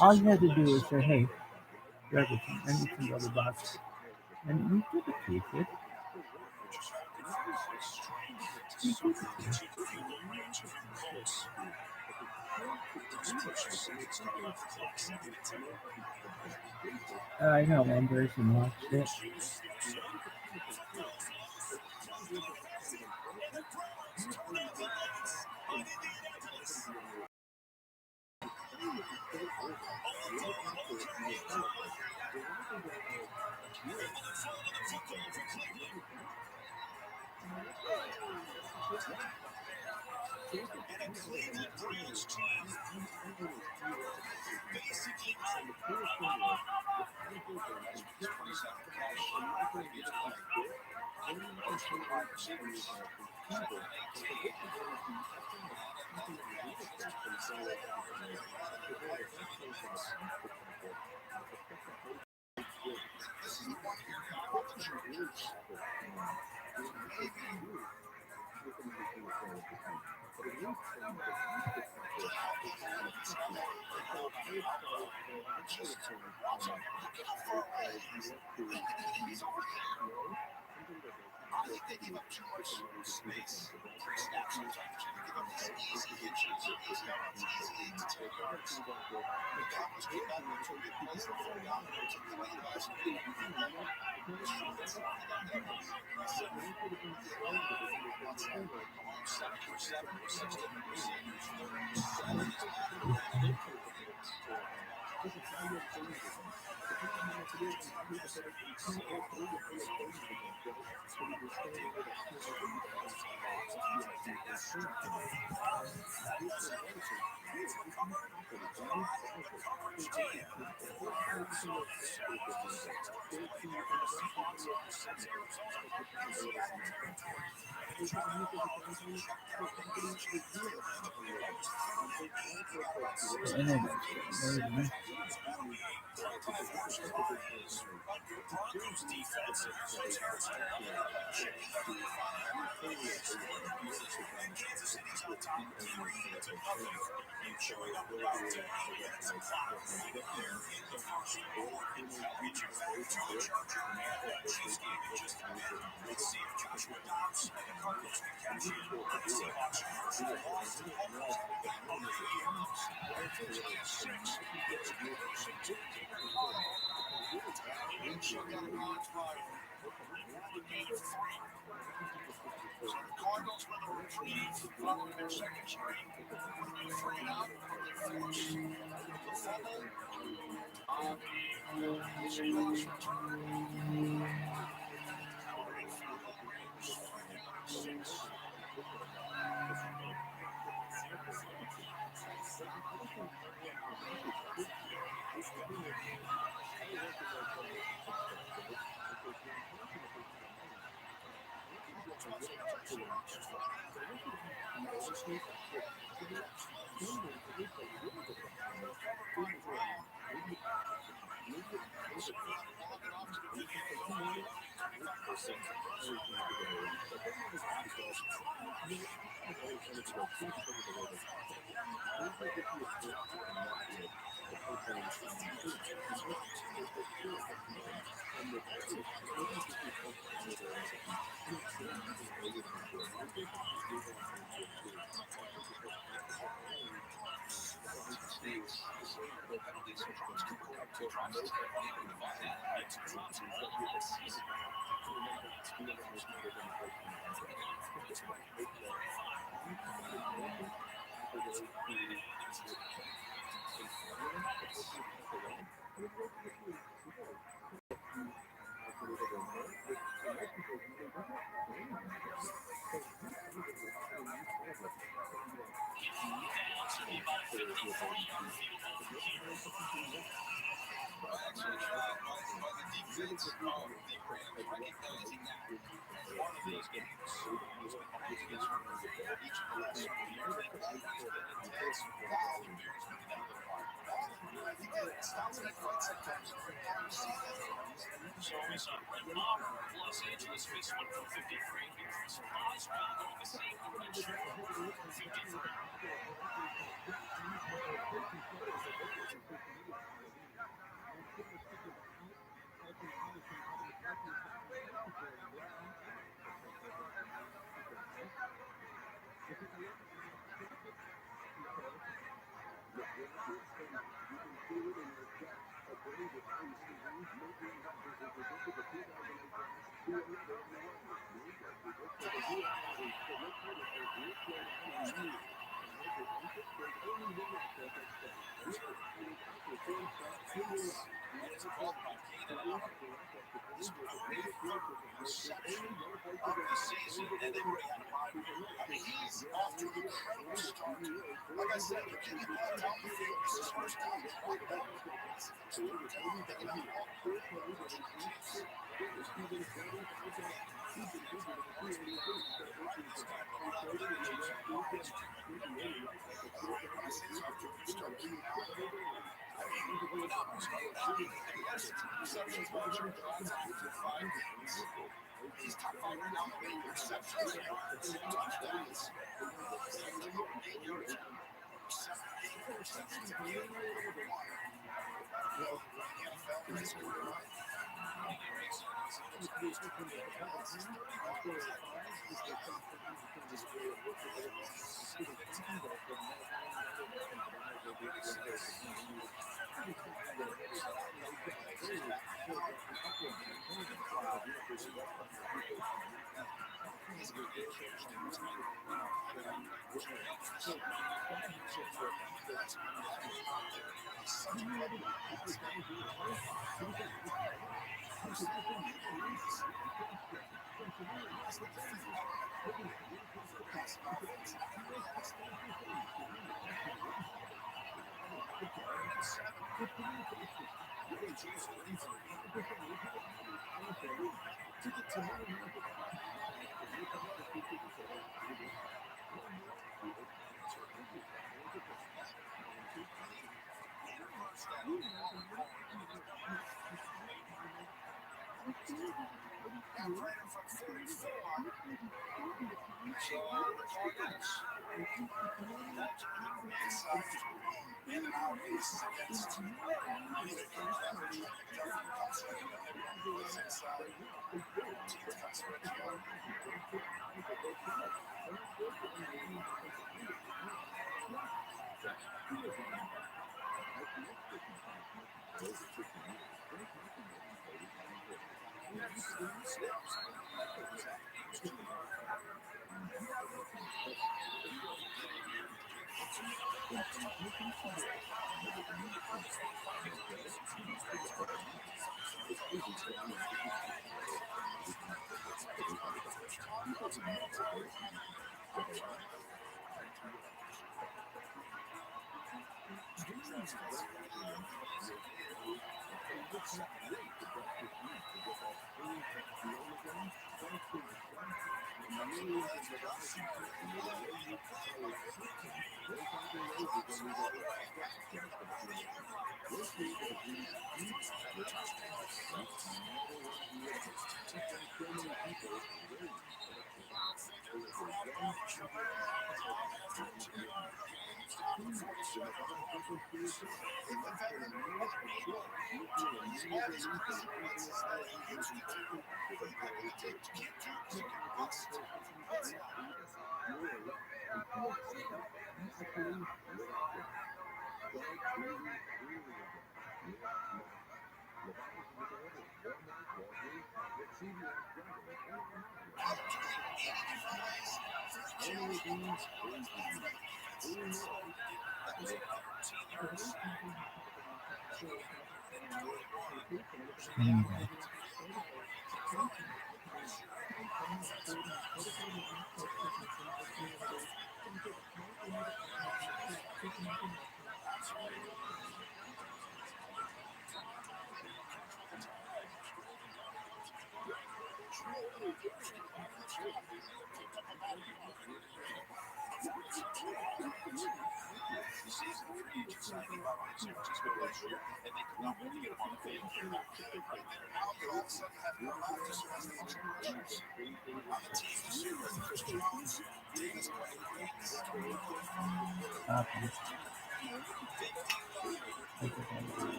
All you had to do is say, hey, everything, and it's in the other box. And you duplicate it. You duplicate. I know one person watched it. And then, Of the season, and then bring out Rabbi. I mean, he's off to an incredible start. Like I said, you can't tell me it's his first time. Right now, thinking about all he's top five right now in the league. Receptions, yards, touchdowns. 8 yards. 8 receptions a game. NFL in his career life.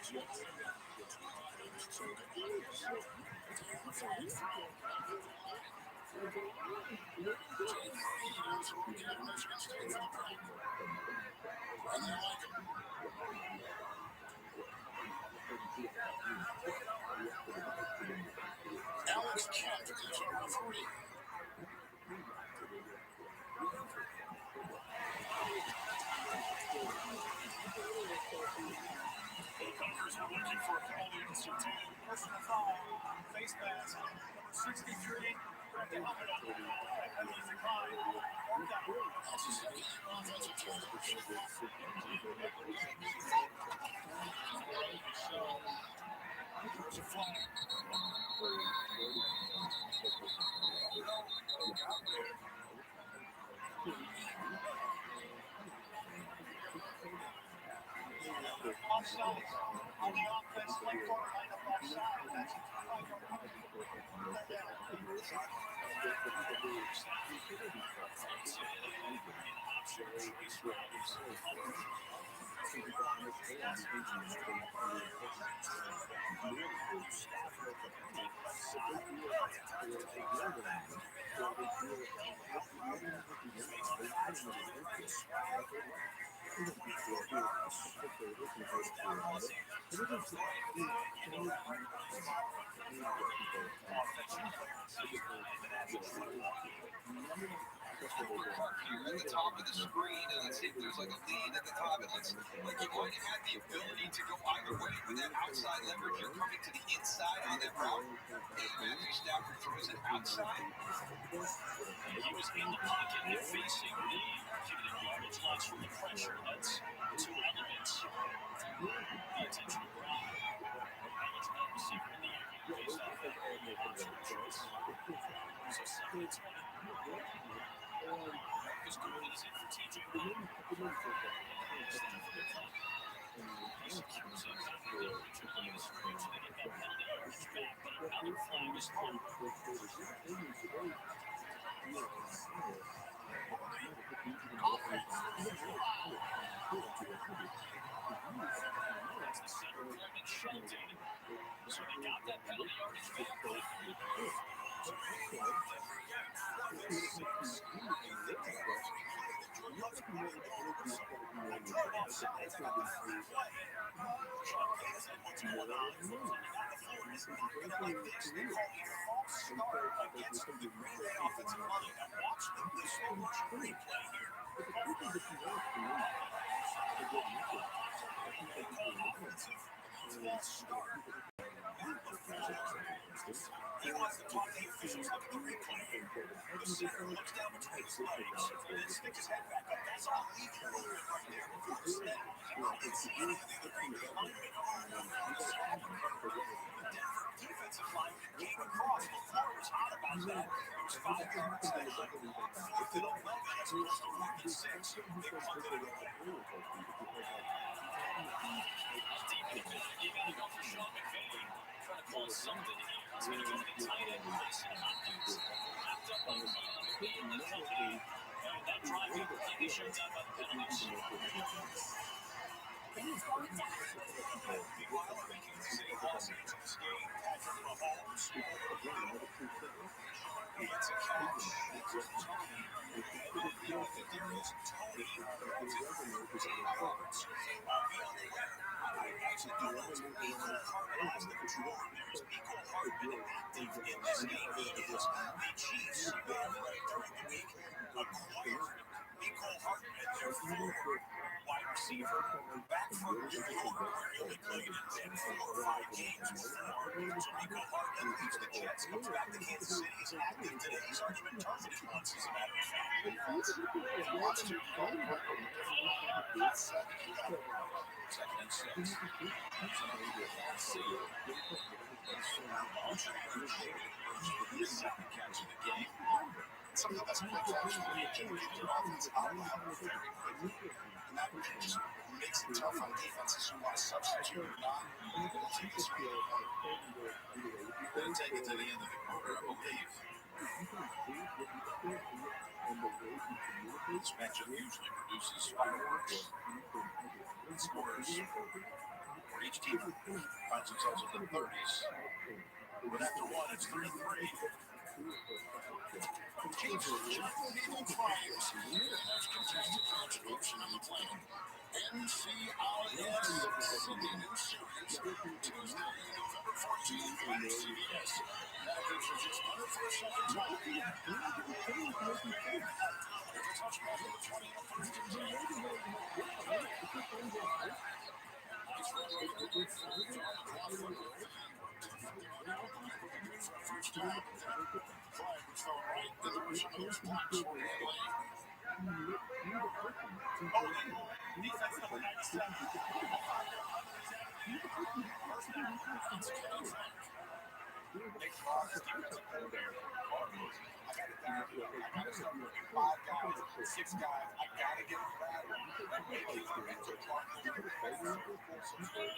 Alex Kemp is our referee. Defenders are looking for a penalty to Sertan. Personal foul, face mask, number 63. Grab the helmet up. That penalty declined. Marked out. That's a second offensive turnover. There's a flag. Offside on the offense. Left corner lined up offside. That's a 5-yard penalty. Here at the top of the screen, and let's see if there's like a lead at the top. It looks like you might have had the ability to go either way with that outside leverage. You're coming to the inside on that route. And Matthew Stafford throws it outside. He was in the pocket and facing the giving him yardage loss from the pressure. That's two elements. The attention of Rabbi. Eligible receiver in the area based off that option choice. So 2nd and 20. Marcus Gordon is in for TJ Watt. He's accused of illegal use of reach to get that penalty yardage back, but another flag is thrown. That's the center, Brendan Shelton. So they got that penalty yardage back. He wants to talk to the officials. Look at the replay here. The center looks down between his legs and then sticks his head back up. That's all he can do right there before the snap. I can see anything that may be behind him. The Denver defensive lineman came across. The floor was hot about that. It was 5 yards there. 4th and 11 as opposed to 4th and 6. They punted it away. Deep in the middle, you got to go for Sean McVay. Trying to pull something here. It's going to go to the tight end, Mason Hopkins. Wrapped up on the field, being lifted. And that drive got completely shut down by the penalties. Meanwhile, our Kansas City Los Angeles game, Patrick Mahomes. It's a catch. Tony. The offense Tony. I actually do know it's Nico Hartman as the control. There's Nico Hartman active in this game. He is the Chiefs. They have during the week acquired Nico Hartman, their former wide receiver, back from Louisville, where he only played in 4 or 5 games before. So Nico Hartman leaves the Jets, comes back to Kansas City, he's active today. He's already been targeted once, as a matter of fact. He wants to call the record. 2nd and 6. His second catch of the game. Something that's quick catch for me can get their offense out loud very quickly. And that just makes it tough on defenses who want to substitute or not. They'll take this field. They'll take it to the end of the quarter, I believe. This matchup usually produces fireworks. Scores where each team finds themselves in the 30s. But after one, it's 3-3. Teams from Chapel Hill Triumphs, the most contested contribution on the planet. NCIS Sydney News Series, Tuesday, November 14th on CBS. That features its 101st time. With a touchback of the 20 on first and 10. Nice run by the big flag on the drop for first down. Flag was thrown right in the direction of those blocks for the lane. Defense number 97. First down. It's Kenny Frank. Nick Fox, defensive coordinator for the Cardinals. I got it down. I got to start working 5 guys, 6 guys. I got to get them battle. And maybe it's a mental part of the game. Some people take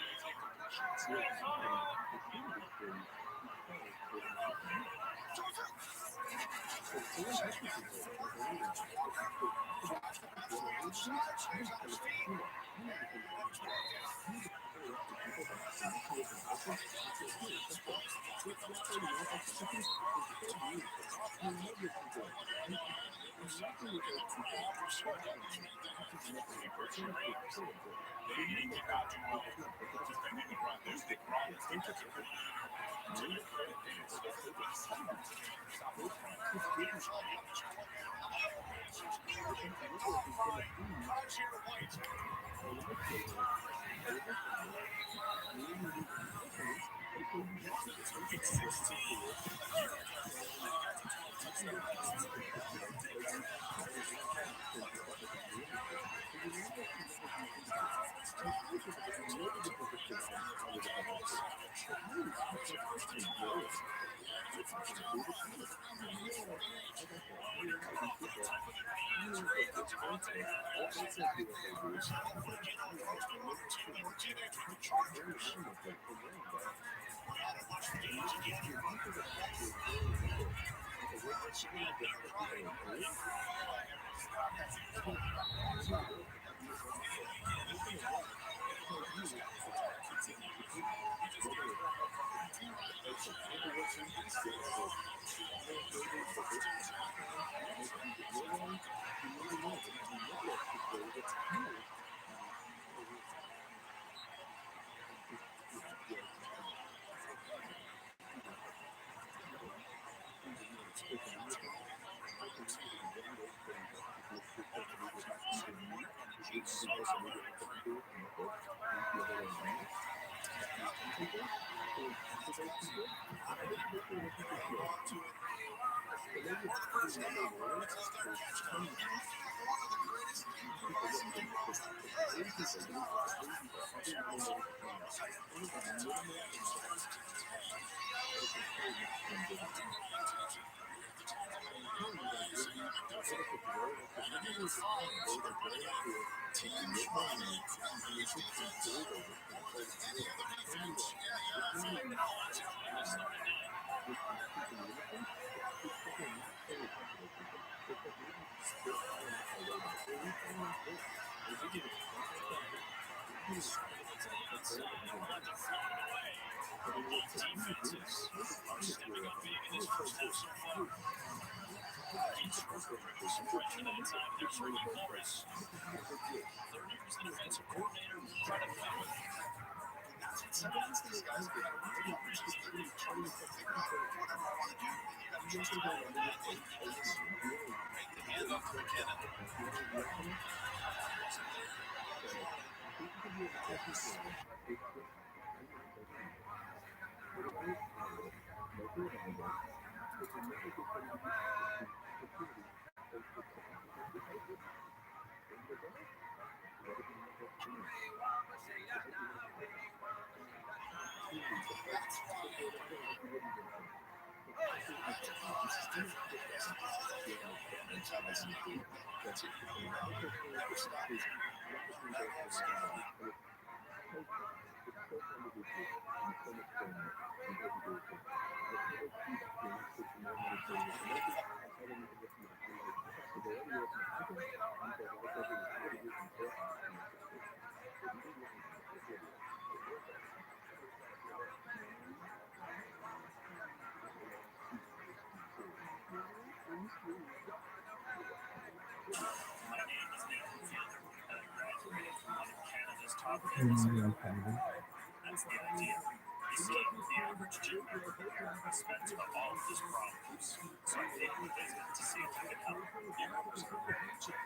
My name is Nathan Fielder, and I graduated from one of Canada's top in fitness New York programs. Canada. That's the idea. You see, the average gym member in America spends about all of his problems. So I paid him a visit to see if I could help. Here was our gym.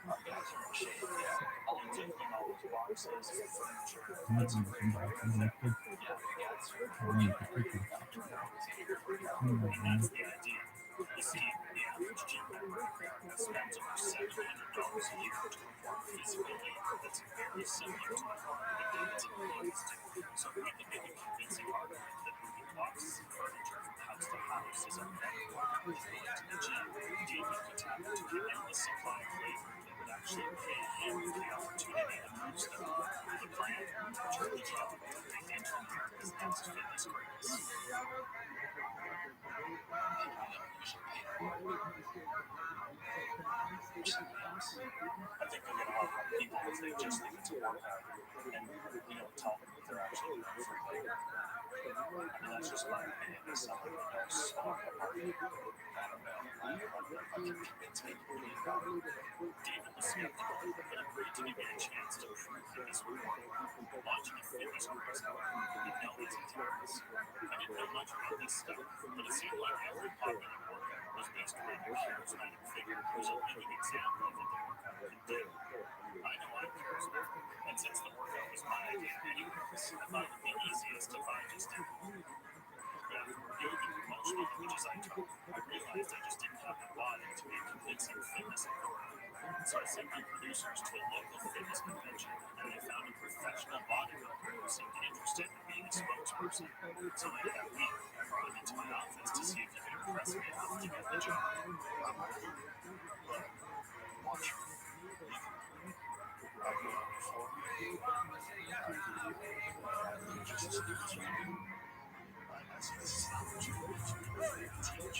Our guys are in shape, yeah. Only tickling all those boxes, furniture, lots of great programs. Yeah, we got some. And that's the idea. You see, the average gym member in America spends over $700 a year to perform physical labor that's very similar to the work that dads and ladies do. So we can make a convincing argument that moving boxes and furniture from house to house is a better workout than going to the gym. David could tap into the endless supply of labor that would actually pay him for the opportunity to move stuff. The plan? Charlie Job to make into America's next fitness greatness. I think they're going to have people if they just leave it to work out and, tell them that they're actually doing it for labor. I mean, that's just my opinion as someone who knows the market. I don't know. I wonder if I can convince people to do that. David was skeptical, but agreed to give me a chance to prove that this would work. Launching a fitness cruise, however, would be no easy task. I didn't know much about this stuff, but it seemed like every popular workout was based around a charismatic figure who's a living example of what the workout can do. I know I'm charismatic, and since the workout was my idea anyways, I thought it would be easiest if I just did it. Yeah, yoga and most languages I took, I realized I just didn't have the body to be a convincing fitness authority. So I sent my producers to a local fitness convention, and they found a professional bodybuilder who seemed interested in being a spokesperson. So late that week, I brought him into my office to see if he could impress me enough to get the job. Look, watch me. I've been on before. This is not what you want to teach.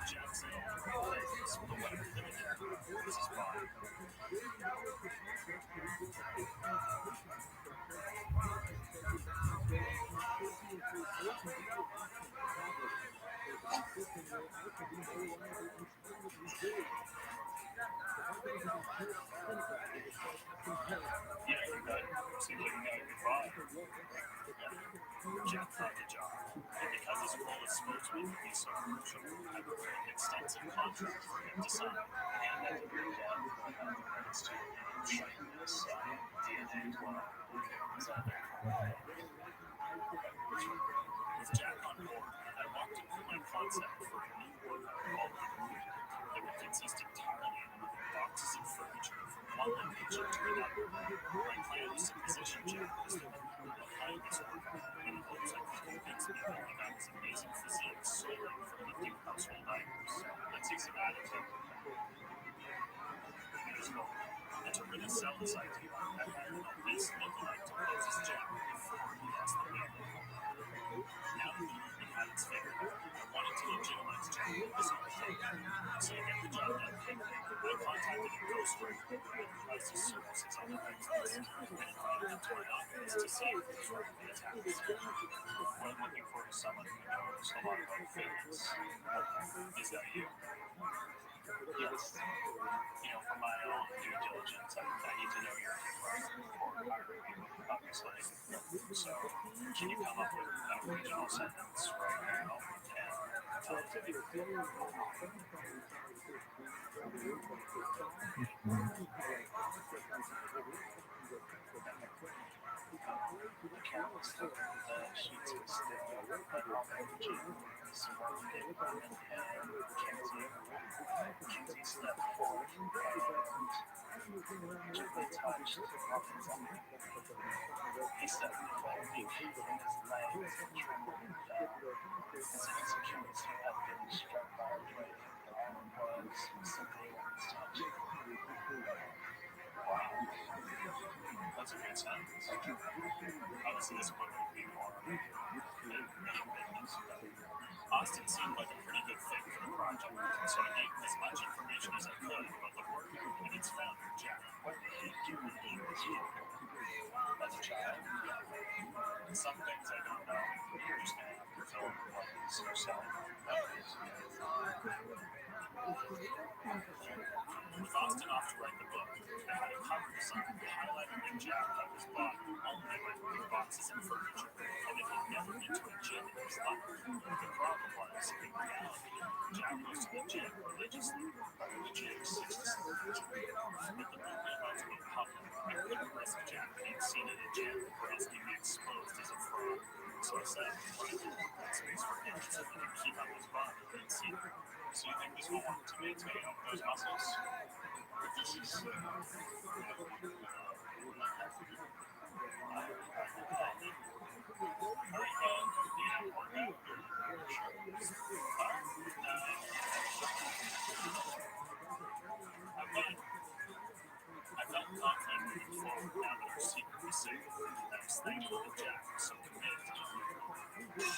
Jack said all the right things, but what I really care about is his body. Yeah, you got it. Seems like you got a good body. Jack got the job, and because his role as spokesman would be so crucial, I prepared an extensive contract for him to sign. And I did your dad have the rights to your name, shameless, DNA as well. Is that there? With Jack on board, I walked him through my concept for a new workout called the Ootd that would consist entirely of moving boxes and furniture from one location to another. My plan was to position Jack as the guru behind this workout in hopes I could convince people he got his amazing physique solely from lifting household items. Let's see some attitude. And to really sell this idea, I hired an obese lookalike to pose as Jack before he lost the weight. Now that the Ootd had its figured out, I wanted to legitimize Jack with this whole thing. So to get the job done quickly, I contacted a ghostwriter who advertised his services on Craigslist and invited him to my office to see if he was ready for the task. What I'm looking for is someone who knows a lot about fitness. Is that you? Yes. For my own due diligence, I need to know your right before hiring you, obviously. So, can you come up with an original sentence right now and tell it to me? The careless look at the sheets was thick, and all energy, surrounded equipment, and Mackenzie stepped forward and gently touched Robin's arm. He stepped between me and his legs and trembled and fell. His insecurities had been struck by a break. The arm was simply on his touch. Wow. That's a good sentence. Obviously, this one would be more Austin seemed like a pretty good fit for the project, so I gave him as much information as I could about the work and its founder, Jack. He given you as you. As a child, yeah. Some things I don't know. You're just going to have to fill in the blanks yourself. With Austin He highlighted that Jack had was bought only with big boxes and furniture, and that he'd never been to a gym in his life. The problem was, in reality, Jack goes to the gym religiously. The gym 6 to 7 days a week. But the movement about to go public, and couldn't risk Jack being seen at a gym, or else he'd be exposed as a fraud. So I said, why not make space for him so he can keep up his body and see it? So you think this will work to maintain those muscles? But this is I felt confident moving forward now that our secret was safe. I was thankful that Jack was so committed to keeping it moving.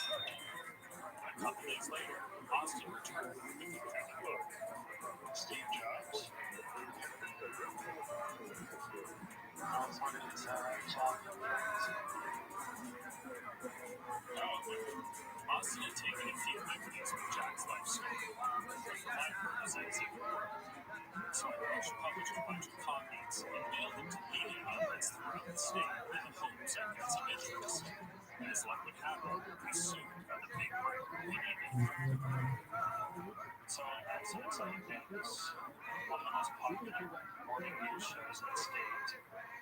A couple days later, Austin returned with the kind of book. Steve Jobs. I was on his chocolate. Austin had taken a few liberties with Jack's life story. My purposes even worked. So I published a bunch of copies and mailed them to media outlets throughout the state in the hopes I'd get some interest. And as luck would have it, we soon got a big break in evening. So I was inside campus, one of the most popular morning news shows in the state,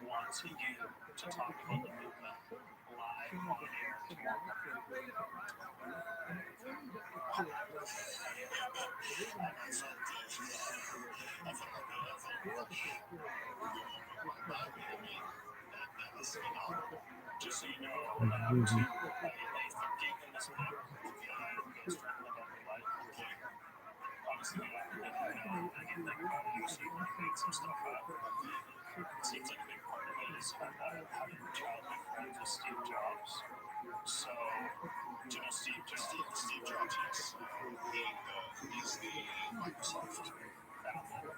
once a year to talk about the movement live on air tomorrow. Just so you know, I'm not too late for gigging this book. Goes straight about my life. Honestly, I get YouTube and make some stuff up. It seems like a big part of it is having childhood friends with Steve Jobs. So, do you know Steve Jobs? Steve Jobs, yes. He's the Microsoft. Apple.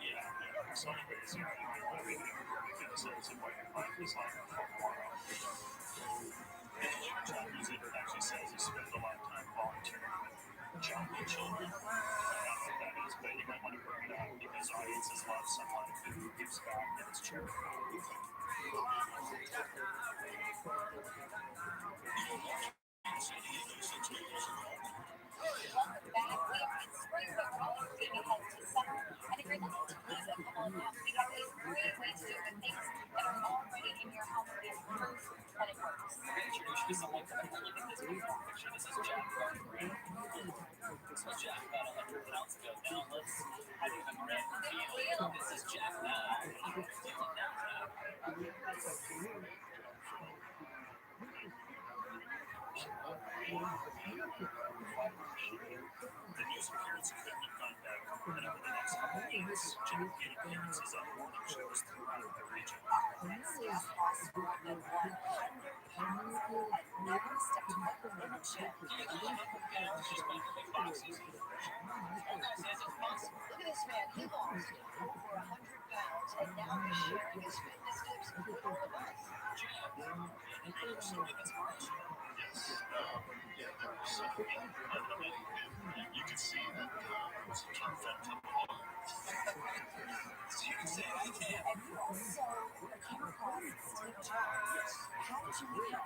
Yeah. So anyways, because it's a way of life is like tomorrow. In the later chapters, it actually says he spent a lot of time volunteering with jungle children. I don't know what that is, but you might want to bring it up because audiences love someone who gives back and it's charitable. Introduce you to someone who can look at this before picture. This is Jack Rabbi. So Jack about 100 pounds ago. Now let's have you a grand reveal. This is Jack now. How are you feeling now, Jack? The news appearance couldn't have gone better, and over the next couple of weeks, Jack made appearances on morning shows throughout the region. Look at this man, he lost over 100 pounds, and now he's sharing his fitness tips with all of us. Jack, any story of inspiration? Yes, there was something you could see that it was a turn from the ball. So you can say I can. And you also came across Steve Jobs. How did you meet him?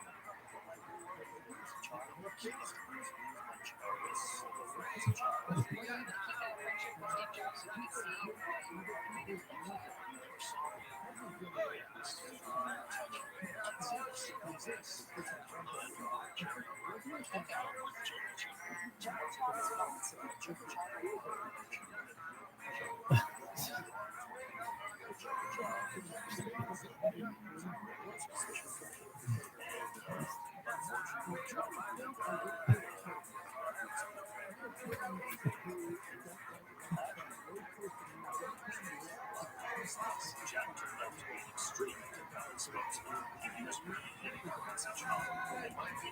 Jack turned out to be an extremely compelling spokesman, and he was really hitting on such an offer that might be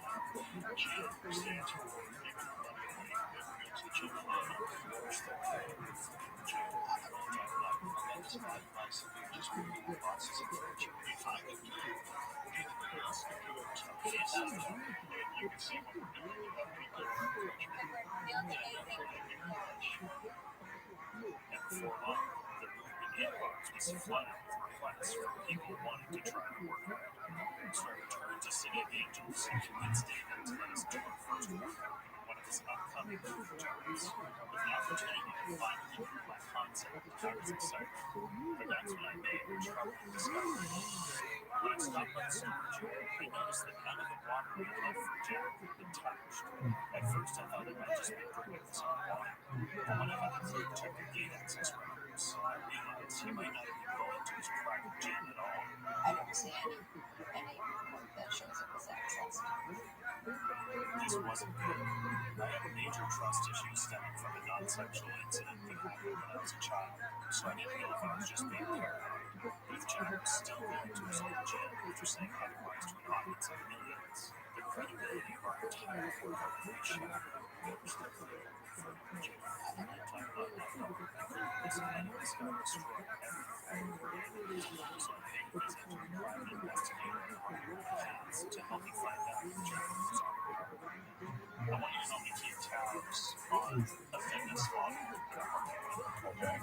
And before long, the movement inbox was flooded with requests from people wanting to try to work out. So I returned to City of Angels and convinced David to let us do our first workout, one of his upcoming movie jobs. With the opportunity to finally prove my concept, I was excited. But that's when I made a troubling discovery. When I stopped by the storage unit, I noticed that none of the water we left for Jack had been touched. At first, I thought it might just be bringing some water. But when I had a look check the gate access records, I realized he might not have been going to his private gym at all. I don't see any report that shows it was access. This wasn't good. I had major trust issues stemming from a non-sexual incident that happened when I was a child, so I didn't know if I was just being paranoid. But if Jack was still going to his old gym after saying otherwise to an audience of millions, the credibility of our entire workout would be shattered. This man is going to destroy everything. So I paid a visit to a private investigator to help me find out if Jack was on board. I want you to help me keep tabs on a fitness model. Okay.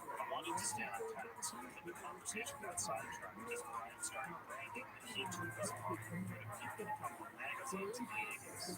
I wanted to stay on task, but the conversation got sidetracked as Brian started bragging that he took his mom to keep in a couple of magazines and meetings.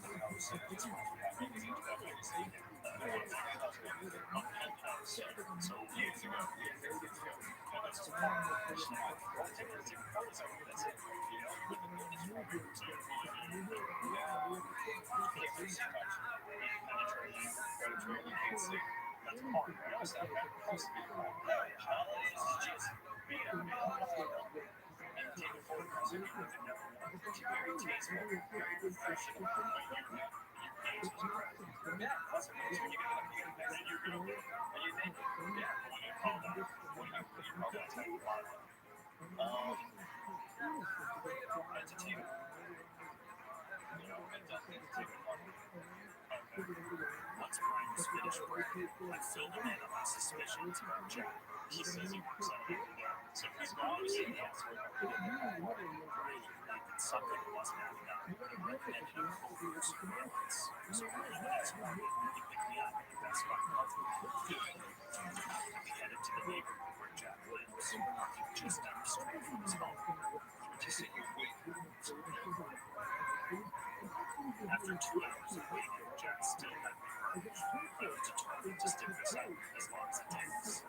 Once Brian was finished bragging, I filled him in on my suspicions about Jack. He says he works out every day, so he's obviously yes. That something wasn't adding up, and recommended him for surveillance. So early the next morning, he picked me up at the Best Buy parking lot. We headed to the neighborhood where Jack lives, just down the street from his home. After 2 hours of waiting, Jack still had me hurt. I was determined to stick this out as long as it takes.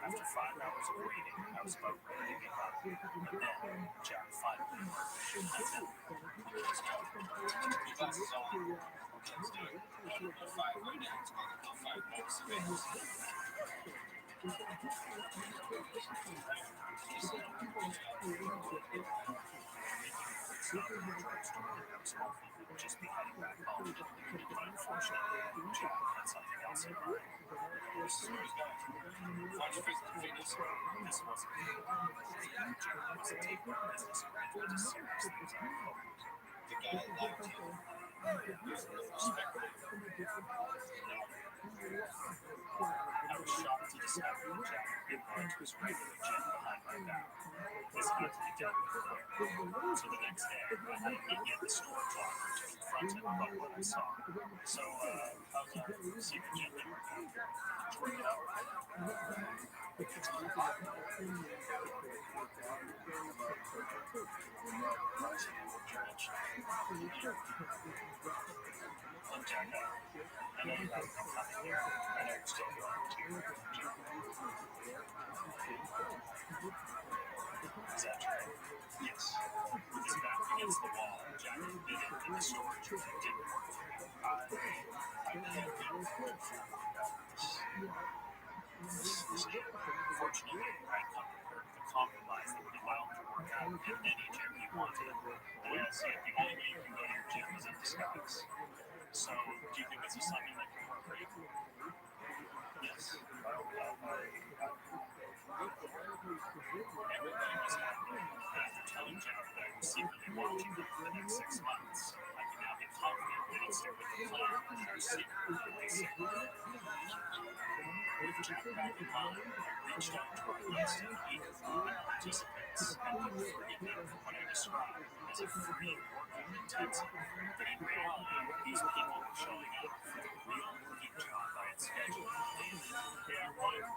After 5 hours of waiting, I was about ready to give up. But then, Jack finally worked. Just be heading back home. But unfortunately, Jack had something else in mind. This wasn't good. Jack wasn't taking our business arrangement as seriously as I had hoped. The guy liked you. He was really respected. I was shocked to discover that Jack had been going to his regular gym behind my back. was not to be dealt with quick. So the next day, I had to meet me at the store clock to confront him about what I saw. So, how's our secret gently work out? It's working out. Look, Jack, I know you have no money here. I know you're still going to your job. Is that true? Yes. With his back against the wall, Jack admitted that the storage unit didn't work for him. I can't get forward about this gym. Fortunately, I'd come prepared with a compromise that would allow him to work out in any gym he wanted. Yes, yet the only way you can go to your gym is in disguise. So, do you think this is something that can work for you? Yes. Everybody was happy. After telling Jack that I was secretly watching him for the next 6 months, I can now be confident that he'd stick with the plan and our secret would be safe. With Jack back in mind, I reached out to our list of eager participants and could forgive them for what I described as a free workout intensive. But in reality, these people were showing up for the real working job I had scheduled for daily. Yeah, right.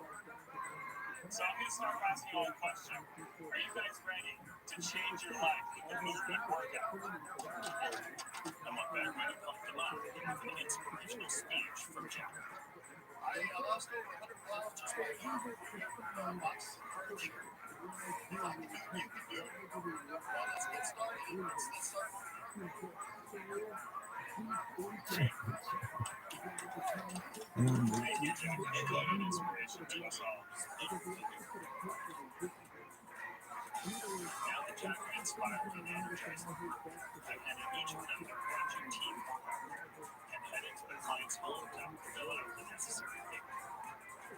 So I'm going to start asking you all a question. Are you guys ready to change your life with the movement workout? And what better way to pump them up than with an inspirational speech from Jack? I lost over 100 pounds just by box furniture. You can do it. Well, let's get started. Let's start. Thank you, Jack. And what an inspiration to us all. Now that Jack had inspired and energized the group, I handed each of them their matching team workout and headed to the client's home to fill out the necessary paperwork.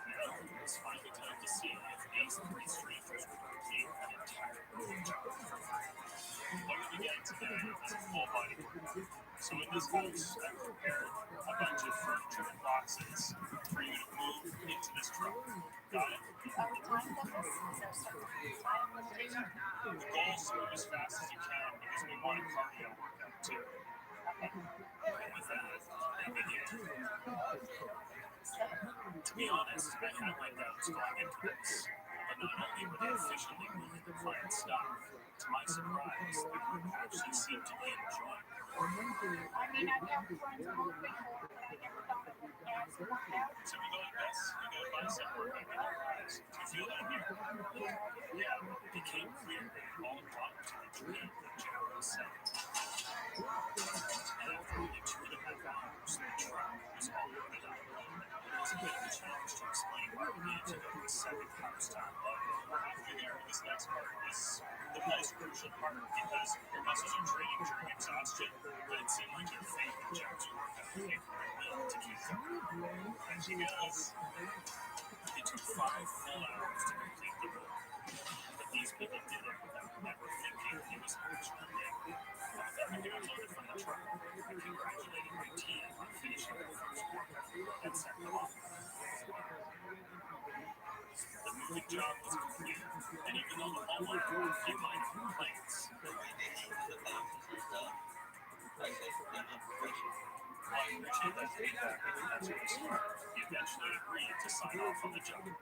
Now it was finally time to see if these three strangers would complete an entire moving job for free. What we'll be getting today is a full body workout. So in this house, I've prepared a bunch of furniture and boxes for you to move into this truck. Got it? Are we time limit? Is there some time limitation? The goal is to move as fast as you can because we want a cardio workout too. Okay. And with that, they begin. To be honest, I had my doubts going into this. But not only were they efficiently moving the client's stuff, to my surprise, the group actually seemed to be enjoying it. I mean, I've never joined a group before, but I never thought it would as a workout. So we go like this. We go bicep workout with our eyes. Do you feel that here? Yeah, it became clear that it all brought to the dream that Jack was set. And after only 2.5 hours, the truck was all loaded up. It was a bit of a challenge to explain why we needed to go to the second house down low. After there, this next part is the most crucial part because your muscles are draining during exhaustion, but it seemed like your faith in Jack's workout gave her a will to keep going. And she goes. It took 5 full hours to complete the work. But these people did it without ever thinking it was actually there. With everything unloaded from the truck, I congratulated my team on finishing their first workout and sent them off. The moving job was complete, and even though the homeowner had a few minor complaints, I say for being unprofessional. well, I appreciate that feedback, and that's what he eventually agreed to sign off on the job. No,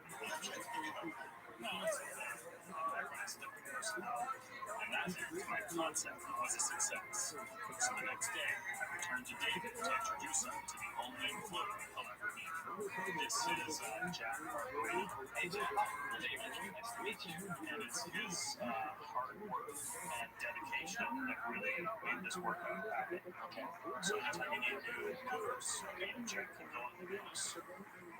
it's okay. I digressed the personnel, and that meant my concept was a success. So the next day, I returned to David to introduce him to the only employee he'll ever meet. This is Jack. Hey, Jack. Well, David, nice to meet you. And it's his hard work and dedication that really made this workout happen. Okay. So anytime you need new movers, you can check and go on the news.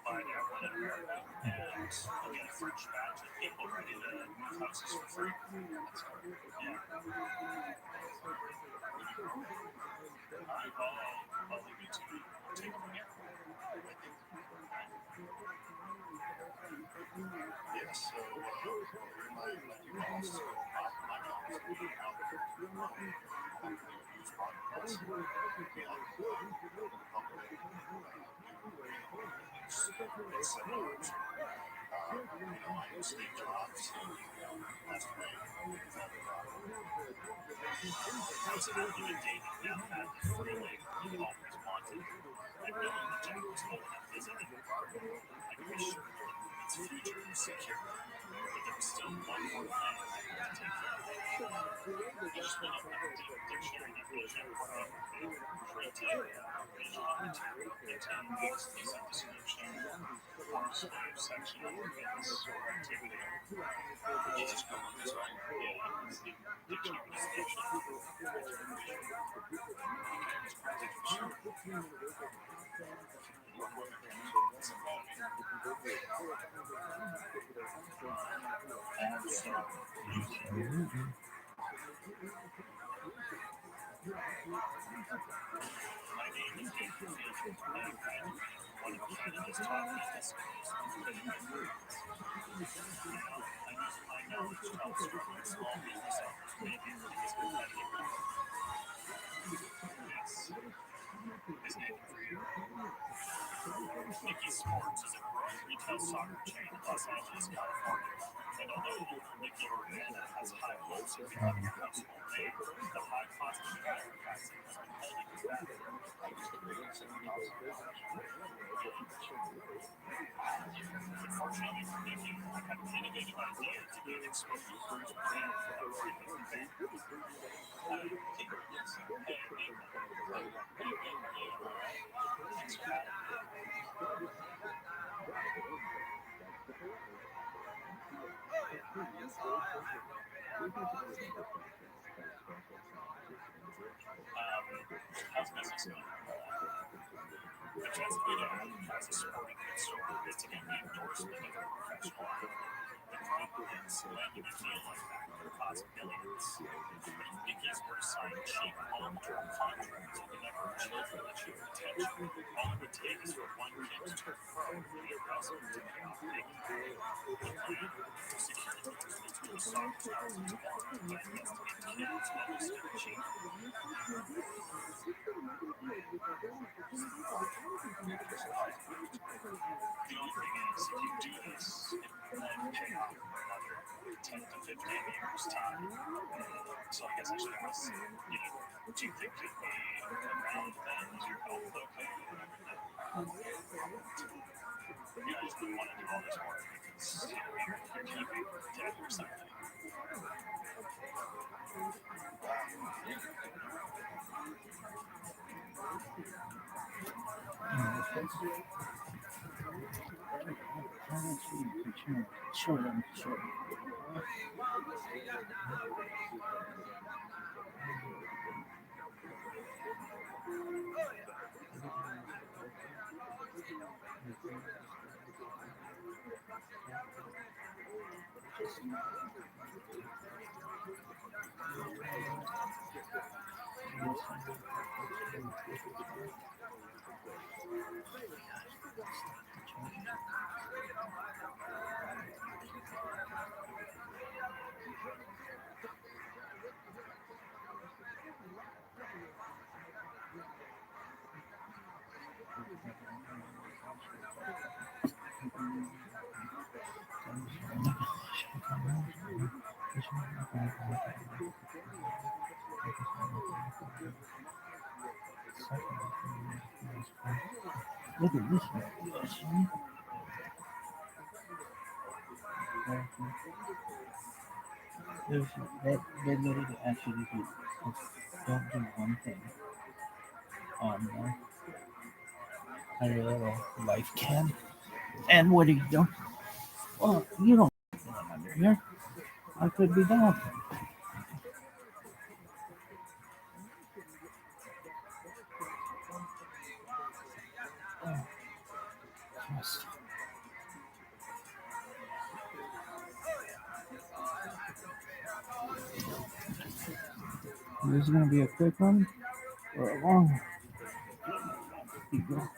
Buy their one at workout, and you'll get a fresh batch of people ready to move houses for free. Yeah. All right, I'll leave you to take it from here. Yes, so you're my boss. My job is to be out there. Use podcasts. Be like the public. It's similar to Sleep drops. That's great. How's it happen in dating now that feeling you always wanted? And knowing the general's old enough isn't it? I can be sure it's future secure. But there's still one more thing I have to take care of. I just went up with a dictionary definition for printing, contains some description or section of events or activity. You just go on this, right? Yeah, it's the dictionary definition. Absolutely. My name is David. One of the candidates taught me this course. I know it's helps with small business owners maybe because competitive. Yes. His name for you. Mickey Sports is a growing retail soccer chain in Los Angeles, California. And although owner Mickey Ortega has high hopes of becoming a household name, the high cost of advertising has been holding him back. Unfortunately for Mickey, I have an innovative idea to gain exposure for his brand without breaking the bank. Thanks for having me. How's business going? The chance for me to advertise a sporting goods store is to get the endorsement of a professional athlete. The problem is landing a deal like that could cost millions. Mickey's were signed cheap long-term contracts and never children achieve potential. All it would take is for one kid to turn pro and the rest would pay off big. The plan to secure the rights to the soccer stars and develop the likeness to get kids almost cheap. The only thing is, if you do this, it won't pay off for another 10 to 15 years' time. So I guess I should ask, do you think you'll be around then? Is your health okay? Yeah, I just didn't want to do all this work because, you're keeping debt or something. Children. Look at this one. They literally actually do. Don't do one thing on a little life cam. And what do you do? Well, you don't put it under here. I could be down. Oh, Christ. This is going to be a quick one or a long one? Keep going.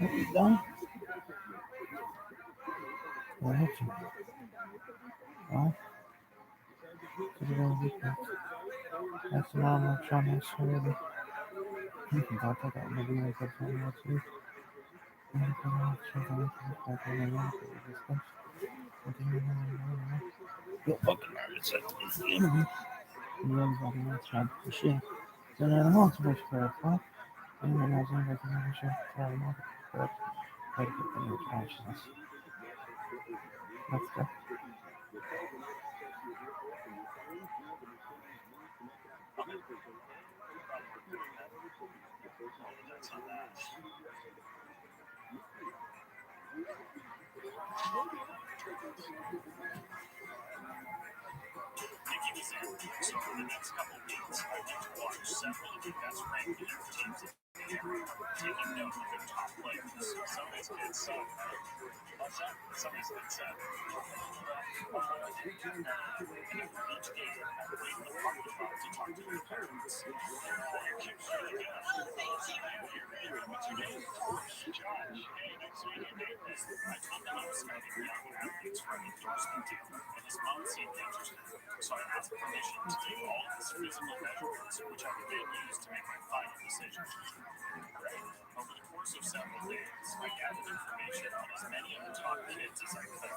Are you done? I hope so. Digital reprint. That's normal channels already. Don't take out maybe like a channel too. Your fucking nervous at the enemy. And everybody else tried to push in. So now the multiple spread up. And then I was in recognition for the multiple spread. Try to get the new actions. Let's go. Nikki was in, so for the next couple weeks, I went to watch several of the best ranked youth teams in the area, taking note of their top players. Some of these kids suck. Some of these kids suck. And after each game, I would wait in the parking lot to talk to their parents. Your kid's really good. You're really good. What's your name? Josh. Hey, nice to meet you. I told them I was scouting young athletes for an endorsement deal, and his mom seemed interested. So I asked permission to take all of his physical measurements, which I would then use to make my final decision. Over the course of several days, I gathered information on as many of the top kids as I could,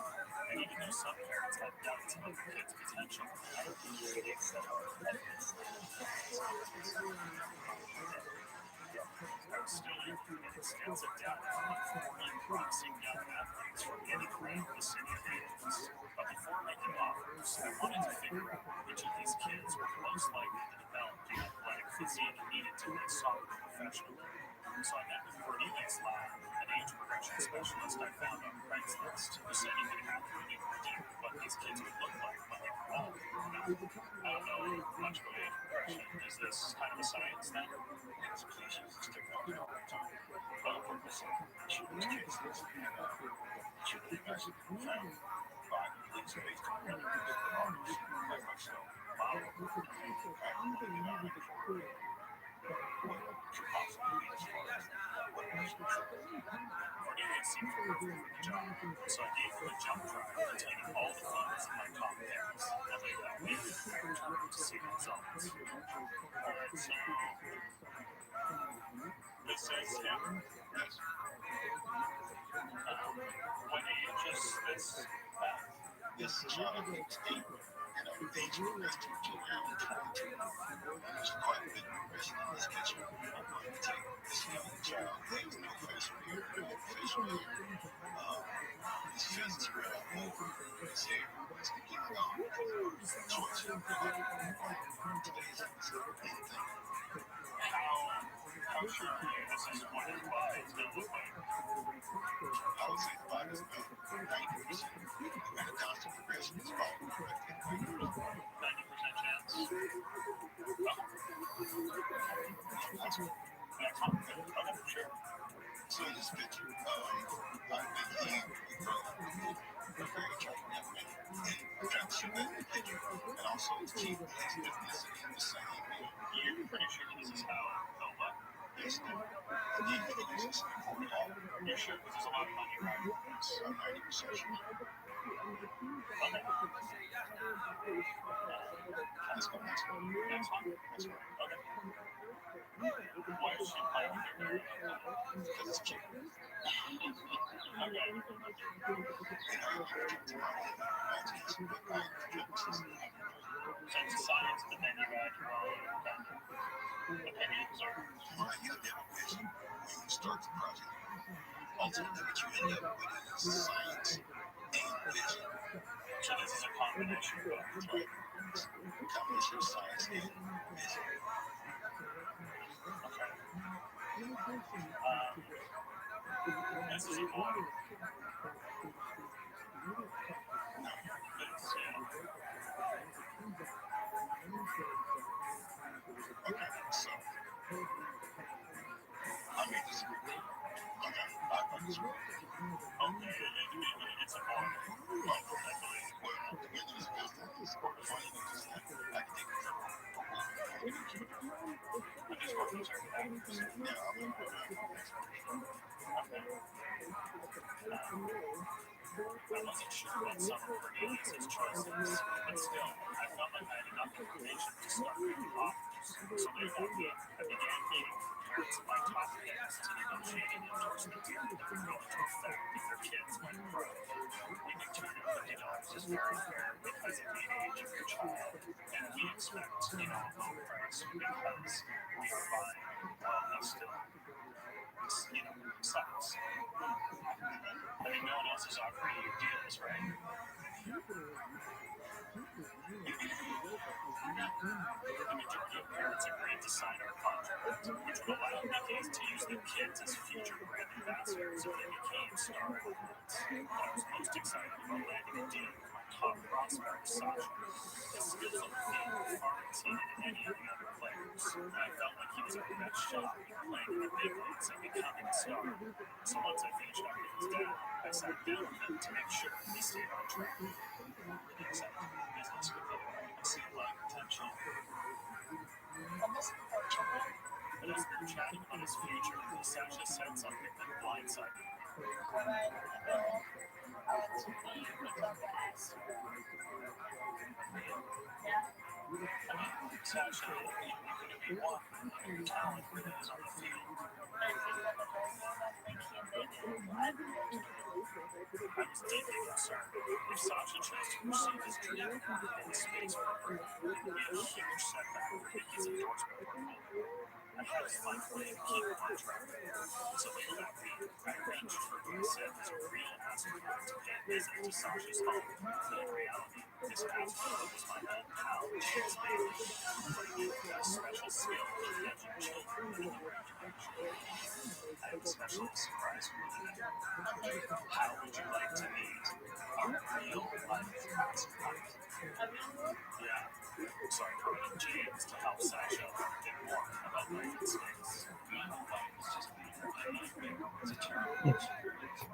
and even though some parents had doubts about the kids' potential, I was still able to get extensive data on 40 promising young athletes from anywhere in the city of Phoenix. But before making offers, I wanted to figure out which of these kids were most likely to develop the athletic physique needed to play soccer professionally. So I met with Cornelius Lab, an age progression specialist I found on Craigslist, who said he could accurately predict what these kids would look like when they grow up. Now, I don't know much about age progression. Is this kind of a science then? It's species technology all the time. For the purpose of shooting cases, shooting investment found by police based on records for ours, like myself, follow, what should possibly be as far as what person should be. Cornelius seemed to prefer the job, so I gave him a jump drive containing all the photos of my top picks and laid out weekly prayer time to see the results. Alright, so this is him? Yes. What age is this at? This child is 8, and our age progressed to around 22. There's quite a bit of progression in this picture. You take this young child, there's no facial hair, no facial hair. His face is spread out over. His hair is completely gone. Short hair. Today's anything. How sure are you this is what your body is going to look like? I would say the body is about 90%. And a constant progression is followed correctly. 90% chance? Oh. That's good. Okay, sure. So in this picture, I've been eating with growth. A very attractive young man. And I'm trying to show that in the picture. And also to keep his ethnicity the same. You're pretty sure this is how they'll look? Yes, no. He uses all. You're sure? Because there's a lot of money, right? Yes, I'm 90% sure. Okay. Let's go next one. Next one? That's right. Okay. Why is she playing with your hair like that? Because it's cute. Okay. So it's science, but then you add your own kind of opinions or... Well, you never wish when you start the project. Ultimately, what you end up with is science and vision. So this is a combination of both, right? Combination of science and vision. Okay. This is a boy. No, it's, yeah. Okay, so I may disagree. Okay, I disagree. Okay, it's a boy. Well, I believe. Well, the good news is this. The funny news is that I can take it for what you do. I'm just more concerned with accuracy. Yeah, I'm not going to do that. Okay. I wasn't sure about some of Cornelius's choices, but still, I felt like I had enough information to start making offers. So they got me. I began meeting with the parents of my top picks to negotiate an endorsement deal that would go into effect if their kids went pro. We could turn in $50 is very fair because of the age of your child, and we expect, a low price because we are buying while we still, sucks. I mean, no one else is offering you deals, right? The majority of parents agreed to sign our contract, which would allow Mickey's to use their kids as future brand ambassadors if they became star athletes. But I was most excited about landing a deal with my top prospect, Sasha. His skills on the field far exceeded any of the other players, and I felt like he was our best shot at playing in the big leagues and becoming a star. So once I finished talking to his dad, I sat down with him to make sure he stayed on track. Except business with him, I see a lot of potential. And as we were chatting about his future, Sasha said something that blindsided me. Sasha, you could be one. Your talent really is on the field. I was deeply concerned. If Sasha chose to pursue his dream in the space program, it would be a huge setback for Mickey's endorsement portfolio. I had to find a way to keep him on track. So later that week, I arranged for what I said was a real astronaut to pay a visit to Sasha's home. But in reality, this astronaut was my old pal, James Bailey. He had a special skill of nudging children in the right direction. I have a special surprise for you today. How would you like to meet a real-life astronaut? Yeah. So I brought in James to help Sasha learn a bit more about life in space. Life is just beautiful. I love it. It's a terrible experience.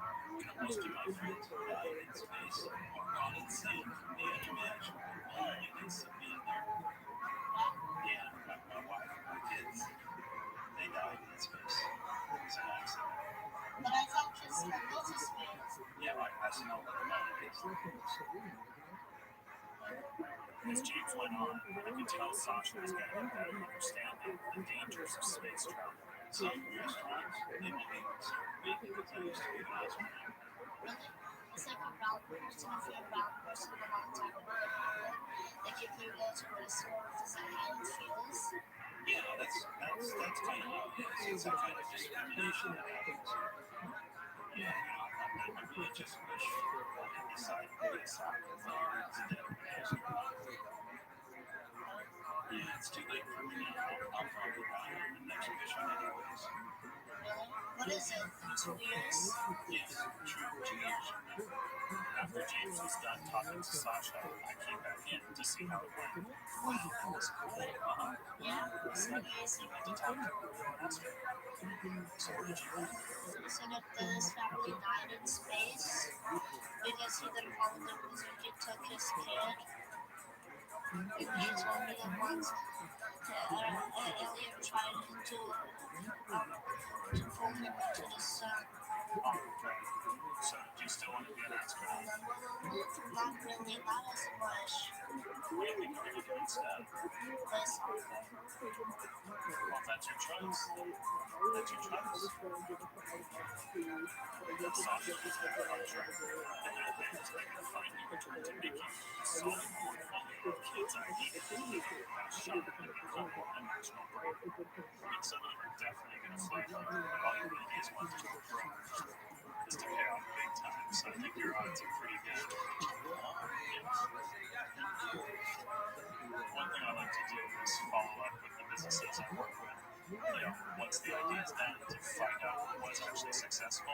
Most of my friends died in space or gone insane from the unimaginable loneliness of being there. Yeah, my wife and my kids, they died in space. It was an accident. But I thought kids didn't go to space. Yeah, I know, but not kids. As James went on, I could tell Sasha was getting a better understanding of the dangers of space travel. Some restaurants, they won't even serve me because I used to be an astronaut. Really? It's like a brown person, if you're a brown person a long time ago, like if you go to a restaurant, is that how it feels? Yeah, that's kind of how it is. It's a kind of discrimination that happens. Yeah, I really just wish I had decided to be a soccer player instead of an astronaut. Yeah, it's too late for me now. I'll probably die on the next mission anyways. Really? What is it? 2 years? Yes, true, 2 years. After James was done talking to Sasha, I came back in to see how it went. Wow, that was cool. Yeah? So you went to talk to a real astronaut. So what did you learn? So that this family died in space because he didn't follow the rules when he took his kid. And he told me that once an alien tried to pull him into the sun. Oh, okay. So do you still want to be an astronaut? Not really, not as much. What do you think you're going to do instead? Play soccer. Well, that's your choice. That's your choice. Sasha was back on track. And that meant I could finally return to Mickey a solid portfolio of kids I needed to give it a best shot at becoming a national brand. I mean, some of them are definitely going to play, but all you really need is one to go pro. Is to pay off big time, so I think your odds are pretty good. One thing I like to do is follow up with the businesses I work with. Once the idea is done, to find out who was actually successful.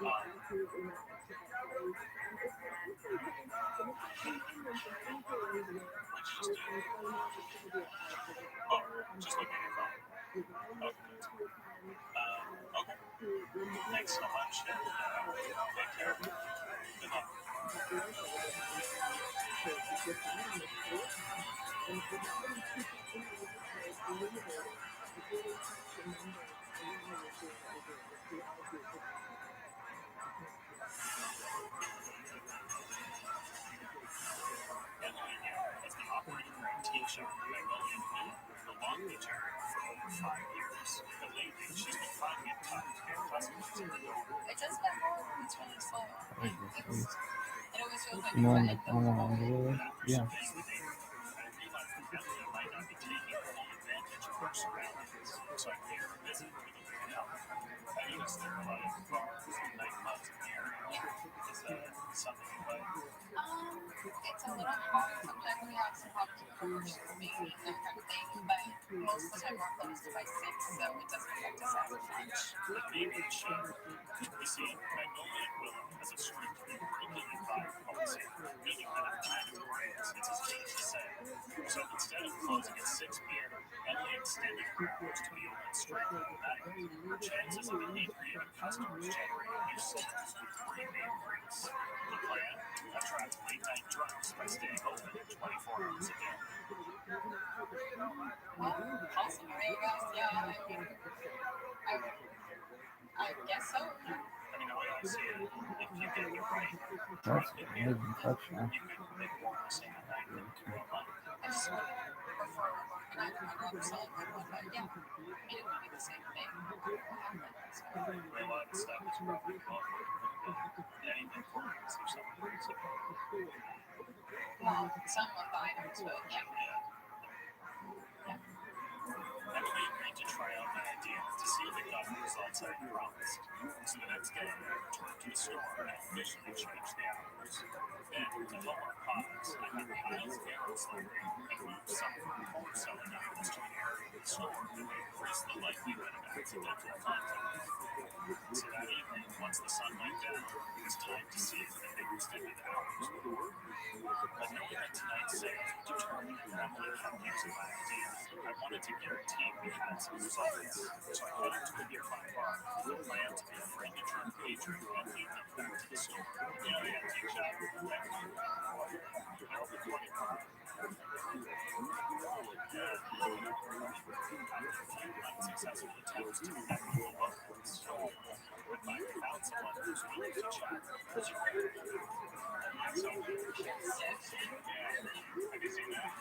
What did you do? Oh, just looking at your phone. Okay. Thanks so much, and take care. Good luck. Like this place. It always feels like You know, it's in the the end of corner the on the road. road. Yeah. I realized that Elliot might not be taking full advantage of her surroundings, so I paid her a visit for the weekend. I noticed there are a lot of bars and nightclubs in the area. Is that something you like? It's a little hard. Sometimes we have some public tours maybe that kind of thing, but most of the time we're closed by 6, so it doesn't affect us as much. It may be a shame. You see, Magnolia and Willow has a strict breaking and buy policy, meaning that if time is great, it's as good as a sale. So instead of closing at 6 p.m., Emily extended her hours to be open straight through the night. Her chances of inebriated customers generating new sales greatly increase. The plan? Attract late-night drunks by staying open 24 hours a day. Awesome for you guys. Yeah, I guess so. I mean, how I don't see it. If you get the right That's drunk in a here, good touchdown. you could make more in a single night than you can online. I just would prefer, I'd rather sell it one, but yeah, I mean, it would be the same thing. So, A lot of stuff is probably local. Anything for you is there something that's well, some of the items, but yeah. Emily agreed to try out my idea to see if it got the results I had promised. So the next day, I returned to the store and officially changed the hours. Then, to help our cause, I had Kyle's arrow slider and moved some porn selling items to an area of the store that would increase the likelihood of accidental contact. So that evening, once the sun went down, it was time to see if the big extended hours would work. But knowing that tonight's sales would determine if Emily kept using my idea, I wanted to guarantee we had some results. So I headed to a nearby bar with a plan to befriend a drunk patron and lead them back to the store. Yeah, take shot. Over 24 hours. After a few unsuccessful attempts to connect with the locals, we finally found someone who's willing to chat. So, have you seen that?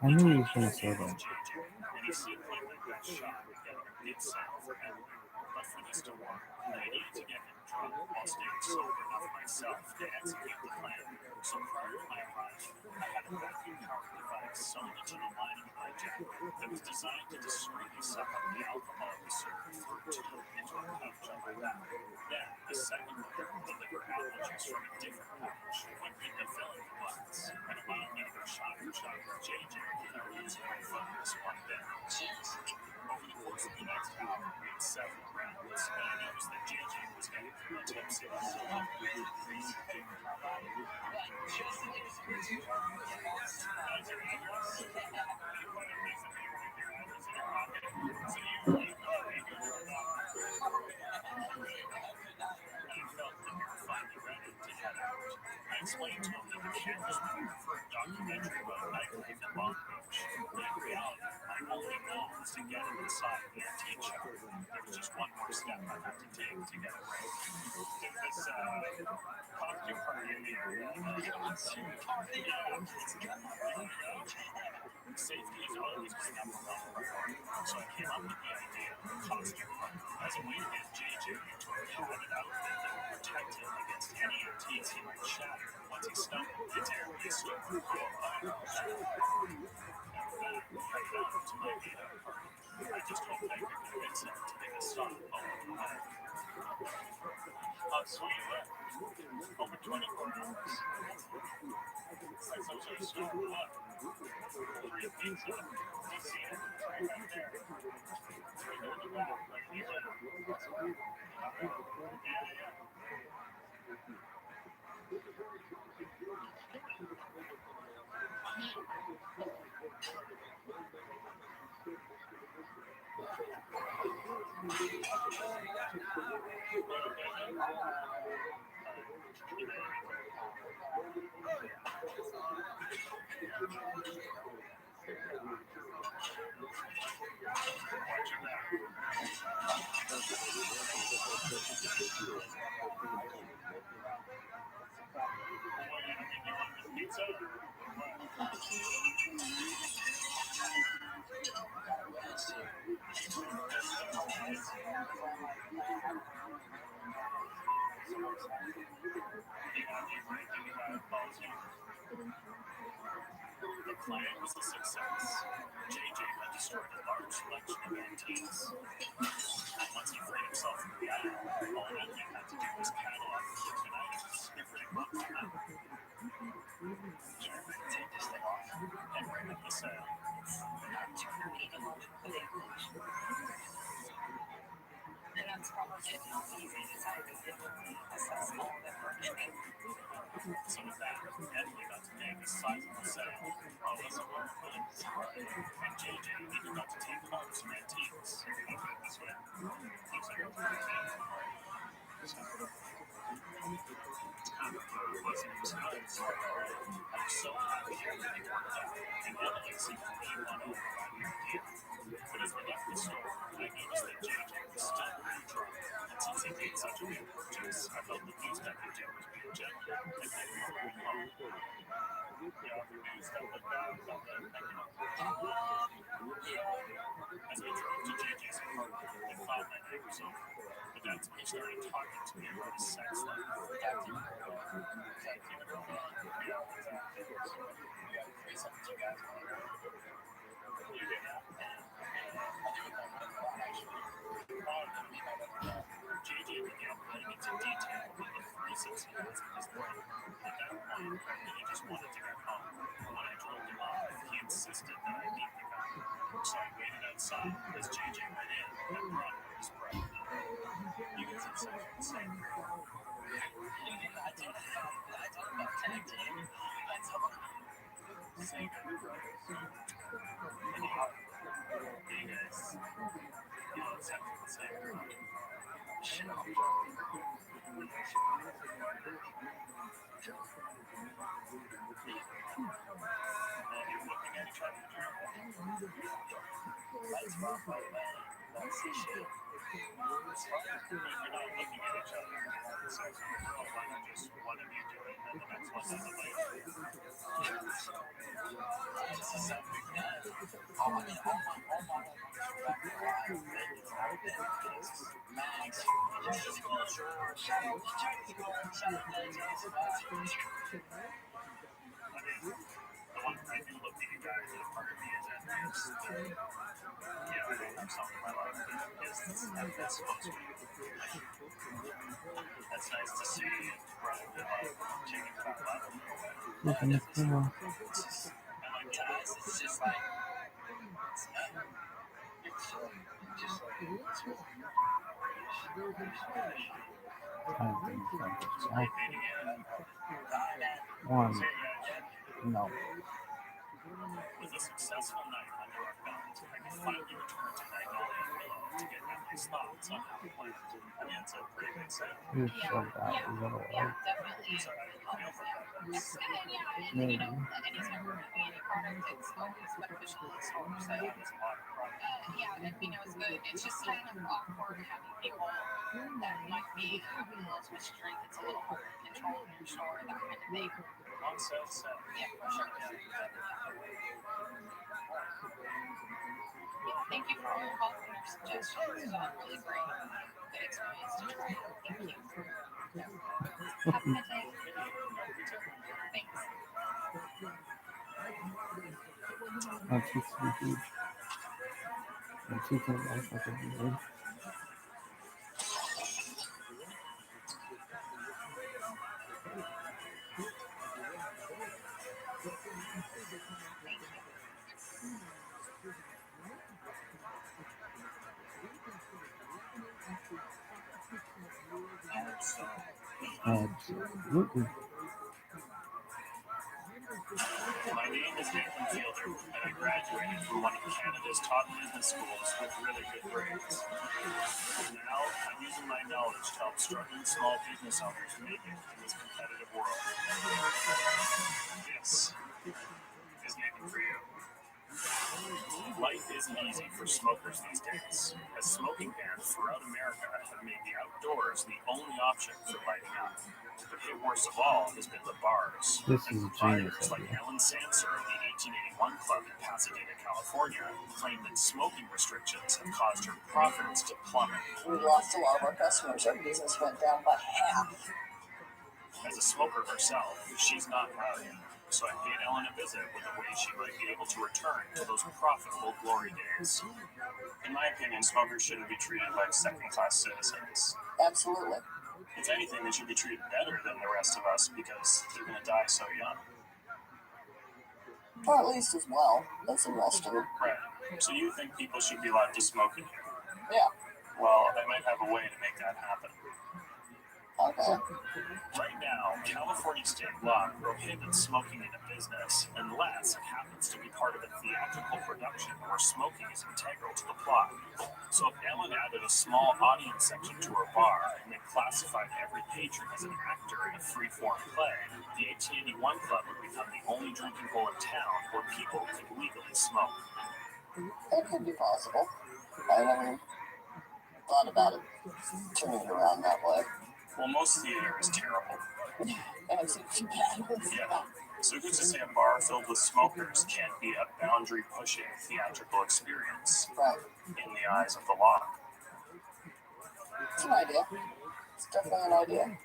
I knew he was going to say that. And he seemed like the best shot getting a big sale for Emily. But for this to work, I needed to get him drunk while staying sober enough myself to execute the plan. So prior to my arrival, I had a vacuum powered device sewn into the lining of my jacket that was designed to discreetly suck up the alcohol we served through a tube into a pouch on my back. Then, the second layer, the liquor apple juice from a different pouch, would be the filling glass and allow me to shot for shot with JJ without losing my focus one bit. Over the course of the next hour, we had several rounds, and I noticed that JJ was getting pretty tipsy. I explained to him that the cameras were here for a documentary about nightlife in Long Beach. But in reality, my only goal was to get him inside the antique shop. There was just one more step I had to take to get it right. There's this costume party in the area. Safety has always my number one priority, so I came up with the idea of a costume party as a way to get JJ into a padded outfit that would protect him against any antiques he might shatter once he stumbled into every store. I found him to my meetup party. I just hoped I could convince him to make a stop along the way. So you left over 24 hours. Like some sort of store. What? Free pizza. Do you see it? Right back there. Right there in the back. Like these are. Yeah. Pizza. The client was a success. JJ had destroyed a large selection of antiques. Once he freed himself from the item, all he had to do was catalog the kitchen items and bring them up on them. Take this thing off and bring up the sale. And that's probably easy to say because it assess all the furnishing. So with that, and he got to name the size of the sale. Oh, was it worth it? And JJ even got to take home some antiques. Okay, this way. Looks like it's worth it. It's kind of a pleasant experience. I was so happy to hear that he worked out, and Emily seemed to lead one over by the idea. But as we left the store, I noticed that JJ was still pretty drunk, and since he made such a big purchase, I felt the least I could do was be gentle and take him right home. He offered me stuff like that without them thinking of it. As we drove to JJ's apartment, I thought my night was over. But that's when he started talking to me about his sex life. Yeah, exactly. We got a threesome with you guys on the road. You did that? I do it like that a lot, actually. JJ began going into detail about the threesomes he has with his brother. At that point, he just wanted to get home. When I told him off, he insisted that I meet the guy. So I waited outside as JJ went in and brought out his brother. You guys have sex with the same girl? I told him about tag team. I told him. Same brother. Anyhow, you guys, you have sex with the same girl? Shut up. You're looking at each other. Lights were off right away. Don't see shit. It's fine. You're not looking at each other. So if your girl, why not just one of you do it and the next one does it later? This is something that I mean, all my back alive, Max, just go short, shut up, the one thing you look at you guys as part of me is that yeah, I'm something in my life. That's supposed to be. That's nice to see, brother, taking it back up. Look in the camera. And like guys, it's just like it's just like One. No. With a successful night under our belt, I can finally return to Magnolia Willow to get Emily's thoughts on how it went. I mean, it's a pretty big sale. You said that. You got it right. Definitely. Sorry, I feel for that. And you know, anytime we're making any product, it's always beneficial to store. So, There's a lot of product. yeah, and it's good. It's just kind of awkward having people that might be having a little too much drink. It's a little hard to control in your store, that kind of thing. On sale, sale. Yeah, for sure. Thank you for all your help and your suggestions. It was really great. Good experience to try it. Thank you. Have a good day. Thanks. My teeth are huge. My teeth are like fucking weird. Absolutely. My name is Nathan Fielder, and I graduated from one of Canada's top business schools with really good grades. Now, I'm using my knowledge to help struggling small business owners make it in this competitive world. This is Nathan for you. Life isn't easy for smokers these days, as smoking bans throughout America have made the outdoors the only option for lighting up. But hit worst of all has been the bars. This is and a proprietors genius like idea. Ellen Sanser of the 1881 Club in Pasadena, California, claim that smoking restrictions have caused her profits to plummet. We lost a lot of our customers. Our business went down by half. As a smoker herself, she's not proud. So I paid Ellen a visit with a way she might be able to return to those profitable glory days. In my opinion, smokers shouldn't be treated like second-class citizens. Absolutely. If anything, they should be treated better than the rest of us because they're going to die so young. Or at least as well as the rest of them. Right. So you think people should be allowed to smoke in here? Yeah. Well, I might have a way to make that happen. Okay. Right now, California state law prohibits smoking in a business unless it happens to be part of a theatrical production where smoking is integral to the plot. So if Ellen added a small audience section to her bar and then classified every patron as an actor in a free-form play, the 1881 Club would become the only drinking hole in town where people could legally smoke. That could be possible. I never thought about it turning around that way. Well, most theater is terrible. I've seen some bad ones. Yeah. So who's to say a bar filled with smokers can't be a boundary-pushing theatrical experience in the eyes of the law? It's an idea. It's definitely an idea.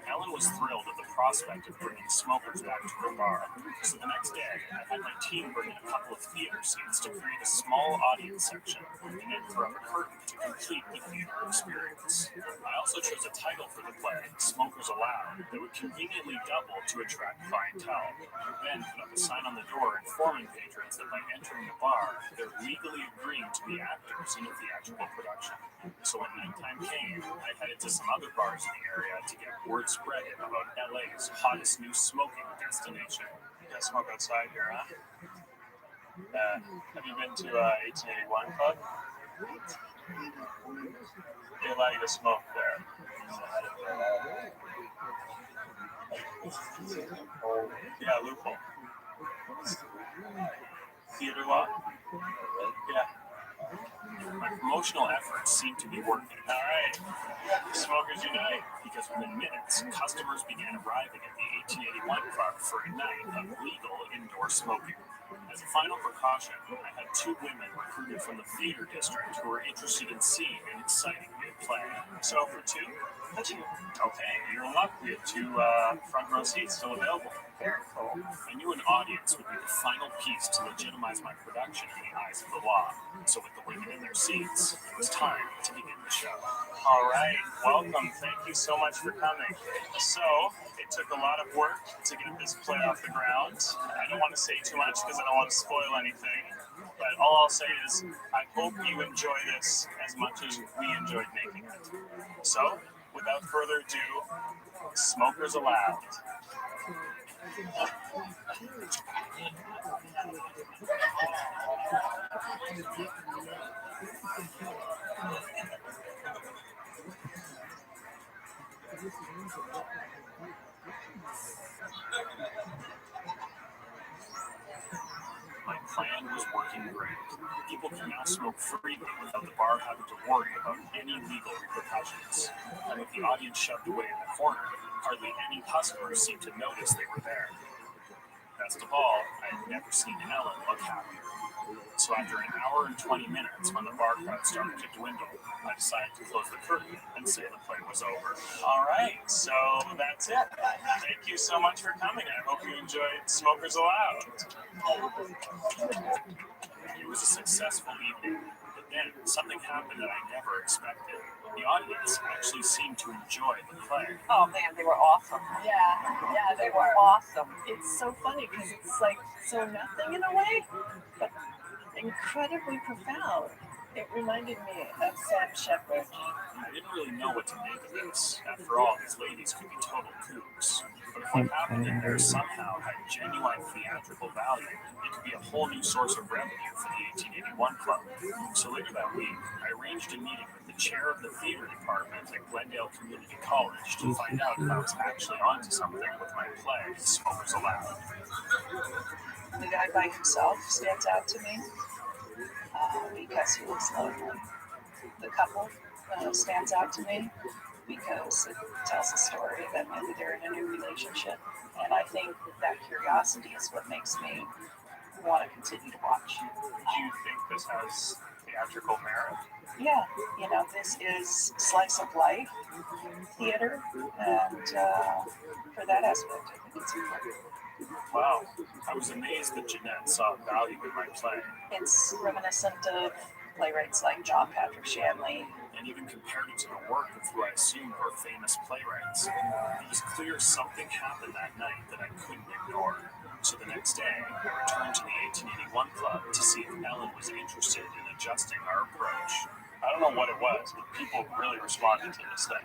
Ellen was thrilled at the prospect of bringing smokers back to her bar. So the next day, I had my team bring in a couple of theater seats to create a small audience section and then throw up a curtain to complete the theater experience. I also chose a title for the play, Smokers Allowed, that would conveniently double to attract clientele. Then put up a sign on the door informing patrons that by entering the bar, they're legally agreeing to be actors in a theatrical production. So when nighttime came, I headed to some other bars in the area to get word spread about LA's hottest new smoking destination. You guys smoke outside here, huh? Have you been to 1881 Club? They allow you to smoke there. Yeah, loophole. Theater law? Yeah. My promotional efforts seem to be working. All right. Smokers unite, because within minutes, customers began arriving at the 1881 Club for a night of legal indoor smoking. As a final precaution, I had two women recruited from the theater district who were interested in seeing an exciting new play. So for two? Okay, you're in luck. We have two front row seats still available. Very cool. I knew an audience would be the final piece to legitimize my production in the eyes of the law. So with the women in their seats, it was time to begin the show. All right, welcome. Thank you so much for coming. So, it took a lot of work to get this play off the ground. I don't want to say too much because I don't want to spoil anything. But all I'll say is, I hope you enjoy this as much as we enjoyed making it. So, without further ado, Smokers Allowed. My plan was working great. People can now smoke freely without the bar having to worry about any legal repercussions. And with the audience shoved away in the corner, hardly any customers seemed to notice they were there. Best of all, I had never seen Ellen look happier. So after an hour and 20 minutes, when the bar crowd started to dwindle, I decided to close the curtain and say the play was over. All right, so that's it. Thank you so much for coming. I hope you enjoyed Smokers Allowed. It was a successful evening, but then something happened that I never expected. The audience actually seemed to enjoy the play. Oh man, they were awesome. Yeah, They were awesome. It's so funny because it's like so nothing in a way, but incredibly profound. It reminded me of Sam Shepard. I didn't really know what to make of this. After all, these ladies could be total kooks. But if what happened in there somehow had genuine theatrical value, it could be a whole new source of revenue for the 1881 Club. So later that week, I arranged a meeting with the chair of the theater department at Glendale Community College to find out if I was actually onto something with my play, Smokers Allowed. The guy by himself stands out to me because he looks lonely. The couple stands out to me because it tells a story that maybe they're in a new relationship. And I think that curiosity is what makes me want to continue to watch. Do you think this has a theatrical merit. Yeah, you know, this is slice of life theater, and for that aspect, I think it's important. Wow, I was amazed that Jeanette saw value in my play It's reminiscent of playwrights like John Patrick Shanley. and even compared it to the work of who I assume are famous playwrights. It was clear something happened that night that I couldn't ignore. So the next day, I returned to the 1881 Club to see if Ellen was interested in adjusting our approach. I don't know what it was, but people really responded to this thing.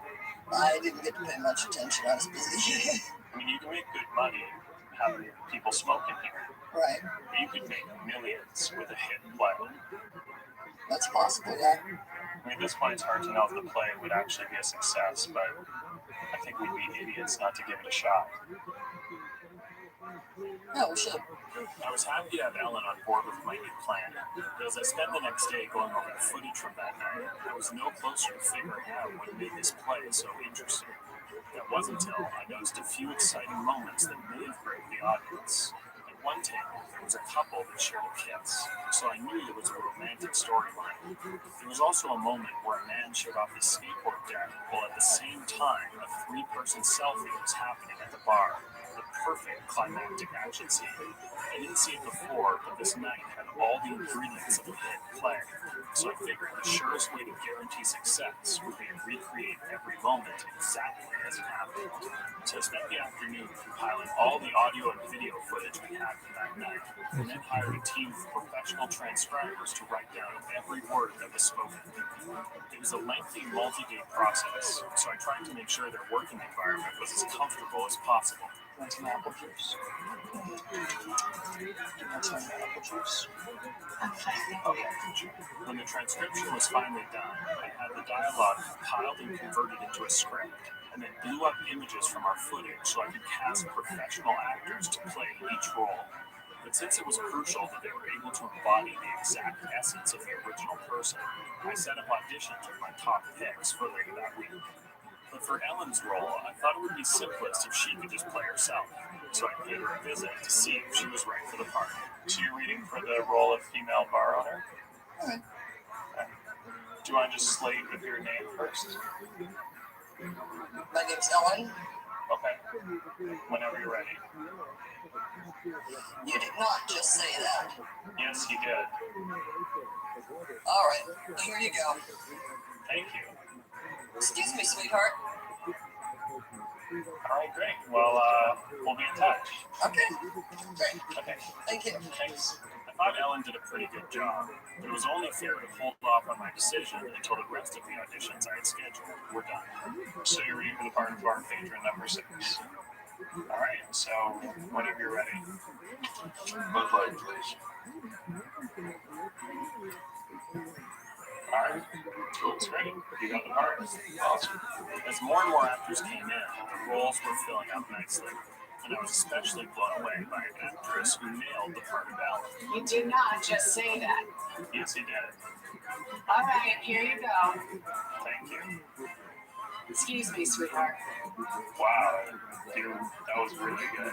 I didn't get to pay much attention. I was busy. I mean, you can make good money having people smoking here. Right. You could make millions with a hit play. That's possible, yeah. I mean, at this point, it's hard to know if the play would actually be a success, but I think we'd be idiots not to give it a shot. Yeah, we should. I was happy to have Ellen on board with my new plan, but as I spent the next day going over the footage from that night, I was no closer to figuring out what made this play so interesting. That wasn't until I noticed a few exciting moments that may have grabbed the audience. At one table, there was a couple that shared a kiss, so I knew there was a romantic storyline. There was also a moment where a man showed off his skateboard deck, while at the same time, a three-person selfie was happening at the bar. The perfect climactic action scene. I didn't see it before, but this night had all the ingredients of a hit play. So I figured the surest way to guarantee success would be to recreate every moment exactly as it happened. So I spent the afternoon compiling all the audio and video footage we had from that night, and then hired a team of professional transcribers to write down every word that was spoken. It was a lengthy, multi-day process, so I tried to make sure their working environment was as comfortable as possible. Want some apple juice? Do you want some apple juice? Okay. When the transcription was finally done, I had the dialogue compiled and converted into a script, and then blew up images from our footage so I could cast professional actors to play each role. But since it was crucial that they were able to embody the exact essence of the original person, I set up auditions with my top picks for later that week. But for Ellen's role, I thought it would be simplest if she could just play herself. So I paid her a visit to see if she was right for the part. So you're reading for the role of female bar owner? Alright. Okay. Do you want to just slate with your name first? My name's Ellen. Okay. Whenever you're ready. You did not just say that. Yes, you did. Alright, here you go. Thank you. Excuse me, sweetheart. All right, great. Well, we'll be in touch. Okay, great. Okay. Thank you. Thanks. I thought Ellen did a pretty good job, but it was only fair to hold off on my decision until the rest of the auditions I had scheduled were done. So you're ready for the part of bar patron number 6. All right, so whenever you're ready. Bud Light, please. All right, cool, it's ready. You got the part. Awesome. As more and more actors came in, the roles were filling up nicely. And I was especially blown away by an actress who nailed the part of Ellen. You did not just say that. Yes, he did. All right, here you go. Thank you. Excuse me, sweetheart. Wow, dude, that was really good.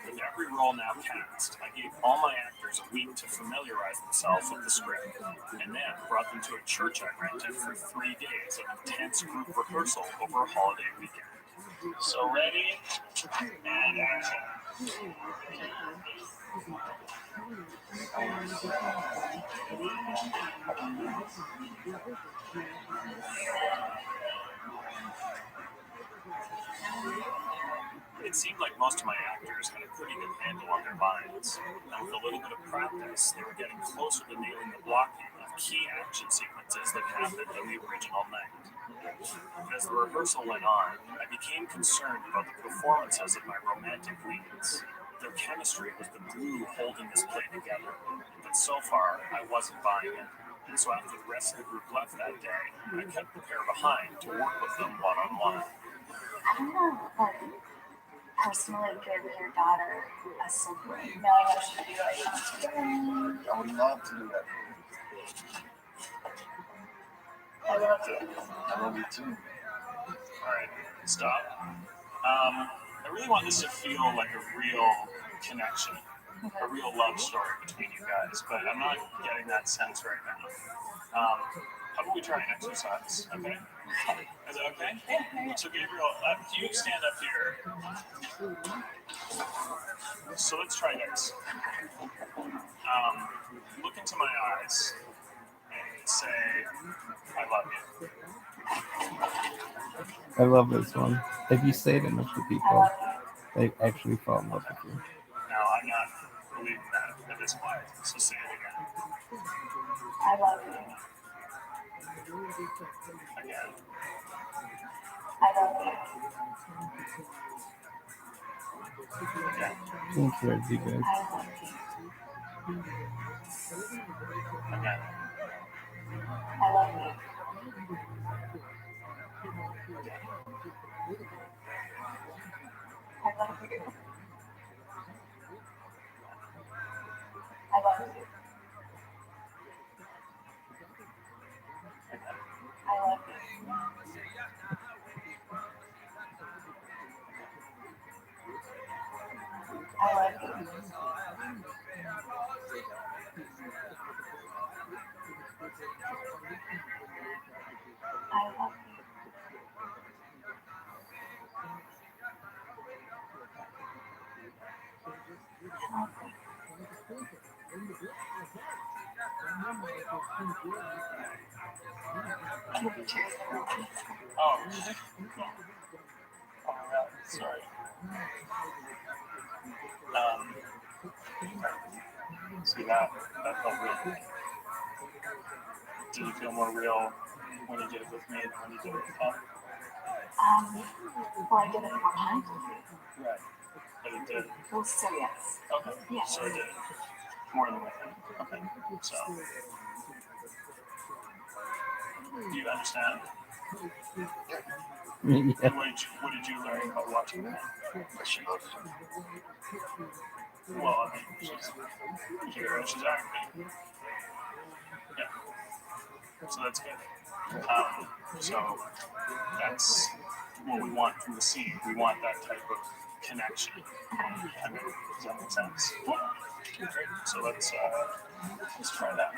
With every role now cast, I gave all my actors a week to familiarize themselves with the script, and then brought them to a church I rented for 3 days of intense group rehearsal over a holiday weekend. So ready, and action. It seemed like most of my actors had a pretty good handle on their lines, and with a little bit of practice, they were getting closer to nailing the blocking of key action sequences that happened in the original night. As the rehearsal went on, I became concerned about the performances of my romantic leads. Their chemistry was the glue holding this play together, but so far, I wasn't buying it. And so after the rest of the group left that day, I kept the pair behind to work with them one-on-one. I don't know, personally give your daughter a sibling, knowing that she could be like, I would love to do that. I love to. I love you too. Alright, stop. I really want this to feel like a real connection. a real love story between you guys, but I'm not getting that sense right now. How about we try an exercise, okay? Is that okay? Yeah. So Gabriel, can you stand up here? So let's try this. Look into my eyes and say, I love you. I love this one. If you say it enough to I people, love you. they actually fall in love with you. Now, I'm not believing that at this point, so say it again. I love you. Again. I love you. Again. Thank you, guys. I love you. Again. I love you. I love you. I love you. I love you. I love you. I love you. Oh, really? Oh my god, sorry. See that felt real. Did it feel more real when you did it with me than when you did it with Tom? Well, I did it 4 times with you. Right. But it did. Well, so yes. Okay. Yeah. So it did. More than with him. Okay. So. Do you understand? Yeah. And what did you learn about watching that? That she loves you. Well, I mean, she's here and she's acting. Yeah. So that's good. So that's what we want from the scene. We want that type of connection. I mean, does that make sense? Great. So let's try that.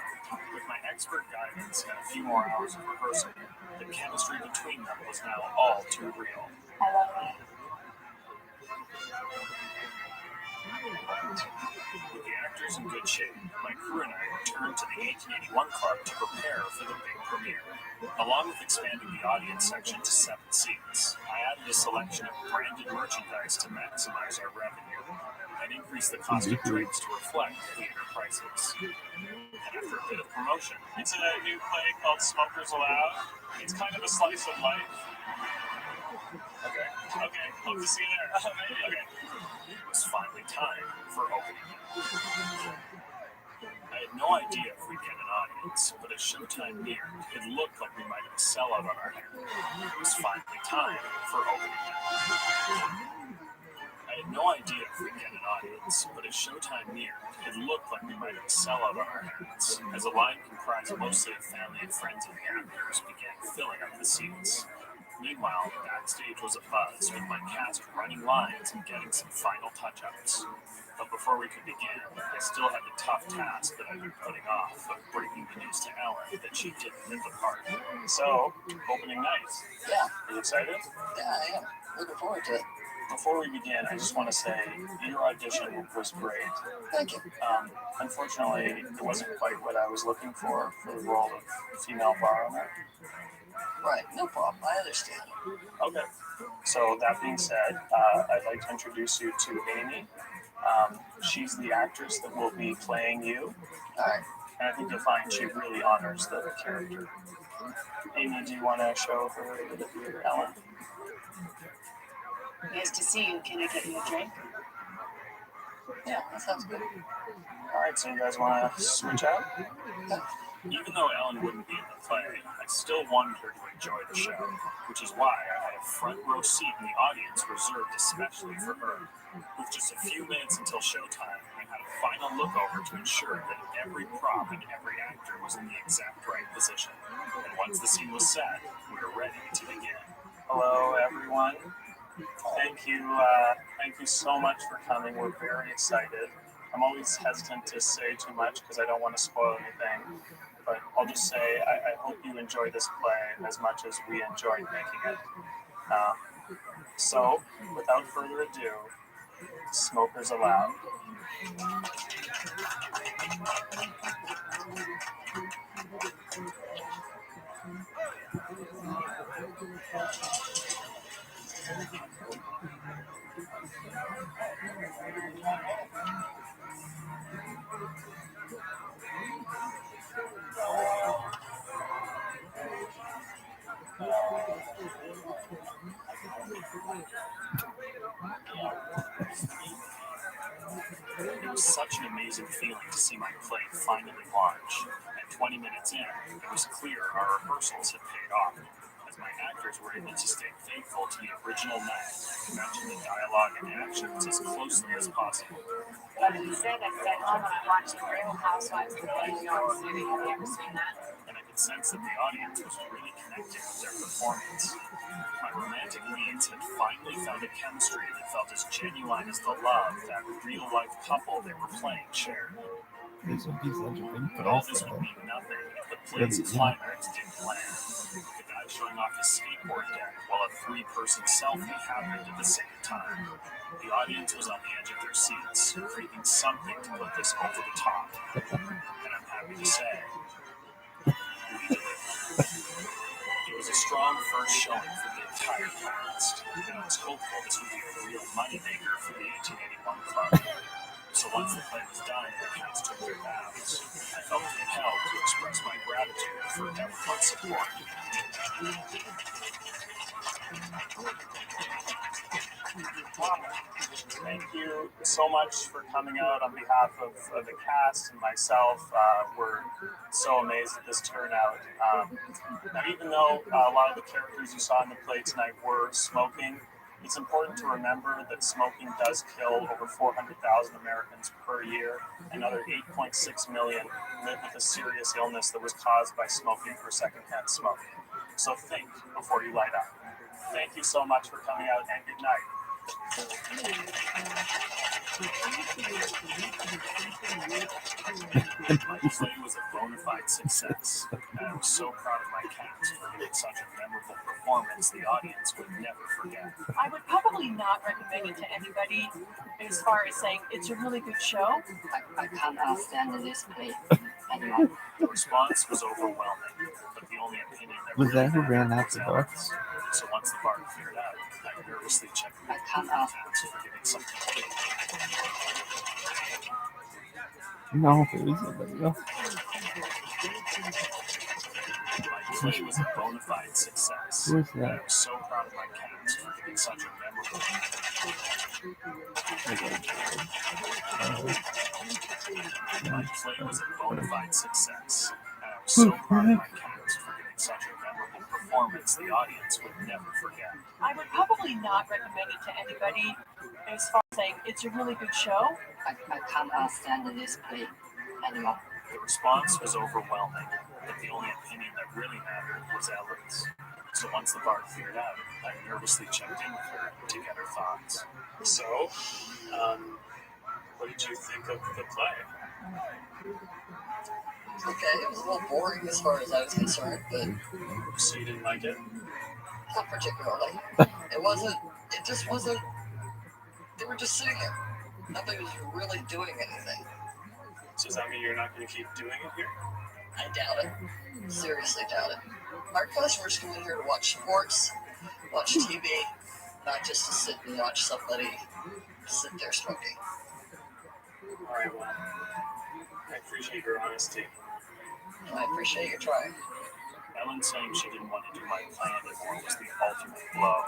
With my expert guidance and a few more hours of rehearsal, the chemistry between them was now all too real. I love you. With the actors in good shape, my crew and I returned to the 1881 Club to prepare for the big premiere. Along with expanding the audience section to 7 seats, I added a selection of branded merchandise to maximize our revenue and increase the cost of drinks to reflect theater prices. And after a bit of promotion, it's a new play called Smokers Allowed. It's kind of a slice of life. Okay, hope to see you there. Okay. It was finally time for opening night. I had no idea if we'd get an audience, but as showtime neared, it looked like we might have a sellout on our hands. It was finally time for opening night. I had no idea if we'd get an audience, but as showtime neared, it looked like we might have a sellout on our hands, as a line comprised mostly of family and friends of the actors began filling up the seats. Meanwhile, backstage was abuzz with my cast running lines and getting some final touch-ups. But before we could begin, I still had the tough task that I've been putting off of breaking the news to Ellen that she didn't get the part. So, opening night. Yeah, Are you excited? yeah, I am. Looking forward to it. Before we begin, I just want to say your audition was great. Thank you. Unfortunately, it wasn't quite what I was looking for the role of female bar owner. Right, no problem. I understand. Okay. So that being said, I'd like to introduce you to Amy. She's the actress that will be playing you, All right. and I think you'll find she really honors the character. Amy, do you want to show her Ellen? Nice to see you. Can I get you a drink? Yeah, that sounds good. All right, so you guys want to switch out? Yeah. Even though Ellen wouldn't be in the play, I still wanted her to enjoy the show, which is why I had a front row seat in the audience reserved especially for her. With just a few minutes until showtime, I had a final look over to ensure that every prop and every actor was in the exact right position. And once the scene was set, we were ready to begin. Hello, everyone. Thank you so much for coming. We're very excited. I'm always hesitant to say too much because I don't want to spoil anything. But I'll just say I hope you enjoy this play as much as we enjoyed making it. So, without further ado, smokers allowed. It was such an amazing feeling to see my play finally launch. And 20 minutes in, it was clear our rehearsals had paid off, as my actors were able to stay faithful to the original night, matching the dialogue and actions as closely as possible. But he said that when I watched the Real Housewives of New York City. Have you ever seen that? And I could sense that the audience was really connecting with their performance. My romantic leads had finally found a chemistry that felt as genuine as the love that real-life couple they were playing shared. This would be such a big But all thrill this for would them. mean nothing if the play's climax didn't land. The guy showing off his skateboard deck while a three-person selfie happened at the same time. The audience was on the edge of their seats, craving something to put this over the top. And I'm happy to say, we delivered. It was a strong first showing for the entire cast, and I was hopeful this would be a real moneymaker for the 1881 club. So once the play was done and the cast took their bows, I felt compelled to express my gratitude for everyone's support. Thank you so much for coming out on behalf of the cast and myself. We're so amazed at this turnout. Now, even though a lot of the characters you saw in the play tonight were smoking, it's important to remember that smoking does kill over 400,000 Americans per year. Another 8.6 million live with a serious illness that was caused by smoking or secondhand smoking. So think before you light up. Thank you so much for coming out, and good night. My play was a bona fide success, and I was so proud of my cast for giving such a memorable performance the audience would never forget. I would probably not recommend it to anybody as far as saying it's a really good show. I cannot stand this play anymore. The response was overwhelming, but the only opinion that Was really that who ran mattered out was the door? Ellen's. So once the bar cleared out, I nervously checked the cast for giving something. No, it was somebody else. My play was a bona fide success, Who was and I that? was so proud of my cast for giving such a memorable. My play was a bona fide success, and I was so proud of my cast for giving such a memorable performance the audience would never forget. I would probably not recommend it to anybody as far as saying it's a really good show. I cannot stand this play anymore. The response was overwhelming, but the only opinion that really mattered was Ellen's. So once the bar cleared out, I nervously checked in with her to get her thoughts. So, what did you think of the play? Okay, it was a little boring as far as I was concerned, but So you didn't like it? not particularly. It just wasn't, they were just sitting there. Nobody was really doing anything. So does that mean you're not going to keep doing it here? I doubt it. Seriously doubt it. Our customers come in here to watch sports, watch TV, not just to sit and watch somebody sit there smoking. All right, well, I appreciate your honesty. I appreciate your trying. Ellen saying she didn't want to do my plan anymore was the ultimate blow.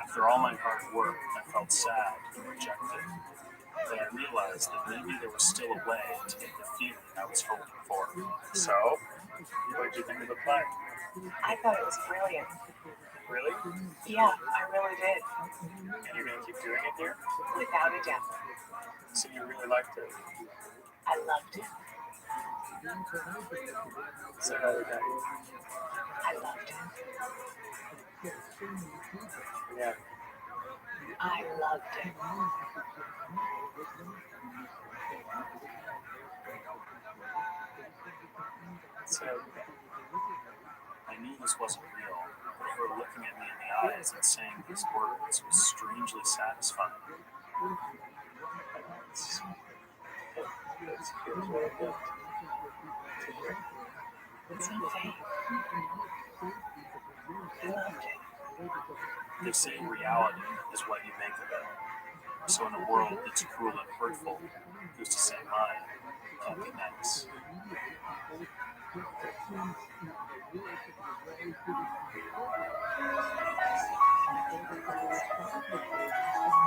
After all my hard work, I felt sad and rejected. But I realized that maybe there was still a way to get the feeling I was hoping for. So, what did you think of the play? I thought it was brilliant. Really? Yeah, I really did. And you're going to keep doing it here? Without a doubt. So you really liked it? I loved it. Say that again. I loved it. Yeah. I loved it. I knew this wasn't real, but her looking at me in the eyes and saying these words was strangely satisfying. It's okay. I loved it. They say reality is what you make of it. So in a world that's cruel and hurtful, who's to say mine can't be nice?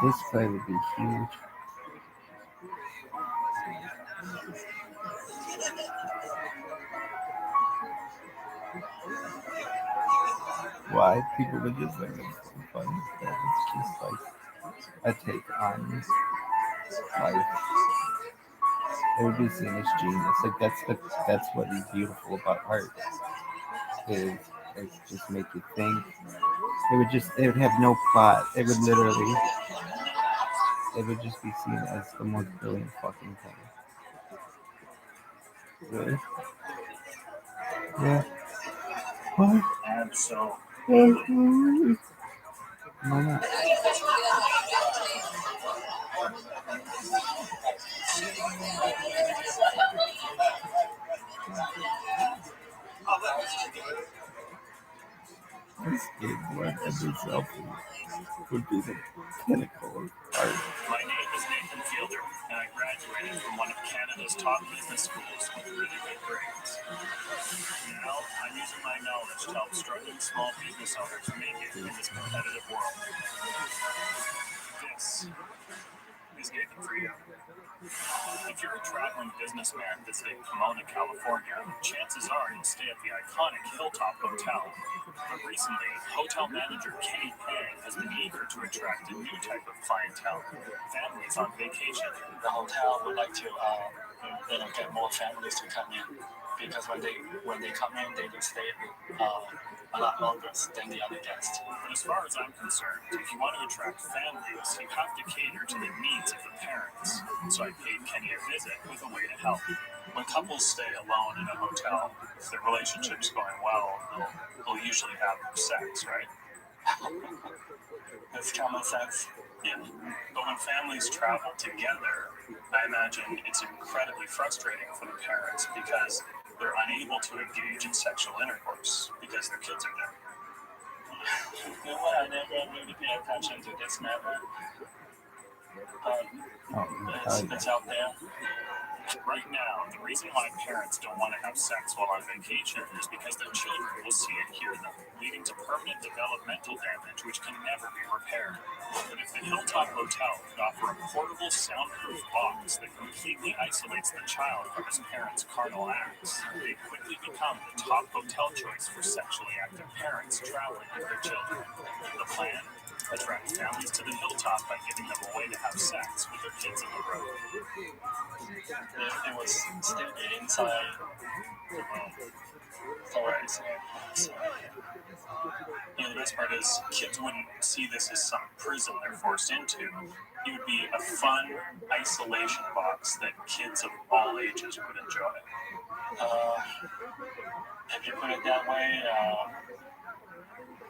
This fight would be huge. Why people would just think it's so funny that it's just like a take on life. It would be seen as genius. Like that's what is beautiful about art. Is it just make you think. It would have no plot. It would just be seen as the most brilliant fucking thing. Really? Yeah. What? Absolutely. Why not? A skateboard as a selfie would be the pinnacle of art. My name is Nathan Fielder, and I graduated from one of Canada's top business schools with really good grades. Now, I'm using my knowledge to help struggling small business owners make it in this competitive world. This is Nathan for you. If you're a traveling businessman visiting Pomona, California, chances are you'll stay at the iconic Hilltop Hotel. But recently, hotel manager Kenny Pang has been eager to attract a new type of clientele, families on vacation. The hotel would like to get more families to come in, because when they come in, they can stay a lot longer than the other guests. But as far as I'm concerned, if you want to attract families, you have to cater to the needs of the parents. So I paid Kenny a visit with a way to help. When couples stay alone in a hotel, if their relationship's going well, they'll usually have sex, right? It's common sense. Yeah. But when families travel together, I imagine it's incredibly frustrating for the parents because they're unable to engage in sexual intercourse because their kids are there. You know what? I never really pay attention to this matter. It's out there. Right now, the reason why parents don't want to have sex while on vacation is because their children will see and hear them, leading to permanent developmental damage which can never be repaired. But if the Hilltop Hotel could offer a portable, soundproof box that completely isolates the child from his parents' carnal acts, they'd quickly become the top hotel choice for sexually active parents traveling with their children. The plan? Attract families to the Hilltop by giving them a way to have sex with their kids on the road. It was still inside the room. The best part is kids wouldn't see this as some prison they're forced into. It would be a fun isolation box that kids of all ages would enjoy. If you put it that way,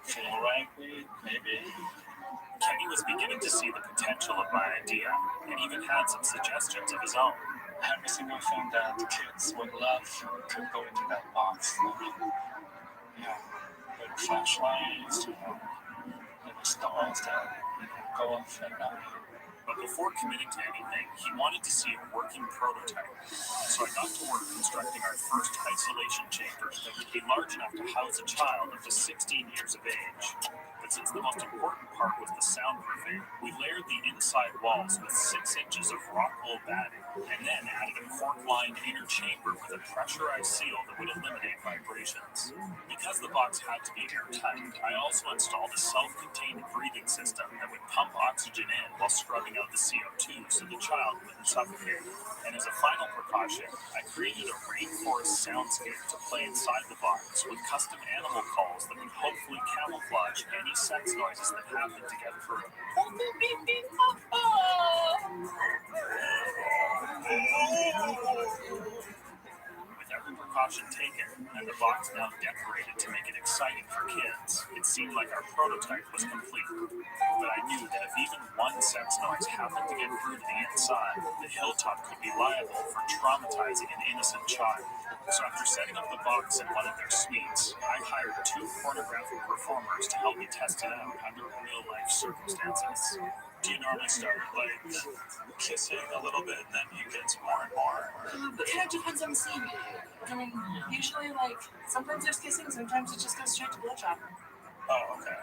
ViralRabbi, maybe. Kenny was beginning to see the potential of my idea and even had some suggestions of his own. Every single thing that the kids would love could go into that box. With flashlights, stars that go off at night. But before committing to anything, he wanted to see a working prototype. So I got to work constructing our first isolation chamber that would be large enough to house a child up to 16 years of age. But since the most important part was the soundproofing, we layered the inside walls with 6 inches of rock wool batting, and then added a cork-lined inner chamber with a pressurized seal that would eliminate vibrations. Because the box had to be airtight, I also installed a self-contained breathing system that would pump oxygen in while scrubbing out the CO2 so the child wouldn't suffocate. And as a final precaution, I created a rainforest soundscape to play inside the box with custom animal calls that would hopefully camouflage any sex noises that happened to get through. With every precaution taken, and the box now decorated to make it exciting for kids. It seemed like our prototype was complete, but I knew that if even one sex noise happened to get through to the inside, the hilltop could be liable for traumatizing an innocent child. So after setting up the box in one of their suites, I hired 2 pornographic performers to help me test it out under real-life circumstances. Do you normally start like kissing a little bit and then you get more and more? But kind of depends on the scene. I mean, usually, like, sometimes there's kissing, sometimes it just goes straight to blowjob. Oh, okay.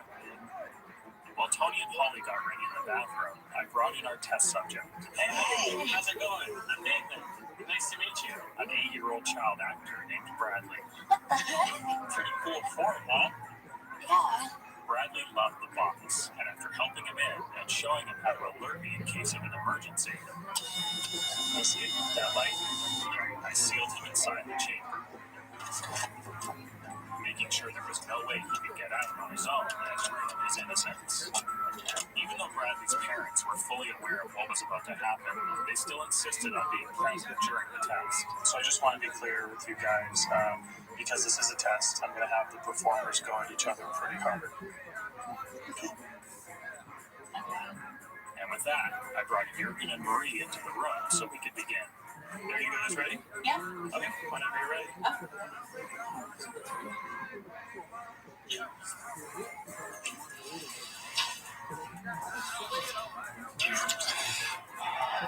While Tony and Holly got ready in the bathroom, I brought in our test subject. Hey, how's it going? I'm Nathan. Nice to meet you. An 8-year-old child actor named Bradley. Pretty cool form, huh? Yeah. Bradley loved the box, and after helping him in and showing him how to alert me in case of an emergency, you see that light? I sealed him inside the chamber, making sure there was no way he could get out on his own and ruin his innocence. Even though Bradley's parents were fully aware of what was about to happen, they still insisted on being present during the test. So I just want to be clear with you guys, because this is a test, I'm going to have the performers go at each other pretty hard. And with that, I brought Jurgen and Marie into the room so we could begin. Are you guys ready? Yeah. Okay, whenever you're ready.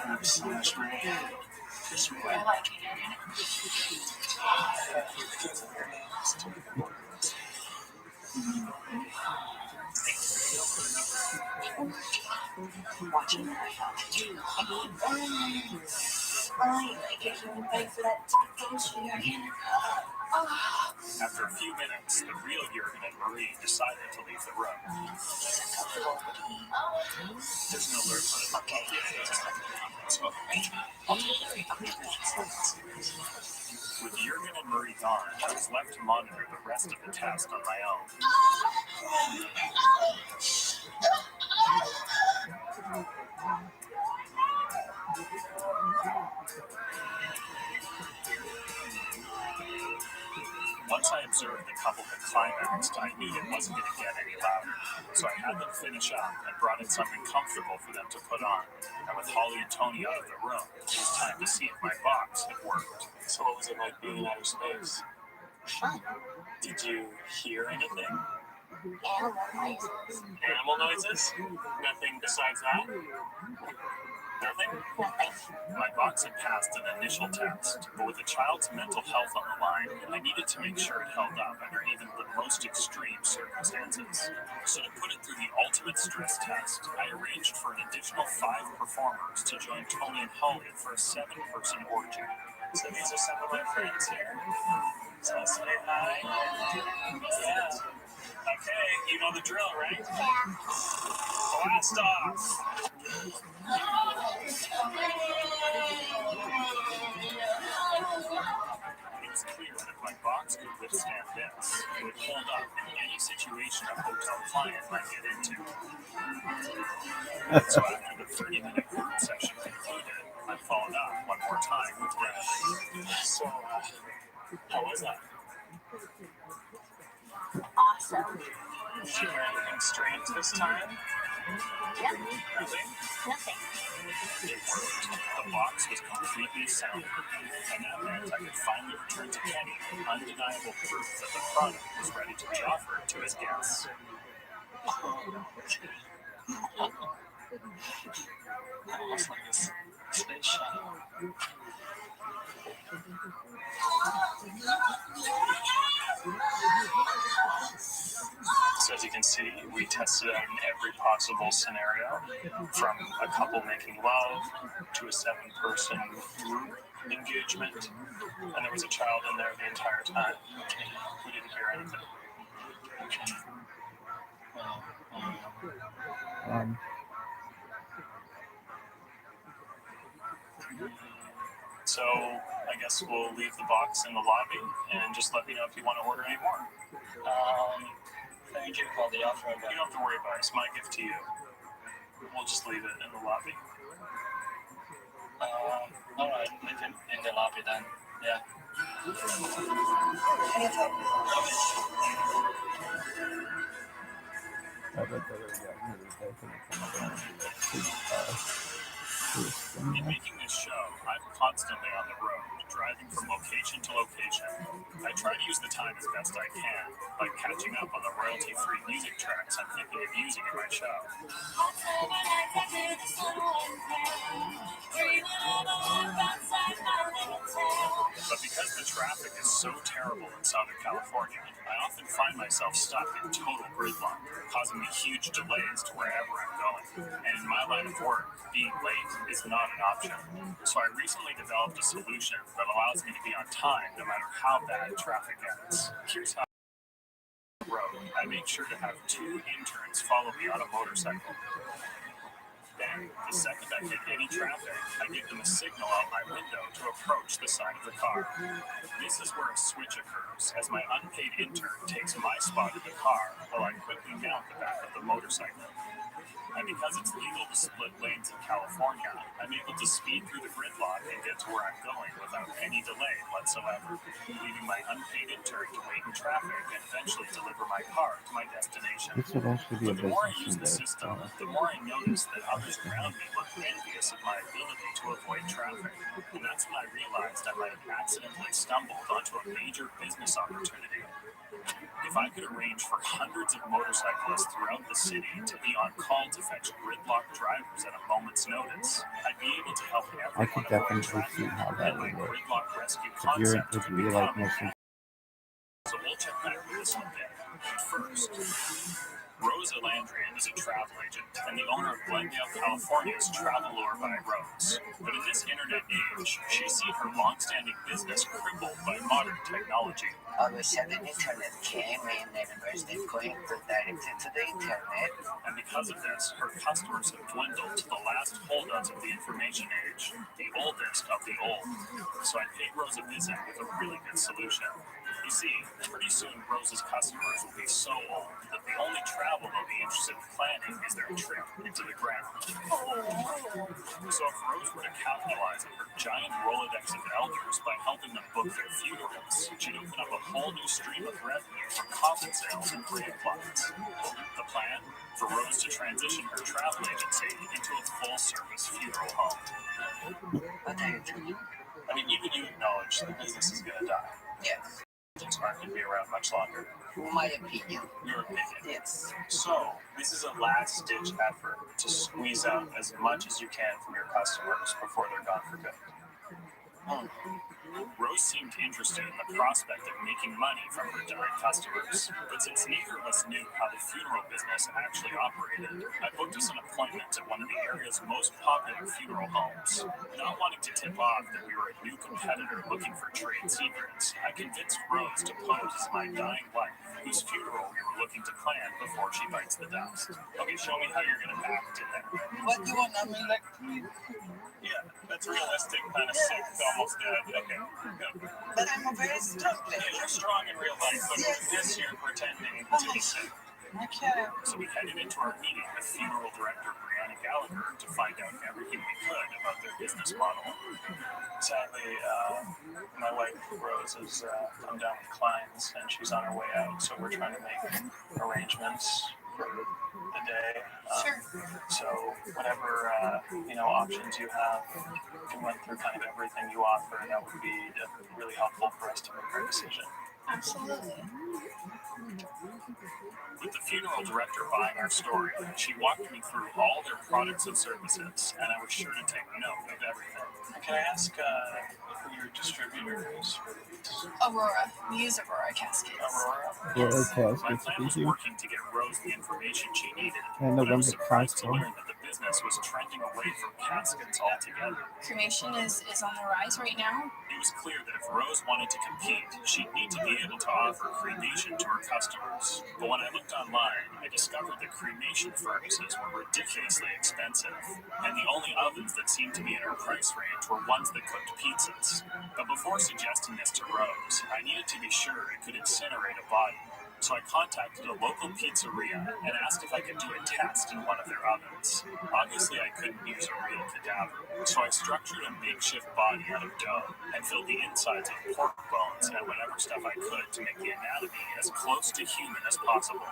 Thanks so much, Marie. Just I like it. Watching that. I like it. You beg for that bullshit again. After a few minutes, the real Jurgen and Marie decided to leave the room. There's an alert for the Okay. With Jurgen and Marie gone, I was left to monitor the rest of the test on my own. Once I observed the couple had climaxed, I knew it wasn't going to get any louder. So I had them finish up and brought in something comfortable for them to put on. And with Holly and Tony out of the room, it was time to see if my box had worked. So what was it like being in outer space? Fun. Did you hear anything? Animal noises. Animal noises? Nothing besides that? Nothing? Nothing. My box had passed an initial test, but with the child's mental health on the line, I needed to make sure it held up under even the most extreme circumstances. So to put it through the ultimate stress test, I arranged for an additional 5 performers to join Tony and Holly for a 7-person orgy. So these are some of my friends here. So say hi. Yeah. Okay, you know the drill, right? Blast off. It was clear that if my box could withstand this, it would hold up in any situation a hotel client might get into. So after the 30-minute group session concluded, I followed up one more time with Rabbi. So, how was that? Awesome. Did you hear anything strange this time? Yep. Nothing? Nothing. It worked. The box was completely sound, and that meant I could finally return to Kenny with undeniable proof that the product was ready to be offered to his guests. Almost like a space shuttle. So as you can see, we tested out in every possible scenario, from a couple making love to a 7-person group engagement, and there was a child in there the entire time who didn't hear anything. So I guess we'll leave the box in the lobby and just let me know if you want to order any more. Thank you for the offer. You don't have to worry about it. It's my gift to you. We'll just leave it in the lobby. Alright, leave it in the lobby then. Yeah. Anything. I bet that they're gonna come down and do that first In thing. making this show, I'm constantly on the road, driving from location to location. I try to use the time as best I can, like catching up on the royalty-free music tracks I'm thinking of using in my show. But because the traffic is so terrible in Southern California, I often find myself stuck in total gridlock, causing me huge delays to wherever I'm going. And in my line of work, being late is not an option. So I recently developed a solution that allows me to be on time no matter how bad traffic gets. Here's how on the road, I make sure to have 2 interns follow me on a motorcycle. Then, the second I hit any traffic, I give them a signal out my window to approach the side of the car. This is where a switch occurs, as my unpaid intern takes my spot in the car while I quickly mount the back of the motorcycle. And because it's legal to split lanes in California, I'm able to speed through the gridlock and get to where I'm going without any delay whatsoever, leaving my unpaid intern to wait in traffic and eventually deliver my car to my destination. This would actually be a But the more I business use the system, the more I notice that others around me look envious of my ability to avoid traffic. And that's when I realized I might have accidentally stumbled onto a major business opportunity. If I could arrange for hundreds of motorcyclists throughout the city to be on call to fetch gridlock drivers at a moment's notice, I'd be able to help I could everyone avoid definitely see traffic, how that and my would work. gridlock rescue If you're concept could real become life mission. So we'll check back with this one then. First, Rosa Landrian is a travel agent and the owner of Glendale, California's Travelure by Rose. But in this internet age, she's seen her long-standing business crippled by modern technology. Obviously, the internet came in, everybody's going directly to the internet. And because of this, her customers have dwindled to the last holdouts of the information age, the oldest of the old. So I paid Rose a visit with a really good solution. You see, pretty soon Rose's customers will be so old that the only travel they'll be interested in planning is their trip into the ground. So if Rose were to capitalize on her giant Rolodex of elders by helping them book their funerals, she'd open up a whole new stream of revenue from coffin sales and pre-applies. The plan? For Rose to transition her travel agency into a full-service funeral home. What are you doing? I mean, even you acknowledge the business is going to die. Yes, Things aren't going to be around much longer. my opinion. Your opinion. Yes. So, this is a last-ditch effort to squeeze out as much as you can from your customers before they're gone for good. Rose seemed interested in the prospect of making money from her dying customers, but since neither of us knew how the funeral business actually operated, I booked us an appointment at one of the area's most popular funeral homes. Not wanting to tip off that we were a new competitor looking for trade secrets, I convinced Rose to pose as my dying wife, whose funeral we were looking to plan before she bites the dust. Okay, show me how you're going to act in that. What do you want? I mean, like, Yeah, that's realistic, kind of sick, almost dead. Okay, good. but I'm a very strong Yeah, lady. you're strong in real life, but Yes. this you're pretending to be sick. Okay. So we headed into our meeting with funeral director Brianna Gallagher to find out everything we could about their business model. Sadly, my wife Rose has come down with clients and she's on her way out, so we're trying to make arrangements for the day. Sure. So whatever options you have, you can run through kind of everything you offer, and that would be really helpful for us to make our decision. Absolutely. With the funeral director buying our story, she walked me through all their products and services, and I was sure to take note of everything. Can I ask who your distributor is? Aurora. We use Aurora caskets. Aurora? Yeah, Yes. okay, My it's plan good was to you. working to get Rose the information she needed, And but I was November surprised to Costco. learn that the business was trending away from caskets altogether. Cremation is on the rise right now. It was clear that if Rose wanted to compete, she'd need to be able to offer cremation to her customers. But when I looked online, I discovered that cremation furnaces were ridiculously expensive, and the only ovens that seemed to be in her price range were ones that cooked pizzas. But before suggesting this to Rose, I needed to be sure it could incinerate a body. So I contacted a local pizzeria and asked if I could do a test in one of their ovens. Obviously, I couldn't use a real cadaver, so I structured a makeshift body out of dough and filled the insides with pork bones and whatever stuff I could to make the anatomy as close to human as possible.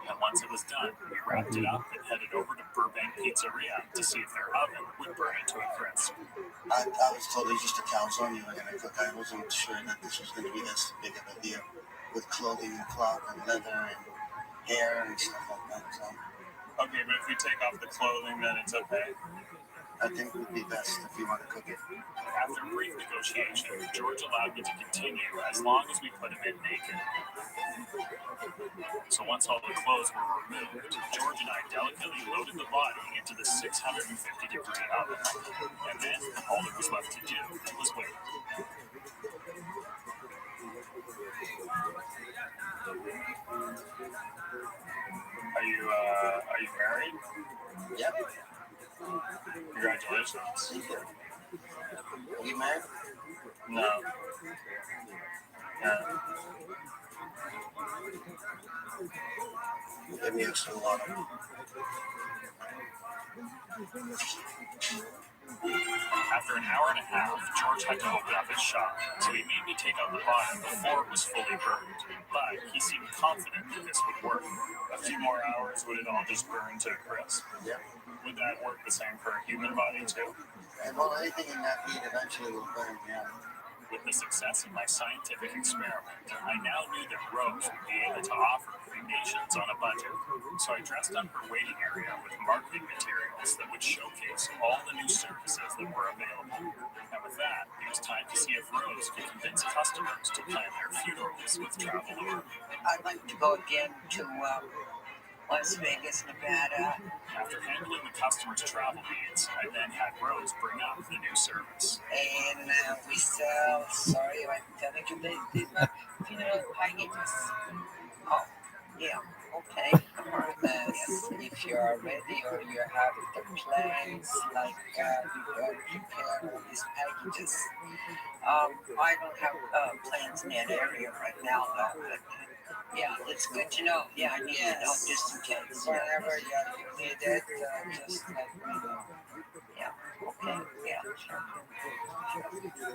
And once it was done, we wrapped it up and headed over to Burbank Pizzeria to see if their oven would burn it to a crisp. I was totally just a counsel and you were going to cook. I wasn't sure that this was going to be this big of a deal with clothing and cloth and leather and hair and stuff like that. So Okay, but if we take off the clothing, then it's okay? I think it would be best if you want to cook it. After a brief negotiation, George allowed me to continue as long as we put him in naked. So once all the clothes were removed, George and I delicately loaded the body into the 650-degree oven. And then all that was left to do was wait. Are you married? Yep. Congratulations. Are you married? No. Give me some water. After an hour and a half, George had to open up his shop, so he made me take out the body before it was fully burned. But he seemed confident that this would work. A few more hours, would it all just burn to a crisp? Yep. Would that work the same for a human body too? And well, anything in that heat eventually will burn, yeah. With the success of my scientific experiment, I now knew that Rose would be able to offer cremations on a budget. So I dressed up her waiting area with marketing materials that would showcase all the new services that were available. And with that, it was time to see if Rose could convince customers to plan their funerals with Travelure. I'd like to go again to Las Vegas, Nevada. After handling the customers' travel needs, I then had Rose bring up the new service. And we sell, sorry, I'm telling you, the funeral packages. Oh, yeah, okay. Yes, if you're ready or you have the plans, like you prepare all these packages. I don't have plans in that area right now, though, but yeah, it's good to know. Yeah, I need to know just in case. Whenever you need it, just let me know. Yeah, okay, yeah, sure.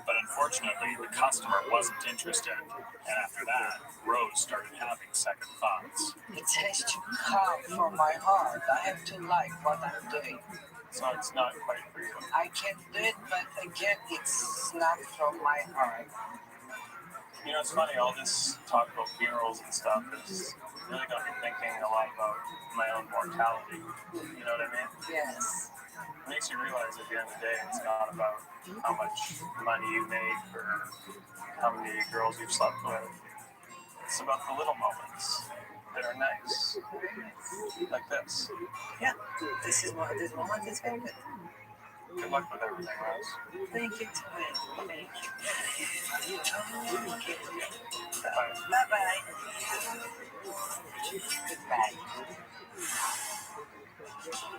But unfortunately, the customer wasn't interested. And after that, Rose started having second thoughts. It has to come from my heart. I have to like what I'm doing. So it's not quite for you. I can do it, but again, it's not from my heart. You know, it's funny, all this talk about funerals and stuff is really got me thinking a lot about my own mortality. You know what I mean? Yes. It makes you realize at the end of the day, it's not about how much money you make or how many girls you've slept with. It's about the little moments that are nice. Like this. Yeah, this moment is very good. Good luck with everything, Rose. Thank you, Tom. Thank you. Okay. Bye. Bye-bye. Goodbye.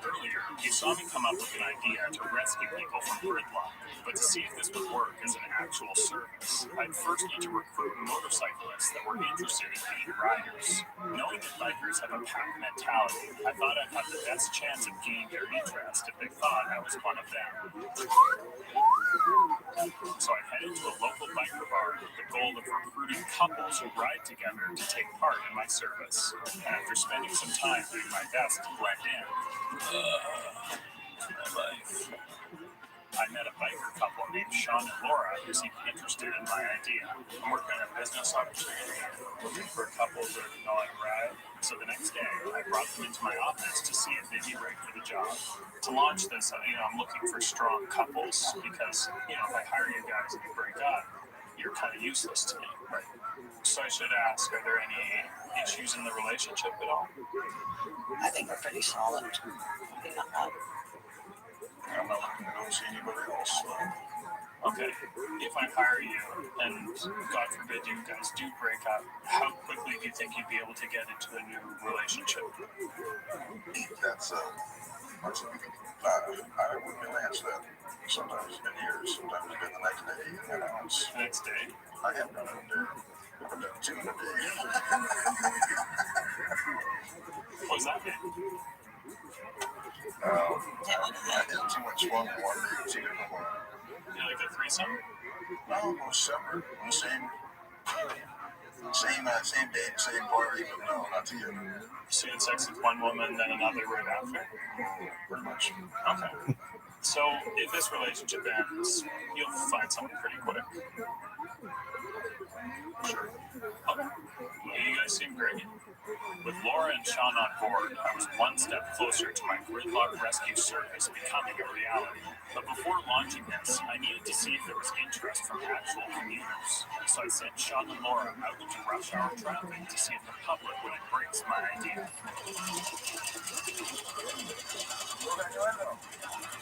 Earlier, you saw me come up with an idea to rescue people from gridlock, but to see if this would work as an actual service, I'd first need to recruit motorcyclists that were interested in being riders. Knowing that bikers have a pack mentality, I thought I'd have the best chance of gaining their interest if they thought I was one of them. So I headed to a local biker bar with the goal of recruiting couples who ride together to take part in my service. And after spending some time doing my best to blend in, my life, I met a biker couple named Sean and Laura who seemed interested in my idea. I'm working on a business opportunity, looking for couples that know how to ride. So the next day, I brought them into my office to see if they'd be right for the job. To launch this, I'm looking for strong couples because, if I hire you guys and you break up, you're kind of useless to me. Right. So I should ask, are there any issues in the relationship at all? I think we're pretty solid. I'm not looking to go see anybody else. So. Okay, if I hire you, and God forbid you guys do break up, how quickly do you think you'd be able to get into a new relationship? That's I wouldn't be able to answer that. Sometimes it's been years, sometimes it's been the next day. The next day? I have no idea. I've done 2 in a day. What was that mean? I had too much fun in one day, 2 different ones. You like a threesome? No, both separate. On the same day, same party, but no, not together. So you had sex with one woman, then another right after? Pretty much. Okay. So if this relationship ends, you'll find something pretty quick. Sure. Okay. Well, you guys seem great. With Laura and Sean on board, I was one step closer to my gridlock rescue service becoming a reality. But before launching this, I needed to see if there was interest from actual commuters. So I sent Sean and Laura out into rush hour traffic to see if the public would embrace my idea.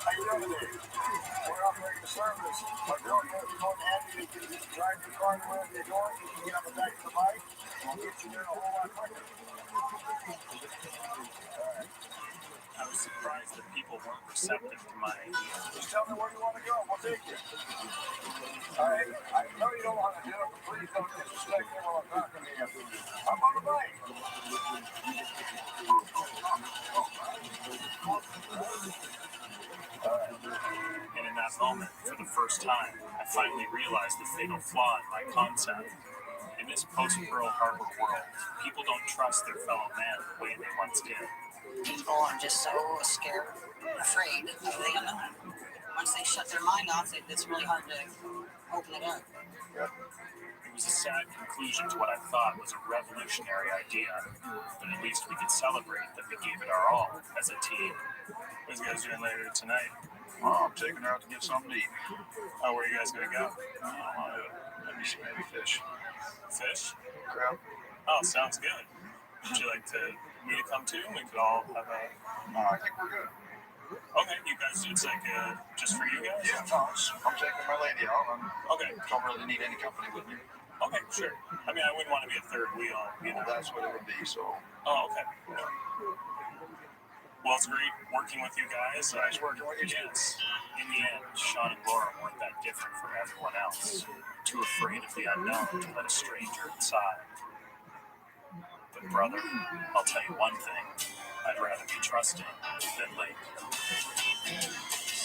How you doing today? We're operating a service. My girlfriend is going to have you drive your car to wherever you're going. You can get on the back of the bike. We'll get you there a whole lot quicker. I was surprised that people weren't receptive to my idea. Just tell me where you want to go. We'll take you. All right. I know you don't want to do it, but please don't disrespect me while I'm talking to you. I'm on the bike. And in that moment, for the first time, I finally realized the fatal flaw in my concept. In this post-Pearl Harbor world, people don't trust their fellow man the way they once did. People are just so scared, afraid of the unknown. Once they shut their mind off, it's really hard to open it up. It was a sad conclusion to what I thought was a revolutionary idea, but at least we could celebrate that we gave it our all as a team. What are you guys doing later tonight? Well, I'm taking her out to get something to eat. Oh, where are you guys going to go? Maybe some fish. Fish? Crab. Oh, sounds good. Would you like me to come too? We could all have a... No, I think we're good. Okay, you guys, it's like just for you guys? Yeah, no, I'm taking my lady out. Okay. Don't really need any company with me. Okay, sure. I mean, I wouldn't want to be a third wheel, you know. That's what it would be, so. Oh, okay. Well, it's great working with you guys. Nice working with you. Yes. In the end, Sean and Laura weren't that different from everyone else. Too afraid of the unknown to let a stranger inside. But brother, I'll tell you one thing. I'd rather be trusting than late.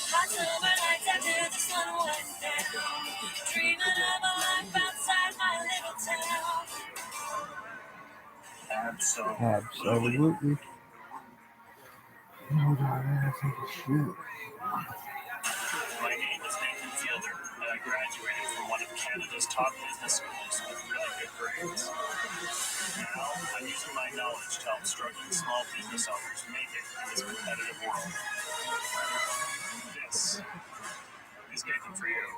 October nights after the sun went down, dreaming of a life outside my little town. Absolutely. Oh, darling, I think it's true. My name is Nathan Fielder, and I graduated from one of Canada's top business schools with really good grades. Now, I'm using my knowledge to help struggling small business owners make it in this competitive world. This is Nathan for you.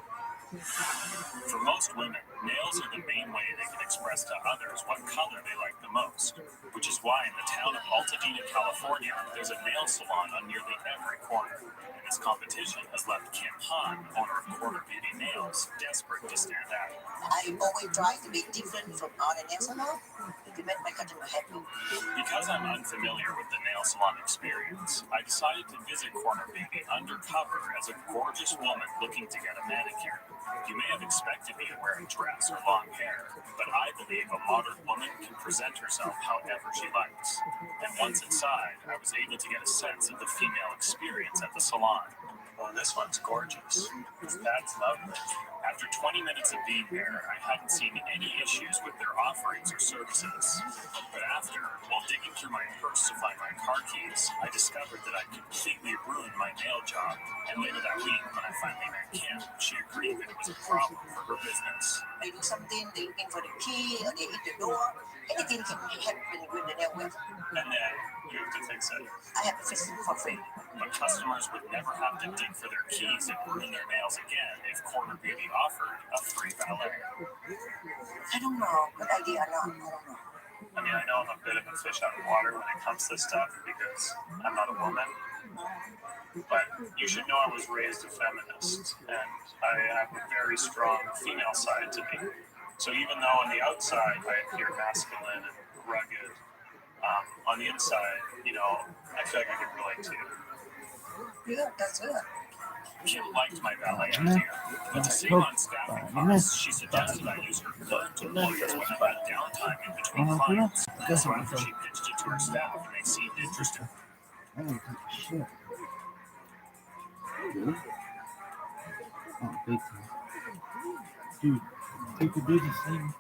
For most women, nails are the main way they can express to others what color they like the most, which is why in the town of Altadena, California, there's a nail salon on nearly every corner. And this competition has left Kim Han, owner of Corner Beauty Nails, desperate to stand out. I always try to be different from other nail salons to make my customer happy. Because I'm unfamiliar with the nail salon experience, I decided to visit Corner Beauty undercover as a gorgeous woman looking to get a manicure. You may have expected me to wear a dress or long hair, but I believe a modern woman can present herself however she likes. And once inside, I was able to get a sense of the female experience at the salon. Well, this one's gorgeous. That's lovely. After 20 minutes of being there, I hadn't seen any issues with their offerings or services. But after, while digging through my purse to find my car keys, I discovered that I'd completely ruined my nail job. And later that week, when I finally met Kim, she agreed that it was a problem for her business. They do something, they're looking for the key, or they hit the door. Anything can happen with the nail whip. And then you have to fix it. I have to fix it for free. But customers would never have to dig for their keys and ruin their nails again if Corner Beauty offered a free valet. I don't know. Good idea or not, I don't know. I mean, I know I'm a bit of a fish out of water when it comes to this stuff because I'm not a woman. But you should know I was raised a feminist, and I have a very strong female side to me. So even though on the outside I appear masculine and rugged, on the inside, you know, I feel like I can relate to you. Good, that's good. She liked my valet idea, but to save on staffing costs, she suggested I use her clerk to lawyers when I had downtime in between clients. So after she pitched it to her staff and they seemed interested. I don't give a shit. Really? Oh, big time. Dude, you could do the same.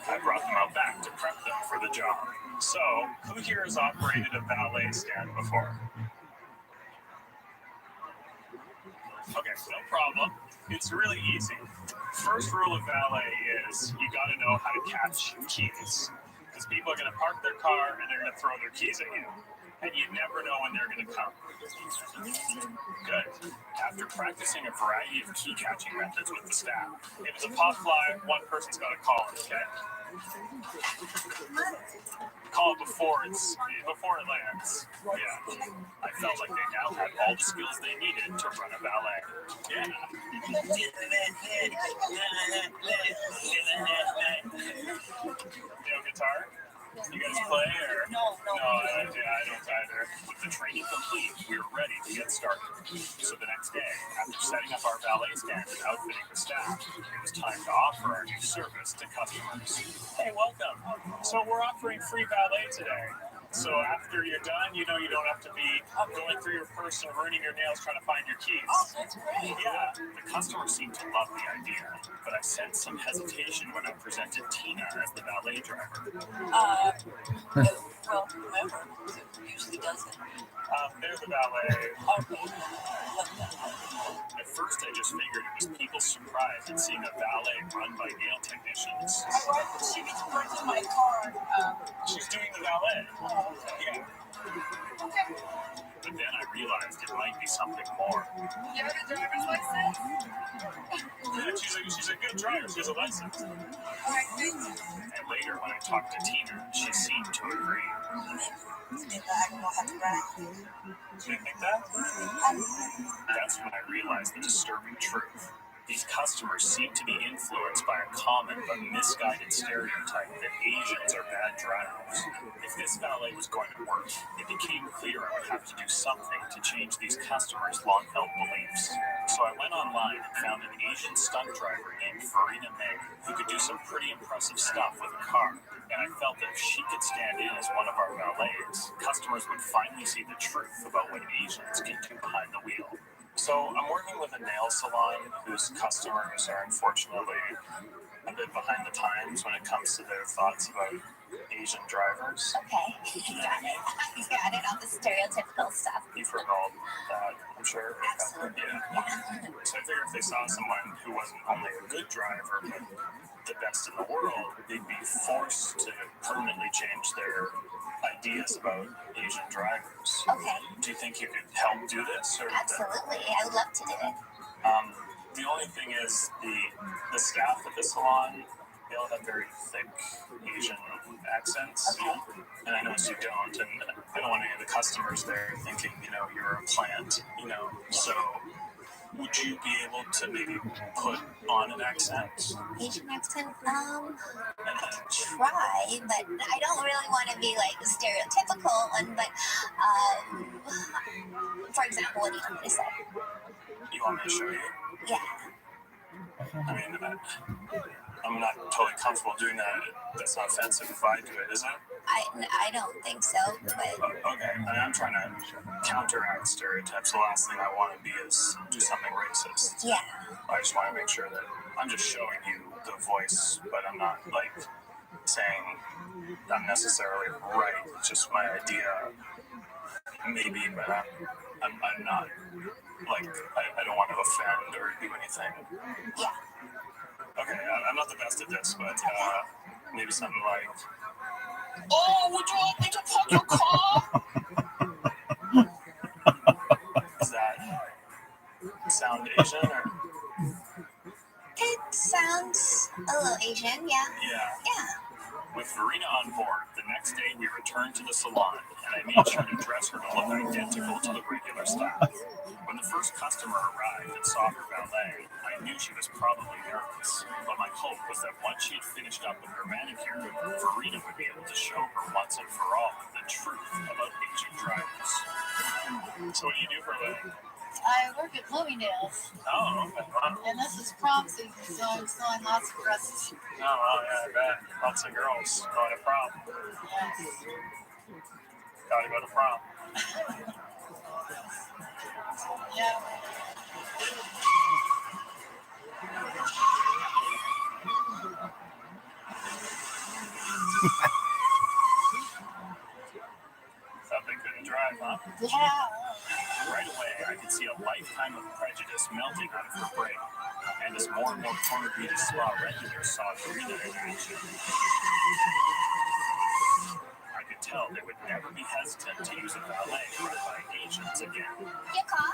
I brought them out back to prep them for the job. So, who here has operated a valet stand before? Okay, no problem. It's really easy. First rule of valet is you got to know how to catch keys. Because people are going to park their car and they're going to throw their keys at you. And you never know when they're going to come. Good. After practicing a variety of key catching methods with the staff, if it's a pop fly, one person's got to call it, okay? Call it before it lands. Yeah. I felt like they now had all the skills they needed to run a ballet. Yeah. No guitar? You guys play or? No, I don't either. With the training complete, we were ready to get started. So the next day, after setting up our valet stand and outfitting the staff, it was time to offer our new service to customers. Hey, welcome. So we're offering free valet today. So after you're done, you know you don't have to be going through your purse and ruining your nails trying to find your keys. Oh, that's great. Yeah, the customers seemed to love the idea, but I sensed some hesitation when I presented Tina as the valet driver. Well, whoever usually does it. They're the valet. Okay. At first, I just figured it was people's surprise at seeing a valet run by nail technicians. She needs to work in my car. She's doing the valet. Yeah. Okay. But then I realized it might be something more. You have a driver's license? Yeah, she's a good driver. She has a license. All right, thanks. And later, later, when I talked to Tina, she seemed to agree. You think that I will have to run? Do you think that? That's when I realized the disturbing truth. These customers seem to be influenced by a common but misguided stereotype that Asians are bad drivers. If this valet was going to work, it became clear I would have to do something to change these customers' long-held beliefs. So I went online and found an Asian stunt driver named Farina May, who could do some pretty impressive stuff with a car. And I felt that if she could stand in as one of our valets, customers would finally see the truth about what Asians can do behind the wheel. So I'm working with a nail salon whose customers are unfortunately a bit behind the times when it comes to their thoughts about Asian drivers. Okay, got it. Got it, all the stereotypical stuff. You've heard all that, I'm sure. Absolutely. Yeah. So I figured if they saw someone who wasn't only a good driver, but the best in the world, they'd be forced to permanently change their ideas about Asian drivers. Okay. Do you think you could help do this? Or Absolutely, I would love to do it. The only thing is the staff at the salon, they all have very thick Asian accents. Okay. And I noticed you don't, and I don't want any of the customers there thinking, you're a plant, So would you be able to maybe put on an accent? Asian accent? I could try, but I don't really want to be like a stereotypical one, but for example, what do you want me to say? You want me to show you? Yeah. I mean, I'm not totally comfortable doing that. That's not offensive if I do it, is it? I don't think so, but... Okay, I'm trying to counteract stereotypes. The last thing I want to be is do something racist. Yeah. I just want to make sure that I'm just showing you the voice, but I'm not, saying I'm necessarily right. It's just my idea, maybe, but I'm not, I don't want to offend or do anything. Yeah. Okay, I'm not the best at this, but maybe something like, "Oh, would you like me to park your car?" Does that sound Asian or? It sounds a little Asian, yeah. Yeah. With Farina on board, the next day we returned to the salon, and I made sure to dress her to look identical to the regular staff. When the first customer arrived and saw her valet, I knew she was probably nervous, but my hope was that once she had finished up with her manicure, Farina would be able to show her once and for all the truth about Asian drivers. So what do you do for a living? I work at movie nails, Oh, okay. Wow. and this is prom season, so I'm selling lots of dresses. Oh, well, yeah, I bet. Lots of girls going to prom. Yes. Gotta go to prom. Yeah. Thought they couldn't drive, huh? Yeah. Right away, I could see a lifetime of prejudice melting out of her brain. And as more and more corner beauty spa regulars saw Farina in action, I could tell they would never be hesitant to use a valet run by Asians again. Your car?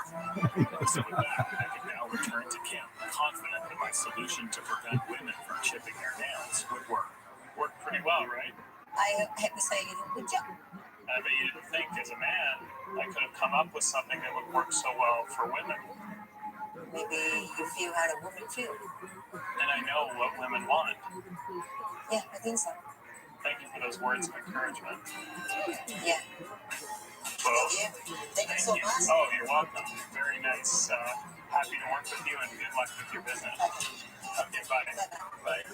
So with that, I could now return to camp, confident that my solution to prevent women from chipping their nails would work. Worked pretty well, right? I have to say you did a good job. I bet you didn't think, as a man, I could have come up with something that would work so well for women. Maybe you feel how the women feel. And I know what women want. Yeah, I think so. Thank you for those words of encouragement. Yeah. Well, Thank you so much. Oh, you're welcome. Very nice. Happy to work with you, and good luck with your business. Okay, bye. Bye.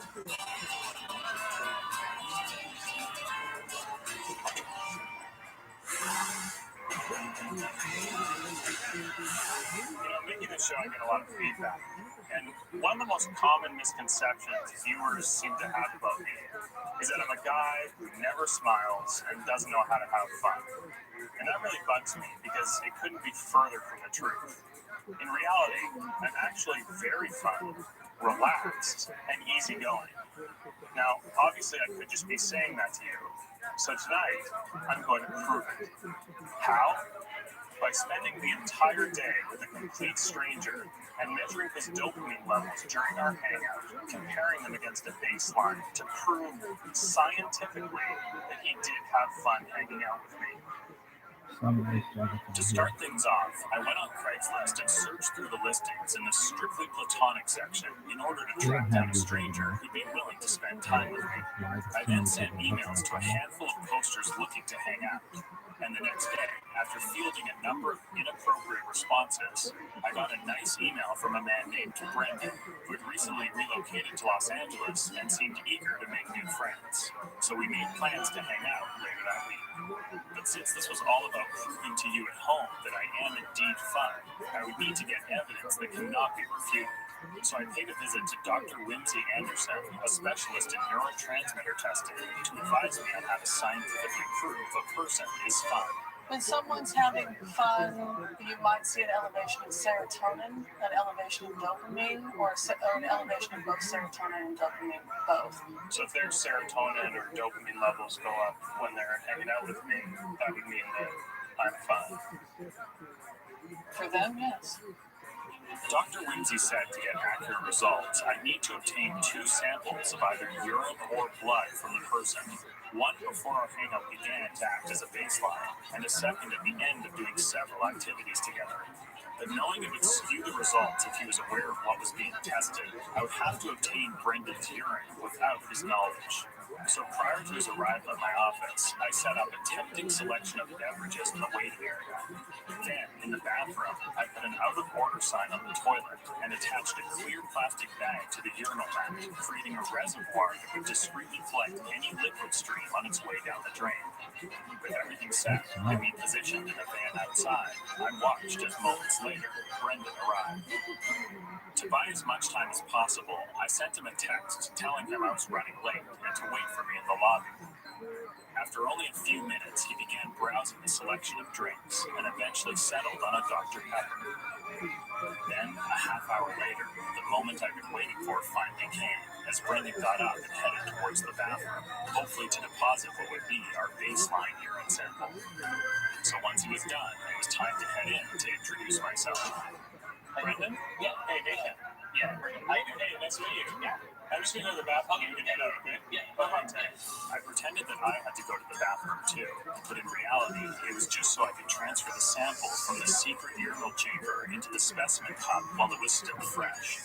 Making this show, I get a lot of feedback. And one of the most common misconceptions viewers seem to have about me is that I'm a guy who never smiles and doesn't know how to have fun. And that really bugs me because it couldn't be further from the truth. In reality, I'm actually very fun, relaxed, and easygoing. Now, obviously, I could just be saying that to you. So tonight, I'm going to prove it. How? by spending the entire day with a complete stranger and measuring his dopamine levels during our hangout, comparing them against a baseline to prove scientifically that he did have fun hanging out with me. To start things off, I went on Craigslist and searched through the listings in the strictly platonic section in order to track down a stranger who'd be willing to spend time with me. I then sent emails to a handful of posters looking to hang out. And the next day, after fielding a number of inappropriate responses, I got a nice email from a man named Brendan, who had recently relocated to Los Angeles and seemed eager to make new friends. So we made plans to hang out later that week. But since this was all about proving to you at home that I am indeed fun, I would need to get evidence that cannot be refuted. So I paid a visit to Dr. Whimsy Anderson, a specialist in neurotransmitter testing, to advise me on how to scientifically prove a person is fun. When someone's having fun, you might see an elevation of serotonin, an elevation of dopamine, or an elevation of both serotonin and dopamine, both. So if their serotonin or dopamine levels go up when they're hanging out with me, that would mean that I'm fun. For them, yes. Dr. Whimsy said to get accurate results, I need to obtain 2 samples of either urine or blood from the person. One before our hangout began to act as a baseline, and a second at the end of doing several activities together. But knowing it would skew the results if he was aware of what was being tested, I would have to obtain Brendan's urine without his knowledge. So prior to his arrival at my office, I set up a tempting selection of beverages in the waiting area. Then, in the bathroom, I put an out-of-order sign on the toilet and attached a clear plastic bag to the urinal mat, creating a reservoir that would discreetly collect any liquid stream on its way down the drain. With everything set and me positioned in a van outside, I watched as moments later, Brendan arrived. To buy as much time as possible, I sent him a text telling him I was running late and to wait for me in the lobby. After only a few minutes, he began browsing the selection of drinks and eventually settled on a Dr. Pepper. Then, a half hour later, the moment I'd been waiting for finally came, as Brendan got up and headed towards the bathroom, hopefully to deposit what would be our baseline urine sample. So once he was done, it was time to head in to introduce myself. Brendan? Yeah. Hey, Nathan. Yeah. Hey, nice to meet you. Yeah. I'm just going to go to the bathroom. You can do that, okay? Yeah. Okay. I pretended that I had to go to the bathroom too, but in reality, it was just so I could transfer the sample from the secret urinal chamber into the specimen cup while it was still fresh.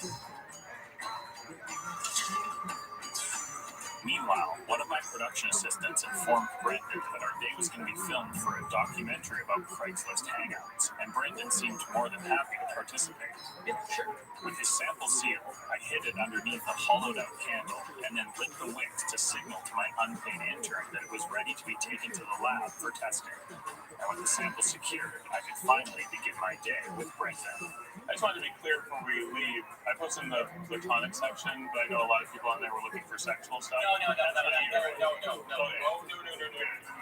Meanwhile, one of my production assistants informed Brendan that our day was going to be filmed for a documentary about Craigslist hangouts, and Brendan seemed more than happy to participate. Yeah, sure. With his sample sealed, I hid it underneath a hollowed-out candle and then lit the wicks to signal to my unpaid intern that it was ready to be taken to the lab for testing. And with the sample secured, I could finally begin my day with Brendan. I just wanted to be clear before we leave. I posted in the platonic section, but I know a lot of people on there were looking for sexual stuff. No.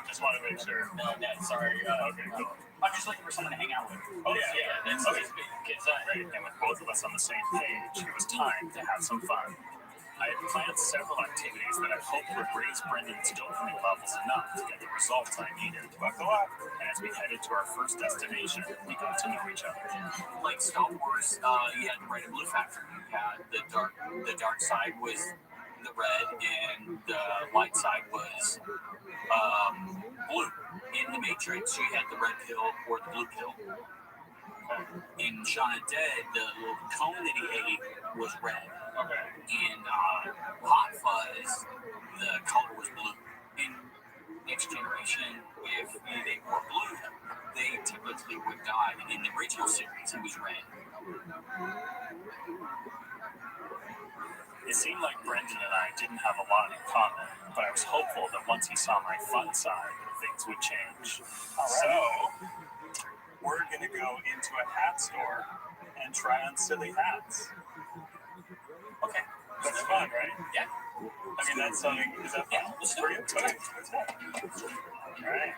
Just want to make sure. No, sorry. Okay, cool. I'm just looking for someone to hang out with. Oh, yeah. That's okay. Great. And with both of us on the same page, it was time to have some fun. I had planned several activities that I hoped would raise Brendan's dopamine levels enough to get the results I needed. Buckle up. And as we headed to our first destination, we got to know each other. Like Star Wars, you had the red and blue factor. You had the dark side was the red, and the light side was blue. In the Matrix, you had the red pill or the blue pill. In Shaun of the Dead, the little cone that he ate was red. Okay. In Hot Fuzz, the color was blue. In Next Generation, if they were blue, they typically would die. In the original series, it was red. It seemed like Brendan and I didn't have a lot in common, but I was hopeful that once he saw my fun side, things would change. So, we're going to go into a hat store and try on silly hats. Okay. That's fun, right? Yeah. I mean, that's something, is that fun? Yeah. Alright.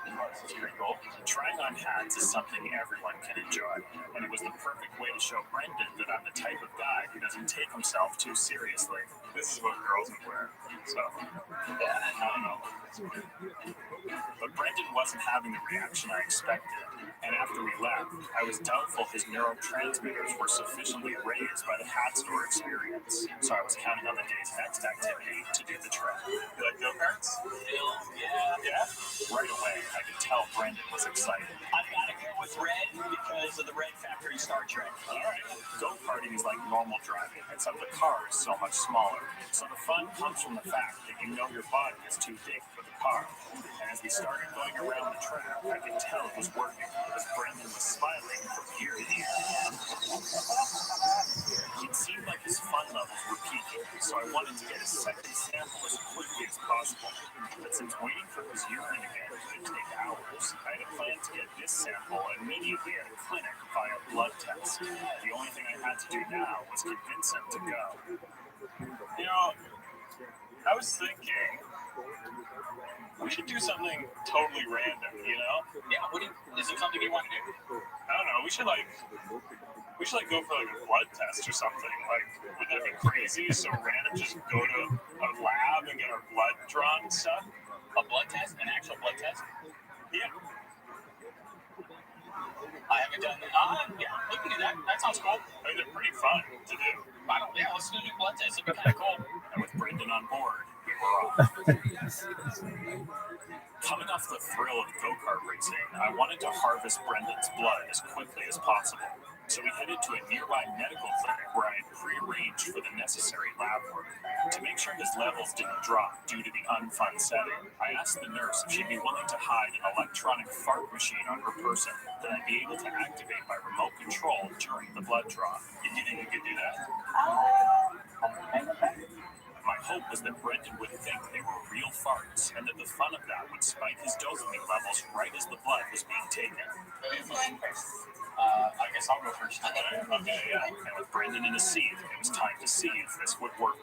Pretty cool. Trying on hats is something everyone can enjoy, and it was the perfect way to show Brendan that I'm the type of guy who doesn't take himself too seriously. This is what girls would wear, so, yeah, I don't know. But Brendan wasn't having the reaction I expected, and after we left, I was doubtful his neurotransmitters were sufficiently raised by the hat store experience, so I was counting on the day's next activity to do the trick. You like go-karts? Yeah? Right away, I could tell Brendan was excited. I've got to go with red because of the red factory Star Trek. Alright, go-karting is like normal driving, except the car is so much smaller. So the fun comes from the fact that you know your body is too big for the car. And as we started going around the track, I could tell it was working, as Brendan was smiling from ear to ear. It seemed like his fun levels were peaking, so I wanted to get his second sample as quickly as possible. But since waiting for his urine again could take hours, I had planned to get this sample immediately at a clinic via blood test. The only thing I had to do now was convince him to go. You know, I was thinking we should do something totally random, you know? Yeah, is there something you want to do? I don't know, we should go for like a blood test or something. Like, wouldn't that be crazy? So random, just go to a lab and get our blood drawn and stuff. A blood test? An actual blood test? Yeah. I haven't done that. Yeah, we can do that. That sounds cool. I mean, they're pretty fun to do. Yeah, let's do a blood test. It'd be kind of cool. And with Brendan on board, we were off. Coming off the thrill of go-kart racing, I wanted to harvest Brendan's blood as quickly as possible. So we headed to a nearby medical clinic where I had pre-arranged for the necessary lab work. To make sure his levels didn't drop due to the unfun setting, I asked the nurse if she'd be willing to hide an electronic fart machine on her person that I'd be able to activate by remote control during the blood draw. Do you think you could do that? My hope was that Brendan would think they were real farts and that the fun of that would spike his dopamine levels right as the blood was being taken. Who's going first? I guess I'll go first. Okay, yeah. And with Brendan in his seat, it was time to see if this would work.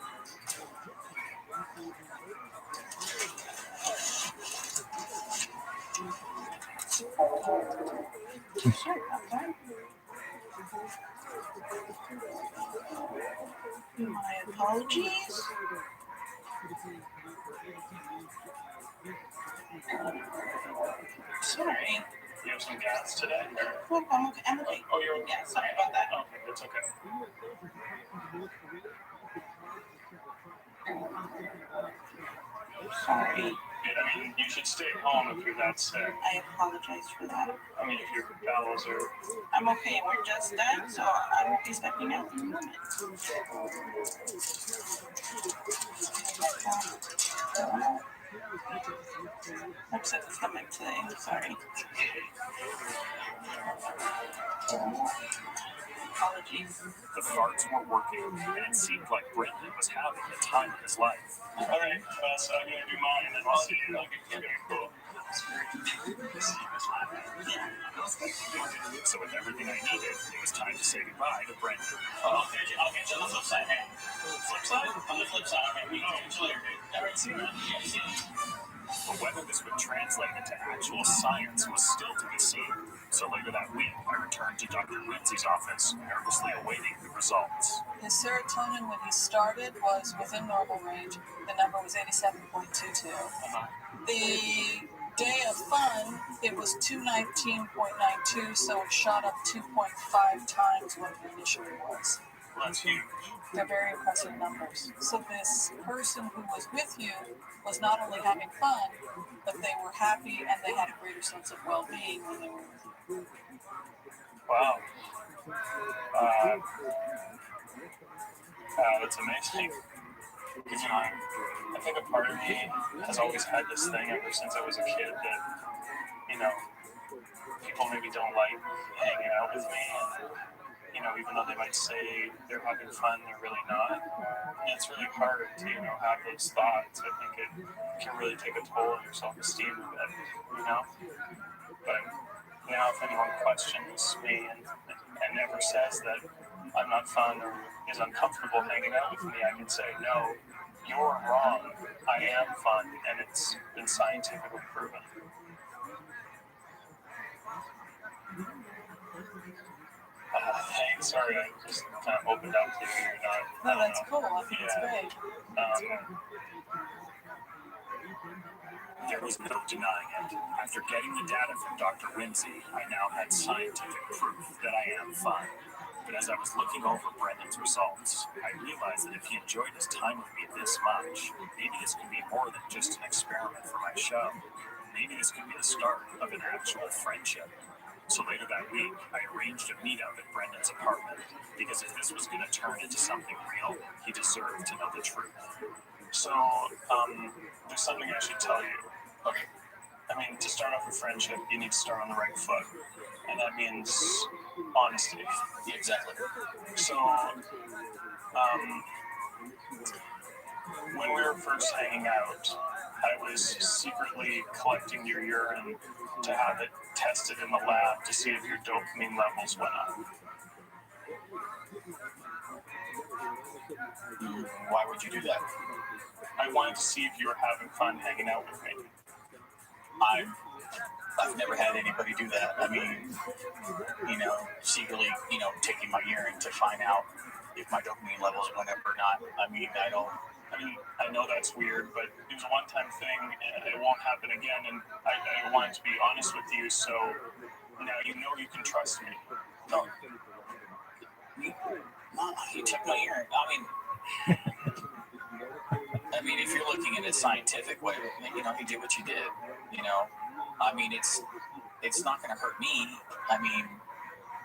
My apologies. Sorry. You have some gas today? Look, I'm okay. I'm okay. Oh, you're okay. Yeah, sorry about that. Okay, that's okay. Sorry. I mean, you should stay home if you're that sick. I apologize for that. I mean, if your bowels are... I'm okay. We're just done, so I'm expecting out in a moment. Upset the stomach today. Sorry. Apologies. The farts were working, and it seemed like Brendan was having the time of his life. All right, so I'm going to do mine, and then I'll see you. Okay, cool. So with everything I needed, it was time to say goodbye to Brendan. I'll get you on the flip side. Hey. Flip side? On the flip side. Okay, we can catch you later, dude. All right, see you around. Yeah, see you. But whether this would translate into actual science was still to be seen. So later that week, I returned to Dr. Lindsay's office, nervously awaiting the results. His serotonin when he started was within normal range. The number was 87.22. The day of fun, it was 219.92, so it shot up 2.5 times what it initially was. That's huge. They're very impressive numbers. So this person who was with you was not only having fun, but they were happy and they had a greater sense of well-being when they were with you. Wow. That's amazing. Because, I think a part of me has always had this thing ever since I was a kid that, people maybe don't like hanging out with me. And, even though they might say they're having fun, they're really not. And it's really hard to, have those thoughts. I think it can really take a toll on your self-esteem a bit, But, if anyone questions me and ever says that I'm not fun or is uncomfortable hanging out with me, I can say, no, you're wrong. I am fun, and it's been scientifically proven. Hey, sorry, I just kind of opened up to you. No, that's cool. I think it's great. There was no denying it. After getting the data from Dr. Whimsy, I now had scientific proof that I am fine. But as I was looking over Brendan's results, I realized that if he enjoyed his time with me this much, maybe this could be more than just an experiment for my show. Maybe this could be the start of an actual friendship. So later that week, I arranged a meetup at Brendan's apartment, because if this was going to turn into something real, he deserved to know the truth. So, there's something I should tell you. Okay. I mean, to start off a friendship, you need to start on the right foot. And that means honesty. Yeah, exactly. So, when we were first hanging out, I was secretly collecting your urine to have it tested in the lab to see if your dopamine levels went up. Why would you do that? I wanted to see if you were having fun hanging out with me. I've never had anybody do that. I mean, secretly, taking my urine to find out if my dopamine levels went up or not. I know that's weird, but it was a one-time thing, and it won't happen again, and I wanted to be honest with you, so now you know you can trust me. No. You took my urine. If you're looking at it scientific way, he did what you did. It's not going to hurt me.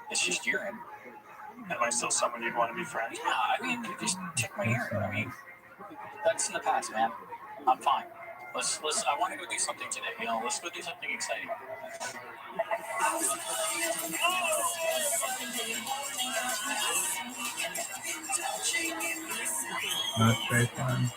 It's just urine. Am I still someone you'd want to be friends with? Yeah, you just took my urine. That's in the past, man. I'm fine. Let's. I want to go do something today. Let's go do something exciting. That's very fun.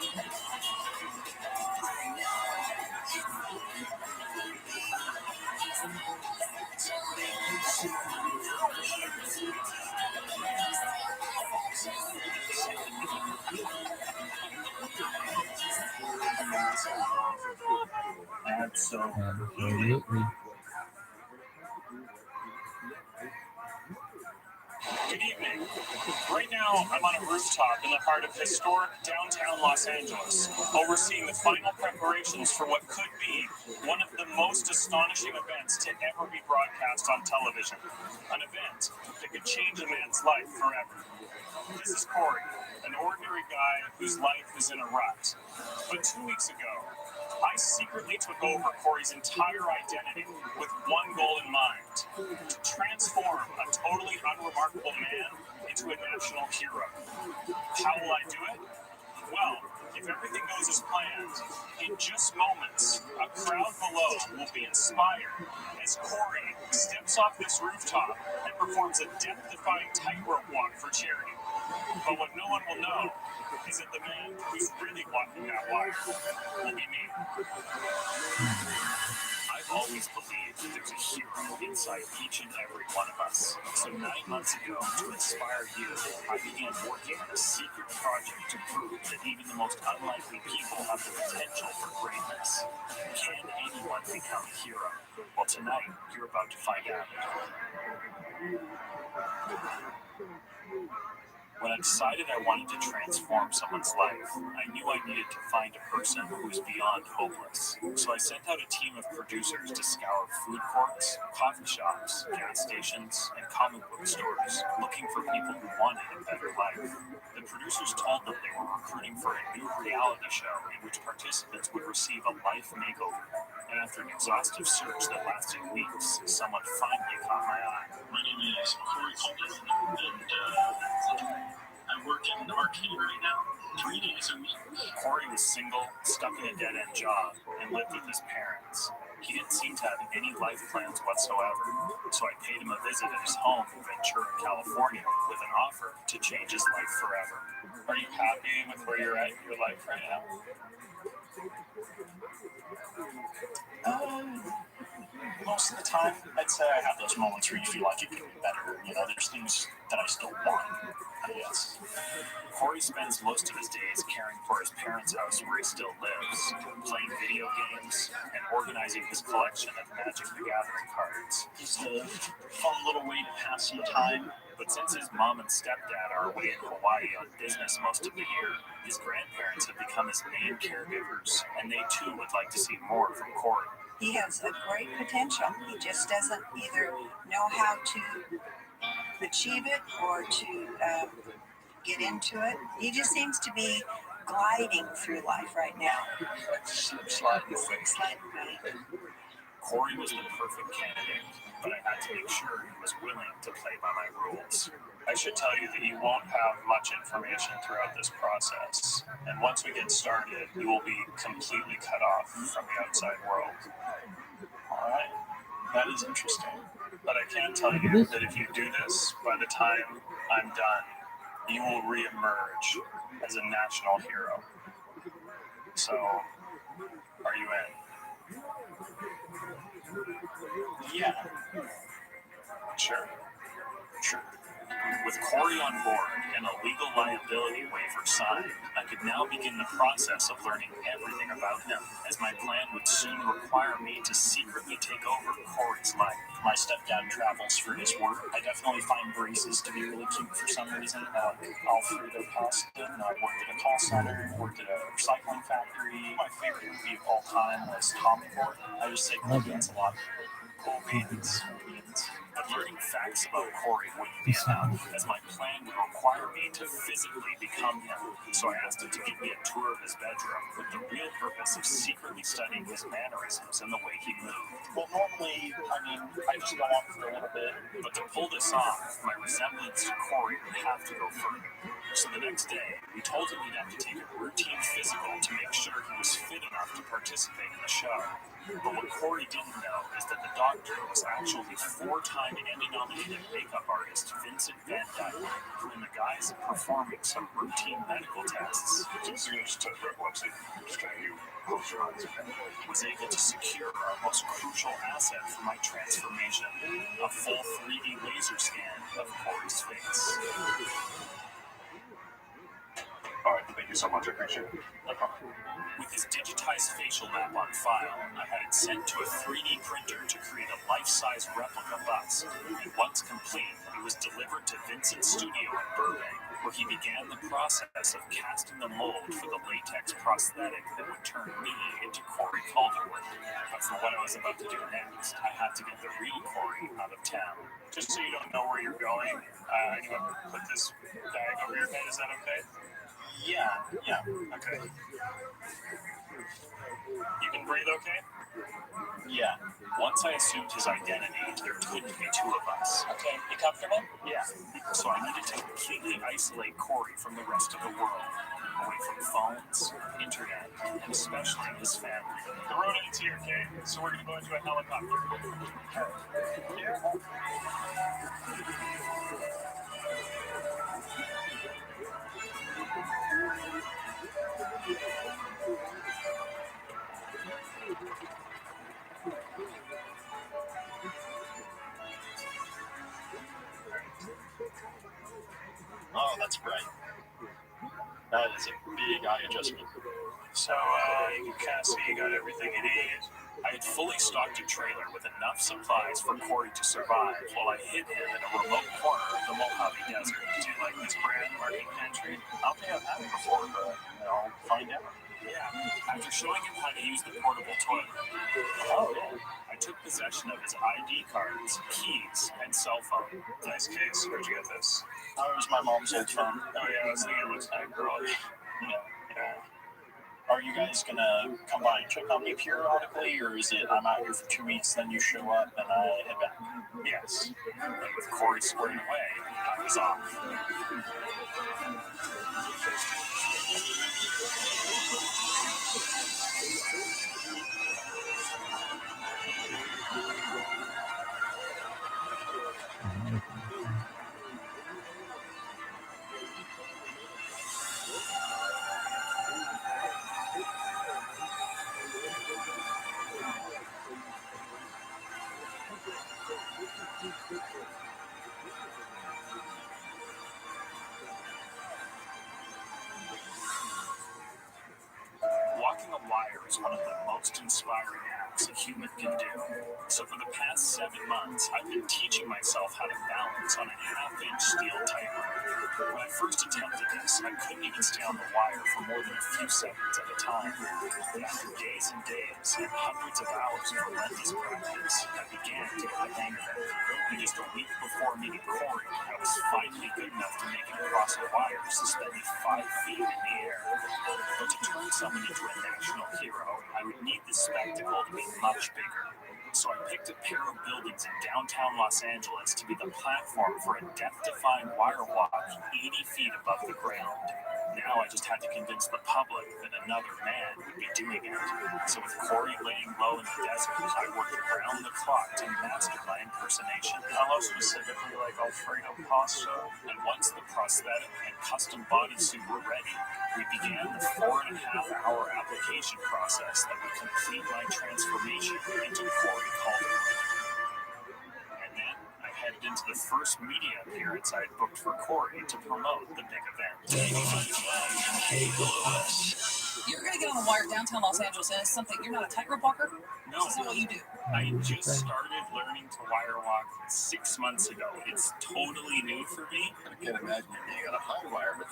Absolutely. Good evening. Right now, I'm on a rooftop in the heart of historic downtown Los Angeles, overseeing the final preparations for what could be one of the most astonishing events to ever be broadcast on television. An event that could change a man's life forever. This is Corey, an ordinary guy whose life is in a rut. But 2 weeks ago, I secretly took over Corey's entire identity with one goal in mind: to transform a totally unremarkable man into a national hero. How will I do it? Well, if everything goes as planned, in just moments, a crowd below will be inspired as Corey steps off this rooftop and performs a death-defying tightrope walk for charity. But what no one will know is that the man who's really walking that walk will be me. I've always believed that there's a hero inside each and every one of us. So 9 months ago, to inspire you, I began working on a secret project to prove that even the most unlikely people have the potential for greatness. Can anyone become a hero? Well, tonight, you're about to find out. When I decided I wanted to transform someone's life, I knew I needed to find a person who was beyond hopeless. So I sent out a team of producers to scour food courts, coffee shops, gas stations, and comic book stores, looking for people who wanted a better life. The producers told them they were recruiting for a new reality show in which participants would receive a life makeover. And after an exhaustive search that lasted weeks, someone finally caught my eye. My name is Corey Coleman, and I work in the arcade right now, 3 days a week. Corey was single, stuck in a dead-end job, and lived with his parents. He didn't seem to have any life plans whatsoever, so I paid him a visit at his home in Ventura, California, with an offer to change his life forever. Are you happy with where you're at in your life right now? Most of the time, I'd say I have those moments where you feel like it could be better. There's things that I still want, I guess. Corey spends most of his days caring for his parents' house where he still lives, playing video games, and organizing his collection of Magic the Gathering cards. It's a fun little way to pass some time. But since his mom and stepdad are away in Hawaii on business most of the year, his grandparents have become his main caregivers, and they too would like to see more from Corey. He has a great potential. He just doesn't either know how to achieve it or to get into it. He just seems to be gliding through life right now. Sliding away. Corey was the perfect candidate, but I had to make sure he was willing to play by my rules. I should tell you that you won't have much information throughout this process, and once we get started, you will be completely cut off from the outside world. Alright, that is interesting. But I can tell you that if you do this, by the time I'm done, you will reemerge as a national hero. So, are you in? Yeah. Sure. With Corey on board and a legal liability waiver signed, I could now begin the process of learning everything about him, as my plan would soon require me to secretly take over Corey's life. My stepdad travels for his work. I definitely find braces to be really cute for some reason. All through their pasta. I worked at a call center, worked at a recycling factory. My favorite movie of all time was Tom and Gordon. I just say cool beans a lot. Cool beans. But learning facts about Corey wouldn't be enough, as my plan would require me to physically become him. So I asked him to give me a tour of his bedroom, with the real purpose of secretly studying his mannerisms and the way he moved. Well, normally, I just go out for a little bit. But to pull this off, my resemblance to Corey would have to go further. So the next day, we told him he'd have to take a routine physical to make sure he was fit enough to participate in the show. But what Corey didn't know is that the doctor was actually four-time Emmy-nominated makeup artist Vincent Van Dyke, who, in the guise of performing some routine medical tests, was able to secure our most crucial asset for my transformation, a full 3D laser scan of Corey's face. All right, thank you so much. I appreciate it. No problem. With his digitized facial map on file, I had it sent to a 3D printer to create a life-size replica bust. And once complete, it was delivered to Vincent's studio in Burbank, where he began the process of casting the mold for the latex prosthetic that would turn me into Corey Calderwood. But for what I was about to do next, I had to get the real Corey out of town. Just so you don't know where you're going, I'm going to put this bag over your head. Is that okay? Yeah, okay. You can breathe okay? Yeah. Once I assumed his identity, there couldn't be two of us. Okay, you comfortable? Yeah. So I needed to completely isolate Corey from the rest of the world, away from phones, internet, and especially his family. The road ends here, okay? So we're going to go into a helicopter. Oh, that's right. That is a big eye adjustment. So, you can kind of see you got everything you need. I had fully stocked a trailer with enough supplies for Corey to survive while I hid him in a remote corner of the Mojave Desert. Do you like this brand, Market Pantry? I don't think I've had it before, but I'll find out. Yeah. After showing him how to use the portable toilet, I took possession of his ID cards, keys, and cell phone. Nice case. Where'd you get this? It was my mom's old phone. Oh, yeah, I was thinking it was that girl. Yeah. Are you guys gonna come by and check on me periodically, or is it I'm out here for 2 weeks, then you show up and I head back? Yes. And with Corey squared away, I was off. is one of the most inspiring acts a human can do. So for the past 7 months, I've been teaching myself how to balance on a half-inch steel tightrope. When I first attempted this, I couldn't even stay on the wire for more than a few seconds at a time. But after days and days and hundreds of hours of relentless practice, I began to get the hang of it. And just a week before meeting Corey, I was finally good enough to make it across a wire suspended 5 feet in the air. But to turn someone into a national hero, I would need the spectacle to be much bigger. So I picked a pair of buildings in downtown Los Angeles to be the platform for a death-defying wire walk 80 feet above the ground. Now I just had to convince the public that another man would be doing it. So with Corey laying low in the desert, I worked around the clock to master my impersonation. Hello, specifically like Alfredo pasta. And once the prosthetic and custom bodysuit were ready, we began the 4.5-hour application process that would complete my transformation into Corey Calder. And then I headed into the first media appearance I had booked for Corey to promote the big event. You're going to get on a wire downtown Los Angeles, and it's something, you're not a tightrope walker? No. This is what you do. I just started learning to wire walk 6 months ago. It's totally new for me. I can't imagine you being on a high wire with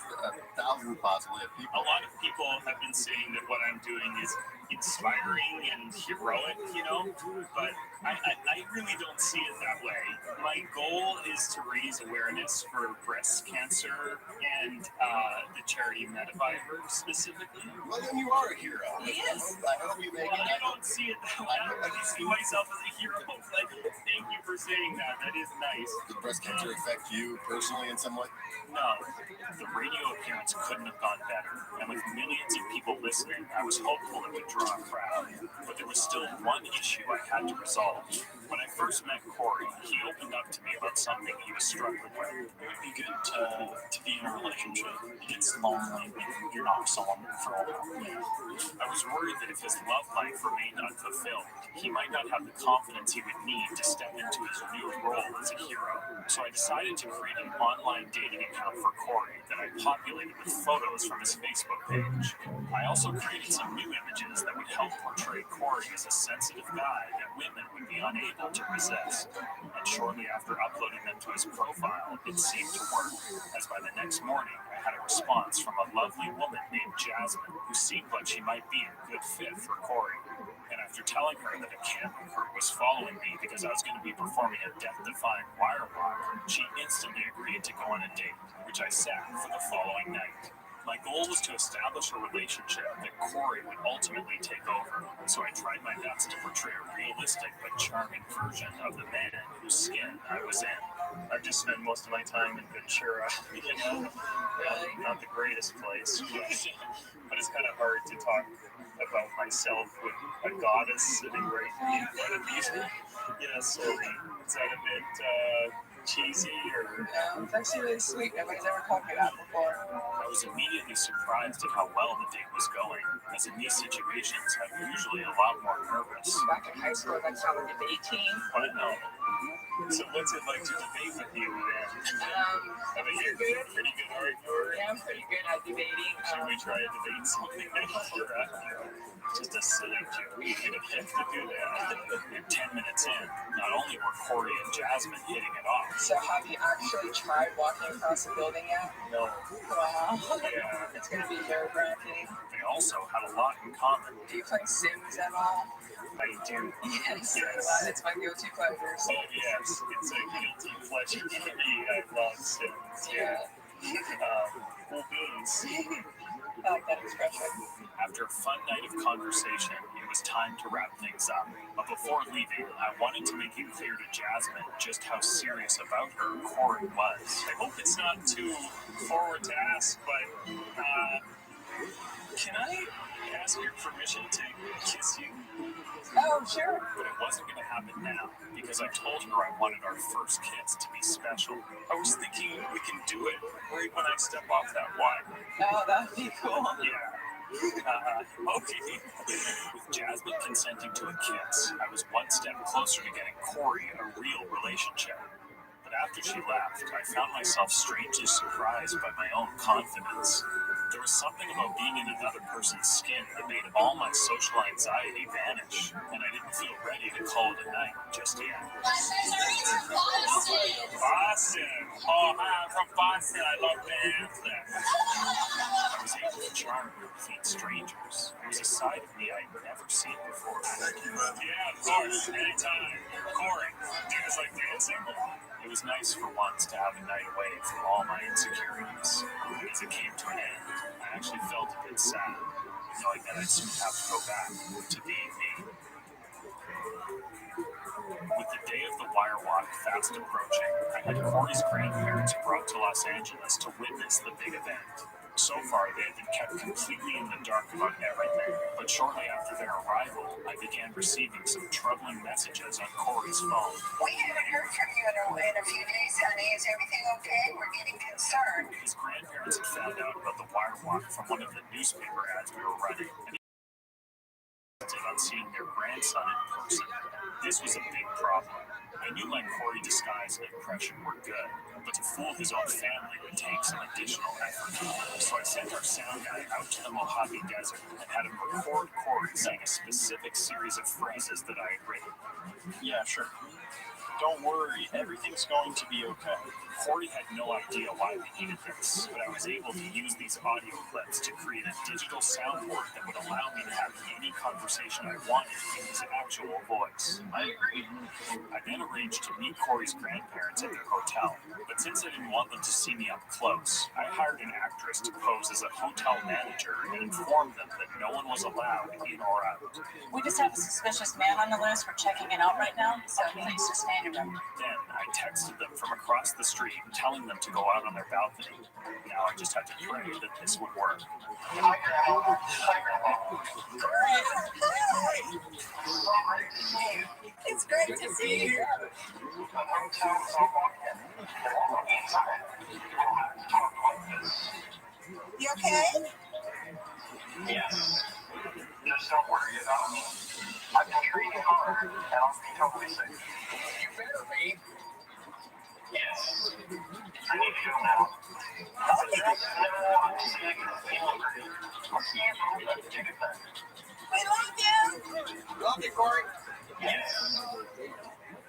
thousands possibly of people. A lot of people have been saying that what I'm doing is inspiring and heroic, you know, but I really don't see it that way. My goal is to raise awareness for breast cancer and the charity Mediviver specifically. Well, then you are a hero. Yes. I hope you make it. I don't see it that way. I see myself as a hero. Like, thank you for saying that. That is nice. Did breast cancer affect you personally in some way? No. The radio appearance couldn't have gone better. And with millions of people listening, I was hopeful it would draw a crowd. But there was still one issue I had to resolve. When I first met Corey, he opened up to me about something he was struggling with. It would be good to be in a relationship. It gets lonely when you're not with someone for a while. I was worried that if his love life remained unfulfilled, he might not have the confidence he would need to step into his new role as a hero. So I decided to create an online dating account for Corey that I populated with photos from his Facebook page. I also created some new images that would help portray Corey as a sensitive guy that women would be unable to resist. And shortly after uploading them to his profile, it seemed to work, as by the next morning I had a response from a lovely woman named Jasmine who seemed like she might be a good fit for Corey. And after telling her that a camera crew was following me because I was going to be performing a death-defying wire walk, she instantly agreed to go on a date, which I set for the following night. My goal was to establish a relationship that Corey would ultimately take over, so I tried my best to portray a realistic but charming version of the man whose skin I was in. I've just spent most of my time in Ventura, you know, not the greatest place, but it's kind of hard to talk about myself with a goddess sitting right in front of me. Yeah, sorry. Is that a bit cheesy or? No, it's actually really sweet. Nobody's ever told me that before. I was immediately surprised at how well the date was going, as in these situations I'm usually a lot more nervous. Back in high school, that's how we debate team. But no. So what's it like to debate with you then? I mean, you're good. Pretty good arguer. Yeah, I'm pretty good at debating. Should we try to debate something next year? Just a silly joke. We could have to do that. And 10 minutes in, not only were Corey and Jasmine hitting it off. So have you actually tried walking across the building yet? No. Wow. Yeah. It's going to be nerve-wracking. They also had a lot in common. Do you play Sims at all? I do. Yes. Yes. It's my go-to pleasure. Oh, yes. It's a guilty pleasure for me. I love Sims. Yeah. Cool beans. I like that expression. After a fun night of conversation, it was time to wrap things up. But before leaving, I wanted to make it clear to Jasmine just how serious about her Corey was. I hope it's not too forward to ask, but can I ask your permission to kiss you? Oh, sure. But it wasn't going to happen now, because I told her I wanted our first kiss to be special. I was thinking we can do it right when I step off that wire. Oh, that'd be cool. Yeah. Okay. With Jasmine consenting to a kiss, I was one step closer to getting Corey a real relationship. But after she left, I found myself strangely surprised by my own confidence. There was something about being in another person's skin that made all my social anxiety vanish, and I didn't feel ready to call it a night just yet. Boston! Oh, hi, I'm from Boston. I love dancing. I was able to charm and complete strangers. It was a side of me I'd never seen before. Yeah, of course, anytime. Corey, do you guys like dancing? It was nice for once to have a night away from all my insecurities. But as it came to an end, I actually felt a bit sad, knowing that I'd soon have to go back to being me. With the day of the wire walk fast approaching, I had Corey's grandparents brought to Los Angeles to witness the big event. So far, they had been kept completely in the dark about everything, but shortly after their arrival, I began receiving some troubling messages on Corey's phone. We haven't heard from you in a few days, honey. Is everything okay? We're getting concerned. His grandparents had found out about the wire walk from one of the newspaper ads we were running, and insisted on seeing their grandson in person. This was a big problem. I knew my Corey disguise and impression were good, but to fool his own family would take some additional effort. So I sent our sound guy out to the Mojave Desert and had him record Corey saying a specific series of phrases that I had written. Yeah, sure. Don't worry, everything's going to be okay. Corey had no idea why we needed this, but I was able to use these audio clips to create a digital soundboard that would allow me to have any conversation I wanted in his actual voice. I agree. I then arranged to meet Corey's grandparents at their hotel, but since I didn't want them to see me up close, I hired an actress to pose as a hotel manager and informed them that no one was allowed in or out. We just have a suspicious man on the list. We're checking it out right now, so please just stay in your room. Then I texted them from across the street, telling them to go out on their balcony. Now I just had to pray that this would work. Hi. It's great to see you. You okay? Yes. Just don't worry about me. I've been treating hard, and I'll be totally safe. You better be. Yes. I need you now. We love you. Love you, Corey. Yes.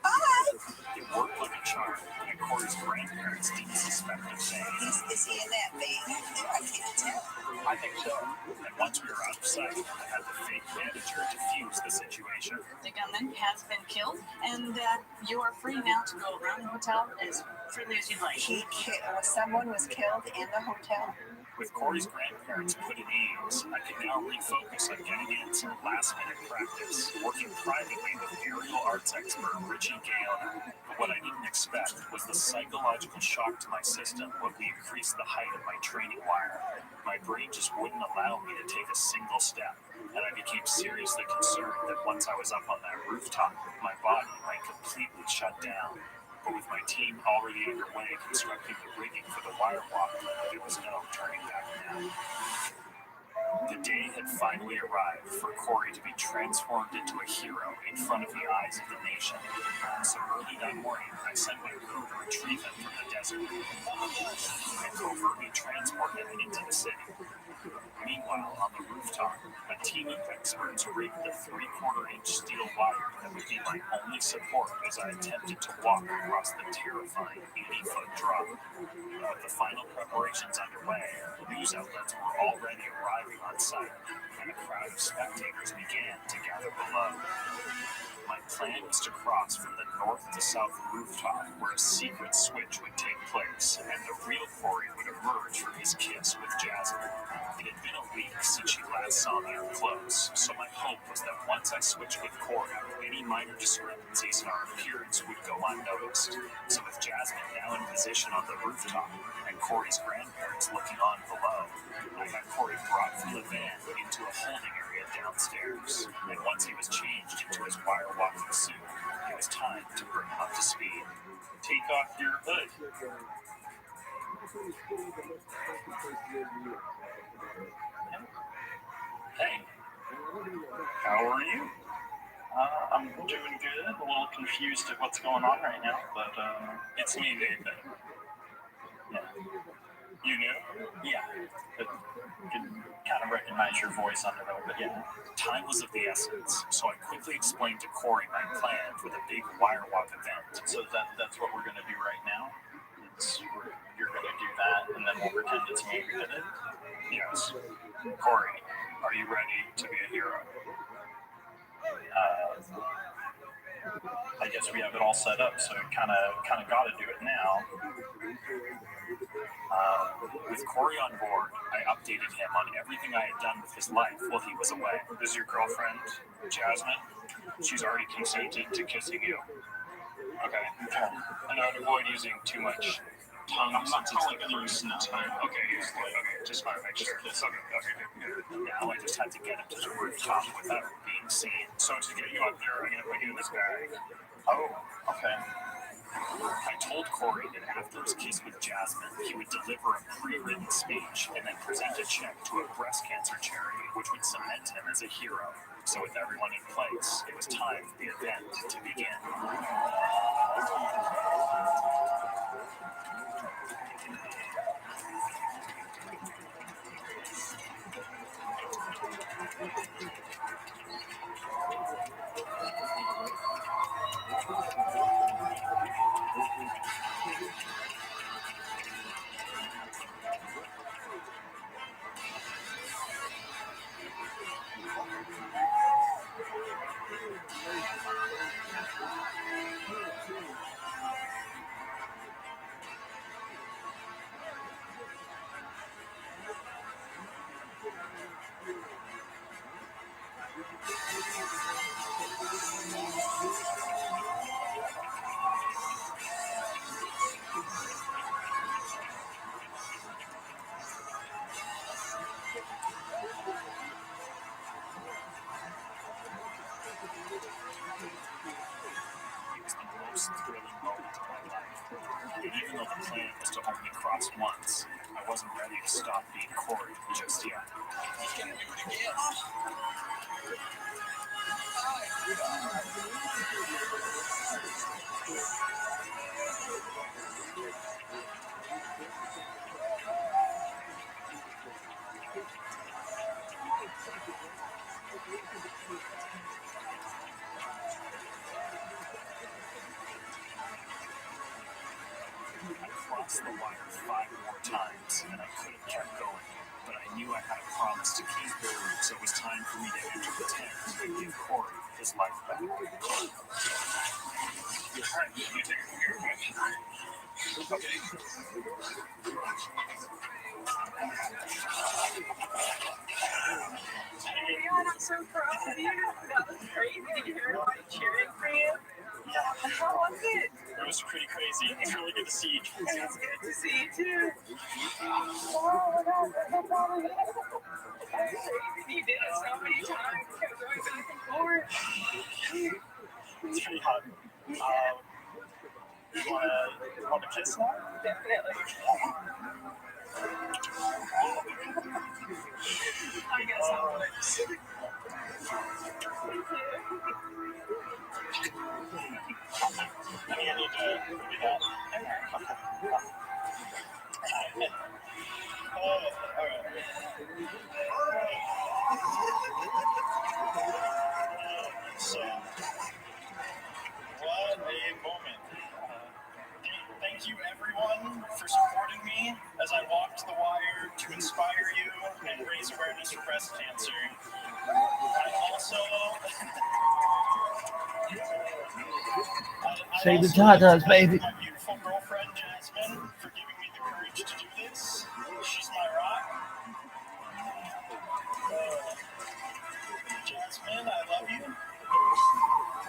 Bye. It worked like a charm, and Corey's grandparents didn't suspect a thing. Is he in that van up there? I can't tell. I think so. And once we were out of sight, I had the fake manager defuse the situation. The gunman has been killed, and you are free now to go around the hotel as freely as you'd like. Someone was killed in the hotel. With Corey's grandparents put at ease, I could now refocus on getting in some last-minute practice, working privately with aerial arts expert Richie Gale. But what I didn't expect was the psychological shock to my system when we increased the height of my training wire. My brain just wouldn't allow me to take a single step, and I became seriously concerned that once I was up on that rooftop, my body might completely shut down. But with my team already underway constructing the rigging for the wire walk, there was no turning back now. The day had finally arrived for Corey to be transformed into a hero in front of the eyes of the nation. So early that morning, I sent my crew to retrieve him from the desert and covertly transport him into the city. Meanwhile, on the rooftop, a team of experts rigged the 3/4-inch steel wire that would be my only support as I attempted to walk across the terrifying 80-foot drop. With the final preparations underway, news outlets were already arriving on site, and a crowd of spectators began to gather below. My plan was to cross from the north to south rooftop where a secret switch would take place, and the real Corey would emerge from his kiss with Jasmine. It had been a week since she last saw me up close, so my hope was that once I switched with Corey, any minor discrepancies in our appearance would go unnoticed. So with Jasmine now in position on the rooftop, and Corey's grandparents looking on below, I had Corey brought from the van into a holding area downstairs, and once he was changed into his wire walking suit, it was time to bring him up to speed. Take off your hood. Hey, how are you? I'm doing good. A little confused at what's going on right now, but it's me, Nathan. Yeah. You knew? Yeah. But could kind of recognize your voice on it, but yeah. Time was of the essence, so I quickly explained to Corey my plan for the big wire walk event. So that's what we're going to do right now? You're going to do that, and then we'll pretend it's me who did it? Yes. Corey, are you ready to be a hero? I guess we have it all set up, so kind of got to do it now. With Corey on board, I updated him on everything I had done with his life while he was away. This is your girlfriend, Jasmine. She's already consented to kissing you. Okay. And I'd avoid using too much tongue since it's like the first time. Okay, just want to make sure. Okay. Now I just had to get him to the rooftop without being seen. So to get you up there, I'm going to put you in this bag. Oh, okay. I told Corey that after his kiss with Jasmine, he would deliver a pre-written speech and then present a check to a breast cancer charity, which would cement him as a hero. So with everyone in place, it was time for the event to begin. Thrilling moment of my life. And even though the plan was to only cross once, I wasn't ready to stop being Corey just yet. He's gonna do it again. I crossed the wire 5 more times, and I could have kept going. But I knew I had a promise to keep, so it was time for me to enter the tent and give Corey his life back. All right, you take it from here, okay? I'm so proud of you. That was crazy. Did you hear everybody cheering for you? Yeah. How was it? It was pretty crazy. It's really good to see you. It's good to see you too. You did it so many times. It was going back and forth. It's pretty hot. You want to kiss now? Definitely. I guess I would. I need to do that. So, what a moment. Thank you, everyone, for supporting me as I walked the wire to inspire you and raise awareness for breast cancer. I also... Say the tatas, baby. My beautiful girlfriend, Jasmine, for giving me the courage to do this. She's my rock. Jasmine, I love you.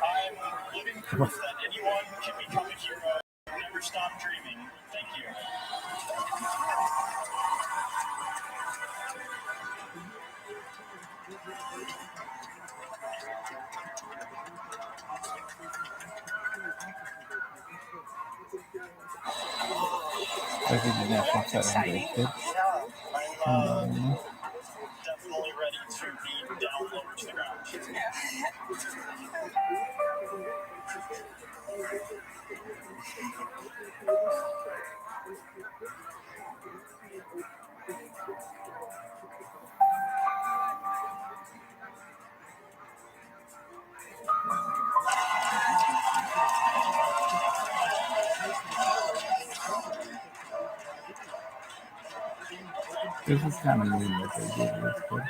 I'm living proof that anyone can become a hero. Never stop dreaming. Thank you. I think the national setting is good. Definitely ready to beat down lower to the ground. This is kind of mean that they did this, but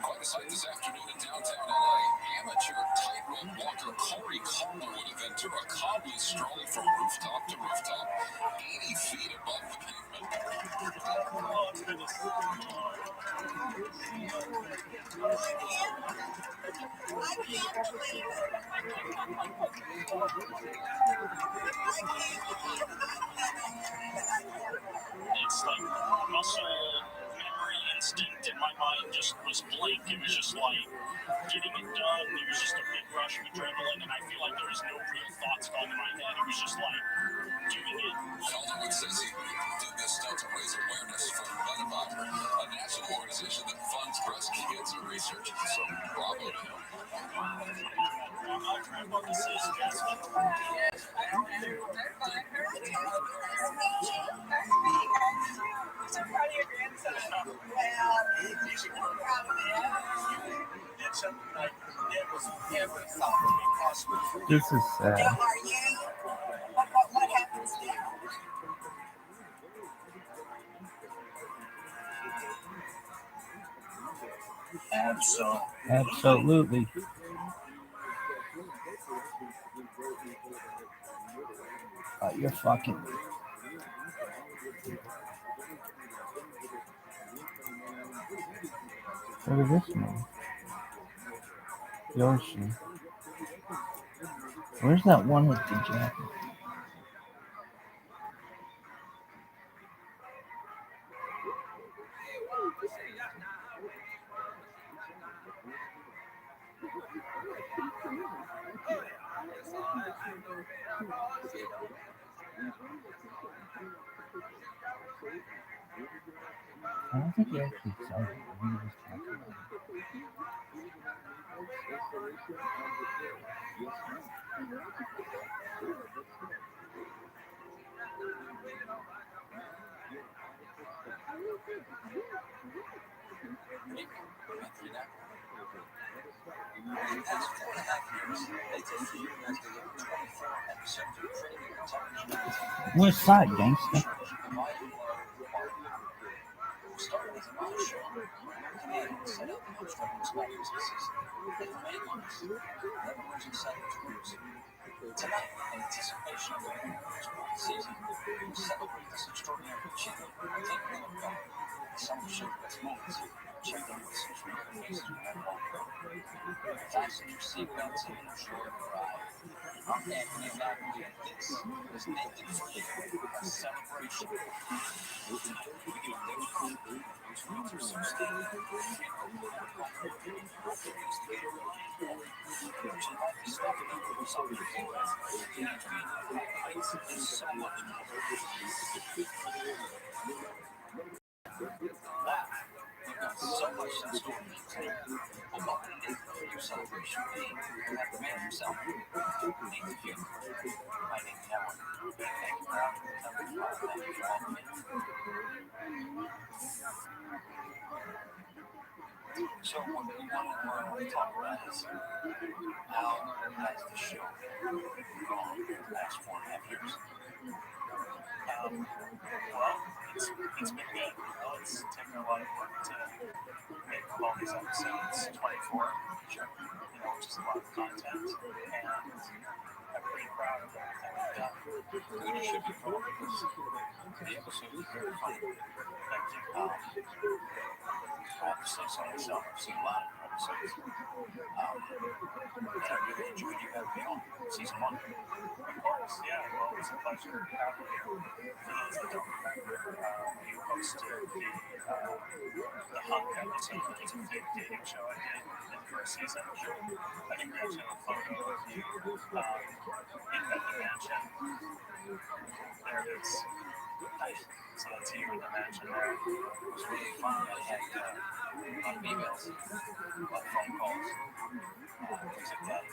Quite a sight this afternoon in downtown LA. Amateur tightrope walker Corey Kohler with a Ventura calmly strolling from rooftop to rooftop, 80 feet above the pavement. I can't believe it. It's like muscle memory instinct in my mind just was blank. It was just like getting it done. It was just a big rush of adrenaline, and I feel like there was no real thoughts going in my head. It was just like doing it. Calderwood says he did this stunt to raise awareness for ROTHSCHILD, a national organization that funds breast cancer research. So bravo to him. So proud of your grandson. Well, you should be proud of him. Did something I never thought would be possible. this is sad. Now, are you? What happens now? Absolutely. You're fucking. Look at this one. Yoshi. Where's that one with the jacket? I don't think he actually saw it. I think he just talked about it. Which side, gangster? Started as a model show. Comedians set up and struggling small businesses. They made money. Leverage and sellers groups. Tonight, in anticipation of the football season, we celebrate this extraordinary achievement by taking a look back at some of the show's best moments, checking with some familiar faces we have long ago. Fasten your seatbelts and enjoy the ride. Our Anthony Mackie and this is Nathan for You, a celebration. Tonight, we give a little hope to those realtors associated with the investigator which involves stuff that goes on with heights and so much more. Wow, we've got so much in store for you today. Well, welcome to Nathan for Your celebration meeting. We have the man himself, Nathan here. My name is Howard. Thank you for having me. Thank you for having me. So what we want to talk about is how has the show gone in the last 4.5 years? Well, it's been good. It's taken a lot of work to make all these episodes, 24, which is a lot of content, and I'm pretty proud of everything we've done. Good, you should be proud because the episode is very funny. Thank you. I have to say so myself. I've seen a lot of episodes. And I really enjoyed you having me on season 1. Of course, yeah. Well, it was a pleasure having you. For those that don't remember, you hosted the Hunk episode, which was a fake dating show I did in the first season. I think we actually have a photo of you in the mansion. There it is. Nice. So that's you in the mansion there. It was really fun. I had a lot of emails, a lot of phone calls, things like that.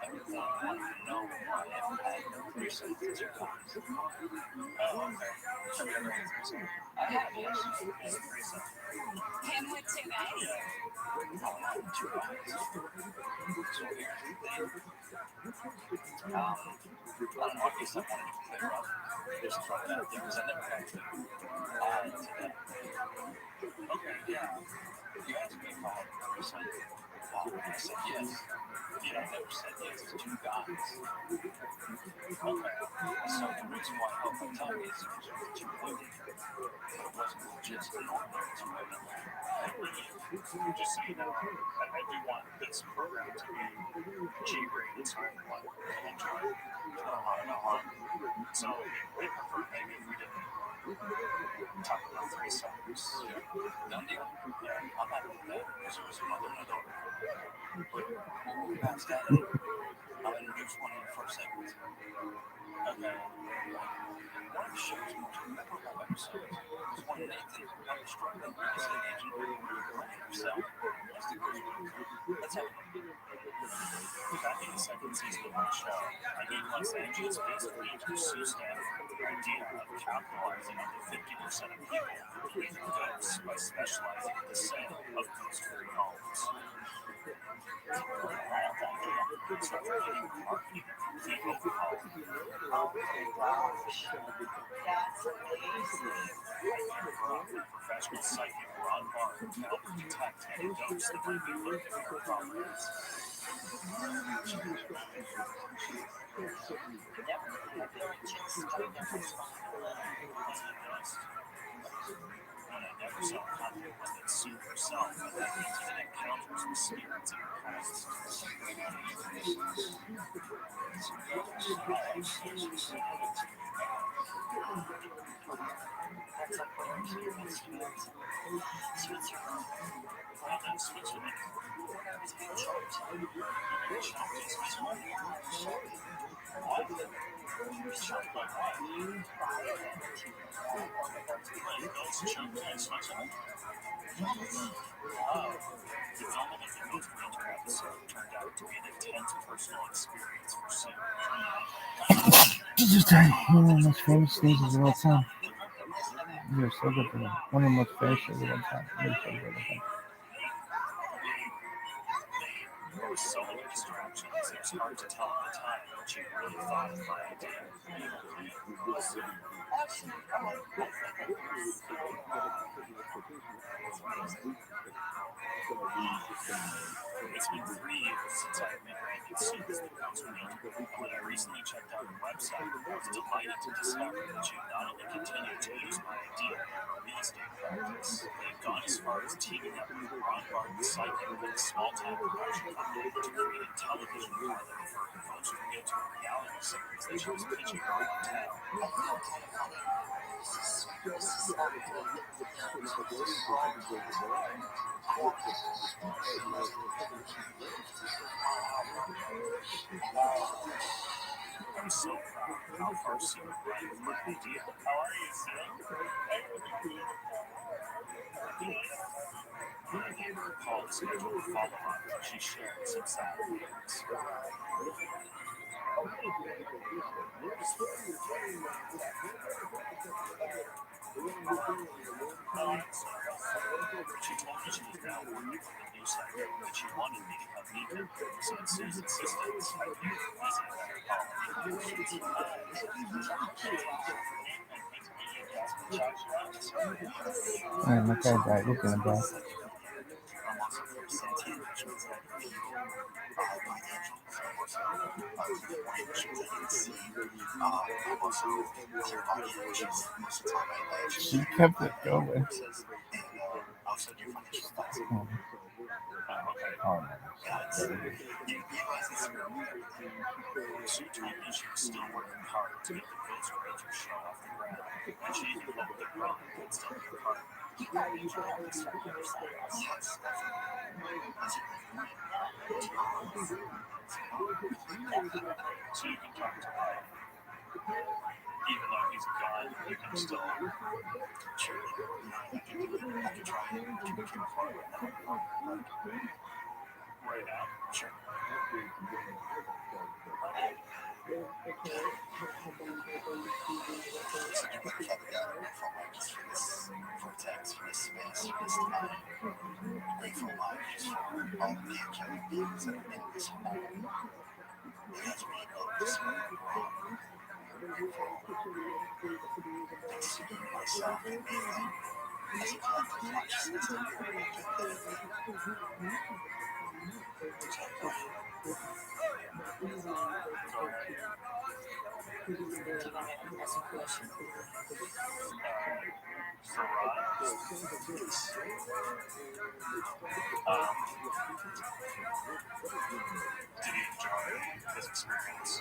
Everything I wanted to know I haven't had no threesome for 2 times. Oh, okay. Have you ever had a threesome? I have, yes. Threesome. And with 2 guys? No, not 2 guys. So here's the thing. don't know, I guess I wanted to clear up, just throw that out there, because I never got to add to that. Okay, yeah. You asked me if I had a threesome. I said yes. I never said yes to two guys. Okay. So the reason why I held my tongue is because it was two women. But it wasn't just normal two women. Just so you know, I do want this program to be G-rated, so everyone can enjoy it. So I prefer maybe if we didn't talk about threesomes. Done deal? Yeah, I'm happy with that, because it was a mother and a daughter. But we'll move past that. I'll introduce one of you for a second. Okay. One of the show's most memorable episodes was when Nathan helped a struggling real estate agent brand herself as the group. Let's have a look. Back in the second season of my show, I gave Los Angeles-based realtor Sue Stanford the idea of capitalizing on the 50% of people who believe in ghosts by specializing in the sale of ghost-free homes. So after getting marketing complete overhaul, Oh my gosh. That's amazing. I brought in professional psychic Ron Barr to help detect any ghosts that might be lurking in our properties. I feel like chicks starting their first one. What I never saw coming was that Sue herself had had intimate encounters with spirits in her past. That's like when you're in Switzerland. And in Switzerland, When I was being choked. shocked in Switzerland. What? Shocked by what? Like ghosts choked in Switzerland? Oh. The filming of the Ghost Realtor episode turned out to be an intense personal experience for Sue. Just one of the most famous stages of all time. You're so good for them. One of the most famous shows of all time. You're so good for them. There were so many distractions, it was hard to tell at the time what she really thought of my idea. Actually, I think it's It's been 3 years since I rebranded Sue as the Ghost Realtor. When I recently checked out her website, I was delighted to discover that she had not only continued to use my idea in her real estate practice, but had gone as far as teaming up with Ron Barton Psychic with a small-time production company to create a television pilot for her Ghost Realtor reality series that she was pitching around town. I feel kind of funny. This is not good. I'm so proud of how far Sue went with my idea. How are you, Sue? When I gave her a call to schedule a follow-up, she shared some sad feelings. Oh, I'm sorry. She told me she was now working with a new site that she wanted me to come meet her. So at Sue's insistence, I paid her a visit at her Man, that guy died looking at that. I'm also from Santana, which means that if you are financial, She kept it going. I'll send you financial thoughts. Oh, no. Sue told me she was still working hard to get the Ghost Realtor show off the ground, and she even hoped that Ron would still be a part of it. You gotta be trying to start yourself. Yes. So you can talk to Ron. Even though he's gone, you can still sure. I can try it. Right now? Sure. So you might have got a text for this space, for this time. Grateful life just for all the angelic beings that are in this home. that's when you know this wrong. Considering myself as a consciousness to hear what they're doing. Ask a question. For Rod, did he enjoy his experience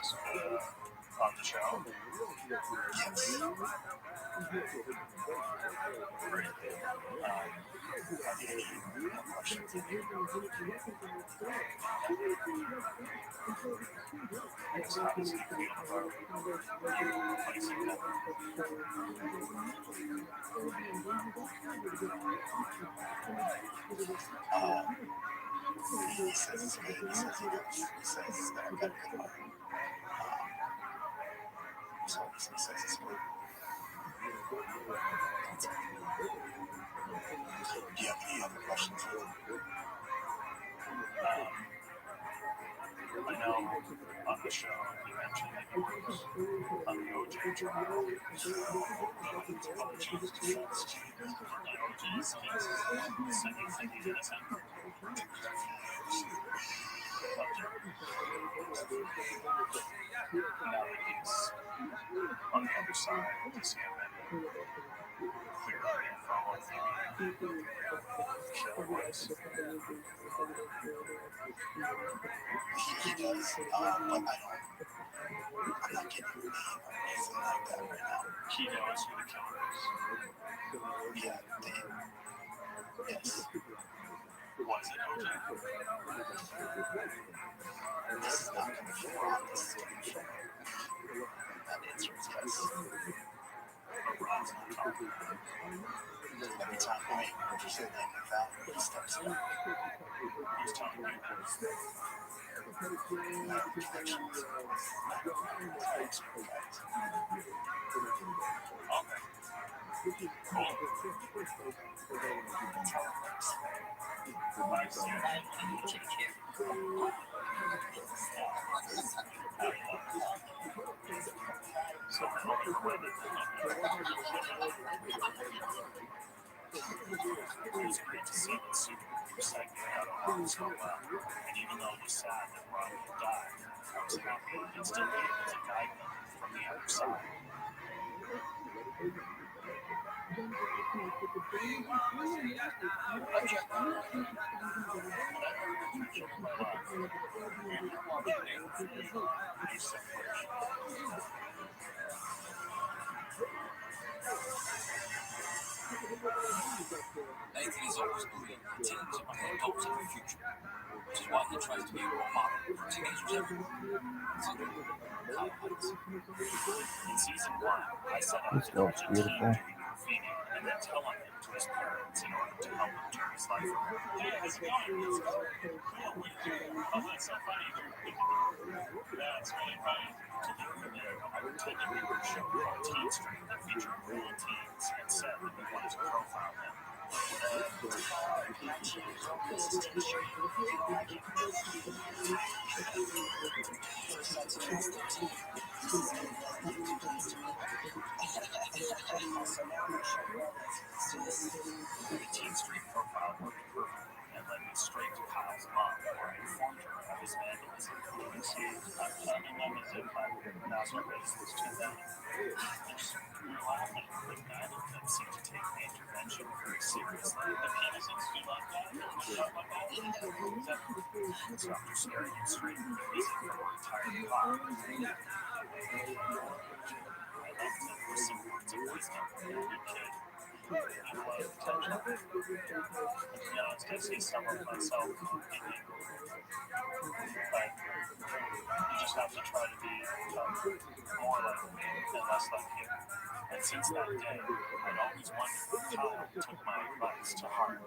on the show? Yes. Great. Have you any questions? So how does he feel about you replacing them? He says it's good. He says they're better than mine. So he says it's good. Do you have any other questions? I know on the show you mentioned that he was on the OJ trial. OG's defense team. OJ's case. So you think he's innocent? Now that he's on the other side, does he have any clearer info on the show was? He does, but I'm not getting your name or anything like that right now. He knows who the killer is. Yeah, yes. Was it OJ? This is not coming from Rob, this is coming from that answer is yes. But Rob's not talking. Every time I purchase it and I found it, he steps in. He's telling you that. No connections. Okay. Cool. Nice. So only for women. It's great to see that Super segment got along so well. And even though it was sad that Ronnie had died, I was happy he'd still be able to guide them from the other side. Nathan has always believed that teens are the adults of the future, which is why he tries to be a role model for teenagers everywhere, including Kyle Heights. In season 1, I set out to catch a teen doing graffiti and then telling him to his parents in order to help him turn his life around. Hey, how's it going? Cool, what are you doing? Oh, that's so funny. That's really funny. To lure him in, I pretended we were a show called Teen Street that featured real teens and said that we wanted to profile them. The Teen Street profile worked perfectly and led me straight to Kyle's mom, where I informed her of his vandalism. You see, I'm telling them as if I would not raise this to them. We were laughing, but neither of them seemed to take the intervention very seriously. The penis is too like that. So after staring him straight in the face for our entire car, I left him with some words of wisdom. You kid. I love attention. You know, it's good to see some of myself in you. But you just have to try to be more like me and less like you. And since that day, I'd always wondered if Kyle took my advice to heart.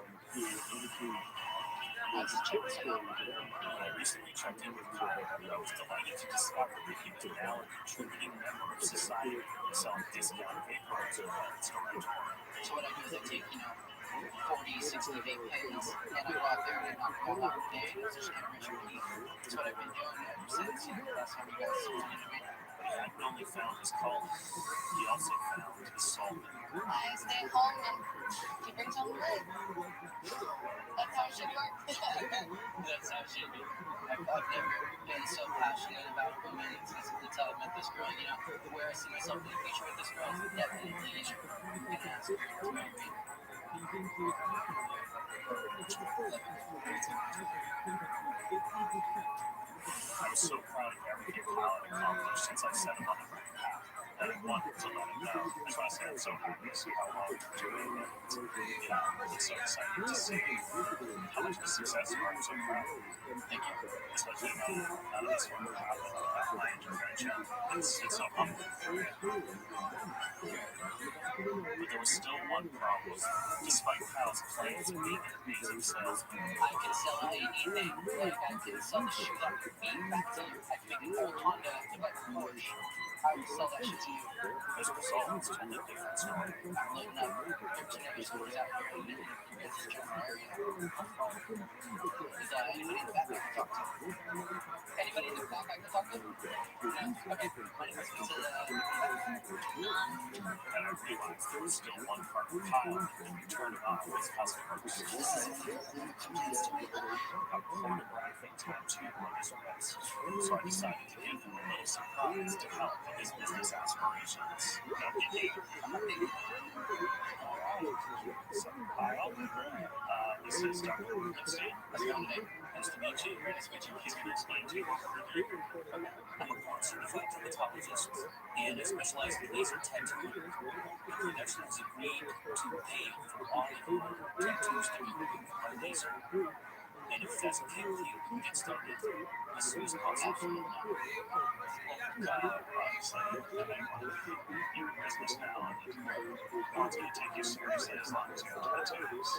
As a child, when I recently checked in with Kyle, I was delighted to discover that he was now a contributing member of society, selling discount vaporizer at its directory. So what I do is I take, 40, 60 vape pens, and I go out there and I knock them all out in a day, and I just kind of rinse and repeat. That's what I've been doing ever since, the last time you guys tuned into me. But he hadn't only found his calling, he also found his soulmate. I stay home and he brings home the bread. That's how it should work. That's how it should be. I've never been so passionate about a woman since I met this girl. Where I see myself in the future with this girl is definitely gonna ask her to marry me. I was so proud of everything Kyle had accomplished since I set him on the right path that I wanted to let him know. That's why I said I'm so happy to see how well you're doing, and it's so exciting to see how much of a success you are. I'm so proud. Thank you. Especially none of this would have happened without my intervention. It's so humbling. But there was still one problem. Despite Kyle's claims of being an amazing salesman, I can sell anything. Like, I can sell the shoe that would be back to you. I can make an old Honda look like a Porsche. I will sell that shit to you. as a result, it's told a different story. I'm loading up 13 other stores out here in this general area. Is anybody in the back I can talk to? Anybody in the back I can talk to? No? Okay. My name is Lisa. And I realized there was still one part of Kyle that could be turned on his customers. A pornographic tattoo on his wrist. So I decided to give him a little surprise to help with his business aspirations. Now, so, Kyle, this is Dr. Rubenstein. Nice to meet you. Nice to meet you. He's going to explain to you what we're doing. I'm a board-certified dermatologist, and I specialize in laser tattooing. The production has agreed to pay for all of the tattoos that we do by laser. And if that's okay with you, we can get started as soon as possible. Obviously, I want to be your business now, and I want to take you seriously as long as you have tattoos.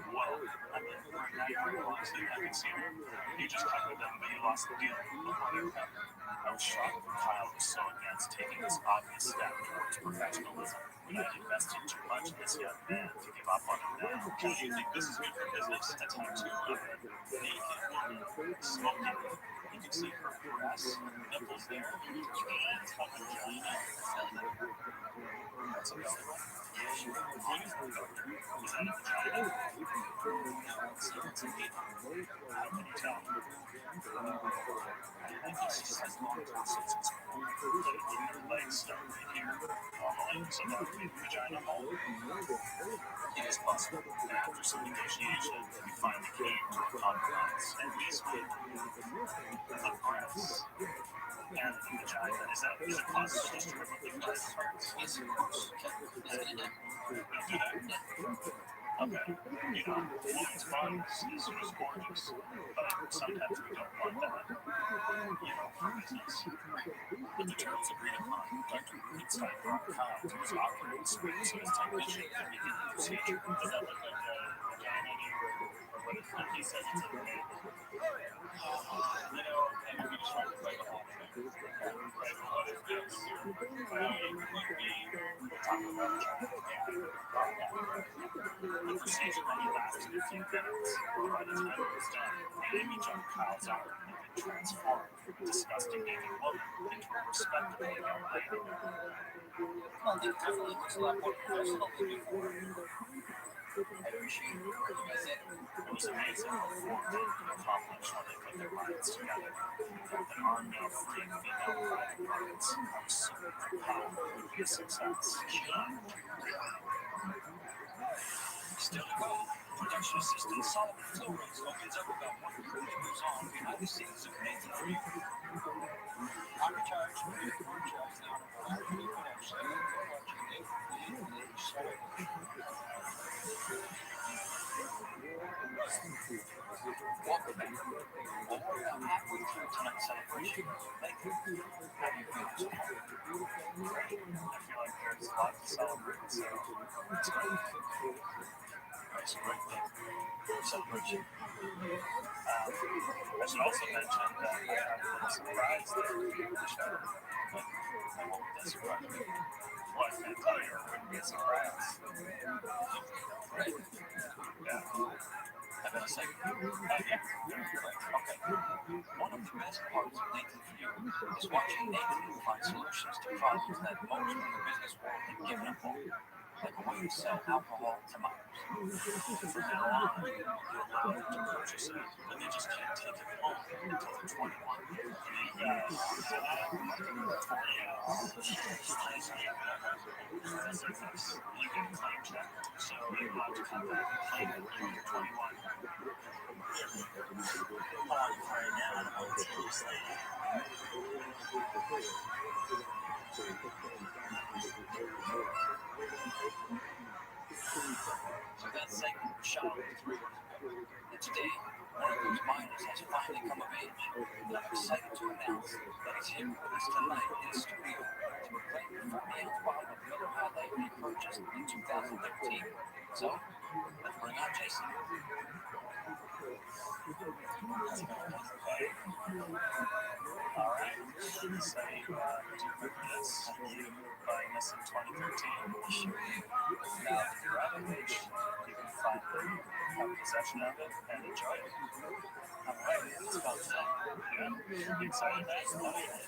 Well, I mean, right now you're honestly haven't seen him. You just covered them, but you lost the deal. I was shocked that Kyle was so against taking this obvious step towards professionalism. But I invested too much in this young man to give up on him now. Do you think this is good for business? A tattoo of a naked woman smoking. You can see her breasts, nipples there, veins, a vagina. That's a belly button. Yeah, sure. What is the doctor? Is that a vagina? It's a baby. How can you tell? I think she just has long tonsils. Her legs start right here. Normally, so that would be the vagina hole. It is possible. After some negotiation, we finally came to a compromise, and we spoke the breasts and the vagina. Is it possible just to remove the breast parts? Yes, of course. Okay. We'll do that. Okay. Woman's body is gorgeous, but sometimes we don't want that, for business. But the terms agreed upon, Dr. Rubenstein brought Kyle to his operating suite so his technician could begin the procedure. Does that look like a vagina to you? Or what he says it's a baby? Maybe just trying to play the whole thing. Right, what is this? Well, it would be talking about vagina. The procedure only lasted a few minutes, but by the time it was done, the image on Kyle's arm had been transformed from a disgusting naked woman into a respectable young lady. Well, it definitely looks a lot more professional than before. I appreciate your work, you guys did. It was amazing what four men could accomplish when they put their minds together. There are no free female private parts. I was certain that Kyle would be a success. Still to go. Production assistant Solomon Flores opens up about what currently goes on behind the scenes of Nathan for you. I'm retired from the franchise now. I'm really good actually. Welcome back. Well, we're about halfway through tonight's celebration. Thank you. How do you feel this morning? Great. I feel like there's a lot to celebrate, so it's great. It's a great thing. Celebration. I should also mention that I have a little surprise there in the show. But I won't let that surprise me. Well, I can't tell you, or it wouldn't be a surprise. Right. Yeah. I've been a second. Yeah. Okay. One of the best parts of Nathan for You is watching Nathan find solutions to problems that most in the business world have given up on, like a way to sell alcohol to minors. From now on, you allow them to purchase it, but they just can't take it home until they're 21. You get a claim check, so you're allowed to come back and claim it when you're 21. Right now, seriously. So that segment was shot over 3 years ago. And today, one of those minors has finally come of age. And I'm excited to announce that he's here with us tonight in the studio to proclaim the 40-ounce bottle of Miller High Life he purchased in 2013. So, let's bring on Jason. All right. So, do you remember this? You buying this in 2013? Sure. Now that you're out of age, you can finally have possession of it and enjoy it. All right. It's about time. Yeah. You excited, guys? Oh, yeah.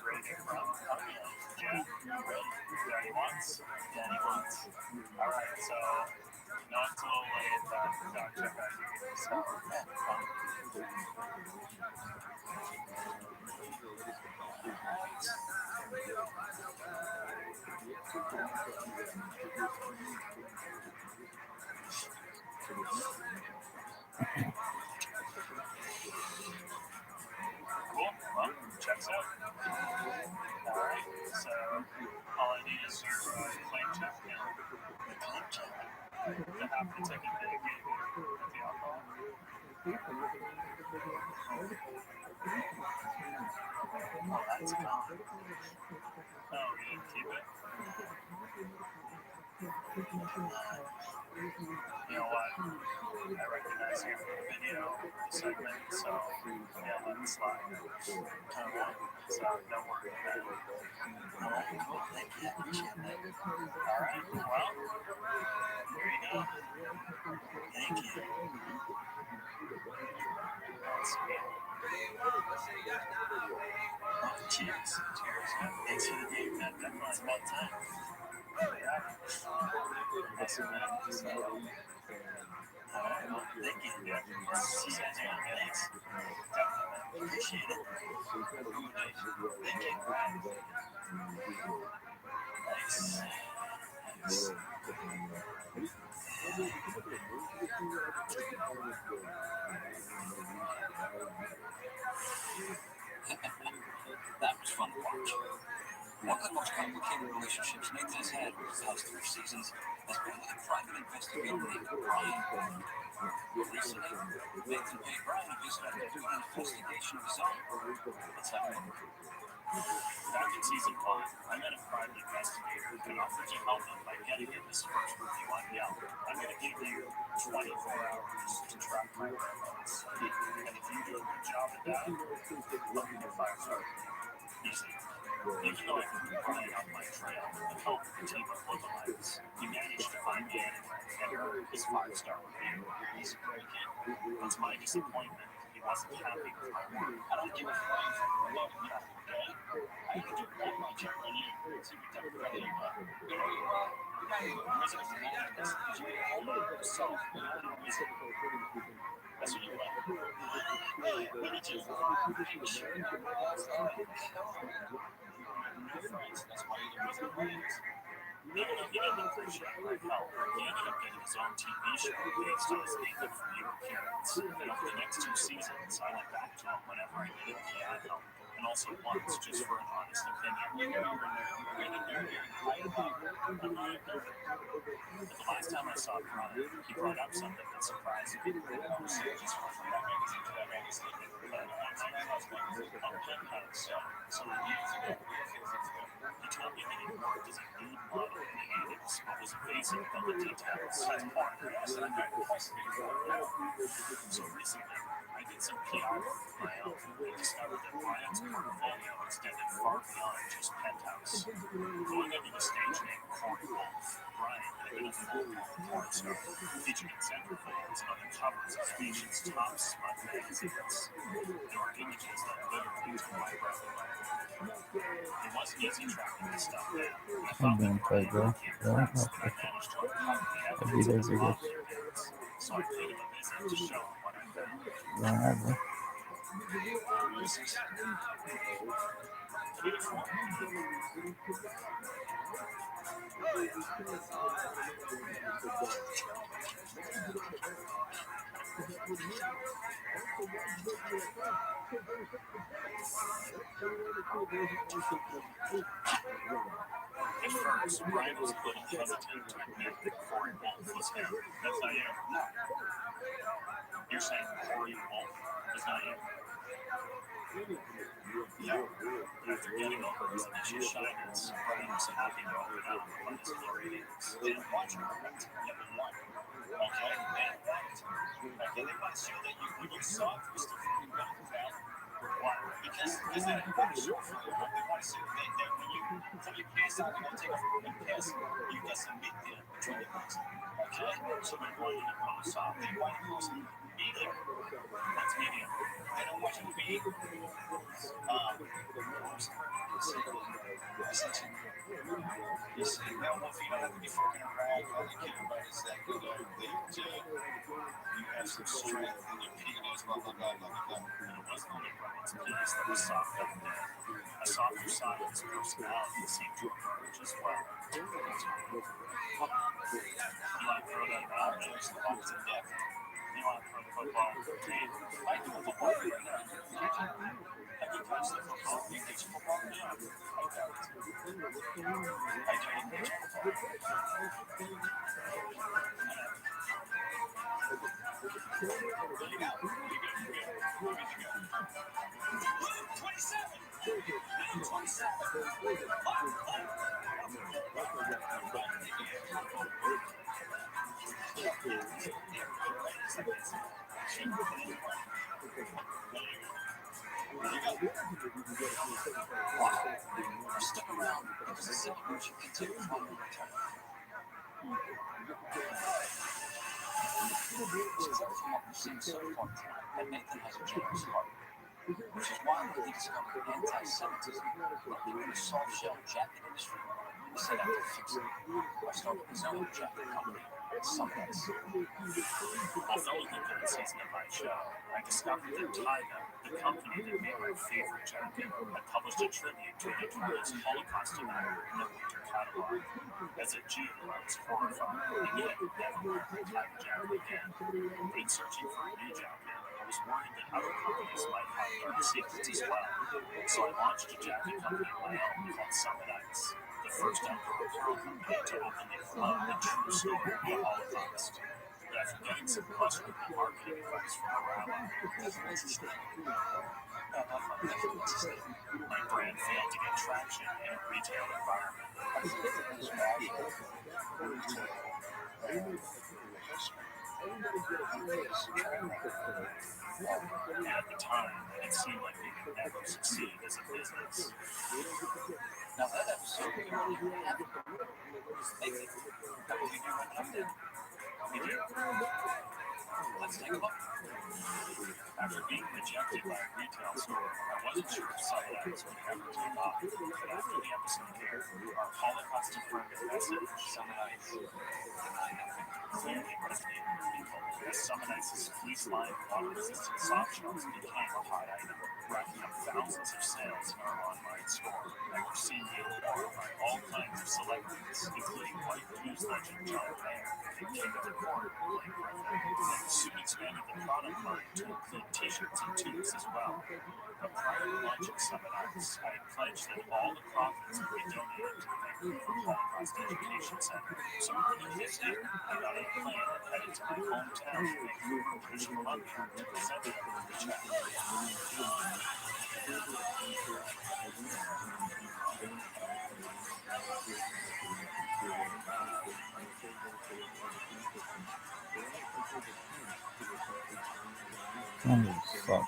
Ready to run? Oh, yeah. Yeah. Ready? Daddy wants? Daddy wants. All right. So, no, it's a little late, but check out here. So, yeah, fun. Cool. Well, checks out. All right. So all I need is your claim check and the claim check to have the ticket that you gave me at the alcohol. Oh, that's gone. Oh, you didn't keep it? You know what? I recognize you from the video segment, so yeah, let it slide. Alright, so don't worry about it. Alright, cool. Thank you. I appreciate that. Alright, well, here you go. Thank you. That's good. Oh, cheers. Cheers. Thanks for the game, man. Definitely it's about time. Yeah. Awesome, man. So, alright, well, thank you. Yeah. See you guys around. Thanks. Definitely, man. Appreciate it. Good night. Thank you. Nice. Nice. That was fun to watch. One of the most complicated relationships Nathan has had over the past 3 seasons has been with a private investigator named Brian. Recently, Nathan paid Brian a visit after doing an investigation of his own. Let's have a look. Back in season 5, I met a private investigator and offered to help him by getting him his first review on Yelp. I'm going to give you 24 hours to track my whereabouts. And if you do a good job at that, I'll give you a 5-star review. Easy. Even though I threw Brian off my trail and helped the team of lookalikes, he managed to find me anyway and earned his 5-star review. He's a great kid. What's my disappointment? He wasn't happy with my work. I don't give a flying fuck about you, okay? I can do a background check on you and see what type of brother you are. You know, you're not even a resident of the United States. You're a homeowner yourself. You're not a resident. That's what you want. What did you make sure you know last night? Your friends, that's why you're the resident players. He didn't appreciate my help. He ended up getting his own TV show based on his Nathan for You appearance. And over the next 2 seasons, I went back to him whenever I needed PI help. And and also once, just for an honest opinion. You never know. But the last time I saw Brian, he brought up something that surprised me. So just from that magazine to that magazine. Some years ago, he told me that he worked as a nude model in the 80s, but was evasive about the details. That's porn. So recently, I did some PR work of my own and discovered that Brian's portfolio extended far beyond just Penthouse. Going under the stage name Corey Wolf, Brian had been a full-blown porn star, featured in centerfolds and on the covers of Asian's top smut magazines. There were images that literally took my breath away. It wasn't easy tracking this stuff down. I thought that Brian became friends, and I managed to uncover the evidence of the popular days. So I paid him a visit to show him what I found. At first, Brian was a little hesitant to admit that Corey Wolf was him. That's not you. No. You're saying Corey Wolf is not you? Yeah. After getting over his initial shyness, Brian was happy to open up about his low ratings. They don't want you to correct. You haven't won. Okay? And they want to show that you look soft with stuff you got about. Why? Because they want to show for you. They want to see that when you put your pants on, you don't take off your pants. You got some meat there between your legs. Okay? So they want you to pose soft. They want you to post medium. What's medium? They don't want you to be you see, they don't know if you don't have to be fucking around. All they care about is that you have some strength in your penis, blah, blah, blah, blah, blah. And it wasn't only Brian's penis that was soft that day. A softer side of his personality seemed to emerge as well. You want to throw that out there? Just locked to death. You want to throw the football for me? I do a football right now. Have you touched the football? You pitch football? Yeah. I don't pitch football. You got 27! 27! Stick around because the situation continues on the return. Since everything what we've seen so far tonight, that Nathan has a generous heart, which is why when he discovered anti-Semitism in the soft-shell jacket industry, he set out to fix it by starting his own jacket company, Sunrise. Although in the third season of my show, I discovered that Tyga, the company that made my favorite jacket, had published a tribute to a notorious Holocaust denier in their winter catalog. As a Jew, I was horrified, and yet never wear a Tyga jacket again. But in searching for a new jacket, I was worried that other companies might have dark secrets as well. So I launched a jacket company of my own called Summit Ice, the first outdoor apparel company to openly promote the true story of the Holocaust. But after getting some questionable marketing advice from a rabbi, my brand failed to get traction in a retail environment. And at the time, it seemed like we could never succeed as a business. Now that episode, we already have it. Maybe that will be new enough then. We do. Let's take a look. After being rejected by a retail store, I wasn't sure if Summit Ice would ever take off. But after the episode aired, our Holocaust-affirming message, Summit Ice, clearly resonated with people. as Summonites' fleece-lined, water-resistant soft shells became a hot item, racking up thousands of sales in our online store. And we're seeing it worn by all kinds of celebrities, including white blues legend John Mayer and King of the Court Blake Griffin. Soon expanded the product line to include t-shirts and tubes as well. But prior to launching Summonites, I had pledged that all the profits would be donated to the Vancouver Holocaust Education Center. So early this year, I got on a plane and headed to my hometown of Vancouver, British Columbia, to present them the check. That sucks.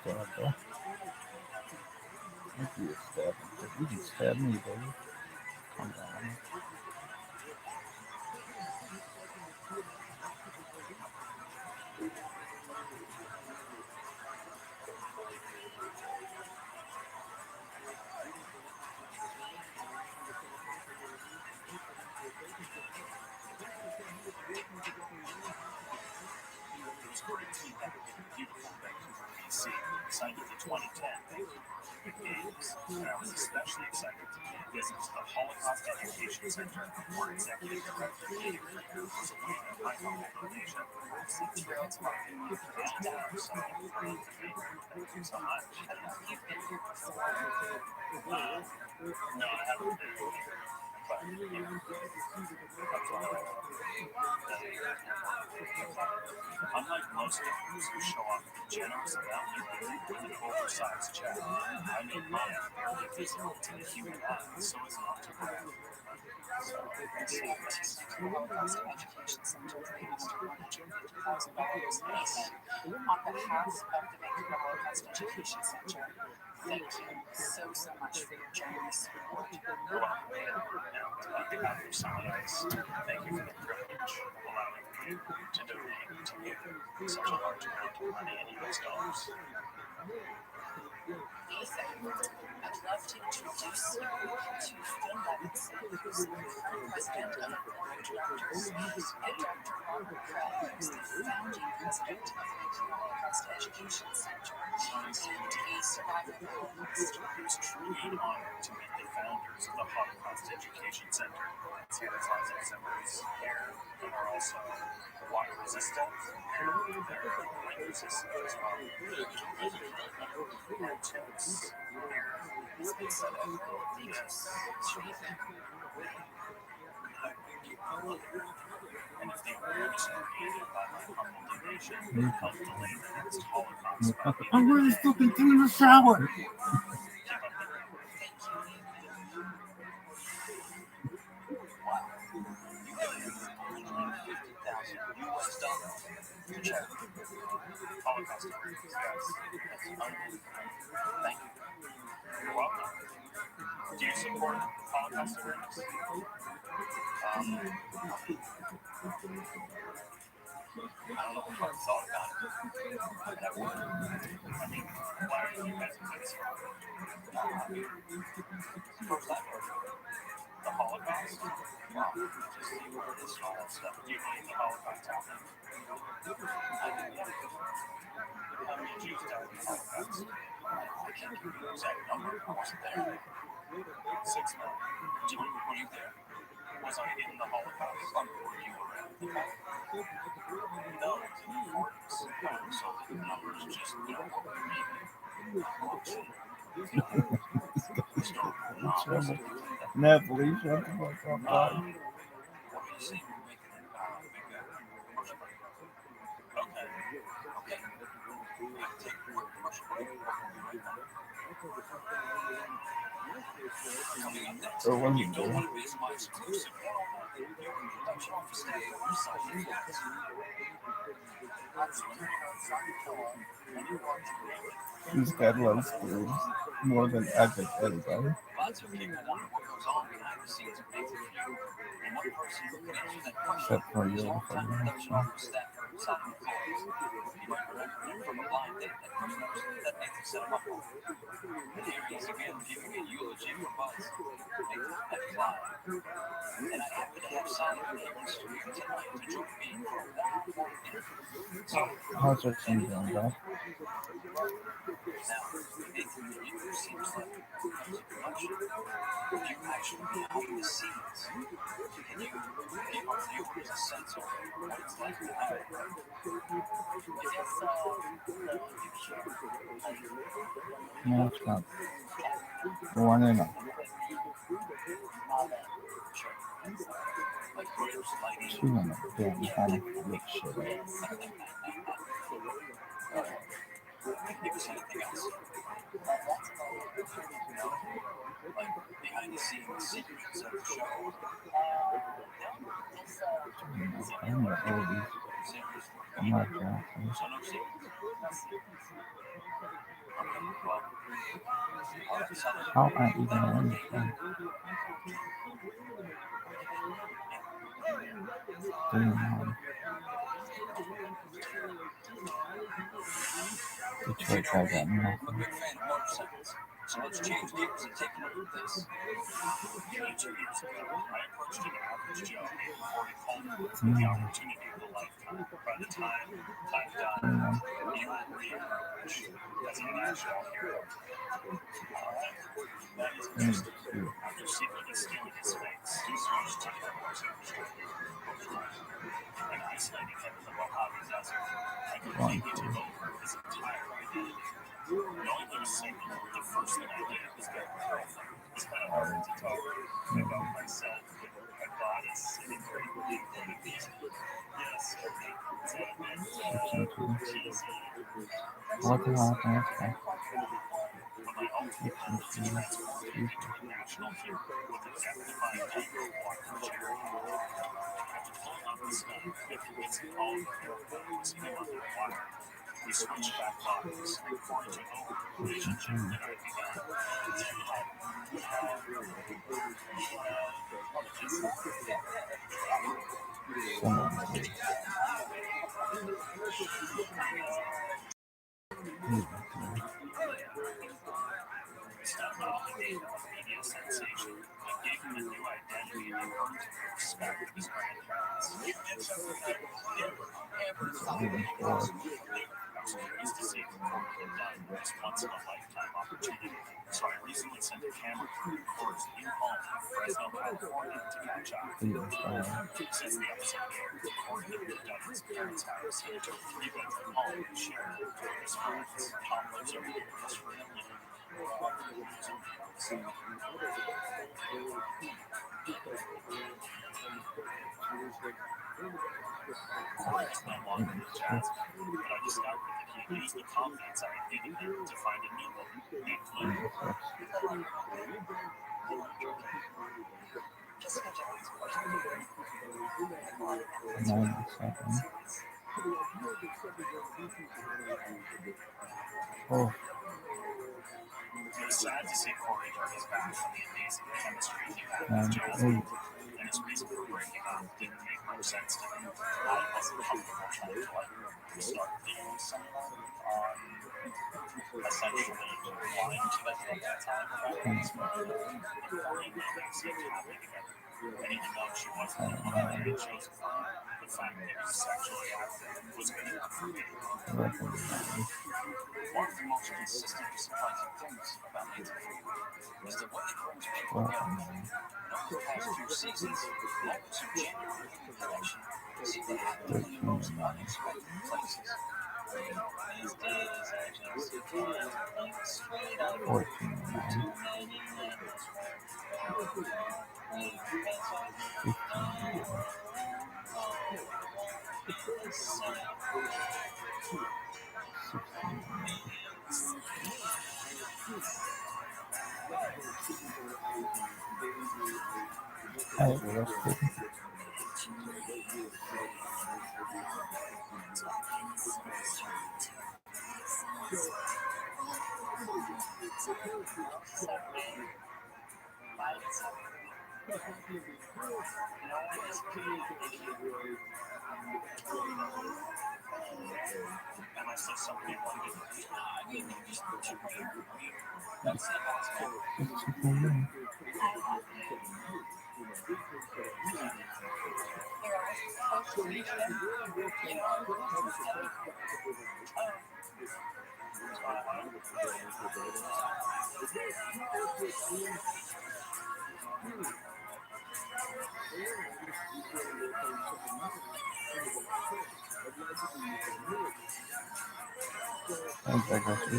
Stab her. If you stab me, you can stab me, baby. Come on. It was great to be back in beautiful Vancouver, BC, signed at the 2010 Vancouver Games, and I was especially excited to pay a visit to the Holocaust Education Center, where Executive Director Peter Krieger was awaiting my humble donation. I'm thrilled to have you. And I'm so thrilled to be here. Thank you so much. You've been here before. No, I haven't been here, but that's all I know. Unlike most donors who show off the generous amount they give with an oversized check, I made mine barely visible to the human eye so as not to brag. So, let's see what this is. The Holocaust Education Center raised $150,000. On behalf of the Vancouver Holocaust Education Center, thank you so much for your generous support. Well, and on behalf of Summonites, thank you for the privilege of allowing me to donate to you such a large amount of money in US dollars. Ethan, I'd love to introduce you to Phil Levinson, who's the current president of the board of directors, and Dr. Robert Krell, who's the founding president of the Vancouver Holocaust Education Center and a survivor of the Holocaust. It was truly an honor to meet the founders of the Holocaust Education Center. Santa Claus exemplars here and are also water resistant and they're wind resistant as well. And tips here. It's a Yes. And if the awareness created by my humble donation helped delay the next Holocaust by being I'm really fucking through the shower. keep up the great work. Wow. You donated $150,000 to charity. Holocaust awareness, yes. That's unbelievable. Thank you. You're welcome. Do you support Holocaust awareness? I don't know if I've thought about it. And I would. I mean, why are you hesitant? First I've heard of The Holocaust? wow, just see where it is and all that stuff. Do you believe the Holocaust happened? I do, yeah. How many Jews died in the Holocaust? I can't give you an exact number. I wasn't there. 6 million. Were you there? Was I in the Holocaust? Were you around the time? No, it was in the 40s. So the numbers just, what we read. Historical novels. Not believe something like that. What do you say we make a commercial break? Okay. Okay. We have to take a quick commercial break. We'll be right back. Coming up next, Or when you you don't do. want to miss my exclusive your introduction to stay on selfie fast. This guy loves food more than I think anybody. Bye. lots of people wonder what goes on behind the scenes of making a video. And one person answered that question Except for is you, longtime for production office staffer Simon Flores. You might remember him from a blind date that first noticed that Nathan set him up on. And here he is again giving a eulogy for Buzz. Nathan had fly. And I happen to have Simon here in the studio tonight to join me for a one-on-one interview. So, how's your team doing, Dad? now, Nathan, you seems like when it comes to production, you're actually behind the scenes. Can you give our viewers a sense of what it's like behind the curtain? No, it's not. One and all. Like writers, lighting, Two and all. Damn, you kind of look shit. give us anything else. Like behind the scenes secrets of the show. I don't know all these. I'm not Johnson. So no secrets. How I even understand. Damn. Detroit guy got I'm a nothing. big fan of motorcycles. So let's change gears and take a look at this. 2 years ago, I approached an average Joe before he called me with the opportunity of a lifetime. By the time I'm done, you will re-emerge as a national hero. That is interesting. After secretly stealing his face, he switched to the and isolating him in the Mojave Desert, I completely took over his entire identity. Knowing he was single, the first thing I did was get a girlfriend. It's kind of hard to talk about myself with my body sitting right in the beast. Yes, cheesy. What the hell happened? But my ultimate goal is to transform him into a national hero with a death-defying angle walking chair. After pulling off the stunt and convincing all of the airport to him on the wire, we switched back bodies and forged an old relationship that I'd begun. Stunt not only made him a media sensation, but gave him a new identity and earned him the respect of his grandparents. You did something I never thought would be possible. I was curious to see if the court had done this once-in-a-lifetime opportunity, so I recently sent a camera crew to Corey's new home in Fresno, California to catch up. Since the episode aired, Corey had moved out of his parents' house into a 3-bedroom home and shared it with his friends. Tom lives over here in Australia. Corey is no longer with Jasmine, but I discovered that he had used the confidence I had given him to find a new one named Lou. Oh. It was sad to see Corey turn his back on the amazing chemistry he had with Jasmine, and his reason for breaking up didn't make much sense to me. I wasn't comfortable trying to start dating someone essentially lying to them at that time about his mother, and Corey and Megan seemed happy together. And even though she wasn't the one I had chosen for her, the fact that he was sexually active was good enough for me. One of the most consistent surprising things about Nathan is that when they bring people together, over the past 2 seasons, levels of genuine connection seem to happen in the most unexpected places. These days, I just can't think straight up. Too many levels. No one is paying attention. Unless there's somebody you want to get I mean, you just put your hair. That's It's not possible. it's super new. I love you. You're supposed to reach them. You know, I'm going to tell you. I got you.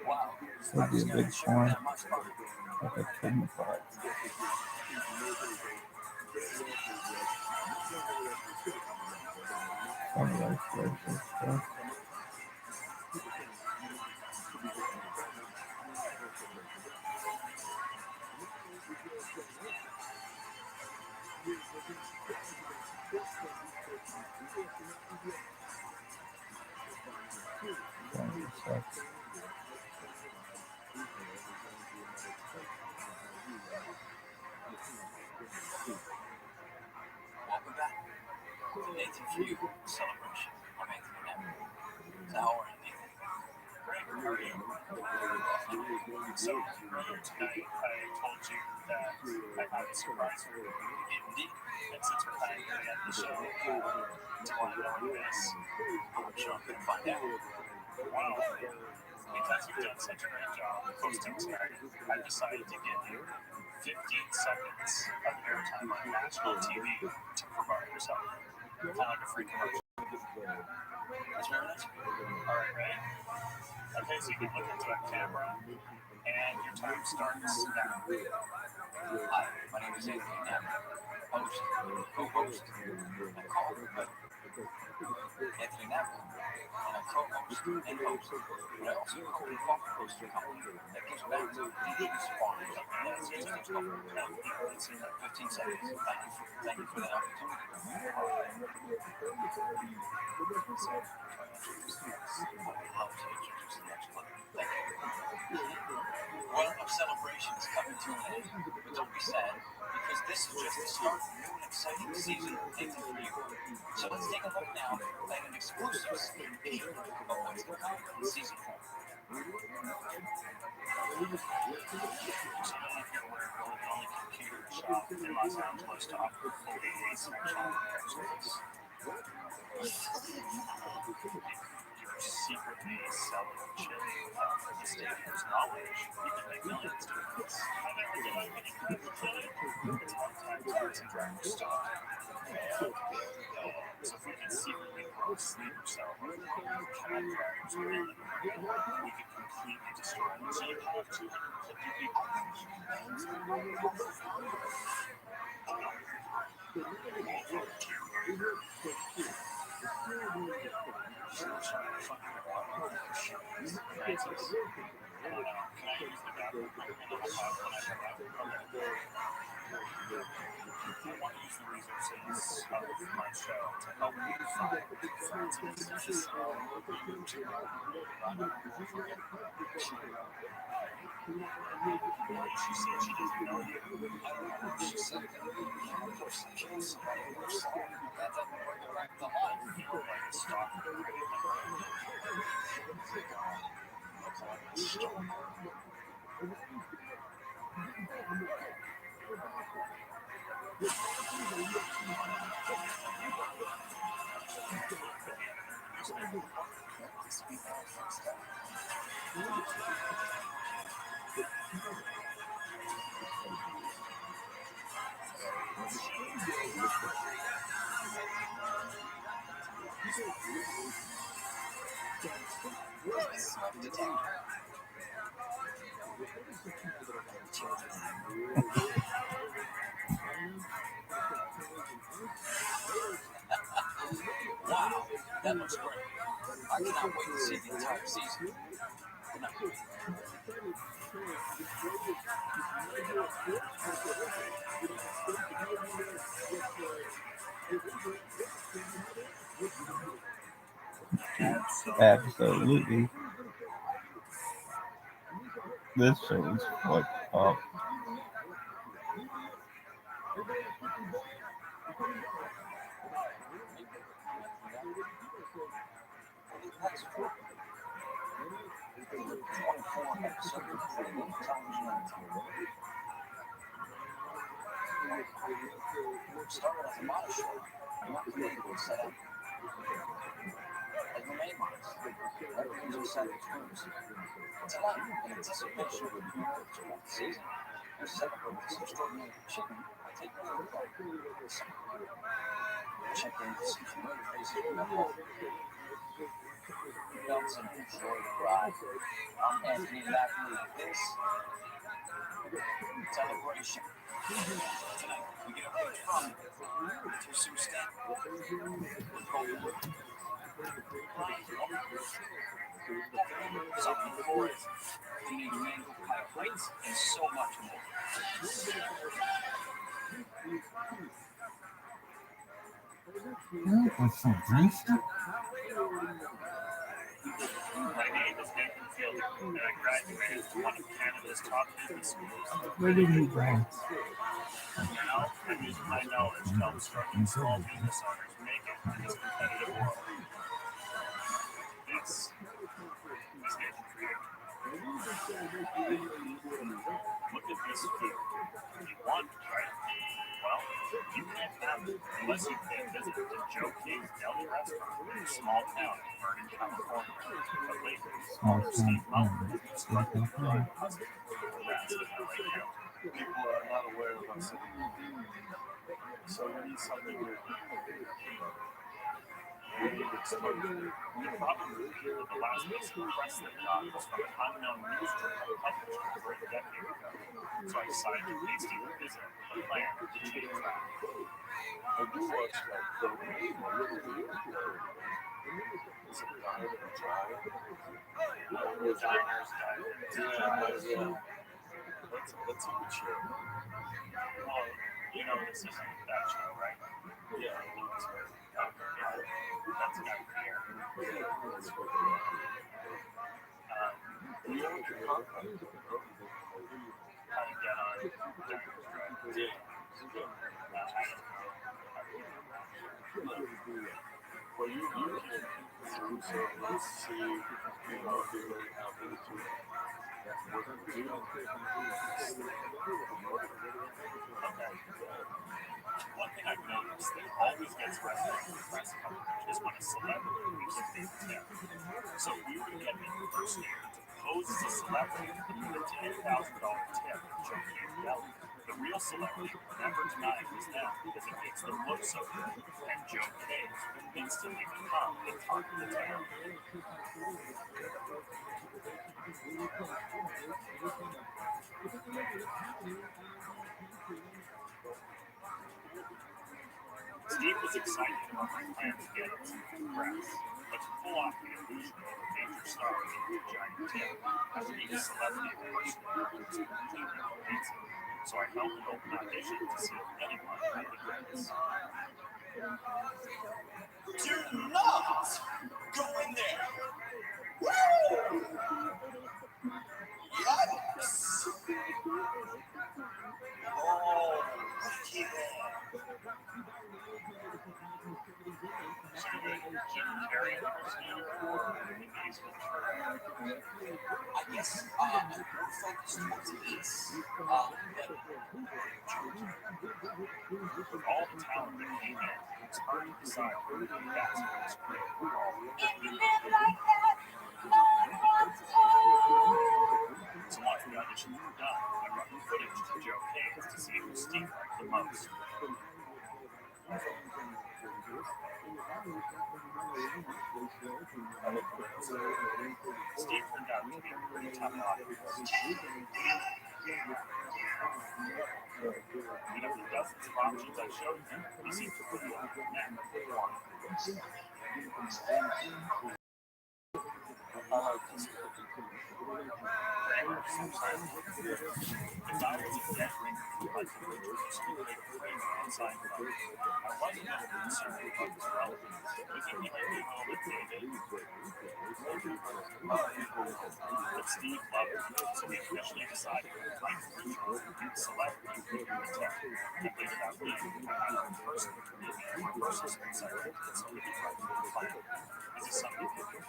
Wow. Would be a big porn, That much fun. like a kidney part. Some life choices stuff. Some stuff. Welcome back. Nathan for you. Celebration. I'm Anthony Knapp. So how are you, Nathan? Great, how are you? So earlier tonight, I told you that I had a surprise for you. Indeed. And since we're kind of getting at the show, do you want to know what it is? I'm sure I'm going to find out. Well, because you've done such a great job hosting tonight, I've decided to give you 15 seconds of airtime on national TV to promote yourself. Kind of like a free commercial. That's very nice. All right, ready? Okay, so you can look into that camera, and your time starts now. Hi, my name is Anthony Knapp. Host, co-host, and co-host. Anthony Knapp, and a co-host and host. But I also own a coffee roasting company that gives back to indigenous farmers. That's just a couple of 15 seconds. Thank you for that opportunity. I love to introduce the next one. Thank you. Well, our celebration is coming to an end, but don't be sad, because this is just the start of a new and exciting season of Nathan for you. So let's take a look now at an exclusive sneak peek of what's to come in season 4. So I don't know if you're aware, we're the only computer shop in Los Angeles to offer fully asexual repair service. You're secretly selling shit for the stadium's knowledge. You can make millions doing this. I never did any kind of killing. It's one-time cards and driver stuff. So if we can secretly throw a sleeper cell or cab drivers or anything, we could completely destroy them. So you have 250 people. Francis, can I use the bathroom for a minute when I come out? Okay. I want to use the resources of my show to help you find Francis. She said she doesn't know you. I don't know what she said. Of course, she was somebody who was that doesn't bring her back to life. You look like a stalker. Looks like a stalker. Smoke detector. Wow, that looks great. I cannot wait to see the entire season. Good night. Absolutely. This show is fucked up. Started as a model show. Set up like the main models. Everything's just set in terms. Tonight, in anticipation of the premiere of the 12th season, we set up with this extraordinary chicken. I take over the play. Check in to see familiar faces in the hall. Belts and enjoy the ride. I'm Anthony Mackley with this celebration. Tonight, we get a pitch from to Sue Stamp. Something for it. Teenage mango pie plates and so much more. What's some drinks? My name is Nathan Fielder, and I graduated from one of Canada's top business schools. Where did he go? Now, I'm using my knowledge to help struggling small business owners make it in this competitive world. This is Nathan for you. Look at this food. You want it, right? Well, you can't have it unless you pay a visit to Joe King's Deli Restaurant in a small town in Vernon, California. But later, owner Steve Muller is struggling to find a husband for rats in LA County. People are not aware of us anymore. So we need something new. We need exposure. You probably hear that the last piece of press that got was from an unknown news journal published over a decade ago. So I decided to pay Steve a visit with a plan to change that. What do you watch like programming? Is it diet and dry? The diner's diet. Yeah. Let's eat a chill. Well, you know this isn't that show, right? Yeah. That's a guy here. You know what you're talking about? How to get on diner's drive. Yeah. I don't know. Well, you can. So let's see, if you're really happy to what to do. Okay. One thing I've noticed that always gets referenced in press coverage is when a celebrity gives a big tip. So we were to get an impersonator to pose as a celebrity with a $10,000 tip at Joe King's Deli. The real celebrity would never deny it was them because it makes them look so good, and Joe King would instantly become the talk of the town. Steve was excited about my plan to get it to the press, but to pull off the illusion of a major star with a giant tip, I would need a celebrity impersonator who was completely convincing. So I held an open audition to see if anyone had the goods. Do not go in there. Woo! Yikes! Oh, looky there. So you would Jim Carrey impersonator or Denise with I guess I'm more focused towards the east. With all the talent that came in, it's hard to decide who would be best for this crew. So once the auditions were done, I brought the footage to Joe Hayes to see who Steve liked the most. Steve turned out to be a pretty tough audience. And of the dozens of options I showed him, he seemed to put the net one. Sometimes the guy was a dead ringer who liked to introduce me to the frame outside of it. I wasn't concerned about his relevance, but he gave me a moment, David. Steve loved it, so we officially decided to Michael Richards, celebrity, the tech, and later that week, I had our first meeting at our personal center, so we could write for the plan. Is this something you could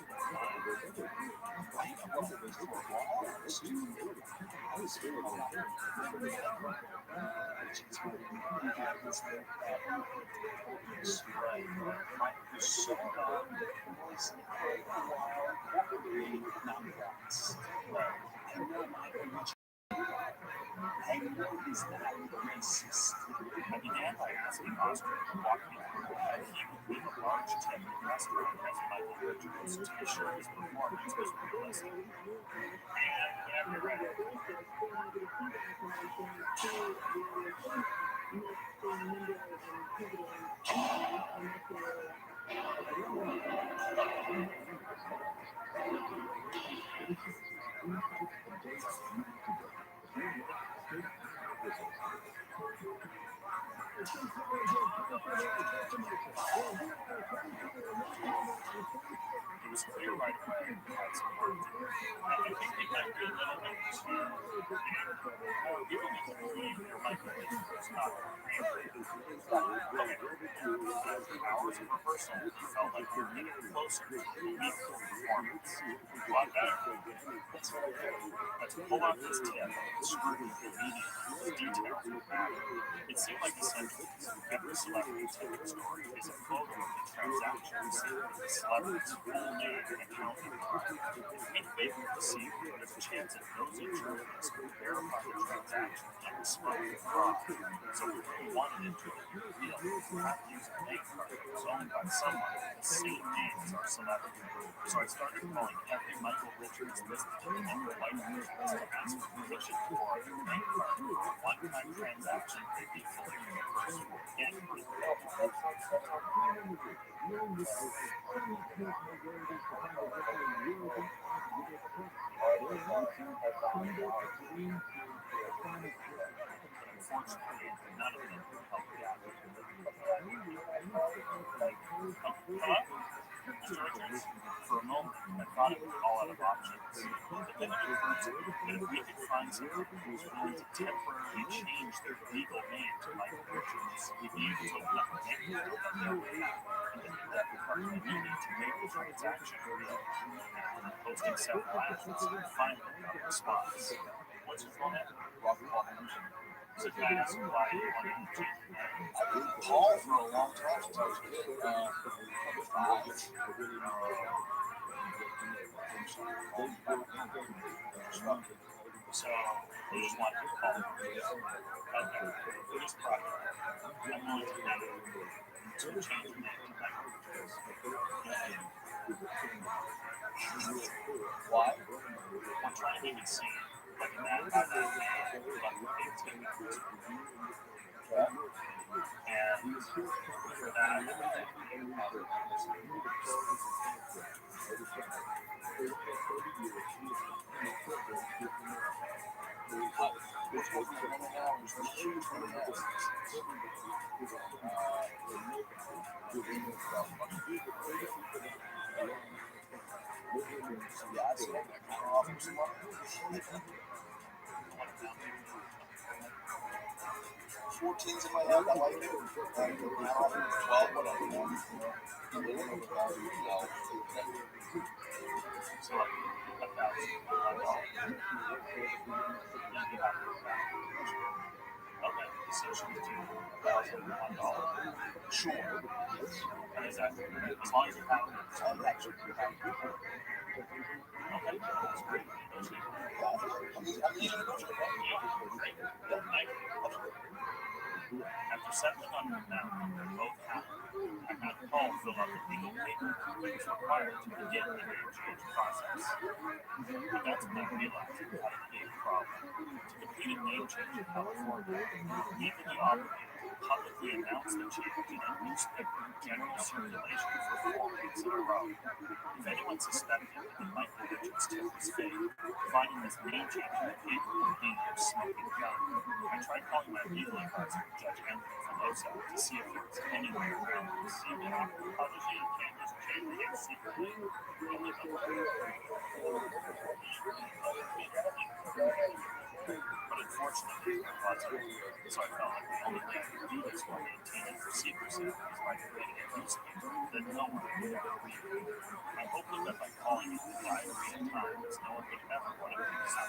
I began by asking Oscar to walk me through how he would win a large tip in a restaurant as Michael Richards to ensure his performance was realistic. And whenever you're ready. It was clear right away we had some work to do. I think they might be a little bit too giving me to believe your Michael Richards was not creative. After hours of rehearsal, it felt like we were getting closer to a meaningful performance. A lot better. Let's pull out this tip and screw with the meaning. The details would matter. It seemed like essentials. Every celebrity tipping story is a photo of the transaction, the celebrity's full name and account number. We figured to see if there's a chance that nosy journalists could verify the transaction and expose the fraud. So we really wanted it to be real. Not use a bank card that was owned by someone with the same name as our celebrity. So I started calling every Michael Richards listed in the local life insurance to ask for permission for a bank card for a one-time transaction they'd be fully reimbursed for again. Unfortunately, none of them could help me out. Hello? Mr. Richards, for a moment, I thought it was all out of options. But then it occurred to me that if we could find someone who was willing to temporarily change their legal name to Michael Richards, we'd be able to open up a bank account on their behalf and then get the card we needed to make the transaction real. Posting several ads, we finally got a response. What's your full name? So can I ask why you wanted to change your name? I've been called for a long time since I was a kid. So you just wanted to call. Okay. For this project, I'm willing to pay to change your name to Michael Richards. Why? I'm trying to make it seem like an ad by that man who left the big tip numbers. And for that, $14's in my head. I like it. 12, whatever. So like $1,000. Okay, essentially $1,001. Sure. And is that as long as you have it? Okay, that's great. I'm easy to negotiate. Yeah, great. After settling on an amount they're both happy, I had Paul fill out the legal paperwork that was required to begin the name change process. But that's when I realized we had a big problem. To complete a name change in California, we're legally obligated to publicly announce the change in a newspaper general circulation for 4 weeks in a row. If anyone suspected that the Michael Richards tip was fake, finding this name change in the paper would be their smoking gun. I tried calling my legal advisor, Judge Anthony Filosa, to see if there was any way around this. Obviously, you can't just change the name secretly only the but unfortunately, it wasn't. So I felt like the only way I could do this while maintaining her secrecy was by creating a newspaper that no one would ever read. I hoped that by calling it the Diary of Times, no one would ever want to pick us up.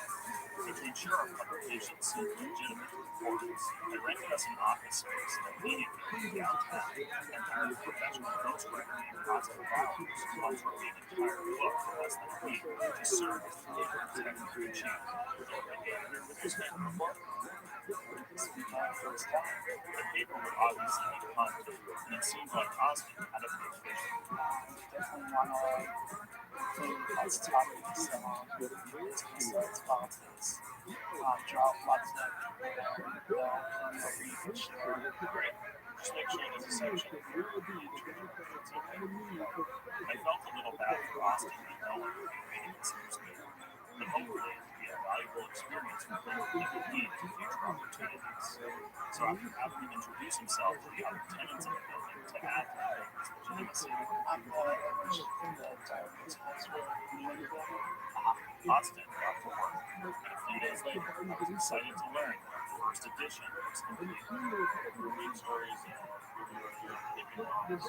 To ensure our publication seemed legitimate to reporters, I rented us an office space in a meeting building downtown and hired a professional ghostwriter named Austin Bowers, who also wrote the entire book in less than a week, to serve as the paper's editor-in-chief. I gave her with his name. This was my first time. The paper would obviously need content, and it seemed like Austin had a big vision. Definitely want to cause topics besides politics. Draw lots of read and share. Great. Just make sure there's a section for it's okay. I felt a little bad for Austin that no one would be reading this newspaper, but hopefully it would be a valuable experience for him that would lead to future opportunities. So after having him introduce himself to the other tenants in the building to add to the paper's legitimacy, Austin got to work, and a few days later, I was excited to learn that our first edition was complete. Read stories and taking notes.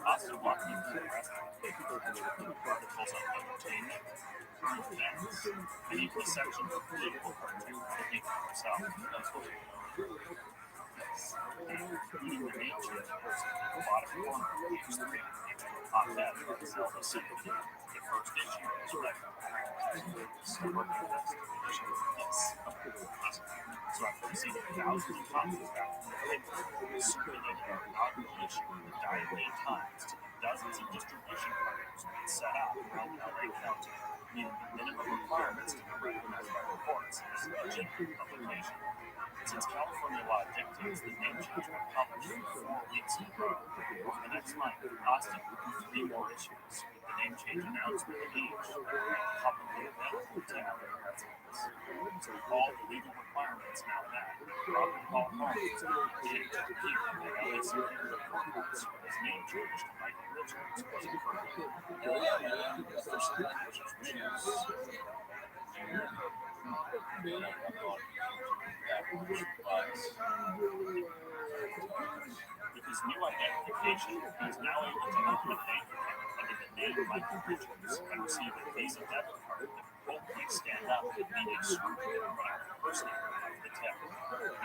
Austin walked me through the rest of the paper, articles on entertainment, current events, and even a section for political cartoons that he made himself. Including the name change person at the bottom corner of page 3, op-ed about Zelda Symphony, the first issue was read. So after receiving thousands of copies back from the paper, we circulated our inaugural issue in the Diary of Times to the dozens of distribution partners we had set up around LA County, meeting the minimum requirements to be recognized by reports as a legitimate publication. Since California law dictates that name change will publish for 4 weeks in a row, over the next month, Austin will do 3 more issues with the name change announcement in each, publicly available to LA residents. So all the legal requirements now met, Robert Paul Holmes did appear in the LA Superior Courthouse where his name change to Michael Richards was approved. First Richards wishes. With his new identification, he is now able to open a bank account under the name Michael Richards and receive a Visa debit card that will hopefully stand up to immediate scrutiny when I impersonate the tip.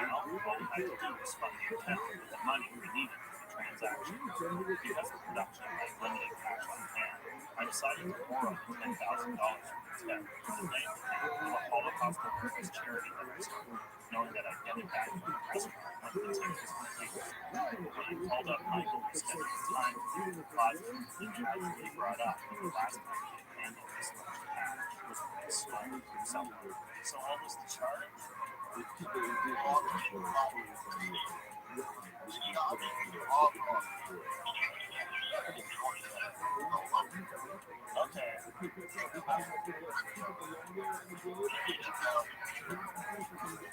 Now, all we had to do was fund the account with the money we needed for the transaction. Because the production had limited cash on hand, I decided to borrow the $10,000 from the tip from the bank account of a Holocaust Awareness charity that I started, knowing that I'd get it back from the customer once the tip was complete. When I called up Michael to schedule the time for the deposit, he casually brought up that the last time he had handled this much cash was when he stole it from someone. So what was the charge? Okay.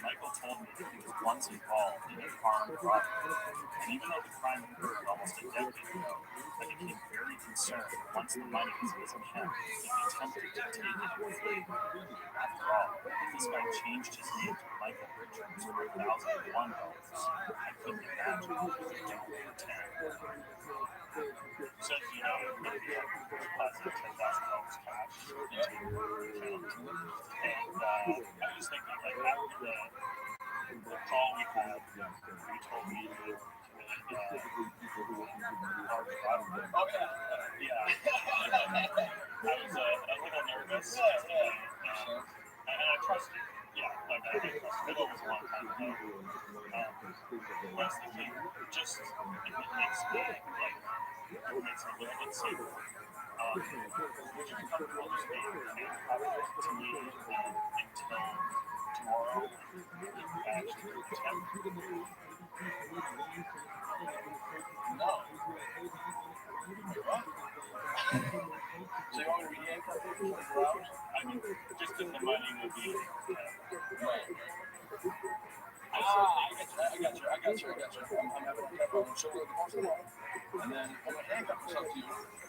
Michael told me that he was once involved in an armed robbery, and even though the crime occurred almost a decade ago, I became very concerned once the money was in his account that he attempted to take it and flee. After all, if this guy changed his name to Michael Richards for $1,001, I couldn't imagine he would don't pretend. So, you know, maybe I deposited $10,000 cash into your account. And I was thinking, like, after the call we had, you told me that our product service. Yeah. And I trust you. Yeah, like I trust you. I know it was a long time ago. Honestly, just it makes me like it makes it a little bit safer. Would you be comfortable just being handcuffed to me until tomorrow when you actually protect? No. What? So you want me to be handcuffed for 24 hours? I mean, just if the money would be Right. I got you. I'm having to have my shoulder the most water. And then I'm going to handcuff myself to you.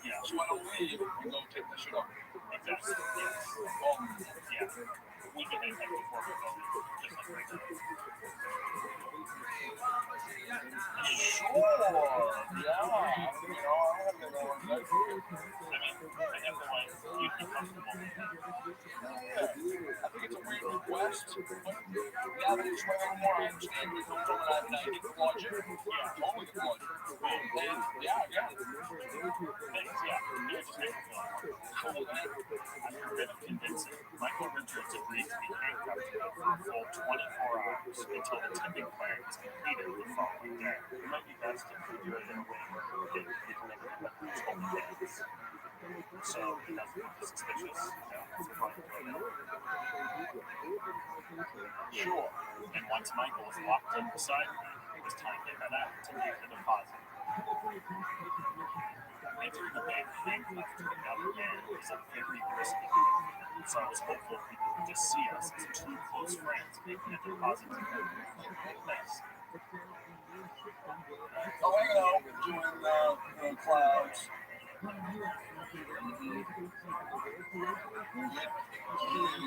Yeah. So I don't leave and go take that shit off. Exactly. Yes. Yeah. We've been handcuffed before we go just like right now. Sure. Yeah. I don't have no one. I have no idea. You'd be comfortable with that. Yeah. I think it's a weird request. But now that it's way more, I understand where you're coming from, and I get the logic. Yeah, totally get the logic. And yeah. Thanks, yeah. You just make me feel Cool, man. After a bit of convincing, Michael Richards agreed to be handcuffed for a full 24 hours until the tipping plan was completed the following day. It might be best if we do it in a way where we can make it like control the days. So it doesn't look suspicious. It's fine. Sure. And once Michael was locked in beside me, it was time to head out to make the deposit. Entering the bank handcuffed to another man is a very risky thing, so I was hopeful people would just see us as two close friends making a deposit together. Thanks. Oh, hanging out, doing the clouds. You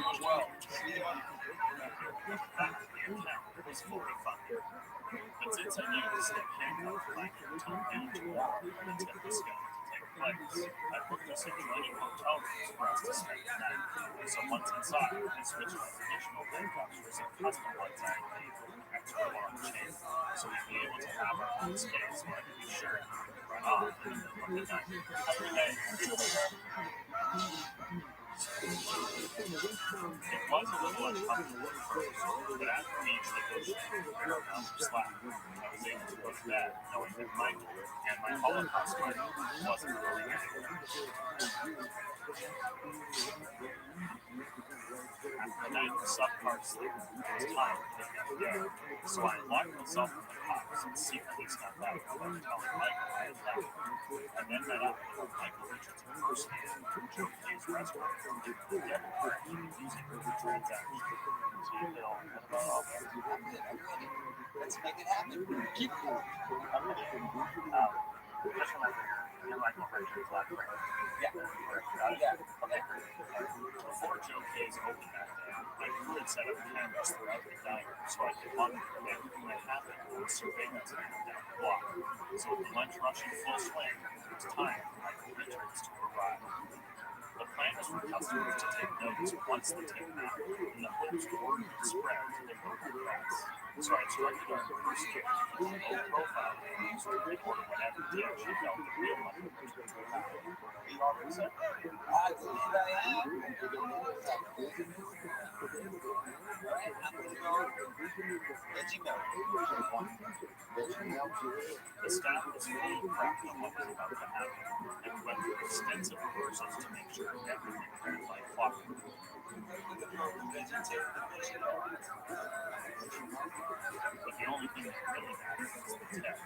as well. See ya. The account was fully funded. But since I needed to stay handcuffed like until noon tomorrow when the tip was scheduled to take place, I booked us adjoining hotel rooms for us to spend the night. So once inside, I switched my traditional handcuffs for some custom ones I had made with an extra long chain, so we'd be able to have our own space so I could be sure it wouldn't run off in the middle of the night. Every day. It was a little uncomfortable at first, but after we each negotiated a fair amount of slack, I was able to go to bed knowing that Michael and my Holocaust buddy wasn't going anywhere. After a night of subpar sleep, it was time to take another day, so I locked myself in the house and secretly snuck out without telling Michael I had left, and then met up with Michael Richards impersonator from Joe's restaurant. Using the transaction. So you feel good about all that? I'm ready. Let's make it happen. Keep it going. I'm ready. Just remember, you're Michael Richards, last friend. Yeah. Got it? Yeah. Okay. Before Joe K's opened that day, my crew had set up cameras throughout the diner so I could monitor everything that happened on the surveillance panel down the block. So with the lunch rush in full swing, it was time for Michael Richards to arrive. The plan was for customers to take notes once the tip happened, and the hopes word would spread to the local press. So I instructed our impersonator to keep a low profile of the news to record whatever deal she felt the real Michael Richards would have. Are you all right, sir? I believe I am. Alright, I'm gonna go let you know. The staff was fully prepped on what was about to happen, and went through extensive rehearsals to make sure everything ran like clockwork. But the only thing that really mattered was the tip.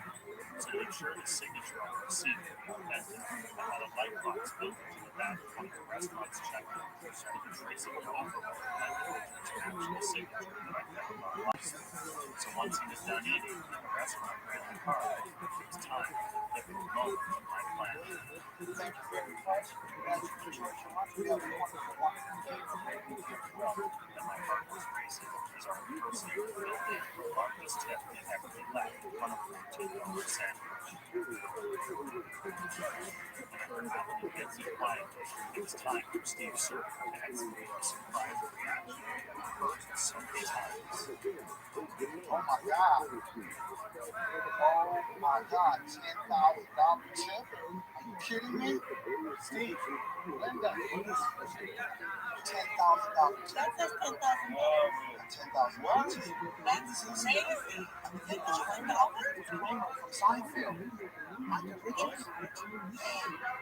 So to ensure the signature on the receipt would be authentic, I had a light box built into the back of one of the restaurant's check-in, so we could trace it over Michael Richards' actual signature that I found online. So once he was done eating and the restaurant ran the card, it was time for the pivotal moment in my plan. Thank you very much. That's your choice. And my heart was racing as our impersonator filled in the largest tip he had ever left on a $14 sandwich. And after having a busy quietly, it was time for Steve Surf to execute a surprise reaction to the first so many times. Oh my God. Oh my God. $10,000 tip? Are You kidding me? Steve, Linda, $10,000. That says 10,000. $10,000. That's crazy. $10,000? From Seinfeld. Michael Richards.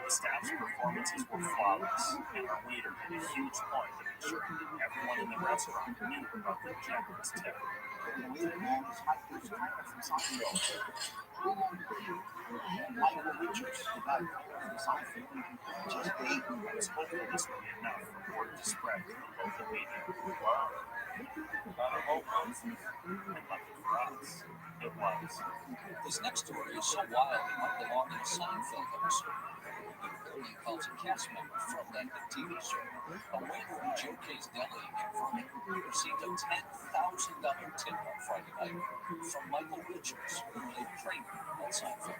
The staff's performances were flawless, and our waiter made a huge point of ensuring everyone in the restaurant knew about the generous tip. The leader man is Michael Richards from Seinfeld. Michael Richards from Seinfeld. Just eight. I was hopeful this would be enough for word to spread to the local media. Wow. And lucky for us, it was. This next story is so wild it might belong in a Seinfeld episode. The Bernie calls a cast member from that TV show. A waiter at Joe K's Deli in Vernon received a $10,000 tip on Friday night from Michael Richards, who played Kramer on Seinfeld.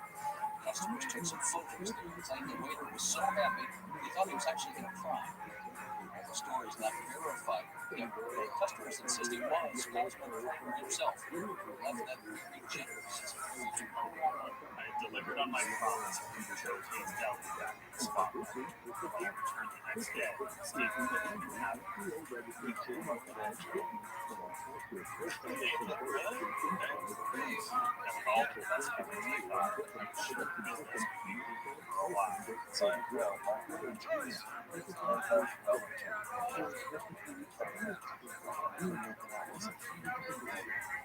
Customers took some photos and claimed the waiter was so happy they thought he was actually going to cry. While the story is not verified, yet customers insist he was spokesman Kramer himself, who left that very generous. I had delivered on my promise from Joe K's Deli back in the spotlight. When I returned the next day, Steve couldn't even have it. And with all the investment we take on, I'm sure the business will be booming for a while.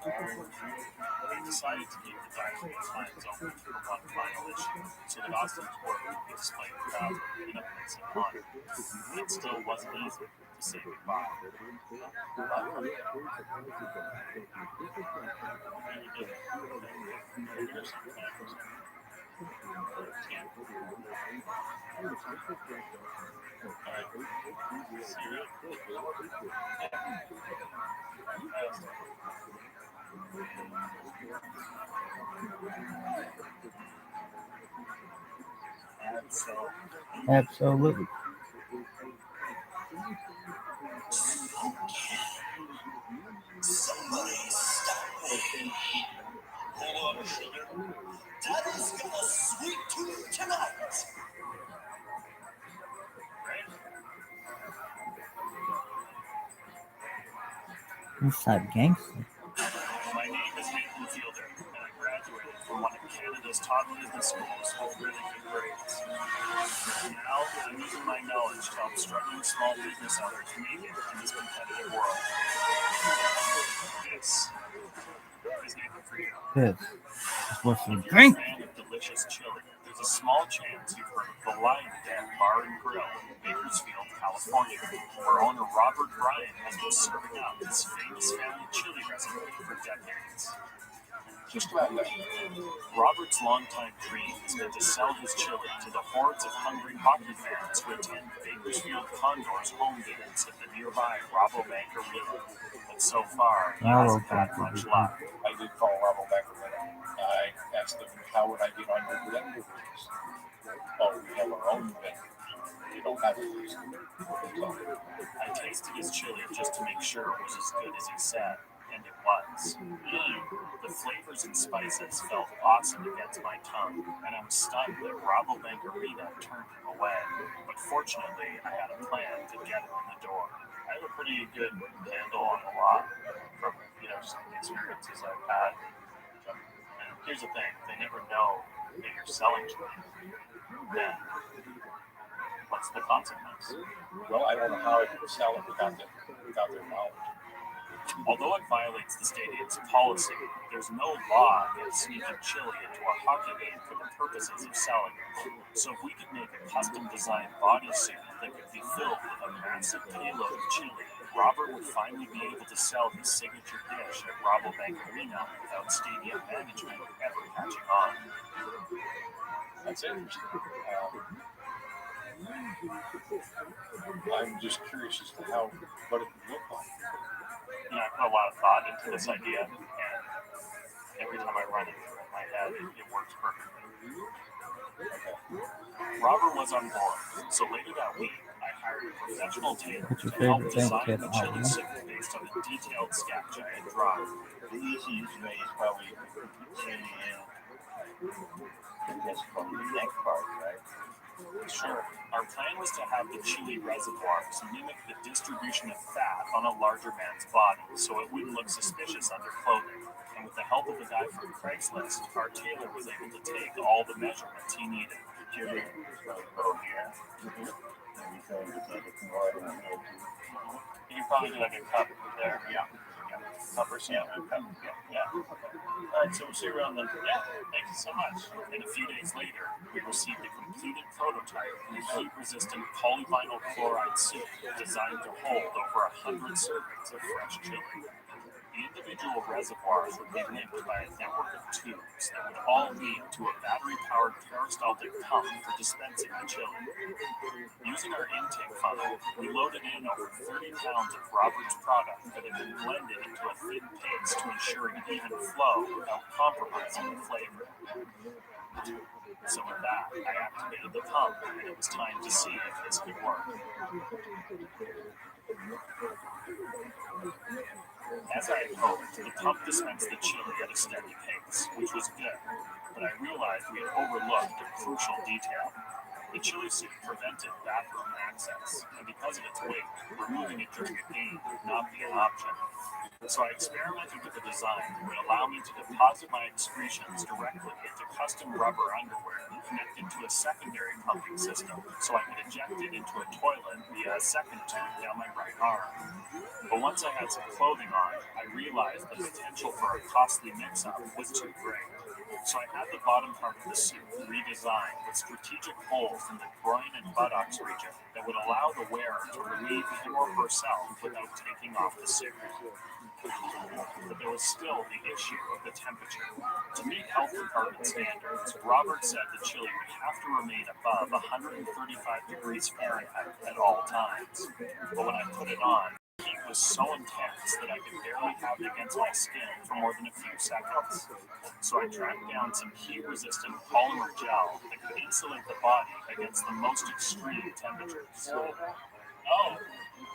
We decided to keep the dining lines open for one final issue, so that Austin's work could be displayed proudly in a place of honor. It still wasn't easy to say goodbye. Absolutely. Somebody stop me. Hold on, sugar. Daddy's got a sweet tooth tonight. Inside gangster. My name is Nathan Fielder, and I graduated from one of Canada's top business schools with really good grades. Now, I'm using my knowledge to help struggling small business owners make it in this competitive world. This is Nathan Fielder. This is what's in If drink. you're a fan of delicious chili, there's a small chance you've heard of the Lion Den Bar and Grill in Bakersfield, California, where owner Robert Bryan has been serving up his famous family chili recipe for decades. Just about that. Robert's longtime dream has been to sell his chili to the hordes of hungry hockey fans who attend Bakersfield Condors home games at the nearby Rabobank Arena. But so far, he hasn't had much luck. I did call Rabobank Arena. I asked them, how would I get on your vendor list? Oh, we have our own vendors. You don't have a list. So, I tasted his chili just to make sure it was as good as he said, and it was. The flavors and spices felt awesome against my tongue, and I was stunned that Rabobank Arena turned him away. But fortunately, I had a plan to get him in the door. I have a pretty good handle on a lot from, some of the experiences I've had. And here's the thing, they never know that you're selling to them. Then, what's the consequence? well, I don't know how I could sell it without their knowledge. Although it violates the stadium's policy, there's no law against sneaking chili into a hockey game for the purposes of selling it. So if we could make a custom-designed bodysuit that could be filled with a massive payload of chili, Robert would finally be able to sell his signature dish at Rabobank Arena without stadium management ever catching on. That's interesting. I'm just curious as to what it would look like. I put a lot of thought into this idea, and every time I run it through in my head, it works perfectly. Robert was on board, so later that week, I hired a professional tailor What's your to help favorite thing, design kid? the chili suit based on a detailed sketch I had drawn. The easiest way is probably chili in. That's probably the neck part, right? Sure. Our plan was to have the chili reservoirs mimic the distribution of fat on a larger man's body, so it wouldn't look suspicious under clothing. And with the help of a guy from Craigslist, our tailor was able to take all the measurements he needed. Chili over here. You can probably do like a cup there. Yeah. Cup or something. Yeah. All right, so we'll see you around then. Yeah, thank you so much. And a few days later, we received a completed prototype in a heat-resistant polyvinyl chloride soup designed to hold over 100 servings of fresh chili. The individual reservoirs would be linked by a network of tubes that would all lead to a battery-powered peristaltic pump for dispensing the chili. Using our intake funnel, we loaded in over 30 pounds of Robert's product that had been blended into a thin paste to ensure an even flow without compromising the flavor. So with that, I activated the pump, and it was time to see if this could work. As I had hoped, the pump dispensed the chili at a steady pace, which was good, but I realized we had overlooked a crucial detail. The chili suit prevented bathroom access, and because of its weight, removing it during a game would not be an option. So I experimented with a design that would allow me to deposit my excretions directly into custom rubber underwear connected to a secondary pumping system, so I could eject it into a toilet via a second tube down my right arm. But once I had some clothing on, I realized the potential for a costly mix-up was too great. So I had the bottom part of the suit redesigned with strategic holes in the groin and buttocks region that would allow the wearer to relieve him or herself without taking off the suit. But there was still the issue of the temperature. To meet health department standards, Robert said the chili would have to remain above 135 degrees Fahrenheit at all times. But when I put it on, the heat was so intense that I could barely have it against my skin for more than a few seconds. So I tracked down some heat-resistant polymer gel that could insulate the body against the most extreme temperatures.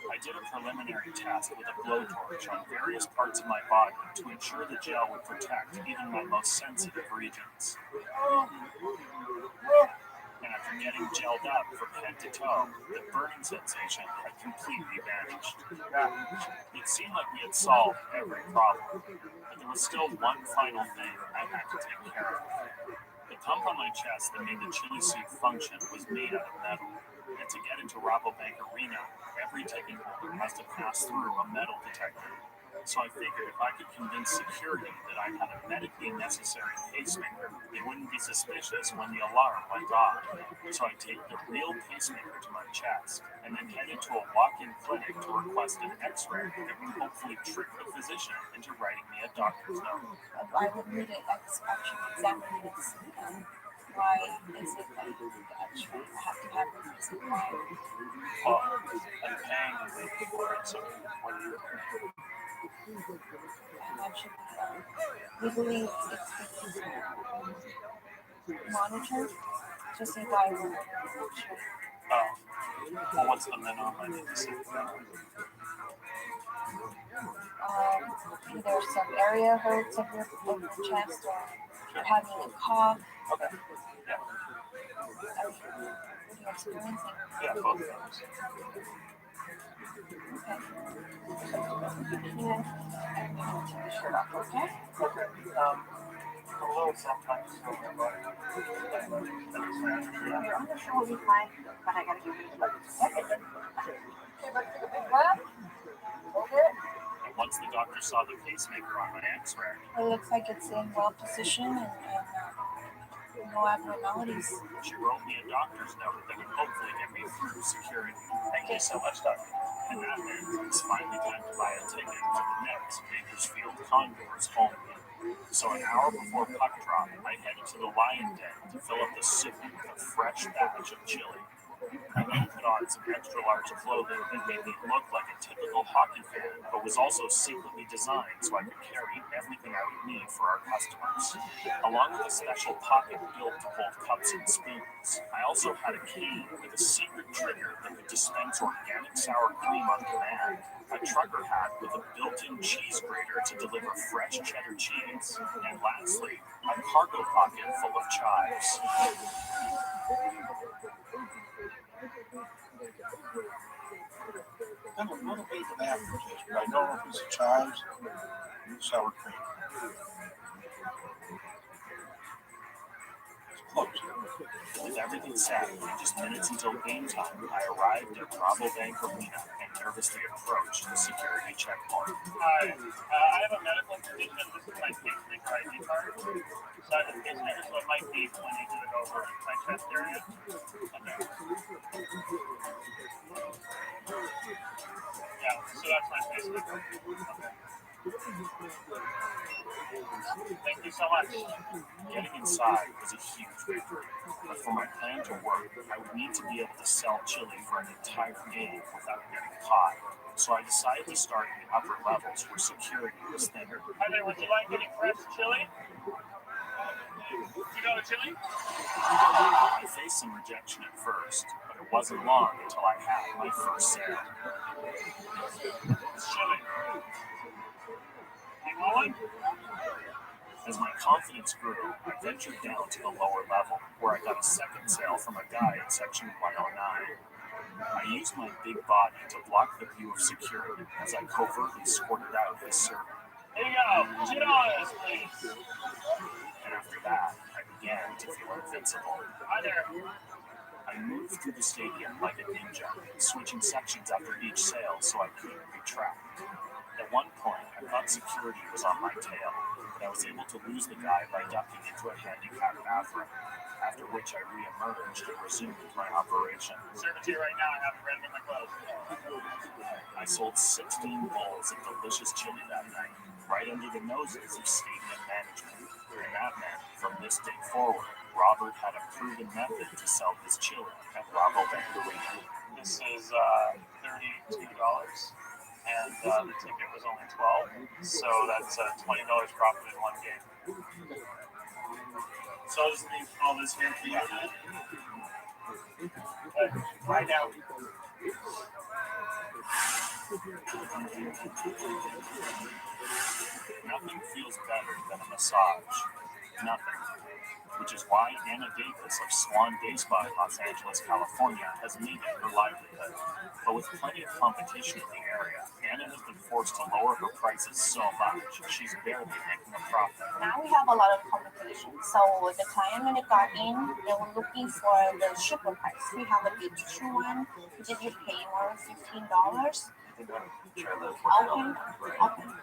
I did a preliminary test with a blowtorch on various parts of my body to ensure the gel would protect even my most sensitive regions. And after getting gelled up from head to toe, the burning sensation had completely vanished. It seemed like we had solved every problem, but there was still one final thing I had to take care of. The pump on my chest that made the chili suit function was made out of metal, and to get into Rabobank Arena, every ticket holder has to pass through a metal detector. So I figured if I could convince security that I had a medically necessary pacemaker, they wouldn't be suspicious when the alarm went off. So I taped the real pacemaker to my chest and then headed to a walk-in clinic to request an x-ray that would hopefully trick the physician into writing me a doctor's note. I would need it actually examine this. Why is it that actually I have to have this? Why? Well, I'm paying for it, so when you... Actually, legally, it's monitored. Just if I were sure. Oh, well, what's the minimum I need to see? Either some area hurts of your chest or you're having a cough. Okay. Yeah. What are you experiencing? Yeah, both of those. Okay. Yeah, and you need to take your shirt off, okay? Okay. A little sometimes. Your undershirt will be fine, but I gotta give you a look. Okay, let's take a big breath. Hold it. And once the doctor saw the pacemaker on my x-ray, It looks like it's in well positioned and no abnormalities. she wrote me a doctor's note that would hopefully get me through security. Thank you so much, doctor. And that meant it's finally time to buy a ticket to the next Bakersfield Condors home game. So an hour before puck drop, I headed to the Lion Den to fill up the soup with a fresh batch of chili. I then put on some extra-large clothing that made me look like a typical hockey fan, but was also secretly designed so I could carry everything I would need for our customers. Along with a special pocket built to hold cups and spoons, I also had a cane with a secret trigger that could dispense organic sour cream on demand, a trucker hat with a built-in cheese grater to deliver fresh cheddar cheese, and lastly, a cargo pocket full of chives. And a little bit of aftertaste, but I don't know if it's the chives or sour cream. It's close. With everything set and just minutes until game time, I arrived at Rabobank Arena and nervously approached the security checkpoint. Hi, I have a medical condition. This is my pacemaker ID card. So I have a pacemaker, so it might be pointing to it over my chest area. Okay. Yeah, so that's my pacemaker. Okay. Thank you so much. Getting inside was a huge victory, but for my plan to work, I would need to be able to sell chili for an entire game without getting caught. So I decided to start in the upper levels where security was thinner. Hi there, would you like any fresh chili? You got a chili? I faced some rejection at first, but it wasn't long until I had my first sale. It's chili. You want one? As my confidence grew, I ventured down to the lower level, where I got a second sale from a guy in section 109. I used my big body to block the view of security as I covertly squirted out his servant. Here you go. $2, please. And after that, I began to feel invincible. Hi there. I moved through the stadium like a ninja, switching sections after each sale so I couldn't be tracked. At one point, I thought security was on my tail, but I was able to lose the guy by ducking into a handicapped bathroom, after which I re-emerged and resumed my operation. Service here right now. I haven't read my clothes. I sold 16 bowls of delicious chili that night, right under the noses of stadium management. And that meant, from this day forward, Robert had a proven method to sell his chili at Rabobank Arena. This is $32, and the ticket was only $12, so that's $20 profit in one game. So I'll just leave all this here for you. Okay, right now. Nothing feels better than a massage. Nothing. Which is why Anna Davis of Swan Day Spa in Los Angeles, California, has made it her livelihood. But with plenty of competition in the area, Anna has been forced to lower her prices so much, she's barely making a profit. Now we have a lot of competition. So the client, when they got in, they were looking for the cheaper price. We have a big TRUMAN, which is you pay more than $15. Okay,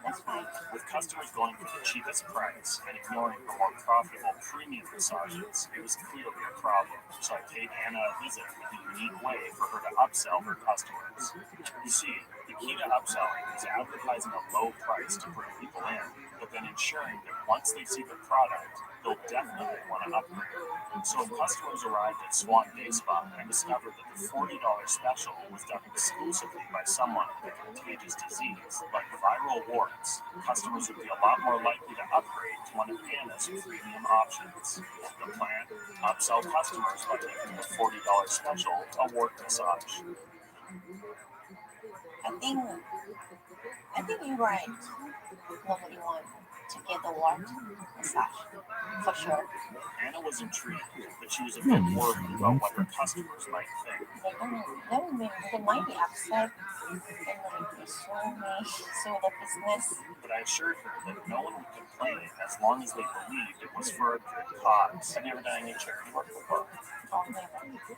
that's fine. With customers going for the cheapest price and ignoring her more profitable premium massages, it was clearly a problem. So I paid Anna a visit with a unique way for her to upsell her customers. You see, the key to upselling is advertising a low price to bring people in, but then ensuring that once they see the product, they'll definitely want to upgrade. So when customers arrived at Swan Day Spa and discovered that the $40 special was done exclusively by someone with a contagious disease like viral warts, customers would be a lot more likely to upgrade to one of Anna's premium options. The plan? Upsell customers by making the $40 special a wart massage. I think you're right. Nobody wants to get the wart massage, for sure. Anna was intrigued, but she was a bit worried about what her customers might think. They might be upset. They might be suing the business. But I assured her that no one would complain as long as they believed it was for a good cause. I've never done any charity work before.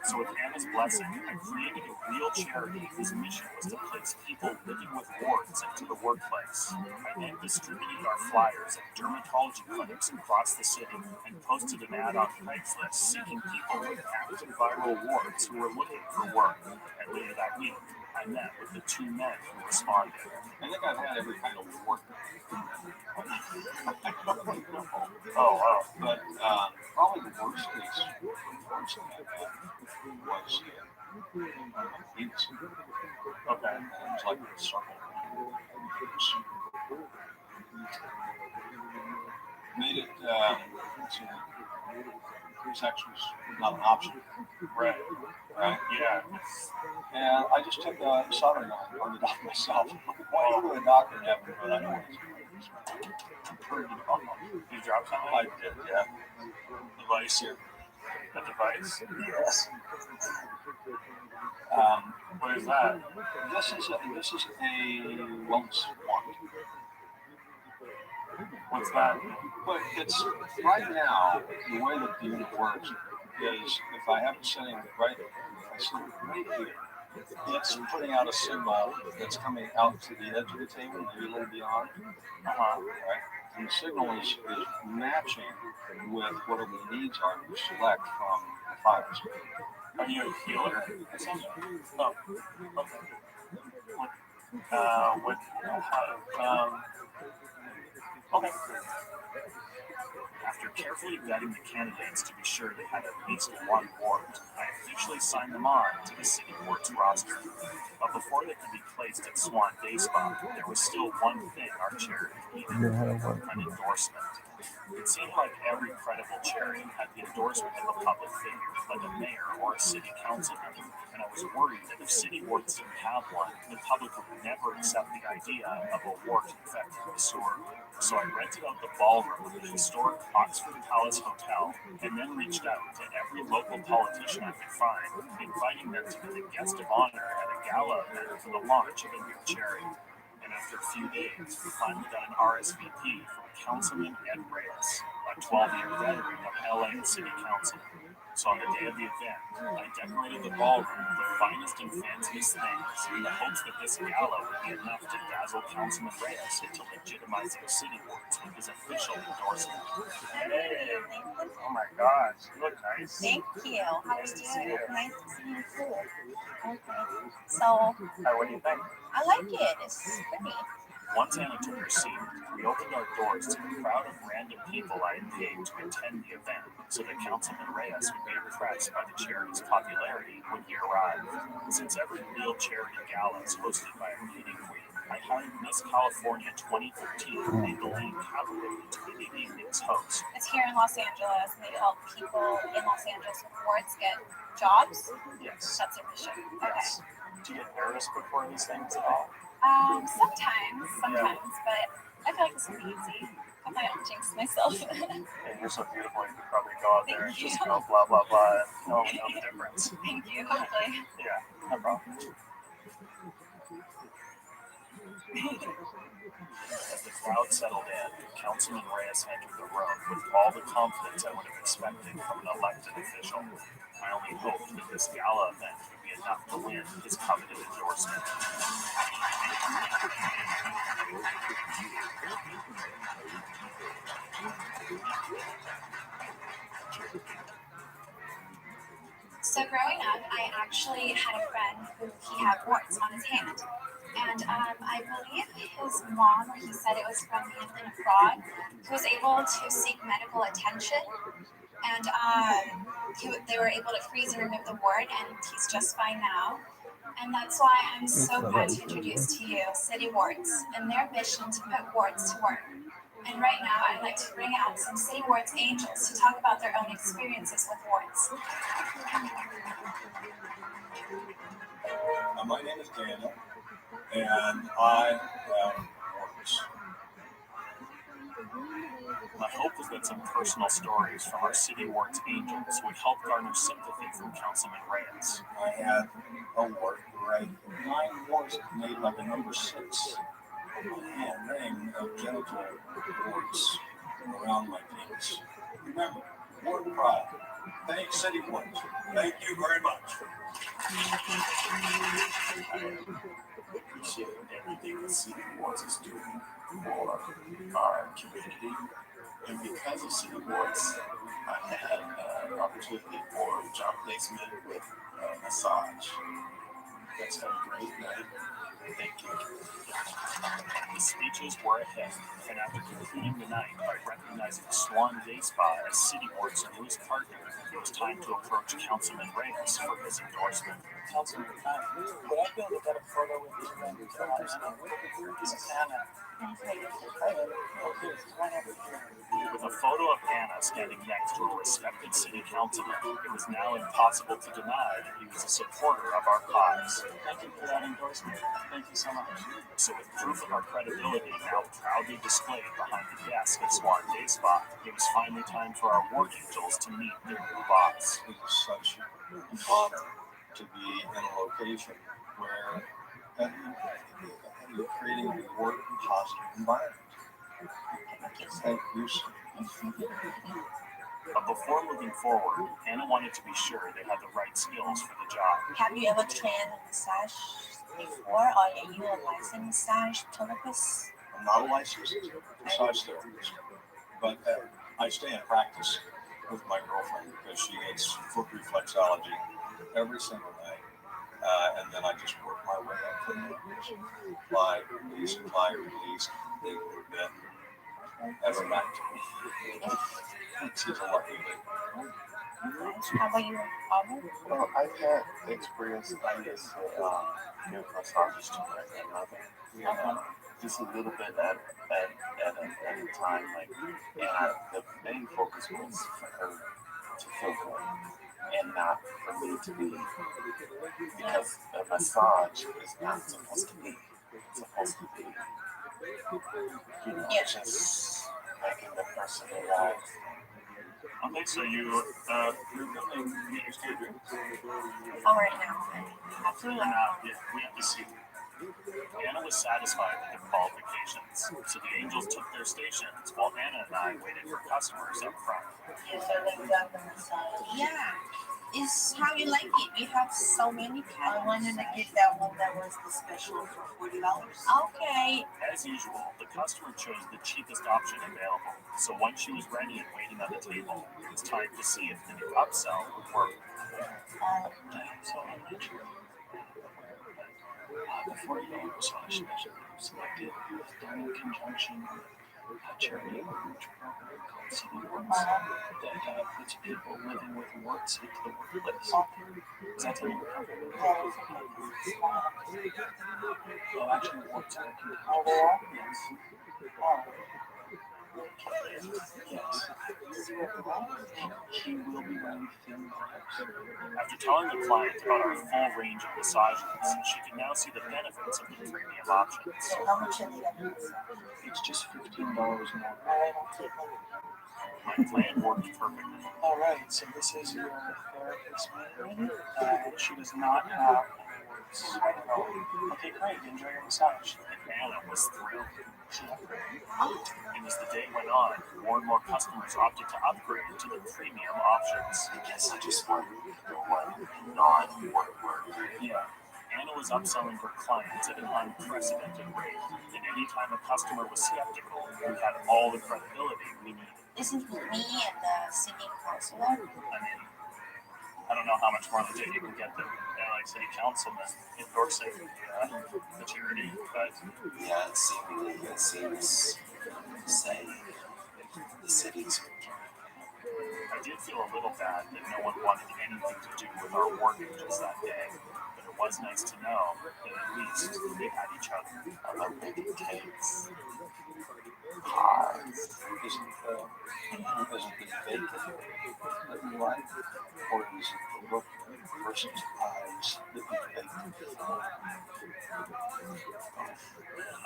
So with Anna's blessing, I created a real charity whose mission was to place people living with warts into the workplace. I then distributed our flyers at dermatology clinics across the city and posted an ad on Craigslist seeking people with active viral warts who were looking for work. And later that week, I met with the two men who responded. I think I've had every kind of wart. Oh, wow. But probably the worst case was penis. Okay. It was like a circle. Made it, sex was not an option. Right. Yeah. And I just took a soldering iron and burned it off myself. Why go to a doctor and have him, but I know what it's Burned it off. You dropped something? I did, yeah. The vice here. A device? Yes. What is that? This is a wellness wand. What's that? But it's right now, the way that the unit works is if I have it sitting right, if I sit right here, it's putting out a signal that's coming out to the edge of the table, maybe a little beyond. Right? And the signal is matching with whatever the needs are you select from the files. Are you a healer? Oh, okay. Okay. After carefully vetting the candidates to be sure they had at least one ward, I officially signed them on to the City Ward's roster. But before they could be placed at Swan Day Spa, there was still one thing our charity needed: an endorsement. It seemed like every credible charity had the endorsement of a public figure, like a mayor or a city councilman, and I was worried that if city wards didn't have one, the public would never accept the idea of a wart infecting the sewer. So I rented out the ballroom of the historic Oxford Palace Hotel, and then reached out to every local politician I could find, inviting them to be the guest of honor at a gala event for the launch of a new charity. And after a few days, we finally got an RSVP from Councilman Ed Reyes, a 12-year veteran of LA City Council. So on the day of the event, I decorated the ballroom with the finest and fanciest things in the hopes that this gala would be enough to dazzle Councilman Reyes into legitimizing city wards with his official endorsement. Hey, Oh my gosh, you look nice. thank you. How are you? Nice to see you too. Okay. So, What do you think? I like it. It's pretty. Once Anna took her seat, we opened our doors to the crowd of random people I had paid to attend the event, so that Councilman Reyes would be impressed by the charity's popularity when he arrived. Since every real charity gala is hosted by a beauty queen, I hired Miss California 2013, Elaine Cavalry, to be the evening's host. It's here in Los Angeles, and they help people in Los Angeles with wards get jobs. Yes. That's their mission. Yes. Do you get nervous before these things at all? Sometimes, but I feel like this will be easy. Hope I don't jinx myself. And you're so beautiful, you could probably go out there and just go blah, blah, blah, and no one will know the difference. Thank you, hopefully. Yeah, no problem. As the crowd settled in, Councilman Reyes entered the room with all the confidence I would have expected from an elected official. I only hoped that this gala event would be enough to win his coveted endorsement. So growing up, I actually had a friend who he had warts on his hand. And I believe his mom, or he said it was from handling a fraud, he was able to seek medical attention. And they were able to freeze and remove the wart, and he's just fine now. And that's why I'm so proud to introduce to you City Wards and their mission to put wards to work. And right now, I'd like to bring out some City Wards angels to talk about their own experiences with wards. My name is Daniel, and I have warts. My hope was that some personal stories from our City Wards angels would help garner sympathy from Councilman Reyes. I had a wart, right? 9 warts made like a number 6 on my hand, ring of genital warts around my penis. Remember, wart pride. Thanks, City Wards. Thank you very much. I appreciate everything the City Wards is doing for our community. And because of City Wards, I had an opportunity for job placement with massage. You guys have a great night. Thank you. The speeches were a hit, and after concluding the night by recognizing Swan Day Spa as City Ward's newest partner, it was time to approach Councilman Reyes for his endorsement. Councilman, would I be able to get a photo with you then? This is Anna. With a photo of Anna standing next to a respected city councilman, it was now impossible to deny that he was a supporter of our cause. Thank you for that endorsement. Thank you so much. So with proof of our credibility now proudly displayed behind the desk at Swan Day Spa, it was finally time for our work angels to meet their new boss. It is such an honor to be in a location where you're creating a work positive environment. Thank you, sir. But before moving forward, Anna wanted to be sure they had the right skills for the job. Have you ever trained a massage before, or are you a licensed massage therapist? I'm not a licensed massage therapist, but I stay in practice with my girlfriend because she gets foot reflexology every single day. And then I just work my way up from there. Apply, release, big bit. Every night. She's a lucky lady. How about you, Robert? Well, I've had experience on this massages too, and nothing. Just a little bit at a time, like, and the main focus was for her to feel good, and not for me to be, because a massage is not supposed to be. It's supposed to be, just making the person relax. Okay, so you're building your studio. All right now. Absolutely. Yeah, we have to see. Anna was satisfied with their qualifications, so the angels took their stations while Anna and I waited for customers up front. Yes, I like that massage. Yeah, it's how you like it. We have so many kinds. I wanted to get that one that was the special for $40. Okay. As usual, the customer chose the cheapest option available, so once she was ready and waiting on the table, it was time to see if the new upsell would work. So I'm not sure. The $40 massage selected was done in conjunction with a charity outreach program called City Works that puts people living with warts into the workplace. Is that something you're comfortable with? Oh, actually, warts are contagious. Oh, they are? Yes. Oh. Yes. He will be wearing thin gloves. After telling the client about our full range of massages, she can now see the benefits of the premium options. How much is it? It's just $15 more. My plan worked perfectly. All right, so this is your therapist meeting. She does not have any words. Okay, great. Enjoy your massage. Anna was thrilled. And as the day went on, more and more customers opted to upgrade to the premium options. I guess I just wanted to go non-work. Yeah. Anna was upselling her clients at an unprecedented rate, and anytime a customer was skeptical, we had all the credibility we needed. This is me and the city councilor. I don't know how much more legit you can get than like city councilman endorsing the charity, but yeah, it seems to say the city's. I did feel a little bad that no one wanted anything to do with our work angels that day, but it was nice to know that at least they had each other. I love baking cakes. Pies. Isn't the bacon that you like, or is it the look versus pies that you bake?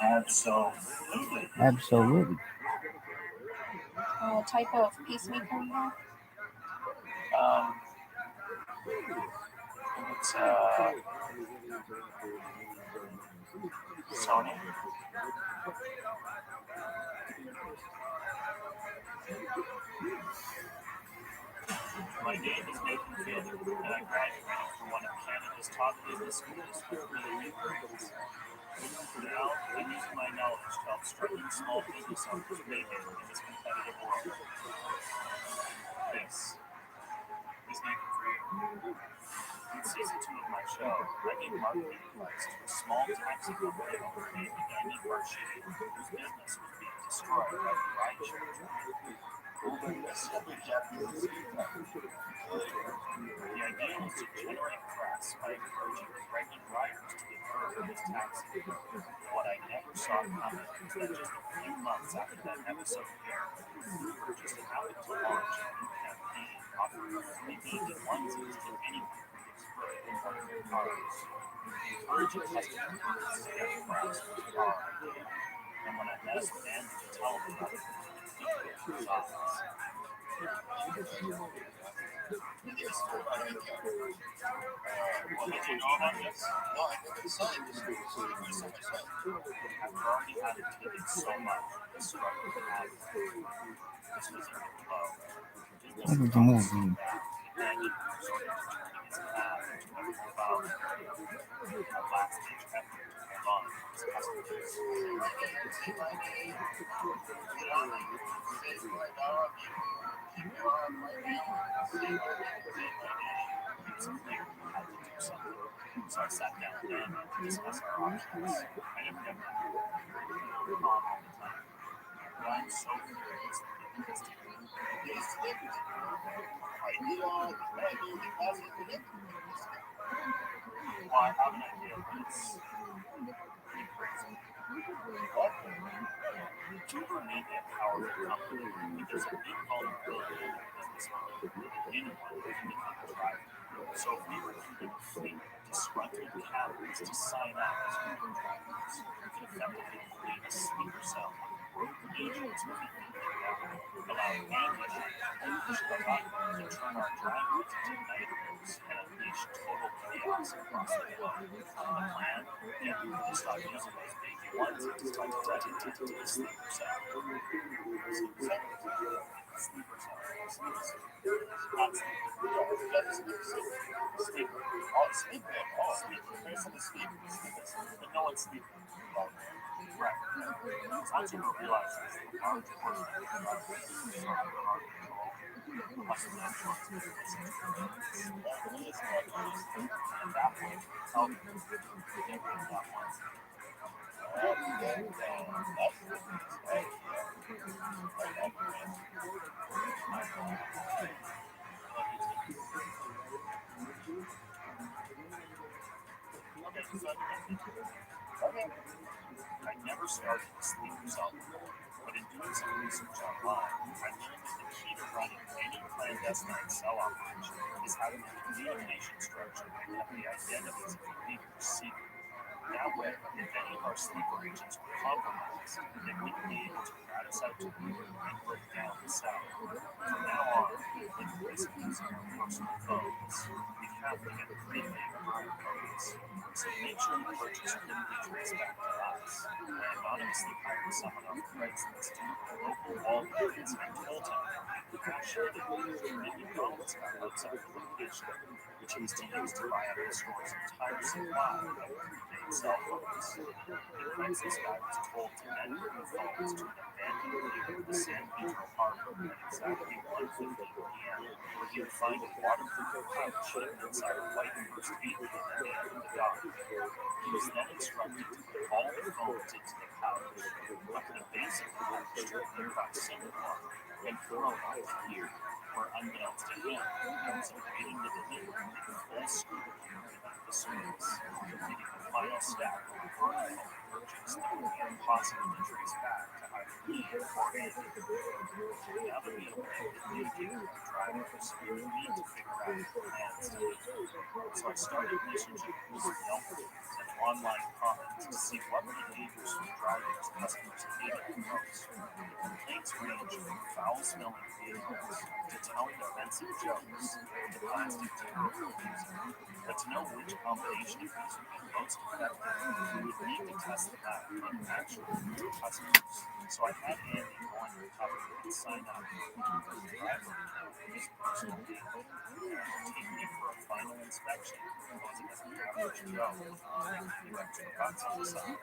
Absolutely. Absolutely. Type of pacemaker you have? It's Sony. My name is Nathan Fielder, and I graduated from one of Canada's top business schools with really big grades. Now, I'm using my knowledge to help struggling small business owners make it in this competitive world. This is Nathan for you. In season 2 of my show, I gave marketing advice to a small taxi company owner named Andy Marchie, whose business was being destroyed by the rideshare traffic. The idea was to generate press by encouraging pregnant riders to get hurt in his taxi. What I never saw coming was that just a few months after that episode aired, Uber just happened to launch a new campaign offering free vegan onesies to anyone who gets hurt in one of their cars. encouraging customers to get impressed with our idea. And when I met up with Andy to tell him about it, he couldn't his eyes. Well, did you know about this? No, I never saw it. This is the first time I saw it. After already having taken so much, the struggle to have this was in the club. Look at the movie. Andy resorted to turning his path into a mobile area. At last stage effort to hold on to his customers. It was clear we had to do something, so I sat down with Andy to discuss our options. I never get that. Calm all the time. But I'm so curious that he thinks to me. Well, I have an idea, but it's pretty crazy. Uber may be a powerful company, but there's a big vulnerability in their business model. Anyone can become a driver. So if we recruited a fleet of disgruntled cabins to sign up as Uber drivers, we could effectively create a sleeper cell where agents would be thinking about allowing Andy and I to push the button to turn our drivers into nightmares and unleash total chaos across the globe. The plan? Yeah, we'll start using those baby onesies to turn it into a sleeper cell. Sleeper cell. Not sleeper. Oh, sleeping. Oh, Sleeper. basically sleeping. But no one's sleeping. Right. Once you realize the large portion of the drivers is sort of hard to control, plus the influence of the business and that way, help you get rid of that one. I never started a sleeper cell before, but in doing some research online, I learned that the key to running any clandestine cell operation is having a communication structure that kept the identities of the leaders secret. That way, if any of our sleeper agents were compromised, they wouldn't be able to rat us out to Uber and break down the cell. From now on, in the risk of using our personal phones, we have to get prepaid barcodes. So to make sure the purchase couldn't be traced back to us, I anonymously hired someone off Craigslist to a local Walgreens in Tilton who made sure that Randy Collins got outside the location, which he was to use to buy up the store's entire supply of prepaid cell phones. The Craigslist guy was told to end the phones to an abandoned pier in the San Pedro Harbor at exactly 1:15 p.m., where he would find a waterproof pouch inside a white first vehicle at the end of the dock. He was then instructed to put all the phones into the pouch, hook the basic pouch to a nearby cinder block, and throw it out the pier, where unbeknownst to him, he was awaiting the delivery of full scrutiny beneath the surface, completing the final step of a vertical purchase that would be impossible to trace back to either me or Andy. Now that we had communicated with the drivers, we would need to figure out the plans to make it. So I started researching Uber Yelp reviews and online comments to see what behaviors from drivers customers hated the most. The complaints ranged from foul-smelling vehicles to telling offensive jokes to plastic terrible music. But to know which combination of these would be most effective, we would need to test them out on actual real customers. So I had Andy go on the cover and sign up for a Uber driver account with his personal vehicle. Take me for a final inspection, posing as an average Joe, with a few extra bucks on the side.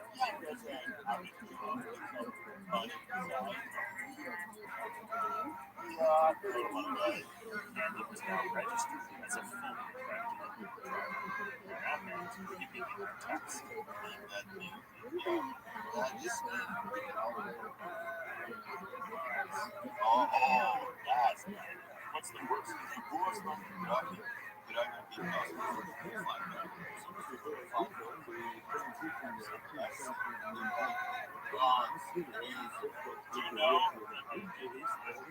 Andy was now registered as a fully accredited Uber driver. That meant he'd be given a test. What's the worst? Do you know that he did his thing?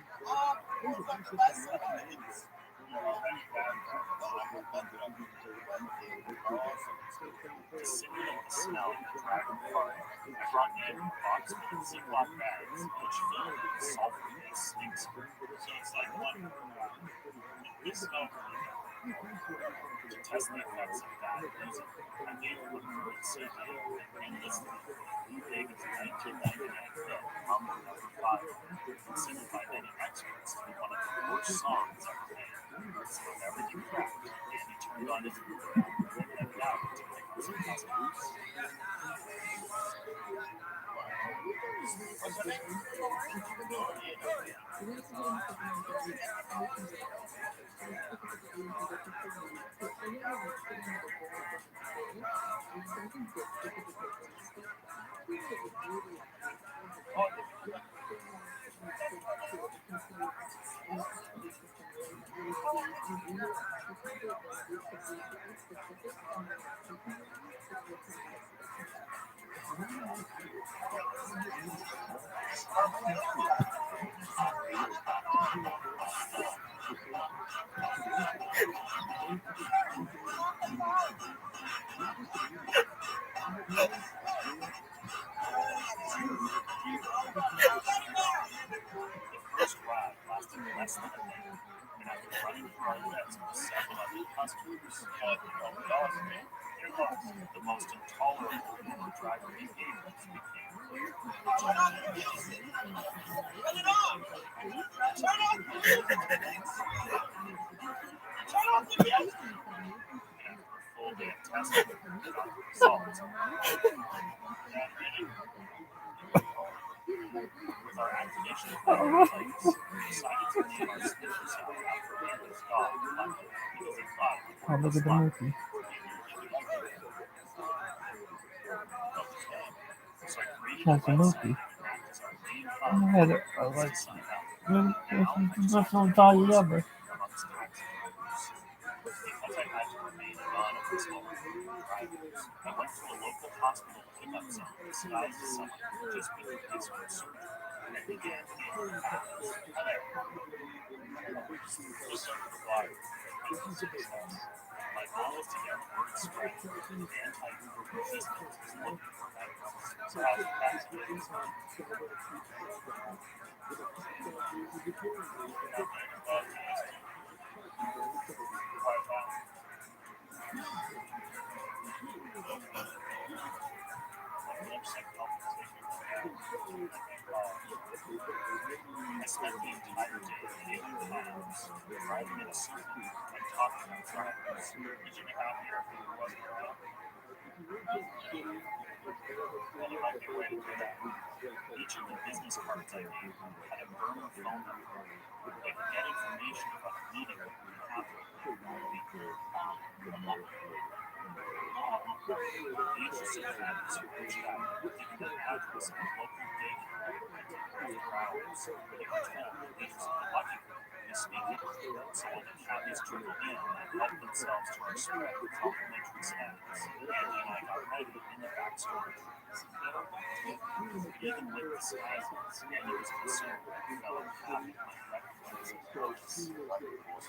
signal of the smell of the dragon fart, I brought in box with Ziploc bags, each filled with sulfur-based stink spray. So it's like one per round. This smelled really bad. To test the effects of bad music, I gave him a current CD and endlessly big 1999 hit, Rumble Number 5, considered by many experts to be one of the worst songs ever made. When everything cracked, Andy turned on his Uber app and headed out to pick up some customers. What's your name? The first ride lasted less than a minute, and after running through our list with several other customers, it was the most intolerable Uber driver behaviors became. Turn off the music. Turn it off. Turn off the music. Turn off the music. And after a full day of testing, we got the results. With our activation plan in place, we decided to name our speaker sound after Andy's dog, Lucky, because he thought it Oh, would look at the movie. So I created That's a website movie. and act as our main I hub had it. for I us like to sign up. it. Now I just That's have what to I'm enforce talking it about. amongst taxi drivers. Because I had to remain anonymous while recruiting drivers, I went to a local hospital pickup zone disguised as someone who had just been released from surgery and began handing towels. Hi there. Just over the water. My goal is to get word spread that anti-Uber resistance is looking for members. So how's the past days? Quite well. I spent the entire day taking cabs, driving in a circle, and talking to drivers. Would you be happier if it wasn't around? Well, there might be a way to do that. Each of the business cards I gave them had a burner phone number. They could get information about a meeting that would happen a week or a month. The interested families who reached out were given an address of a local daycare after hours, where they were told the leaders of the Lucky Group would be speaking. So when the cabbies trickled in and helped themselves to our spread of complimentary snacks, Andy and I got ready in the back storage rooms. But even with disguises, Andy was concerned that a fellow cabbie might recognize and purchase Lucky Group.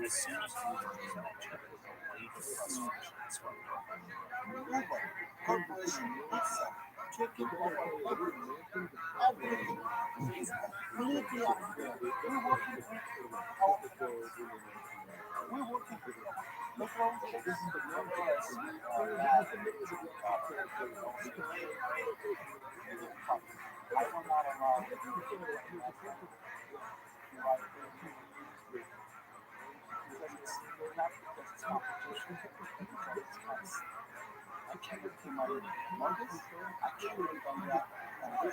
As soon as Uber was mentioned, a wave of frustration swept over me. Uber, corporation, pizza. taking over everything. Everything is completely unfair. We're working with our parents. We're working with background checks. Nevertheless, I will not allow because it's not because it's competition, because it's price. I can't pay my mortgage. I can't live on that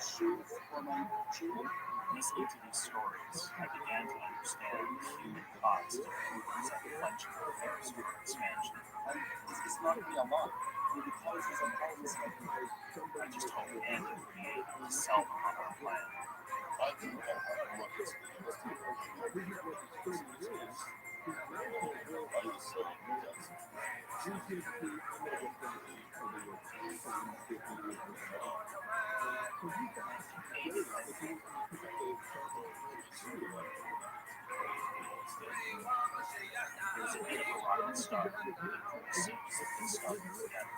shoes for my children. Listening to these stories, I began to understand the human cost of movements at the clenching affairs for expansion. And this is not me alone. With the thousands and thousands of people. I just hope to end and create a self-harm plan. I think I have a lot of experience. It was a bit of a rocket start, but as soon as it started together,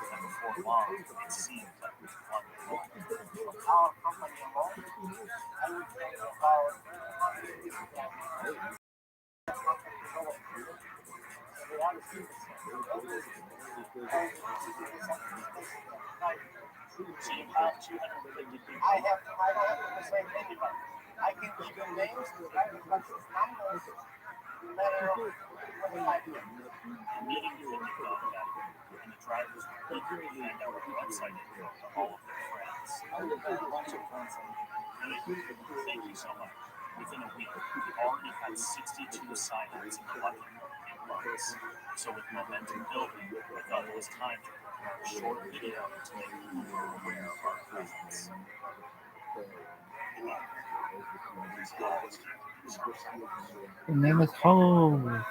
and before long, it seemed like we won the war. Our company alone, I would say about I don't have to say anybody. I can give you names, driver's license numbers, letter of what I do. The meeting couldn't have gone better, and the drivers were eager to hand out our website info to all of their friends. I will have a bunch of friends on Thank you so much. Within a week, we already had 62 sign-ups in the lucky months. So with momentum building, I thought it was time to prepare a short video to make people aware of our presence. The name is Ho.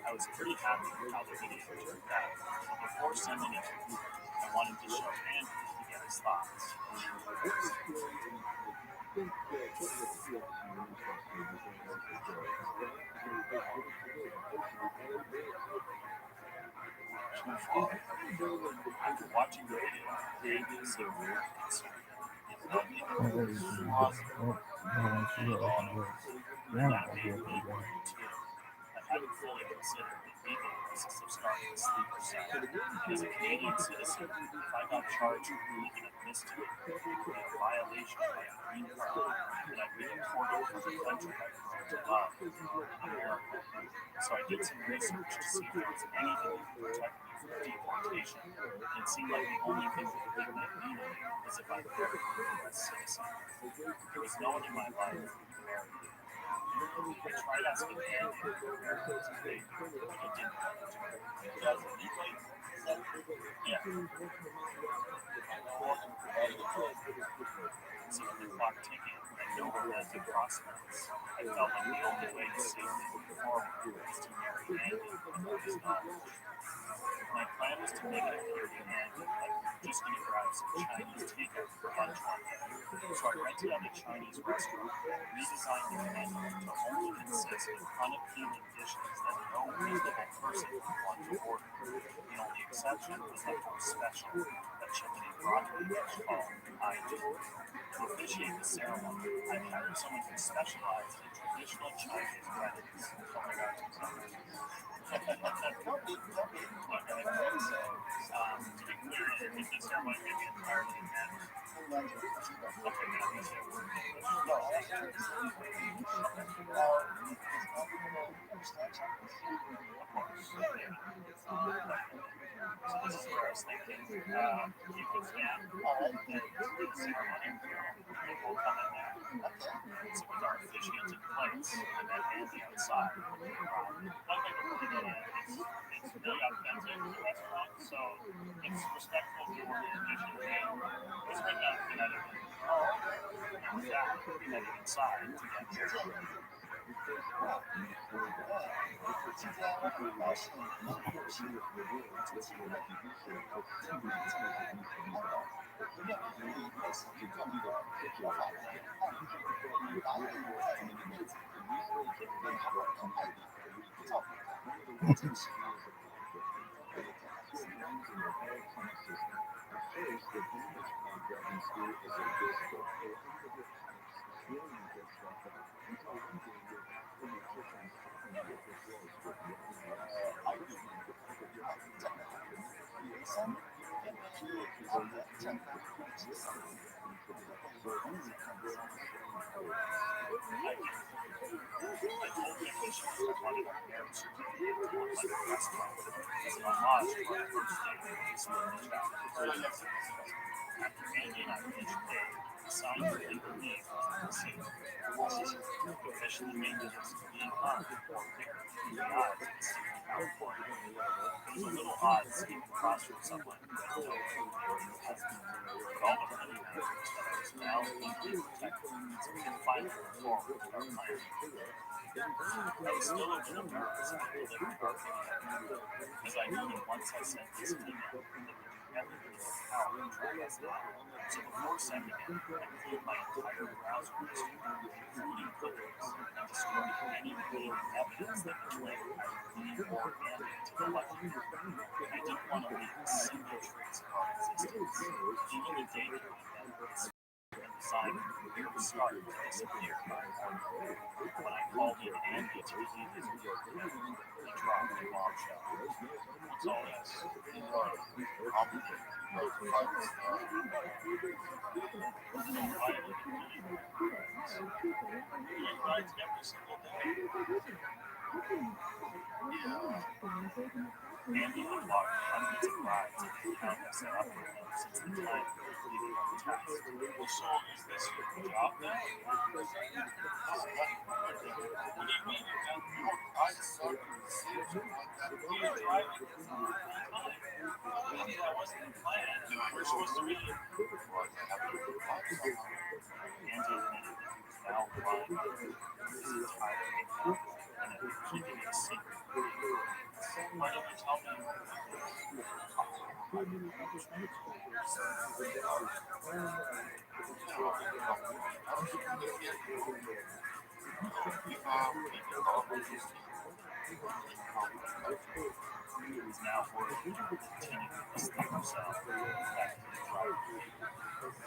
I was pretty happy with how the video turned out. Before sending it, I wanted to show Andrew to get his thoughts. After watching the video, Andrew seemed very concerned. That made me worried too. I hadn't fully considered the legal risks of starting a sleeper cell. As a Canadian citizen, if I got charged with even a misdemeanor, it would be a violation of my green card, and I'd be deported from the country I've grown to love, America. So I did some research to see if there was anything that would protect me from deportation, and it seemed like the only thing that would make me legal is if I married a U.S. citizen. There was no one in my life who could marry me. I tried asking Andy if America was fake, but he didn't want to. Yeah. So with the clock ticking and no romantic prospects, I felt like the only way to safely move forward was to marry Andy without his knowledge. My plan was to make it appear to Andy like we were just going to grab some Chinese takeout for lunch one day. So I rented out a Chinese restaurant, redesigned the menu to only consist of unappealing dishes that no reasonable person would want to order. The only exception was that it was special, that a chimney broccoli called IG. To officiate the ceremony, I hired someone who specialized in traditional Chinese weddings. Oh my God, I'm sorry. Okay, so to be clear, you think the ceremony can be entirely men? Okay, can I be say a word in English? No, of course. Yeah. So this is where I was thinking, if you can, and the ceremony, it will come in there. So with our officiant in place, and then Andy outside. One thing we're really good at is it's really authentic restaurant, so it's respectful to the organization and it's right now Connecticut. And with that, we headed inside to get married. After Andy and I finished playing, the sign for leave was seen. Officially made the being on or married in the odds in Sydney, California. It was a little odd seeing across from someone who had no husband, but all the money matters that I was now legally protected, so we can finally move forward with our plan. I was still a little nervous about delivering our video, because I knew that once I sent this email, it would do everything in its power to track us down. So before sending it, I cleared my entire browser history, including cookies, and destroyed any remaining evidence that could link either me or Andy to the legend. I didn't want to leave a single trace of our existence. Even the daycare that designed from the very start to disappear by morning. When I called in Andy to relieve his work, he dropped the bombshell. What's all this? Complicated. So why did you really write every single day? Andy had blocked hundreds of rides in the account I set up for him since the time he completed our test. Well, so is this your job then? What do you mean you got your eyes on the seems like that? You're driving the time. Maybe that wasn't the plan. We're supposed to be. Andy admitted that he was now relying on his entire income and had been keeping it a secret. Why don't you tell me? He was now worried he would continue to slip himself back to the driver.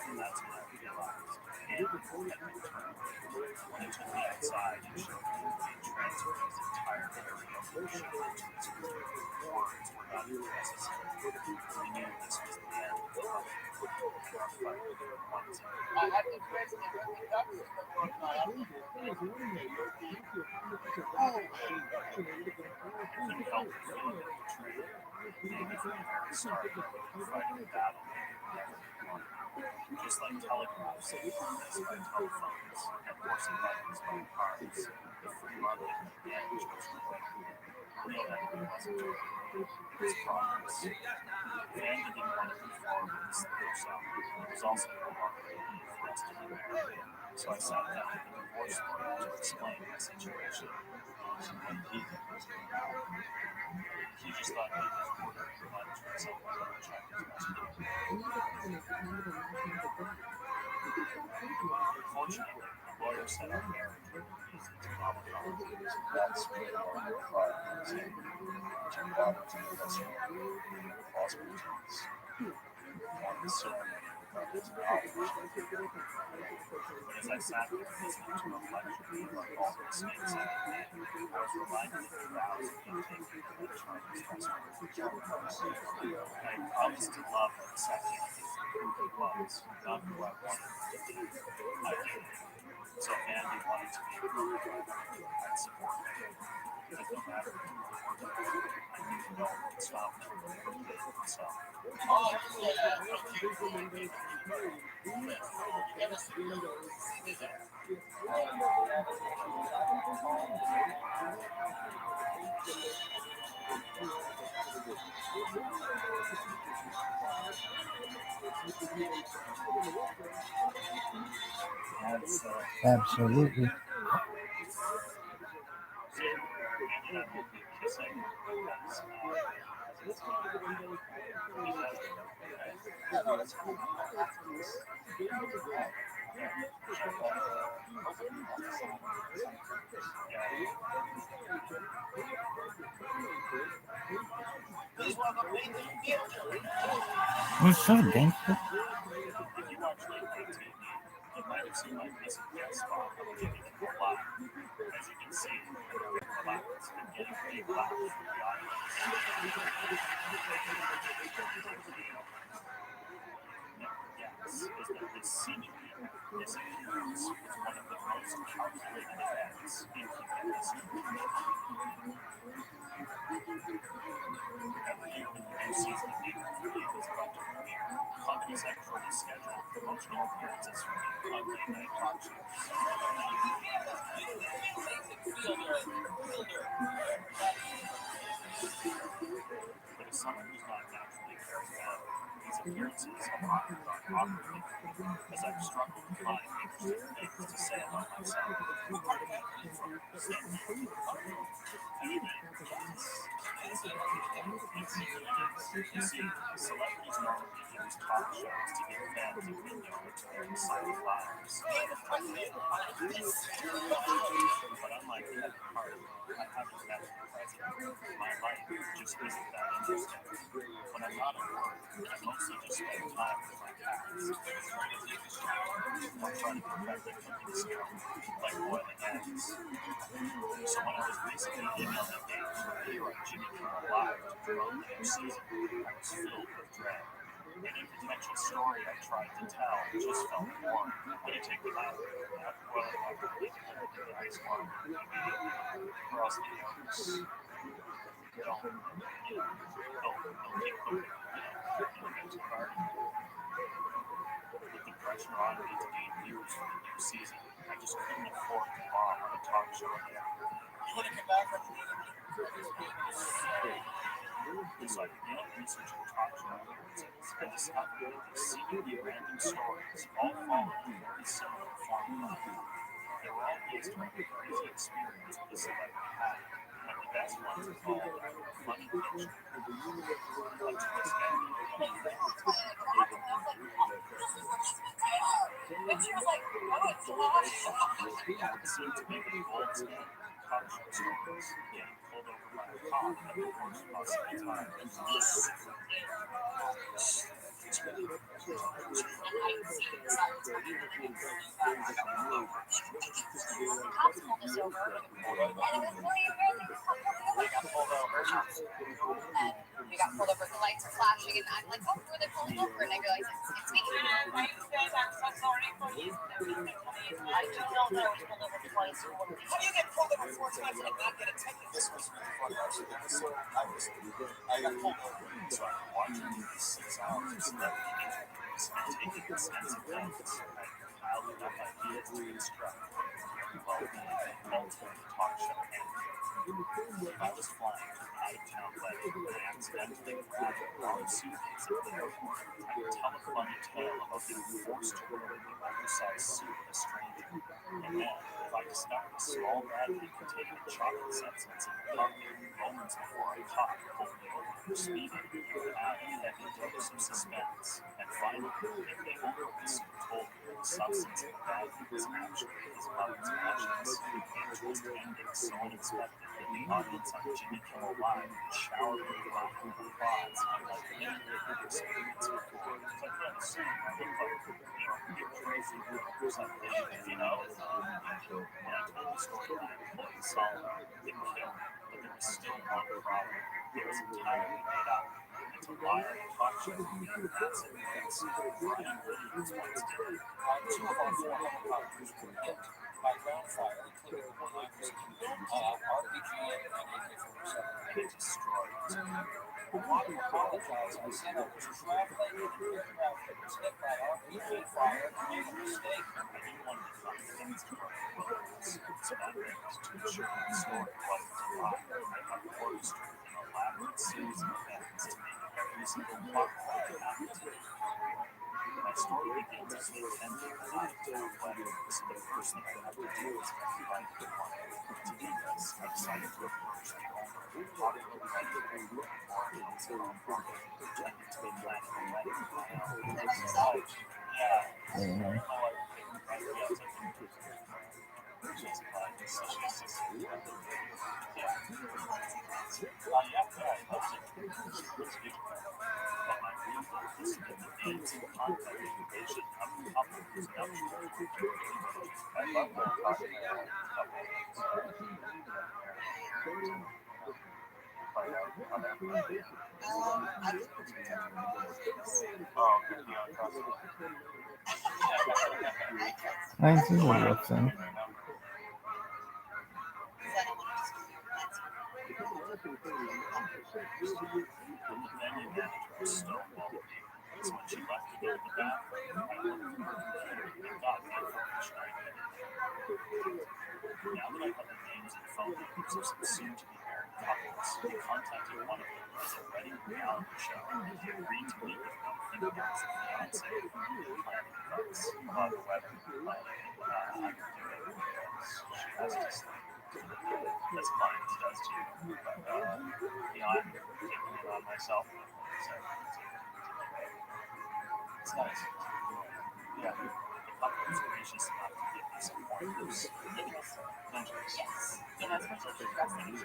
And that's when I realized Andy had been turned. When he took me outside and showed me he had transferred his entire karaoke show to his group, words were not even necessary. We knew this was the end of the fight. Our fight once and I had the question of the ducks in the morning. I couldn't help but feel a bit betrayed. Maybe from the very start, the fighting battle never won. Just like telegraphs replaced by telephones and forcing buttons by cars, the free market again chose to win. Real enemy wasn't joy, it was progress. If Andy didn't want to move forward with the slipper cell, it was also no longer easy for us to be married. So I sat down with the divorce lawyer to explain my situation. He just thought he was ordering the money to himself by a Chinese restaurant. Fortunately, the lawyer said our marriage would be easy to nullify. That's when the lawyer filed his name. Turned out to be a restaurant. Prosperous. one ceremony of his knowledge. But as I sat there listening to a lecture about all the mistakes I had made, I was reminded of the vows that he'd taken at Charlie's restaurant. I had promised to love and accept him who he was, not who I wanted him to be. I did. So if Andy wanted to be a food driver, I'd support him. Because no matter who I worked with, I knew no one could stop me from being myself. Oh, okay. Absolutely. So Andy and I won't be kissing because it's What's so gangster? If you watch late night TV, you might have seen my recent guest spot on Giving Him a Laugh. As you can see, I'm very relaxed and getting a big laugh from the audience. Never guess is that this seemingly missing appearance was one of the most calculated events in human history. Every year when the new season of picoftheday is about to premiere, Comedy Central is scheduled promotional appearances from the ugly night talk shows. But as someone who's not naturally very loud, these appearances have often gone awkwardly for me, as I've struggled to find interesting things to say about myself. You see, celebrities normally use talk shows to give fans a window into their exciting lives. But unlike Kevin Hart, I haven't met the president. My life just isn't that interesting. When I'm not at work, I mostly just spend time with my cats. I'm trying to perfect their cooking skill, like boiling eggs. So when I was recently emailed a date to appear on Jimmy Kimmel Live to promote the new season, I was filled with dread. Any potential story I tried to tell just felt boring. When you take the time to that, well, I really hold it in the ice water, or else the owners don't, they'll keep putting it to garden. With the pressure on me to gain viewers for the new season, I just couldn't afford to bomb on a talk show again. You want to come back from the meeting? So I began researching talk show appearances and discovered that these seemingly random stories all followed a very similar formula. They were all based around the crazy experience that the celebrity had, and the best ones involved either a funny picture, a twist ending, And she was like, oh, it's hot. it seemed to be the gold standard talk show stories, getting pulled over by a cop at the worst possible time. The cops pulled us over, and it was really embarrassing. We got pulled over. And we got pulled over, the lights are flashing, and I'm like, oh, who are they pulling over? And I realize it's me. My name is Dave. I'm so sorry for you. I just don't know. I was pulled over twice. How do you get pulled over 4 times and not get a ticket? This was really fun, actually. I got pulled over. So after watching these 6 hours of celebrity interviews and taking extensive notes, I compiled enough ideas to construct what could very well be the ultimate talk show anchor. If I was flying to an out-of-town wedding and I accidentally grabbed the wrong suitcase at the airport, I could tell a funny tale about being forced to wear the oversized suit of a stranger. And then, if I discovered a small baggie containing chocolate substance in the pocket moments before a cop pulled me over for speeding, add a heavy dose of suspense. And finally, if the owner of the suit told me that the substance in the baggie was actually his mother's ashes, the twist ending so unexpected that the audience on Jimmy Kimmel Live showered me with laughing applause. I'm like, yeah, I've experienced it before. It's like, yeah, the same. I look like, you're crazy or something, And I told the story to my employee, Solomon, they killed, but there was still one problem. It was entirely made up. It's a lie on a talk show. That's it. That's Brian Williams once did. Two of our four helicopters were hit by ground fire, including the one I was in, RPG and AK-47. They destroyed. I want to apologize. I said I was traveling in an aircraft that was hit by RPG fire and made a mistake. I didn't want to become famous for Williams, so that meant to ensure my story wasn't a lie. I orchestrated an elaborate series of events to make every single plot point happen to me. My story begins as they attend their out-of-town wedding, so the first thing I have to do is find the right one. To do this, I decided to approach the owner, talk to the wedding before I was pretending to be planning a wedding of my own. Yeah. My wife picked the right guest. I think she's fine. So she's just yeah. Yeah, I loved it. It's beautiful. But my real goal is to get the names and contact information of the couple who's eligible. I love that talking about I see what you're saying. The venue manager was stonewalled me. So when she left to go to the bathroom, I looked at her and got the information I needed. Now that I have the names and phone numbers of some soon-to-be married couples, I contacted one of them as a wedding reality show. He agreed to meet with me if he was the fiance and planning events. About the wedding planning, I can do it because she has to sleep. As clients does to you. But, I'm taking it on myself. So, it's nice. Yeah. The couple was gracious enough to give me some pointers. Yes. Especially the dressing.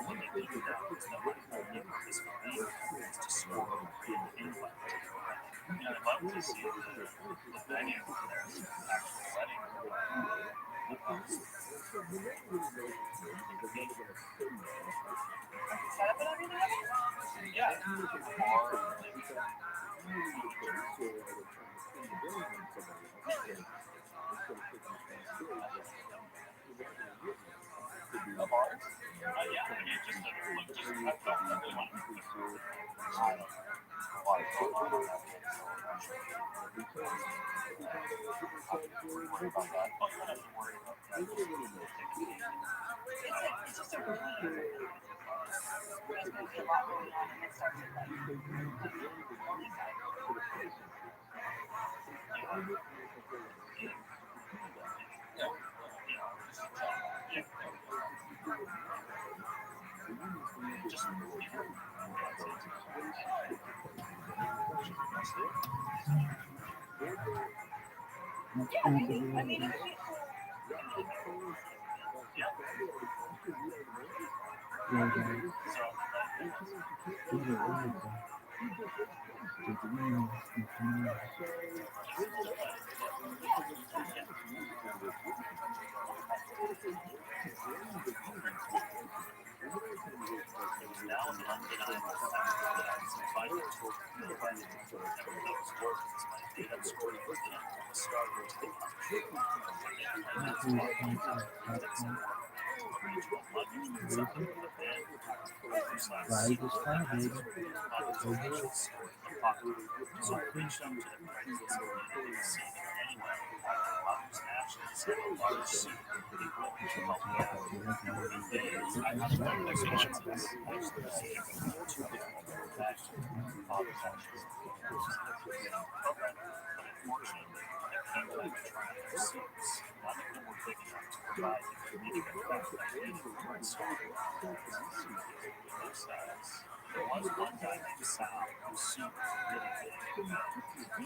What they didn't know is that my only purpose for being there was to score a big invite to their wedding. I'd love to see the venue for their actual wedding. Set up and everything? Yeah. of ours. Yeah, I mean, just I felt really wanted to be through. I don't know. Why it's so long on that day, so worry about that. Oh, you don't have to worry about that. It's just a really there's going to be a lot going on and it starts at like yeah, maybe. I mean, it would be cool. Now an undeniable fact that I was invited to a wedding. And those words, my made-up story was the starter to the country. And that's why it doesn't work. To agree to a luggage inside of a van, Right, it's fine, baby. So I reached out to the Craigslist community to see if anyone after mother's ashes had a large suit would be willing to help me out. These days, I have no responses. I just received 2 different fashion father's ashes. Okay, but unfortunately, when it came time to try on their suits, none of them were big enough to provide the immediate effect that I needed for my story. There was one guy named Sal whose suit was really big,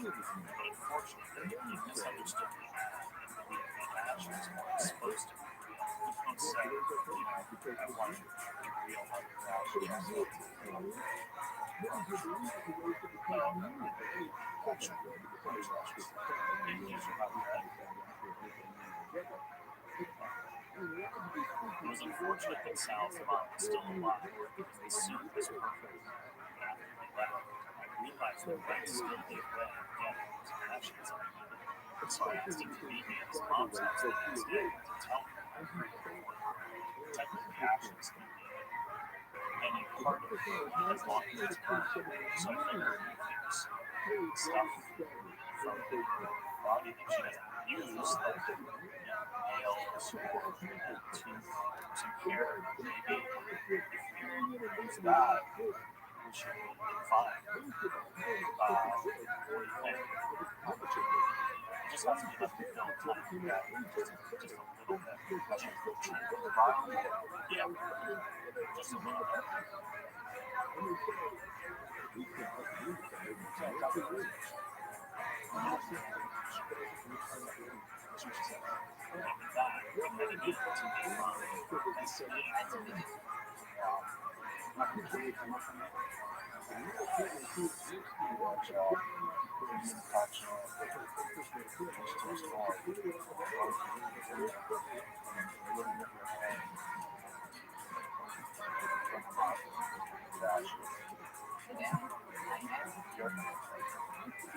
but unfortunately, he misunderstood the ad and believed the ashes were supposed to be real. folks said, I wanted to real life fashion. It was unfortunate that Sal's mom was still alive because the suit was perfect. But after he left, I realized that Red still gave way again to passions I needed. So I asked him to meet me at his mom's house the next day to tell him I agreed to work. Technically, actions can be any part of it as long as it's mine. So I figured a few things. Stuff from her body that she doesn't use, like nails or tooth or some hair, maybe if we use that, we should be fine. What do you think? Just has to be left to fill time to that, just a little bit. I should trim the bottom. Yeah, just a little bit.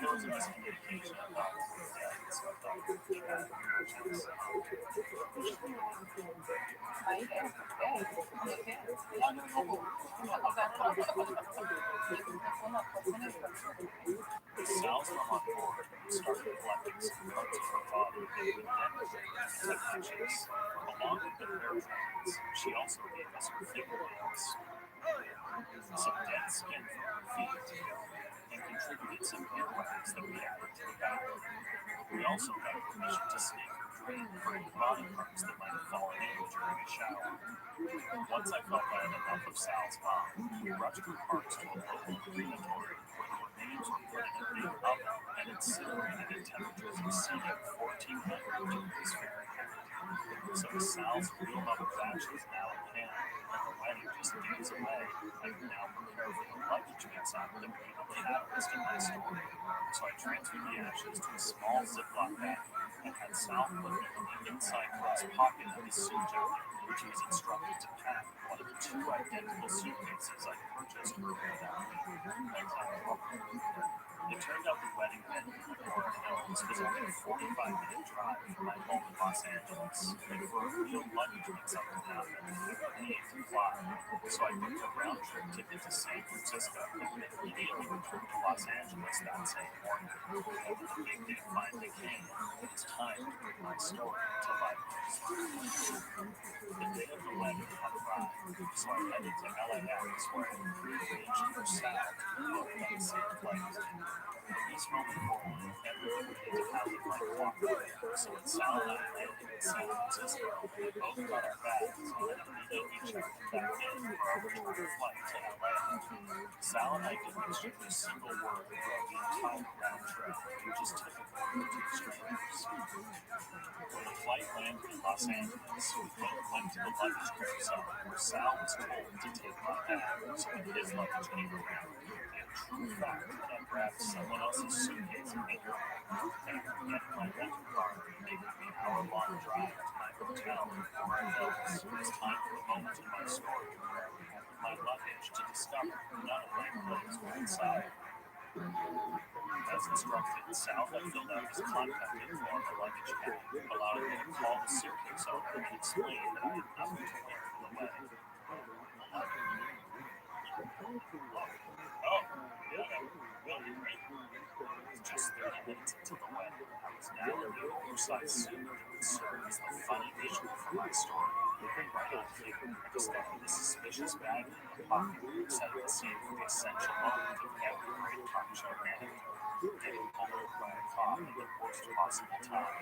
There was a miscommunication about that, so I thought we should have a chance. Sal's from on board and started collecting some parts of her body and touches. Along with the hair fragments, she also gave us her fingernails, some dead skin from her feet, and contributed some earwax that we added to the bag. We also got permission to snake her drain for any body parts that might have fallen in during a shower. Once I felt I had enough of Sal's mom, we rushed her parts to a local crematory where the remains were put in a big oven and incinerated at temperatures exceeding 1400 degrees Fahrenheit. So Sal's real love of fashion is now in hand, and the wedding just days away. I can now prepare for the luggage mix-up that will be the catalyst in my story. So I transferred the ashes to a small Ziploc bag and had Sal put them in the inside glass pocket of his suit jacket, which he was instructed to pack in one of the two identical suitcases I purchased earlier that week. It turned out the wedding venue in Nora Hills was only a 45-minute drive from my home in Los Angeles, and for a real luggage mix-up to happen, we needed to fly. So I booked a round-trip ticket to San Francisco and immediately returned to Los Angeles that same morning. And when the big day finally came, it was time to bring my story to life. The day of the wedding had arrived, so I headed to LAX where I arranged for Sal to be booked on the same flight. This moment forward, everything needed to happen like clockwork. So when Sal and I landed in San Francisco, we both got our bags and then immediately checked back in for our return flight to LA. Sal and I didn't exchange a single word throughout the entire round trip, which is typical for two strangers. When the flight landed in Los Angeles, we both went to the luggage carousel where Sal was told to take my bag so that his luggage came around. And true fact that I grabbed someone else's suitcase and made it and getting my rental car and making the hour-long drive to my hotel in Nora Hills. It was time for the moment in my story where I would open my luggage to discover none of my clothes were inside. As instructed, Sal had filled out his contact info on the luggage tag, allowing me to call the suitcase owner and explain that I had nothing to wear for the wedding. Oh, just 30 minutes into the wedding, I was now in the oversized suit that would serve as the funny visual for my story. Right on here, I discovered a suspicious bag in the pocket, setting the scene for the essential moment of every great talk show anecdote, getting pulled over by a cop at the worst possible time.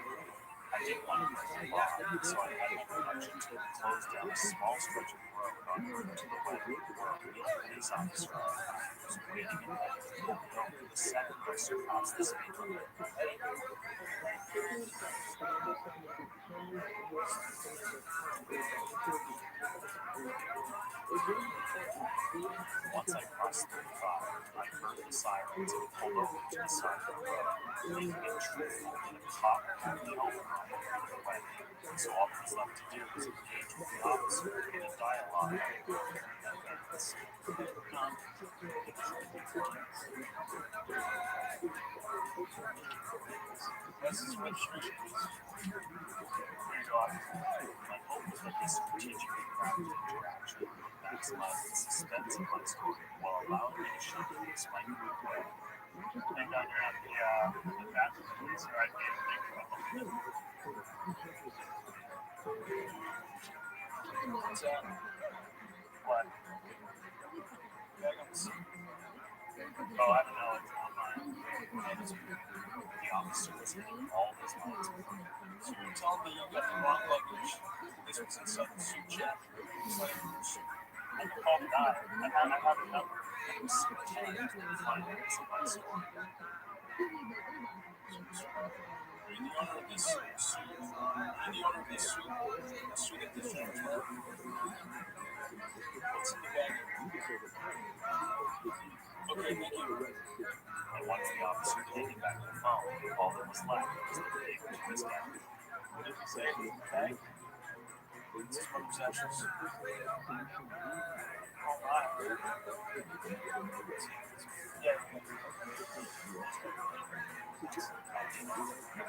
I didn't want to break the law, so I had my production team close down a small stretch of road en route to the wedding, where a real police officer was waiting and ready to pull me over the second I surpassed the speed limit. Once I crossed 35, I heard the sirens and pulled over to the side of the road, making it truthful that a cop had the helmet on either way. So all that was left to do was engage with the officer in a dialogue about events. This is restrictions. Here you go. My hope was that this strategically crafted interaction would maximize the suspense of my story while allowing me to showcase my group way. Hang on, yeah, the bathroom is right here. What's that? What? Megan's? Oh, I don't know. It's not mine. The officer was hitting all his lines. So you're telling me you got the wrong luggage? This was in Southern Sioux chapter. I called the guy. I have a number. It was 16 to 5 minutes of my story. Are you the owner of this suit? Are you the owner of this suit? The suit at this gentleman? What's in the bag? Okay, thank you. And once the officer handed back the phone, all that was left was the paper to his down. What did he say? Bag? This is one of his extras. Oh, my. Yeah.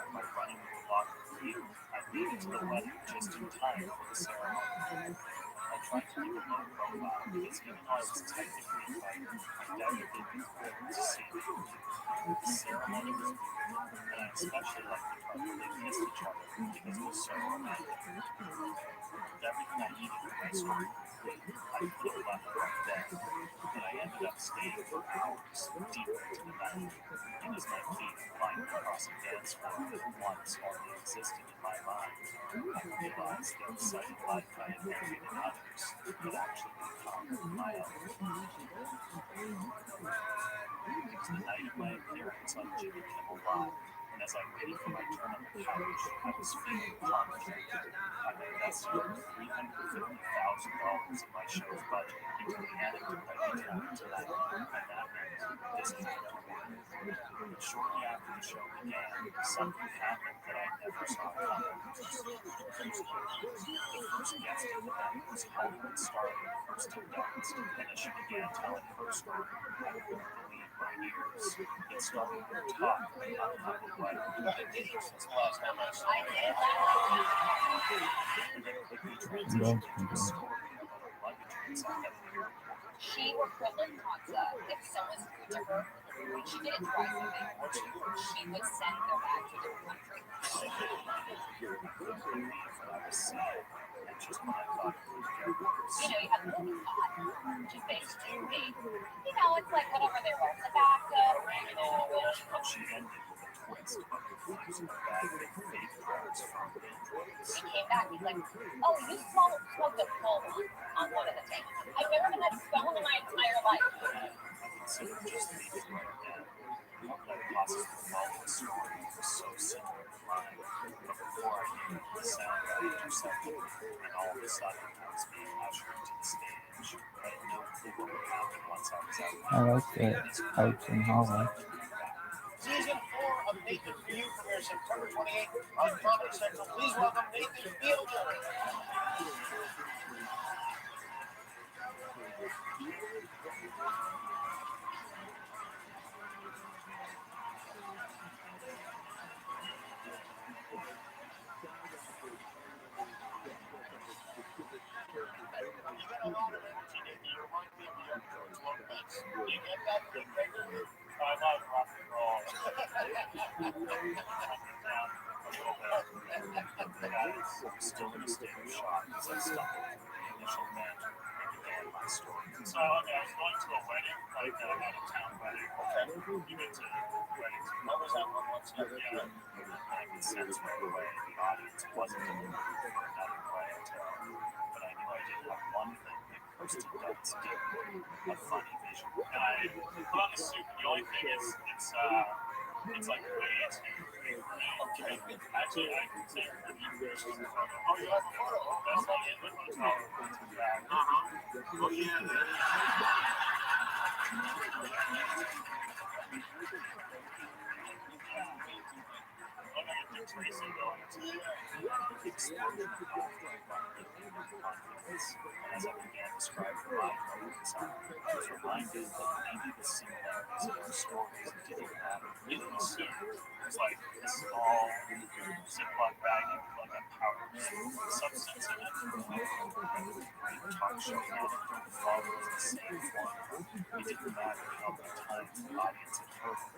By running with the lock key, I made it to the wedding just in time for the ceremony. I tried to keep a low profile because even though I was technically invited, I doubted they'd be quick to see me. The ceremony was beautiful, and I especially liked the part where they kissed each other because it was so romantic. With everything I needed for my story complete, I could have left right then, but I ended up staying for hours, deep into the night. And as my feet climbed across a dance floor that once only existed in my mind, I realized the exciting life I had envied in others could actually become my own. It was the night of my appearance on Jimmy Kimmel Live, and as I waited for my turn on the couch, I was feeling confident. I've invested over $350,000 of my show's budget into the anecdote I'd be telling tonight, and that meant this character work. But shortly after the show began, something happened that I never saw coming. The first guest of the night was Hollywood starlet Kirsten Dunst, and as she began telling her story, I couldn't believe my ears. It started with talk of the upcoming wedding. Since the last time I saw her, and then quickly transitioned into a story about a luggage mishap at the airport. She worked for Lufthansa. If someone's rude to her, she did it twice, I think. She would send their bag to a different country. I couldn't believe what I was seeing, and just when I thought it would get worse. You know, you have movie pot, which is basically me. You know, it's like whatever they roll tobacco, oregano. She ended with a twist about refusing a bag of fake drugs from androids. He came back, he's like, oh, you smoked a full one on one of the things. I've never been that stoned in my entire life. I considered just leaving right then. How could I possibly follow a story that was so similar to mine? But before I knew it, the sound got intercepted, and all of a sudden I was being ushered into the stage. I had no clue what would happen once I was out. I like the pipes in hallway. Season 4 of Nathan For You premieres September 28th on Comedy Central. Please welcome Nathan Fielder. You got a lot of energy, Nathan. You remind me of George Lopez. Do you get that thing regularly? I love rock and roll. Down a little bit. Guys, I'm still in a state of shock as I stumbled through the initial mansion and began my story. So, okay, I was going to a wedding, like an out-of-town wedding. Okay. You went to weddings. What was that one once? Yeah. I could sense right away the audience wasn't in the mood for another wedding tale. But I knew I did have one thing that Kirsten Dunst did, a funny vision. And I put on the suit. The only thing is, it's It's like way too big for me. Okay. Actually, I can say that you there's a photo. Oh, you have a photo? That's like in the hotel room. Yeah. Oh, yeah. Oh, no, you're tracing going to the explosion of confidence. And as I began describing my focus on, I was reminded that maybe the similarities of our stories didn't matter. In the scene, there's like a small Ziploc bag of like a powder substance in it. Great talk show anecdote follows the same one. It didn't matter how many times the audience had heard it.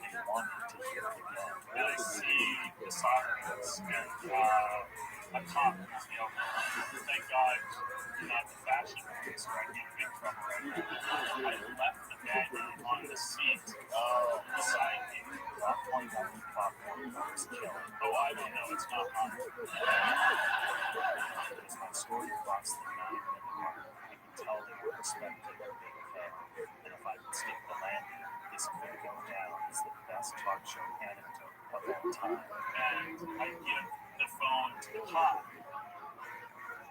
They wanted to hear it again. And I see the sirens and a cop, thank God you're not the fashion police or I'd get big trouble right now. I left the bag on the seat beside me. Not point out the cop ROTHSCHILD. Oh, I don't know, it's not on. As my story crossed the 9-minute mark, I could tell they were expecting a big hit. And if I could stick the landing, this could go down as the best talk show anecdote of all time. And I give the phone to the cop.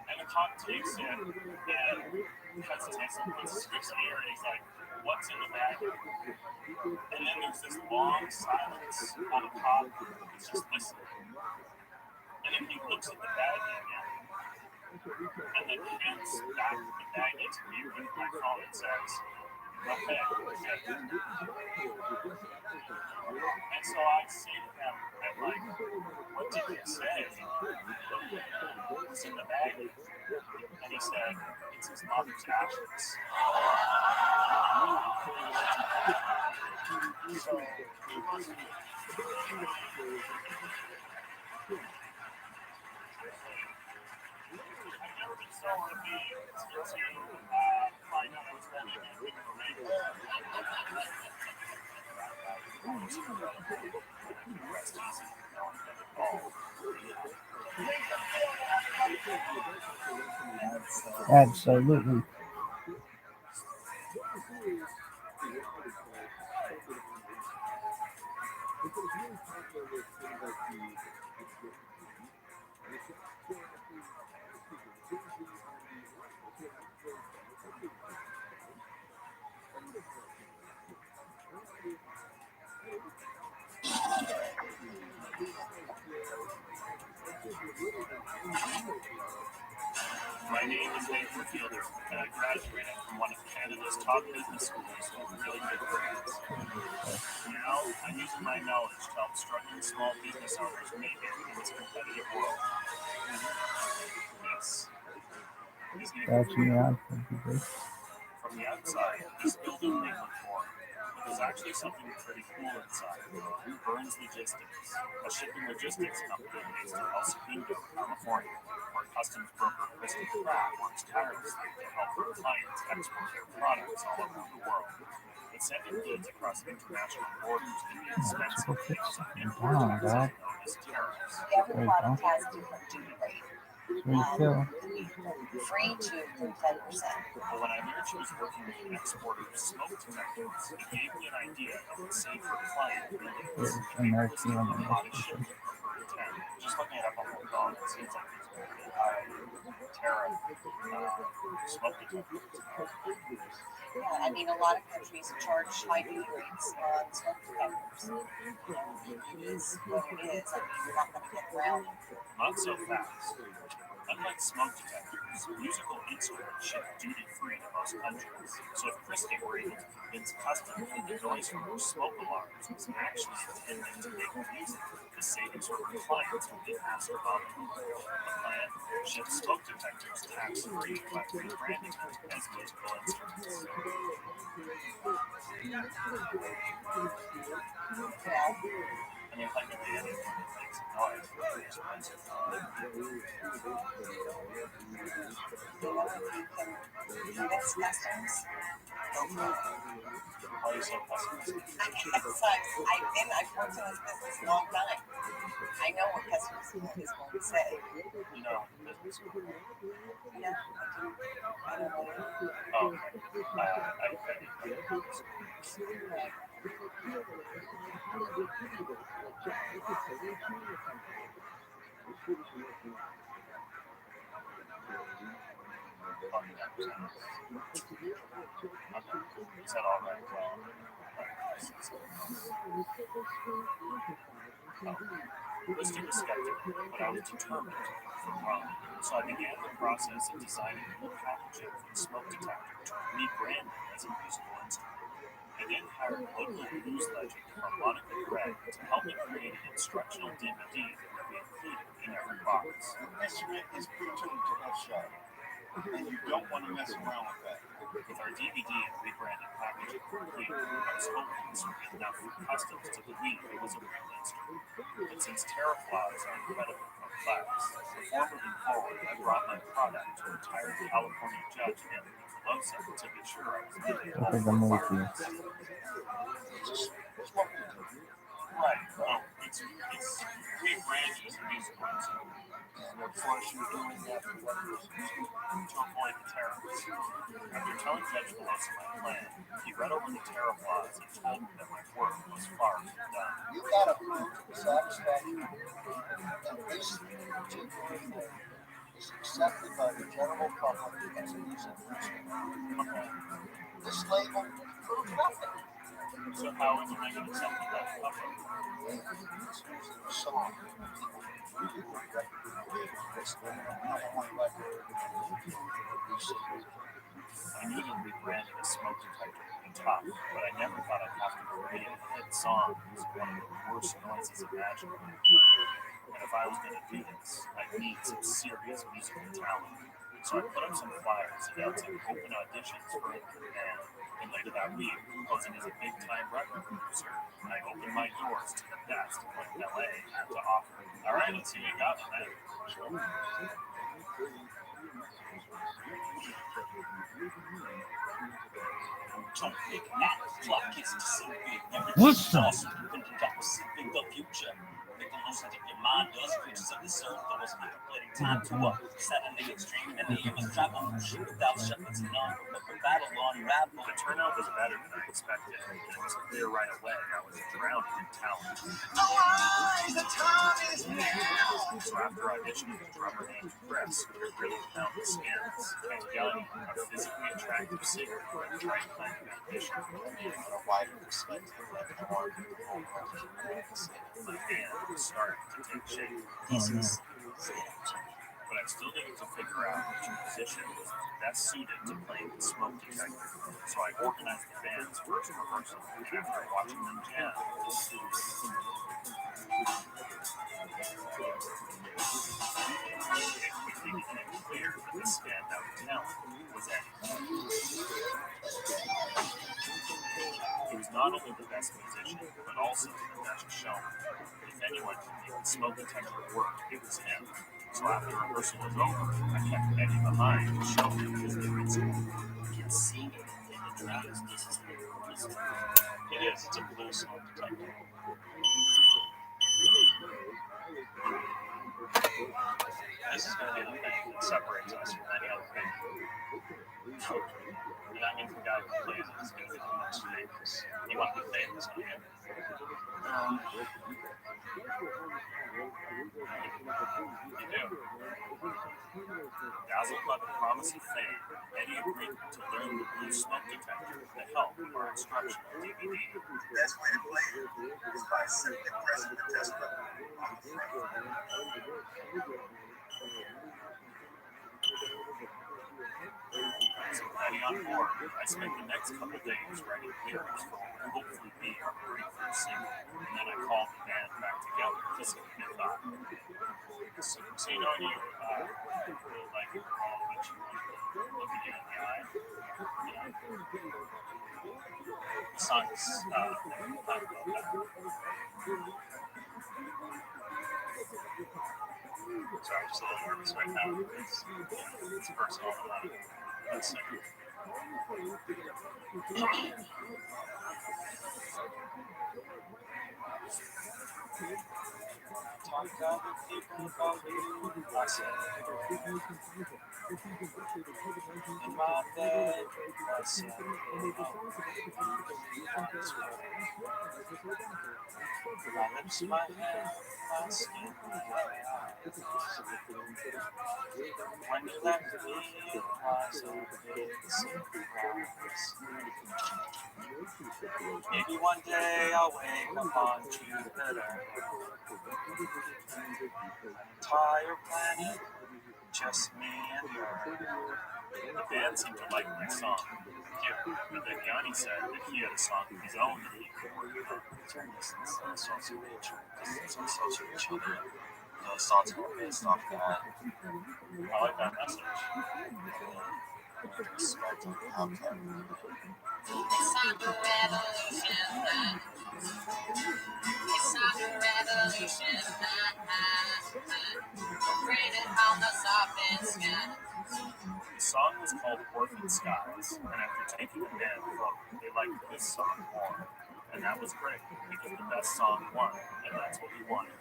And the cop takes it and hesitates and puts his fixed ear and he's like, what's in the bag? And then there's this long silence while the cop is just listening. And then he looks at the bag again and then hands back the bag to me with my phone and says, okay, and so I say to him, I'm like, what did you say? What's in the bag? And he said, it's his mother's ashes. So he wasn't. I've never been so relieved to find out I was holding a big tornado. Absolutely. My name is Fielder, and I graduated from one of Canada's top business schools with really good grades. Now, I'm using my knowledge to help struggling small business owners make it in this competitive world. This is From the outside, this building may look boring, but there's actually something pretty cool inside. Burns Logistics, a shipping logistics company based in El Segundo, California, where customs broker Kristen Pratt works tirelessly to help her clients export their products all around the world. But sending goods across international borders can be expensive because of import taxes known as tariffs. Every product has a different duty rate. Free to 10%. But when I learned she was working with an exporter of smoke detectors, it gave me an idea that would save her client millions. Paperless automated shipping from her intent. Just looking it up on my phone, it seems like there's a really high tariff smoke detectors. Yeah, I mean, a lot of countries charge high duty rates on smoke detectors. It is what it is. I mean, you're not going to get around it. Not so fast. Unlike smoke detectors, musical instruments ship duty-free to most countries. So if Christy were able to convince customs that the noise from her smoke alarms was actually intended to make music, the savings for her clients would be astronomical. The plan ships smoke detectors tax-free by rebranding them as musical instruments. I mean, like anything that makes a noise, it's very expensive. Convince customs. Why are you so pessimistic? I've worked in this business a long time. I know what customers is going to say. You know, business. Yeah, I don't know. Oh, okay. I Is that all right? Listing was skeptical, but I was determined to prove them wrong. So I began the process of designing new packaging for the smoke detector to rebrand it as a musical instrument. I then hired a local blues legend, harmonica Greg, to help me create an instructional DVD that we included in every box. This instrument is pre-tuned to F-sharp, and you don't want to mess around with that. With our DVD and rebranded packaging complete, I was hoping this would be enough for customs to believe it was a real instrument. But since teraflops are incredibly complex, before moving forward, I brought my product to a retired California judge named Pelosa to be sure I was meeting all the requirements. Right. Well, it's rebranded as a musical instrument. And of course, you're doing that for what reason? To avoid the tariffs. After telling Judge Pelosi my plan, he read over the tariff laws and told me that my work was far from done. You got to prove to the satisfaction that this particular thing is accepted by the general public as a musical instrument. Okay. This label proves nothing. So how would you make it accepted by the public? It's using a song. People recognize this thing. I knew you rebranded a smoke detector would be tough, but I never thought I'd have to create a hit song using one of the worst noises imaginable. And if I was going to do this, I'd need some serious musical talent. So I put up some flyers announcing open auditions for a new band. And later that week, posing as a big-time record producer, I opened my doors to the best of what LA had to offer. All right, let's see what you got tonight. Don't pick that flock is deceiving. What's up? Perceiving the future. Make the most of your mind does. Creatures of this earth, there was contemplating time to suddenly extreme and the evil travel without shepherds and none. But the battle unraveled. The turnout was better than I expected, and it was clear right away I was drowning in talent. The time is now. So after auditioning with drummer named Chris, who really found the skins, a young, physically attractive singer with the right kind of ambition. On a wider perspective, like more people around my band was starting to take shape. But I still needed to figure out which musician was best suited to play the smoke detector. So I organized the band's first rehearsal after watching them jam. It quickly became clear that the standout talent was Eddie. He was not only the best musician, but also the best showman. If anyone could make the smoke detector work, it was him. So after rehearsal was over, I kept Eddie behind to show him his new instrument. You can see it in the drums. This is the reason. It is. It's a blue smoke detector. This is going to be the thing that separates us from any other thing. And I mean, the guy who plays it is going to be the most famous. You want to be famous, don't you? You do. Dazzled by the promise of fame, Eddie agreed to learn the blue smoke detector with the help of our instructional DVD. Best way to play it is by simply pressing the test button on the front. So Eddie on board, I spent the next couple days writing lyrics for what would hopefully be our very first single, and then I called the band back together to see what they thought. So you know, you really like your call, but you want to look at you in the eye. Yeah. The song's not about that. Sorry, I'm just a little nervous right now. It's personal. Let's see. talk to other people about you. I said, in my bed, I said, my lips, my hair, my skin, my eyes. When you left me, it was a big surprise. Maybe one day I'll wake up on Jupiter. An entire planet, just me and her. The band seemed to like my song. Here, but then Yanni said that he had a song of his own that he could work on. Those songs were based off that. I like that message. Respect and outcome. It's time for revolution. It's time for revolution. Created on the soft skin. The song was called Orphan Skies, and after taking a band vote, they liked this song more. And that was great, because the best song won, and that's what we wanted.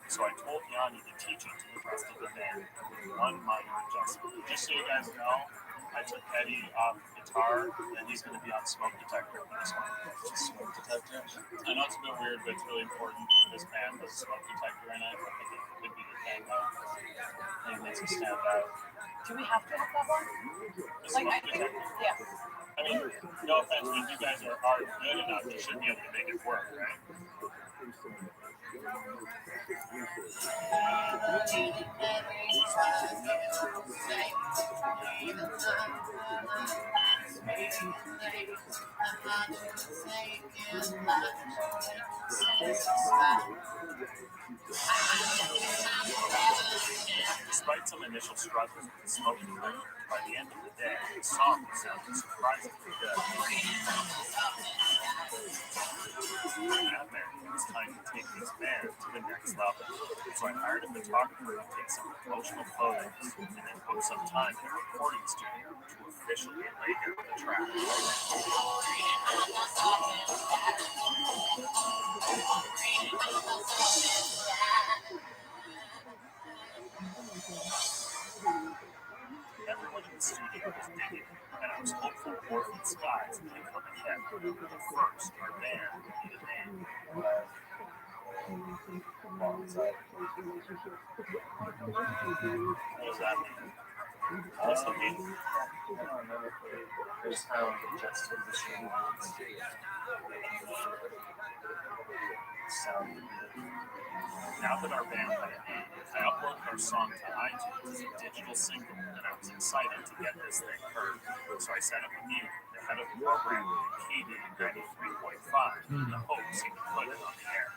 So I told Yanni to teach it to the rest of the band, with one minor adjustment. Just so you guys know, I took Eddie off guitar, and he's going to be on smoke detector for this one. Smoke detector? I know it's a bit weird, but it's really important for this band with a smoke detector in it. I think it could be the thing that makes it stand out. Do we have to have that one? Like, I think, yeah. I mean, no offense, but you guys are good enough, you should be able to make it work, right? Despite some initial struggles with the smoke detector, by the end of the day, the song sounded surprisingly good. That meant it was time to take this band to the next level. So I hired a photographer to take some promotional photos and then booked some time in a recording studio to officially lay down the track. Everyone in the studio was digging it, and I was hopeful Orphan Skies might come ahead. But first, our band needed a name. What does that mean? What's the meaning? There's kind of like a juxtaposition. Sound. Now that our band had a name, I uploaded our song to iTunes as a digital single, and I was excited to get this thing heard. So I set up a meeting with the head of the program at KD 93.5 in the hopes he could put it on the air.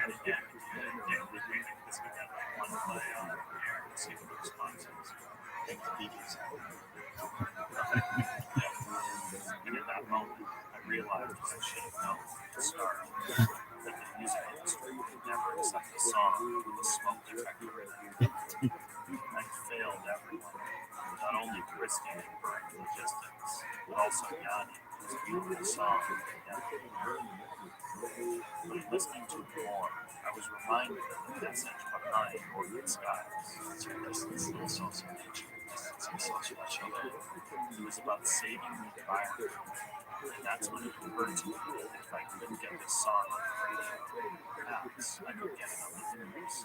And again, we think this would get like one play on the air and see what the response is. I think the DJ's And in that moment, I realized what I should have known to start, that the music industry would never accept a song with a smoke detector in it. I failed everyone, not only Christy and Burn Logistics, but also Yanni, whose beautiful song But in listening to it more, I was reminded of the message behind Orphan Skies. It was about saving the environment. And that's when it occurred to me that if I couldn't get this song on the radio, perhaps I could get it on the news.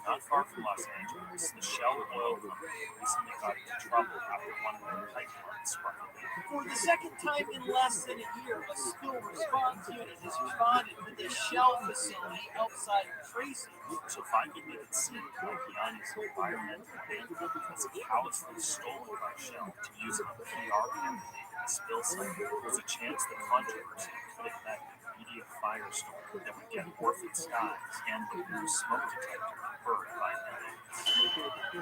Not far from Los Angeles, the Shell Oil Company recently got into trouble after one of their pipelines struck a leak. For the second time in less than a year, a spill response unit has responded to the Shell facility outside Tracy. So if I could make it seem like Yanni's environmental bandit was callously stolen by Shell to use it on PR campaign in the spill site, there's a chance that controversy could ignite a media firestorm that would get Orphan Skies and the new smoke detector heard by millions.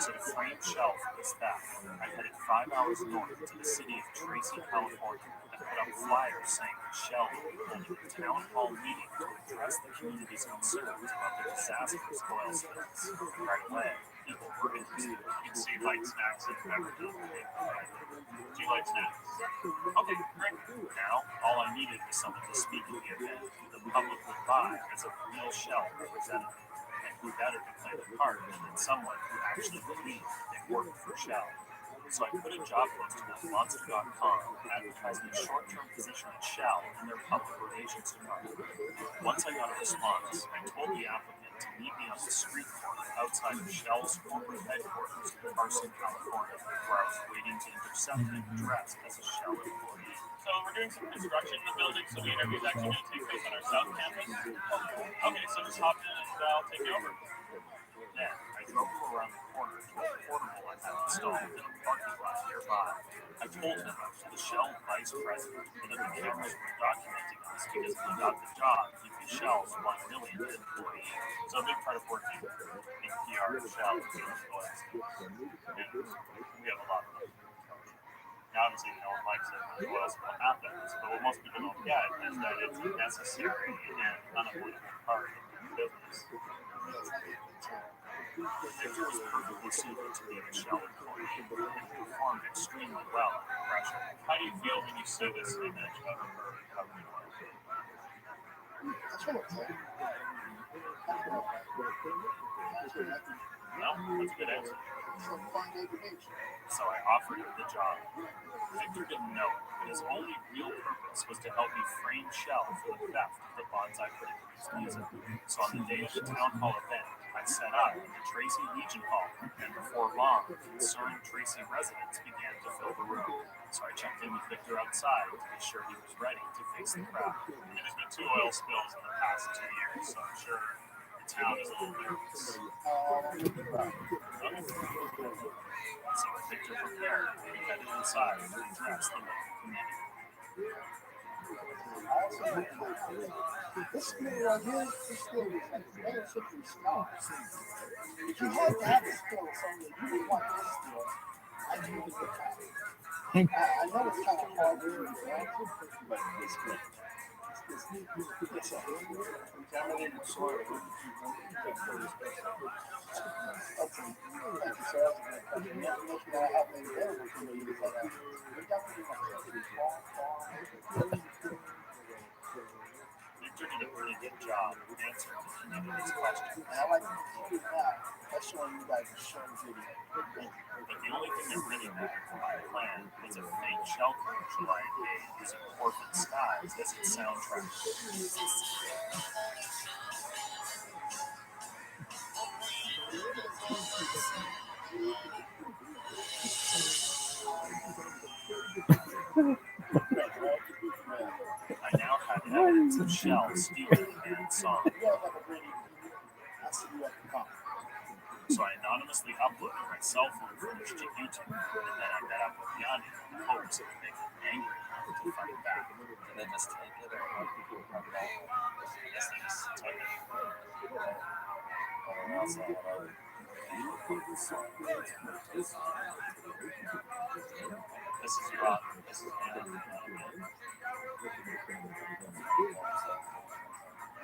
So to frame Shell for this theft, I headed 5 hours north to the city of Tracy, California, and put up flyers saying that Shell would be holding a town hall meeting to address the community's concerns about the disastrous oil spills. Right away, people working this. You can see like snacks and beverages. Do you like snacks? Okay, great. Now, all I needed was someone to speak at the event the public would buy as a real Shell representative. And who better to play the part than someone who actually believed they worked for Shell. So I put a job posting on Monster.com advertising a short-term position at Shell in their public relations department. Once I got a response, I told the applicant to meet me on the street corner outside of Shell's corporate headquarters in Carson, California, where I was waiting to intercept him dressed as a Shell employee. So we're doing some construction in the building, so the interview is actually going to take place on our south campus. Okay, so just hop in and I'll take you over. Then I drove him around the corner to a portable I had installed in a parking lot nearby. I told him I was the Shell vice president and that the cameras were documenting us because if he got the job, he'd be Shell's 1 millionth employee. So a big part of working in PR at Shell is the employees. And we have a lot of them. Now, obviously, no one likes it, and what else will happen. But what most people don't get is that it's a necessary and unavoidable part of the business. Victor was perfectly suited to being a Shell employee and performed extremely well under pressure. How do you feel when you see this image of her covering one? No, that's a good answer. So I offered him the job. Victor didn't know it, but his only real purpose was to help me frame Shell for the theft of the bonds I put into his music. So on the day of the town hall event, I set up in the Tracy Legion Hall, and before long, concerned Tracy residents began to fill the room. So I checked in with Victor outside to be sure he was ready to face the crowd. There's been 2 oil spills in the past 2 years, so I'm sure the town is a little nervous. So with Victor prepared, we headed inside to address the local community. This skill right here, this skill is like relatively small. If you had to have a skill or something, you would want this skill. I do it the time. I know it's kind of hard to do, right? But it's good. It's a contaminated soil. Okay. Thank you, sir. The information that I have made available to me is that we definitely want to be Victor did a really good job answering the community's questions. And I like to do it now. That's showing you guys a short video. But the only thing that really mattered for my plan was a fake Shell commercial I had made using Orphan Skies as its soundtrack. I now had evidence of Shell stealing the band's song. So I anonymously uploaded my cell phone footage to YouTube, and then I met up with Yanni in hopes of making him angry enough to fight back. Did they just take it or what? Yes, they just took it. This is your This is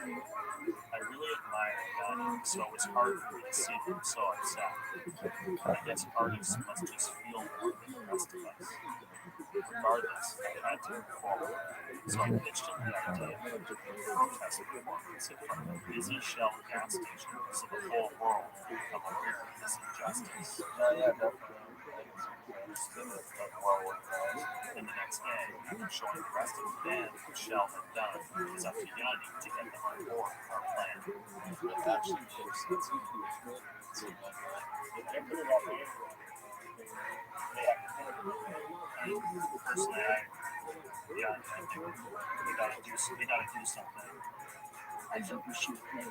I really admire Yanni, so it was hard for me to see him so upset. I guess artists must just feel more than the rest of us. Regardless, I had to move forward, so I pitched him the idea of a protest performance in front of a busy Shell gas station so the whole world would become aware of this injustice. Yeah, definitely. And the next day, after showing the rest of the band what Shell had done, it was up to Yanni to get them on board with our plan. It actually makes sense. Personally, I think we gotta do something. I think we should play.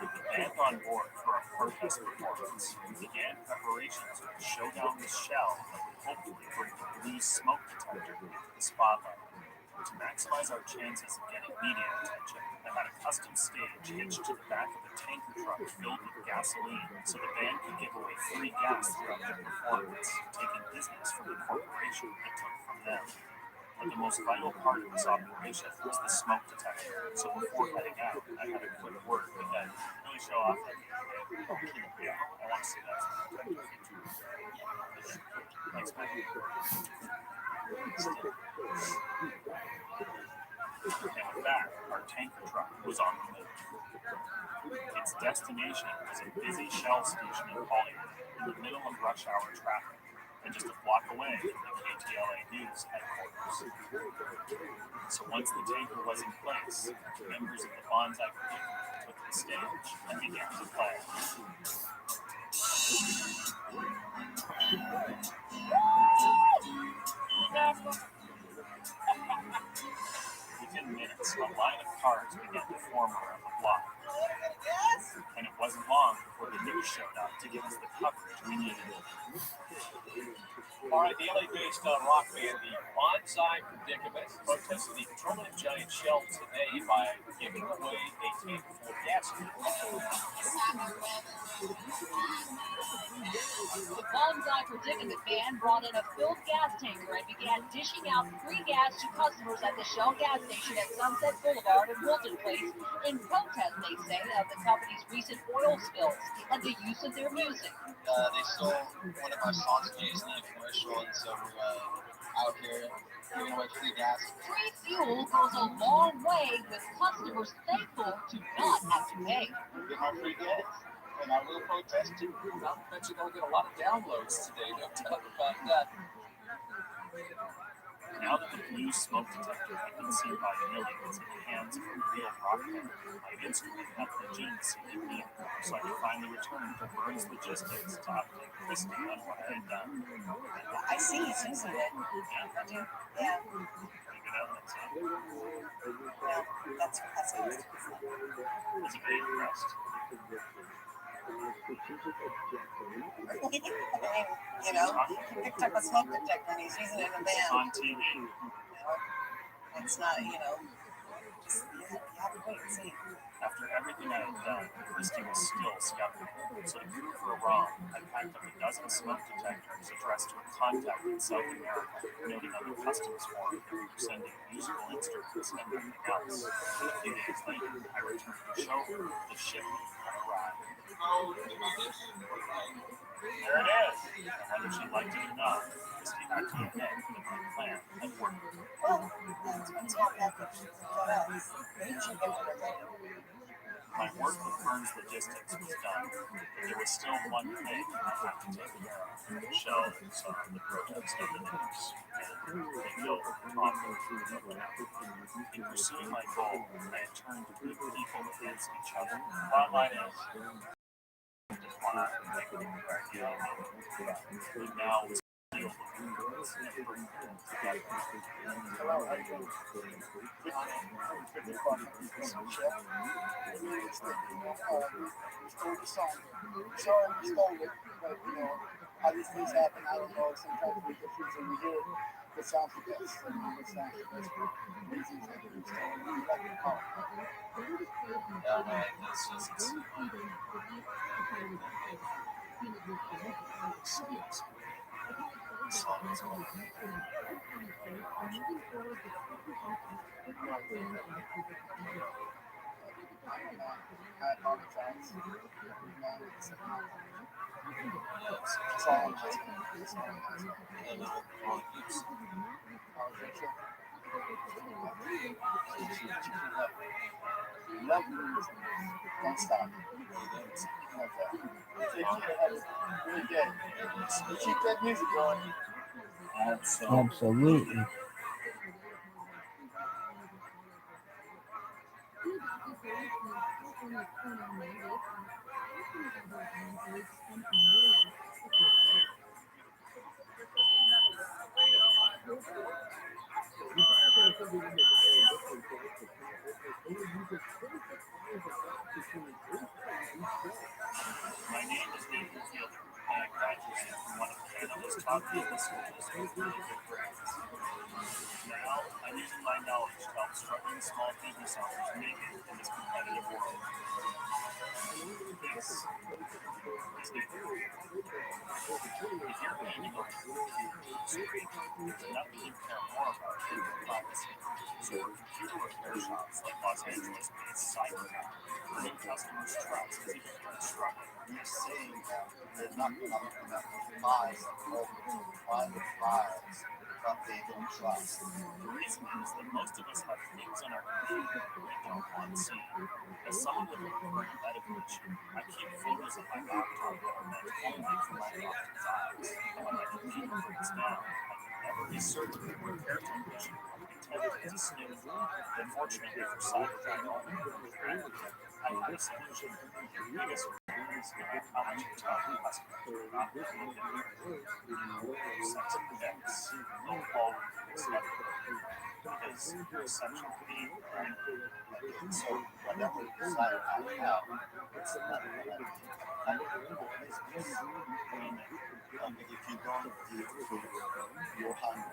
With the band on board for our protest performance, we began preparations for a showdown with Shell that would hopefully bring the blue smoke detector into the spotlight. To maximize our chances of getting media attention, I had a custom stage hitched to the back of a tanker truck filled with gasoline so the band could give away free gas throughout their performance, taking business from the corporation I took from them. But the most vital part of this operation was the smoke detector. So before heading out, I had a quick word with Ed. Really show off that. Yeah, I want to see that. Thanks, man. And with that, our tanker truck was on the move. Its destination was a busy Shell station in Hollywood, in the middle of rush hour traffic, and just a block away from the KTLA News headquarters. So once the tanker was in place, members of the Bonsai Predicament took the stage and began to play. Within minutes, a line of cars began to form around the block. And it wasn't long before the news showed up to give us the coverage we needed. All right, the LA-based rock band, the Bonsai Predicament, protested the Truman giant shell today by giving away a tank full of gasoline. The Bonsai Predicament band brought in a filled gas tanker and began dishing out free gas to customers at the Shell gas station at Sunset Boulevard and Wilton Place in protest, they say, of the company's recent oil spills and the use of their music. They stole one of our songs in the commercial, and so we're out here giving away free gas. Free fuel goes a long way, with customers thankful to not have to pay. We're getting our free gas, and I will protest too. I bet you're going to get a lot of downloads today, no doubt about that. Now that the blue smoke detector had been seen by millions in the hands of a real rock band, my instrument had the legitimacy it needed, so I could finally return to Burns Logistics to update Christy on what I had done. I see he's using it. Yeah. Yeah. Pretty good evidence, huh? Well, that's good. Was he very impressed? You know, he picked up a smoke detector and he's using it in a band. On TV. You know, it's not, you have to wait and see. After everything I had done, Christy was still skeptical. So to prove her wrong, I packed up a dozen smoke detectors addressed to a contact in South America, noting on the customs form that we were sending musical instruments and nothing else. A few days later, I returned to the show. The shipment had arrived. There it is! And whether she liked it or not, Christy had to admit that my plan had worked. Well, that's what happened for us. We should get rid of it. My work with Burns Logistics was done, but there was still one thing I had to take care of. Shell saw the protest of the news, and they killed Robert. In pursuing my goal, I had turned good people against each other. Bottom line is, I just want to make it right here. But now it's still the movements and bring them together. Sorry we stole it, but how these things happen, I don't know. Sometimes we get things and we hear it. It sounds the best. It sounds the best. Reasons that we stole it. We like to call it. Yeah, man, it's just I apologize. It's all I'm asking. It's all I'm asking. Love music. Don't stop. Take care of it. Really good. You keep that music going. Absolutely. My name is Nathan Fielder, and I graduated from one of Canada's top business schools with really good grades. Now, I'm using my knowledge to help help struggling small business owners make it in this competitive world. This is good. If you're aiming a street, there's nothing you care more about than your privacy. So for computer repair shops like Los Angeles-based CyberCab, earning customers' trust is a huge struggle. You're saying that they're not going to open up files of private files that they don't trust. The reason is that most of us have things on our computer we don't want to see. As someone with a recurring medical issue, I keep photos of my laptop that are meant only for my doctor's eyes. And when my computer breaks down, I can never be certain that the repair technician intended to snip. Unfortunately for CyberCab owners, I have a solution. Your biggest fear is about how much you tell the customer you're not looking at sex effects will always be accepted because your exception will be right. So whatever desire I have, it's not going to be business. If you don't give your hunger,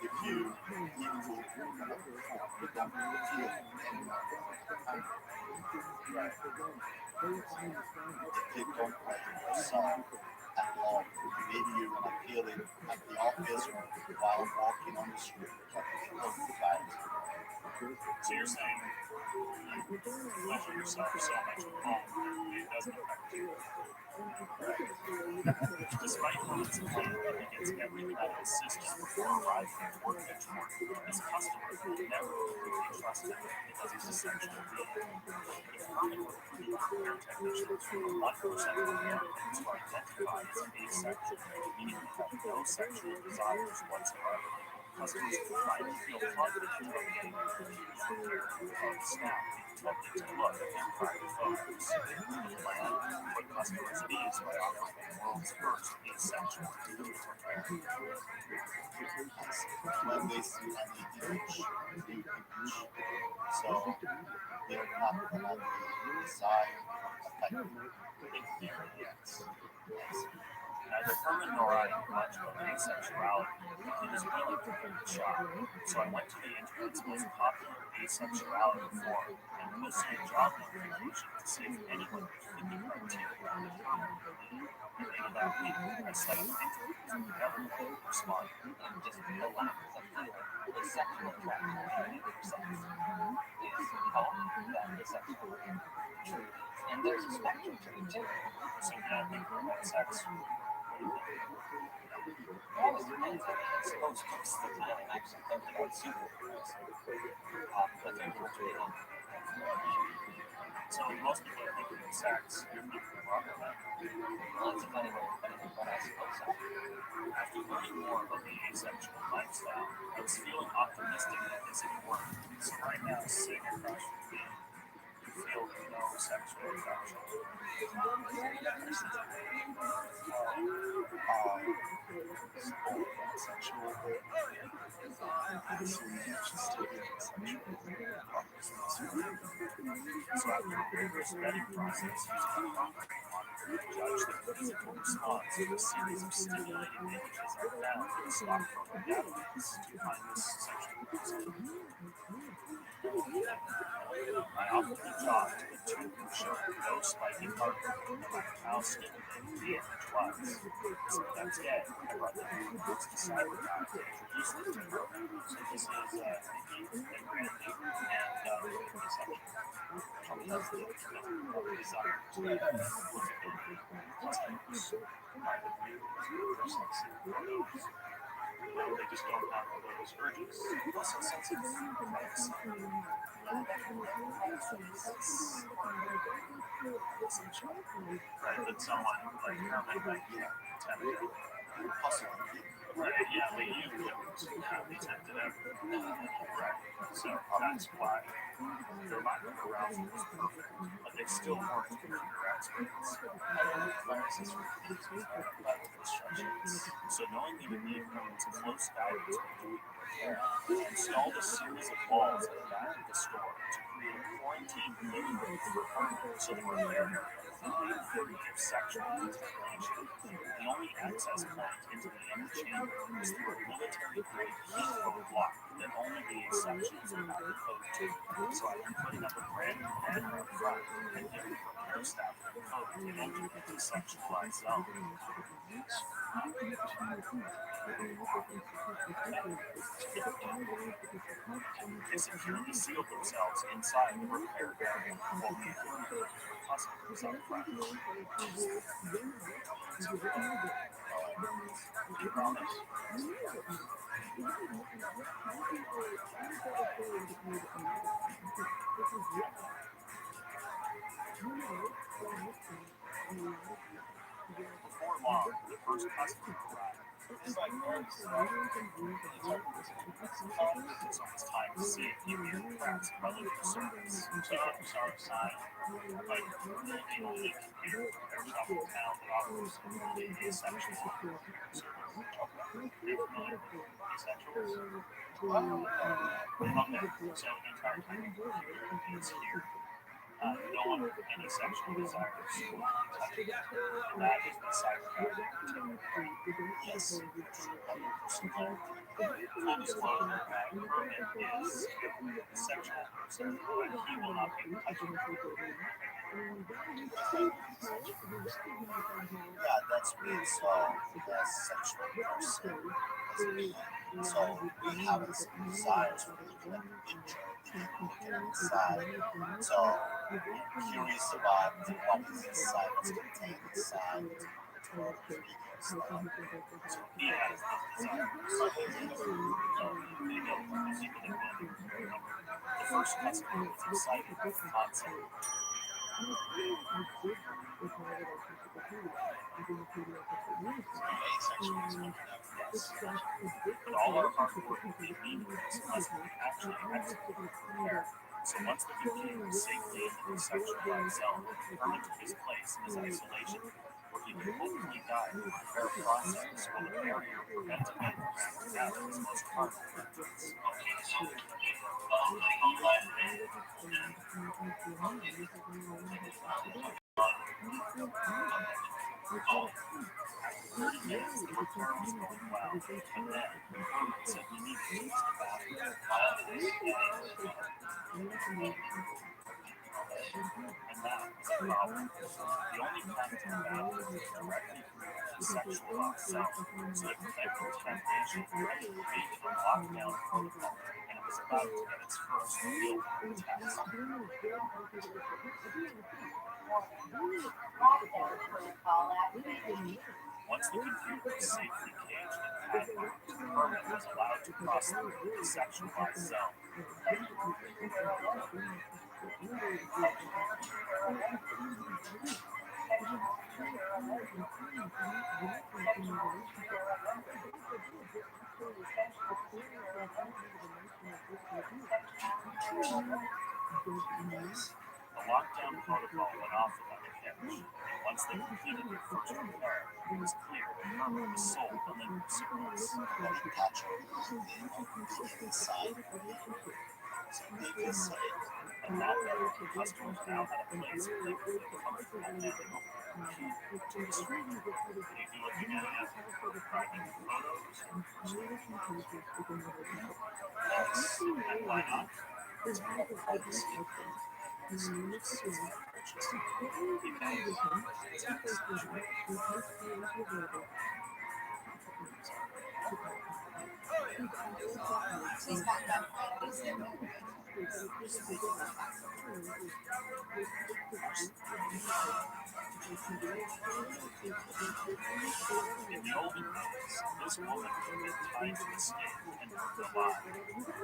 if you eat food you don't feel any hunger. Right. If you don't play yourself at home, maybe you're going to feel it at the office or while walking on the street. So you're saying you pleasure yourself so much at home, it doesn't affect you. Despite Ron's plan against every level system before arriving at work benchmark, his customers will never completely trust him because he's essentially being. If Herman were to be repair technicians, 1% of Americans are identified as asexual, meaning they have no sexual desires whatsoever. Customers will finally feel confident to obtain their computer's repair without staff attempting to look at their private photos. The plan would put customers at ease by offering the world's first asexual computer repair. When they see any image, so they're not going to be desired or affected. In theory, yes. Neither Herman nor I knew much about asexuality, but he was willing to give it a shot. So I went to the internet's most popular asexuality forum and posted a job notification to see if anyone would fit the criteria. And later that week, I set up interviews with everyone who responded. And just the lack of feeling asexual attraction to sex is called that asexual. And there's a spectrum to it too. So you don't think about sex? It always depends. I suppose most of the time I'm actually thinking about superheroes. But they're not. So most people are thinking of sex, you're thinking wrong with that. Well, it's a funny way of putting it, but I suppose so. After learning more about the asexual lifestyle, I was feeling optimistic that this would work. So right now, sitting across from me, you feel no sexual attraction. Sexual So after a rigorous vetting process using a heart rate monitor to judge the physical response to a series of stimulating images I found in the stock photo database to find this sexual person. I offered the job to the two who showed no spiking heart rate, no matter how stimulating the image was. So the next day, I brought the two groups to CyberCab to introduce them to her. So this is Nikki and Randy and asexual. No, they just don't have those urges. Also sensitive to privacy. Right, that someone like Herman might be tempted. Possibly. Right, yeah, but you wouldn't be tempted ever. Right, so that's why their lack of arousal was perfect, but they still weren't computer experts. Viruses were used level instructions. So knowing they would need Herman's close guidance when doing the repair, I installed a series of walls at the back of the store to create a quarantine living room for Herman so the repair area would be free of sexual contamination. The only access point into the inner chamber was through a military-grade heat code block the sections are not code to. So I've been putting up a brand new banner up front and giving repair staff the code to enter the sectionalized zone. They securely sealed themselves inside the repair area while confirming for customers up front. You promise? Before long, the first customer arrived. It's like nervous. So it's time to see if you hear cracks relative to service. Sorry, sign. Like, we're the only computer repair shop in town that offers a section lock service. Essentials? Okay, so entire time it's here. You don't want any sexual desires touching it. That is the cyber Yes. Full disclosure, Roman is a sexual person, but he will not be touching her. Yeah, that's me. So, the sexual person is me. So, we have the same desires when we look at the picture, if you look at inside. So, you're curious about what is inside, what's contained inside, or video stuff. So, He has the desires. So, video is even a win. The first customer was excited with the concept. But all our hard work will be meaningless unless we actually execute repair. So once the computer was safely into the sectionalized zone, Herman took his place in his isolation, where he could openly guide the repair process while the barrier prevented him from acting out his most harmful methods. After 30 minutes, the repair was going well, but then Herman said he needed to use the bathroom. And that was a problem. The only path to the bathroom was directly through the sexualized zone, so to prevent contamination, Herman created a lockdown protocol, and it was about to get its first real-world test. Once the computer was safely caged and padlocked, Herman was allowed to cross through the sexualized zone. The lockdown protocol went off without a hitch, and once they completed their first repair, it was clear that Herman was sold on the new service. And that way, customers now had a place where they could feel comfortable and key to the street. What are you looking at now? Private photos? Yes. And why not? It's more privacy. She's back up. In the olden days, this woman would get tied to the stake and burned alive.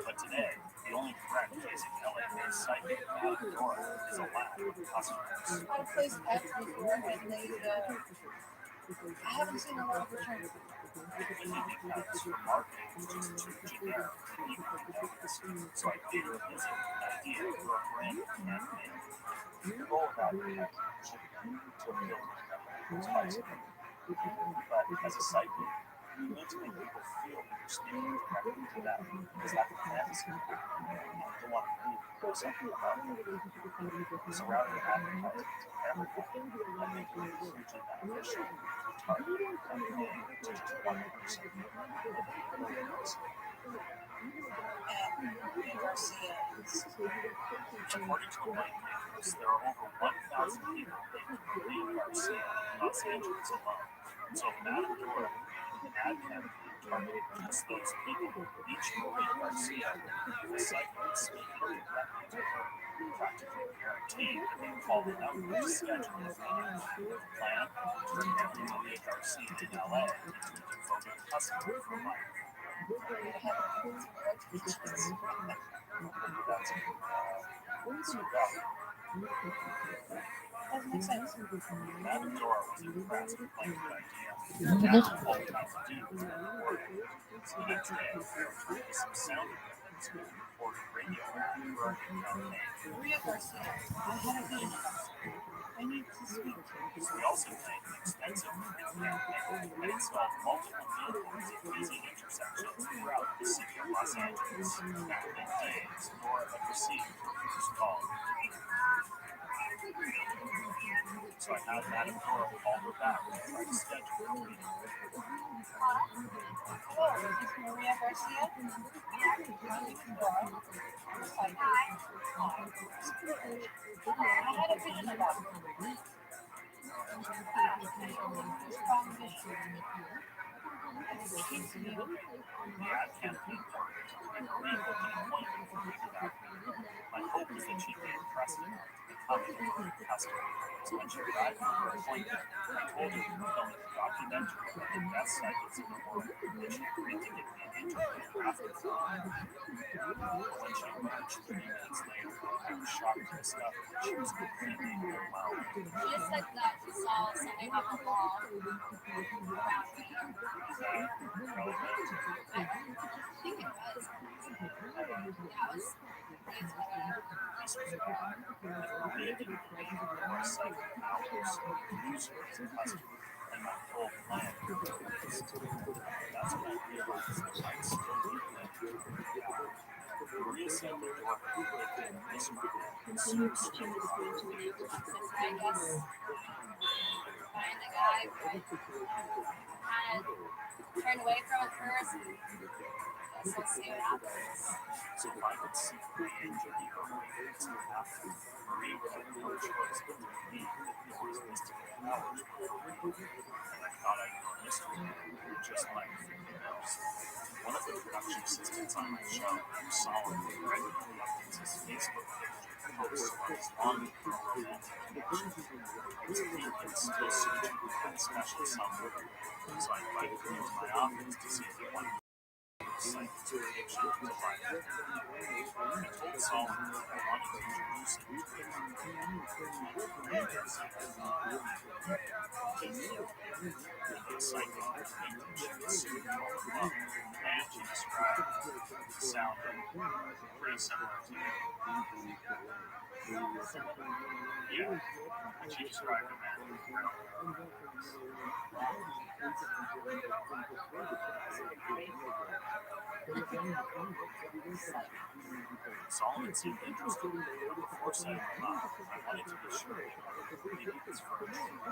But today, the only threat facing LA-based psychic Madame Dora is a lack of customers. Had a place X before, and I haven't seen a lot of return. Because her marketing was just too generic for people to notice. So I gave her a visit, an idea for a brand new campaign. The goal of advertising should be to appeal to people's lives. But as a psychic, you need to make people feel that you're speaking directly to them, because that's a fantasy. You don't want to believe something about them. Surrounding advertising to everyone, I think, is hugely beneficial to target a campaign to just one person. Maria Garcia is. According to a white papers, there are over 1,000 people named Maria Garcia in Los Angeles alone. So if Madame Dora made an ad campaign targeting just those people, each Maria Garcia would be recycled and speaking directly to her, practically guaranteeing that they call the number to schedule a meeting. The plan? To turn every Maria Garcia in LA into a devoted customer for life. That's so rough. Doesn't make sense. Madame Dora was impressed with my good idea. Now all we have to do is get recorded. So the next day, I returned with some sound equipment to record a radio ad for our new campaign. Maria Garcia, I had a vision about you. I need to speak to you. We also planned an extensive print campaign and installed multiple billboards at busy intersections throughout the city of Los Angeles. At midday, Dora had received her first call. So I had Madame Dora call her back and try to schedule a meeting. Hello, is this Maria Garcia? Yeah, my name is Dora. Hi. I had a vision about you. Strong vision. I need to speak to you. The ad campaign worked, and Maria booked an appointment for me without me. My hope was that she'd be impressed enough to become a devoted customer. So when she arrived for her appointment, I told her we were filming a documentary about the best cycles in the world, and she agreed to give me an interview after the film. But when she emerged 3 minutes later, I was shocked to discover that she was completely overwhelmed. She just said that she saw something on the wall around me. Is that relevant? I think it was. Yeah, it was. It's whatever. This was wrong. If Maria didn't believe in the recycling hours, lose her as a customer, and my whole plan would be erased. That's when I realized that I'd still be living. Maria said that Dora had predicted this market would soon steal her heart. I guess find a guy who I kind of turned away from at first. Guess we'll see what happens. So if I could secretly engineer a way for this to happen, Maria would have no choice but to believe that Dora's mystical powers were for real. And I thought I'd know a mystery man, just like else. One of the production assistants on my show, Solomon, regularly updates his Facebook page and posts about his longing for a romantic connection. I was apparently still searching for that special someone, so I invited him into my office to see if he wanted to site to find out. I told Solomon that I wanted to introduce him to him. The psychic painting she was soon fall in love, and she described sounded pretty similar to you. Yeah, and she described a man with real Solomon seemed interested, but before setting him up, I wanted to be sure he wanted to leave his first romantic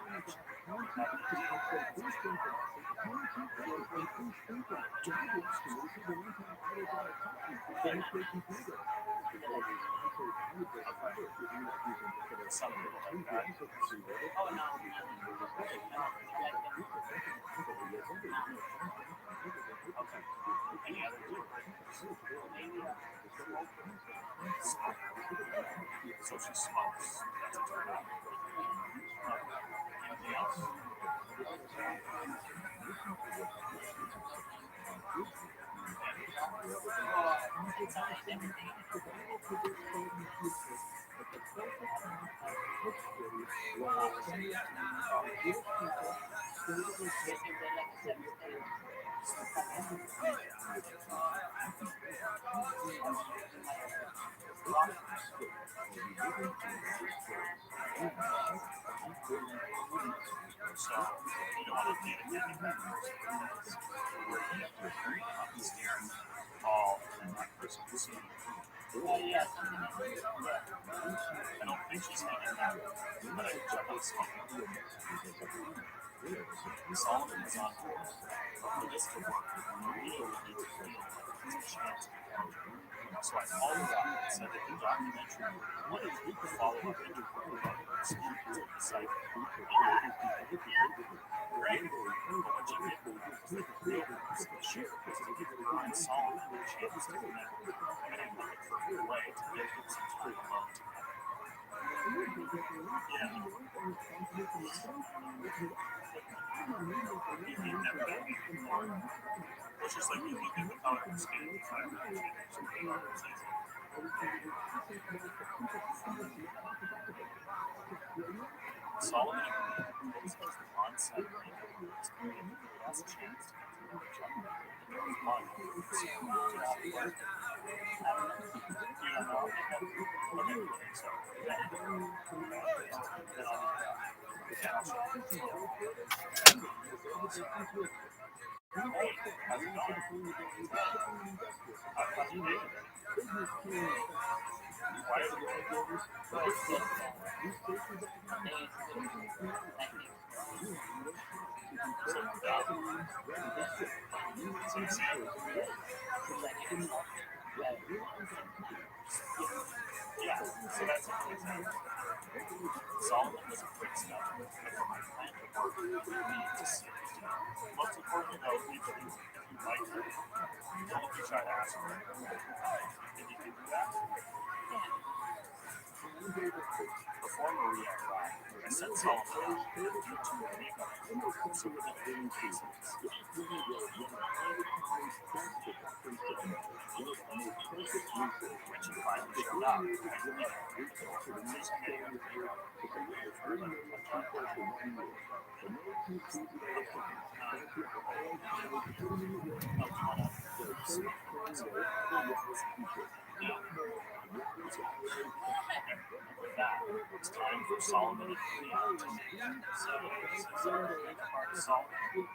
connection. We had an idea. Something like that. Oh, no. Okay. Any other deal breakers? So she smokes. That's a turn on. Anything else? So, you don't want to date a candy man first because where you have to carry him up the stairs, tall, and that person's Yes. I don't think she's hanging out, but I can check on smoking. Solomon was on board, but for this to work, the video would need to feel like it's a chance to capture. So I called him up and said that the documentary wanted to follow up interview about the experience of the site. Great, but what you didn't know is that the real purpose of the shoot was to give her and Solomon a chance to connect, and I put the perfect way to give them some time alone together. Yeah. You mean never moving before? It's just like you looking without a skin for 5 minutes and just putting on the season. Solomon agreed because the on-site makeup artist gave the best chance to get to know each other. It was fun. So, did all the work. You don't know? Okay, so, then I'll Hey, how's it going? How's your day? Why are you Yeah, so that's an example. Solomon was a quick step, but for my plan to work, we need to see it. Most importantly, though, if you like her, don't be shy to ask for it. If you can do that, before Maria arrived, I sent Solomon out to YouTube makeup so we could do cases. When she finally showed up, I knew this makeup With that, it's time for Solomon and Maria to make it. So, makeup artist Solomon.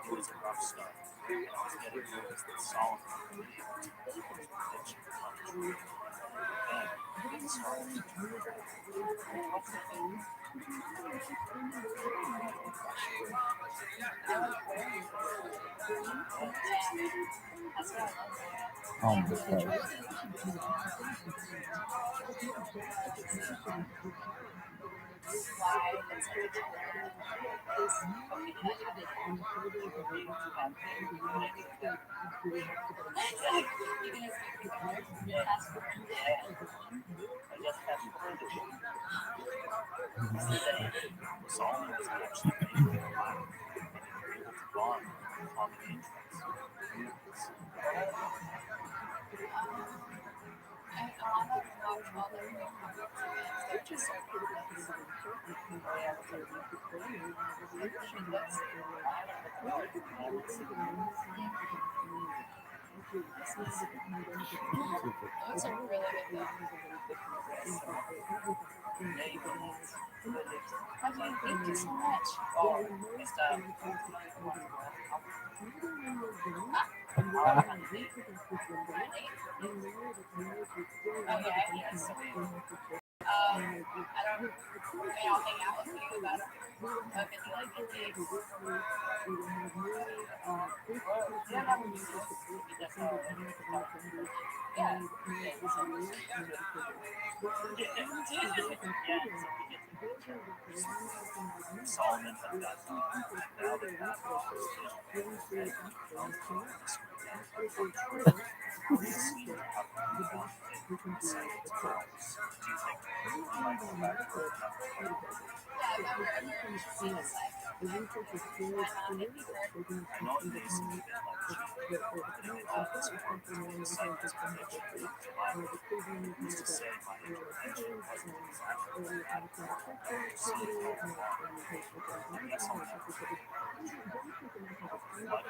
It was a rough start. I was getting nervous that Solomon would be able to hold his prediction for lunch. Then, it started to turn around. Oh my God. Solomon was actually making me laugh, and we were able to bond over common interests. That's a really good one. Thank you so much. Okay, yes. I don't, I'll hang out with you about it. If you like it, Yeah. Solomon had that done, and now they have vision and well they seem to have moved on in seconds. Do you think we might go back to another level? Yeah, if ever see this life, I it'd be hard. I know it may seem a bit like cheating, but in the office work, the science prediction comes to mind. Who's to say my intervention wasn't exactly what happened? See it all along. I guess I'll never know. But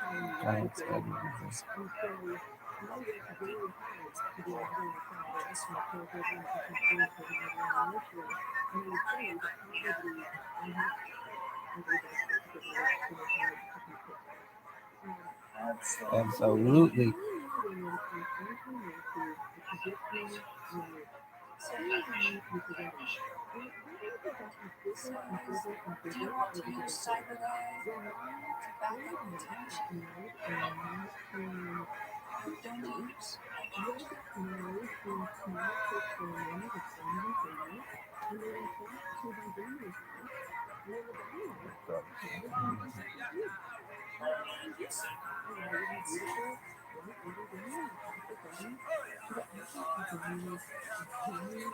Giant spider every single day, one thing I did is that the Lord made us smile. Absolutely. Do you want to use CyberDye to back up protection? Don't use.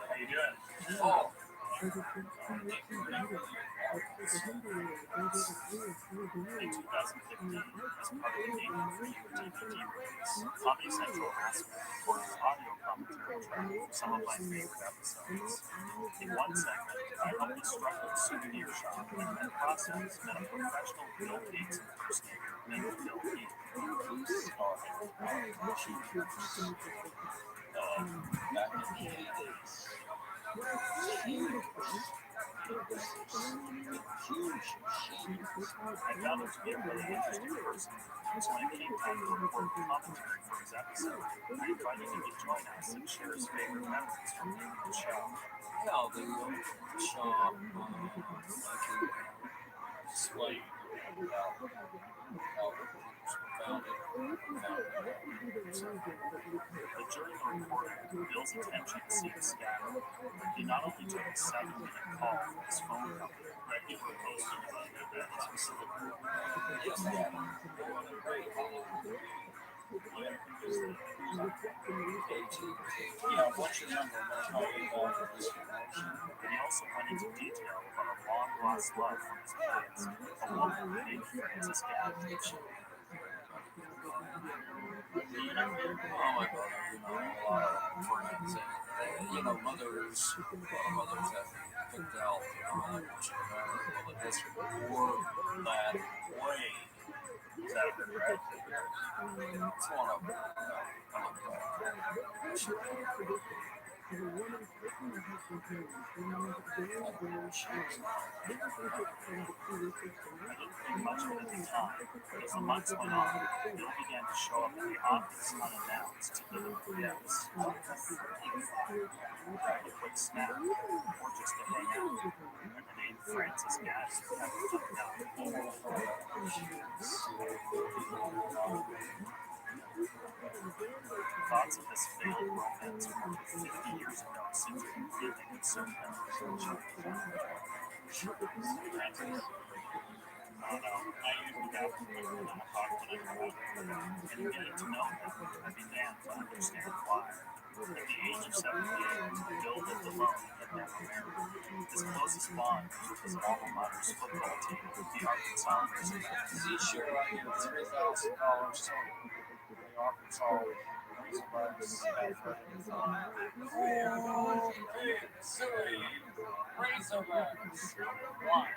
How you doing? Oh, In 2015, as part of the Game of the Year DVD release, Comedy Central asked me to record an audio commentary track for some of my favorite episodes. In one segment, I helped instruct a souvenir shop in the process that a professional Bill Gates impersonator named Bill Gates. back in the 80s. Huge machines. I found him to be a really interesting person, so when it came time to record commentary for his episode, I invited him to join us and share his favorite memories from the show. Yeah, the shop, display how groups were founded. But during the recording, Bill's attention seemed scattered. He not only took a 7-minute call from his phone company that he proposed to run at that specific group. Yes, Dad. You're on a great Yeah, once your number, I'm going to call you about this promotion. But he also went into detail about a long-lost love from his kids, a woman named Frances Gaddis. Oh my God, a lot of friends and mothers that picked out well, the district or that way. Is that a regret? It's one of them. I love I didn't think much of it at the time, but as the months went on, Bill began to show up at the office unannounced to deliver gifts. A quick snap, or just to hang out, and the name Frances Gaddis kept coming up. Thoughts of this failed romance from 50 years ago seem to completely consume him. Frances? Oh no, I usually got to talk when I go out, and getting to know him, I'd be damned to understand why. At the age of 78, Bill lived alone and had never married. His closest bond was with his alma mater's football team, the Arkansas Razorbacks. Is he sure I get $3,000 total? The Arkansas Razorbacks athletic. Oh, big silly Razorbacks. Why?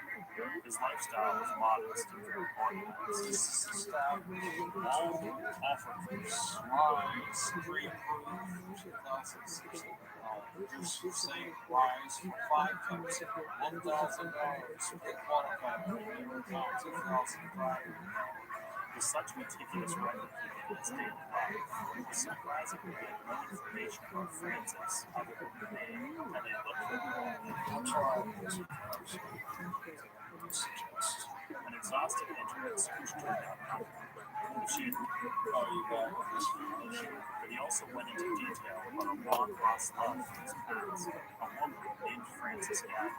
His lifestyle was modest and very organized. All offerings, rise, pre-approved 2016. Just say rise for 5 cups, $1,000, pre-qualified, $2,500. With such meticulous record-keeping in his daily life, it was surprising to get no information about Francis other than the name and a look for I'll try this first. an exhaustive internet search turned out nothing. She had Oh, you got this information. but he also went into detail about a long-lost love from his past, a woman named Frances Gad.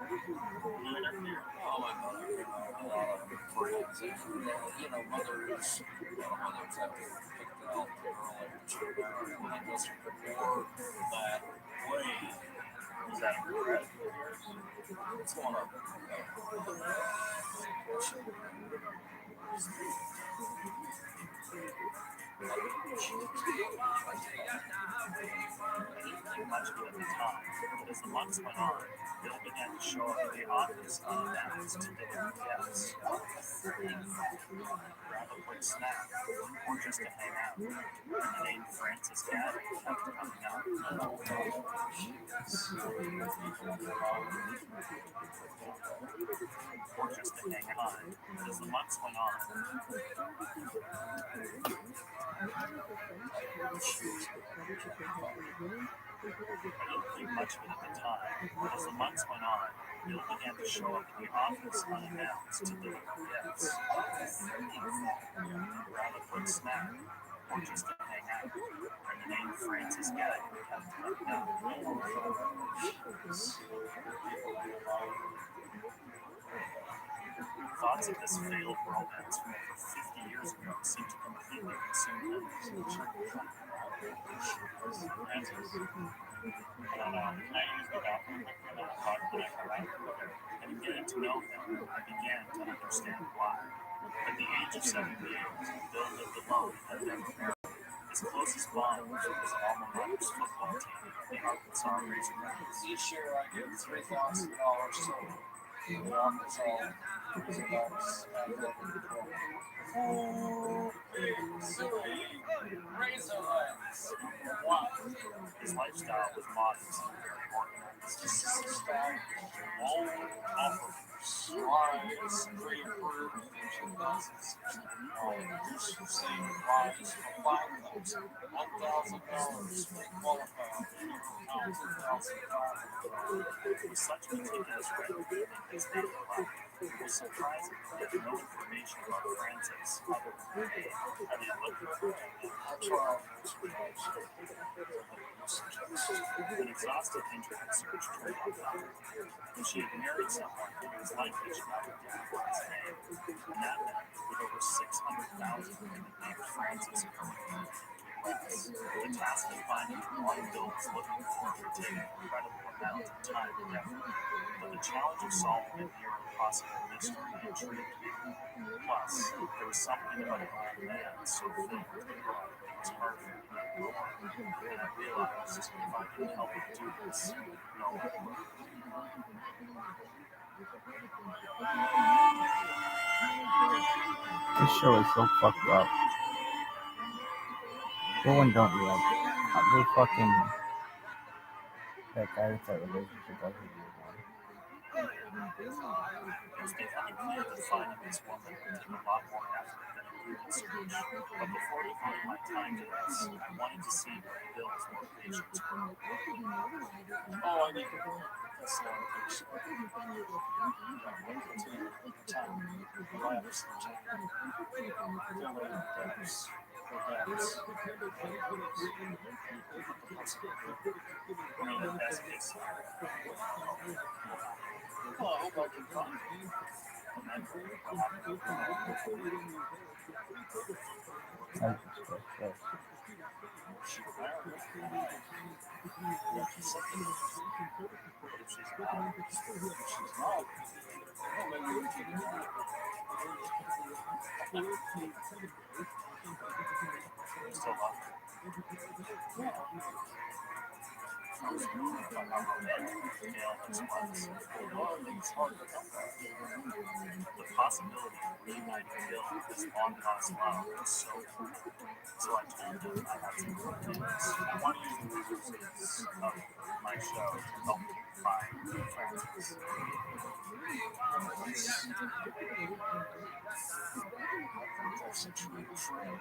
Oh, my mother, a lot of friends, and, mothers, mothers have to pick that earlier to marry. When it doesn't work that way, Is that a regret? it's one of them. I didn't think much of it at the time, but as the months went on, Bill began to show up at the office unannounced to deliver guests. Grab a quick snack, or just to hang out. And the name Francis Gad kept coming up. Or just to hang on. But as the months went on, I didn't think much of it at the time, but as the months went on, Bill began to show up at the office unannounced to deliver gifts. Grab a quick snack, or just to hang out. And the name Francis Gad kept coming up. Thoughts of this failed romance from over 50 years ago seemed to completely consume him. Francis. I don't know. I use the bathroom and I talk when I come out. And in getting to know him, I began to understand why. At the age of 78, Bill lived alone and never married. His closest bond was with his alma mater's football team, the Arkansas Razorbacks. Each year I give $3,000 to the Arkansas Razorbacks athletic program. Razorbacks. Wow. His lifestyle was modest and very organized. All offers, rides, pre-approved engine buses. Same price for $5,000, $1,000 pre-qualified, $2,000. With such meticulous record-keeping in his daily life, it was surprising to get no information about Francis other than the name and a look for I'll try this first. an exhaustive internet search turned out nothing. She had married someone who was likely she not have given his name, and that meant with over 600,000 women named Francis going on the task of finding the one Bill was looking for would take an incredible amount of time and effort, but the challenge of solving a near impossible mystery intrigued me. Plus, there was something about an old man so filled with pride that was hard for me to ignore, and I realized if I could help him do this, no one would. This show is so fucked up. Go and don't you like it? They fucking that guy with that relationship that's a weird one. It was becoming clear that finding this woman would take a lot more effort than a Google search. But before devoting my time to this, I wanted to see where Bill's motivations were. Oh, I need to go. That's the only thing. Well, I hope I can find it. The possibility of reuniting Bill with his long-lost love was so cool. So I told him I had some good news. I want to use the resources of my show to help you find Francis. life's a true friend.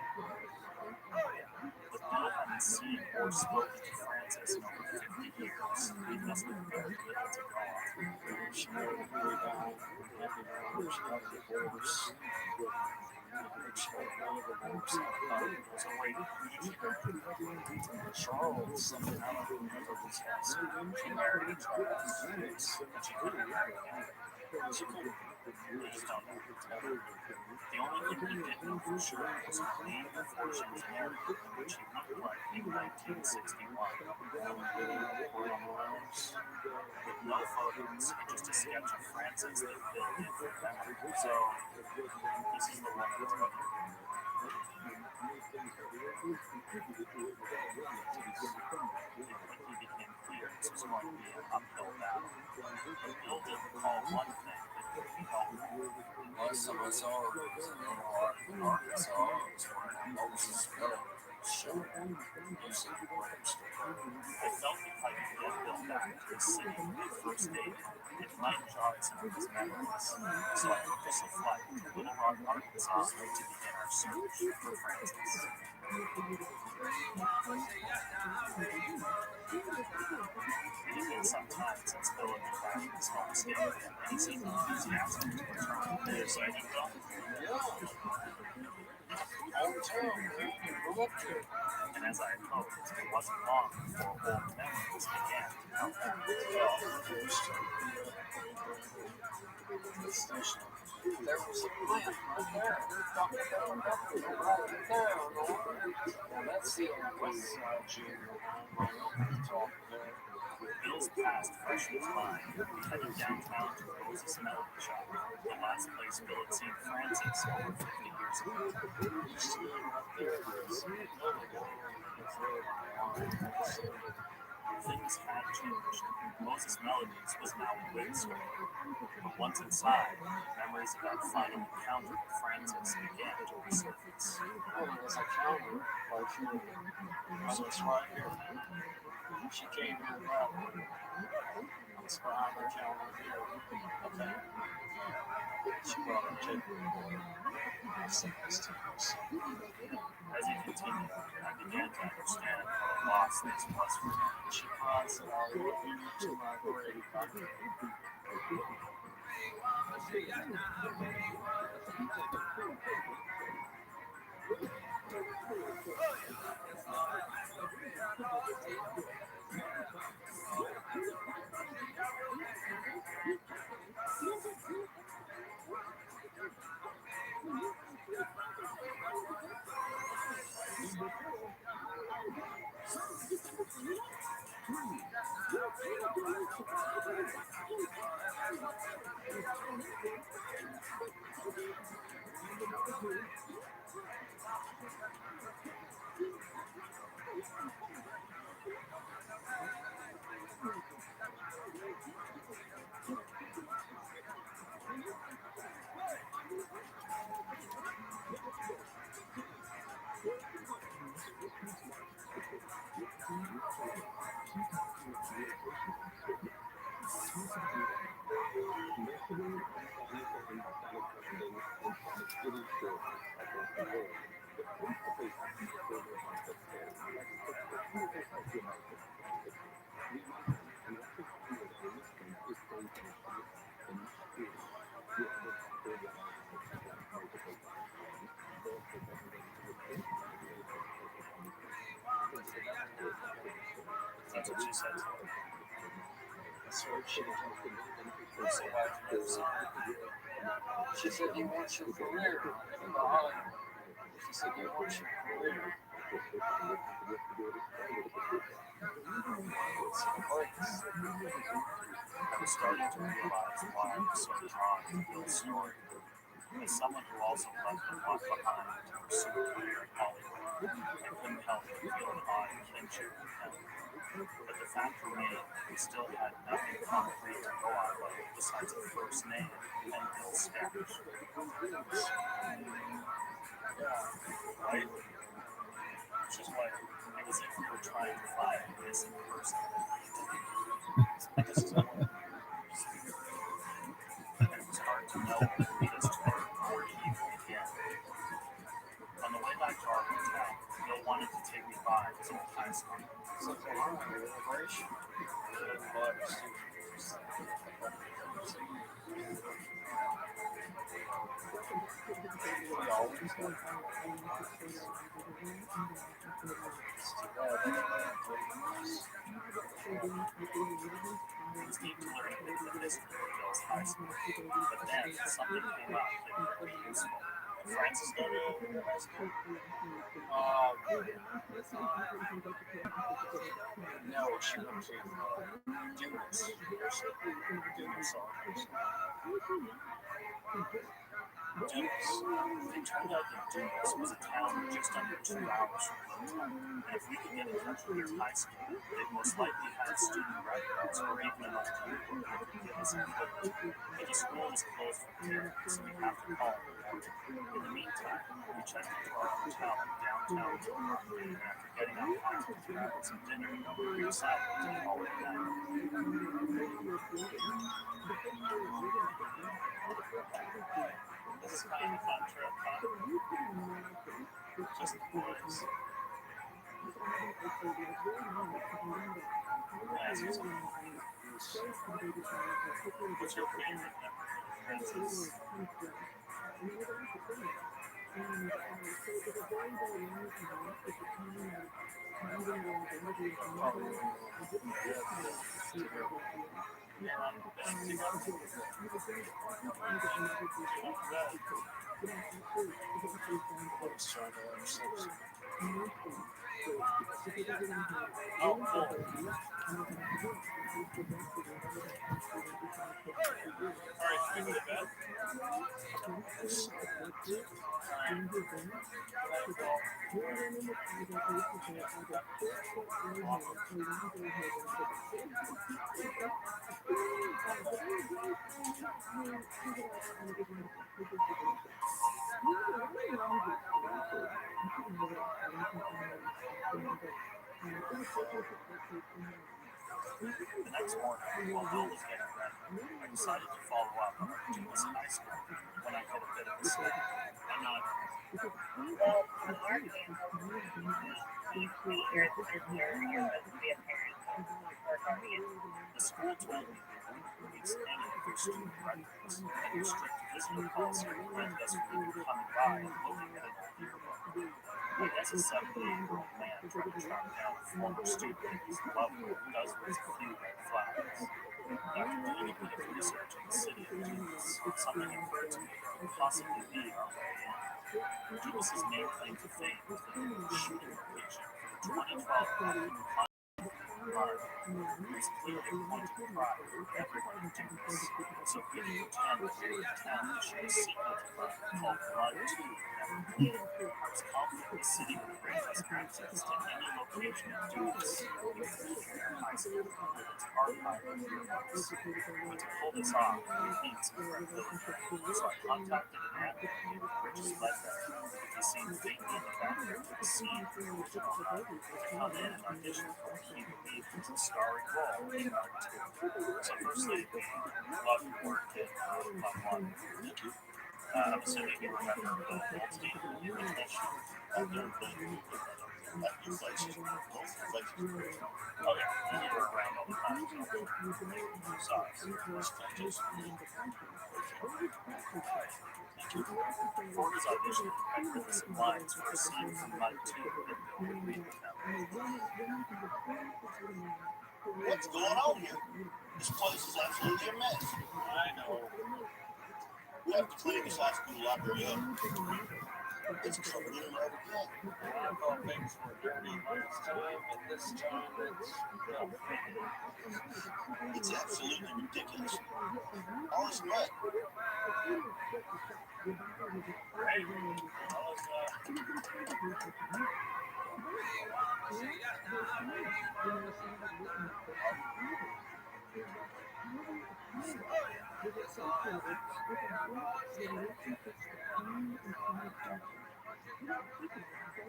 With Bill hadn't seen or spoken to Frances in over 50 years, he must have very little to go on. She married really down, happy marriage, got a divorce. I think she got another divorce. It was a rape. Charles, something I don't remember his last name. She married Charles, but she couldn't marry him. She couldn't. We just don't know. The only thing we did know for sure was her name before she was married and what she looked like in 1961. With no photos, just a sketch of Frances that Bill did for memory. So, this is the one I took. It quickly became clear this was going to be an uphill battle. But Bill did recall one thing that couldn't help him. Last time I saw her, it was in Little Rock, Arkansas. I was wearing a Moses belt, showing using the register. I felt if I could get Bill back to the city we first dated, it might jog some of his memories. So I booked us a flight to Little Rock, Arkansas to begin our search for Frances. It had been some time since Bill had been back in his home state, and he seemed enthusiastic to return. Are you excited, Bill? Hometown, man. Go up there. And as I had hoped, it wasn't long before old memories began to come back. The station. There was a plant right there. Right there. Now that's the west side junior high, right over the top there. With Bill's past fresh in his mind, we headed downtown to Rose's Melody Shop, the last place Bill had seen Frances over 50 years ago. Things had changed. Moses Melodies was now a wig store. But once inside, memories of that final encounter with Frances began to resurface. Oh, there was a counter right here. Oh, that's right here. She came in that way. I was behind the counter here. Okay. She brought her ticket. As he continued, I began to understand what a loss this was for him. She cries and I look into my grave. That's what she said to him. That's what she did. So she said, "You want your career?" She said, "You want your career?" I was starting to realize why I was so drawn to Bill's story. As someone who also left the plot behind to pursue a career in Hollywood, I couldn't help but feel an odd kinship with him. But the fact remained, we still had nothing concrete to go on besides a first name and Bill's sketch. Right? Which is why it was as if we were trying to find a missing person. This is what and it was hard to know what would lead us to her or to even begin. It's neat to learn a bit of the history of Bill's high school, but then something came up that could be useful. Francis go to high school? No, she went to Dumas University. Dumas Dumas. It turned out that Dumas was a town just under 2 hours from Littleton, and if we could get in touch with its high school, they'd most likely have student records or even enough people that could give us a clue. But the school was closed for care, so we'd have to call it out. In the meantime, we checked into our hotel in downtown Littleton, and after getting online and grabbing some dinner, we decided to call it a night. This is kind of a fun trip, huh? Just the boys. Ask you something. What's your favorite memory of Francis? Oh, cool. Alright, should we go to bed? The next morning, while Bill was getting ready, I decided to follow up on our Dumas High School when I hit a bit of a snag. I'm not. Well, from our example, you're supposed to be a parent or a guardian. The school told me they weren't release any of their student records, and their strict visitor policy prevented us from even coming by and looking at an old yearbook. I guess a 78-year-old man trying to track down a former student at his level does raise a few red flags. After doing a bit of research in the city of Dumas, something occurred to me that could possibly be our way in. Dumas' main claim to fame was that it was a shooting location for the 2012 National Guard. There's clearly a point of pride for everyone in Dumas, so video 10 was in the town to show a sequel to Blood called Blood 2 Never Came. I was confident the city would grant us access to any location in Dumas, including their high school, with its archive of yearbooks. But to pull this off, we need some credibility, so I contacted an actor named Richard Ledbetter, who can see faintly in the background of the scene from the original Blood, to come in and audition for what he believed was a starring role in Blood 2. So firstly, love your work in Blood 1. Thank you. I'm assuming you remember Goldstein from the original shoot. I've never played with him. That looks like she's great. Oh yeah, and you were around all the time. Sorry. Strangers. Thank you. For his audition, I wrote some lines for a scene from Mud 2 that Bill would read with them. What's going on here? This place is absolutely a mess. I know. We have to clean this high school library up. It's covered in mud again. I thought things were dirty last time, and this time it's filthy. It's absolutely ridiculous. All this mud. Hey, well,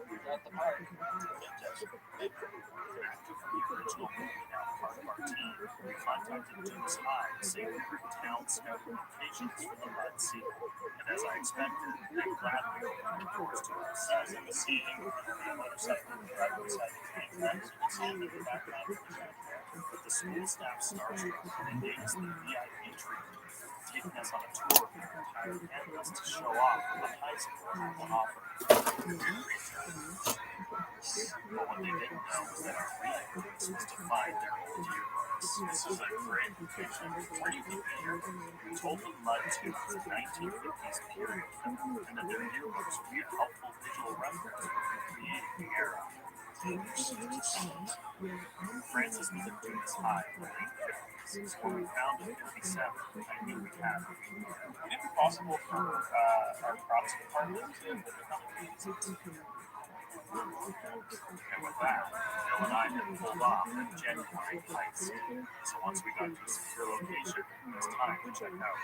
We got the part. Fantastic. an actor from the original movie, now part of our team, contacted Dumas High to say that the town scouted locations for the Mud sequel, and as I expected, they gladly opened the doors to us. As in the scene, the motorcycle driver beside the tank bags you can see in the background of the jacket. The school staff starstruck and they gave us the VIP treatment. taking us on a tour of their entire campus to show off what the high school had to offer. But what they didn't know was that our real purpose was to find their old yearbooks. This is a great picture. Where do you think they are? We told them Mud 2 was a 1950s period film, and that their yearbooks would be a helpful visual reference for recreating the era. Francis lived through this high in the late 50s, so when we found it in 57, I knew we had it. Would it be possible for our props department to become a piece? And with that, Bill and I had pulled off a genuine tight scene. So once we got to a secure location, it was time to check out.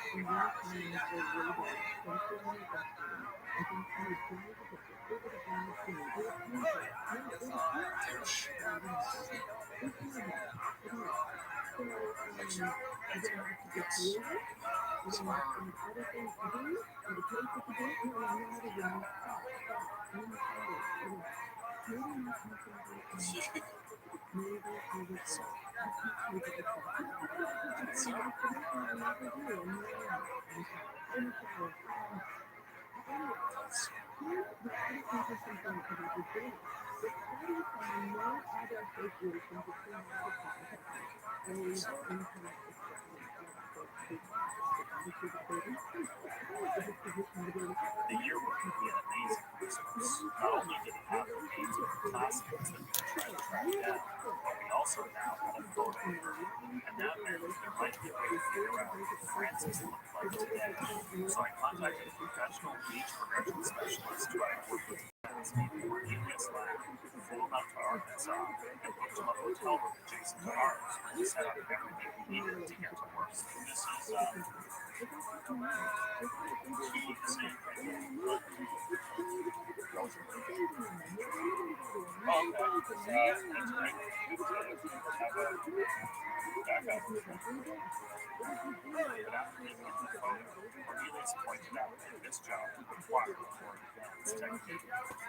The yearbook would be an amazing resource. Not only did it have the names of the classmates that we were trying to track down, but we also now had a photo of her. And that meant there might be a way to figure out what Francis looked like today. So I contacted a professional age progression specialist who I worked with named Cornelius Lab, flew him out to Arkansas, and booked him a hotel room adjacent to ours where we set up everything we needed to get to work. This is Cornelius pointed out that this job would require a more advanced technique.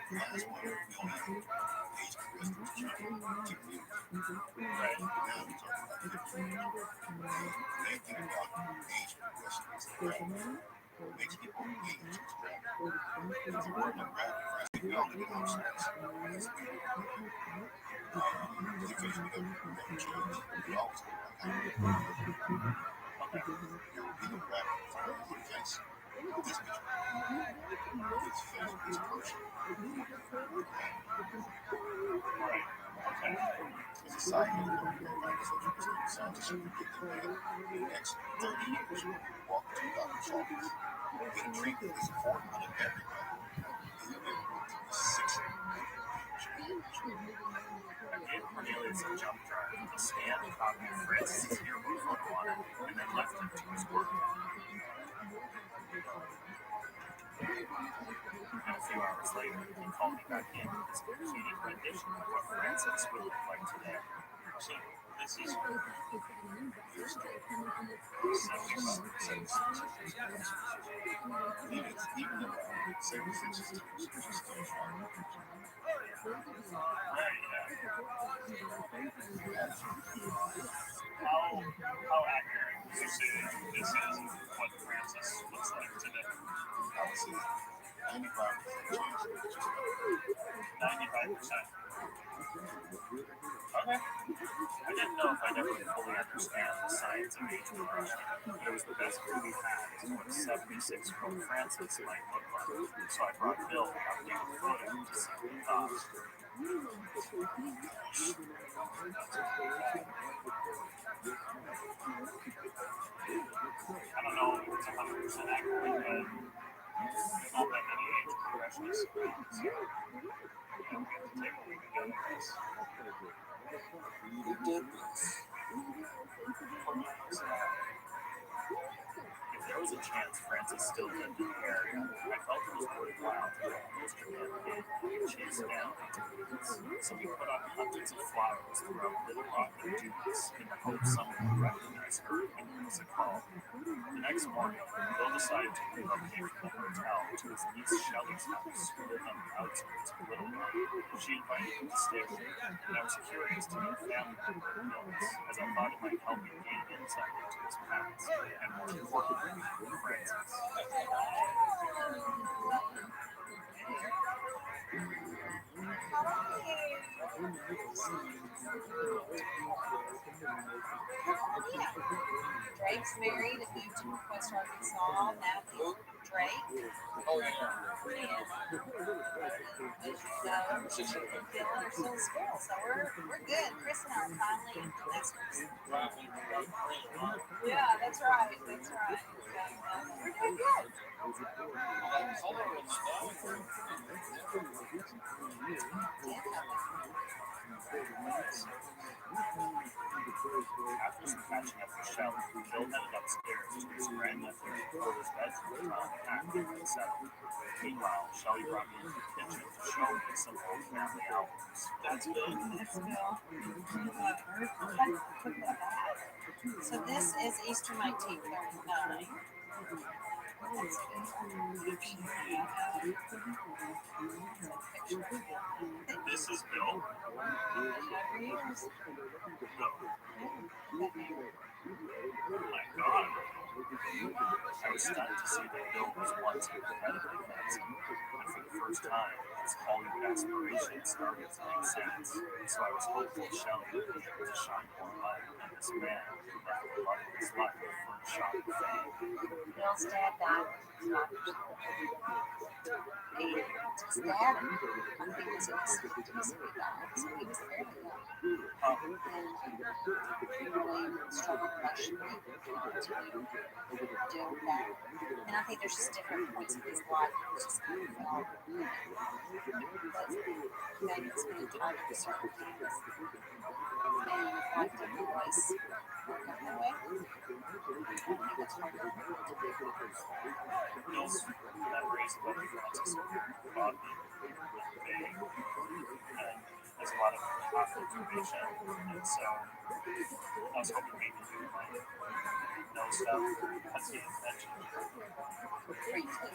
Last one, we only have age progressive technique. Right. Now we're talking about different. When they think about age progression, it's gravity. Makes people age is gravity. It's important to gravity. First, we all live in our space. Because we don't change. We always go like that. Okay. There will be no gravity for your face. This picture. This face is person. Right. Okay. As a side note, scientists are predicting that in the next 30 years, we'll walk 2,000 soldiers. Get a treatment that's affordable to everybody. And you'll be able to go through the 6 I gave Cornelius a jump drive with a scanned copy of Francis' yearbook photo on it, and then left him to his work. And a few hours later, he called me back in with his completed rendition of what Francis would look like today. So, this is even though 76 is still strong. How accurate would you say this is what Francis looks like today? I would say 95% chance that it's just 95%. Okay. I didn't know if I'd ever fully understand the science of age progression, but it was the best clue we had as to what 76-year-old Francis might look like. So I brought Bill an updated photo to see what he thought. I don't know if it's 100% accurate, but there's not that many age progressionists around, so we have to take what we can get with this. If there was a chance Francis still lived in the area, I felt it was worthwhile to do a poster campaign and chase down activities. So we put up hundreds of flyers throughout Little Rock and Dumas in the hope someone would recognize her and give us a call. The next morning, Bill decided to relocate from the hotel to his niece Shelley's house, who lived on the outskirts of Little Rock. She invited me to stay with her, and I was curious to meet a family member of Bill's, as I thought it might help me gain insight into his past, and more importantly, Francis. Drake's married and moved to West Arkansas. Matthew Drake. Oh, yeah. And Bill are still in school, so we're good. Chris and I are finally empty nesters. Yeah, that's right. That's right. We're doing good. After some catching up with Shelley, Bill headed upstairs to his grandmother for his bedroom to unpack and settle. Meanwhile, Shelley brought me into the kitchen to show me some old family albums. That's Bill. That's Bill. So this is Easter 1939. This is Bill. Oh my God. I was stunned to see that Bill was once incredibly handsome, and for the first time, his Hollywood aspirations started to make sense. So I was hopeful Shelley would be able to shine more light on this man who left the love of his life for a shot of fame. Bill's dad died when he was 5 years old. And his dad, I think, was in his 50s when he died, so he was fairly young. And really struggled emotionally to deal with that. And I think there's just different points in his life that just kind of felt maybe it's been entitled to certain things. And life didn't always work out that way. I think that's hard to Bill's memories about Francis brought me vague, and there's a lot of lack of information, and so I was hoping maybe you might know stuff as he mentioned. briefly.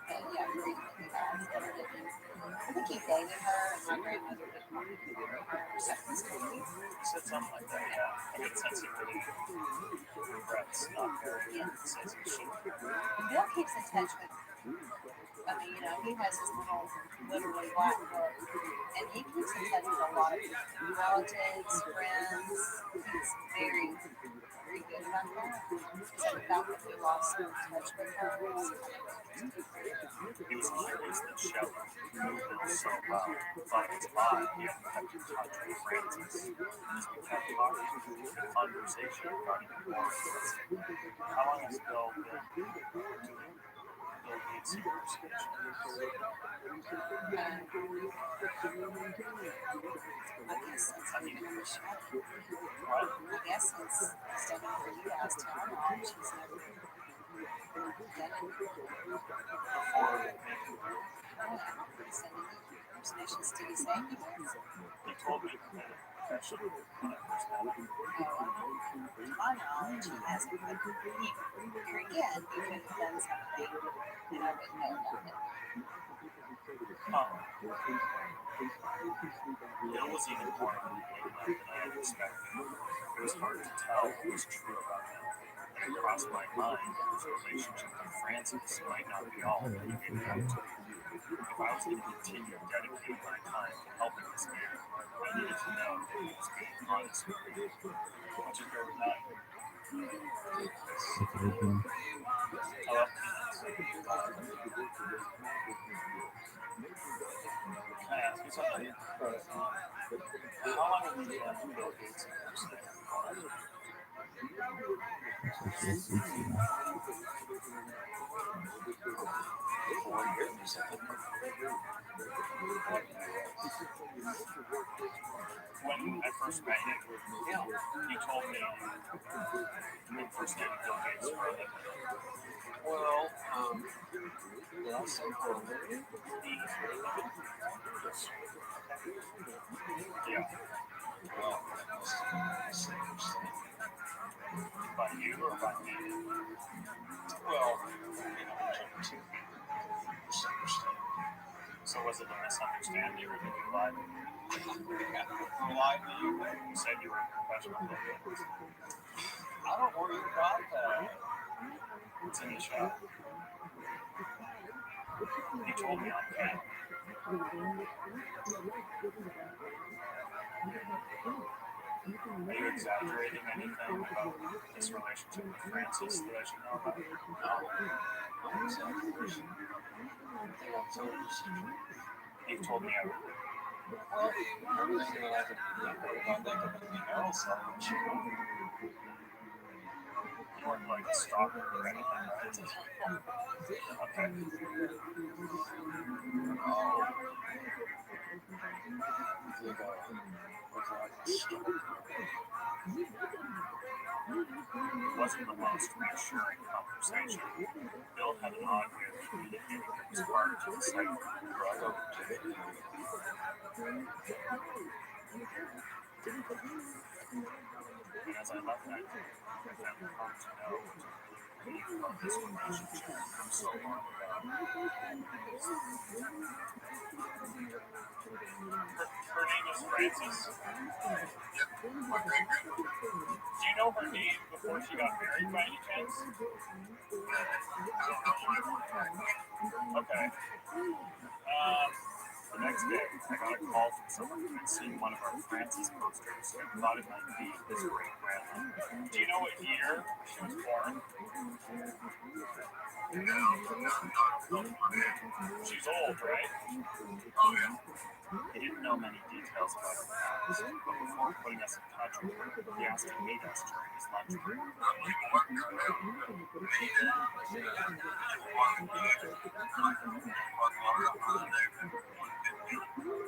Yeah, briefly. I think he dated her, and my grandmother did not her second story. You said something like that, yeah. I get a sense he really regrets not marrying her and says he should. And Bill keeps in touch with, I mean, he has his little, literally black book, and he keeps in touch with a lot of relatives, friends. He's very, very good about that. So the fact that he lost touch with her was kind of interesting. He was curious that Shelley, who knew Bill so well, thought it was odd he hadn't kept in touch with Francis. As we kept talking, the conversation regarding divorce. How long has Bill been doing Bill Gates impersonations? I guess it's standing for you guys to our knowledge. She's never done it before making her. Sending impersonations. Did he say he was? He told me that professionally when I first met him. To my knowledge, he hasn't. Here again, he could have done something and I wouldn't know about it. Bill was even more manipulative than I had expected. It was hard to tell what was true about him, and it crossed my mind that his relationship with Francis might not be all that he made out to be. If I was going to continue dedicating my time to helping this man, I needed to know that he was being honest with me. What's your favorite night? I love peanuts. Can I ask you something? How long have you been Bill Gates impersonator for? 4 years. When I first met you, you told me you impersonated Bill Gates for a living. Well, did I say for a living? Yeah. Well, that's interesting. By you or by me? Well, whichever two. Was it a misunderstanding or did you lie to me? Who lied to you? You said you were a professional lookalike. I don't know where you got that. It's in the shop. He told me on camera. Are you exaggerating anything about this relationship with Francis that I should know about? No. Exaggeration. You've told me everything. Well, everything that I can think of anything else, I'll let you know. You weren't like a stalker or anything, right? Okay. Oh. You think I was like a stalker? It wasn't the most reassuring conversation. Bill had an odd way of communicating that was hard to decipher. And as I left that day, I found it hard to know what to really believe about this relationship from so long ago. Her name is Frances. Do you know her name before she got married by any chance? Okay. The next day, I got a call from someone who had seen one of our Francis posters and thought it might be his great-grandma. Do you know what year she was born? She's old, right? Oh, yeah. He didn't know many details about her past, but before putting us in touch with her, he asked to meet us during his lunch break.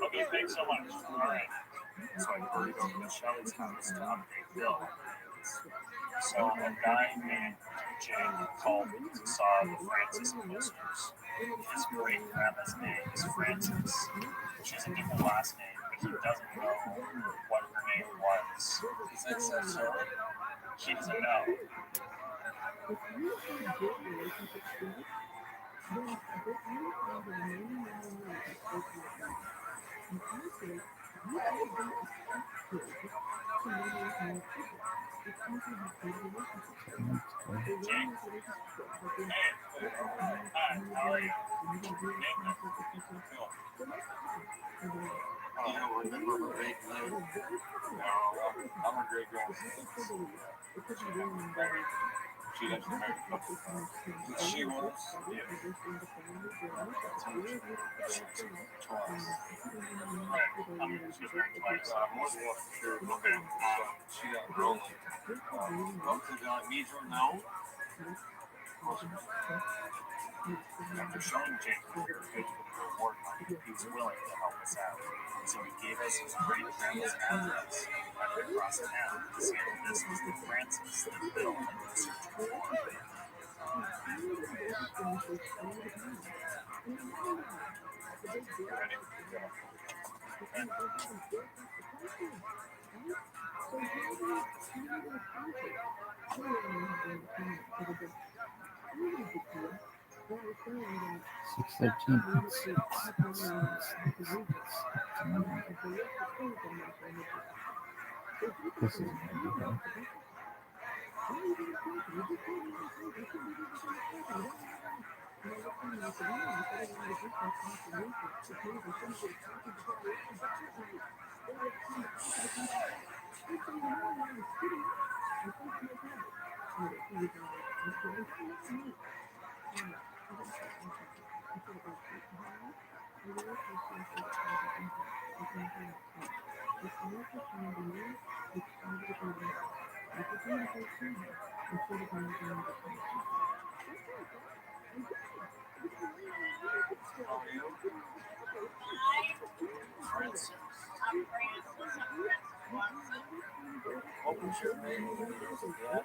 Okay, thanks so much. All right. So I hurried over to Shelley's house to update Bill on the news. So a guy named Jake called me because he saw the Francis posters. His great-grandma's name is Frances. She has a different last name, but he doesn't know what her name was. He thinks that's her. She doesn't know. Jake? Hey. Hi, how are you? Nathan. Phil. Oh, you don't remember her great name? No, I'm her great grandma. She got married a couple times. She was? Yes. Twice. Right. She's married twice. Wasn't sure. Okay. She got Roland. Roland, did I meet her now? After showing Jake your Facebook reward money, he was willing to help us out. So he gave us his great-grandma's address right across town to say that this was the Francis that Bill had been searching for. You ready? Yeah. Okay. 6:13. This is everything. How are you? Francis. I'm Francis. Watson. What was your name when you were a kid?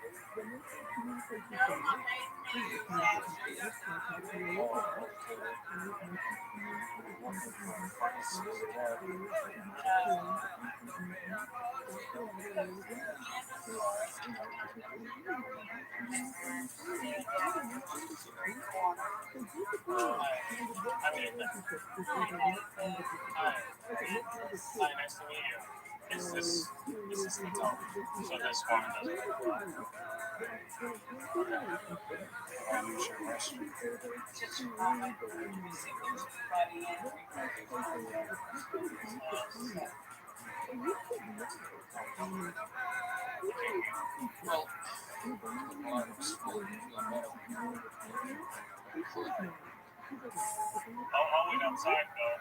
No, my maiden name is Ashley. Oh, okay. Francis, Dad. I'm Nathan. Hi, Nathan. Hi. Hi, nice to meet you. Is this the tone? So this one doesn't apply. I'll use your restroom. Just let me see if there's anybody in Well, I'll wait outside, though.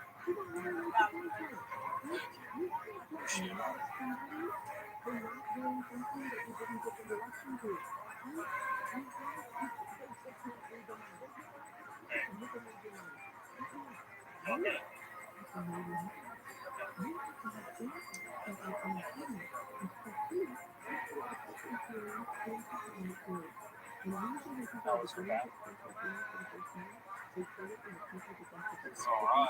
Okay. How was her back? it's all right.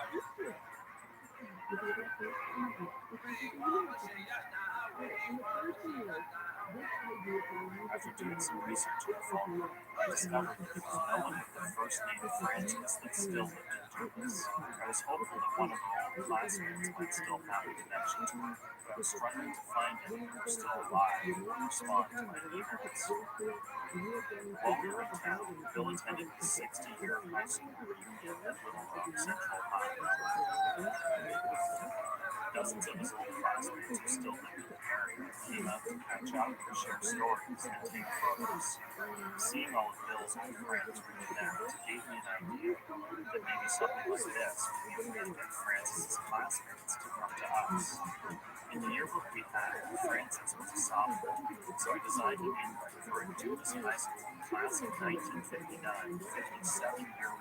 After doing some research on the phone, I discovered that there was no one with the first name Francis that still lived in Tunis. I was hopeful that one of her old classmates might still have a connection to her, but I was struggling to find anyone who was still alive who would respond to my emails. While we were in town, Bill attended his 60-year high school reunion at Little Rock Central High. Dozens of his old classmates who still lived in the area came out to catch up, share stories, and take photos. Seeing all of Bill's old friends reconnect gave me an idea that maybe something like this would be a way to get Francis's classmates to come to us. In the yearbook we had, Francis was a sophomore, so I designed an invite for a Tunis high school class of 1959, 57-year-old,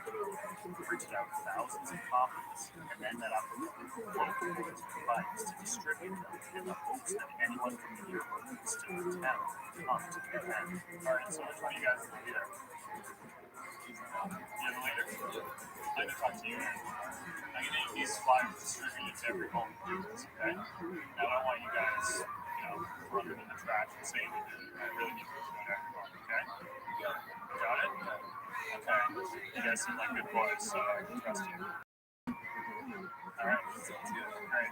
printed out thousands of copies, and then met up with local boys with bikes to distribute them in the hopes that anyone from the yearbook who was still in town would come to the event. Alright, so which one of you guys will be there? You're the leader. I'd like to talk to you now. I'm going to need these flyers distributed to every home in Tunis, okay? Now, I don't want you guys, run them in the trash and say you did. I really need to know everyone, okay? Got it? Okay. You guys seem like good boys, so I can trust you. Alright, sounds good. Great.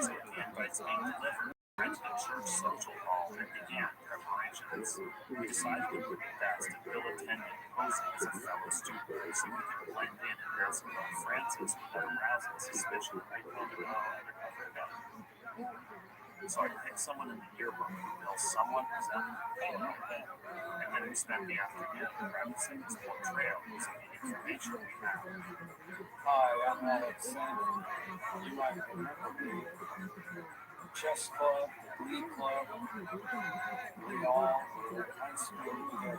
So with the invites being delivered, we rented a church social hall and began preparations. We decided it would be best if Bill attended posing as a fellow student so we could blend in and dress about Francis without arousing suspicion by going undercover event. So I picked someone in the yearbook who Bill somewhat resembled, and then we spent the afternoon practicing his portrayal using the information we had. Hi, I'm Alex. You might remember me. The chess club, the glee club, we all were in high school together.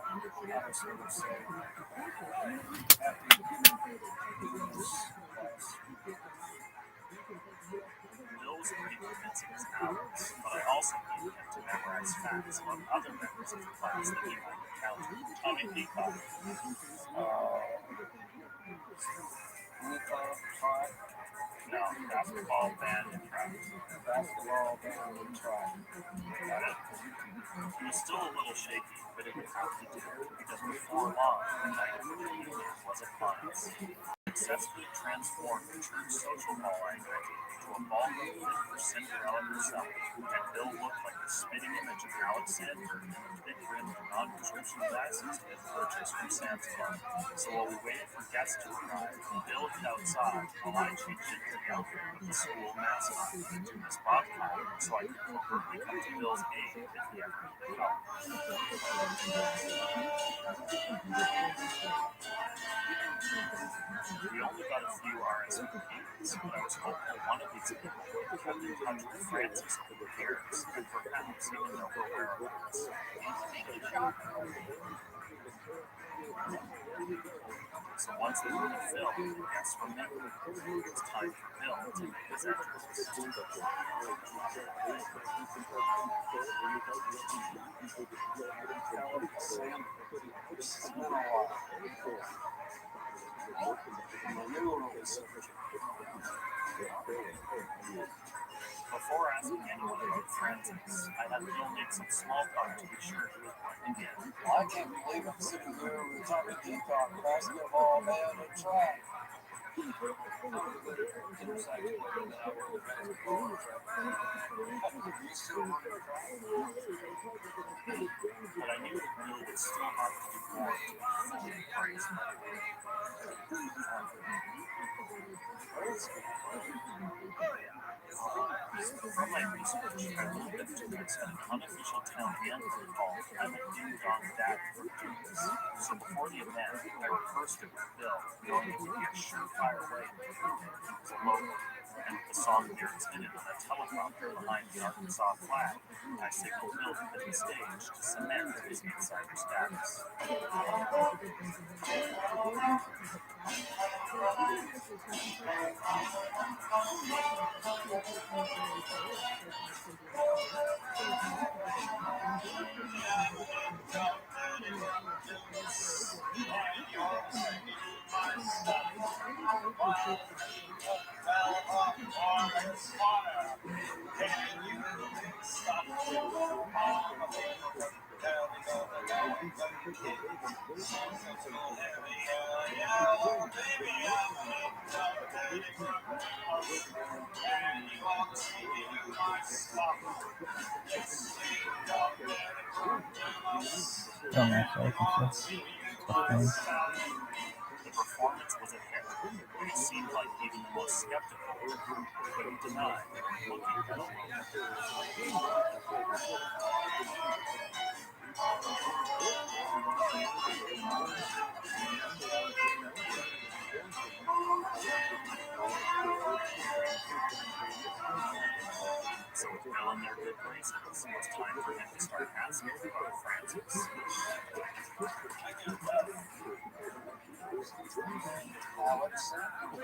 And I was going to say, happy Tunis class. Bill was pretty convincing as Alex, but I also needed him to memorize facts about other members of the class that he might encounter. Tommy Peacock. Track? No, basketball, band, and track. Basketball, band, and track. Got it? He was still a little shaky, but it would have to do, because before long, the night of the reunion was upon us. Successfully transformed the church social hall I rented into a ballroom fit for Cinderella herself, and Bill looked like the spitting image of Alex Sanford in the thick-rimmed non-prescription glasses he had purchased from Sam's Club. So while we waited for guests to arrive, Bill hid outside while I changed into the outfit of the school mascot, Tunis Bobcat, so I could covertly come to Bill's aid if he ever needed help. We only got a few RSVPs, but I was hopeful one of these people would have kept in touch with Francis over the years, and perhaps even know her whereabouts. So once the room filled with guests from England, it was time for Bill to make his entrance. Before asking anyone about Francis, I had Bill make some small talk to be sure he was going to get. Well, I can't believe I'm sitting here with Tommy Peacock, basketball man, and track. But I knew that Bill would still have to do more to fully praise my From my research, I learned that Tunis had an unofficial town anthem called I'm a Ding Dong Dad for Tunis. So before the event, I rehearsed it with Bill, knowing it would be a surefire way to prove he was a local. And with the song lyrics in it on a teleprompter behind the Arkansas flag, I signaled Bill to hit the stage to cement his insider status. Don't actually, I can see. The performance was a hit. It seemed like even the most skeptical couldn't deny looking at a local. So with Bill in their good graces, it was time for him to start asking about Francis. Alex,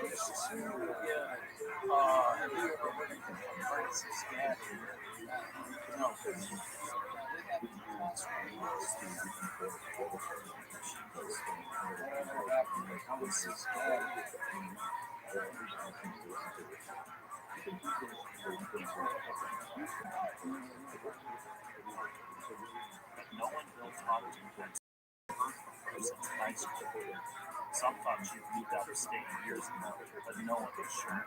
this is really good. Have you ever heard of Francis Gaddy? No. Whatever happened to Francis Gaddy? But no one Bill talked to had heard from her since high school. Some thought she'd moved out of state years ago, but no one was sure.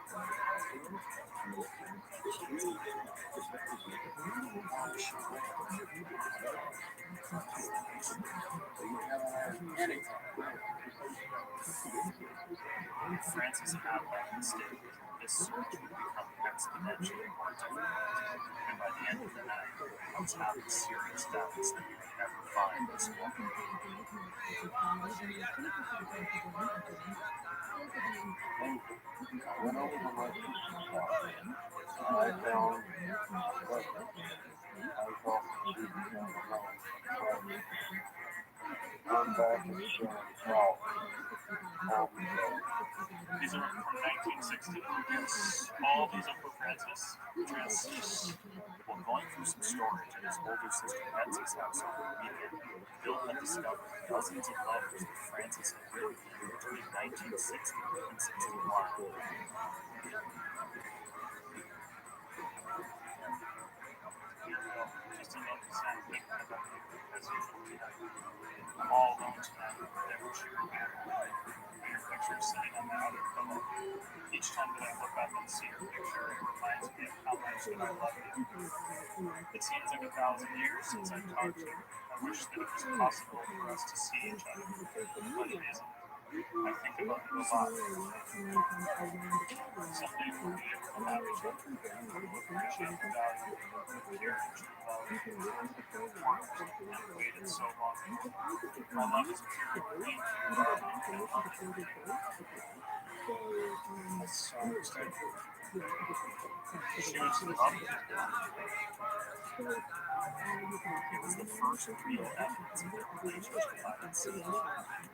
Francis had left the state. This search would become exponentially more difficult. And by the end of the night, I was having serious doubts that we would ever find this woman. I went over to my picture shop. I found what I thought she was down alone. I'm back and showing Charles. These are from 1960. Yes, all these are for Francis. Francis. While going through some storage at his older sister Betsy's house over the weekend, Bill had discovered dozens of letters that Francis had written between 1960 and 61. Just a note to send thinking about you as usual tonight. I'm all alone tonight, never cheering you. Your picture sitting on my other pillow. Each time that I look up and see your picture, it reminds me of how much that I love you. It seems like 1,000 years since I talked to you. I wish that it was possible for us to see each other, but it isn't. I think about you a lot. Someday we'll be able to have each other. Appreciate the value of your true love. Worked and waited so long. My love is pure and clean. That's so exciting. She was lovely. It was the first real evidence of their relationship I had seen.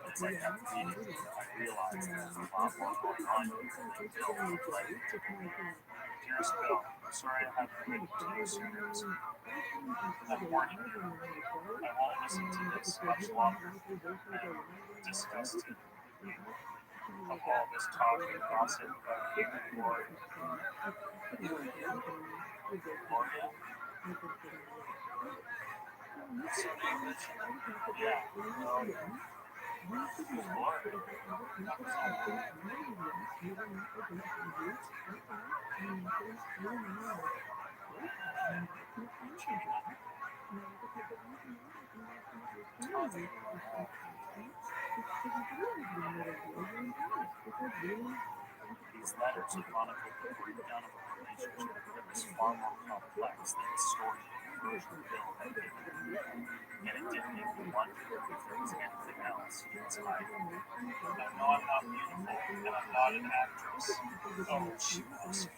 It's like that meeting, I realized there was a lot more going on here than Bill would let me. Dearest Bill, sorry I haven't written to you sooner this week. I'm warning you. I won't listen to this much longer. I'm disgusted. of all this talk and gossip about you and Gloria. Gloria? So they mentioned, yeah, well, who's Gloria? That was all. These letters chronicle the breakdown of a relationship that was far more complex than the story that the version Bill had given me. And it did make me wonder if there was anything else he was hiding. I know I'm not beautiful, and I'm not an actress. Oh, she was.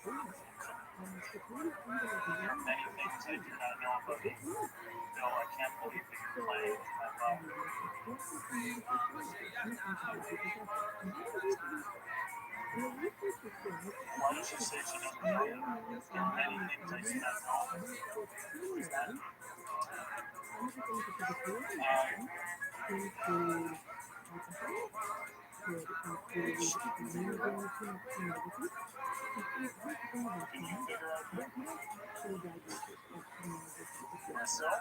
There are many things I do not know about you. Bill, I can't believe that you're playing with my love. Why does she say she doesn't know you? There are many things I do not know. What is that? Can you figure out that? Myself?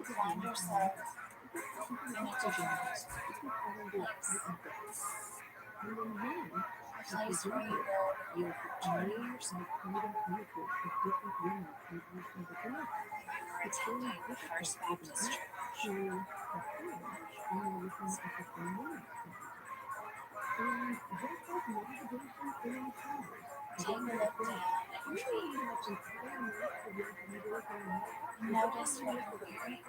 Find yourself in a different place. A place where you will turn yourself. Attending the First Baptist Church. Take a look down at your feet. Notice what you're wearing.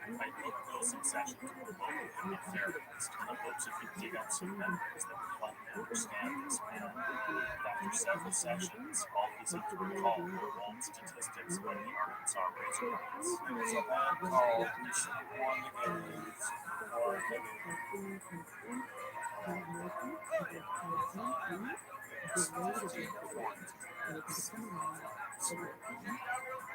I booked Wilson sessions with a local hypnotherapist in the hopes it could dig out some memories that would help me understand this man. But after several sessions, all he seemed to recall were old statistics about the Arkansas Razorbacks. There was a man called Richard Warnegate.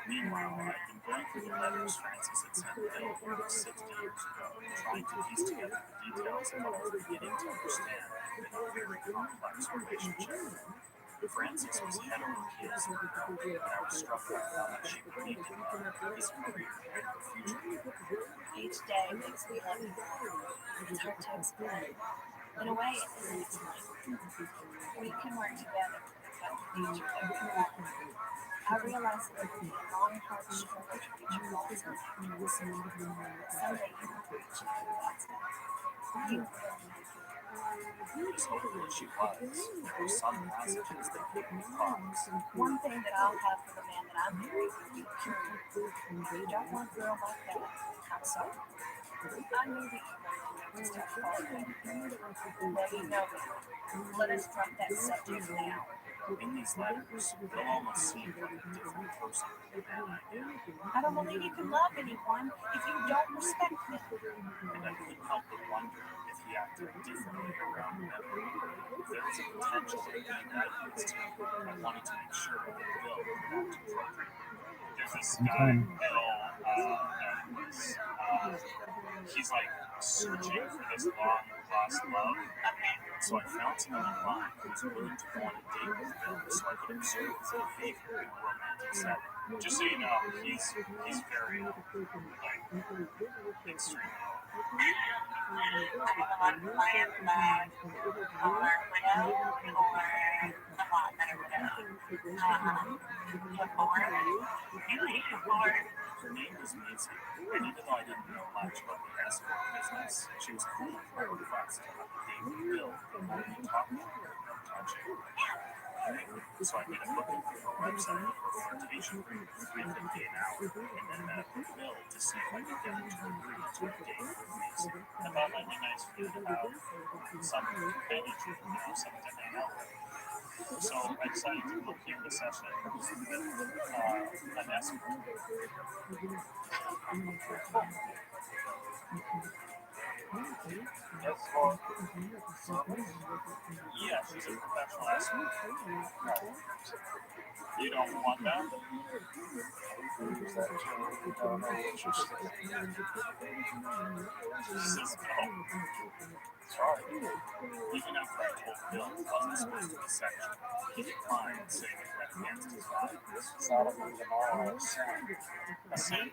Meanwhile, I'd been going through the letters Francis had sent Bill over 60 years ago, trying to piece together the details of what I was beginning to understand had been a very complex relationship. Francis was head over heels in Bill, and I was struck by how much she believed in him, his career, and her future. Each day makes me love you more. It's hard to explain. In a way, it limits time. We can work together, but we need each other. I realize it will be a long, hard struggle to reach your goals and happiness. Someday you will reach it, and that's it. You will make it. As hopeful as she was, there were some passages that gave me pause. One thing that I'll have for the man that I'm marrying would be purity. You don't want a girl like that. I'm sorry. I knew that you wanted to start falling. Well, you know me. Let us drop that subject now. In these letters, Bill almost seemed like a different person than the man I knew. I don't believe you can love anyone if you don't respect them. And I couldn't help but wonder if he acted differently around memory. There was a potential of being that used to, and I wanted to make sure that Bill would act appropriately. There's this guy, Bill, and he's like searching for this long lost love. So I found someone online who was willing to go on a date with Bill so I could observe his behavior in a romantic setting. Just so you know, he's very like extremely Her name was Macy, and even though I didn't know much about the escort business, she was cool with my request to have a date with Bill and only talk to her, no touching. So I made a booking through her website for a flirtation rate of $3.50 an hour, and then met up with Bill to see if I could get him to agree to a date with Macy. I thought it might be nice for you to have some companionship, something to hang out with. So I decided to book you a session with an escort. Yes, for Yeah, she's a professional escort. You don't want that? use that term. I don't know what you're saying. She says no. Sorry. Even after I told Bill it wasn't supposed to be sexual, he declined, saying it went against his values. It's not a movie tomorrow. It's sad. A sin?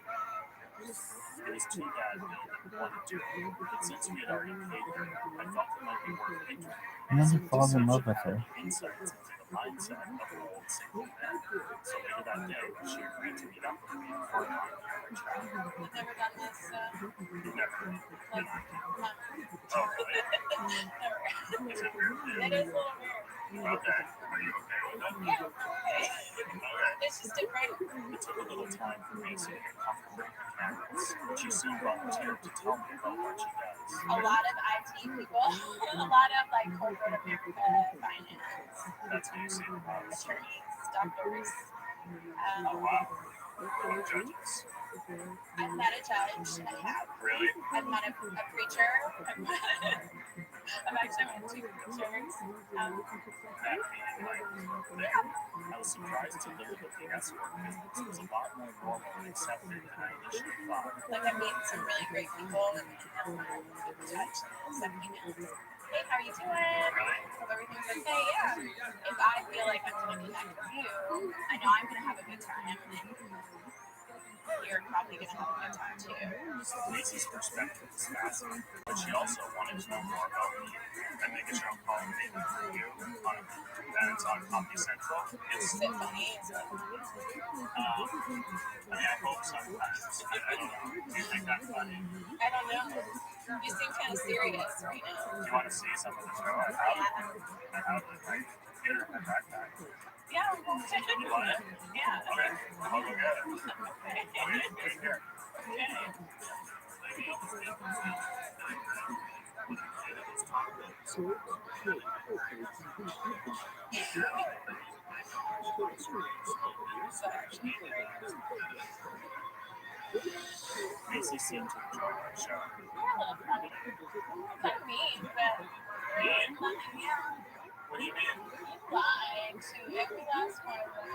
It was too bad Bill didn't want to do it, but since we had already paid her, I felt it might be worth interviewing And then he to falls see in if love she with had her. any insights into the mindset of old single men. So later that day, she agreed to meet up with me for an on-camera chat. You've never done this, Never. like, Oh, really? never. Is it weird? It is a little weird. Okay. Are you okay with it? Yeah, okay. It's just different. It took a little time for Macy to get comfortable with the cameras, but she soon volunteered to tell me about what she does. A lot of IT people, a lot of like corporate America, finance, That's how you see the most. attorneys, doctors. Oh, wow. Judges. I've met a judge. I have. Really? I've met a preacher. I've actually met 2 preachers. That being like, I was surprised to learn that the escort business was a lot more normal and accepted than I initially thought. Like I've met some really great people and the judge sent me emails. Hey, how are you doing? Hope everything's okay. Yeah. If I feel like I'm taking that from you, I know I'm gonna have a good time. And you're probably gonna have a good time too. Macy's perspective is fascinating, but she also wanted to know more about me. I make a show called Maybe For You, and it's on Comedy Central. Is it funny? Is it I mean, I hope sometimes. I don't know. Do you think I'm funny? I don't know. You seem kind of serious right now. Do you want to see some of the show? I have it right here in my backpack. Yeah. You want it? Yeah. Okay. I'll go get it. Okay. Wait here. Macy seemed to enjoy my show. Kind of mean, but nothing. Yeah. What do you mean? Lied to every last one of them.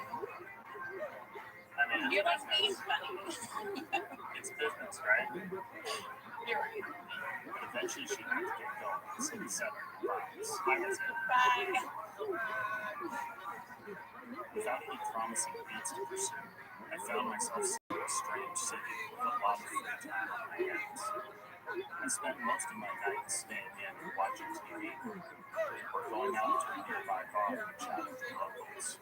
I mean, You're like being funny. It's business, right? You're right. Eventually, she had to get going. So we said goodbyes. I was in. Bye. Without any promising beats to pursue, I found myself sitting in a strange city with a lot of free time on my hands. I spent most of my nights staying in and watching TV, or going out to a nearby bar and chatting with locals.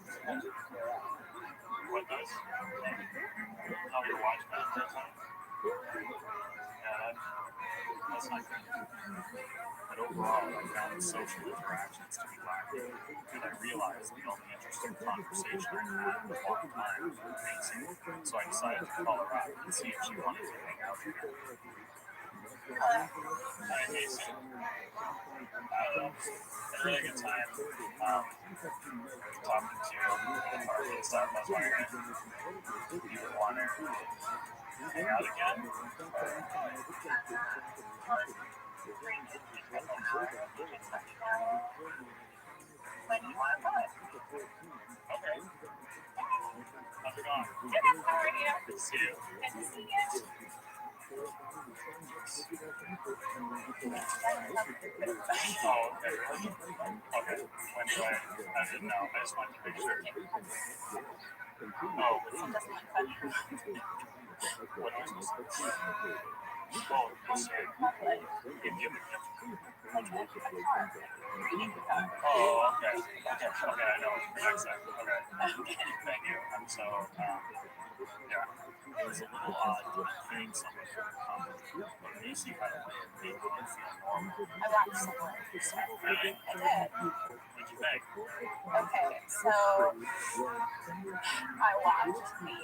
What does? Oh, you're watching that for a time? Yeah, that's not good. But overall, I found social interactions to be lacking, and I realized the only interesting conversation I had in a long time was with Macy, so I decided to call her up and see if she wanted to hang out again. Hi, Macy. A really good time talking to you and stuff. I was wondering if you would want to hang out again. When do you want to go? Okay. How's it going? Good. How are you? Good to see you. Good to see you. Oh, okay. Okay. When do I didn't know. I just wanted to make sure. Oh, This one doesn't look funny. what is this? Oh, this give me a gift. Oh, okay. Okay, I know. Exactly. Okay. Thank you. I'm so, yeah. It was a little odd not paying someone for the compliment, but Macy had a way of making it feel normal. I watched some more. Really? I did. What'd you think? Okay, so I watched the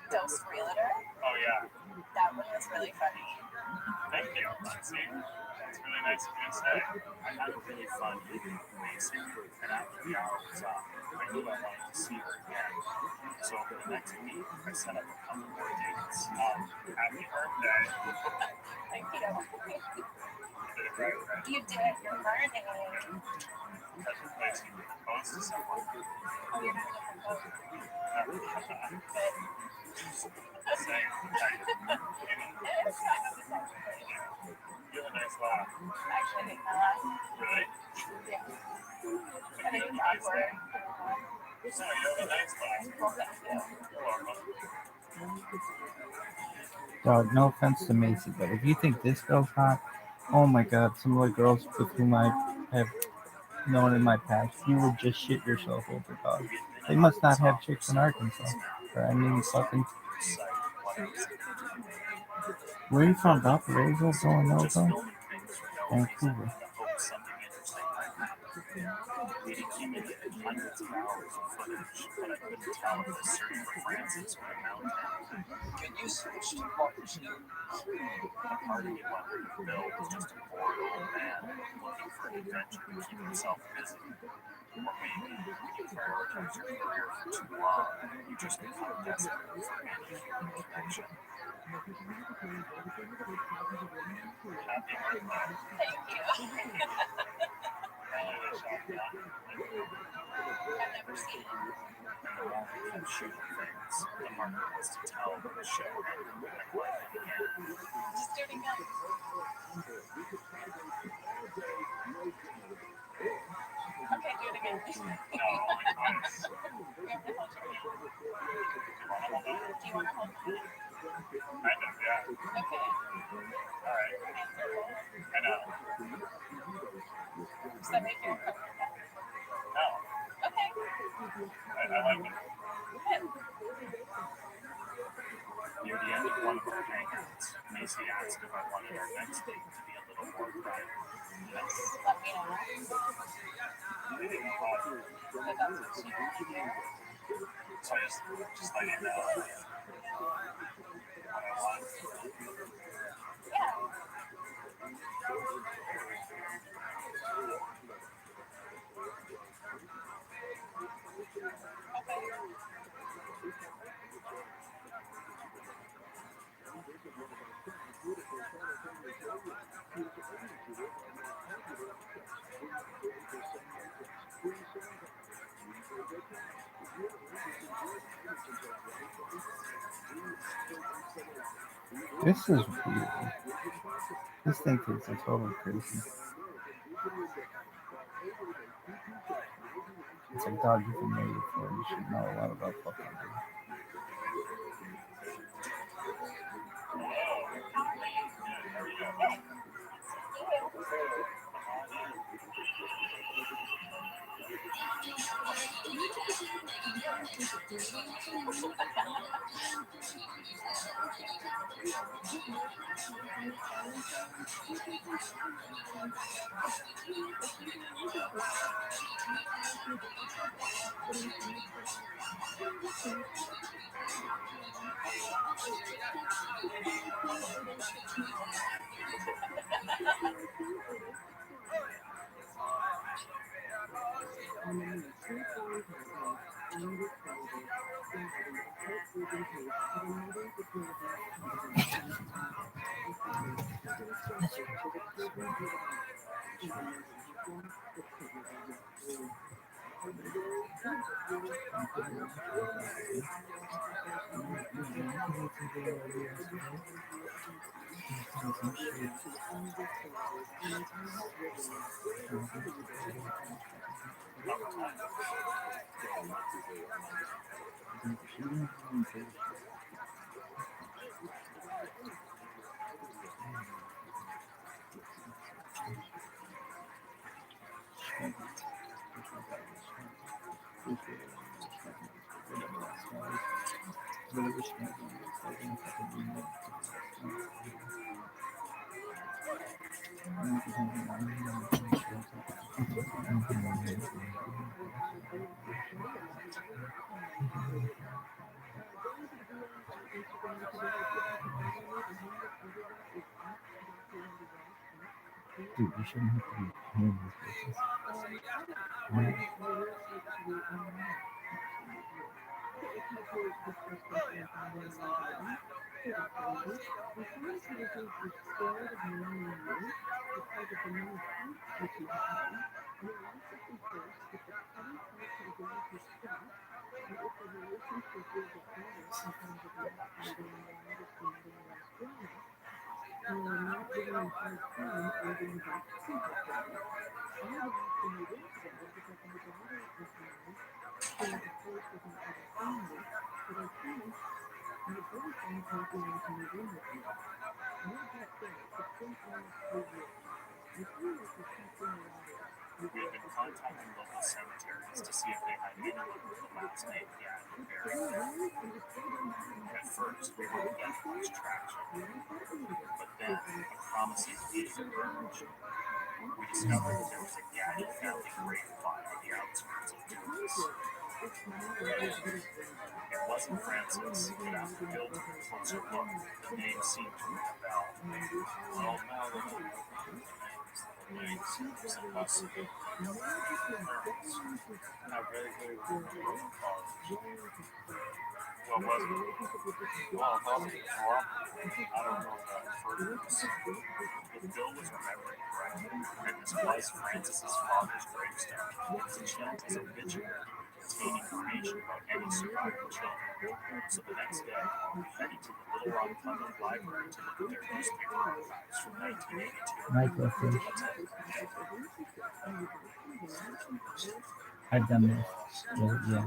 Dose Realtor. Oh, yeah. That one was really funny. Thank you. See, that's really nice of you to say. I had a really fun evening with Macy, and after the hour was up, I knew I wanted to see her again. So So over the next week, I set up a couple more dates. Happy birthday. Thank you. You did it right, right? You did your birthday. Wait, so you proposed to someone? Oh, you're going to propose. Saying, like, you have a nice laugh. Actually, make my laugh. Really? Yeah. Like, I think it's awkward. No, you have a nice laugh. Well, thank you. You're welcome. Dog, no offense to Macy, but if you think this girl's hot, oh my god, some of the girls with whom I have known in my past, you would just shit yourself over, dog. They must not have chicks in Arkansas. Or, I mean, fucking. Where are you from, Doc? Roseville, Villanova? Vancouver. He accumulated hundreds of hours of footage, but I couldn't tell if the search for Francis or the mountain. Can you switch to part two? A part of me wondered if Bill was just a bored old man looking for an adventure to keep himself busy. Or maybe when you prioritize your career for too long, you just become desperate for any human connection. Happy birthday. Thank you. I knew they shot the gun. I've never seen it. And the more we kept shooting things, the harder it was to tell when the show ended and life began. Just do it again. Okay, do it again. No, only twice. We have to hold your hand. Do you want to hold it? Do you want to hold mine? Kind of, yeah. Okay. All right. Hands are full. I know. Does that make you uncomfortable? No. Okay. I like it. Good. Near the end of one of our hangouts, Macy asked if I wanted our next date to be a little more private. Yes. Let me know. They didn't bother. But that's what you want to do. So I just let you know what I want. Yeah. Okay. This is weird. This thing thinks it's totally crazy. It's like, dog, you've been married before. You should know a lot about fucking dude. Dude, you shouldn't have to be paying these bitches. We had been contacting local cemeteries to see if they had anyone with the last name Gad buried there. At first, we weren't getting much traction, but then a promising lead emerged. We discovered that there was a Gaddy family grave plot on the outskirts of Dumas. It wasn't Francis, but after Bill took a closer look, the name seemed to ring a bell. Well, now that I know the names, there's a possibility of occurrence. And I really couldn't do it for college. What was it? Well, nothing wrong. I don't know about furtherance. If Bill was remembering correctly, and this was Francis's father's gravestone, Child was obituary containing information about any surviving children. So the next day, we headed to the Little Rock Public Library to look at their newspaper archives from 1982. Michael, I've done this. Well, yeah.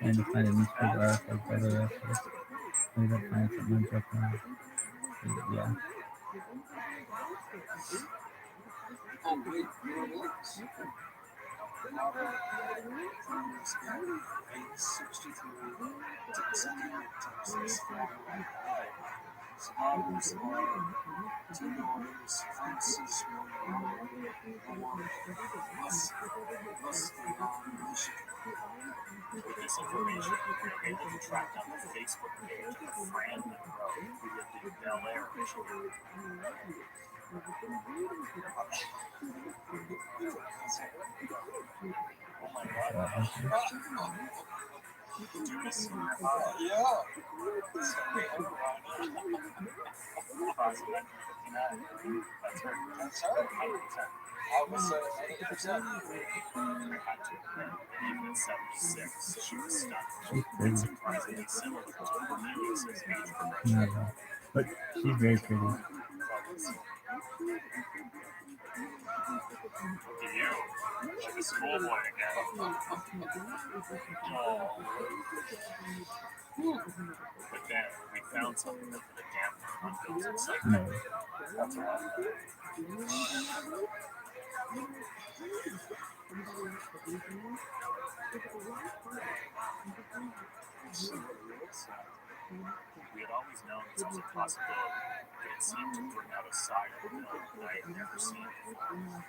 And to find a newspaper article by the rest of it. Maybe I'll find something on Japan. Yeah. Oh, wait, you're Alex. Robert was at 863 to the second Texas survivors are two daughters, Francis Monroe, Michigan. With this information, we were able to track down the Facebook page of a Fran Monroe who lived in Bel Air, Michigan. Oh my God. Dumas. Yeah. Class of 1959. That's right. That's right. 100%. I was 80%. I had to admit that even at 76, she was stunning. She's And pretty. surprisingly similar to Cornelius's age progression. No, but she's very pretty. Look at you, like a schoolboy again. But then we found something that put a damper on Bill's excitement. No. That's right. We had always known this was a possibility, but it seemed to bring out a side of Bill that I had never seen before.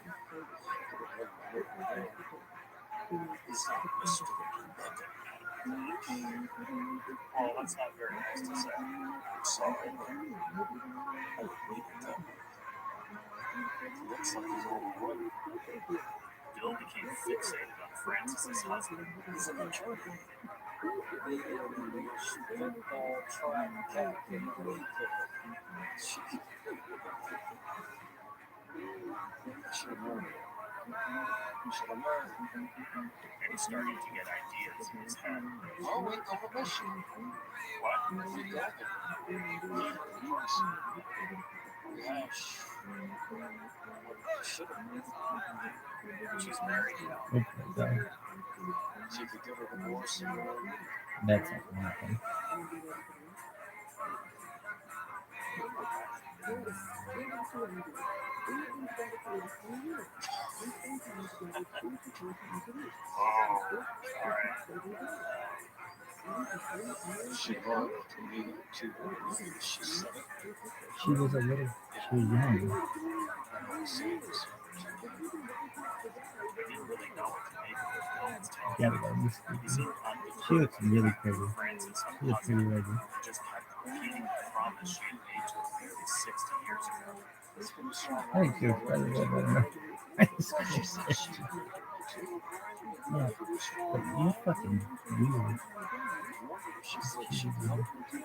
He's not Mr. Well, that's not very nice to say. I'm sorry, but I would leave it that way. He looks like he's overweight. Bill became fixated on Francis's husband. He's an attorney. Football, track, captain, should have known. You should have learned. And he started to get ideas in his head. Oh, wait, no permission. What? We got it. Yeah. Should have. She's married now. Okay, so She could give her a divorce. that's not gonna happen. Oh, alright. She loved me too. She said it. She was a little, she was young. I didn't really know what to make of what Bill was telling Yeah, me. but He seemed she looks undeterred really about pretty. Francis' She looks pretty husband, lady. who just kept repeating the promise she had made to him nearly 60 years ago. I think she was probably a little better. I just yeah, but you're fucking weird. she said she could help him too.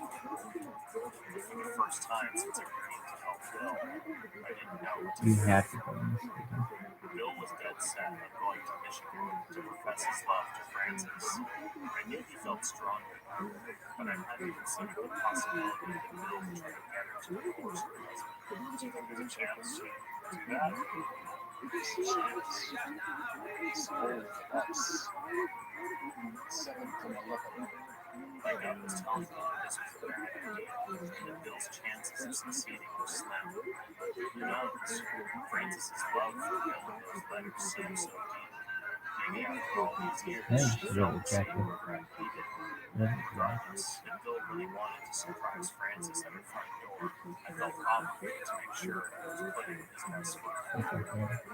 For the first time since agreeing to help Bill, I didn't know what to You do. have to go in this video. Bill was dead set on going to Michigan to profess his love to Francis. I knew he felt strongly about her, but I hadn't considered the possibility that Bill would try to get her to divorce her husband. Do you think there's a chance she'd do that? She is. So that's 7 from 11. My gut was telling me that this was a bad idea, and that Bill's chances of succeeding were slim. Who knows? Francis's love for Bill and those letters seemed so deep. Maybe after all these years, That she is felt really the same attractive. regret he did. That is Regardless, if Bill really wanted to surprise Francis at her front door, I felt obligated to make sure I was putting his best foot forward.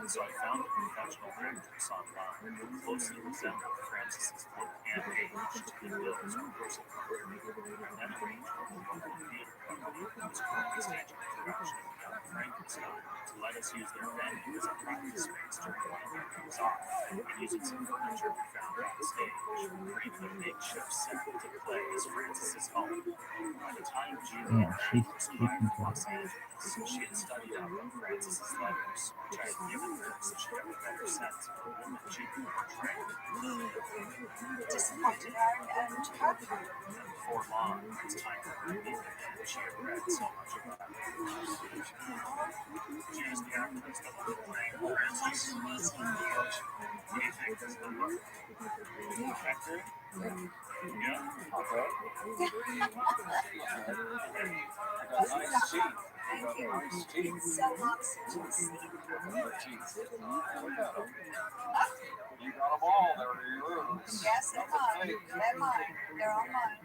So I found a professional actress online who closely resembled Francis's look and age to be Bill's rehearsal partner. I then arranged with a local theater company who was currently staging a production of Young Frankenstein to let us use their venue as a practice space during one of their days off, and using some furniture we found backstage, created a makeshift set to play as Francis's home. By the time June Yeah, she's was speaking arrived in to Los Angeles, she had studied up on Francis's letters, which I had given her so she'd have a better sense of the woman she'd be portraying. Disappointed and tough. Before long, it was time for her to meet the man she had read so much about. Choose the actress that will be playing Francis. Do you think this will work? Actor? Yeah? Okay. I got nice teeth. Thank you. Nice teeth. So monsters. Your teeth. Look at them. You got them all. They're yours. Yes, they're mine. They're mine. They're all mine.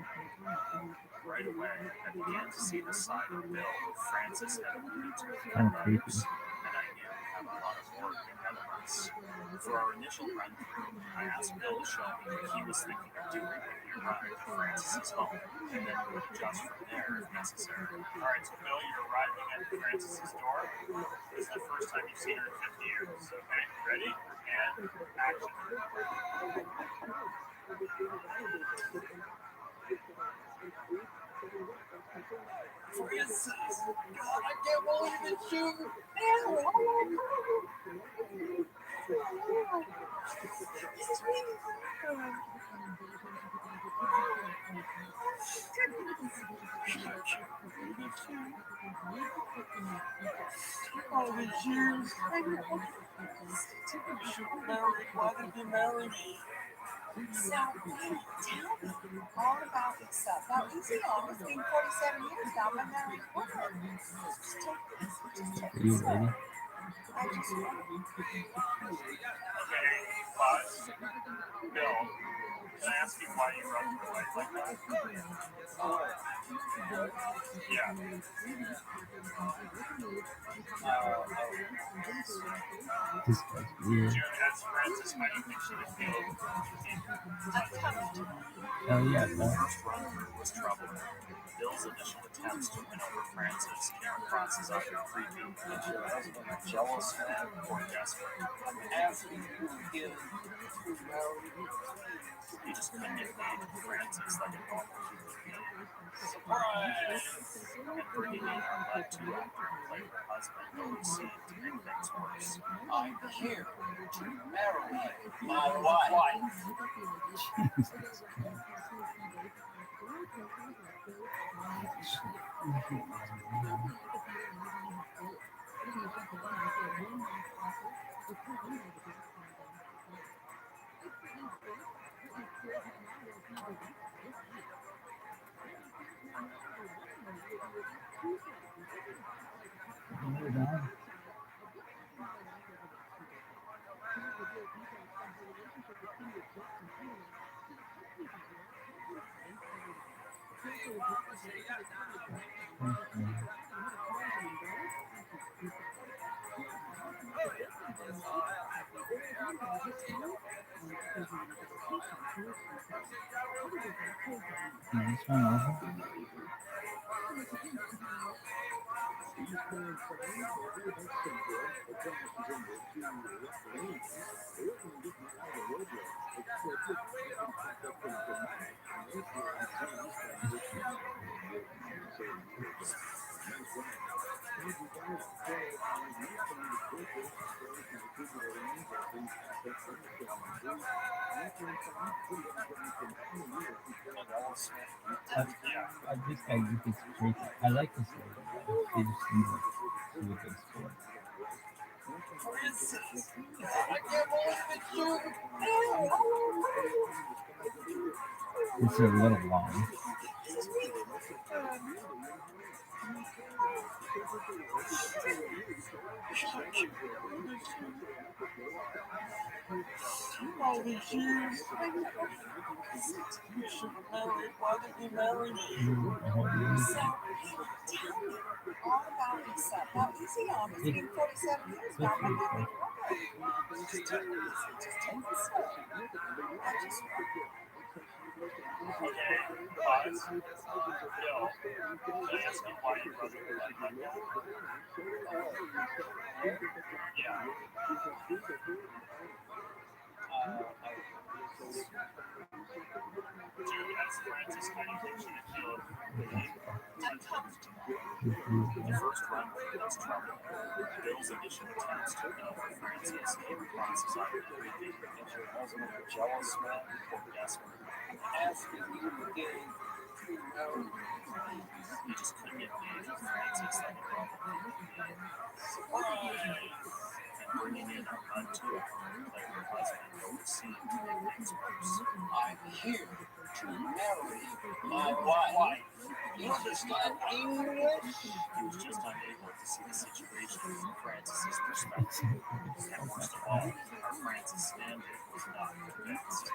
Right away, I began to see the side of Bill that Francis had alluded to a few Kind of creepy. times, and I knew we had a lot of work ahead of us. For our initial run-through, I asked Bill to show me what he was thinking of doing when we arrived at Francis's home, and then we'll adjust from there if necessary. All right, so Bill, you're arriving at Francis's door. This is the first time you've seen her in 50 years. Okay, ready? And action. Francis! God, I can't believe it's you! All these years, why did you marry me? So, tell me all about yourself. Now, easy on. It's been 47 years now, but now what? Just take this. Just take Are you this. ready? I just want Okay, pause. Bill, can I ask you why you wrote your wife like that? Yeah. This guy's weird. June asked Francis, how do you think she would feel if you came? Oh yeah, The no. first run-through was troubling. Bill's initial attempts to win over Francis came across as either creepy, jealous, or desperate. Asking him to marry me. He just couldn't engage with Francis like a normal human being. Surprise! And bringing in our Let 2 actor to play her husband only seemed to make things worse. I'm here to marry my wife. Hold on. This one over. I just got you this crazy. I like this lady. They just seem like she was a good sport. It's a little long. All these years, you should have married. Why didn't you marry me? So, tell me all about yourself. How easy on me. It's been 47 years now. I'm not married. Just take it easy. Just take it slow. I just Okay, pause. Yo, can I ask you why your brother would like that? Yeah. Dude, as Francis, how do you think she would feel if the first runway was Truman? Bill's initial attempts to know for Francis came across as either creepy, jealous man, or desperate. Asking you again, He just couldn't get engaged with Francis like a brother. And bringing in a untold like her husband overseeing to make things worse. I'm here to marry my wife. You understand English? He was just unable to see the situation from Francis's perspective. And worst of all, our Francis standard was not convinced.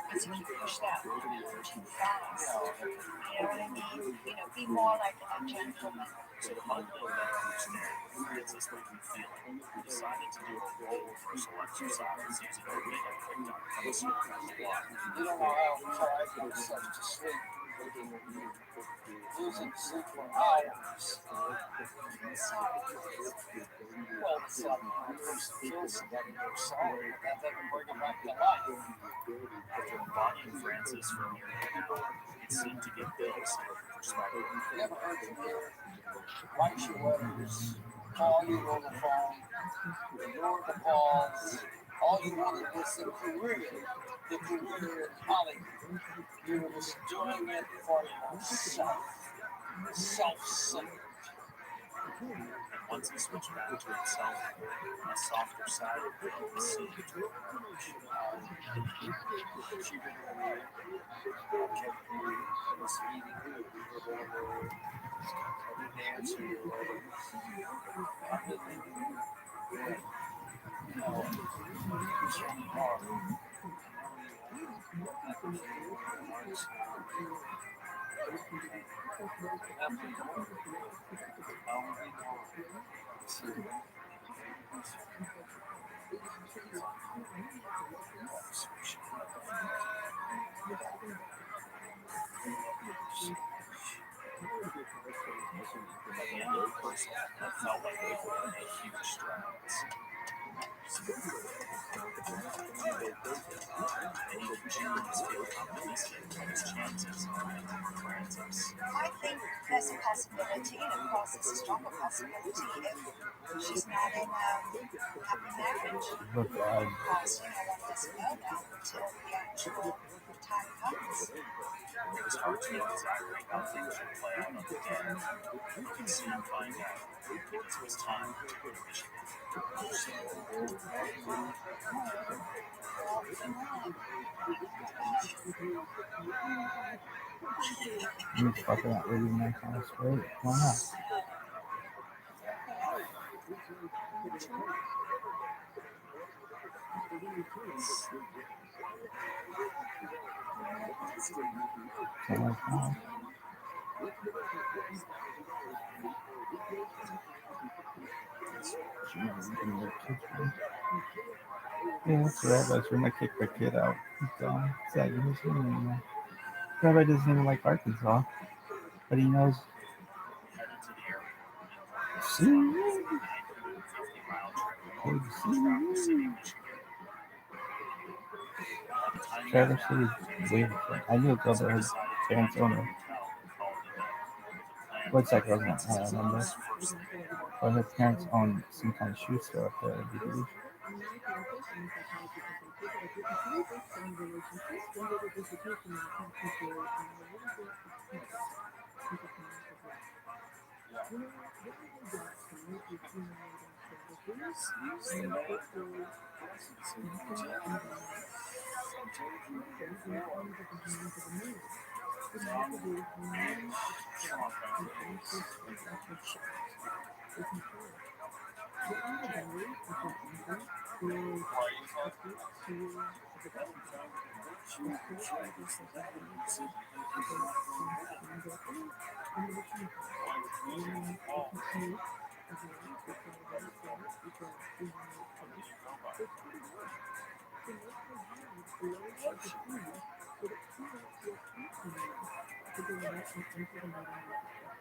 Because if you push that too fast, you know what I mean? You know, be more like a gentleman. So to help Bill better understand what Francis might be feeling, we decided to do a role reversal exercise using a video picked up from a supervised blog. You don't know how far I put myself to sleep. Losing sleep for hours. Sorry. Well, it's like when you first feel something, you're sorry, but that doesn't bring it back to life. After embodying Francis for a year now, it seemed to give Bill some perspective. You ever heard from here? Write your letters, call you on the phone, ignore the calls. All you wanted was the career in Hollywood. You were just doing it for yourself, self-centered. And once he switched back to himself, a softer side of Bill seemed to emerge. She didn't really kept me was eating good. I didn't answer your letters. I didn't good. No, it's really hard. By the end of the person, it felt like they were made huge strides. And even June was feeling optimistic about his chances of connecting with Francis. I think there's a possibility, and of course, it's a stronger possibility if she's not in a happy marriage. Look, Because, you know, one doesn't know that until the actual time comes. It was hard to know exactly how things would play out on the day, but we could soon find out. It was time to go to Michigan. you fucking not reading my comments, right? Why not? Yeah, that's right. That's when I kicked the kid out. He's dumb. He's not even listening anymore. Rabbi doesn't even like Arkansas, but he knows. Headed to the airport. See? 950-mile trip to Traverse City, Michigan. Traverse City is way different. I knew a girl that has parents owner. What's that girl's name? I don't remember. But her parents own some kind of shoe store up there, I believe.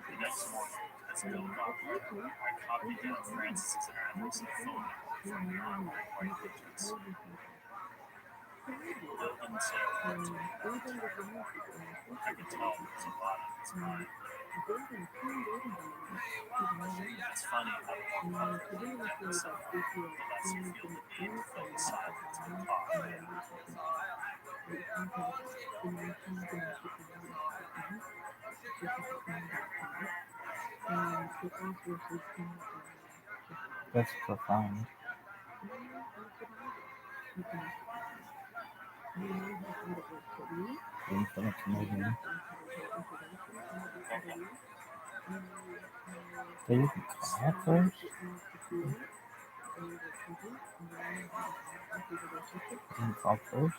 The next morning, as Bill got there, I copied down Francis's address and phone number from the online white pages. Bill didn't say a word to me that entire morning. I could tell there was a lot on his mind. It's funny how the more public you get with someone, the less you feel the need to fill the silence and talk. That's profound. Infinite Canadian. They didn't call first? Didn't call first?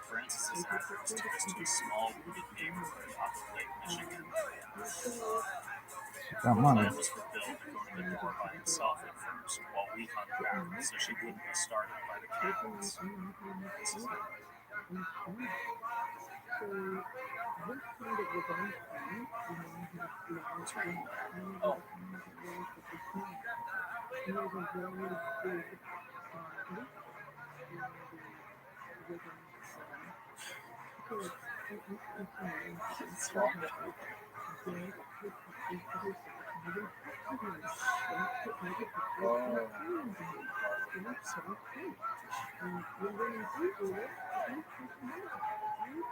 Francis's address took us to a small wooded neighborhood off of Lake Michigan. Got The money. plan was for Bill to go to the door by himself at first, while we hung back, so she wouldn't be startled by the cannons. This is not Oh. It's wrong.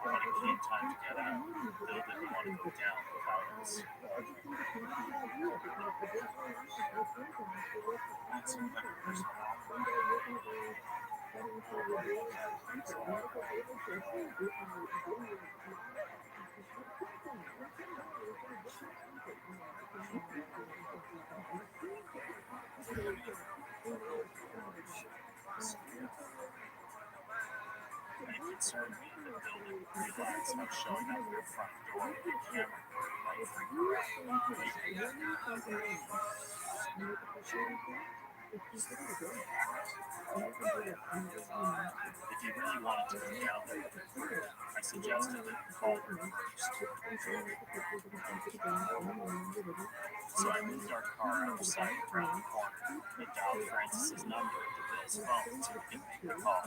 When it came time to get out, Bill didn't want to go down without us. That's some kind of personal offer. It concerned me that Bill didn't realize how showing up at their front door with a camera crew might freak her out. If he really wanted to go down there with her, I suggested that he call her first. So I moved our car out of sight around the corner and dialed Francis's number into Bill's phone so he could make the call.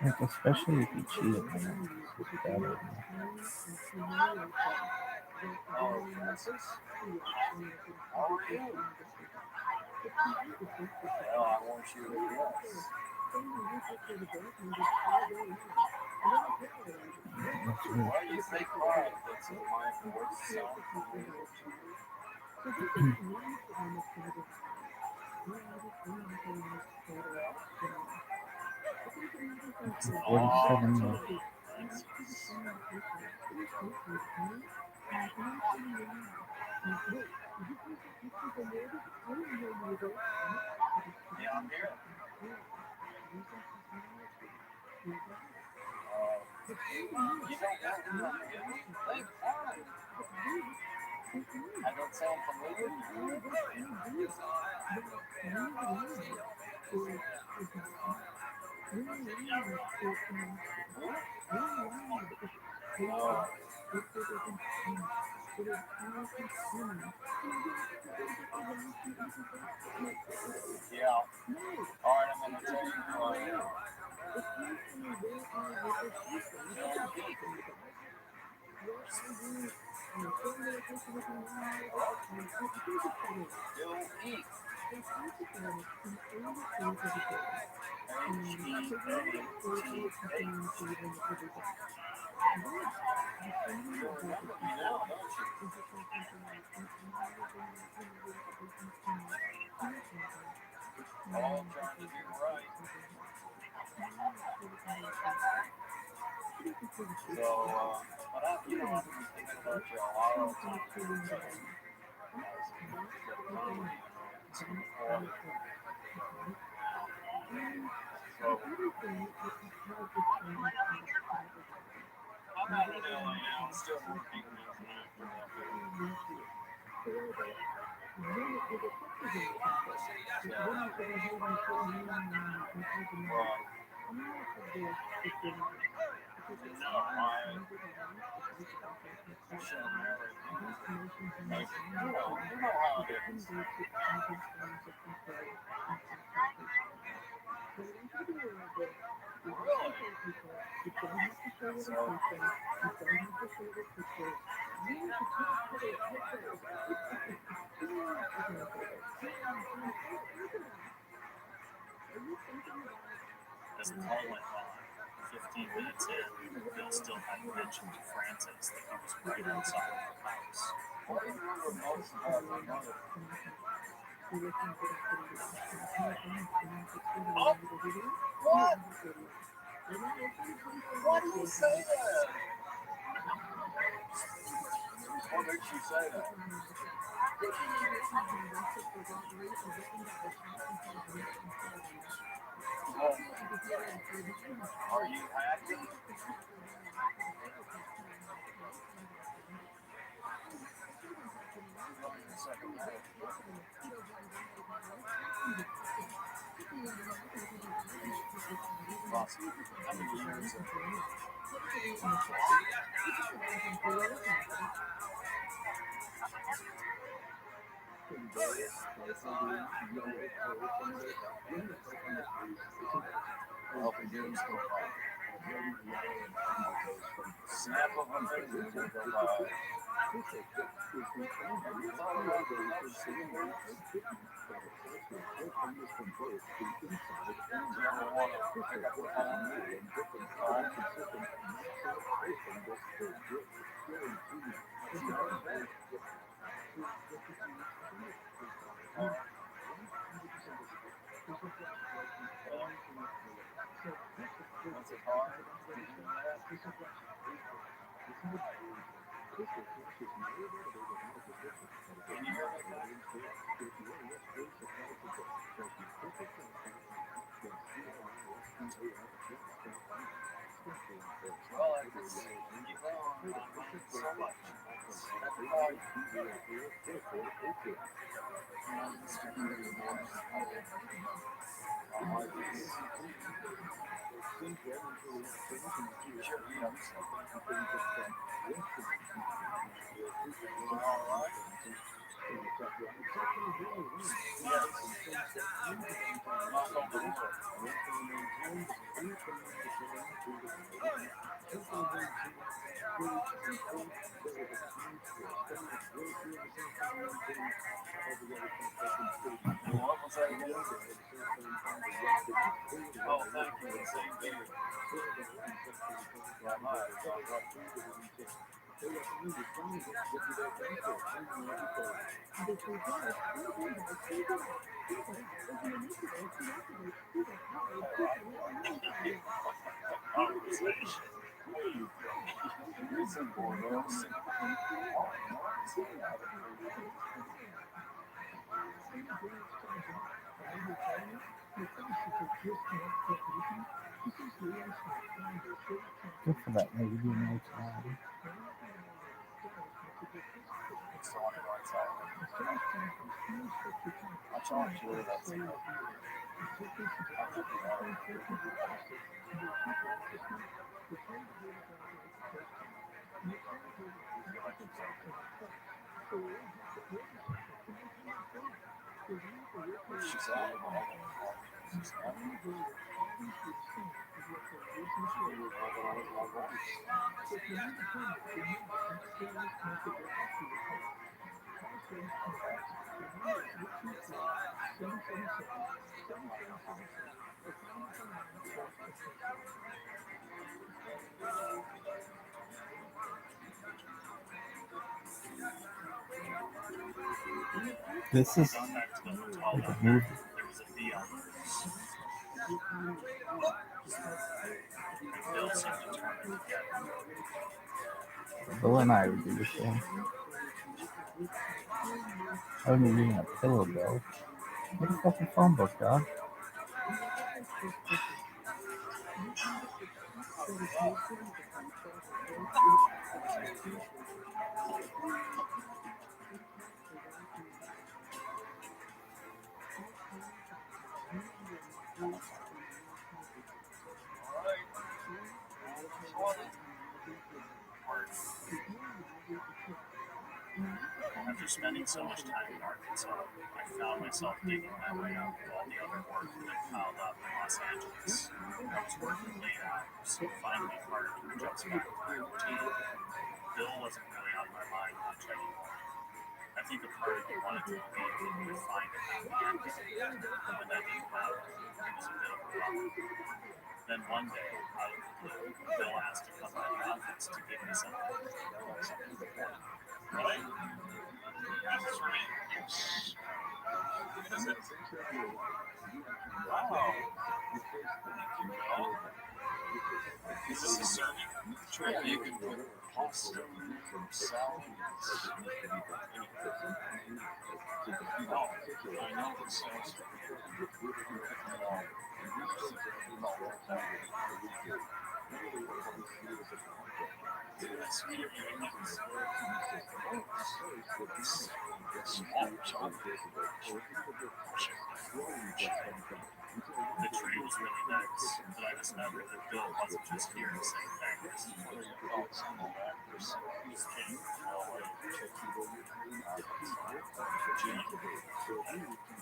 Like, especially if you cheated on it. It's bad idea. Oh, Francis? How are you? Well, I want you to guess. That's Why do you think mine that's in my voice sound familiar? It's 47 now. Yeah, I'm here. You don't know who I am? Thank God. I don't sound familiar to you. Oh. Yeah. All right, I'm going to tell you who I am. Bill Eat. You'll remember me now, don't you? All trying to do right. So, but I've been thinking about you a lot of times. So, I'm out in LA now, I'm still working as an actor out there. No, you know how it is. Really? So, As the call went on, 15 minutes in, Bill still hadn't mentioned to Francis that he was right outside of the house. what do you remember most about your mother? Oh, what? Why do you say that? What makes you say that? Well, are you happy? How many years? Well, the years go by. Snap of a finger will go by. Have you thought about the next 6 years? Do you ever want to pick up the phone and call? What's it hard to do that? Can you hear me? Well, I could keep going so much. What was that again? Oh, thank you. The same thing. that much. Conversation. It's a bonus. Good for that lady doing no time. It's on the right side. I'm telling Julie that's it. She's out. She's out. This is Going back to the hotel like a that movie. night, there was a bee on the roof. And Bill seemed determined to get it. Bill and I would do the same. I wouldn't be using a pillow, Bill. Get a fucking phone book, dog. After spending so much time in Arkansas, I found myself digging my way out of all the other work that had piled up in Los Angeles. I was working late hours, finding it harder to adjust back to my routine. Bill wasn't really on my mind much anymore. I think a part of me wanted to believe that he would find a happy ending. And when that didn't happen, it was a bit of a bummer. Then one day, out of the blue, Bill asked to come by the office to give me something. Right? This is for me. Is it? Wow. Thank you, Bill. Is this a serving tray? You can put pasta, salad, oh, I know this sounds that's weird. The tree was really nice, but I discovered that Bill wasn't just here to say thanks. What are your thoughts on all that? He's king.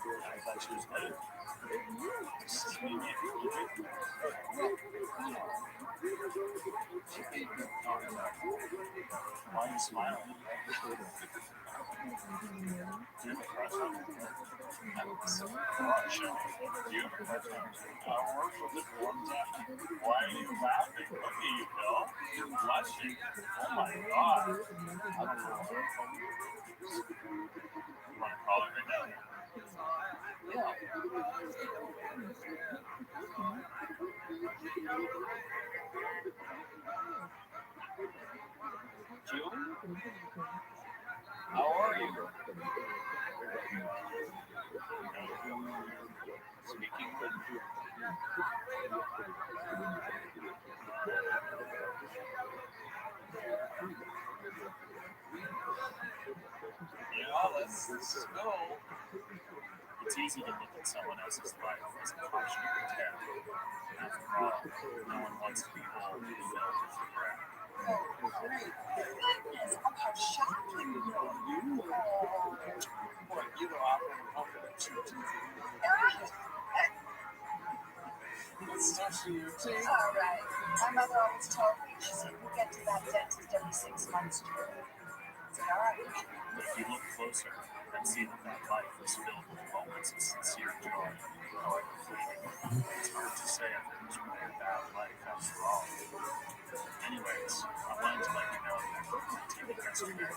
I thought she was better. Why are you smiling? Do you have a crush on her? Crush on her? Do you have a crush on her? I worked with it one time. Why are you laughing? Look at you, Bill. You're blushing. Oh my God. I don't know. You want to call her right now? Yeah. Julie? How are you? Speaking with yeah, let's go. It's easy to look at someone else's life as a cautionary tale. After all, no one wants to be old and filled with regret. Goodness, how shocking. Boy, you know, I'm confident. Let's start to your tea. All right. My mother always told me, she said, we'll get to that dentist every 6 months. I said, all right. But if you look closer and see that life is filled with moments of sincere joy, however fleeting, it's hard to say if it was really a bad life after all. Anyway, So I'm really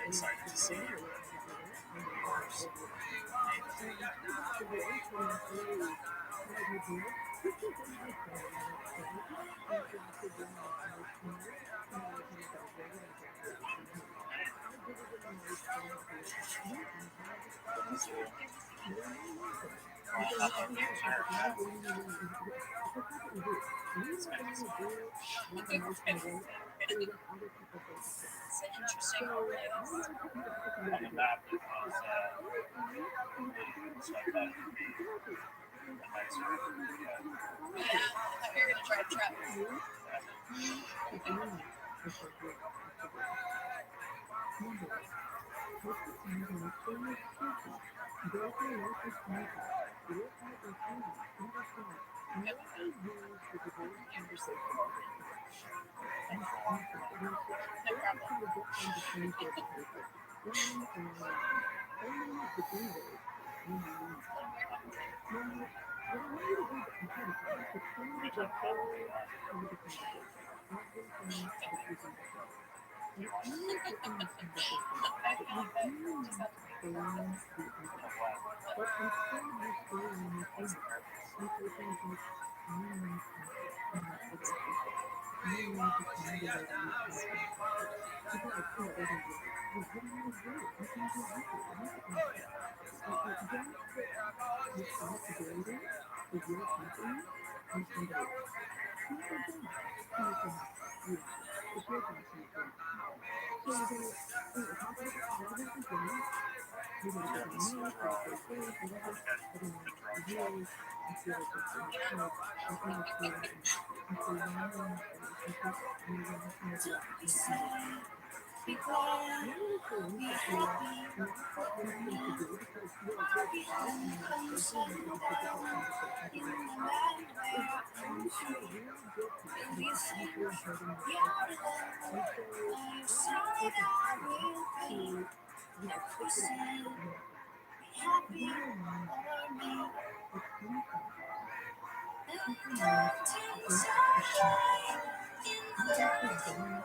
excited to see yours. It's an interesting place. On the map, it was blue, so I thought it would be a nicer red. Yeah, I thought you were going to try to trap me. No problem. Be glad, be happy, for me. I'll be home come sundown in the land where I'm free. Will you sing yodel? You say that I will be. Never said be happy for me. The mountains are high in the valley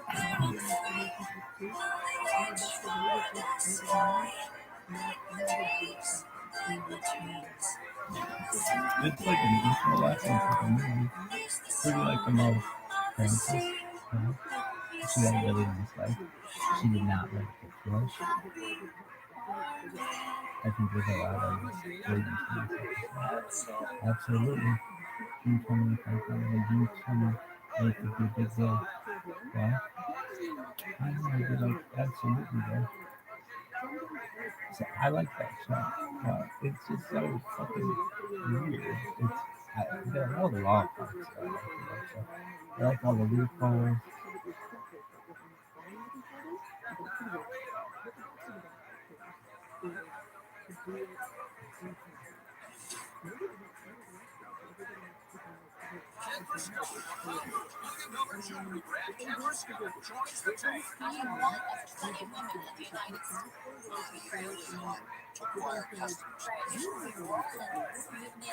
where I'm free. Will they explore the sky like the trees, like the trees? It's like an emotional lesson for the movie. Pretty like the most Francis. She had a really nice life. She did not like the flush. I think there's a lot of greatness in this episode. Absolutely. June 20th, I thought June 28th would be a big day. Yeah. I don't know, I like absolutely though. So I like that shot. It's just so fucking weird. There are all the law parts that I like about that show. I like all the loopholes. I am one of 20 women in the United States. The only one to acquire customers. You've nailed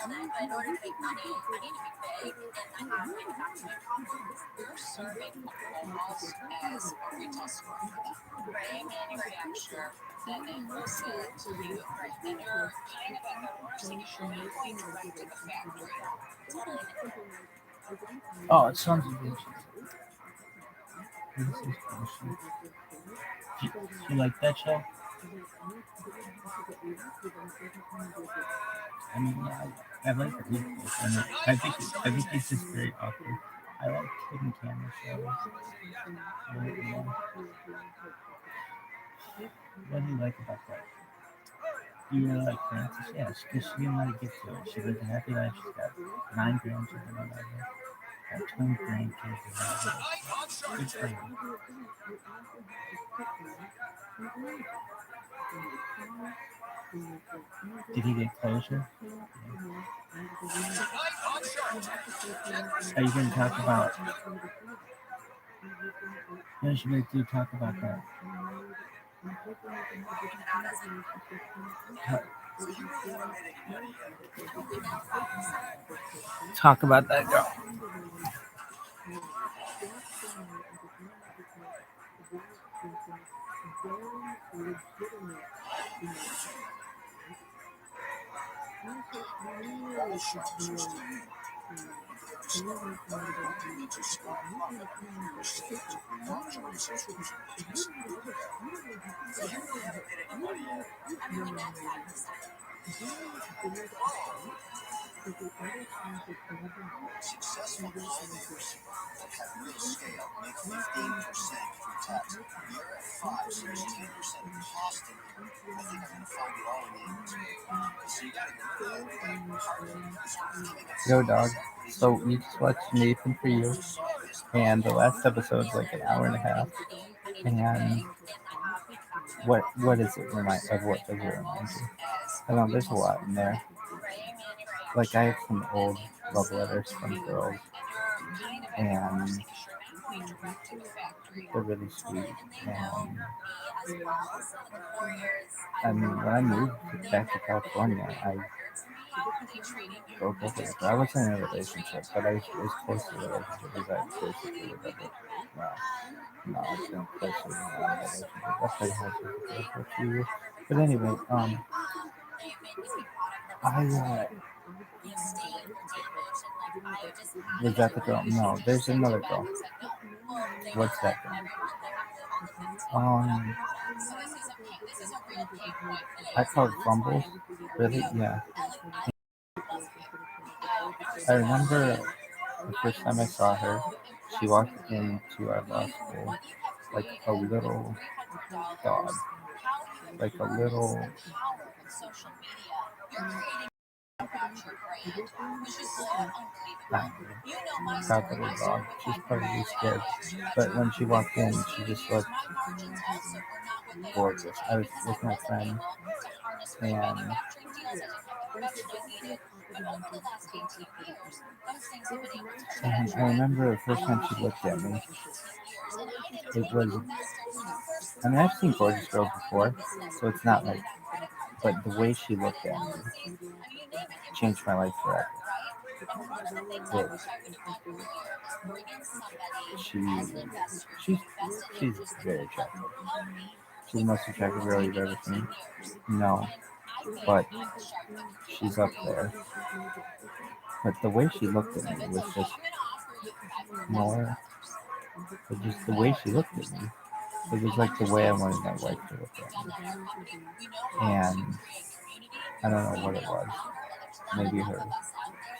it. But in order to make money, I need to be big, and I have manufacturing problems. You're serving almost as a retail storefront. Right? A manufacturer that enables it to you. Right. And you're kind of at the intersection. You're not going direct to the factory. Totally different. Oh, it sounds good. This is bullshit. You like that show? I mean, yeah, I like the loopholes. I think it's just very awkward. I like hidden camera shows. Yeah. What do you like about that? You really like Frances? Yeah, because she didn't let it get to her. She lived a happy life. She's got 9 grandchildren or whatever. Got 20 grandkids or whatever. Good for her. Did he get closure? Yeah. Are you going to talk about? What is she going to talk about that? Talk about that girl. All sharks are still in. Discover wanting me to score profit or save to long-term subscription business. So you really haven't met anybody yet? I mean, that's 5%. Successful pioneers at real scale make 15% pre-tax. You're at 5, so there's 10% cost in here. I think I'm going to find it all in the inventory. So you got to get rid of that part of it. So I'm giving it Yo, dog. 7%. So we just watched Nathan for You, and the last episode's like an hour and a half. And what is it remind of? What does it remind you? I don't know. There's a lot in there. Like I have some old love letters from girls, and they're really sweet. And I mean, when I moved back to California, I broke up with her. I wasn't in a relationship, but I was close to a relationship because I basically was like, well, no, I've been closer to a relationship. I played house with a girl for a few years. But anyway, I was that the girl? No, there's another girl. What's that girl? I called Fumbles. Really? Yeah. I remember the first time I saw her, she walked into our law school like a little dog, like a little probably dog. She's probably scared, but when she walked in, she just looked gorgeous. I was with my friend, and I remember the first time she looked at me, it was, I mean, I've seen gorgeous girls before, so it's not like, but the way she looked at me changed my life forever. She's, she's very attractive. She's the most attractive girl you've ever seen. No, but she's up there. But the way she looked at me was just more, but just the way she looked at me, it was like the way I wanted my wife to look at me. And I don't know what it was. Maybe her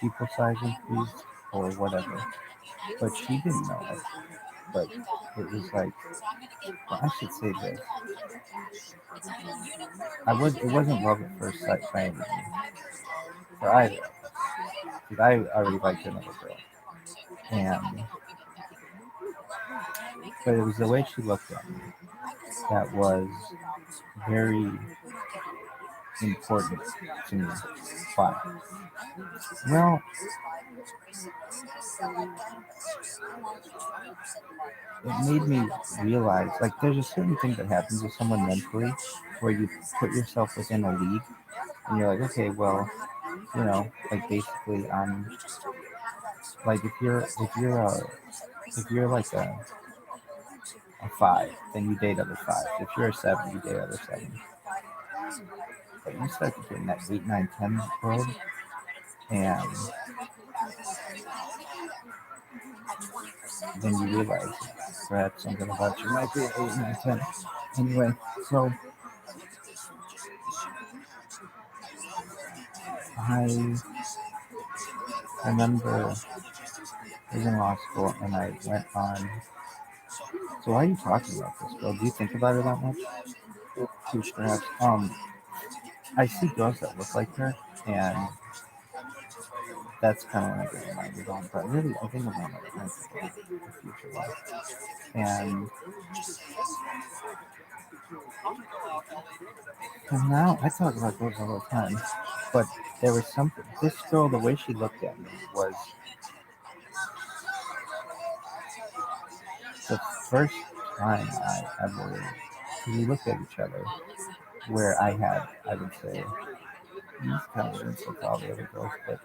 people size increased or whatever. But she didn't know it. But it was like, well, I should say this. It wasn't love at first sight by any means. For either of us. Because I already liked another girl. And but it was the way she looked at me that was very important to me. Why? Well, it made me realize, like, there's a certain thing that happens with someone mentally where you put yourself within a league and you're like, okay, well, you know, like basically like if you're like a 5, then you date other 5. If you're a 7, you date other 7. But you start to get in that 8, 9, 10 world, and then you realize perhaps something about you might be 8, 9, 10. Anyway, so I remember I was in law school and I went on. So why are you talking about this, girl? Do you think about it that much? Huge, perhaps. I see girls that look like her, and that's kind of when I get reminded on. But really, I think about my future life. And now I talk about girls all the time, but there was something. This girl, the way she looked at me was the first time I ever. We looked at each other, where I would say, these kind of didn't look all the other girls, but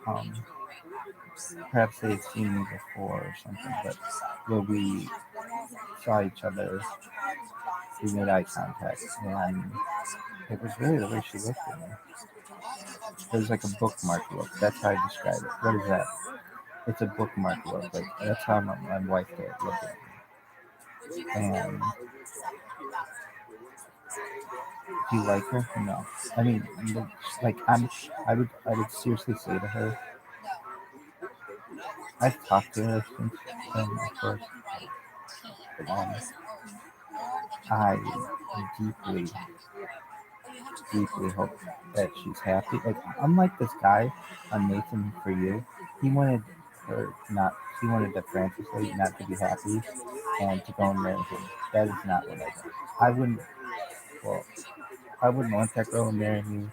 perhaps they had seen me before or something, but where we saw each other we made eye contact, and it was really the way she looked at me. It was like a bookmark look. That's how I describe it. What is that? It's a bookmark look. Like that's how my wife did look at me. And do you like her? No. I mean, like I would seriously say to her, I've talked to her since then, of course. Um, I deeply, deeply hope that she's happy. Like, unlike this guy on Nathan For You, he wanted her not, he wanted that Francis lady not to be happy and to go and marry him. That is not what I do. I wouldn't, well, I wouldn't want that girl to marry me.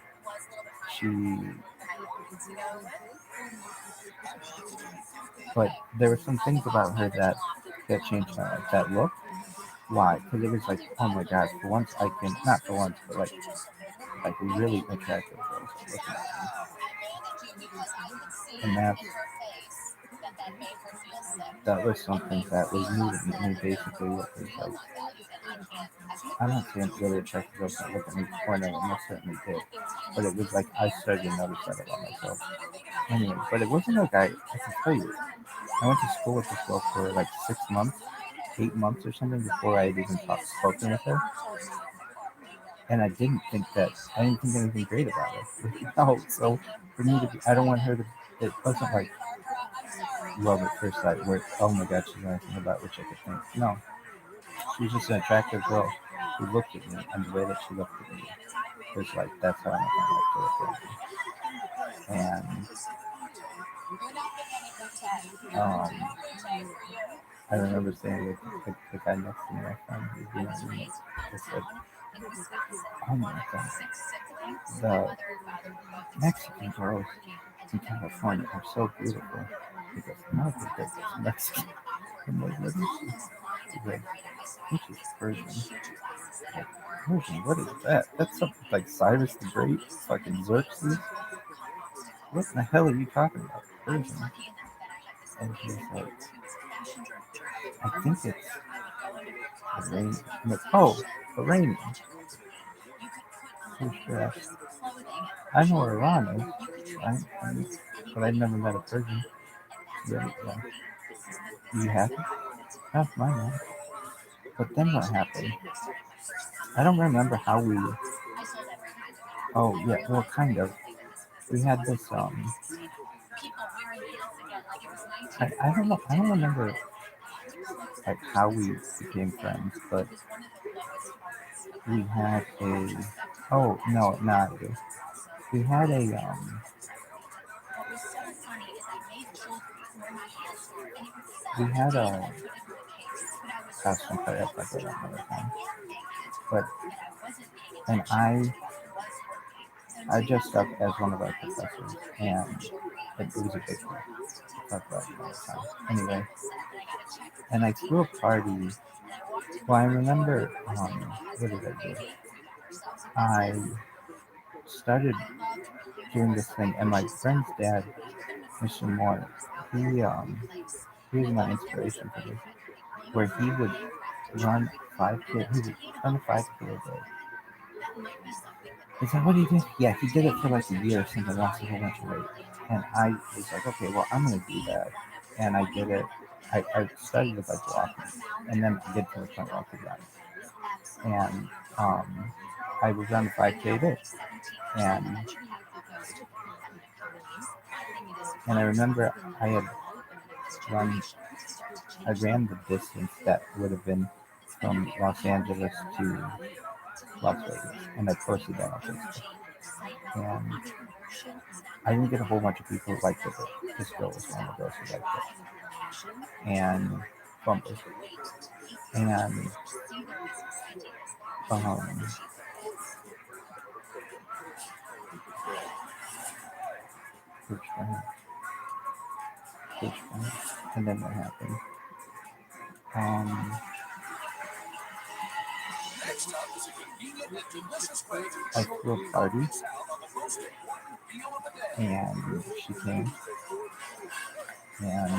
But there were some things about her that changed my life. That look, why? Because it was like, oh my God, for once I can, not for once, but like really attractive girls are looking at me. And that was something that was new to me. I mean, basically, it was like, I'm not saying really attractive girls don't look at me before, and I most certainly did. But it was like I started to notice that about myself. Anyway, but it wasn't like I can tell you, I went to school with this girl for like 6 months, 8 months or something before I had even spoken with her. And I didn't think anything great about her. No, so for me to be, I don't want her to, it wasn't like love at first sight where, oh my God, she's anything about which I could think. No, she was just an attractive girl who looked at me, and the way that she looked at me was like, that's how I want my life to look at me. And I remember saying the guy next to me, my friend, who was being my roommate, I said, oh my God, the Mexican girls in California are so beautiful. He goes, I don't think that's Mexican. I'm like, what is she? He's like, I think she's Persian. Like, Persian, what is that? That's something like Cyrus the Great, fucking Xerxes. What the hell are you talking about? Persian. And he's like, I think it's Iranian. I'm like, oh, Iranian. So sure. I know where Iran is, but I've never met a Persian. Yeah. You happy? That's my man. But then what happened? I don't remember how we. Oh yeah, well, kind of. We had this. I don't know. I don't remember like how we became friends, but we had a. Oh no, not. We had a. We had a costume party. I'll talk about that another time. But and I dressed up as one of our professors, and it was a big deal. I'll talk about it another time. Anyway, and I threw a party. Well, I remember. What did I do? I started doing this thing, and my friend's dad, Mr. Moore, he was my inspiration for this, where he would run 5K. He would run a 5K a day. Is that what he did? Yeah, he did it for like a year or something, lost a whole bunch of weight. And I was like, okay, well, I'm going to do that. And I did it. I started with like walking, and then I get to the point where I could run. And I would run 5K a day. And I remember I ran the distance that would have been from Los Angeles to Las Vegas, and I posted that on Facebook. And I didn't get a whole bunch of people who liked it, but this girl was one of those who liked it. And fumbled. And and then what happened? I threw a party, and she came, and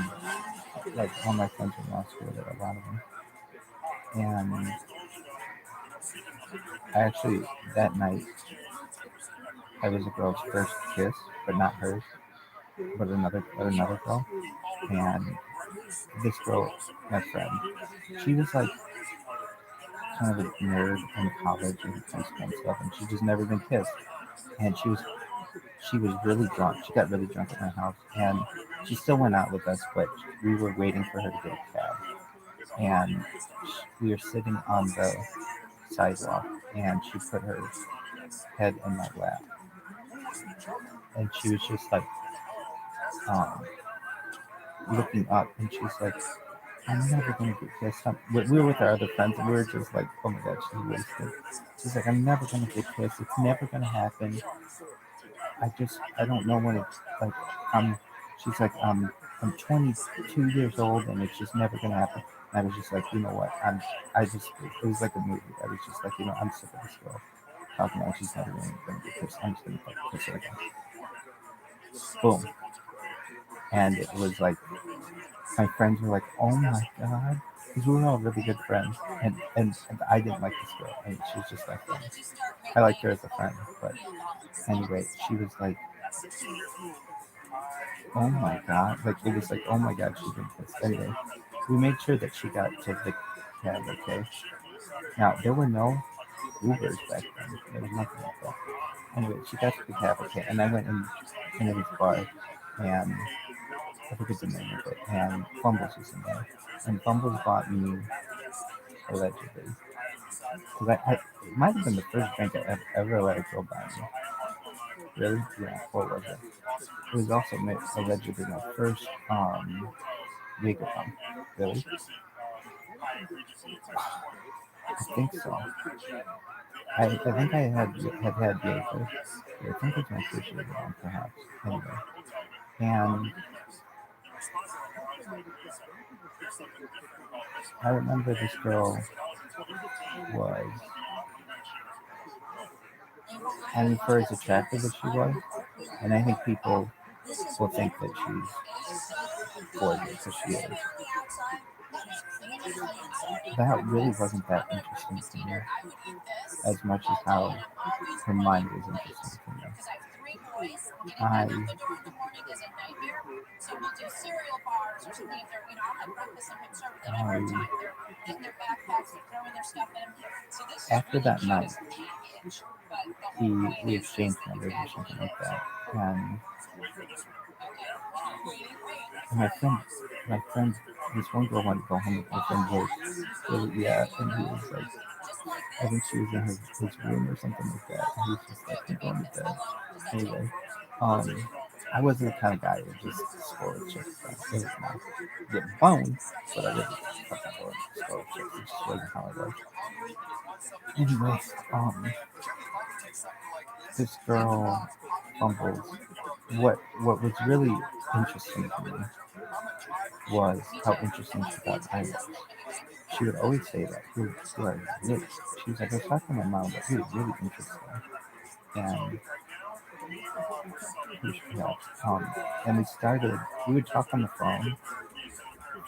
like all my friends in law school, there were a lot of them, and Actually, that night, I was a girl's first kiss, but not hers, but another girl. And this girl, my friend, she was like kind of a nerd in college and high school and stuff, and she just never been kissed. And she was really drunk. She got really drunk at my house, and she still went out with us, but we were waiting for her to get a cab. And we were sitting on the sidewalk, and she put her head in my lap, and she was just like um, looking up, and she's like, "I'm never gonna get kissed." We were with our other friends, and we were just like, "Oh my god, she's wasted." She's like, "I'm never gonna get kissed. It's never gonna happen. I don't know when it's like I'm." She's like, I'm 22 years old, and it's just never gonna happen." And I was just like, you know what? It was like a movie. I was just like, I'm sick of this girl talking about she's never gonna get kissed. I'm just gonna fucking kiss her again. Boom. And it was like, my friends were like, "Oh my god," because we were all really good friends, and I didn't like this girl, and she was just like, I liked her as a friend, but anyway, she was like, "Oh my god," like it was like, "Oh my god, she's been kissed." Anyway, we made sure that she got to the cab. Okay, now there were no Ubers back then. There was nothing like that. Anyway, she got to the cab. Okay, and I went into this bar, and I forget the name of it, and Fumbles was in there. And Fumbles bought me, allegedly, because it might have been the first drink I ever let a girl buy me. Really? Yeah, what was it? It was also allegedly my first Jaeger bomb. Really? I think so. I think I had Jaeger. I think it's my first Jaeger bomb, perhaps. Anyway. And I remember this girl was, for as attractive as she was, and I think people will think that she's gorgeous, because she is. That really wasn't that interesting to me, as much as how her mind was interesting to me. I after that night, we exchanged numbers or something like that, and my friend, this one girl wanted to go home with my friend Jake. Yeah, and he was like, I think she was in his room or something like that. And he was just like, "I'm going to bed." Anyway, I wasn't the kind of guy who would just score a chick. It was not getting boned, but I wouldn't fucking go and score a chick. It just wasn't how I was. Anyway, this girl Fumbles. What was really interesting to me was how interesting she thought I was. She would always say that. You are really, she was like, I was talking to my mom, but you're really interesting. And yeah, and we would talk on the phone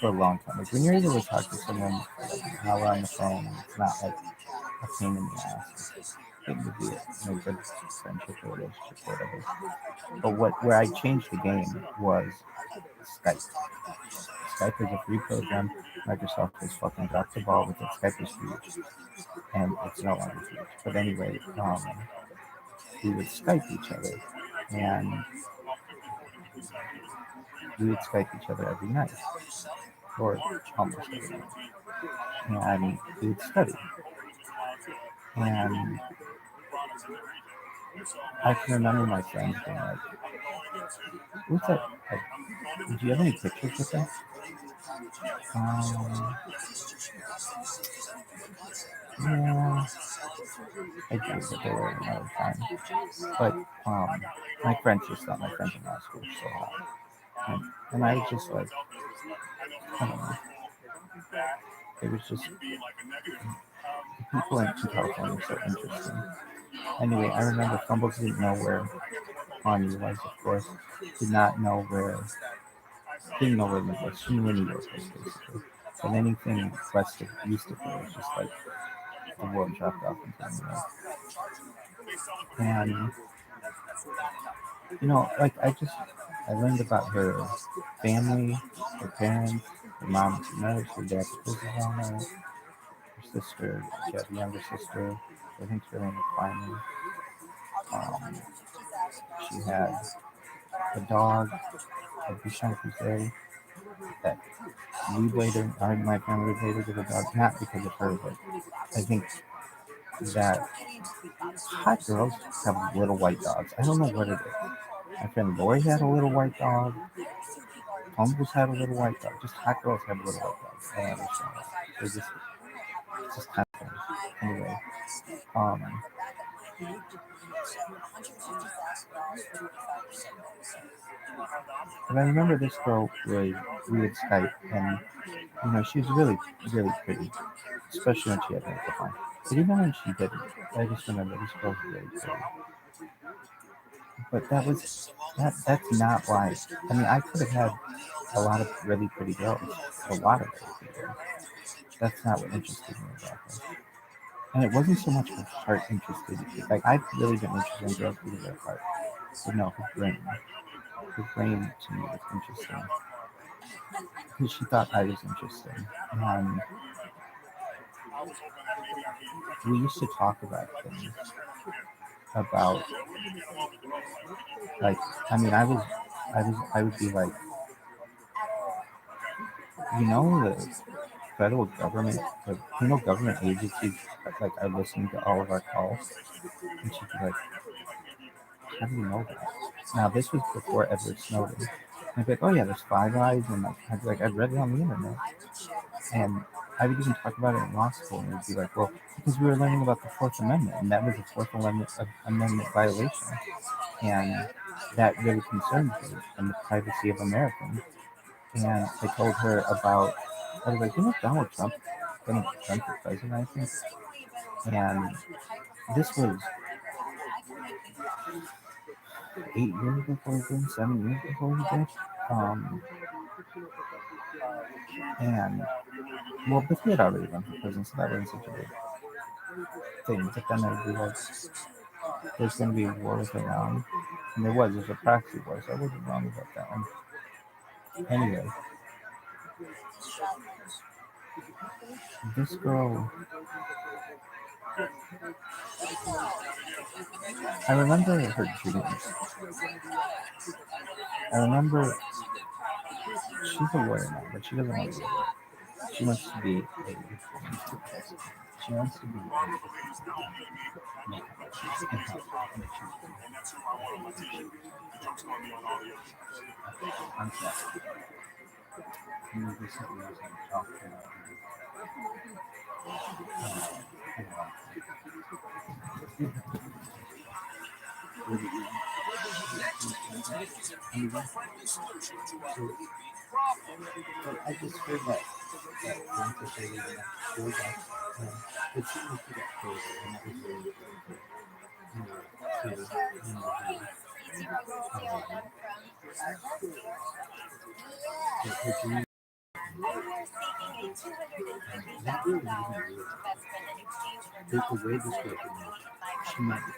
for a long time. Like when you're able to talk to someone for like an hour on the phone, it's not like a pain in the ass. It would be a good friendship or relationship or whatever. But where I changed the game was Skype. Skype is a free program. Microsoft has fucking dropped the ball with it. Skype is huge, and it's no longer huge. But anyway, we would Skype each other, and we would Skype each other every night, or almost every night, and we would study. And I can remember my friends being like, "What's that? Like, do you have any pictures with that?" Yeah, I do, but they were another time. But my friends just thought my friends in law school were so hot, and I was just like, I don't know. It was just the people in California are so interesting. Anyway, I remember Fumbles didn't know where Bonnie was, of course. Didn't know where Lee was. She knew where New York was, basically. But anything west of, east of her was just like the world dropped off into the middle. And like I learned about her family, her parents, her mom's a nurse, her dad's a business owner, her sister, she has a younger sister, I think her name is Finally. She had a dog, a picoftheday, that we later, my family later did a dog, not because of her, but I think that hot girls have little white dogs. I don't know what it is. My friend Lori had a little white dog. Uncles had a little white dog. Just hot girls have little white dogs. I don't understand that. They're just kind of funny. Anyway, but I remember this girl we would Skype, and she was really, really pretty, especially when she had makeup on. But even when she didn't, I just remember this girl was really pretty. But that's not why. I mean, I could have had a lot of really pretty girls, a lot of really pretty girls. That's not what interested me about her. And it wasn't so much her heart interested me. Like, I've really been interested in girls because of their heart. But no, her brain. Her brain to me was interesting. Because she thought I was interesting. And we used to talk about things. About, like, I mean, I would be like, the federal government, government agencies, like, are listening to all of our calls. And she'd be like, how do you know that? Now, this was before Edward Snowden. And I'd be like, oh yeah, there's Five Eyes, and like, I'd be like, I've read it on the internet. And I would even talk about it in law school, and it'd be like, well, because we were learning about the Fourth Amendment, and that was a Fourth Amendment violation. And that really concerned me and the privacy of Americans. And I told her about, I was like, Donald Trump going to run for president, I think. And this was 8 years before he did, 7 years before he did. And, well, but he had already run for president, so that wasn't such a big thing. But then I'd be like, there's going to be a war with Iran. And there's a proxy war, so I wasn't wrong about that one. Anyway, this girl, I remember her dreams. I remember she's a lawyer now, but she doesn't want to be a lawyer. She wants to be I just heard that it seemed like he got crazy, and that was really that really the way this was, she might be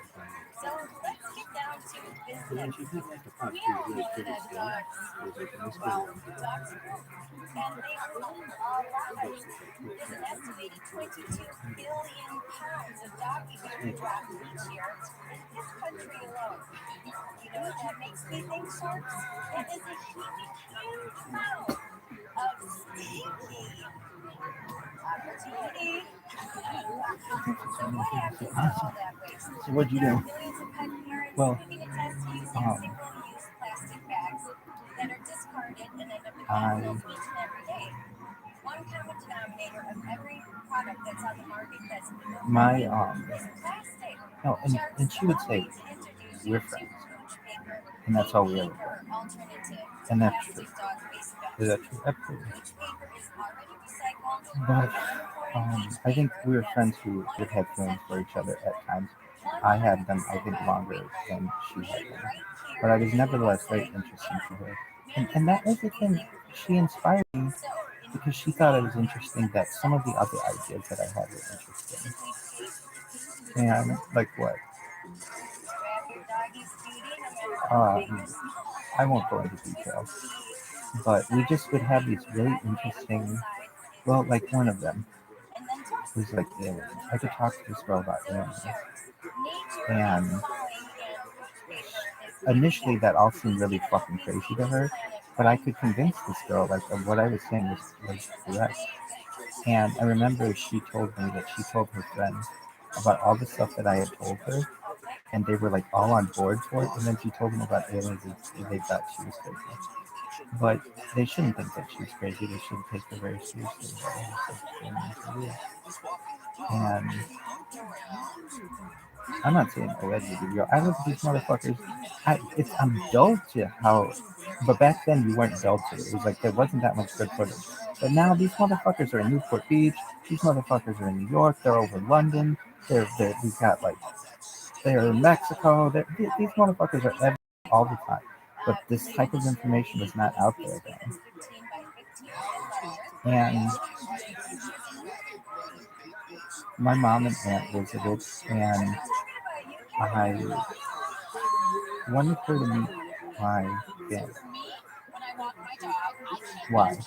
So let's get down to business. and she had like a pop, We she all was know really pretty that still. It was like a nice well, girl. dogs grow, and they grow a lot. There's an estimated 22 billion pounds of doggy hair dropped each year in this country alone. You know what that makes me think, folks? It is a huge amount of stinky opportunity. So what happens to all that waste? So what'd you do? Millions of pet parents Well, living in test using single-use plastic bags that are discarded and end up in landfills each and every day. One common denominator of every product that's on the market that's my is plastic. no, and she would say, we're friends, and that's all we ever were. And that's true. Is that true? Absolutely. But I think we were friends who would have feelings for each other at times. I had them, I think, longer than she had them. But I was nevertheless very interesting to her. And that was the thing. She inspired me because she thought it was interesting that some of the other ideas that I had were interesting. And like what? I won't go into details, but we just would have these really interesting. Well, like one of them was like aliens. I could talk to this girl about aliens, and initially that all seemed really fucking crazy to her, but I could convince this girl like that what I was saying was correct. And I remember she told me that she told her friends about all the stuff that I had told her, and they were like all on board for it. And then she told them about aliens, and they thought she was crazy. But they shouldn't think that she's crazy. They should take her very seriously. And I'm not saying allegedly real. I look at these motherfuckers. I'm dull to how, but back then you weren't dull to it. It was like there wasn't that much good footage. But now these motherfuckers are in Newport Beach. These motherfuckers are in New York. They're over London. We've got like they're in Mexico. These motherfuckers are everywhere all the time. But this type of information was not out there then. And my mom and aunt visited, and I wanted her to meet my family. Why?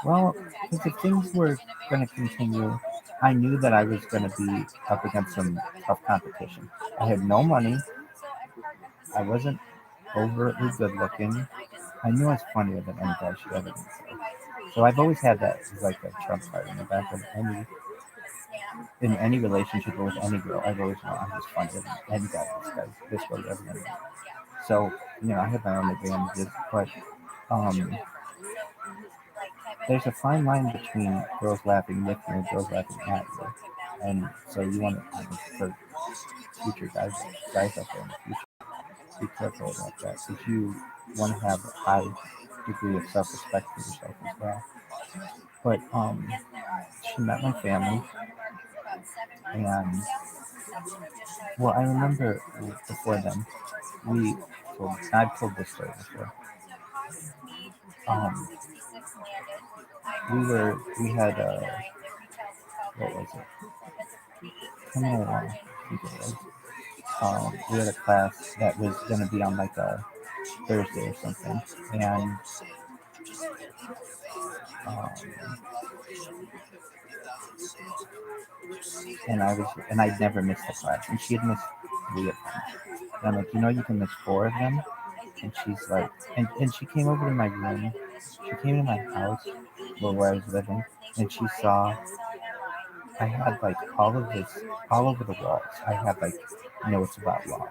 Well, because if things were going to continue, I knew that I was going to be up against some tough competition. I had no money. I wasn't overtly good looking. I knew I was funnier than any guy she'd ever been. So I've always had that as like a trump card in the back of any relationship or with any girl. I've always known I'm just funnier than any guy. This was ever been. So I had my own advantages, but there's a fine line between girls laughing with you and girls laughing at you, and so you want to for future guys out there in the future, be careful about that because you want to have a high degree of self-respect for yourself as well. But she met my family, and well, I remember before then I've told this story before. We had what was it? Coming along, I think it was. We had a class that was going to be on like a Thursday or something, and I'd never missed a class, and she had missed 3 of them. And I'm like, you can miss 4 of them. And she's like, and she came over to my room. She came to my house where I was living, and she saw I had like all of this all over the walls. I had like notes about law.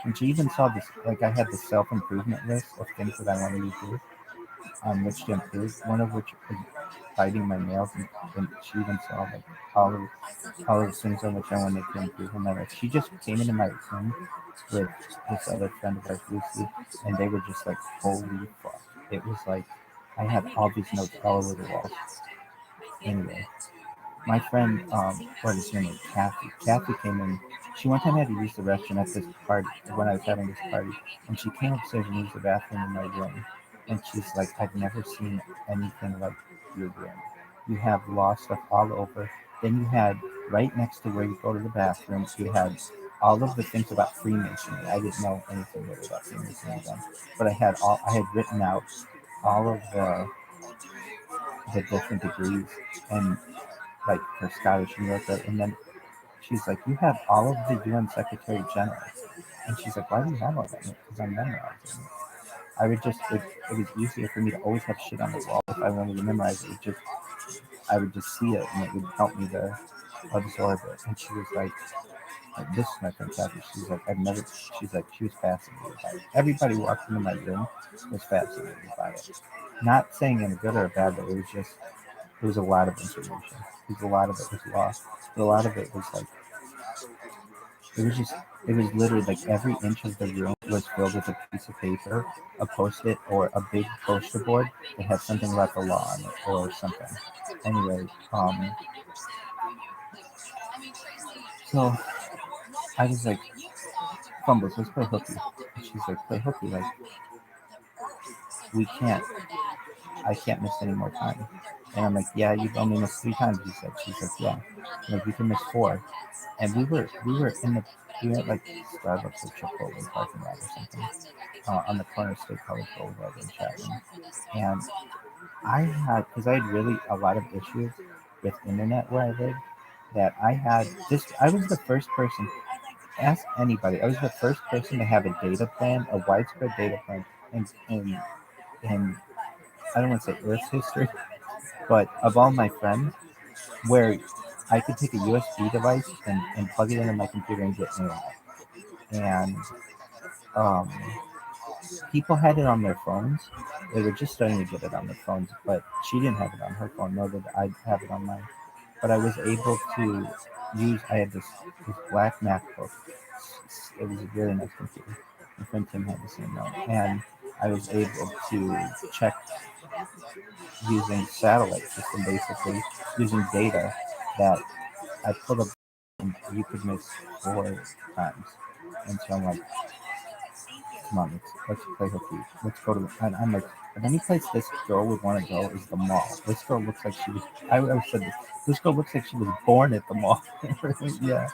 And she even saw this, like I had the self-improvement list of things that I wanted to do, which to improve, one of which was biting my nails, and she even saw like all of the things on which I wanted to improve in my life. She just came into my room with this other friend of ours, Lucy, and they were just like, holy fuck. It was like I had all these notes all over the walls. Anyway, my friend, what is her name? Kathy. Kathy came in. She one time had to use the restroom at this party when I was having this party, and she came upstairs and used the bathroom in my room. And she's like, I've never seen anything like your room. You have law stuff all over. Then you had right next to where you go to the bathroom, you had all of the things about Freemasonry. I didn't know anything really about Freemasonry then, but I had written out all of the different degrees and like for Scottish New Yorker, and then she's like, you have all of the UN Secretary General, and she's like, why do you have all that? Because I'm memorizing it. I would just it was easier for me to always have shit on the wall if I wanted to memorize it. I would just see it, and it would help me to absorb it. And she was like this is my friend Kathy. She's like, she was fascinated by it. Everybody walked into my room was fascinated by it. Not saying in a good or a bad way. It was a lot of information. A lot of it was lost. But a lot of it was like, it was literally like every inch of the room was filled with a piece of paper, a post-it, or a big poster board that had something about the law on it or something. Anyway, so I was like, Fumbles, let's play hooky. And she's like, play hooky, like, we can't. I can't miss any more time. And I'm like, yeah, you've only missed 3 times. He said. She's like, yeah. I'm like, you can miss 4. And we were at like Starbucks or Chipotle parking lot or something on the corner of State College Boulevard in Chapman. And I had, because I had really a lot of issues with internet where I lived, that I had this. I was the first person. Ask anybody. I was the first person to have a data plan, a widespread data plan, in I don't want to say Earth's history, but of all my friends, where I could take a USB device and plug it into my computer and get internet. And um, people had it on their phones. They were just starting to get it on their phones, but she didn't have it on her phone, nor did I have it on mine. But I was able to I had this black MacBook. It was a very nice computer. My friend Tim had the same one. And I was able to check using satellite system, basically, using data that I pulled up and you could miss 4 times. And so I'm like, come on, let's play hooky. Let's go to and I'm like, the only place this girl would want to go is the mall. This girl looks like she was, I always said this girl looks like she was born at the mall. Yeah.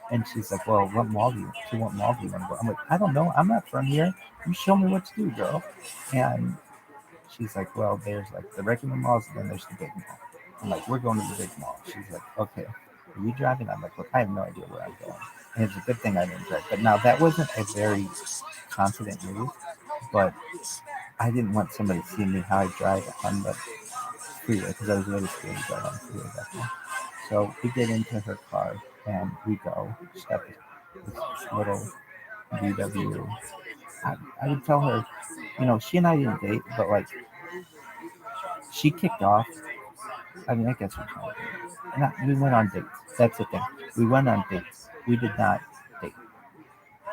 And she's like, well, what mall do you want to go? I'm like, I don't know. I'm not from here. You show me what to do, girl. And she's like, well, there's like the regular malls and then there's the big mall. I'm like, we're going to the big mall. She's like, okay. Are you driving? I'm like, look, I have no idea where I'm going. And it's a good thing I didn't drive. But now that wasn't a very confident move, but I didn't want somebody to see me how I drive on the freeway because I was really scared to drive on the freeway back then. So we get into her car and we go. She's got this little VW. I would tell her, she and I didn't date, but like she kicked off. I mean, I guess we went on dates. That's the thing. We went on dates. We did not date.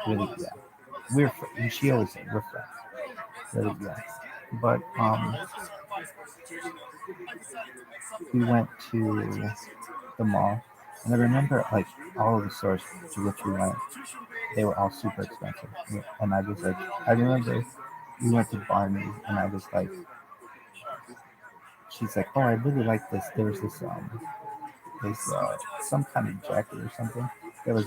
Really, yeah. She always said we're friends. Really, yeah. But we went to the mall, and I remember like all of the stores to which we went. They were all super expensive, and I was like, I remember we went to Barney's, and I was like, she's like, oh, I really like this. There was this some kind of jacket or something. It was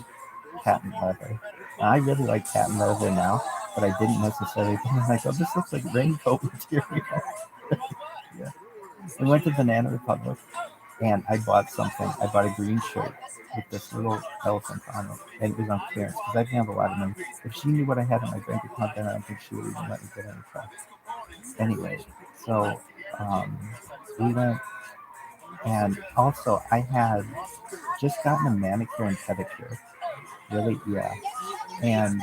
patent leather. And I really like patent leather now, but I didn't necessarily think like, oh, this looks like raincoat material. Yeah. We went to Banana Republic, and I bought something. I bought a green shirt with this little elephant on it, and it was on clearance because I didn't have a lot of money. If she knew what I had in my bank account, then I don't think she would even let me get any cash. Anyway, so we went, and also I had just gotten a manicure and pedicure. Really, yeah. And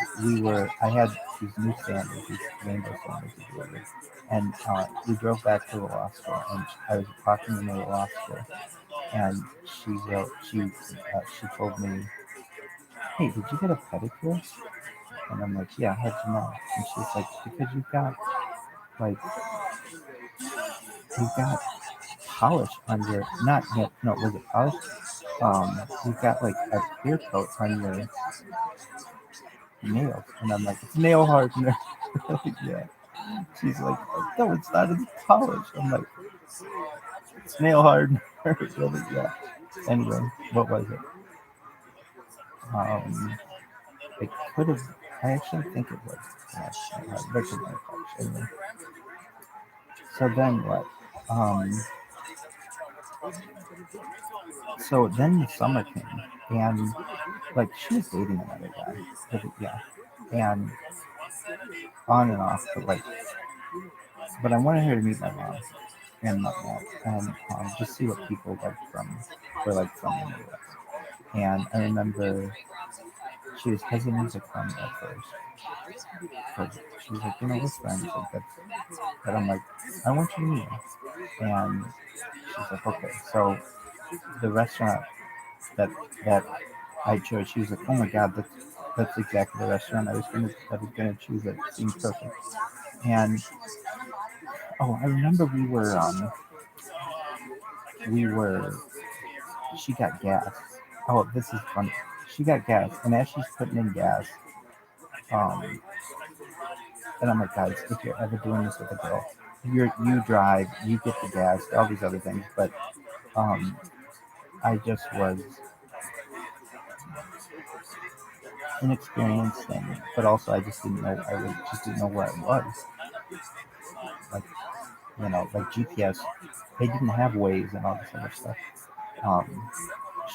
I had these new sandals, these rainbow sandals, and we drove back to the law school, and I was talking to the law school, and she told me, hey, did you get a pedicure? And I'm like, yeah, how'd you know? And she's like, because you've got polish on your, not, no, was it polish? You've got like a clear coat on your nails. And I'm like, it's nail hardener. Yeah. She's like, no, it's not, it's polish. I'm like, it's nail hardener. Really, yeah. Anyway, what was it? It could have, I actually think it was. Anyway. So then what? So then the summer came, and like she was dating another guy, yeah, and on and off, but I wanted her to meet my mom and my dad, and just see what people were like from the U.S. And I remember she was hesitant to come at first, because she was like, we're friends, like that's. But I'm like, I want you to meet him, and she's like, okay. So the restaurant that I chose, she was like, oh my god, that's exactly the restaurant I was gonna choose. It seemed perfect. And I remember she got gas. Oh, this is funny. She got gas, and as she's putting in gas, and I'm like, guys, if you're ever doing this with a girl, you drive, you get the gas, all these other things, but I just was inexperienced, but also I just didn't know. Just didn't know where I was. Like like GPS, they didn't have Waze and all this other stuff.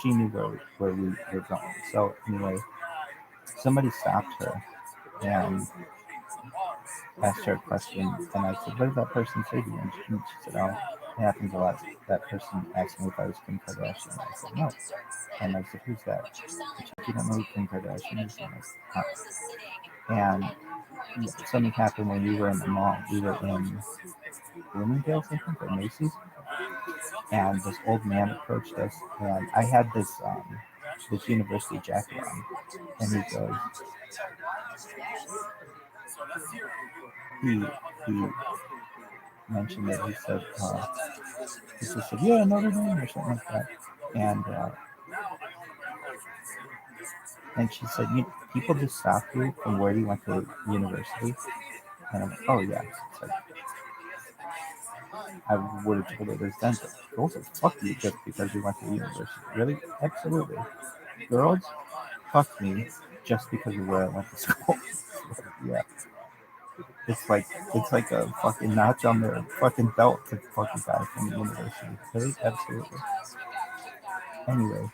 She knew where we were going. So anyway, somebody stopped her and asked her a question, and I said, "What did that person say to you?" And she said, "Oh, it happens a lot. That person asked me if I was Kim Kardashian." And I said, "No." And I said, "Who's that?" And she said, "You don't know who Kim Kardashian is?" And I said, and something happened when we were in the mall. We were in Bloomingdale's, I think, or Macy's, and this old man approached us, and I had this university jacket on, and he goes, he mentioned it. He just said, "Yeah, Notre Dame," or something like that, and she said, "People just stop you from where you went to university," and I'm like, "Oh yeah." It's like, I would have told her this then, but girls will fuck you just because you went to university. Really? Absolutely. Girls fuck me just because of where I went to school. Yeah. It's like a fucking notch on their fucking belt to fuck a guy from the university. Really? Absolutely. Anyway,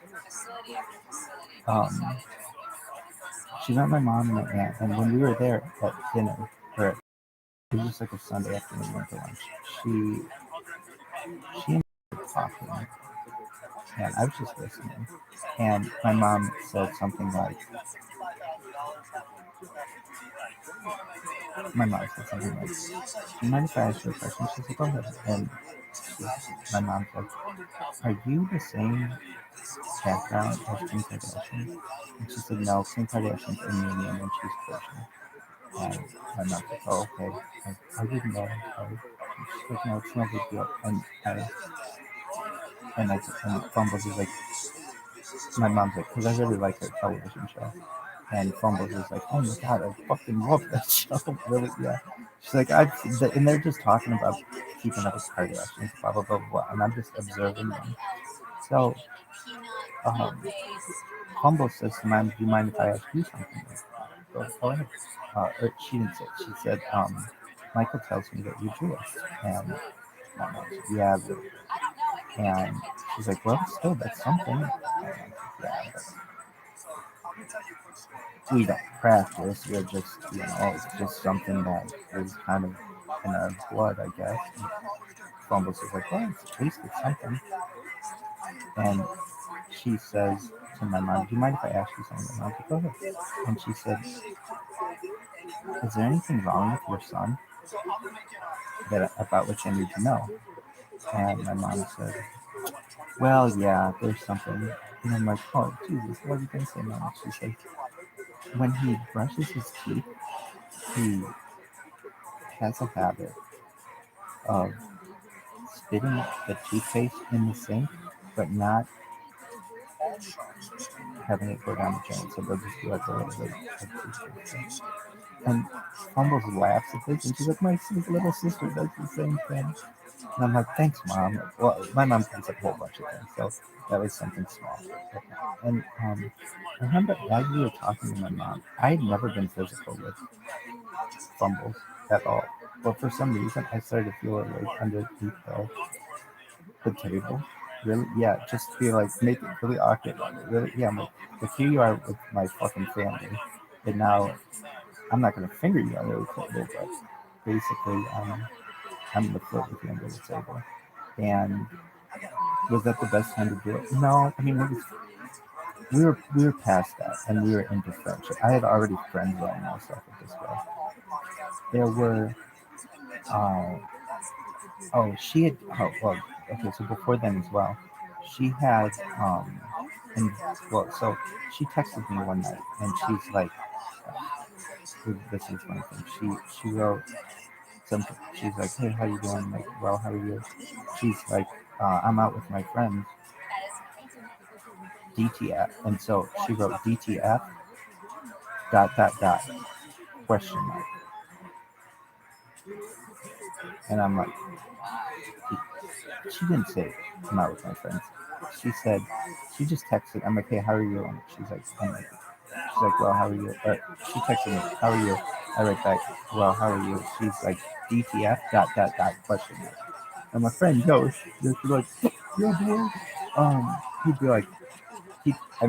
she met my mom and my aunt, and when we were there at dinner, or it was just like a Sunday afternoon, we went to lunch. She and I were talking, and I was just listening. And my mom said something like, "Do you mind if I ask you a question?" She said, "Go ahead." And my mom said, "Are you the same background as Kim Kardashian?" And she said, "No, Kim Kardashian's Armenian and she's Persian." And my mom said, "Oh, okay. I didn't know. She's like, "No, it's no big deal." And Fumbles is like, my mom's like, "Because I really like her television show." And Fumbles is like, "Oh my god, I fucking love that show." Really, yeah. She's like, and they're just talking about keeping up with Kardashians, blah blah blah blah, and I'm just observing them. So, Fumbles says to Mom, "Do you mind if I ask you something?" Go ahead. Or she didn't say it. She said, "Michael tells me that you're Jewish." And my mom said, "Yeah." And she's like, "Well, still, that's something." And I said, "Yeah, but we don't practice. We're just, it's just something that is kind of in our blood, I guess." And Fumbles is like, "Well, at least it's something." And she says to my mom, "Do you mind if I ask you something?" And I said, "Go ahead." And she said, "Is there anything wrong with your son about which I need to know?" And my mom said, "Well, yeah, there's something." And I'm like, "Oh, Jesus, what are you going to say, Mom?" She said, "When he brushes his teeth, he has a habit of spitting the toothpaste in the sink, but not having it go down the drain. So they'll just do like a little bit of toothpaste." And Fumbles laughs at this, and she's like, "My little sister does the same thing." And I'm like, "Thanks, Mom." Well, my mom thinks a whole bunch of things, so that was something small. And I remember as we were talking to my mom, I had never been physical with Fumbles at all. But for some reason, I started to feel it like underneath the table. Really, yeah, just feel like make it really awkward. Really, yeah, I'm like here you are with my fucking family, and now I'm not gonna finger you under the table, but basically, I'm gonna flirt with you under the table. And was that the best time to do it? No, I mean we were past that, and we were into friendship. I had already friend zoned myself with this girl. There were, she had, well, okay, so before then as well, she had, and well, so she texted me one night, and she's like, this is one thing. She wrote something. She's like, "Hey, how you doing?" I'm like, "Well, how are you?" She's like, "I'm out with my friends." DTF, and so she wrote DTF dot question mark. And I'm like, she didn't say I'm out with my friends. She said, she just texted. I'm like, hey, how are you? And she's like, well, how are you? She texted me, how are you? I write back, well, how are you? She's like, DTF, question mark. And my friend knows, she's like, yeah, boy. He'd be like, I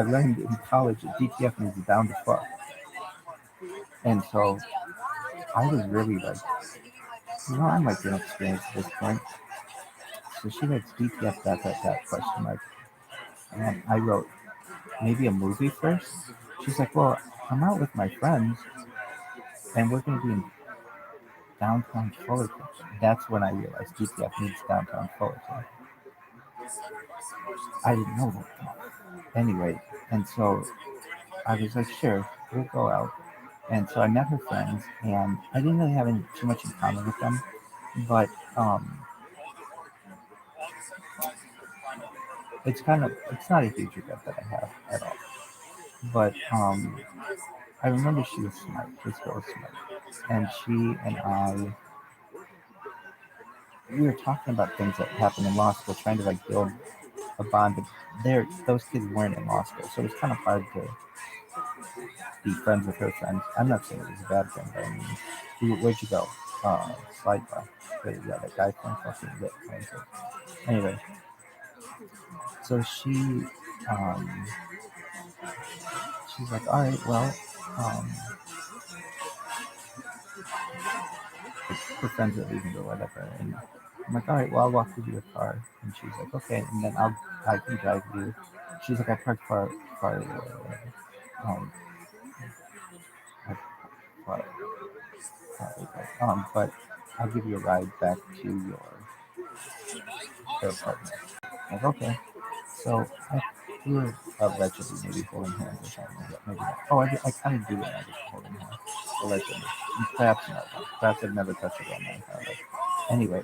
learned in college that DTF means down to fuck. And so I was really like, I'm like inexperienced at this point. So she writes DTF, question mark. And I wrote, maybe a movie first? She's like, well, I'm out with my friends and we're going to be in downtown Fullerton. That's when I realized DTF means downtown Fullerton. I didn't know that. Anyway, and so I was like, sure, we'll go out. And so I met her friends, and I didn't really have too much in common with them, but it's not a huge regret that I have at all. But I remember she was smart. This girl was smart, and she and I, we were talking about things that happened in law school, trying to like build a bond. But those kids weren't in law school, so it was kind of hard to be friends with her friends. I'm not saying it was a bad thing, but I mean, where'd you go? Slide bar. Yeah, that guy from fucking lit. Anyway, so she's like, all right, well, her friends are leaving or whatever, and I'm like, all right, well, I'll walk you to your car, and she's like, okay, and then I can drive you. She's like, I parked far, but I'll give you a ride back to your apartment. Like, okay. So we were allegedly maybe holding hands or something like that. Maybe not. Oh, I kind of do remember holding hands. Allegedly. Perhaps not. Perhaps I've never touched a girl in my entire life. Anyway,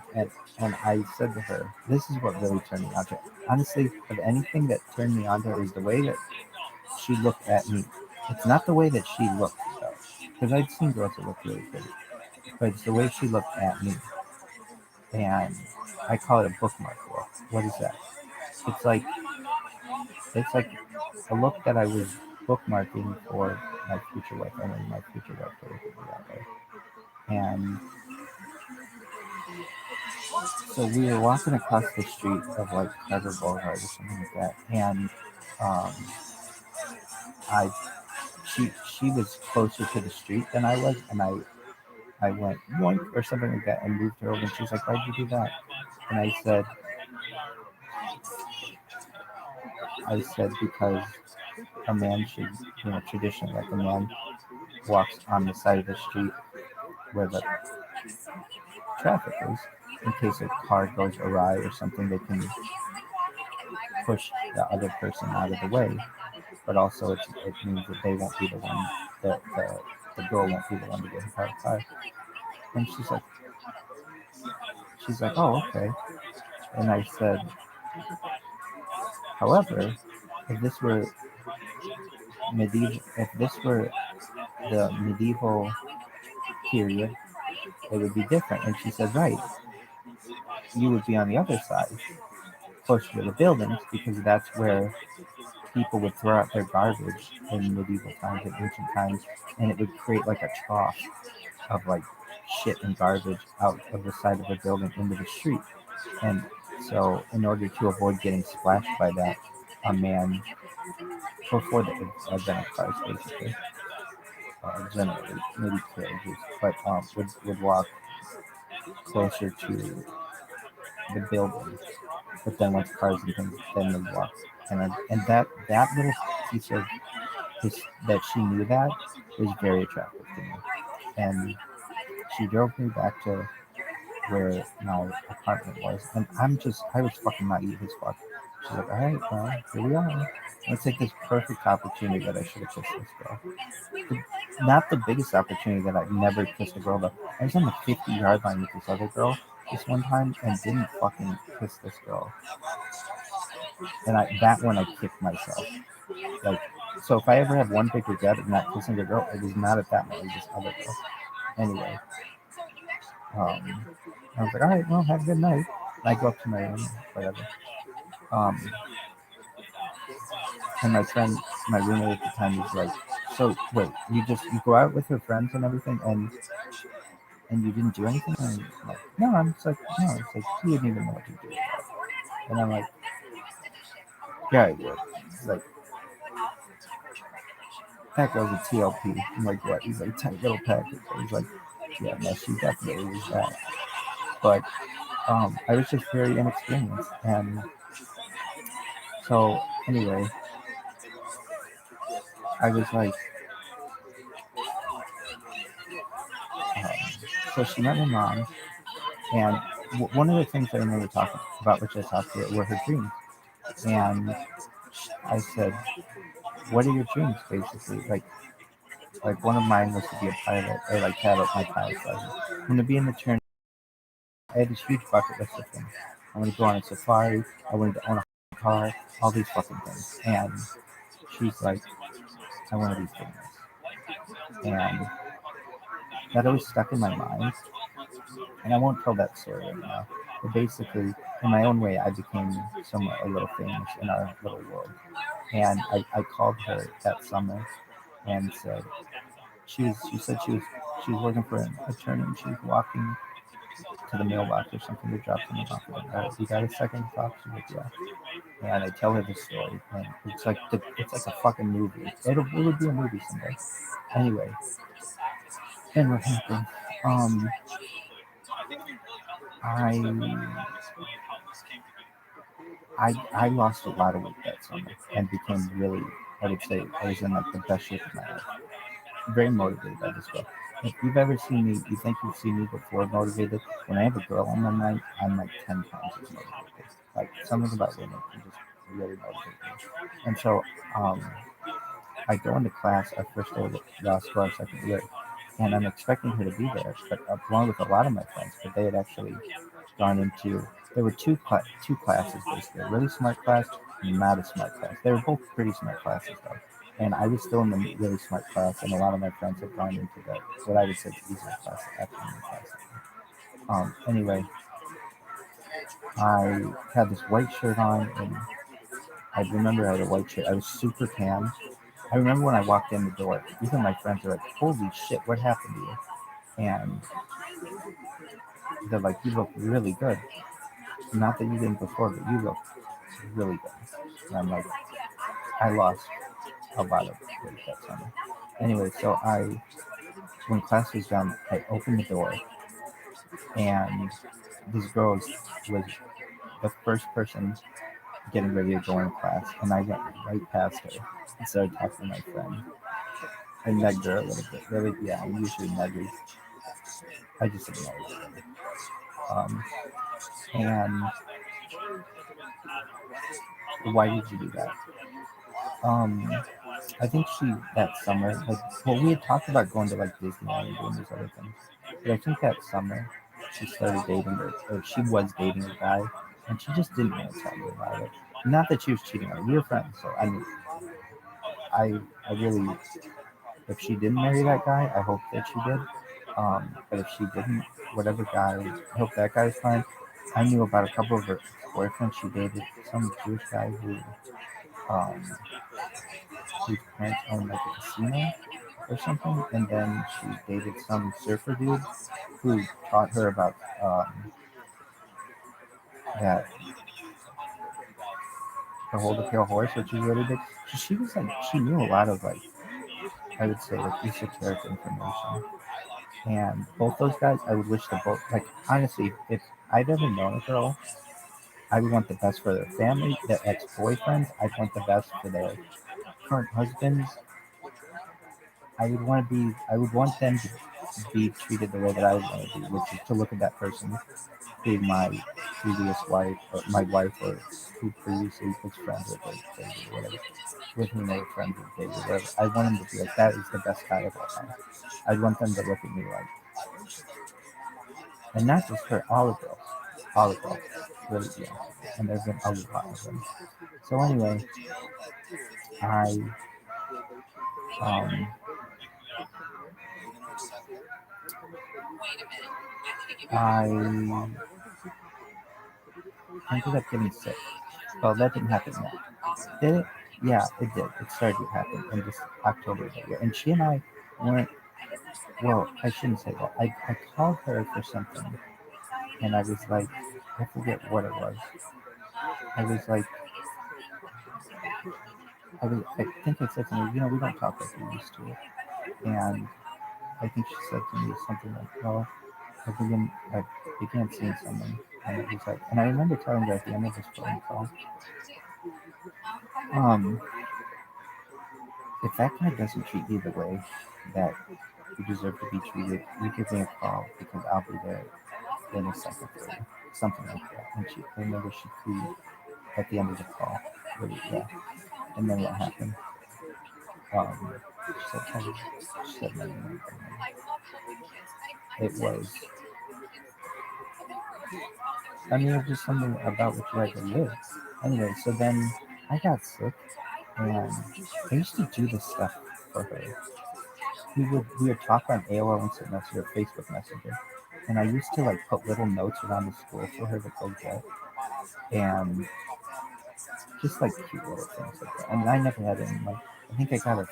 and I said to her, this is what really turned me on to her. Honestly, of anything that turned me on to her is the way that she looked at me. It's not the way that she looked, though. Because I'd seen girls that looked really pretty. But it's the way she looked at me. And I call it a bookmark look. What is that? It's like a look that I was bookmarking for my future wife. I mean, my future wife to look at me that way. And so we were walking across the street of like Carter Boulevard or something like that, and she was closer to the street than I was, and I went yoink or something like that and moved her over, and she's like, why'd you do that? And I said because a man should, traditionally, like a man walks on the side of the street where the traffic is, in case a car goes awry or something, they can push the other person out of the way. But also, it means that they won't be the one, that the girl won't be the one to get hit by a car. And she's like, oh, okay. And I said, however, if this were the medieval period, it would be different. And she said, right, you would be on the other side, closer to the buildings, because that's where people would throw out their garbage in medieval times and ancient times, and it would create like a trough of like shit and garbage out of the side of the building into the street. And so in order to avoid getting splashed by that, a man, before the advent of cars basically, generally, maybe carriages, but would walk closer to the building. But then once cars and things, then they walk. And that little piece of this, that she knew that, was very attractive to me. And she drove me back to where my apartment was, and I was fucking naive as fuck. She's like, all right, well, here we are. Let's take this perfect opportunity that I should have kissed this girl. Not the biggest opportunity that I've never kissed a girl, but I was on the 50-yard line with this other girl this one time and didn't fucking kiss this girl. And that one I kicked myself. Like, so if I ever have one big regret of not kissing a girl, it was not at that one, it was this other girl. Anyway, I was like, all right, well, have a good night. I go up to my room, whatever. And my roommate at the time was like, so wait, you go out with her friends and everything, and you didn't do anything? And I'm like, no, I'm just like, no, it's like you wouldn't even know what to do with that. And I'm like, yeah, I would. It's like, that goes with TLP. I'm like, what? He's like, tight little package. I was like, yeah, no, she definitely was that. But I was just very inexperienced, and so anyway, I was like, um, so she met my mom, and one of the things I remember talking about, which I talked to her, were her dreams. And I said, "What are your dreams?" Basically, like one of mine was to be a pilot, or like have my pilot's license. I'm gonna be in the turn. I had this huge bucket list of things. I want to go on a safari. I wanted to own a car. All these fucking things. And she's like, "I want to be famous." And that always stuck in my mind. And I won't tell that story right now. But basically, in my own way, I became somewhat a little famous in our little world. And I called her that summer and said, she said she was working for an attorney, and she was walking to the mailbox or something to drop something off. Like, all right, you got a second to talk? She's like, yeah. And I tell her the story, and it's like a fucking movie. It would be a movie someday. Anyway, and what happened? I lost a lot of weight that summer and became really, I would say, I was in like the best shape of my life. Very motivated by this girl. If you've ever seen me, you think you've seen me before motivated. When I have a girl on my mind, I'm like 10 times as motivated. Like something about women can just really motivate me. And so I go into class our first day of law school, our second year, and I'm expecting her to be there, but along with a lot of my friends, but they had actually gone into, there were two classes basically, a really smart class and not a smart class. They were both pretty smart classes though. And I was still in the really smart class, and a lot of my friends had gone into the, what I would say, the easier class, after class. Anyway, I had this white shirt on, and I remember I had a white shirt. I was super tan. I remember when I walked in the door, even my friends were like, holy shit, what happened to you? And they're like, you look really good. Not that you didn't before, but you look really good. And I'm like, I lost a lot of weight that summer. Anyway, so when class was done, I opened the door, and this girl was the first person getting ready to go in class, and I went right past her and started talking to my friend. I negged her a little bit. Really, yeah, I'm usually neggy. I just ignored her. And why did you do that? I think that summer, like, well, we had talked about going to like Disneyland and doing these other things, but I think that summer she started dating, or she was dating a guy, and she just didn't want to tell me about it. Not that she was cheating on me, we were friends, so I mean, I really, if she didn't marry that guy, I hope that she did. But if she didn't, whatever guy, I hope that guy's fine. I knew about a couple of her boyfriends. She dated some Jewish guy whose parents owned like a casino or something, and then she dated some surfer dude who taught her about that the hold a pale horse, which is really big. So she was like, she knew a lot of like, I would say, like esoteric information. And both those guys, I would wish them both, like, honestly, if I'd ever known a girl, I would want the best for their family, their ex-boyfriends. I'd want the best for their current husbands. I would want them to be treated the way that I would want to be, which is to look at that person who my previous wife, or my wife, or who previously was friends with, or dated, or whatever, with whom they were friends with, dated, whatever. I want them to be like, that is the best guy of all time. I'd want them to look at me like, and not just her, all the girls, really, yeah. And there's been a lot of them. So anyway, I I ended up getting sick. Well, that didn't happen then. Did it? Yeah, it did. It started to happen in this October that year. And she and I went, well, I shouldn't say that. I called her for something, and I was like, I forget what it was. I was like, I think I said to me, we don't talk like we used to. And I think she said to me something like, well, I began seeing someone. And it was like, and I remember telling her at the end of this phone call, if that guy doesn't treat you the way that you deserve to be treated, you give me a call because I'll be there in a second for you. Something like that. And I remember she cooed at the end of the call. Really, yeah. And then what happened? She said, she said, no. It was, it was just something about what you had to live. Anyway, so then I got sick, and I used to do this stuff for her. We would talk on AOL Instant Messenger, Facebook Messenger, and I used to like put little notes around the school for her to go get, and just like cute little things like that. And I never had any like, I think I got a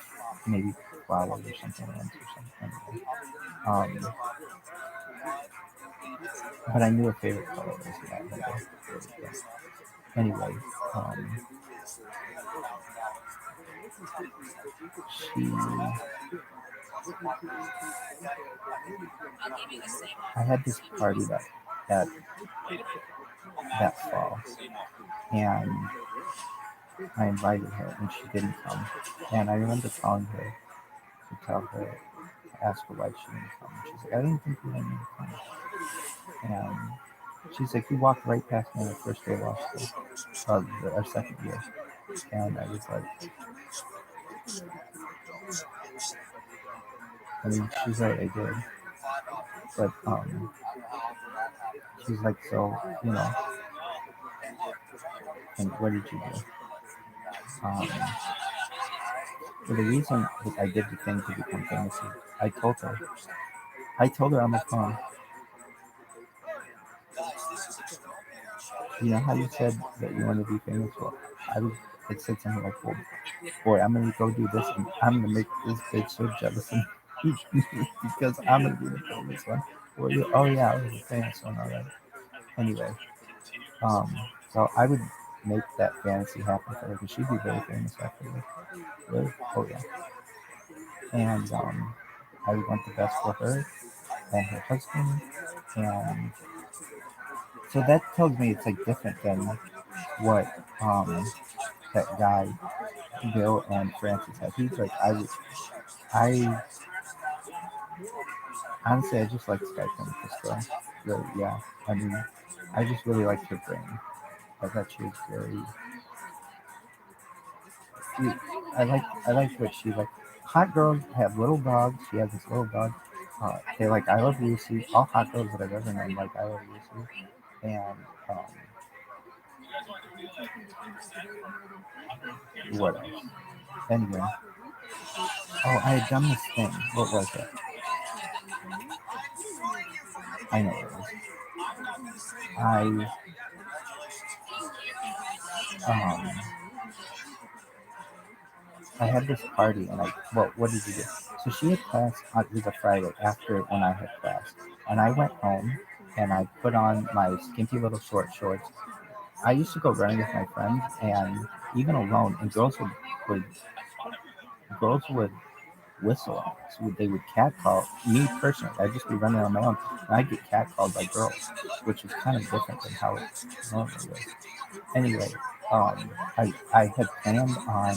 maybe flower or something once or something. Anyway. But I knew her favorite color was lavender. Anyway, I had this party that fall, and I invited her, and she didn't come. And I remember calling her to tell her, to ask her why she didn't come. She's like, I didn't think you wanted me to come. And she's like, you walked right past me on the first day of law school, our second year. And I was like, I mean, she's right, I did. But she's like, so, and what did you do? Well, the reason that I did the thing to become famous is I told her on the phone, you know how you said that you want to be famous? Well, it said something like, well, boy, I'm going to go do this, and I'm going to make this bitch so jealous of me because I'm going to be the famous one. Well, oh yeah, I was the famous one, all right. Anyway, so I would make that fantasy happen for her because she'd be very famous after this. Really? Oh yeah. And I would want the best for her and her husband, and so that tells me it's like different than what that guy Bill and Francis had. He's like, I honestly, I just like Skyping with this girl. Really, yeah. I mean, I just really liked her brain. I thought she was very. I like what she like. Hot girls have little dogs. She has this little dog. They like I Love Lucy. All hot girls that I've ever known like I Love Lucy. And what else? Anyway. Oh, I had done this thing. What was it? I know what it was. I had this party, and what did you do? So she had class, it was a Friday after when I had class, and I went home, and I put on my skimpy little short shorts. I used to go running with my friends, and even alone, and girls would whistle at us. They would catcall me personally. I'd just be running on my own, and I'd get catcalled by girls, which was kind of different than how it normally was. Anyway, I had planned on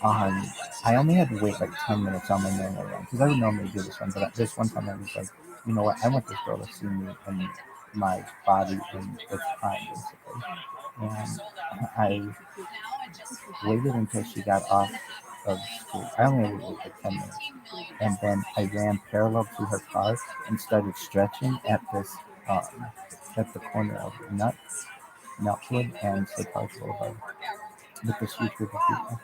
I only had to wait like 10 minutes on my normal run because I would normally do this one, but this one time I was like, you know what? I want this girl to see me and my body in its prime, basically. And I waited until she got off of school. I only had to wait like 10 minutes. And then I ran parallel to her car and started stretching at at the corner of Nutwood and State Park Boulevard with this huge group of people.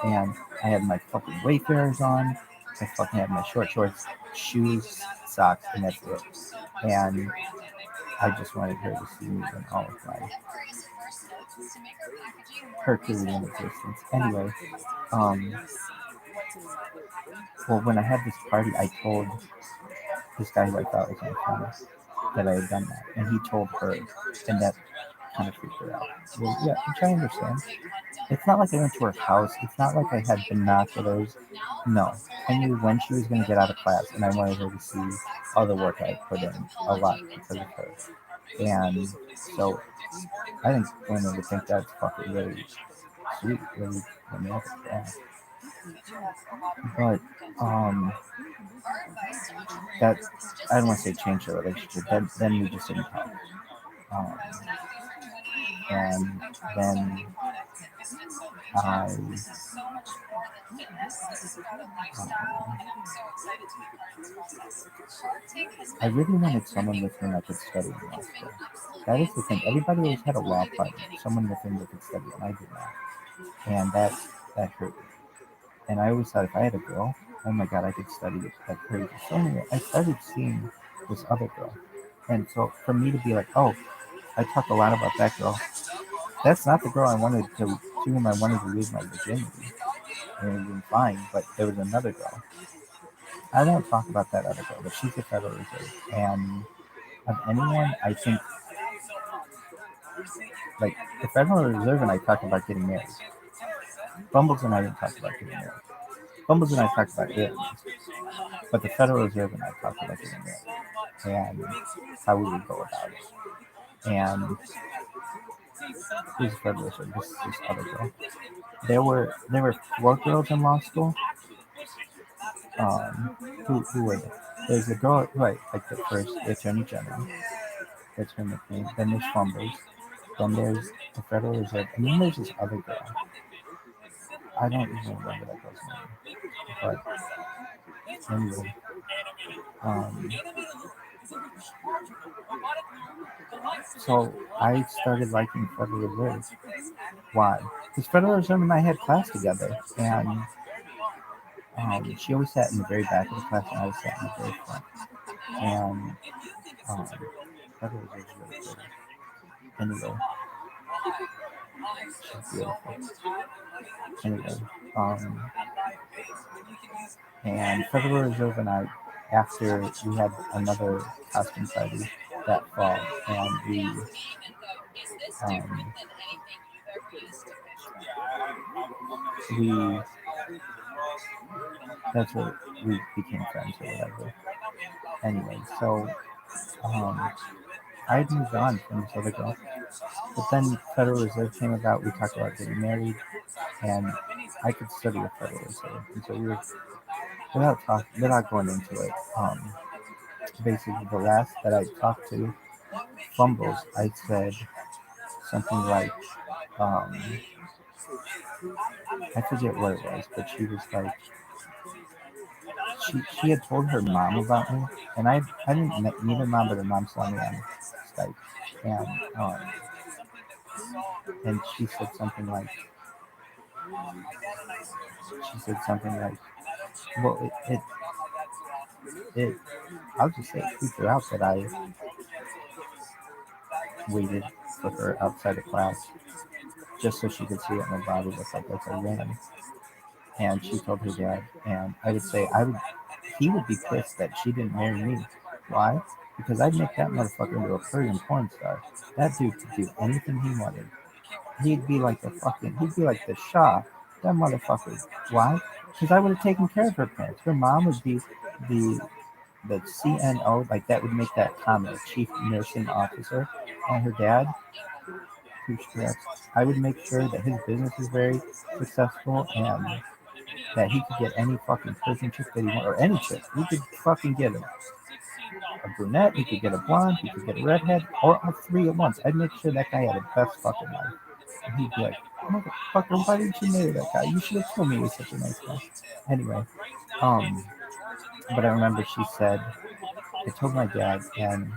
And I had my fucking Wayfarers on. I fucking had my short shorts. shoes, socks, and that's it. And I just wanted her to see me in all of my Herculean existence. Anyway, well, when I had this party, I told this guy who I thought was my friend that I had done that, and he told her, and that kind of freaked her out. Well, yeah, which I understand. It's not like I went to her house. It's not like I had binoculars. No, I knew when she was going to get out of class, and I wanted her to see all the work I put in a lot because of her. And so I think women would think that's fucking really sweet, really romantic. Yeah. But that I don't want to say change the relationship. Then we just didn't talk. And then I really wanted someone with whom I could study in law school. That is the thing. Everybody always had a law partner, someone with whom they could study, and I did not. And that hurt me. And I always thought if I had a girl, oh my god, I could study like crazy. So anyway, I started seeing this other girl. And so for me to be like, oh, I talk a lot about that girl, that's not the girl to whom I wanted to lose my virginity. I mean, it was fine, but there was another girl. I won't talk about that other girl, but she's a Federal Reserve. And of anyone, I think, like, the Federal Reserve and I talked about getting married. Bumbles and I didn't talk about getting married. Bumbles and I talked about aliens. But the Federal Reserve and I talked about getting married and how we would go about it. And who's the Federal Reserve? This other girl. There were 4 girls in law school. Who were there? There's a girl, right, like the first, the Attorney General. That's her nickname. Then there's Fumbles. Then there's the Federal Reserve. And then there's this other girl. I don't even remember that girl's name. But anyway. So I started liking Federal Reserve. Why? Because Federal Reserve and I had class together. And she always sat in the very back of the class and I always sat in the very front. And Federal Reserve is really pretty. Anyway. She's beautiful. Anyway. And Federal Reserve and I, after we had another costume party that fall, and that's what we became friends or whatever. Anyway, so I had moved on from this other girl, but then Federal Reserve came about. We talked about getting married, and I could study at Federal Reserve, and so we were without going into it. Basically, the last that I talked to, Fumbles, I said something like, I forget what it was, but she was like, she had told her mom about me, and I didn't meet her mom, but her mom saw me on Skype, and she said something like, well, it I'll just say it freaked her out that I waited for her outside of class just so she could see what my body looked like as I ran. And she told her dad, and I would say he would be pissed that she didn't marry me. Why? Because I'd make that motherfucker into a Korean porn star. That dude could do anything he wanted. He'd be like the Shah. That motherfucker. Why? Because I would have taken care of her parents. Her mom would be the CNO, like that would make that common, chief nursing officer, and her dad, I would make sure that his business is very successful and that he could get any fucking Persian chick that he wanted, or any chick. He could fucking get a brunette, he could get a blonde, he could get a redhead, or all 3 at once. I'd make sure that guy had the best fucking life. And he'd be like, motherfucker, why didn't you marry that guy? You should have told me he was such a nice guy. Anyway, but I remember she said, I told my dad, and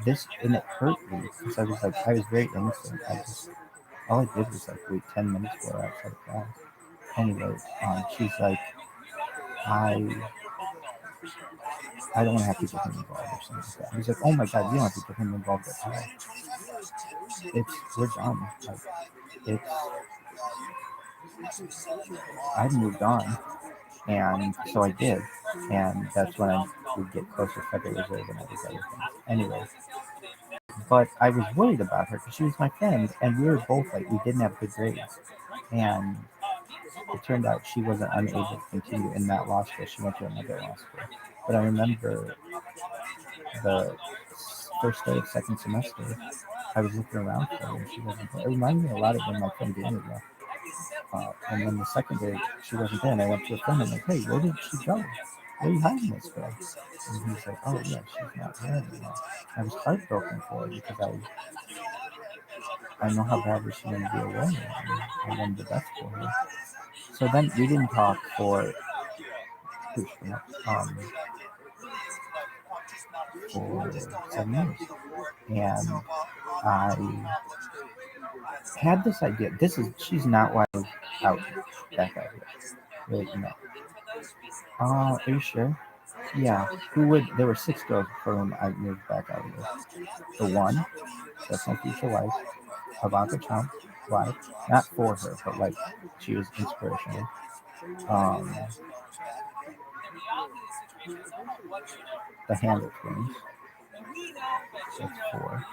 it hurt me because I was very innocent. All I did was like wait 10 minutes for her outside of class. Anyway, she's like, I don't want to have to get him involved or something like that. He's like, oh my God, you don't have to get him involved at all. We're done. Like, I've moved on. And so I did. And that's when I would get close to Federal Reserve and all these other things. Anyway, but I was worried about her because she was my friend, and we were both like, we didn't have good grades. And it turned out she wasn't unable to continue in that law school. She went to another law school. But I remember the first day of second semester, I was looking around for her and she wasn't there. It reminded me a lot of when my friend Danny left. And then the second day, she wasn't there, and I went to a friend and I'm like, hey, where did she go? Where are you hiding this girl? And he's like, oh yeah, she's not there anymore. I was heartbroken for her because I know how badly she wanted to be away, and I wanted the best for her. So then we didn't talk for 7 years. And I had this idea. She's not why I was back out here. Really, no. Are you sure? Yeah. There were 6 girls for whom I moved back out here. The one, that's my future wife, Ivanka Trump, wife. Not for her, but like she was inspirational. The Handle twins. That's 4.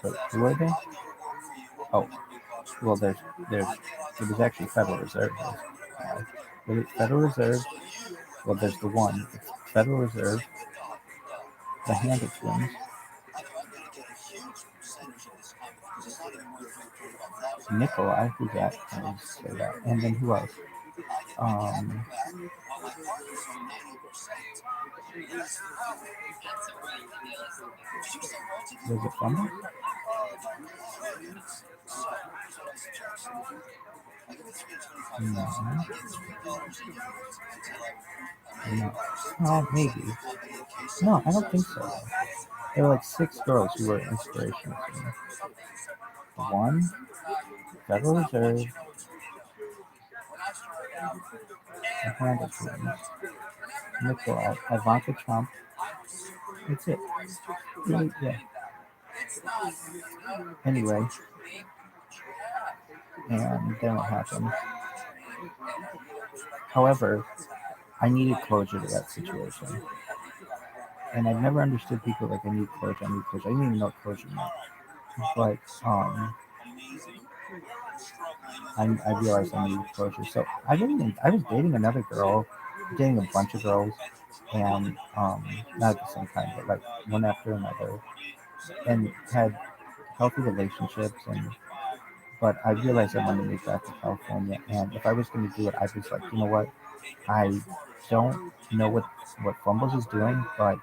Wait, who are they? Oh, well, there was actually Federal Reserve. Federal Reserve. Well, there's the one. It's Federal Reserve. The Handle twins. Nikolai, who's that? And then who else? Was it Fumble? No. Oh, maybe. No, I don't think so. There were like 6 girls who were inspirational to me. 1, Federal Reserve, the Handle twins, Nikolai, Ivanka Trump. That's it. Really, yeah. Anyway, and then what happened? However, I needed closure to that situation. And I've never understood people like, I need closure. I didn't even know what closure meant. But I realized I needed closure. So I was dating another girl, dating a bunch of girls, and not at the same time, but like one after another, and had healthy relationships. But I realized I wanted to move back to California, and if I was going to do it, I was like, you know what? I don't know what Fumbles is doing, but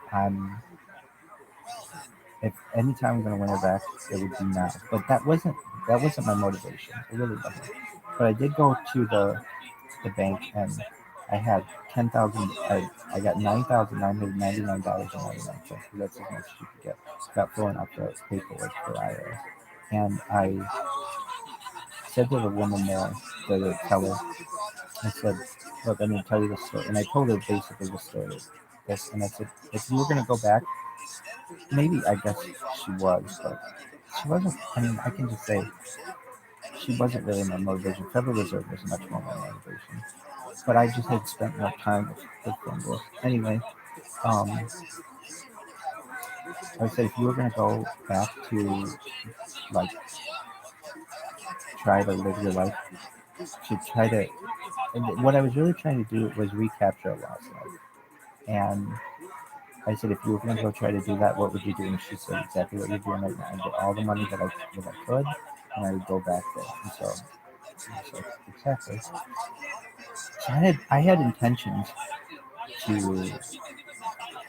if anytime I'm going to win her back, it would be now. But that wasn't my motivation. It really wasn't. But I did go to the bank, and I had 10,000. I got $9,999.99. That's as much as you could get without filling out the paperwork for IRS. And I said to the woman there, the teller, I said, look, I'm going to tell you the story. And I told her basically the story. Yes, and I said, if you were going to go back, maybe I guess she was, but she wasn't. I mean, I can just say she wasn't really my motivation. Federal Reserve was much more my motivation. But I just had spent more time with Fumble. Anyway, I said, if you were going to go back to, like, try to live your life, to try to, what I was really trying to do was recapture a lost life. And I said, if you were going to go try to do that, what would you do? And she said exactly what you're doing right now. I get all the money that I could, and I would go back there. And so I was like, exactly. So I had intentions to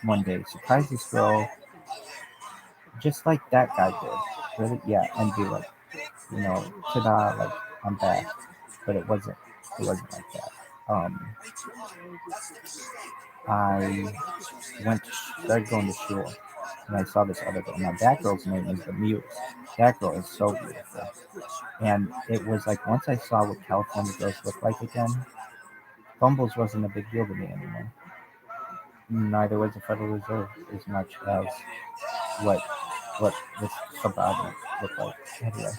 one day surprise this girl, just like that guy did. Really, yeah, and be like, ta-da, like I'm back. But it wasn't like that. I started going to shul, and I saw this other girl. Now that girl's name is the Muse. That girl is so beautiful. And it was like once I saw what California girls look like again, Fumbles wasn't a big deal to me anymore. Neither was the Federal Reserve as much as what this subordinate looked like. Anyway,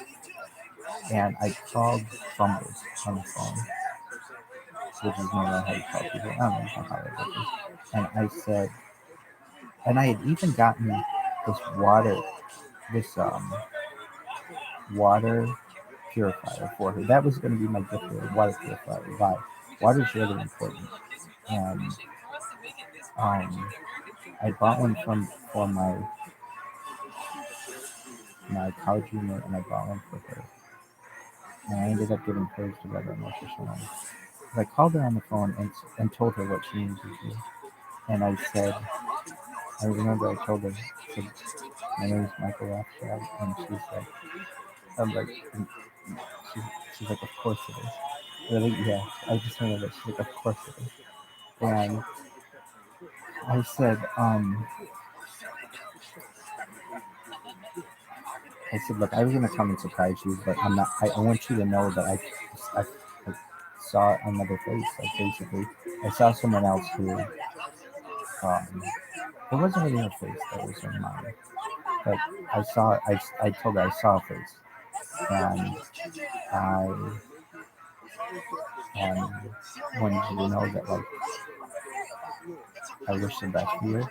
and I called Fumbles on the phone, which is normally how you call people. I don't know how it works. And I said, and I had even gotten this water purifier for her. That was going to be my gift for her, water purifier. Why? Water is really important, and I bought one for my college roommate, and I bought one for her. And I ended up giving hers to Rabbi Moshe. I called her on the phone and told her what she needed to do. And I said, I remember I told her, I said, my name is Michael Rothschild, and she said, I'm like, she's like, of course it is. Really? Yeah. I just remember that. She's like, of course it is. And I said, look, I was gonna come and surprise you, but I'm not. I want you to know that I saw another face. Like basically, I saw someone else who, it wasn't really her face that was in mine, but I told her I saw a face, and I wanted you to know that like I wish the best for you.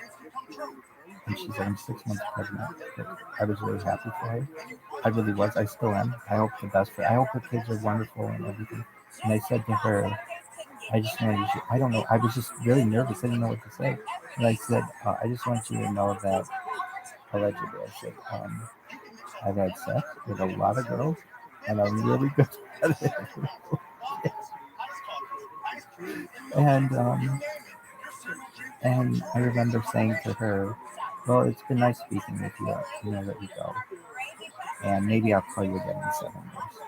And she's like, I'm 6 months pregnant. But I was really happy for her. I really was. I still am. I hope the best for her. I hope her kids are wonderful and everything. And I said to her, I just wanted you, I don't know, I was just really nervous. I didn't know what to say. And I said, I just want you to know that, allegedly, I said, I've had sex with a lot of girls, and I'm really good at it. And I remember saying to her, well, it's been nice speaking with you. Let you go. And maybe I'll call you again in 7 years.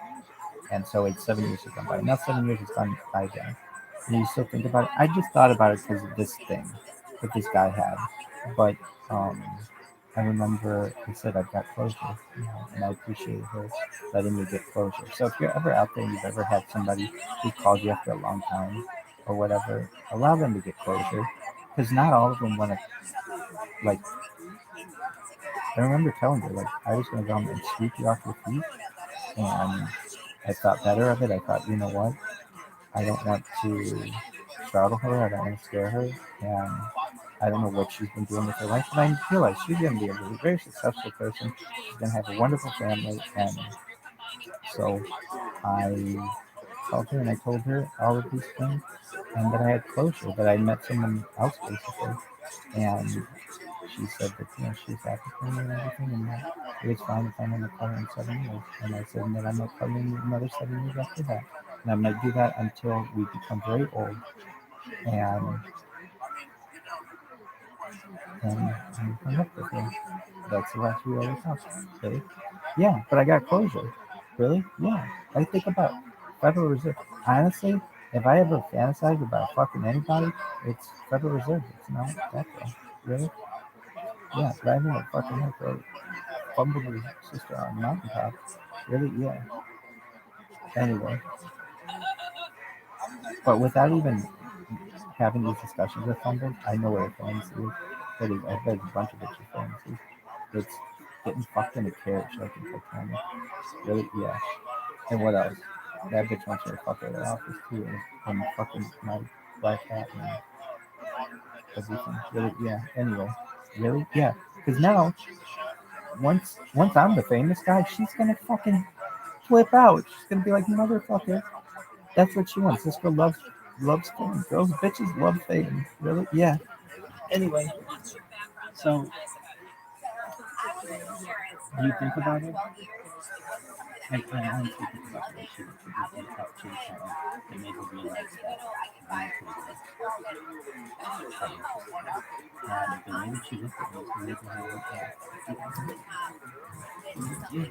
And so it's 7 years has gone by. Now 7 years has gone by again. And you still think about it. I just thought about it because of this thing that this guy had. But I remember I said I've got closure, and I appreciate her letting me get closure. So if you're ever out there and you've ever had somebody who called you after a long time or whatever, allow them to get closure. Because not all of them want to, like, I remember telling her, like, I was going to come and sweep you off your feet. And I thought better of it. I thought, you know what? I don't want to startle her. I don't want to scare her. And I don't know what she's been doing with her life. And I realized she's going to be a really very successful person. She's going to have a wonderful family. And so I called her and I told her all of these things. And that I had closure, that I met someone else basically. And she said that, she's happy for me and everything, and that it was fine if I'm going to call her in 7 years. And I said that I'm going to call her in another 7 years after that. And I'm going to do that until we become very old. And hung up with her. That's the last we ever talked. Really? Yeah, but I got closure. Really? Yeah. I think about Federal Reserve. Honestly, if I ever fantasize about fucking anybody, it's Federal Reserve. It's not that girl. Really? Yeah, driving a fucking her for fumbled with her sister on a mountaintop. Really? Yeah. Anyway. But without even having these discussions with Fumble, I know what a fantasy is. That is, I've had a bunch of bitches fantasies. It's getting fucked in a carriage like in Titanic. Really? Yeah. And what else? That bitch wants me to fuck her at the office too. And fucking my black hat and everything. Really? Yeah. Anyway. Really? Yeah. Because now, once I'm the famous guy, she's gonna fucking flip out. She's gonna be like, motherfucker. That's what she wants. This girl loves fame. Girls, bitches love fame. Really? Yeah. Anyway, so do you think about it? I honestly think about what she was saying that made me realize that I'm the way that she looked at me, the way that I looked at her. Yeah.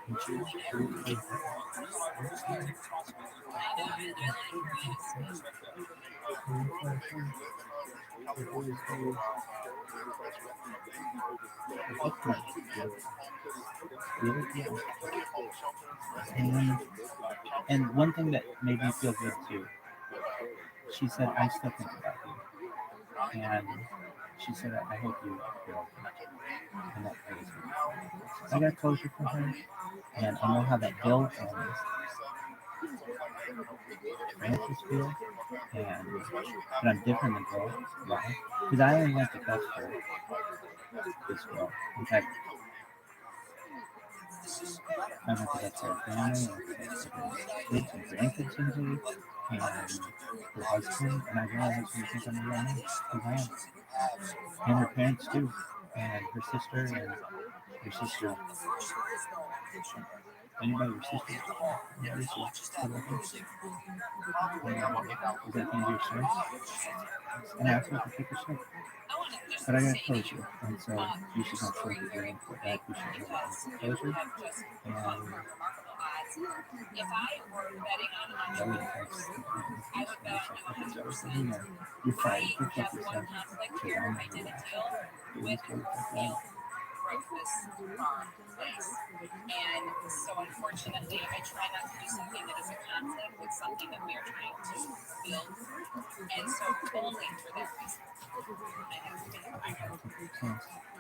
And she was really, yeah. And one thing that made me feel good too she said, I still think about you. And she said, I hope you're okay. And that praise me. I got closure from her, and I know how that guilt and Francis feel, and but I'm different than Bill. Why? Because I only want the best for this girl. In fact, I want the best for her family, I want the best for her kids and grandkids someday, and her husband, and I want her husband to think I'm a real man, because I am. And her parents too, and her sister, and your sister. Anybody, your sister? Yeah, this is is that the end of your story? And I also have to take a shit. But I got closure, and so you should not feel the very important. I appreciate you having closure, and If I were betting on an that would entrepreneur, I would bet on $200. you're fine. I You're have fine. one conflict here. I did a deal with breakfast place. And so unfortunately, I try not to do something that is a conflict with something that we are trying to build. And so only for that reason, I have to make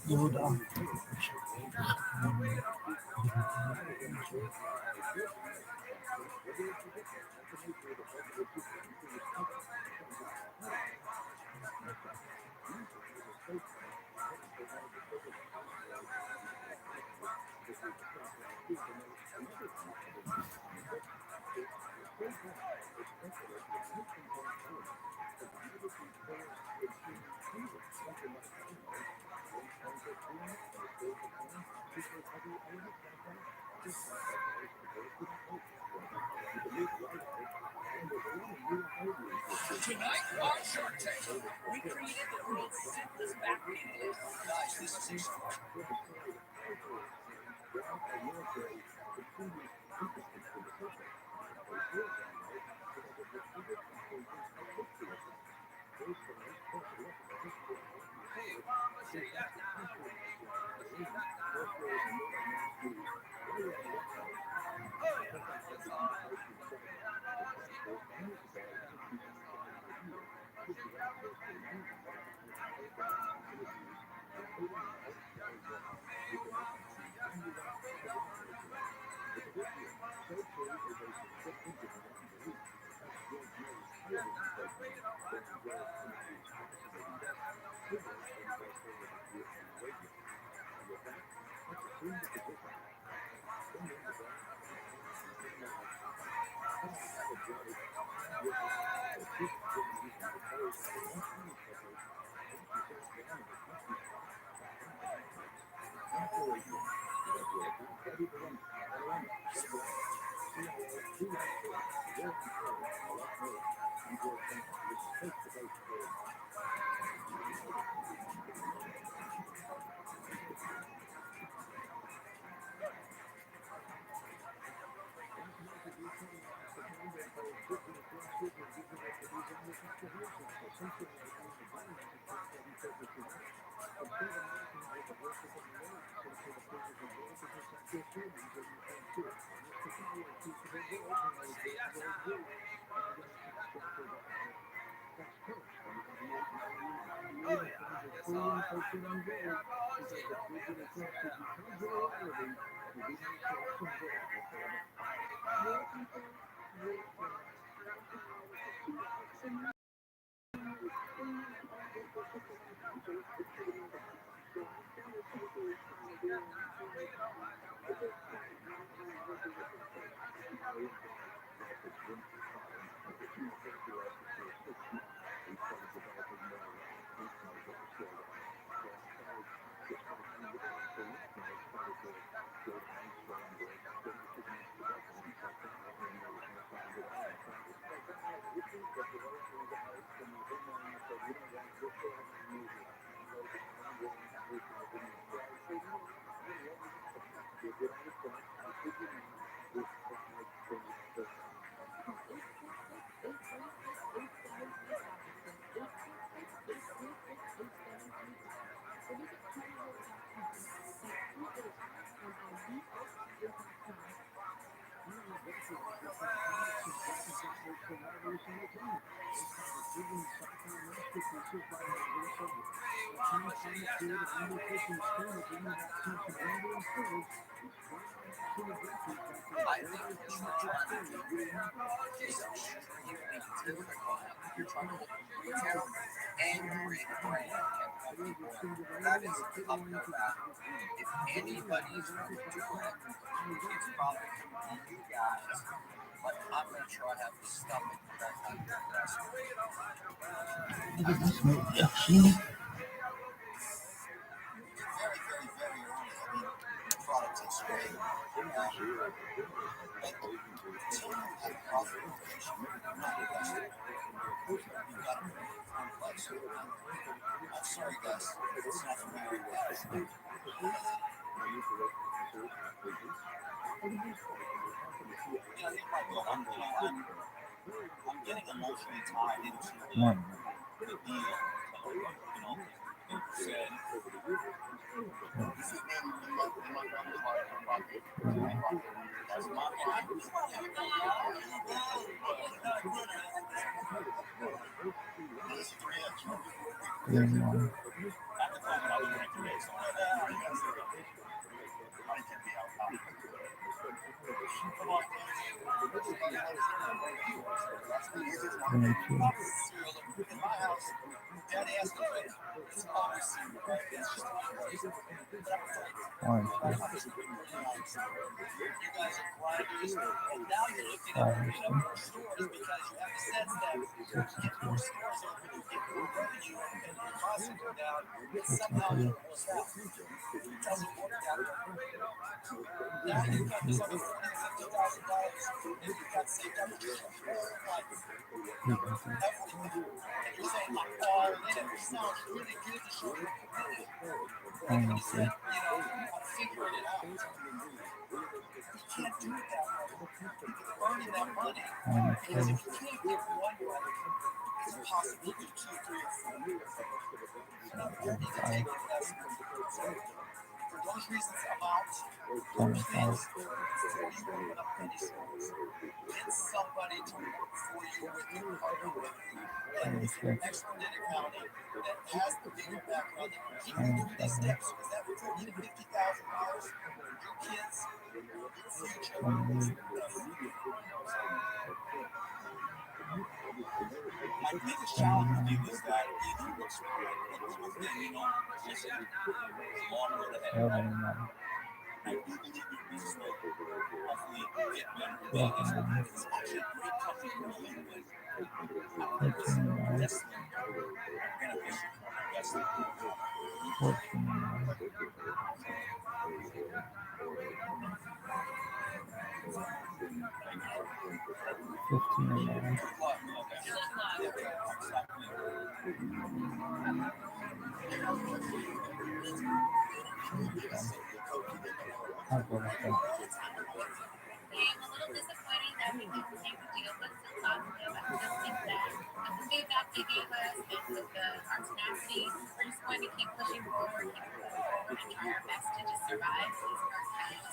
Hold on. Tonight on Shark Tank, we created the world's simplest back painting. Guys, this is extraordinary. I think what you're trying to do is extremely difficult. You're trying to look retail and create a brand and have people in. That is an uphill battle. If anybody is going to do it, it's probably going to be you guys. But I'm not sure I have the stomach for that kind of investment. Look at this reaction. Very, very, very early. I mean, the product is great. But until you have proper information, you're not investing. You've got to put it in place. I'm sorry, guys. It's not for me, guys. I'm getting emotionally tied into the deal. So, said, that's my Green one. Green two. In my house, Daddy has to play. It's always cereal, right? It's just Orange two. you guys are grinders, and now you're looking at opening up more stores because you have a sense that get more stores open, you get more revenue, and your costs will go down, and somehow you'll work out. It doesn't work that way. Now you've got this other $40,000 and $50,000, and you've got saved up for your whole life. Everything. And you're saying, oh, it sounds really good to show you committed. And you said, I'm figuring it out. You can't do it that way. You're earning that money. Because if you can't get one right, it's possible to do 2, 3, or 4. You need to take the investment. So, for those reasons, I'm out. First things, before you open up any stores, get somebody to work for you with your partner. And it's an expert in accounting that has the legal background that can keep you through these steps. Because that will take you to $50,000, your kids, your future. My biggest challenge with you is that if you look smart, just a long road ahead. I do believe your business will hopefully get better and better. It's actually a great company to go in with. That's beneficial for our investment. 15. I'll go with that. I'm a little disappointed that we didn't take the deal, but still positive. I still think that with the feedback they gave us and with our tenacity, we're just going to keep pushing forward, keep moving forward, and try our best to just survive these first times.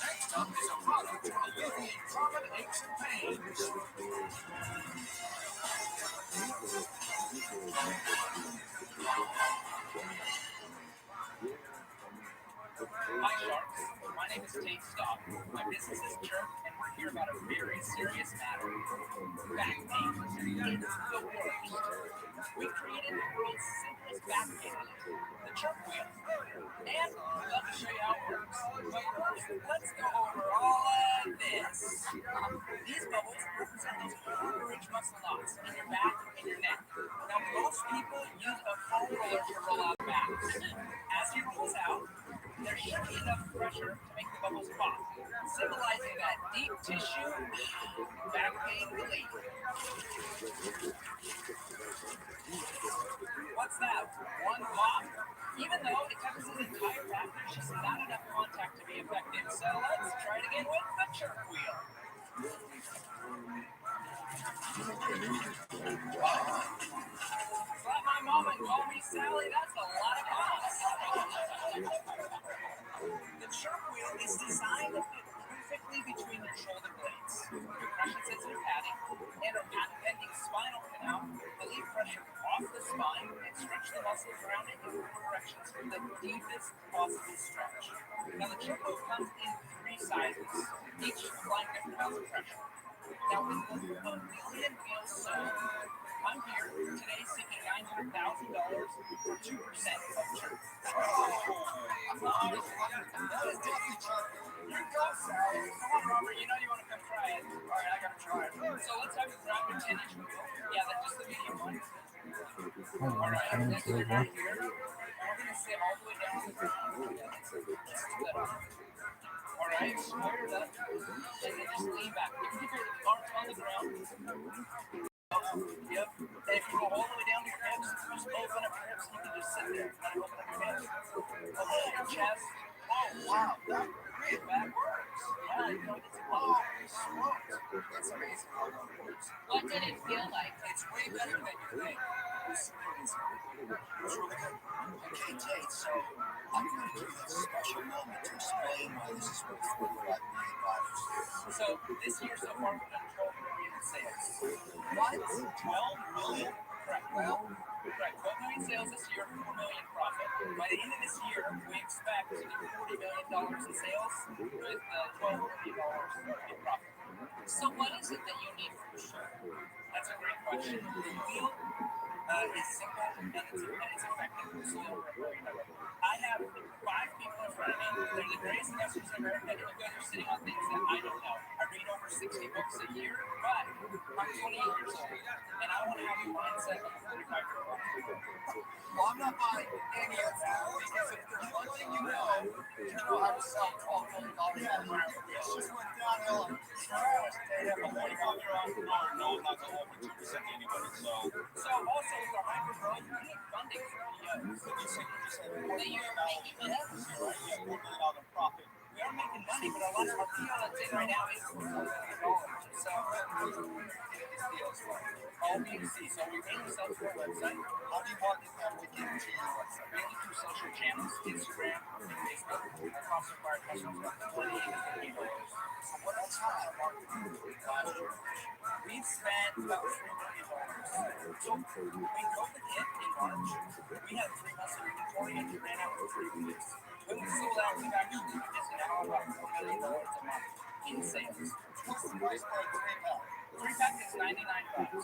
Next up is a product to alleviate common aches and pains. Hi, Sharks. My name is Tate Stock. My business is Chirp, and we're here about a very serious matter. Back pain. It's the worst. We created the world's simplest back pain relief, the Chirp wheel. And we'd love to show you how it works. But first, let's go over all of this. These bubbles represent those orange muscle knots in your back and your neck. Now, most people use a foam roller to roll out backs. As he rolls out, there should be enough pressure to make the bubbles pop, symbolizing that deep tissue back pain relief. What's that? One pop? Even though it covers his entire back, there's just not enough contact to be effective. So let's try it again with the Chirp wheel. Slap my mom and call me Sally. That's a lot of pops. The Chirp wheel is designed to fit perfectly between your shoulder blades. Compression-sensitive padding and our patent-pending spinal canal relieve pressure off the spine and stretch the muscles around it in four directions for the deepest possible stretch. Now, the Chirp wheel comes in 3 sizes, each applying different amounts of pressure. Now, with over 1 million wheels sold, I'm here today seeking $900,000 for 2% of Chirp. That is definitely Chirp. You go, Sally. Come on, Robert. You know you want to come try it. All right, I got to try it. So let's have you grab a 10-inch wheel. Yeah, that's just the medium one. All right, let's do it right here. And we're going to sit all the way down on the ground. Let's do that. All right, square it up. And then just lean back. You can keep your arms on the ground. Yep. And if you go all the way down to your hips, just open up your hips. You can just sit there. Let it open up your hips. Open up your chest. Wow, that really That works. Yeah, you know, it's It's amazing how well it works. What did it feel like? It's way better than you think. It's really good. Okay, Tate, so I'm going to give you this special moment to explain why this is worth $45 million. So this year so far we've done 12 million in sales. What? 12 million? Correct. Well, Correct. 12 million sales this year, 4 million profit. By the end of this year, we expect to do $40 million in sales with $12 million in profit. So what is it that you need from Sure? That's a great question. The wheel is simple and it's effective. This wheel we're worried about. I have 5 people in front of me. They're the greatest investors in America, and you guys are sitting on things that I don't know. I read over 60 books a year, but I'm 28 years old, and I want to have the mindset of a 45-year-old. Well, I'm not buying any of that because if there's one thing you know how to sell $12 million around. It just went downhill on fast. They have a $40 entrepreneur knows not to over 2% anybody. So also with our hyper growth, we need funding for POs. So you said $4 million this year, right? Yeah, $4 million profit. We are making money, but a lot of our PO that's in right now is $4 million. So all B2C. So we mainly sell through our website. How do you market them to get to your website? Mainly through social channels, Instagram and Facebook. Our cost of acquired customers are So what else have you marketed last year? We've spent about $3 million. So when COVID hit in March, we had 3 months of inventory and we ran out in 3 weeks. When we sold out, we've actually just now about $4 million a month in sales. What's the price for a 3-pack? 3-pack is $99.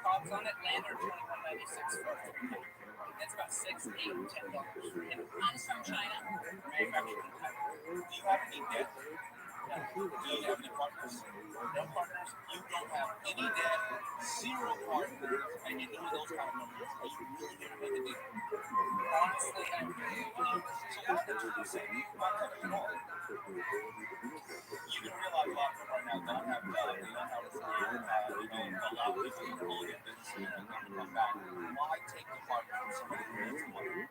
Cogs on it land are $21.96 for a 3-pack. It's about $6, $8, $10. And it's from China, manufactured in Taiwan. Do you have any debt? No. Do you have any partners? No partners. You don't have any debt, 0 partners, and you know those kind of numbers. Are you really going to make a deal? Honestly, I really don't. So what did you say? What kind of law? You can realize a lot of people right now don't have love. They don't have a plan. They don't allow people to pull their business in and come back. Why take the partner from somebody who needs money?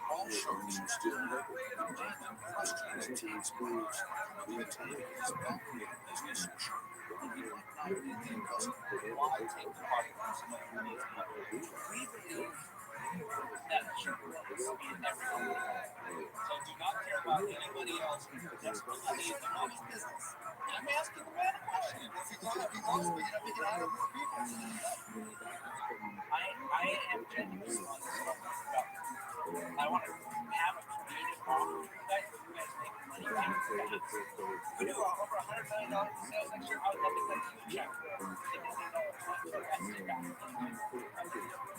All shows are still local. Daily questions, teams moves. The team is operating business. We might not be the customer. Why take the partner from somebody who needs money? We believe that true purpose in everyone. So do not care about anybody else who desperately needs the money. Business. I'm asking the man a question. If you don't, we can out of more people. I am genuinely on this stuff. I want to have a creative offer for you guys. You guys make money fast. We do over $100 million in sales next year. I would love to cut you a check for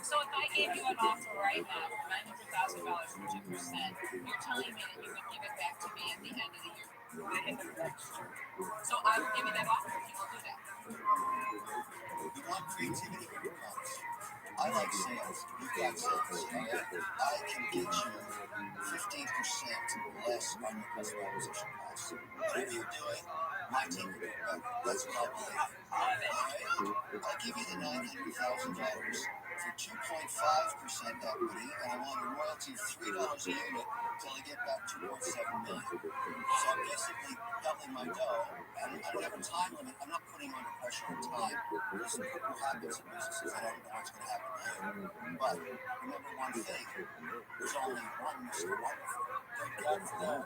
So if I gave you an offer right now for $900,000 for 2%, you're telling me that you would give it back to me at the end of the year. So I will give you that offer if you will do that. We want creativity when it comes. I like sales. You've got sales. I can get you 15% less on your customer acquisition costs. Whatever you're doing, my team can do it better. That's what I believe. All right? I'll give you the $900,000 for 2.5% equity, and I want a royalty of $3 a unit until I get back $2.7 million. So I'm basically doubling my dough, and I don't have a time limit. I'm not putting under pressure on time. There's some people who happens in businesses. I don't know what's going to happen to you. But remember one thing, there's only one Mr. Wonderful. Thank God for that.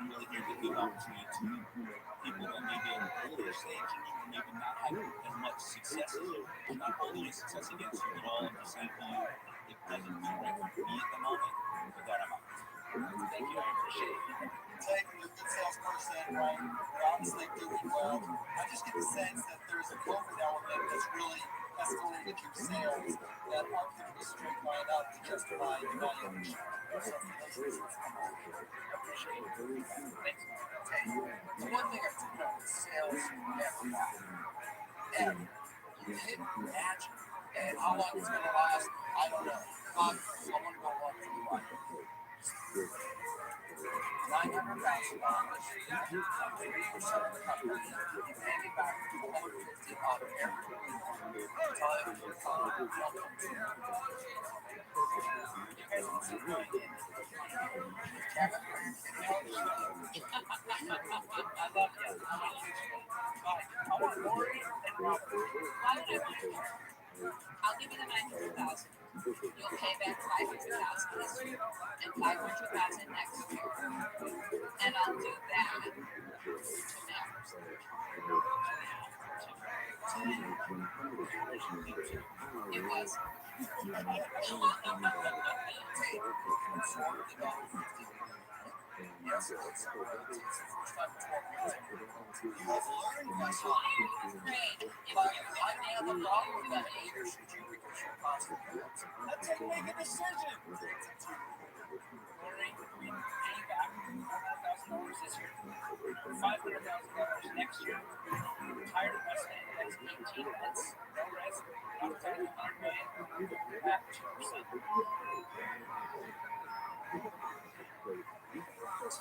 I'm really here to give opportunity to people that maybe in an earlier stage and you maybe not having as much success as you. I'm not holding your success against you at all. I'm just saying to you, it doesn't feel right for me at the moment, but that I'm out. Thank you, I appreciate it. Tate, you're a good salesperson, right? You're obviously doing well. I just get the sense that there's a COVID element that's really escalated your sales that are giving you straight line up to justify the valuation. So congratulations. I appreciate it. Thanks. Tate, the one thing I do know is sales never lie. And you hit magic. And how long it's going to last, I don't know. I want to go along for the ride. $900,000. 3% of the company. You pay me back $150 on every time you call. You guys can see my name. Kevin, I love you. I want Lori and Robert. Why would I want to care? I'll give you the 900,000. You'll pay back 500,000 this year and 500,000 next year, and I'll do that to now. It was. Yes, it's the first time in 12 months. You have learned my Why are you afraid? If you have a problem with that either, should you, because you're positive. Let's make a decision. Lori, we pay you back $400,000 this year, $500,000 next year. Retired investment in the next 18 months. No risk. Not retired in $100 million. At 2%. 2.5%.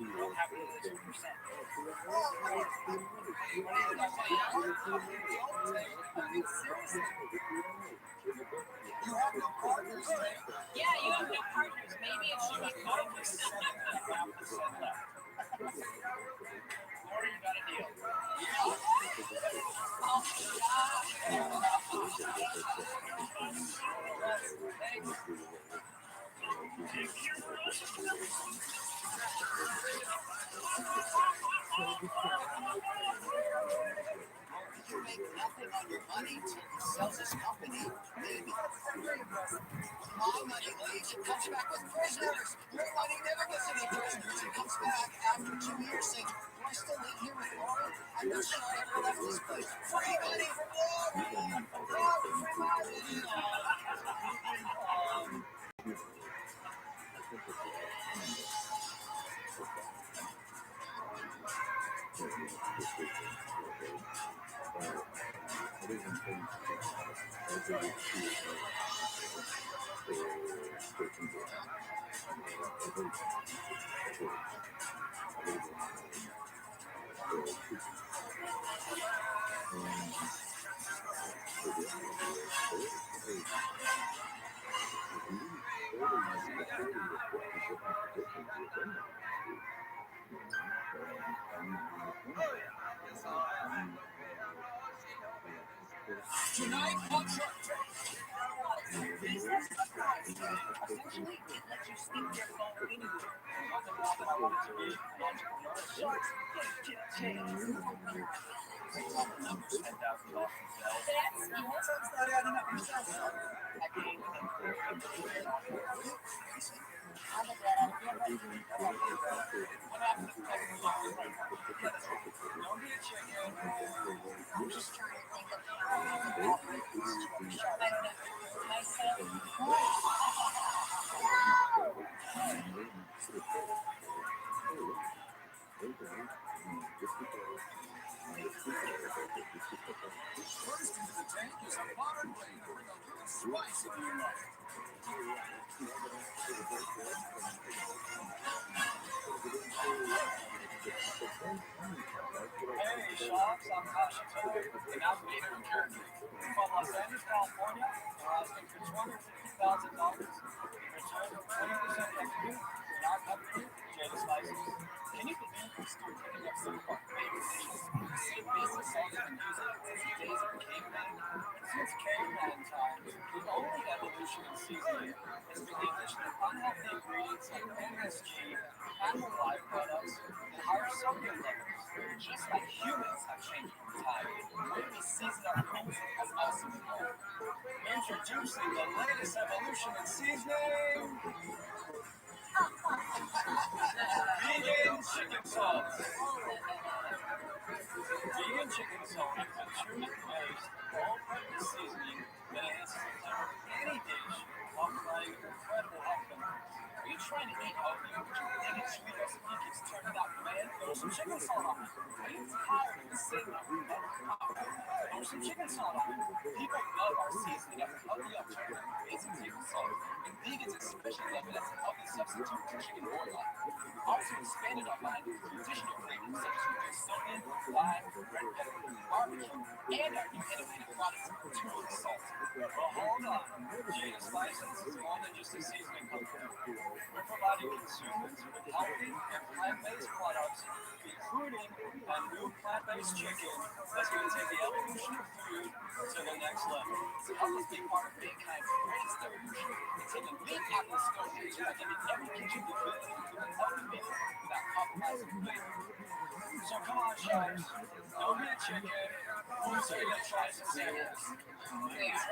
I'm happy with 2%. Seriously. You have no partners, right? Yeah, you have no partners. Maybe it should be partners. 7.5% left. Lori, you got a deal. Oh, gosh. Thanks. You make nothing on your money till you sell this company, maybe. My money leaves, it comes back with prisoners. Your money never gets any prisoners. It comes back after 2 years saying, do I still live here with Lori? I'm not sure I ever left this place. Free money for Lori! Free money! Tonight, essentially, it lets you stick your phone anywhere. Not I wanted to be an entrepreneur. Sharks, get a chance. Numbers, $10,000 in sales. That's not adding up yourself. I gained them. I'm a dad. What happened to don't be a chicken. I'm just trying to think of how I can operate this shop. I don't know. Myself. First into the tank is a modern way to bring a little spice into your life. Hey, shops, I'm Toy, the navigator and character. From Los Angeles, California, we're asking for $250,000. Return 20% equity in our company, Jada Spices. Can you believe we start picking up some of our favorite dishes? Same basic sauce we've been using since the days of caveman. Since caveman times, the only evolution in seasoning has been the addition of unhealthy ingredients like MSG, animal live products, and higher sodium levels. Just like humans have changed over time, the way we season our foods has also evolved. Introducing the latest evolution in seasoning. Vegan chicken sauce. Vegan chicken sauce is a turmeric-based, all-purpose seasoning that enhances the flavor of any dish while providing incredible health benefits. Are you trying to eat healthy, but your big and sweet recipe keeps turning out bland? Throw some chicken salt on it. Are you tired of the same throw some chicken salt on it. People love our seasoning as a healthy alternative. basic table salt, and vegans especially love it as a healthy substitute to chicken or lamb. We also expanded our line with additional flavors such as reduced sodium, lime, red pepper, barbecue, and our new innovative products, turmeric salt. Well, hold on. Being spices is more than just a seasoning company. We're providing consumers with healthy and plant-based products, including a new plant-based chicken that's going to take the evolution of food to the next level. To help us be part of mankind's greatest evolution and take a leap out of the stone age by giving every kitchen the ability to cook a healthy meal without compromising flavor. So come on, chefs, don't be a chicken. Who's here to try some samples? Please.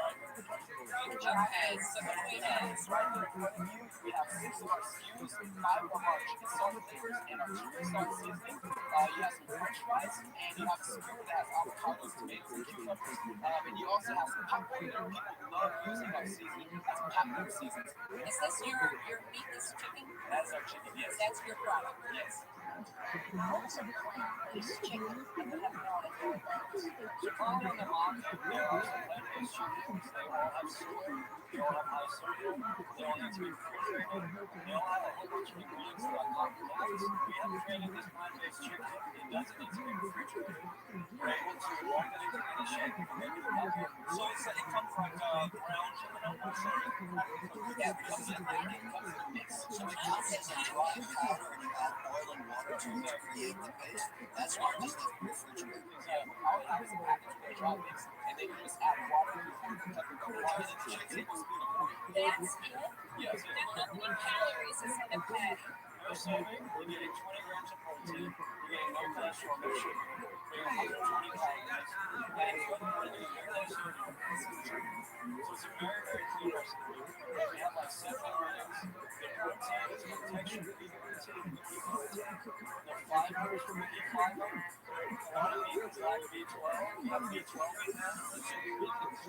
Okay, so what do we have? Right here in front of you, we have 6 of our SKUs, 5 of our chicken salt flavors, and our turmeric salt seasoning. You have some french fries, and you have a skewer that has avocados, tomatoes, and cucumbers. And you also have some popcorn there. People love using our seasoning as popcorn seasons. Is this your meatless chicken? That's our chicken, yes. That's your product? Yes. What is a plant-based chicken? I have no idea what that is. So probably on the market, there are some plant-based chickens. They all have soy, they all have high sodium, they all need to be refrigerated, they all have a whole bunch of ingredients that are compromised. We have created this plant-based chicken. It doesn't need to be refrigerated. We're able to mold it into any shape and make it happen. So it comes like ground chicken almost, or it comes in ready, it comes in a mix. So it comes in a dry powder and you add oil and water to create the paste. That's why it doesn't have to be refrigerated. Exactly. All you have is a package with a dry mix, and then you just add water before you cook it. Water that the chicken will speed up. That's it? Yes. How many calories is in a patty? No serving, you're getting 20 grams of protein, you're getting no cholesterol, no sugar, you're getting 120 calories, and furthermore, you're very low sodium. So it's a very, very clean recipe. We have like 7 ingredients. The protein is good texture, good protein, good protein. The fiber is really fiber. A lot of vegans like B12. We have B12 in there. It's a vegans.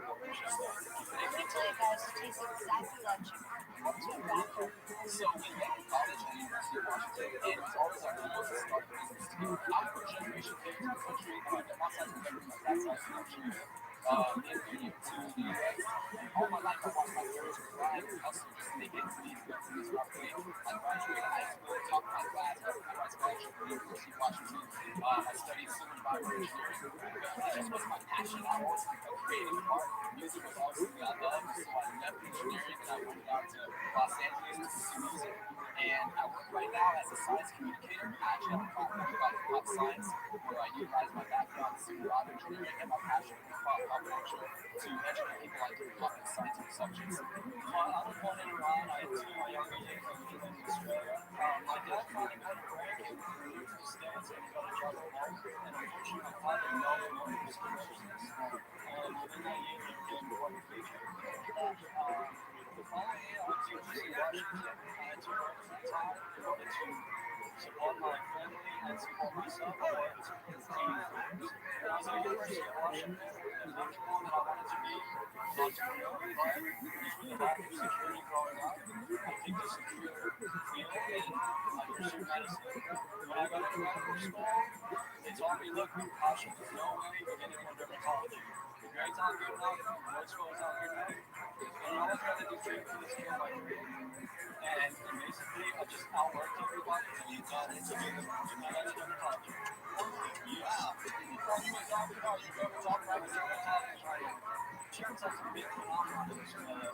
Let me tell you guys, it tastes exactly like chicken. What's your background? So we went to college at the University of Washington, and it's always our goal to start a business together. I'm first generation came to the country, my dad's side from Denver, my dad's side from Nigeria, immigrated to the U.S. All my life I watched my parents grind and hustle just to make ends meet and go through this rough way. I graduated high school, topped my class, got a full-ride scholarship from the University of Washington. I studied civil environmental engineering. It just was my passion. I always picked up creative art. Music was always something I loved, so I left engineering and I went out to Los Angeles to pursue music. And I work right now as a science communicator. I actually have a platform called Pop Science, where I utilize my background in civil engineering and my passion for pop culture to educate people on different topics, scientific subjects. Well, I was born in Iran. I had 2 of my younger years in Australia. My dad finally got a break and moved to the States and got a job at Walmart. And unfortunately, my father no longer was consciousness. And within that year, he became quadriplegic. The following year, I went to University of Washington. I had to work full-time in order to support my family and support myself. I worked 80 times. When I was at the University of Washington, the number one that I wanted to be an entrepreneur, right? Just with the lack of security growing up, I picked a secure field in pursued medicine. When I got into medical school, they told me, look, Asha, there's no way you're getting more dermatology. Your grades aren't good enough, your grade scores aren't good enough. And I was rather do treatment for this kid by career. And basically, I just outworked everybody until you got into dermatology. Yeah. Well, you were talking about your dermatologist right now. Chicken salt's a big phenomenon in this particular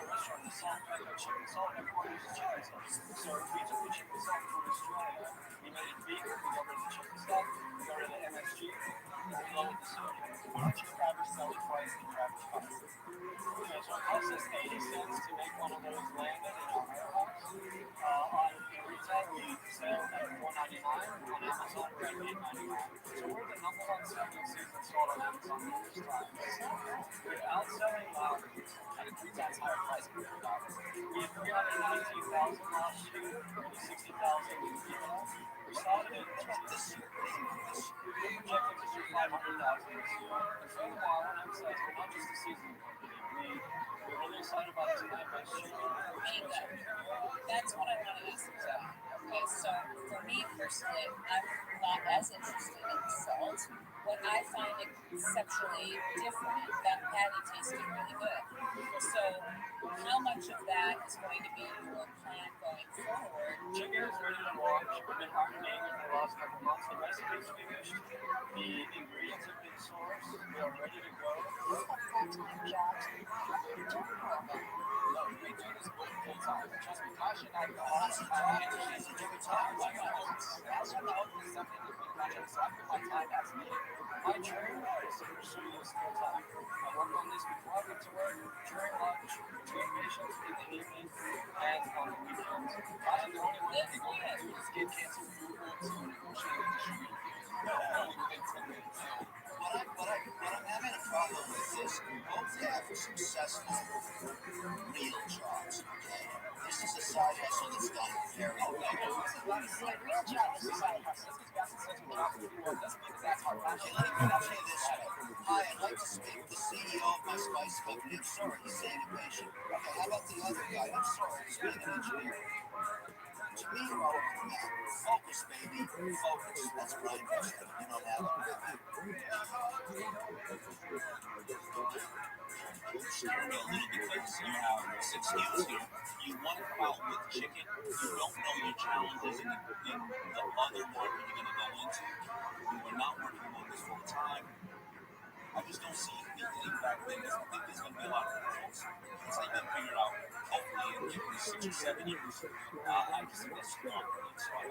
restaurant. The salt, chicken salt, everyone uses chicken salt. So we took the chicken salt from Australia, we made it vegan, we got rid of the chicken salt, we got rid of the MSG, and we lowered the sodium. What's your average selling price and your average cost? Okay, so it costs us 80 cents to make one of those landed in our warehouse. On retail, we sell at $4.99. On Amazon, we're at $8.99. So we're the number one selling season salt on Amazon at this time. We're outselling at a 3 times higher price per $1. We had 319,000 last year, nearly 60,000 this year. We started it this year. We're projecting to do 500,000 this year. And furthermore, I want to emphasize we're not just a seasoning company. We're really excited about this plant-based chicken. That's what I want to ask about. Okay, so for me personally, I'm not as interested in salt. what I find exceptionally different, that patty tasted really good. So how much of that is going to be your plan going forward? Chicken is ready to launch. We've been hardening over the last couple months. The recipe's finished. The ingredients have been sourced. We are ready to go. You have full-time jobs and you're not doing it. No, we do this both full time. Trust me, Kash and I go on some time and she's every time. That's something that we catch up. So I put my time as needed. My dream is to pursue this full time. I work on this before I get to work, during lunch, between patients in the evening, and on the weekends. I am the only one that can go ahead with skin cancer removal to negotiate and distribute within 10 minutes. So what I'm having a problem with is we both have successful real jobs, okay? This is a side hustle that's done very well. Real job is a side hustle. Okay, let me say this way. Hi, I'd like to speak with the CEO of my spice company. I'm sorry, he's seeing a patient. Okay, how about the other guy? I'm sorry, he's being an engineer. To me, you're all over the map. Focus, baby. Focus. That's what I'm interested in. You don't have It's scaring me a little because you have 6 SKUs here. You want to come out with chicken. You don't know your challenges in the other market you're going to go into. You are not working on this full time. I just don't see the impact thing. I think there's going to be a lot of results. It's not even figured out, hopefully, in 6 or 7 years. I just think that's not good. So I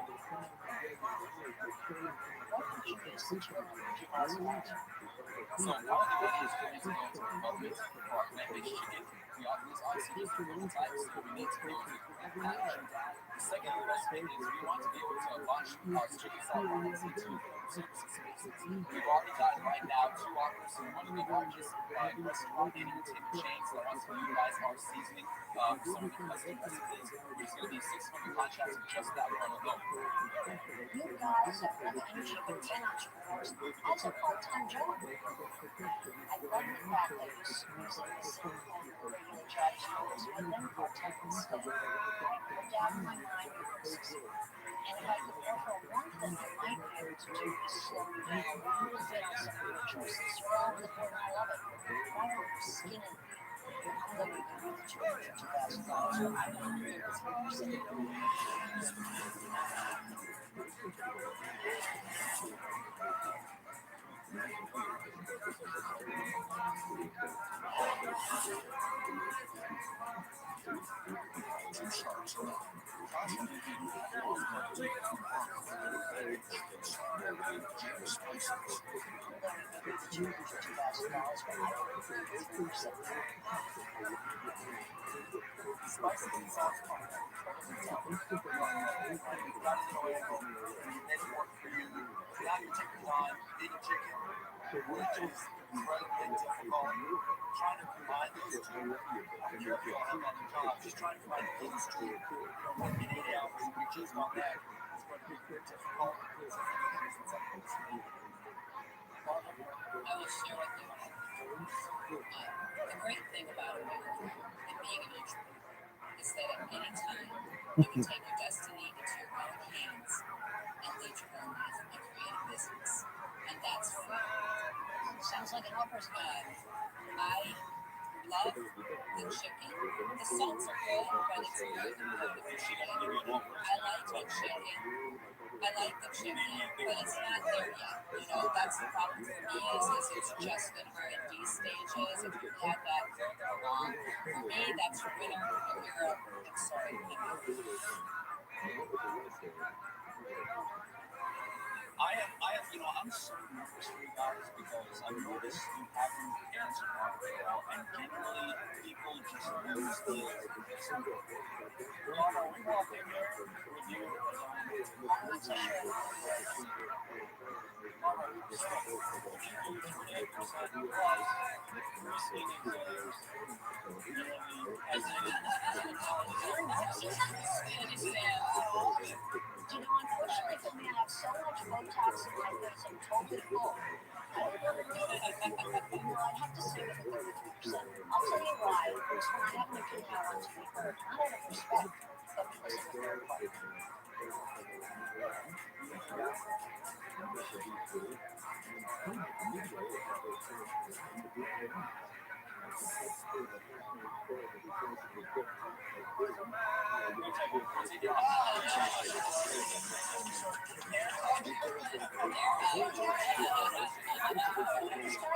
So one of the ideas for me to go into our plant-based chicken, we obviously just prototypes, so we need to go to packaging that. The second recipe is we want to be able to launch our chicken salad lines into services spaces. We've already got right now 2 offers from one of the largest restaurant and entertainment chains that wants to utilize our seasoning for some of the custom recipes. There's going to be 600 contracts in just that one alone. You guys are really chicken entrepreneurs as a part-time job. I love the fact that you're squeezing this in on your regular job hours within part-time instead. No doubt in my mind you're going to succeed. And if I could offer one thing I might be able to do is slow you down a little bit on some of your choices. You're all with me and I love it. Why don't you skin it? I'm going to give you the $250,000, but I want to do it 3%. Two sharks around. Spices and sauce part. Network for you. Now you take your time, eating chicken, which is incredibly difficult. Trying to combine those two. You're on the job, just trying to combine those two. In 8 hours, we just on that. It's going to be difficult. I will share with you. The great thing about America and being an entrepreneur is that at any time you can take your destiny into your own hands and lead your own life and create a business. And that's free. Sounds like an offer's good. I love the chicken. The salts are good, but it's good. I like the chicken. But it's not there yet. You know, that's the problem for me is it's just in R&D stages. If you had that further along, for me, that's your winner, your hero. I'm sorry. I'm so nervous for you guys because I noticed you haven't answered my call, and generally people just lose the. Mama, we walk in here with you. I'm not so sure. Mama, so if you do 28% plus, increasing exams, Unfortunately for me, I have so much Botox in my face, I'm totally full. I'd have to stay with the 33%. I'll tell you why. It's when I have an opinion I want to be heard. Not out of respect, but because I'm a third party. These guys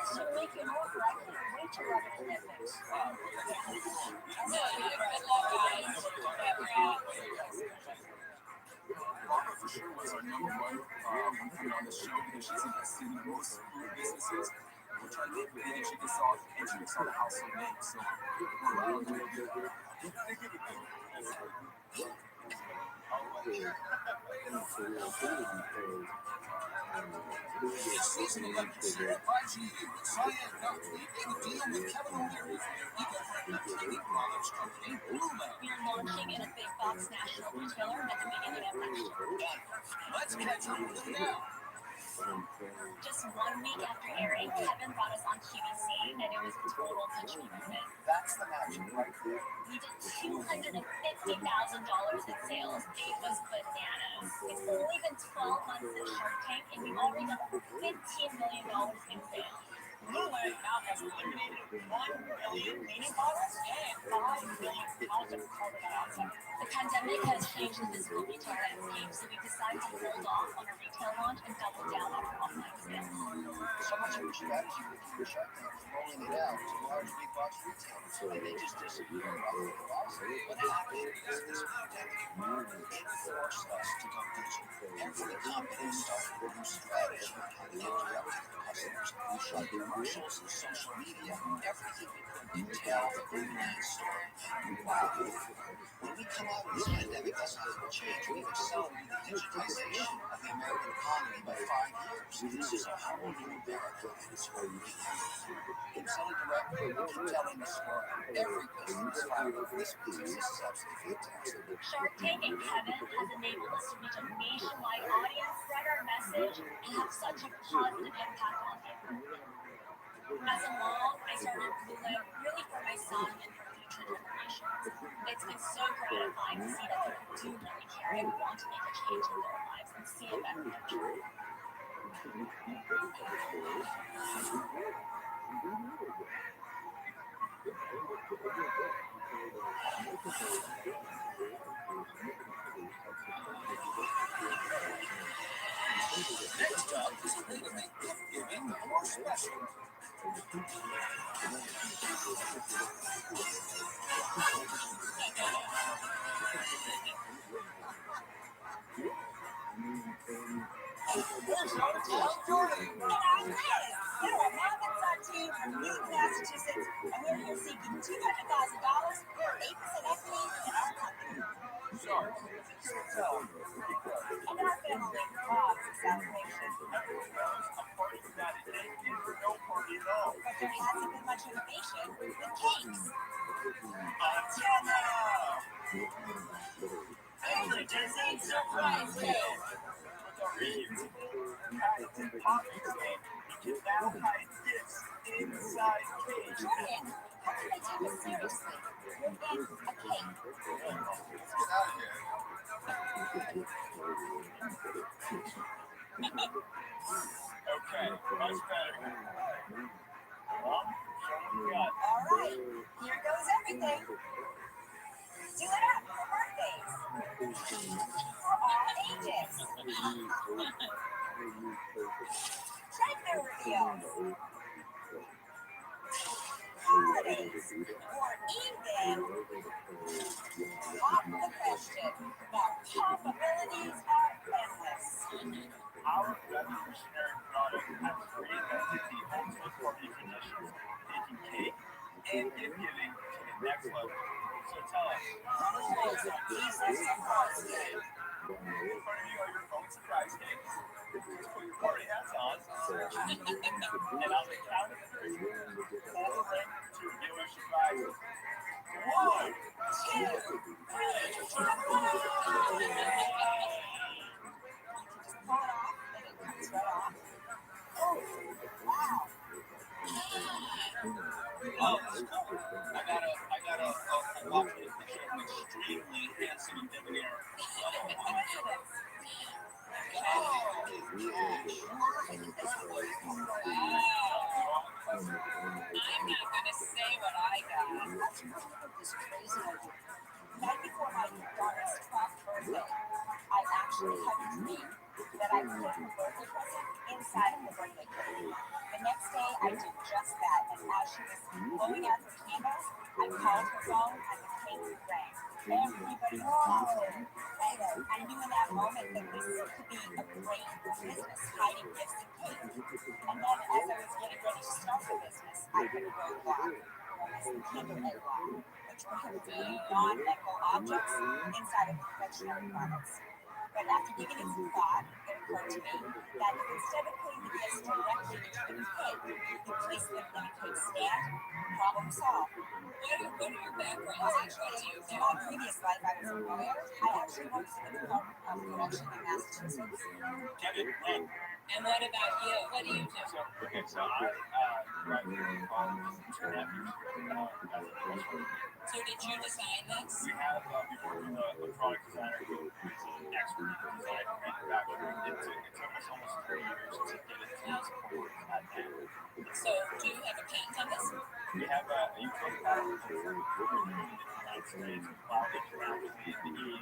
should make you an offer. I can't wait to rub it in their face. Barbara for sure was our number one. We put her on the show because she's invested in most food businesses. We're trying to get she gets off and she makes all the household names. So we're all doing good. This season of Lemonade by GU, Cyan Nuts, making a deal with Kevin O'Leary for their eco-friendly cleaning products company, TRUMAN. We're launching in a big box national retailer at the beginning of next year. Let's catch up with them now. Just 1 week after airing, Kevin brought us on QVC, and it was a total touch me moment. That's the magic right there. We did $250,000 in sales. It was bananas. It's only been 12 months since Shark Tank, and we've already done over $15 million in sales. TRUMAN now has eliminated 1 million cleaning bottles and 5 million pounds of carbon dioxide. The pandemic has changed the physical retail landscape, so we decided to hold off on our retail launch and double down on our online sales. So much of your strategy with your Shark Tank is rolling it out to large big box retailers, and they just disappear off the horizon. What happened is this pandemic it forced us to go digital. Every company started with a strategy on how to get direct to their customers. We shot commercials, social media, everything we could to tell the online story. Wow. When we come out of this pandemic, that's not going to change. We've accelerated the digitization of the American economy by 5 years. This is a whole new America, and it's where we in selling directly, we keep telling the story. Every business, this business is absolutely fantastic. Shark Tank and Kevin has enabled us to reach a nationwide audience, spread our message, and have such a positive impact on people. As a mom, I started Blue Light really for my son and for future generations. It's been so gratifying to see that people do really care and want to make a change in their lives and see a better future. Next up is a way to make gift giving more special. Here's how Jordan. And I'm Liz. We're a mom and son team from Newton, Massachusetts, and we're here seeking $200,000 for 8% equity in our company. Sorry, it's your tell. And our family loves the celebration. Everyone knows a party without a cake is no party at all. But there hasn't been much innovation with cakes. Until now! Every Disney surprise cake. With our reusable patented popping cake, you can now hide gifts inside cakes. Jordan, how can I take it seriously? You're in a cake. Let's get out of here. Okay, much better. Mom, show what you got. All right, here goes everything. Do it up for birthdays. For all ages. Gender reveals. Holidays. Or even pop the question. The possibilities are endless. Our revolutionary product has reinvented the ultimate party tradition, taking cake and gift giving to the next level. So tell us, what's a piece of surprise cake? In front of you are your own surprise cakes. Just put your party hats on, and on the count of 3, pull the ring to reveal your surprises. 1, 2, 3, Pull it off, and it comes right off. Oh, wow. Oh, that's cool. I got a watch with a picture of an extremely handsome and debonair fellow on it. Oh, I'm not gonna say what I got. Let's come up with this crazy idea. The night before my daughter's 12th birthday, I actually had a dream that I put her birthday present inside of the birthday cake. The next day, I did just that, and as she was blowing out her candles, I called her phone, and the cake rang. Everybody was there. And I knew in that moment that this could be a great business, hiding gifts and cake. And then as I was getting ready to start the business, I put a roadblock, known as the Kindle law, which prohibits non-medical objects inside of confectionery products. But after giving it some thought, it occurred to me that if instead of putting the gifts directly into the cake, you place them in a cake stand, problem solved. What are your backgrounds? Actually, in my previous life, I was a lawyer. I actually worked in the Department of Correction in Massachusetts. Kevin, run. And what about you? What do you do? So I graduated from college 2.5 years ago as a professional. So did you design this? We have we worked with a product designer who is an expert in design and manufacturing. It took us almost 3 years to get it to this point at hand. So do you have a patent on this? We have a UK patent for in the United States, filed it now with the EU,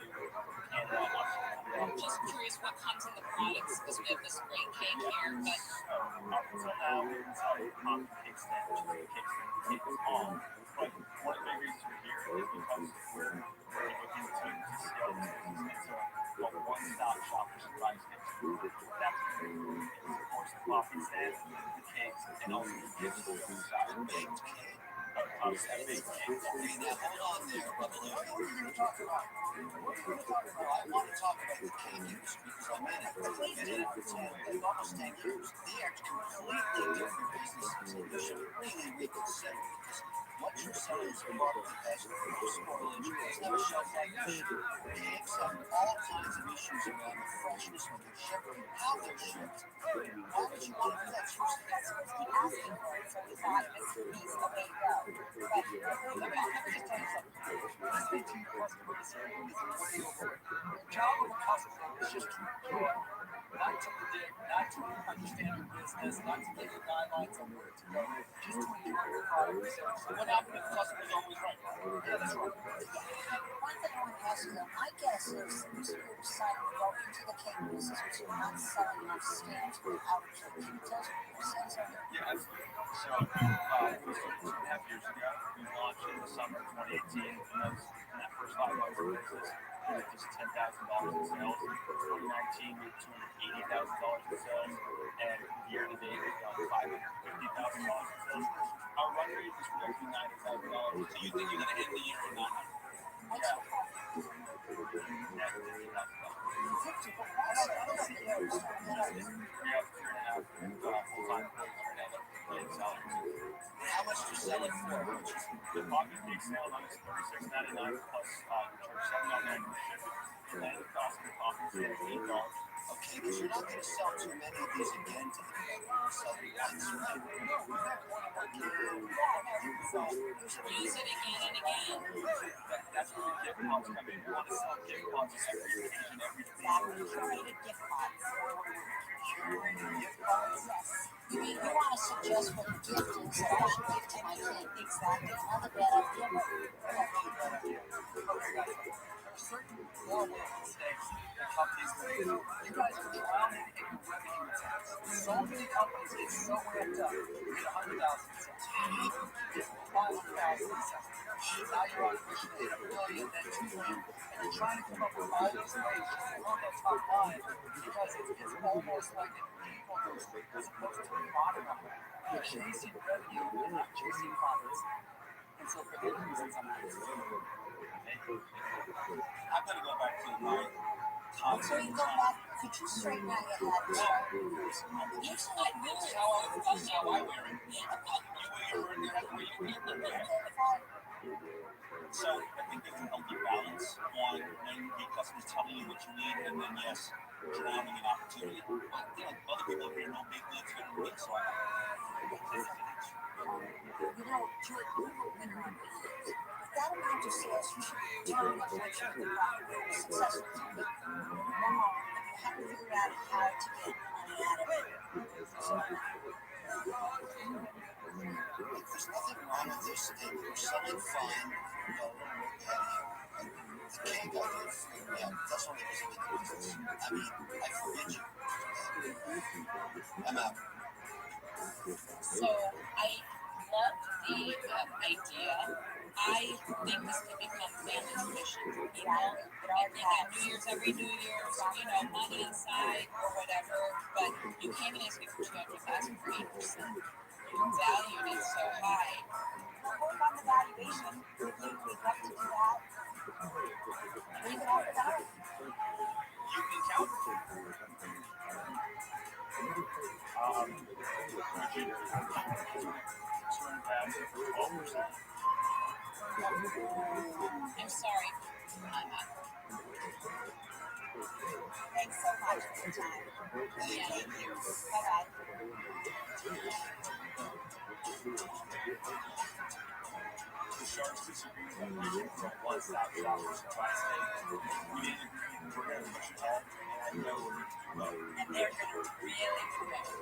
Canada, Australia. I'm just curious what comes in the products because we have this great cake here, but Up until now, we haven't started on the cake stand, which is the cake stand the cake is on. But one of the big reasons we're here is because we're looking to scale this business into a one-stop shop for surprise gifts. That's the of course the coffee stand, the cakes, and also the gifts for the side baked cake. That baked cake. Okay, now hold on there, Revolution. What are you going to talk about? I want to talk about the cake industry because I'm in it. I've been in it for almost 10 years. They are completely different businesses. You should really reconsider because what you're selling is a product that has no spoilage. It's never shelf life issue. Cakes have all kinds of issues around the freshness when they're shipped, how they're shipped. Why would you want to do that? customers keep asking for it, so we thought this would be a way to go. But let me just tell you something. This 18 customer is way over it. The job of a customer is just to enjoy, not to predict, not to understand your business, not to give you guidelines on where to go, just to enjoy your product. So what happens if the customer is always right? Yeah, that's right. One thing I want to ask you, my guess is the reason you decided to go into the cake business was you're not selling enough stamps without a cake. Can you tell us what your sense of it? Yeah, absolutely. So we started 2.5 years ago. We launched in the summer of 2018, and in that first 5 months of business, we did just $10,000 in sales. In 2019, we did $280,000 in sales, and year to date, we've done $550,000 in sales. Our run rate is roughly $90,000. So you think you're going to end the year at 900? What's your profit? Net $50,000. We have 2.5 full-time employees right now that are sellers. How much do you sell it for? The coffee cake sale on is $36.99 plus we charge $7.99 for shipping. And the cost of the coffee stand is $8. Okay, because you're not going to sell too many of these again to the public. You'll sell them once, right? Use it again and again. That's where the gift pods come in. We want to sell gift pods every occasion, every Exactly, curated gift pods. Curated gift pods? Yes. You mean you want to suggest what the gift is that I should give to my kid? Exactly. Another bad idea, but Okay, guys, there are certain horrible mistakes that companies make. You guys are drowning in your revenue tax. So many companies get so ramped up. You get 100,000 sales. 500,000 sales. Now you're on a mission to hit $1 million, then $2 million, and you're trying to come up with all these ways just to run that top line because it's almost like an equal as opposed to a bottom line. You're chasing revenue, you're not chasing profits. And so for those reasons, I'm not saying I'm going to go back to my before you go back, could you straighten out your hat? That's how I wear it. You wear your hat the way you wear it. So I think there's a healthy balance on when the customer's telling you what you need, and then yes, drowning in opportunity. But other people here know big needs, good and weak, so I you know, Julie, we were winner on behalf. With that amount of sales, you should be doing what you think about successful company. One more, if you haven't figured out how to get money There's nothing wrong with this thing. We're selling fun. The cake idea freaked me out. That's only because I'm in the business. I mean, I forbid you. I'm out. So I love the idea. I think this could become family tradition. People, I think on New Year's, every New Year's, money inside or whatever, but you came in asking for 200,000 for 8%. Your value is so high. We'll work on the valuation. We'd love to do that. Leave it after that. You can count. Would you 200,000 for 12%? I'm sorry. I'm out. Thanks so much for your time. Thank you. Bye-bye. The Sharks disagreed with moving from one-stop shoppers to tri-state. We didn't agree we're going to push ahead, and I know we're going to do well. And they're going to really promote.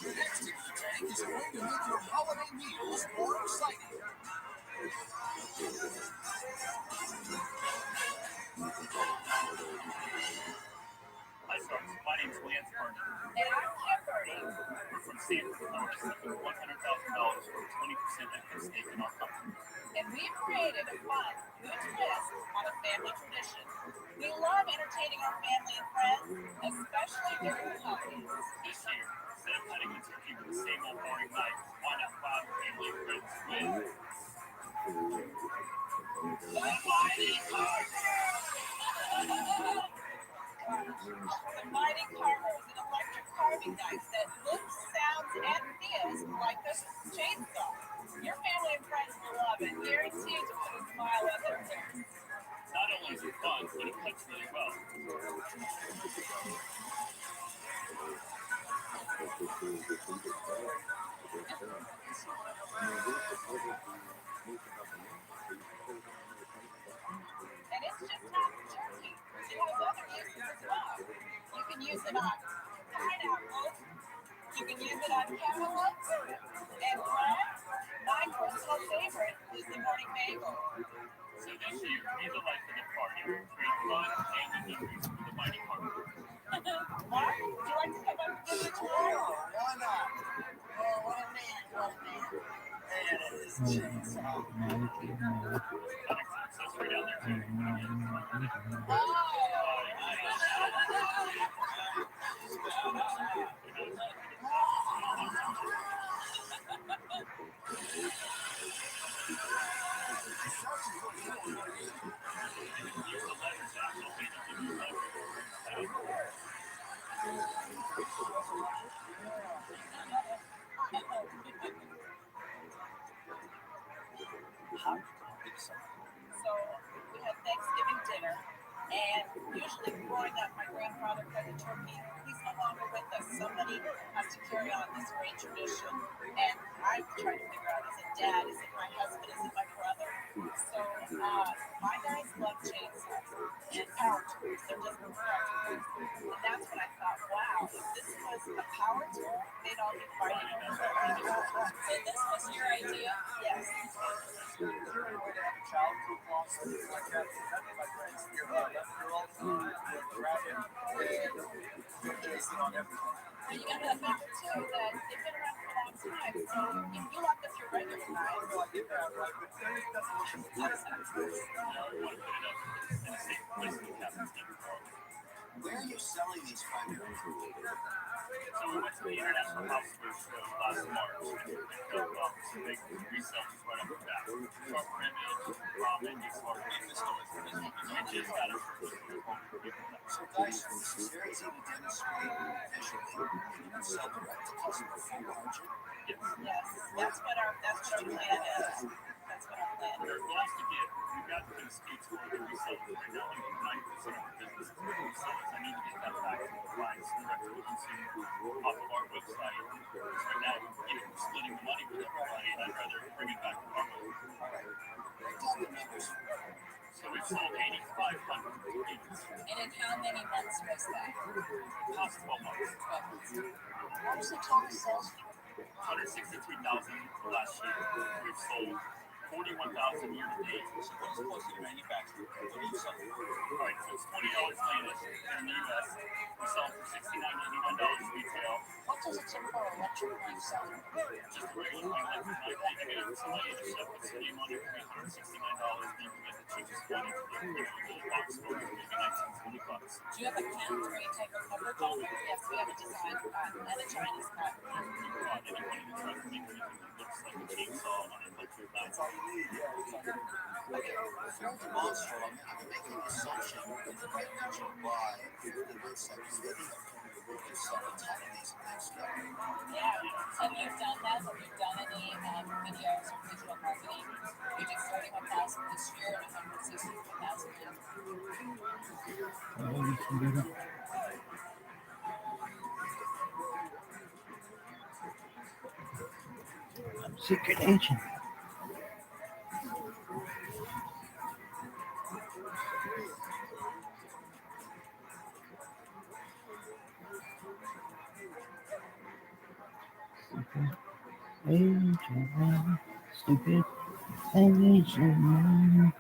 Next in the tank is going to make your holiday meals more exciting. Hi, Stars. My name's Lance Hardy. And I'm Kimberly. We're from Sanford, Florida, seeking $100,000 for a 20% equity stake in our company. And we've created a fun new twist on a family tradition. We love entertaining our family and friends, especially during the holidays. This year, instead of cutting the turkey with the same old boring knife, why not wow family and friends with The Mighty Carver! The Mighty Carver is an electric carving knife that looks, sounds, and feels like a chainsaw. Your family and friends will love it, guaranteed to put a smile on their face. not only is it fun, but it cuts really well. And it's just not for turkey. It has other uses as well. You can use it on pineapple. You can use it on cantaloupe. And bread. My personal favorite is the morning bagel. So this year, be the life of the party. Create fun family memories with the Mighty Carver. Mark, would you like to come up and give it a try? Why not? Oh, what a man, what a man. Man, it is a chainsaw. So it's right down there, too. So we had Thanksgiving dinner, and usually growing up, my grandfather fed the turkey. He's no longer with us. Somebody has to carry on this great tradition, and I'm trying to figure out: is it dad? Is it my husband? Is it my brother? So my guys love chainsaws and power tools. They're just power tools, and that's when I thought, wow, if this was a power tool, they'd all be fighting over it. So this was your idea? Yes. Is there any way to have a child cook on something like that? That made my friends your 11-year-old Rabbi and Jason on everything. And you got to remember too that they've been around for a long time. So if you left us your regular time, No, I get that, right? But then it doesn't look as good as that. Where are you selling these primarily? So we went to the International House Food Show last March and picked up some big resale just right off the bat. Short for image, and you smart in the stores. And just got it. So guys, this is very easy to demonstrate visually. You can sell direct to customer full margin. Yes, that's what our plan is. That's what our plan is. There's lots to get. that kind of speaks for the resellers. Right now, like 90% of our business is with resellers. I need to get that back to clients direct to the consumer off of our website. Because right now, we're splitting the money with everybody, and I'd rather bring it back to our way. Break down the numbers. So we've sold 8,500 igers. And in how many months was that? Past 12 months. 12 months. What was the total sales? 163,000 last year. We've sold 41,000 year to date. So what's close to manufacturing? What do you sell? All right, so it's $20 landed in the U.S. We sell for $69.99 retail. What does a typical electric knife sell? Just a regular electric knife. You can get it from any shop. It's $169. You can get the cheapest one. It's the little box store. Maybe $19-20. Do you have a count where you take a coverage off it? Yes, we have a design and a Chinese cut. Anyone who tries to make anything that looks like a chainsaw on an electric knife. That's all you need. Okay, full demonstration. I'm making an assumption that the right region by the website is ready. You can sell a ton of these things now. Yeah. Have you done that? Have you done any videos or digital marketing? You did 31,000 this year and 163,000 next. Oh, you can do that. I'm secret agent. Agent man, stupid agent man.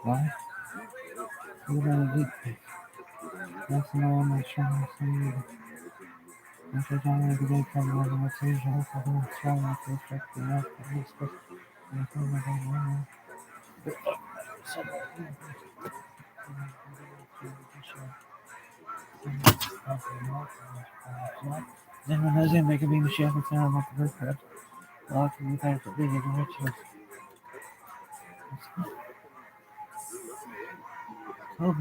Why? You're gonna get that's no one that's trying to see you. Once you're done with the day, come over and see you. I'm fucking strong with this check the app. I'm just supposed to make them like I know. Then when I was in, they could be in the chef and sound like the bird crab. Lots of the types of videos and rituals. Oh.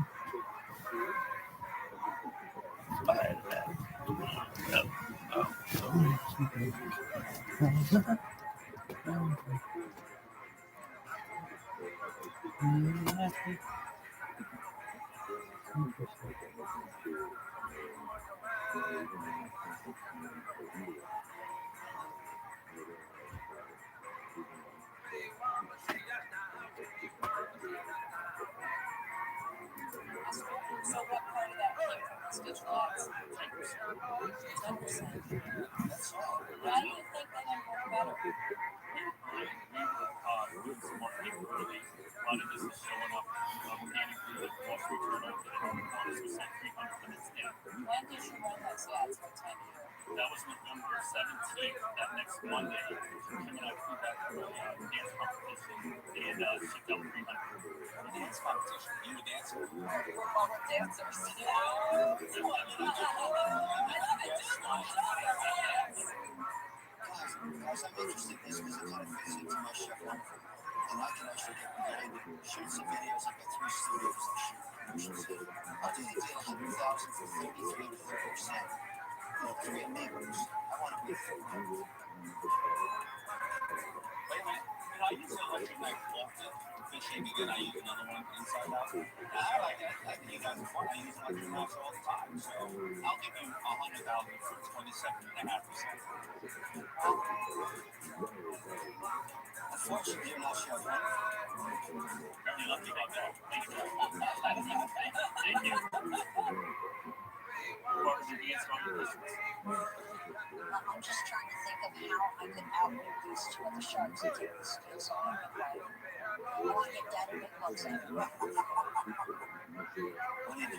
So what part of that came from those digital ads? 10%. 10%. That's all. Why do you think they didn't work better? We were doing some marketing early. A lot of this is showing up organically with Wall Street Journal. We sent 300 minutes in. When did you run those ads? What time of year? That was November 17th. That next Monday, Kim and I flew back to a dance competition and shipped out 300. Dance competition. You were dancing. All the dancers. Guys, I'm interested in this because it kind of fits into my chef wonderful. And I can actually get behind it, shoot some videos. I've got 3 studios that shoot. I'll do the deal 100,000 for 33 to 30%. You know, Korean neighbors. I want to be a food. Wait a minute. I use an electric knife often for fishing. Again, I use another one inside out. I like it. I think you guys are fun. I use electric knives all the time. So I'll give you 100,000 for 27.5%. Unfortunately, you're not chef wonderful. Very lucky about that. Thank you. Thank you. What was your dance competitions? I'm just trying to think of how I could outwit these two other sharks that do this. That's all I'm like. I want to get Daddy Big Bucks in. What do you do?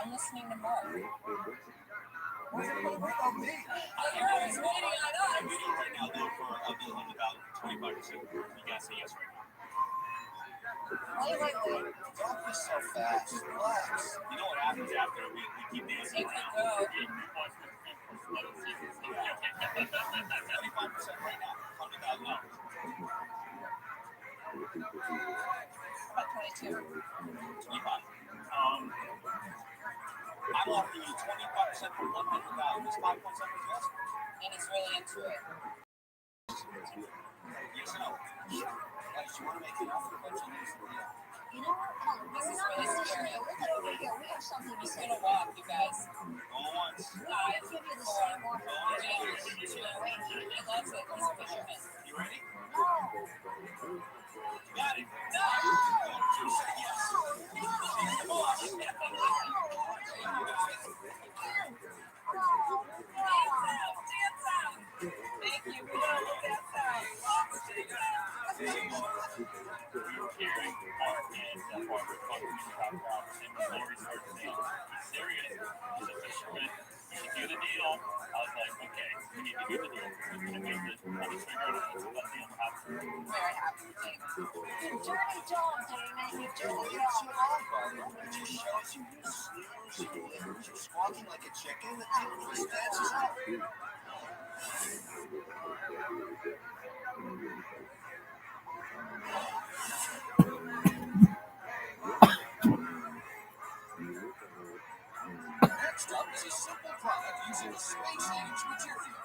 I'm listening to Mark. Where's everybody work on me? You're waiting on us. I'm video right now, though, for I'll do 100,000 for 25%. You guys say yes right now. Wait. Don't be so fast. Relax. You know what happens after we keep dancing around? 25% right now. $100,000. About 22. 25. I'm offering you 25% for 100,000. It's 5.7 yes. And he's really into it. Yes or no? Guys, you want to make an offer, but you need to be You know what? We're not necessarily. Look at over here. We have something to He's say. gonna walk, you guys. Go once. I give you the same offer. He loves it. He's a fisherman. You ready? No. Got it. No! You said yes. She's the boss. Thank you. We love that side. we were carrying and Barbara fucking me top off. And then Lori started saying, he's serious. He's a fisherman. We should do the deal. I was like, okay, we need to do the deal. We're going to do this. We'll just figure it out. Let the deal happen. Very happy with Damon. You're doing a job, Damon. You're doing a job. It just shows you snooze, you're squawking like a chicken. That's just how Next up is a simple product using space-age material.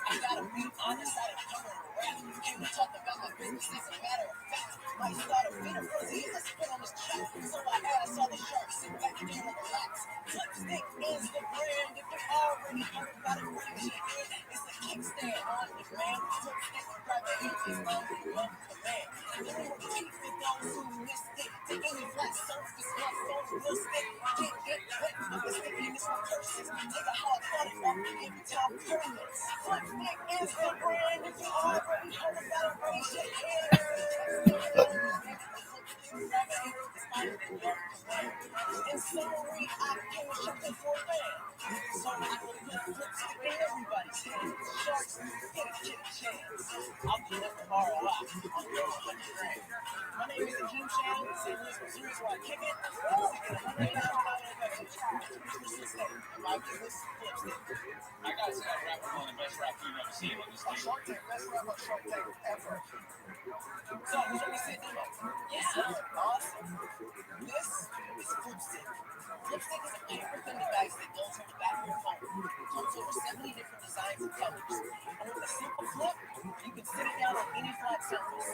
I gotta be honest, I done come on a rap. Came to talk about my business as a matter of fact. Might start a bit of fuzzy, let's spit on this track. So I asked all the sharks, sit back and relax. Lipstick is the brand, if you already heard about it, raise your hand. It's a kickstand on demand. Lipstick, grab the heat, it's on the love of the man. And then we'll keep for those who missed it. To any flat surface, my phone will stick. Can't get wet, I'm a stickiness with curses. Take a hard thought and walk in top tournaments. Lipstick is the brand, if you already heard about it, raise your hand. In summary, I came shopping for a fan. So I will put lipstick in everybody's hands. Sharks, get a chance. I'll be at the bar a lot. I'll throw 100 grand. My name is Kim Chan. St. Louis, Missouri is where I kick it. My business, lipstick. I gotta say, that rap is one of the best rap you've ever seen on this stage. Shark Tank, best rap on Shark Tank ever. So, who's gonna say demo? Yeah, awesome. This is lipstick. Lipstick is a paper thin device that goes on the back of your phone. Comes over 70 different designs and colors. And with a simple flip, you can sit it down on any flat surface.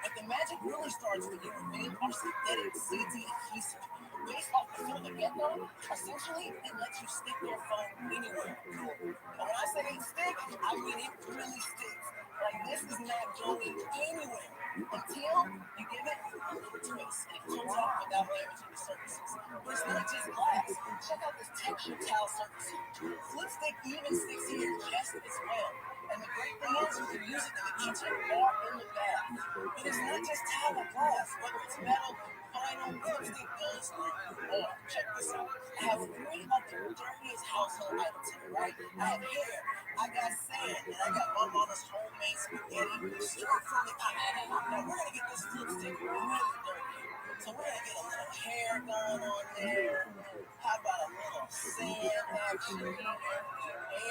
But the magic really starts when you reveal our synthetic CT adhesive. Based off the film get-go, essentially, it lets you stick your phone anywhere. And when I say stick, I mean it really sticks. Like, this is not going anywhere until you give it a little twist and it comes off without damaging the surfaces. But it's not just glass. Check out this textured towel surface here. Lipstick even sticks here just as well. And the great thing is, you can use it in the kitchen or in the bath. But it's not just towel or glass, whether it's metal, vinyl, lipstick goes through. Or, check this out. I have 3 of the dirtiest household items here, right? I have hair, I got sand, and I got my mama's homemade spaghetti straight from the kitchen. Now, we're gonna get this lipstick really dirty. So we're gonna get a little hair going on there. How about a little sand action here?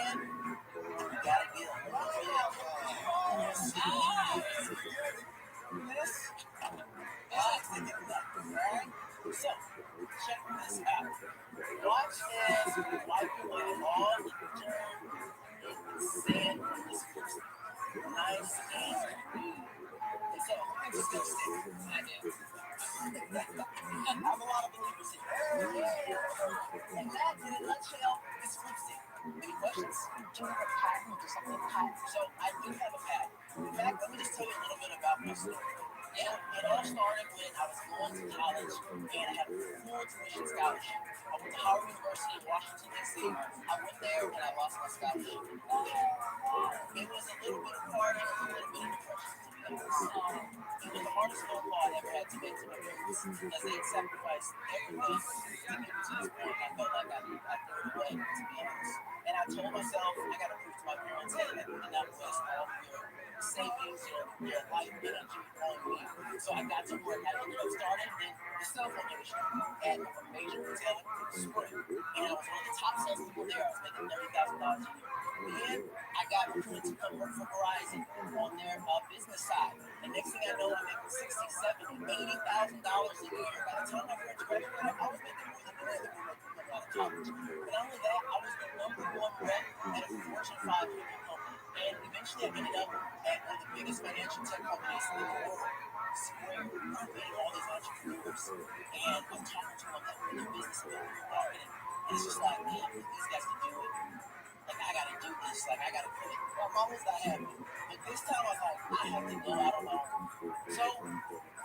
And we gotta get a little this is thinking nothing, right? So, check this out. Watch as we wipe away all the dirt and sand from this lipstick. Nice and clean. And so, who thinks it's gonna stick? I do. I have a lot of believers here. And that, in a nutshell, is lipstick. Any questions? Do you have a patent or something like that? So, I do have a patent. In fact, let me just tell you a little bit about my story. Yeah, it all started when I was going to college and I had a full tuition scholarship. I went to Howard University in Washington, D.C. I went there and I lost my scholarship. It was a little bit of partying, a little bit of depression, to be honest. It was the hardest phone call I ever had to make to my parents because they had sacrificed everything to get to this point. I felt like I threw it away, to be honest. And I told myself, I got to prove to my parents, hey, I did not waste all of your savings, your life energy on me. So I got to work. I ended up starting in the cell phone industry at a major retailer, Sprint. And I was one of the top salespeople there. I was making $30,000 a year. Then I got recruited to come work for Verizon on their business side. And next thing I know, I'm making $60,000, $70,000, $80,000 a year. By the time my parents graduated, I was making more than any other people out of college. But not only that, I was the #1 rep at a Fortune 500 company. And eventually I ended up at one of the biggest financial tech companies in the world. Square, meeting all these entrepreneurs. And I'm talking to them about their business and marketing. And it's just like, man, these guys can do it. like I gotta do this, like I gotta quit. My mom was not happy. But this time I was like, I have to go out alone. So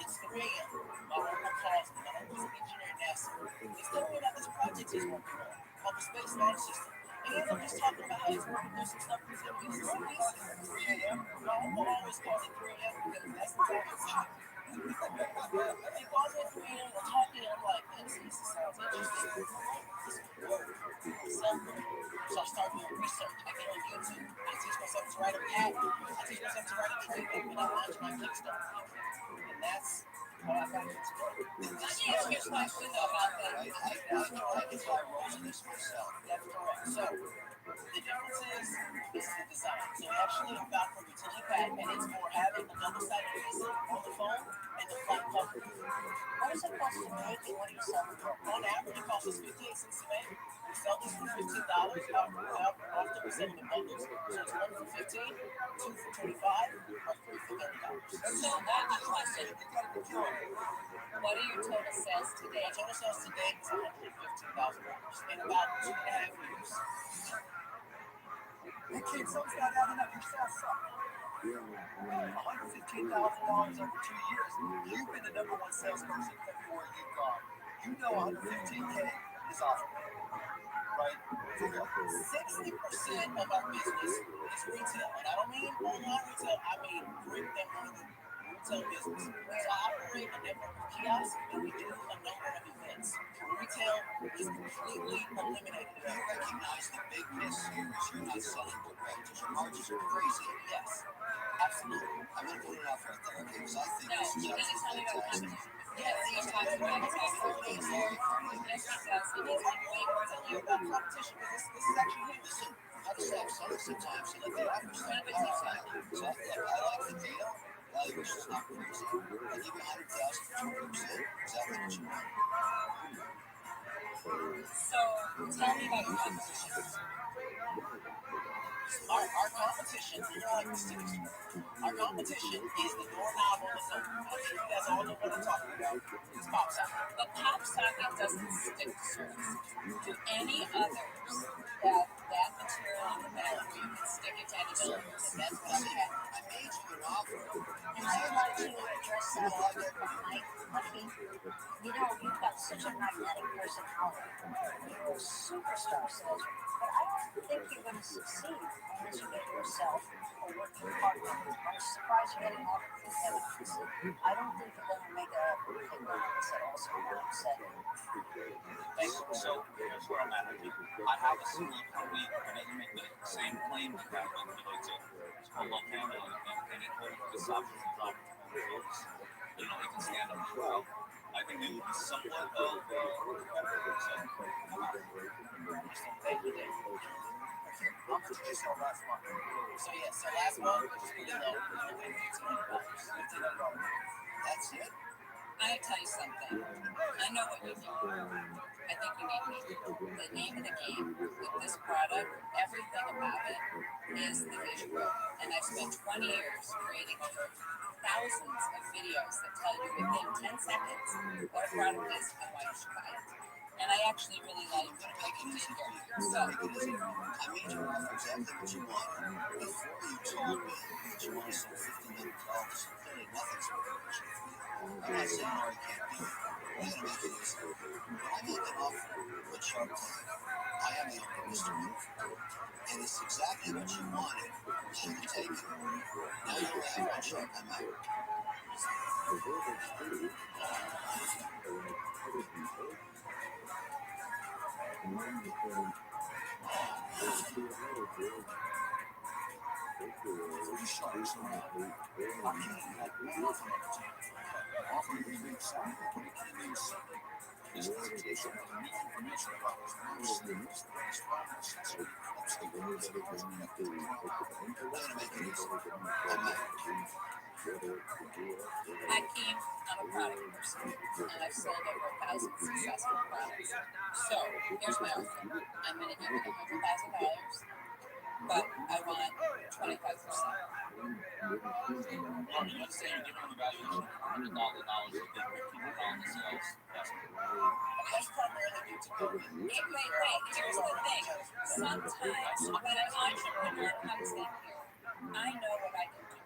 it's 3 a.m. My uncle calls me. My uncle's an engineer at NASA. He's telling me about this project he's working on called the Space Launch System. And he ends up just talking about how he's working through some stuff with his enemies. So he calls it at 3 a.m. My uncle always calls it 3 a.m. because that's the time it's hot. He calls me at 3 a.m. We're talking. I'm like, man, this sounds interesting. This could work. Selfie. So I start doing research. I get on YouTube. I teach myself to write a patent. I teach myself to write a trademark. And I launch my Kickstarter campaign. And that's what I got to explore. Let me ask you a question about that. I can try rolling this myself. That's correct. So the difference is the design. So actually, I'm back from utility patent, and it's for having a double-sided pieces on the phone and the flat cover. What does it cost to make and what do you sell it for? On average, it costs us 58 cents to make. We sell this for $15. Often we sell them in bundles. So it's one for 15, two for 25, or three for $30. So that's a question. What are your total sales today? Our total sales today is $115,000 in about 2.5 years. Hey kid, something's not adding up. Your sales suck. $115,000 over 2 years. You've been the number one salesperson everywhere you've gone. You know 115K is awesome. Right? 60% of our business is retail. And I don't mean online retail, I mean brick and mortar retail business. We operate a network of kiosks and we do a number of events. Retail is completely eliminated. You recognize the big miss here is you're not selling direct because your margins are crazy. Yes, absolutely. I'm going to put it out right there, okay? Because I think No, this is you need to tell me about fantastic. competition. Yes, he talks about it. Yes, he does. He needs to be way more than you. About competition, because this is actually huge. Listen, I just have some sometimes so that they offer something outside. So I like the deal. Valuation's not crazy. I'll give you $100,000 for 20%. Is that what you want? So tell me about your competition. Our competition, like the sticky store. Our competition is the doorknob on the sofa. I'm sure you guys all know what I'm talking about. It's pop socket. But pop socket doesn't stick to surface. Do any others have that material on the back where you can stick it to any surface? And that's what I had. I made you an offer. And I would like to address that a little bit behind Lucky. You know, you've got such a magnetic personality. You're a superstar salesman. But I don't think you're going to succeed unless you get yourself a working partner. I'm surprised you're getting off of it. I don't think you're going to make a thing like this at all, so what I'm saying. So here's where I'm at. I have a suite per week, and it make the same claim you have with it's called locality, and it holds the substance and drop it can stand up as well. I think it would be somewhat of a competitor. Thank you, Dave. How much did you sell last month? So last month was just really low. $1,500. That's it? I tell you something. I know what you need. I think you need me. The name of the game with this product, everything about it is the visual. And I've spent 20 years creating over thousands of videos that tell you within 10 seconds what a product is and why you should buy it. And I actually really like what you did here. So, I made you offer exactly what you wanted. Before you told me that you want to sell $1,500, clearly nothing's working for you. I'm not saying no, I can't do it. You gotta make it easy. When I make an offer with Shark Tank, I am the owner of Mr. Move. And it's exactly what you wanted. So you take it. Now you only have one check. I'm out. Three sharks around. I can't have nothing offer you big sign, but it can't be a secret. This presentation has unique information about this new sleeves, the best products, so let's take a look at the version of the I'm gonna make it easy. I'm out. Hakeem, I'm a product person, and I've sold over 1,000 successful products. So, here's my offer. I'm going to give you $100,000. but I want 25%. Lauren, you understand you're giving them a valuation of $100,000 if they put people on the sales estimate. That's primarily due to COVID. Wait, here's the thing. Sometimes when an entrepreneur comes in here, I know what I can do.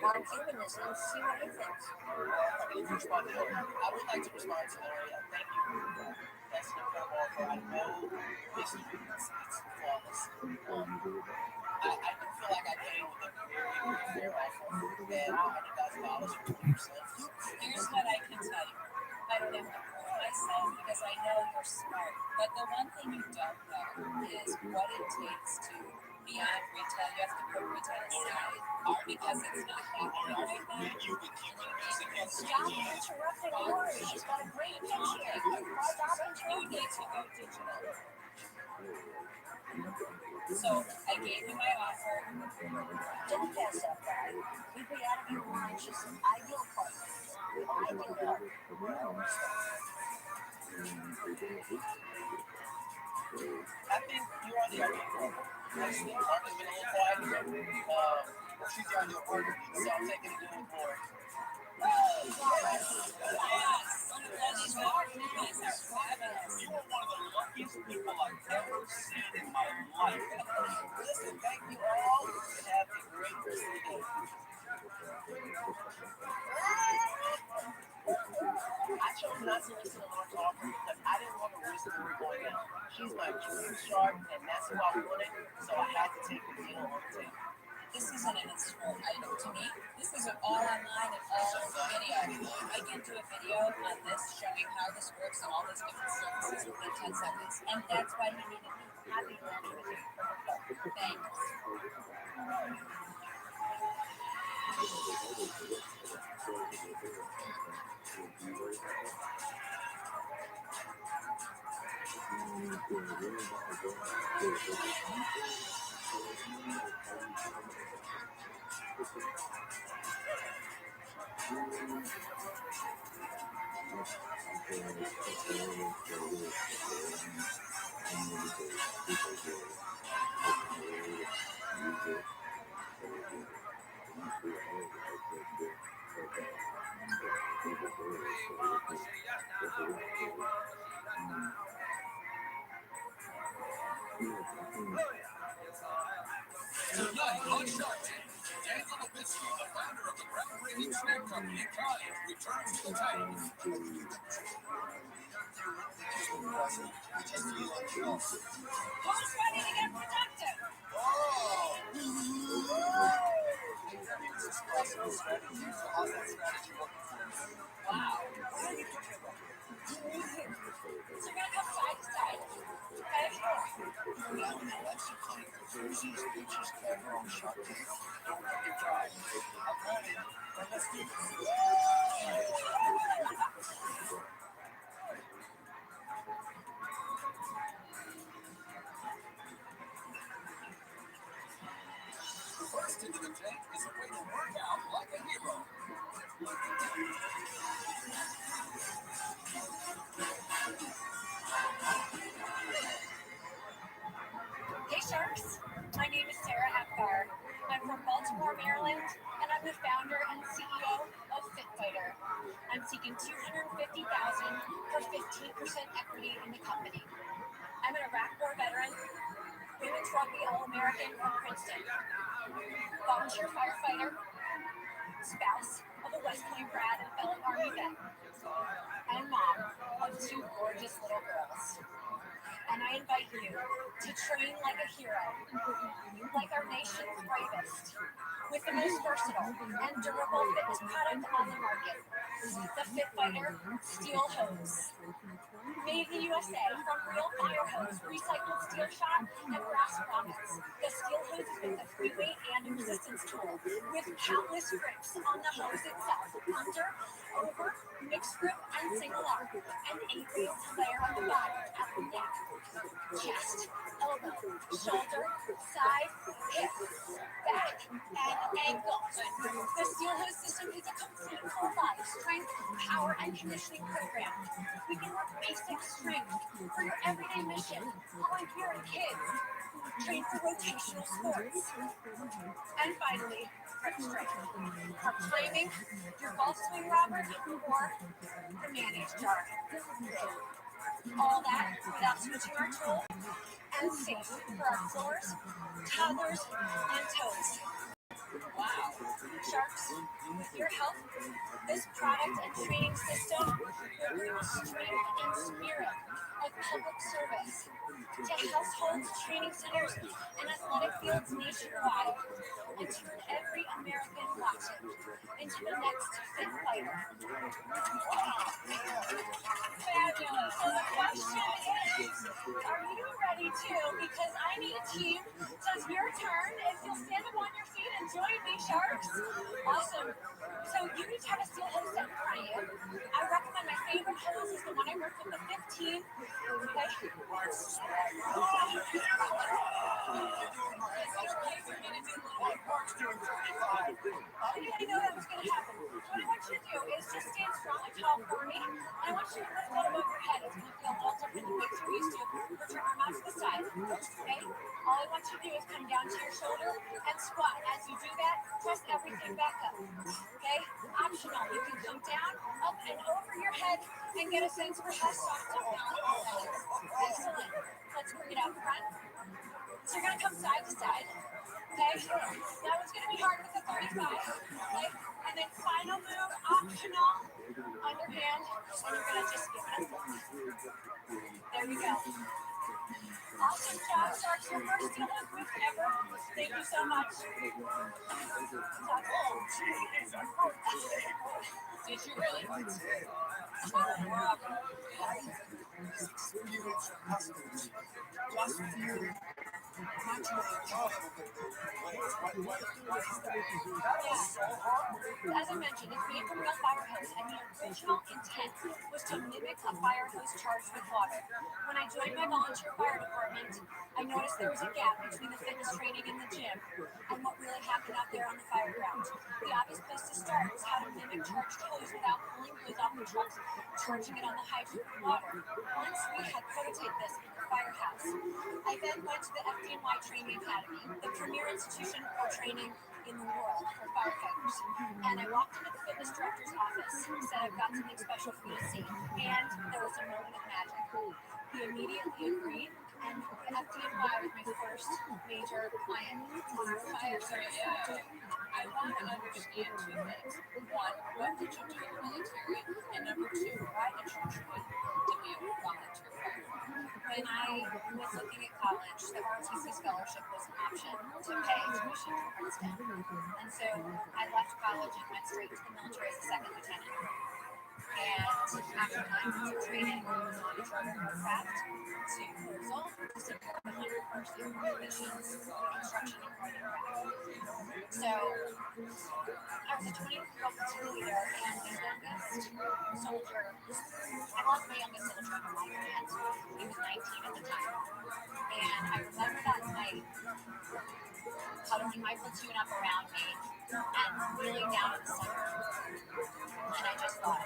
I'm keeping this and see what he thinks. If you respond to Hillary, I would like to respond to Hillary. Thank you. That's an incredible offer. I know this is flawless. I do feel like I came with a very fair offer and $100,000 for 20%. Here's what I can tell you. I don't have to prove myself because I know you're smart. But the one thing you don't know is what it takes to be on retail. You have to put retail aside because it's not happening right now. You can keep investing in Stop interrupting Lori. She's got a great initiative. Stop You interrupting. need to go digital. So I gave you my offer. Don't pass up that. Keep it out of your mind. She's an ideal partner. Ideal partner. I think you are the ideal partner. Honestly, Mark has been a little quiet here. She's the ideal partner, so I'm taking it going forward. These guys are fabulous. You are one of the luckiest people I've ever seen in my life. Listen, thank you all, and have a great rest of the day. I chose not to listen to Laura talk because I didn't want to risk Laura going out. She's my dream shark, and that's who I wanted, so I had to take the deal on the table. This isn't an Instagram item to me. This is all online and all video. I can do a video on this showing how this works and all these different services within 10 seconds. And that's why you needed me. Happy to learn with you. Thanks. Tonight on Shark Tank, Daniel Levitsky, the founder of the groundbreaking snack company Cottage, returns to the table. Who's ready to get productive? Wow. What are you thinking about? So we're gonna come side to side. Okay? Now in the election clinic, the craziest bitches ever on Shark Tank. Don't let it try. I'm ready. Let's do this. First into the tank is a way to work out like a hero. Hey Sharks, my name is Sarah Apgar. I'm from Baltimore, Maryland, and I'm the founder and CEO of FitFighter. I'm seeking $250,000 for 15% equity in the company. I'm an Iraq War veteran, women's rugby All-American from Princeton, volunteer firefighter, spouse of a West Point grad and fellow Army vet, and mom of 2 gorgeous little girls. And I invite you to train like a hero, like our nation's bravest, with the most versatile and durable fitness product on the market, the FitFighter Steel Hose. Made in the USA from real fire hose, recycled steel shot, and brass grommets. The Steel Hose is both a free weight and a resistance tool, with countless grips on the hose itself, under, over, mixed grip, and single arm, and a real layer on the bottom at the neck, chest, elbow, shoulder, side, hip, back, and ankles. The Steel Hose system is a complete full body strength, power, and conditioning program. We can work basic athletic strength for your everyday mission. How I parent kids, train for rotational sports. And finally, grip strength. For claiming your golf swing, Robert, or the mayonnaise jar. All that without switching our tool and safe for our floors, toddlers, and toes. Wow. Sharks, with your help, this product and training system will bring the strength and spirit of public service to households, training centers, and athletic fields nationwide and turn every American watching into the next fit fighter. Fabulous. So the question is, are you ready to? Because I need a team. So it's your turn. If you'll stand up on your feet and join me, Sharks. Awesome. So you each have a steel hose set in front of you. I recommend my favorite hose is the one I worked with, the 15. Okay. I know that was going to happen. What I want you to do is just stand strong and tall for me. And I want you to lift that above your head. It's going to feel a little different than what you're used to. We'll turn your mouth to the side. Okay? All I want you to do is come down to your shoulder and squat. As you do that, press everything back up. Okay? Optional. You can come down, up, and over your head and get a sense for how soft and malleable that is. Excellent. Let's bring it out front. So you're going to come side to side. Okay? That one's going to be hard with the 35. Okay? And then final move, optional, underhand, and you're going to just give it a flip. There we go. Awesome job, Sharks. Your first steel hose move ever. Thank you so much. Did you really? As I mentioned, it's made from real fire hose, and the original intent was to mimic a fire hose charged with water. When I joined my volunteer fire department, I noticed there was a gap between the fitness training in the gym and what really happened out there on the fire ground. The obvious place to start was how to mimic charged hose without pulling hose off the trucks, charging it on the hydrant with water. Once we had prototaped this in the firehouse, I then went to the FDNY Training Academy, the premier institution for training in the world for firefighters. And I walked into the fitness director's office, said I've got something special for you to see. And there was a moment of magic. He immediately agreed, and FDNY was my first major client on our fire service. I want to understand two things. One, what did you do in the military? And number two, why did you choose to be a volunteer firefighter? When I was looking at college, the ROTHSCHILD scholarship was an option to pay tuition for Princeton. And so I left college and went straight to the military as a second lieutenant. And after 9 months of training, I was on a charter aircraft to Herzl to support the 101st Airborne missions for construction and flight aircraft. So I was a 20-year-old platoon leader, and the youngest soldier, I lost my youngest soldier in my command. He was 19 at the time. And I remember that night huddling my platoon up around me and kneeling down in the center. And I just thought,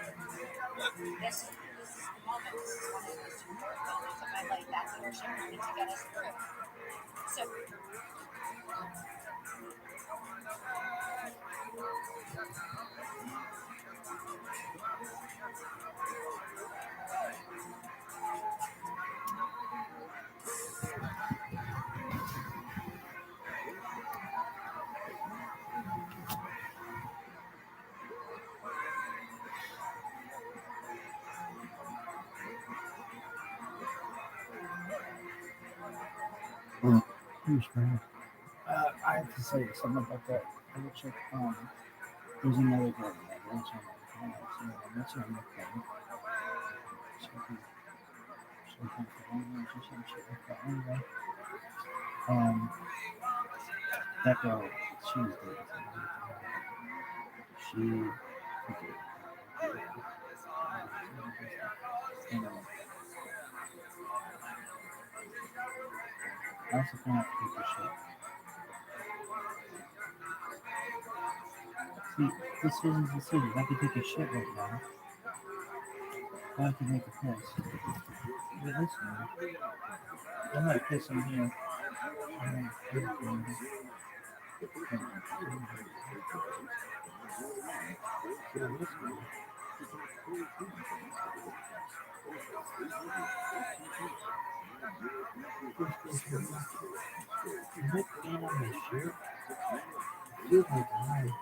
this is the moment. This is one of the most important moments of my life, that leadership moment to get us through. So, Here's Brad. I have to say something about that. I will check. There's another girl that lives on my house. That's on the thing. Anyway, that girl, she was good. She I also cannot take the shit. See, this isn't the city. I can take a shit right now. I can make a piss. Look at this one. I'm not pissing here. Look down on my shirt. Oh my god.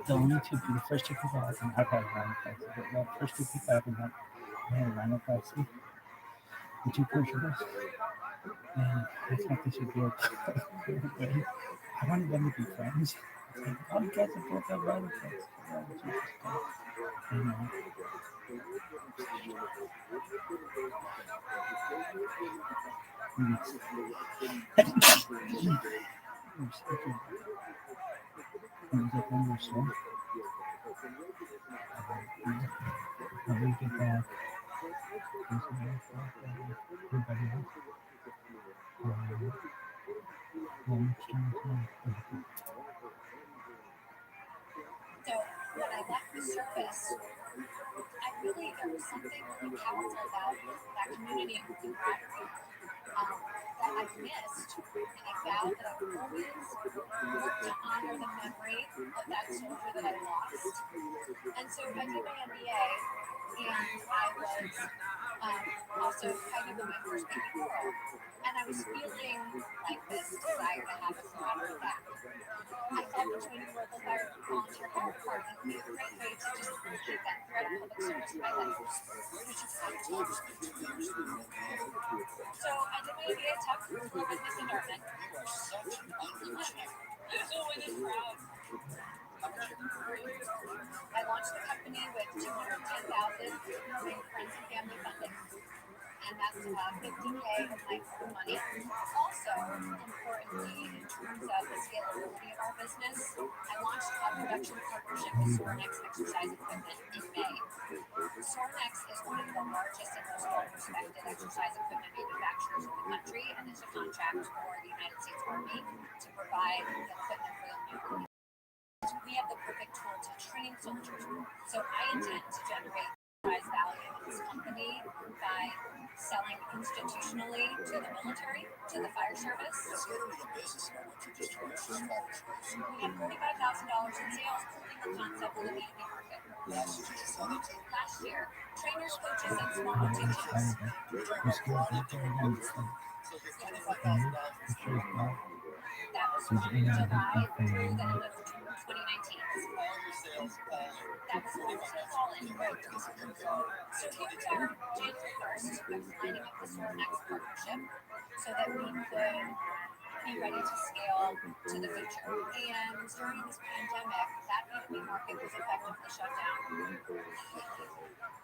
The only two people, the first two people I've had rhinoplasty, but the first two people I've had rhinoplasty, the two Portuguese, and I thought this would be okay. I wanted them to be friends. It's like, oh, you guys are both have rhinoplasty. Oh, Jesus Christ. Anyway. So when I left the service, there was something really powerful about that community and camaraderie that I missed, and I vowed that I would always work to honor the memory of that soldier that I lost. And so I did my MBA, and I was also pregnant with my first baby girl, and I was feeling like this desire to have a survivor back. I thought joining the local volunteer fire department would be a great way to just keep that thread of public service in my life. So I did my MBA at Tech School of Business in Dartmouth. You are such an underachiever. So with this crowd, I launched the company with $210,000 from friends and family funding, and that's $50K of my own money. Also, importantly, in terms of the scalability of our business, I launched a production partnership with Sorenex exercise equipment in May. Sorinex is one of the largest and most well-respected exercise equipment manufacturers in the country, and is a contract for the United States Army to provide the equipment for the new. We have the perfect tool to train soldiers. So I intend to generate enterprise value in this company by selling institutionally to the military, to the fire service. We have $45,000 in sales, proving the concept in the B2B market. Last year, trainers, coaches, and small boutiques. That was from July through the end of 2019. That was all in. So here's our January 1st, lining up the Sorinex partnership so that we could be ready to scale to the future. And during this pandemic, that B2B market was effectively shut down.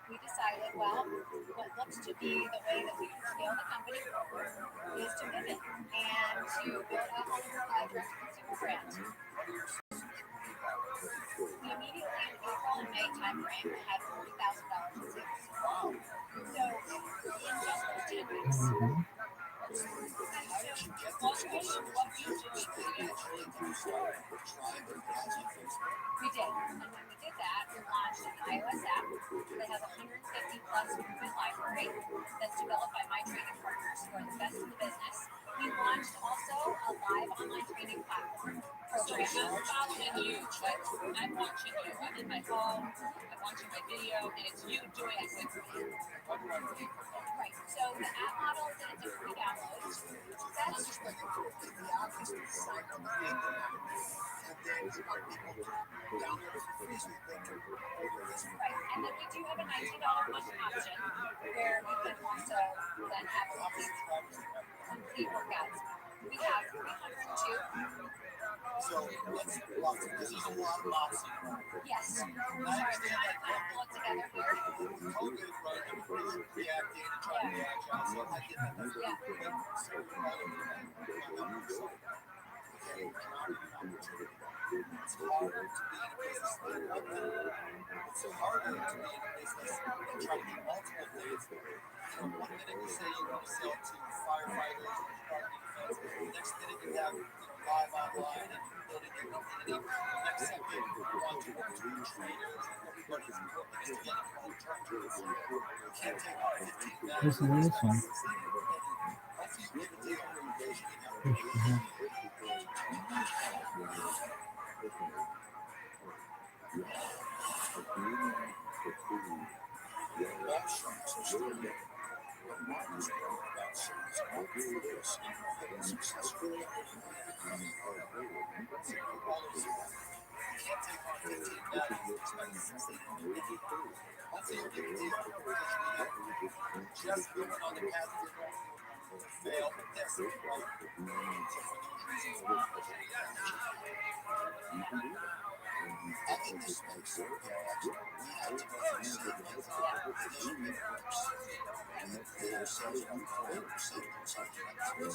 We decided, well, what looks to be the way that we can scale the company forward is to pivot and to build a direct-to-consumer brand. We immediately in April and May timeframe had $40,000 in sales. So in just those 10 weeks. We did. And when we did that, we launched an iOS app that has a 150 plus movement library that's developed by my training partners who are the best in the business. We launched also a live online training platform program. I'm following you, but I'm watching you. I'm in my phone, I'm watching my video, and it's you doing it with me. Right. So the app model is that it's a free download. That's just like the app is designed on the and then download it for free so they can. Right. And then we do have a $19 month option where you can also then have a complete workouts. We have 302. So this is a lot of boxing. Yes. I understand that. Pull it together here. COVID, right? Everybody's reacting and trying to be agile. So I get that. Yeah. It's harder to be in a business than one thing. It's harder to be in a business and try to do multiple things. One minute you say you want to sell to firefighters or Department of Defense, next minute you have live online and building your community. Next second you want to work with your trainers and everybody's working is to get it long-term to it. You can't take on 15 minutes. This is this one. Hopefully you give a deal or you vision. Just going on the path to fail, but that's right. So for those reasons, I think this makes sense. We have to go through certain things that vision works. And the ourselves are 100% something like this.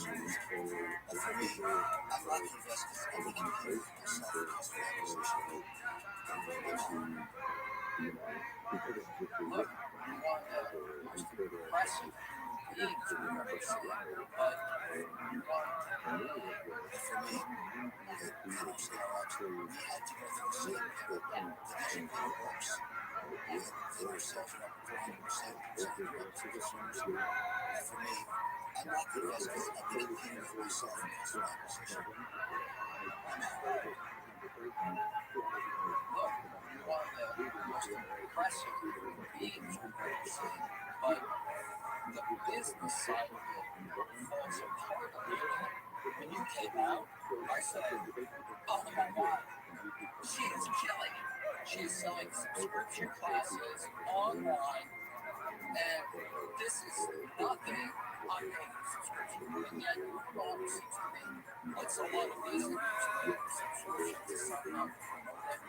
But for me, I'm not the investors. I think I'm paying for myself in this organization. Look, you want the most impressive things we've ever seen, but you want for me, I understand actually we had to go through the same pivot. The vision really works. We had ourselves up 400% and for me, I'm not the investors. I think I'm paying for myself in this acquisition. Look, you want the most impressive things we've ever seen, but the business side of it falls apart a little bit. When you came out, I said, oh my God, she is killing it. She is selling subscription classes online, and this is nothing I'm paying a subscription, and yet $100 seems to me it's a lot of business to pay a subscription to sign up for an event.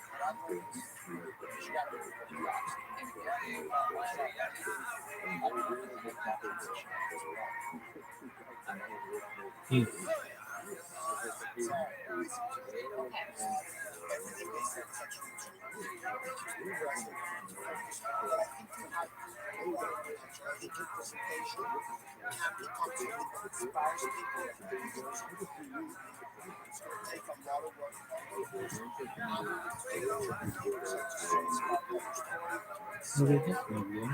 But I'm learning because you got to do the box. And again, I'm working with that position as well. Everything they said is actually true. We're aggressive, but I think representation. You have the opportunity that inspires people and users. It's going to take a lot of work and a lot of years. To be able to keep such a strong spot on your story. Look at this video.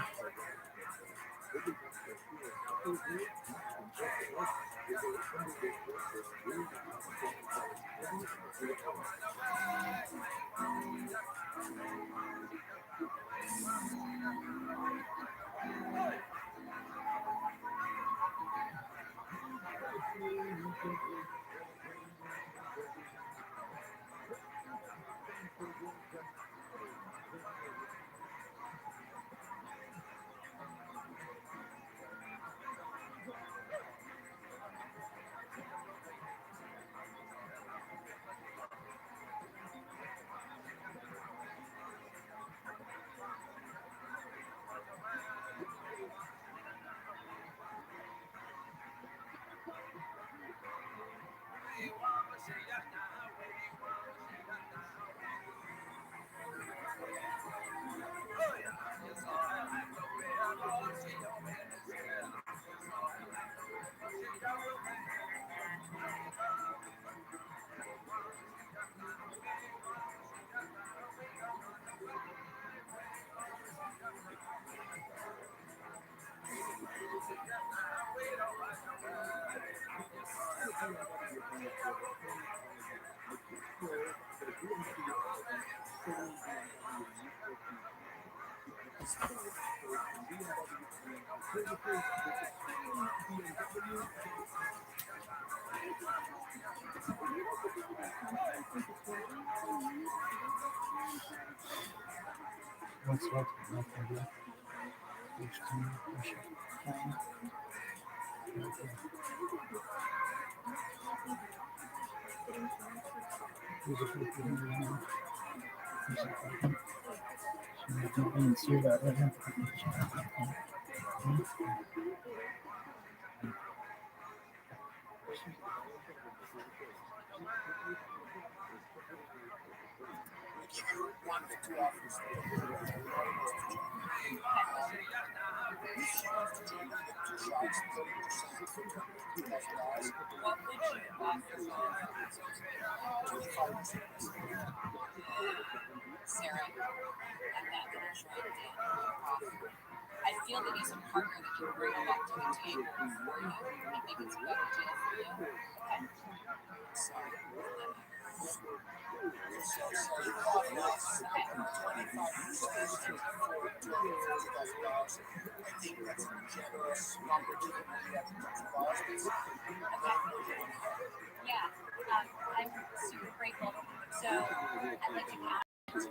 What's what? Nothing here. Which can push it? Fine. Okay. We'll give you 1 to 2 offers. If she wants to join, you get 2 shots, 30%, $2,000. What would you offer for 25%. Sarah? I'm not going to try to get your offer. I feel that he's a partner that can bring a lot to the table for you. I think it's a better deal for you. Okay. Sorry. So you offer us 25% for $250,000. I think that's a generous number to the $2,000. Yeah, I'm super grateful. So I'd like to cash $250,000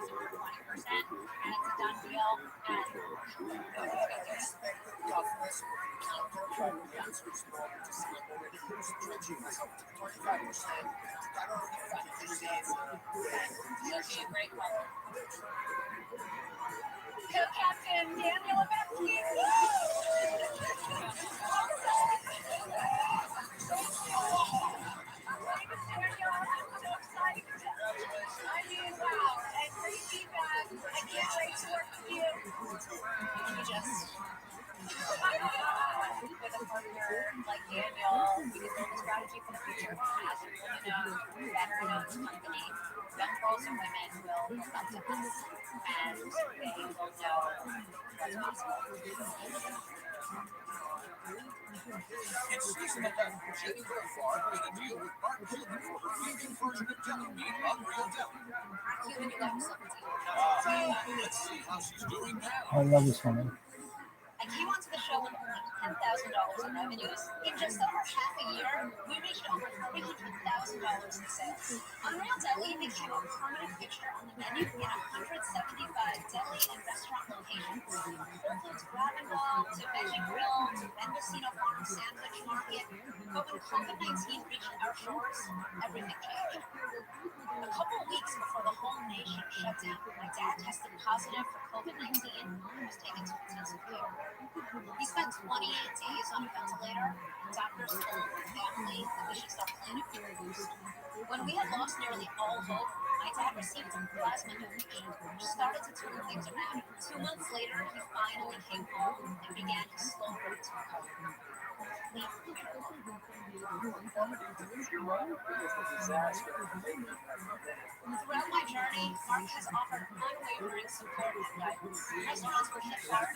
for 20%, and it's a done deal. And Expect the toughness counter by the answers normal to see. I'm already stretching myself to 25%. I don't know if I can do that. you'll be a great partner. Co-Captain Daniel Levesky. I mean, wow, and great feedback. I can't wait to work with you. You just, with a partner like Daniel, we can build a strategy for the future. As a veteran of the company, young girls and women will look up to us, and they will know what's possible. It's season ahead. Jennifer Farr made a deal with Mark Cuban for her vegan version of jelly bean Unreal Deli. Cuban, you never slept with Let's see how she's doing now. I love this one. I came onto the show with only $10,000 in revenues. In just over half a year, we reached over $300,000 in sales. Unreal Deli became a permanent fixture on the menu in 175 deli and restaurant locations. Includes Grab and Go to Veggie Grill to Mendocino Farm Sandwich Market. But when COVID-19 reached our shores, everything changed. A couple weeks before the whole nation shut down, my dad tested positive for COVID-19 and was taken to intensive care. He spent 28 days on a ventilator. Doctors told the family that we should start planning for a boost. When we had lost nearly all hope, My dad received a plasma donation, which started to turn things around. 2 months later, he finally came home and began his slow road to recovery. Complete miracle. Throughout my journey, Mark has offered unwavering support and guidance. Restaurants were shut down,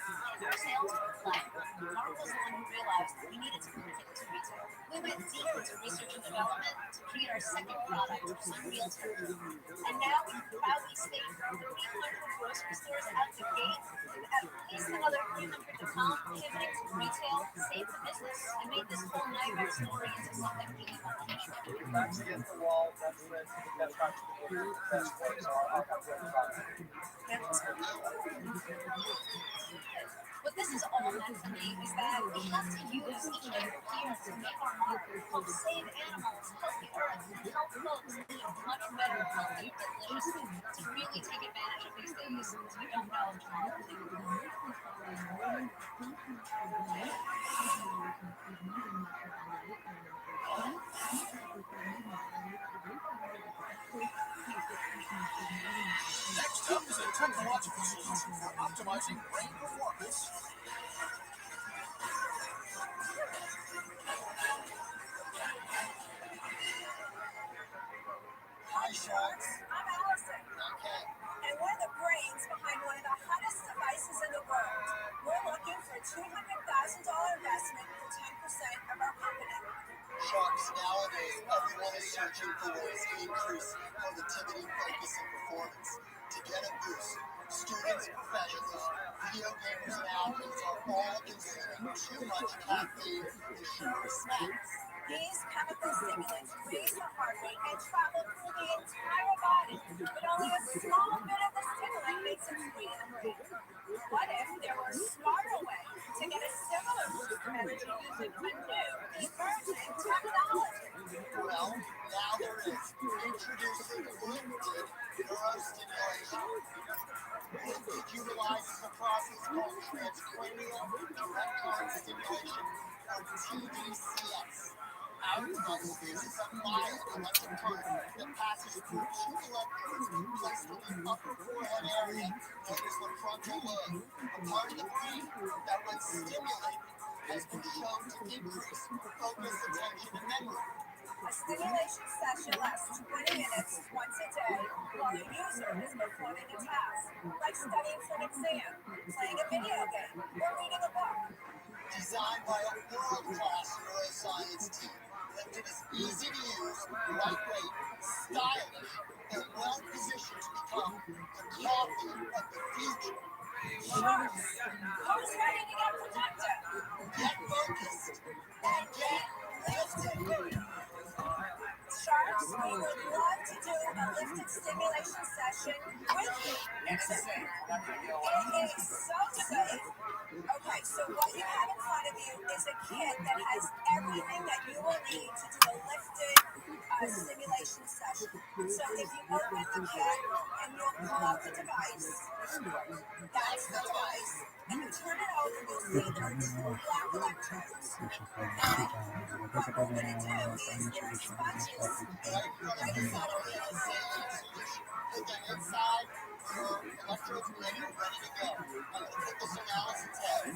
our sales were flat. Mark was the one who realized we needed to pivot to retail. We went deep into research and development to create our second product, Unrealtor. And now we proudly state with 800 grocery stores out the gate, with at least another 300 to come, pivoting to retail saved the business and made this whole nightmare story into something really beneficial. That's against the wall. That's practically the best way. So I'll have to What this has all meant for me is that we have to use each and every year to make our mark, help save animals, help the earth, and help folks eat much better, healthier, delicious food. To really take advantage of these days, you don't know tomorrow. Next up is a technological solution for optimizing brain performance. Hi, Sharks. I'm Allison. Okay. And we're the brains behind one of the hottest devices in the world. We're looking for a $200,000 investment for 10% of our company. Sharks, nowadays, everyone is searching for ways to increase productivity, focus, and performance. To get a boost, students, professionals, video gamers, and athletes are all consuming too much caffeine and sugary snacks. These chemical stimulants raise the heart rate and travel through the entire body, but only a small bit of the stimulant makes its way in the brain. What if there were a smarter way to get a similar boost of energy using a new, emerging technology? Well, now there is. Introducing ootd neurostimulation. Ootd utilizes a process called transcranial direct current stimulation, or TDCS. Our device uses a mild electric current that passes through two electrodes placed in the upper forehead area known as the frontal lobe, a part of the brain that, when stimulated, has been shown to increase focus, attention, and memory. A stimulation session lasts 20 minutes once a day while the user is performing a task, like studying for an exam, playing a video game, or reading a book. Designed by a world-class neuroscience team, Lifted is easy to use, lightweight, stylish, and well-positioned to become the coffee of the future. Sharks, who's ready to get productive? Get focused and get lifted. Sharks, we would love to do a lifted stimulation session with you. And it's safe. It is so safe. Okay, so what you have in front of you is a kit that has everything that you will need to do a lifted stimulation session. So if you open the kit and you'll pull out the device, that's the device, and you turn it over, you'll see there are two black electrodes. And what we're going to do is there are sponges right inside of the Put them inside, your electrodes in, ready to go. I'm going to put this on Allison's head.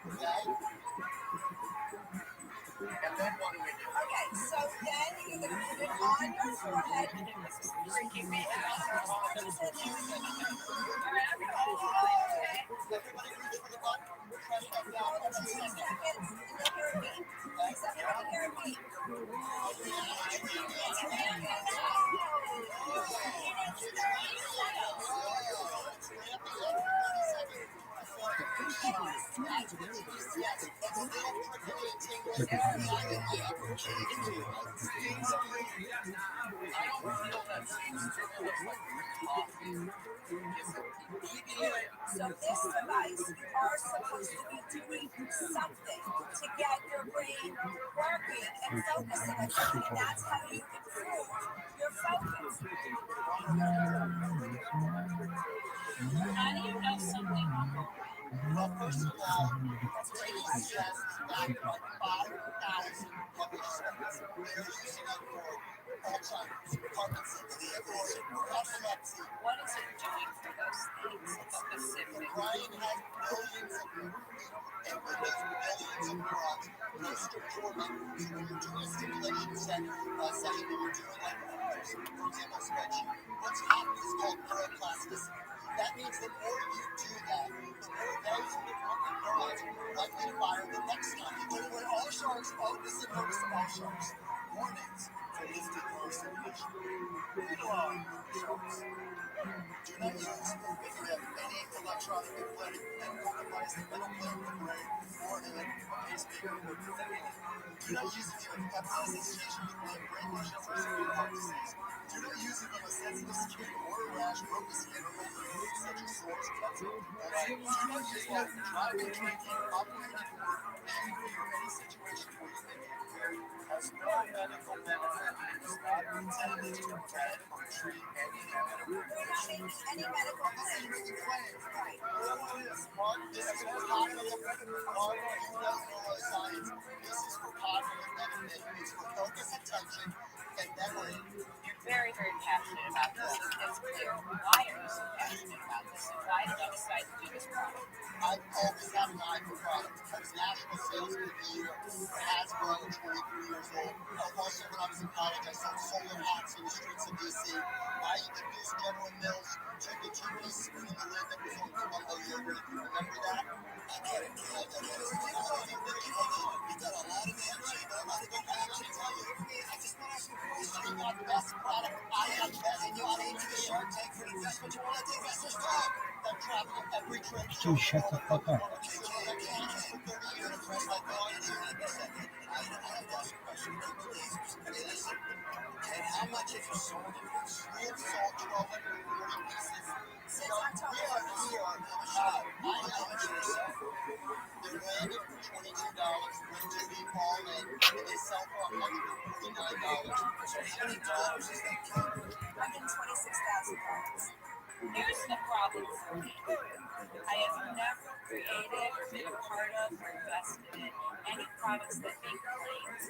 Okay? And then what do we do? Okay, so then you're going to put it on your forehead. This is freaking me out. Everybody reach for the button. Press that down for 2 seconds. And you'll hear a beep. Does everybody hear a beep? It's ramping up. So this device, you are supposed to be doing something to get your brain working and focusing again, and that's how you improve your focus. How do you know something won't go right? Well, first of all, TDCS is backed by 5,000 published studies. They're using it for all Alzheimer's, Parkinson's, or epilepsy. What is it doing for those things The specifically? brain has billions of neurons, and when those billions of neurons burst or dormant, so when you're doing a stimulation session, when you're doing like, for example, a spreadsheet, what's happening is called neuroplasticity. That means the more you do that, the more those neurons are likely to fire the next time. When all sharks, this is notice to all sharks, warnings for lifted neurostimulation. Read along, sharks. Do not use if you have any electronic implanted medical device that will play with the brain or an pacemaker or defibrillator. Do not use if you have epilepsy sensation with brain lesions or severe heart disease. Do not use if you have sensitive skin or a rash, broken skin, or open wounds such as sores, cuts, or do not use while driving, drinking, operating, or shooting or any situation where you may be impaired. Has no medical benefit. It is not intended to prevent or treat any medical condition. Any medical You're making claims. Right. Whatever it is, Mark, this is for cognitive benefit. Mark, you know neuroscience. This is for cognitive benefit. It's for focus, attention, and memory. You're very, very passionate about this. It's clear. Why are you so passionate about this? And why did you decide to do this product? I've always had an eye for products. I was National Salesman of the Year for Hasbro at 23 years old. Also, when I was in college, I sold solar hats in the streets of D.C. I introduced General Mills to the two-piece spoon in the lid that was on Colombo yogurt. Remember that? I get it. You got a lot of energy, but I'm not going to actually tell you. I just want to ask you a question. You got the best product. I am best. And you want to into the Shark Tank for investment. You want to let the investors talk. They're traveling every trip. Dude, shut the fuck up. And how much have you sold of this? We have sold 1,240 pieces. Since October. They're landed for $22 with duty all in, and they sell for $149. So how many dollars is that? $126,000. Here's the problem for me. I have never created, been a part of, or invested in any products that make claims.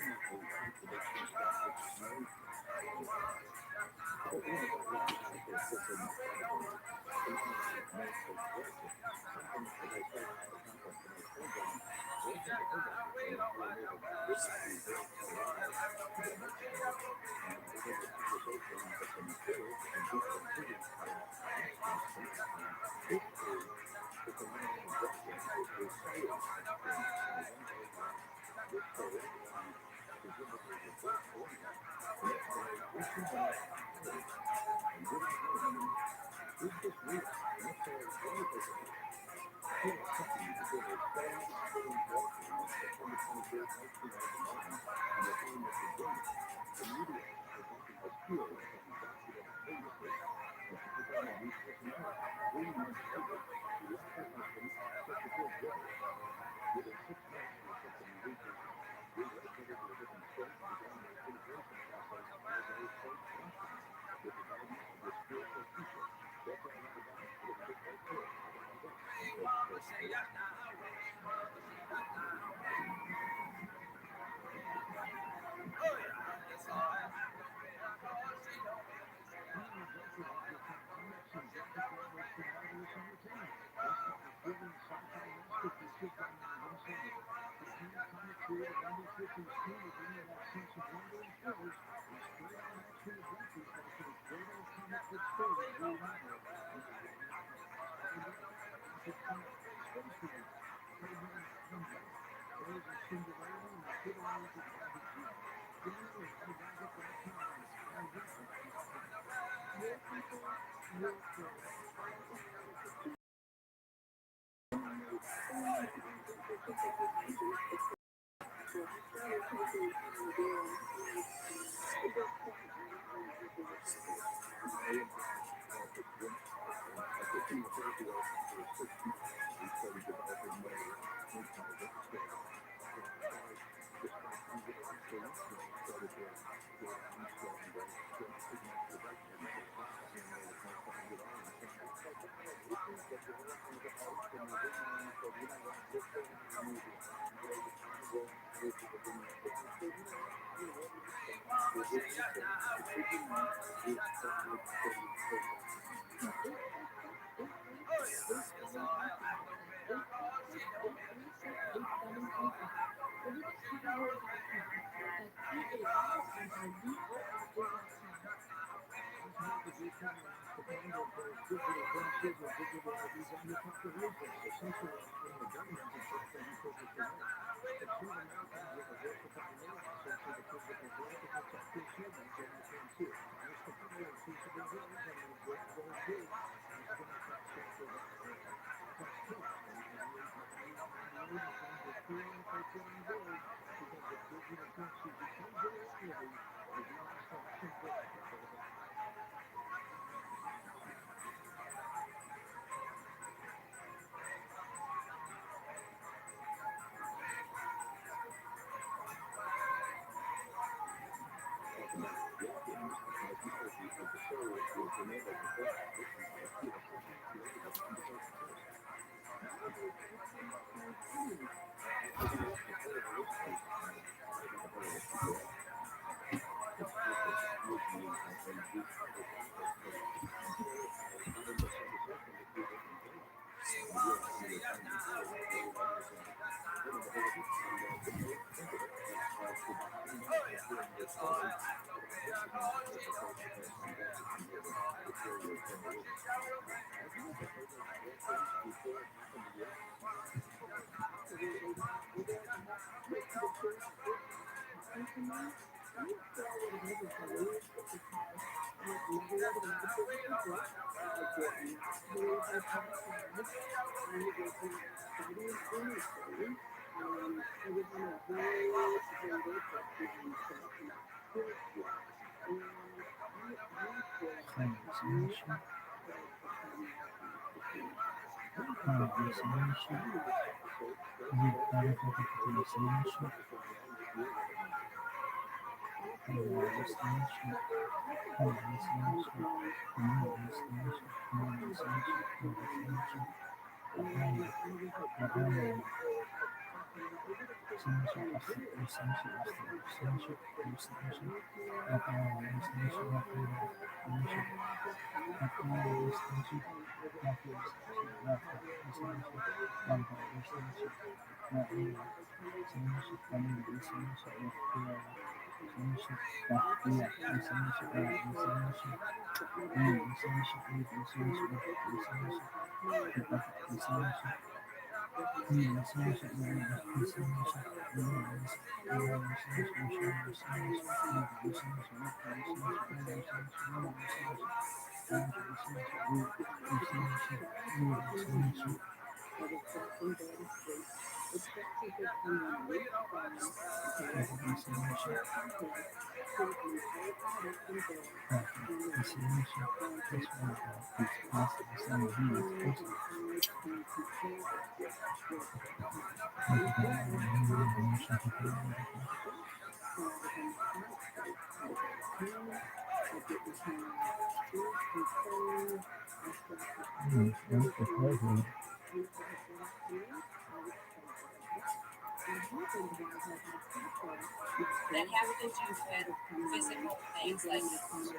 That have to do with physical things like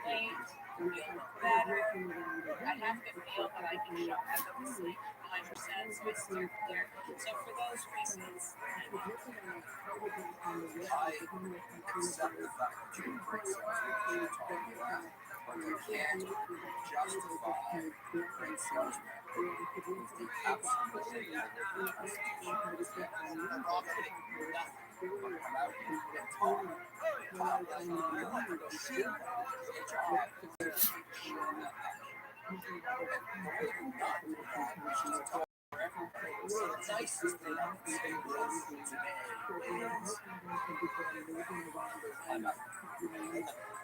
weight, feel better. I have to feel that I can show efficacy 100%, so I steer clear. So for those reasons, I accept the fact that you're a great salesman, you told me that, but you can't justify great salesman with the absolutely negative message. And Robin, nothing but come out here and talk. Come out like you're like a machine gun. Your job is to make sure that happens. And the way you're not doing that is just talk for everybody. So the nicest thing I can say is today is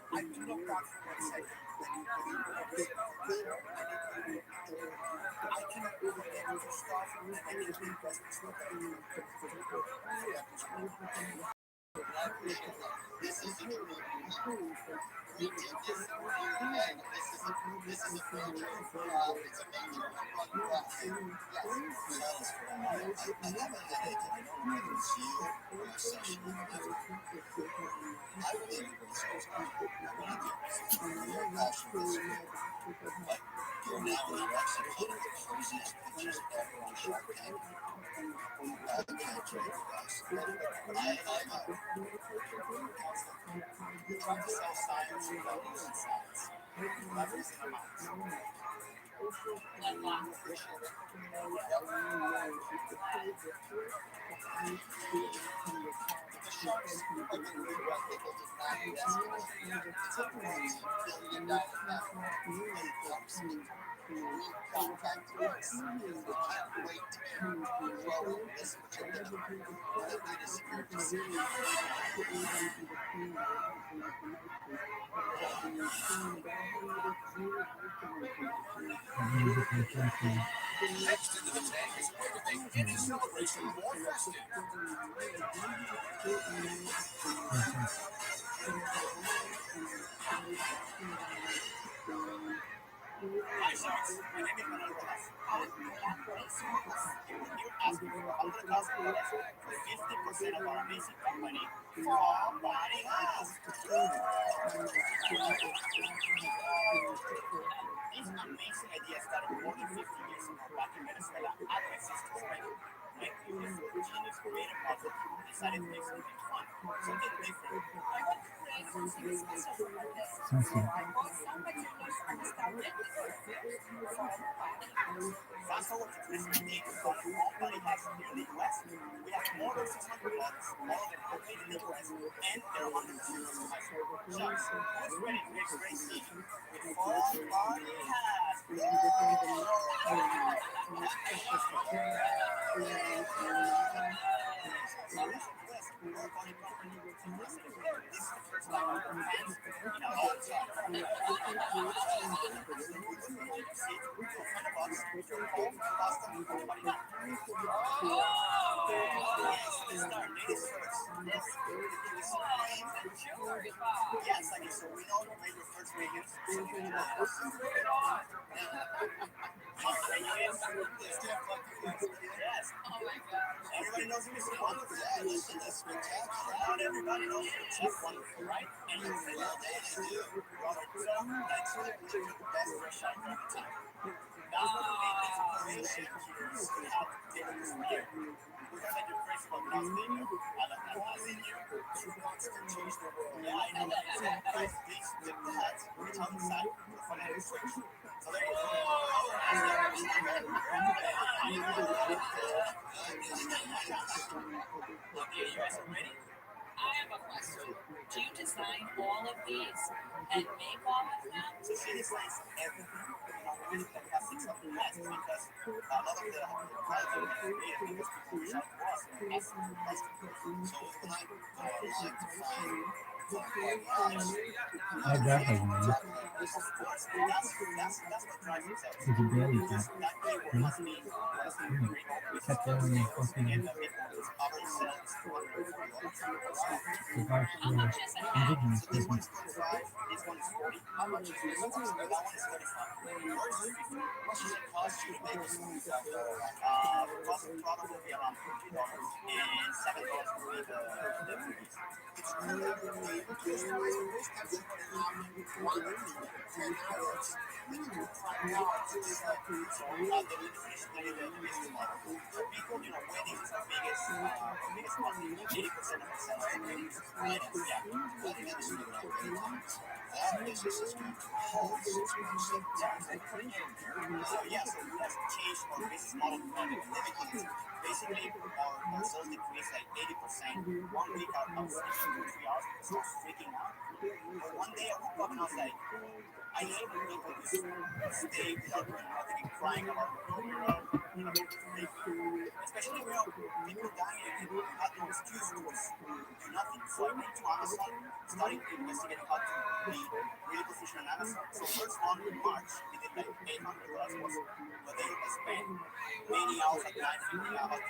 I do not want to say I can go into stuff and I can do business with them. I appreciate that. This is the truth. You did this for me, and this is this is a major, it's a major upfront cost. Yes. That's for I have a headache and I don't know whether it's you or a session or whatever. I believe you're a superstar. I really do. You're a passion for this people. But you're now anorexic looking at the craziest pictures ever on Shark Tank. I can't trade you guys. I'm out. You're trying to sell science without using science. That reason I'm out. The sharks are going to do what they did not yesterday. It's a multi-billion-dollar network. They contacted us. We can't wait to grow this particular latest emergency. Next into the tank is where to make any celebration more festive. Hi, Sharks. My name is Manuel Rojas. You're asking for $100,000 for 50% of our amazing company. Somebody has. This amazing idea started more than 50 years ago back in Venezuela at my sister's wedding. When this genius creative project decided to make something fun, something different. I want to create something special for my day. I bought some materials from the store fast forward to 2018, all Body Hacks here in the US. We have more than 600 products, all of them handmade in the US, and they're 100% recycled. Sharks, who's ready to make great tea? With Fall Body Hacks. Yes, I guess so. We know you made your first videos. Yes. Oh my God. Everybody knows who Mr. Wonderful is. Yeah, listen, that's spectacular. Not everybody knows who Chef Wonderful, right? And you say, well, they do. So that's what we do the best fresh out all the time. That's what we need. It's inspiration. Here's how to take this year. We're going to make you crazy about God's video. I like that last video. Two months to change the world. Yeah, I know that. Guys, please tip the hat. Reach out inside for the fun illustration. So there you go. Okay, you guys are ready? I have a question. Do you design all of these and make all of them? So she designs everything. We really have 600 hats because a lot of the products are created because people reach out to us and ask for custom. So we would like to find I got it, man. That's what drives itself. It's a belly fat. That keyword must be Cut down on your fucking indigenous business. This one is 40. How much is this one? That one is 35. Yours is 50. What does it cost you to make this one? The cost of the product will be around $50 and $7 will be the fees. It's really this time somebody wanted $10. Then you can find out it's like the business model. For people, weddings is our biggest money. 80% of the sales are weddings. Yeah, wedding industry is not very times. That business is going to hold 6%. So yes, change our business model from the limited. Basically, our sales decreased like 80%. 1 week I was sleeping 2-3 hours because I was freaking out. But one day I woke up and I was like, I hate when people just stay without doing nothing and crying about especially people dying and people have no excuse to do nothing. So I went to Amazon, started investigating how to be really proficient on Amazon. So first on in March, we did like $800 was what they spent. many hours at night figuring out how to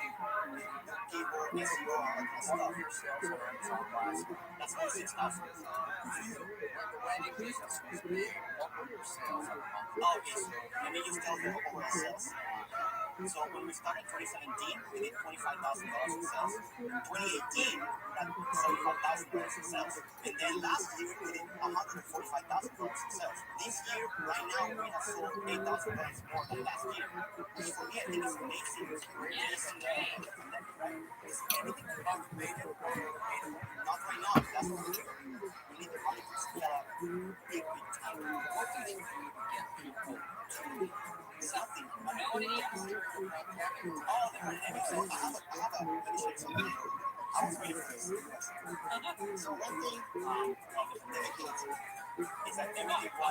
keyword, SEO, all that kind of stuff. Yourself or Amazon buys. That's all 6,000. For you, like the landing page was supposed to be, what were your sales on the month? Oh, okay, so let me just tell you what overall sales. So when we started 2017, we did $25,000 in sales. 2018, we had $75,000 in sales. And then last year, we did $145,000 in sales. This year, right now, we have sold $8,000 more than last year. Which for me, I think is amazing. It's great. Because anything that's not creative, not right now. That's what we do. We need the money to scale up big time. What do you think you would get people to something? I mean, what do you do during the pandemic? Oh, the pandemic. So I have a, let me show you something. I was ready for this. So one thing, the pandemic hit is that everybody was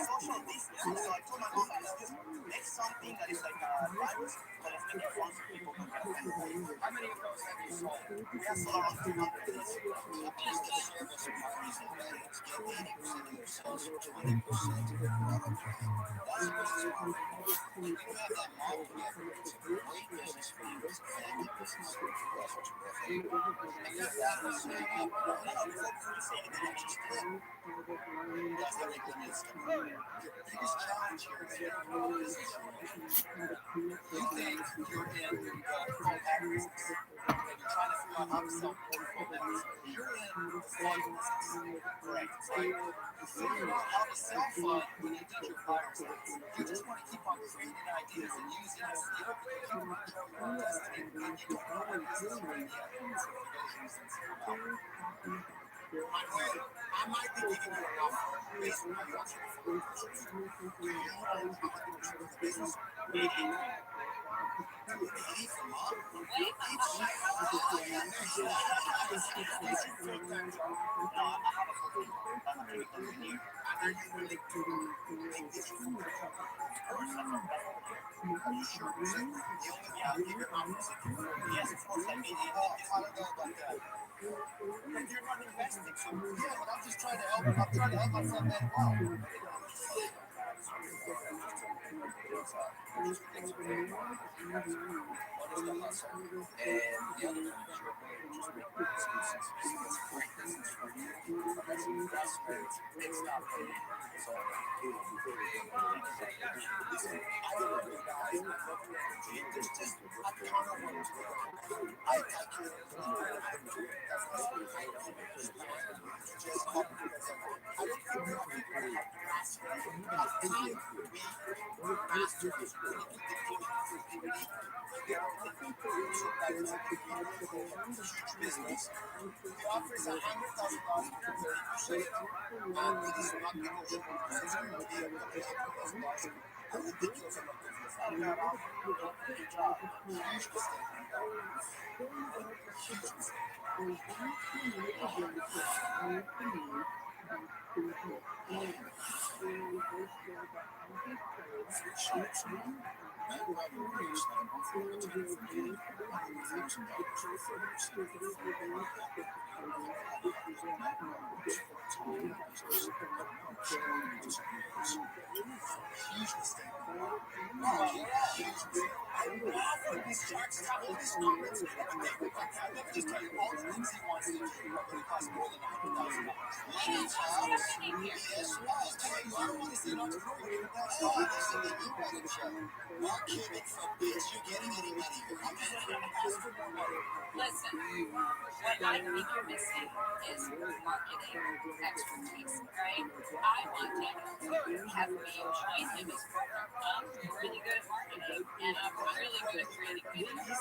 social distance. So I told my mom, let's just make something that is like a virus, but let's make it fun so people can get offended. How many of those have you sold? We have sold around 200 of these. Is the service companies and banks get 80% of their sales or 20% of their product? That's a business model. When you have that model together, it's a great business for you. It's a family business. That's what you're worth. I got that was saying, no, before you say anything, let me just clip. That's the regular stuff. Your biggest challenge here is your business. You think you're in the compact business, and you're trying to figure out how to sell portable bags. You're in the fun business. Correct. Right? You figured out how to sell fun when you did your fire sales. You just want to keep on creating ideas and using your skill to keep control your own destiny, and you don't know what business you're in yet. So for those reasons, I might be giving you an offer based on how you answer the phone questions. Do you know how much of this business? 80. 80 for mom? Each? Is your full-time job? No, I have a full-time job. I'm a chemical engineer. Are you willing to make this your full-time job? Of course, that's what are you sure? So the only thing I'll give your mom is if you yes, of course, I mean, I don't know about that. But you're not investing, so yeah, but I'm just trying to help. I'm trying to help myself as well. One is the hustle, and the other one is your ability to just make good excuses. So it's great business for you, but as an investment, it's not paying. So listen, I love you guys. I love your energy. There's just a ton of work to do. I calculate it. That's not what I don't understand. Just help you guys out. I don't think we're all figuring out how to master it. By the time we master this, we need to deploy creativity. Huge business. The offer is $100,000 for 30%. It is not negotiable. It's going to be a couple $100,000. A ridiculous amount of business. And that offer, good job. Huge mistake. Huge mistake. Huge mistake. These sharks have all these numbers. Let me just tell you all the things he wants to do are going to cost more than $100,000. Yes, I don't want to say not to know you. Oh, I listen to you on the show. Marketing for bitch, you're getting any money. I'm just going to ask for more money. Listen, what I think you're missing is marketing expertise, right? I want him to have me join him as partner. I'm really good at marketing, and I'm really good at creating videos.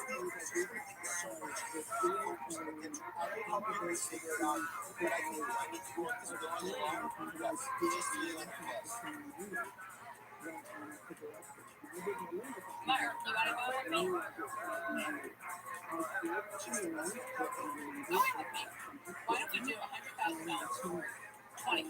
I'll really figure it out, but I think I need to go with this going along. Yes, just feeling yes. Mark, you want to go with me? Go with me. Why don't we do $100,000 for 25%?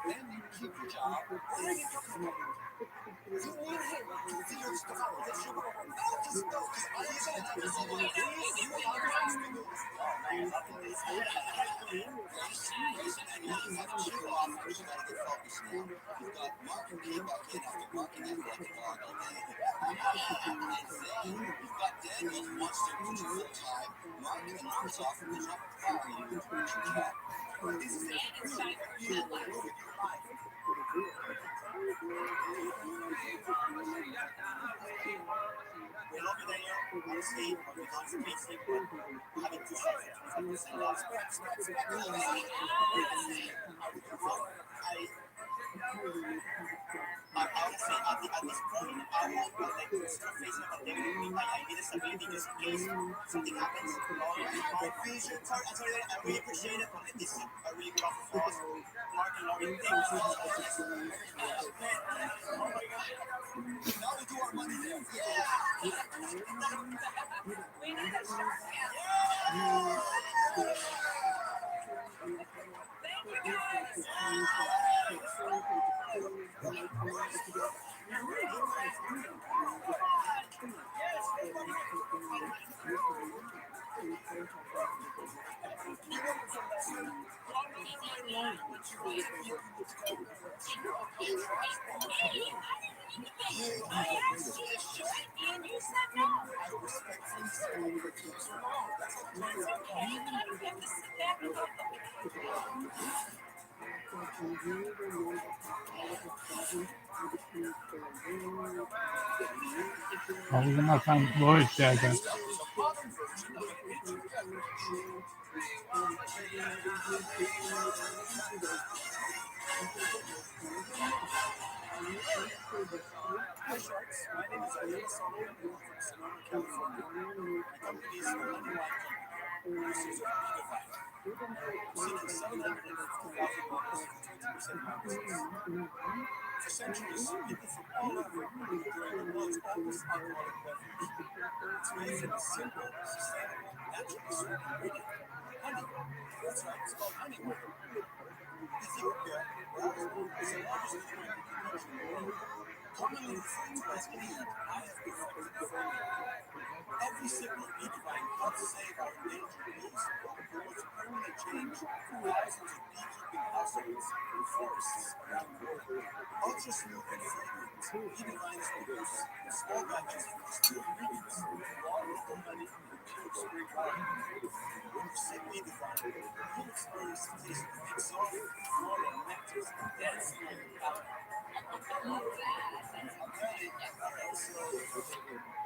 Then you keep your job. Oh, we're gonna find voice dagger. Hi, Sharks. My name is Ayala Solomon. I'm from Sonoma, California. My company is the Money Wine Company, producers of Picoftheday. I'm seeking $750,000 for 20% bonuses. For centuries, people from all over have been enjoying the world's oldest alcoholic beverage. It's made from a simple, sustainable, naturally sweet ingredient, honey. That's right, it's called honey wine. Ethiopia, where I was born, is the largest honey winemaking country in the world. Commonly referred to as England, I have perfected the formula. Every sip of peak wine helps save our endangered bees or promotes permanent change for thousands of beekeeping households and forests around the world. Ultra smooth and fragrant, peak wine is produced in small batches from just 2 ingredients: raw local honey and pure spring water. When you sip peak wine, you'll experience the taste of exotic floral nectars dancing on your palate. Okay, alright, so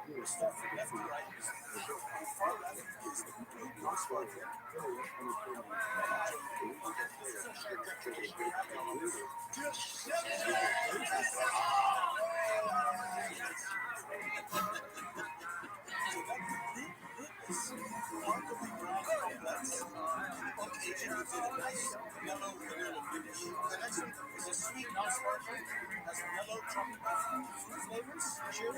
we'll start from left to right. On far left is the blue non-sparkling. Remarkably brown complex. On aging, you get a nice mellow vanilla finish. The next one is a sweet non-sparkling. Has mellow tropical fruit flavors. Cheers.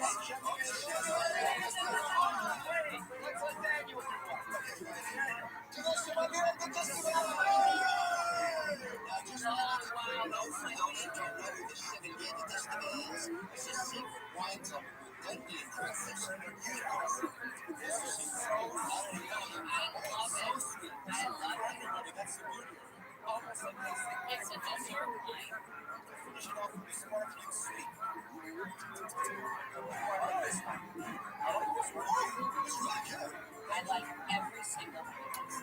Finish it off with a sparkling sweet. I like every single one of these.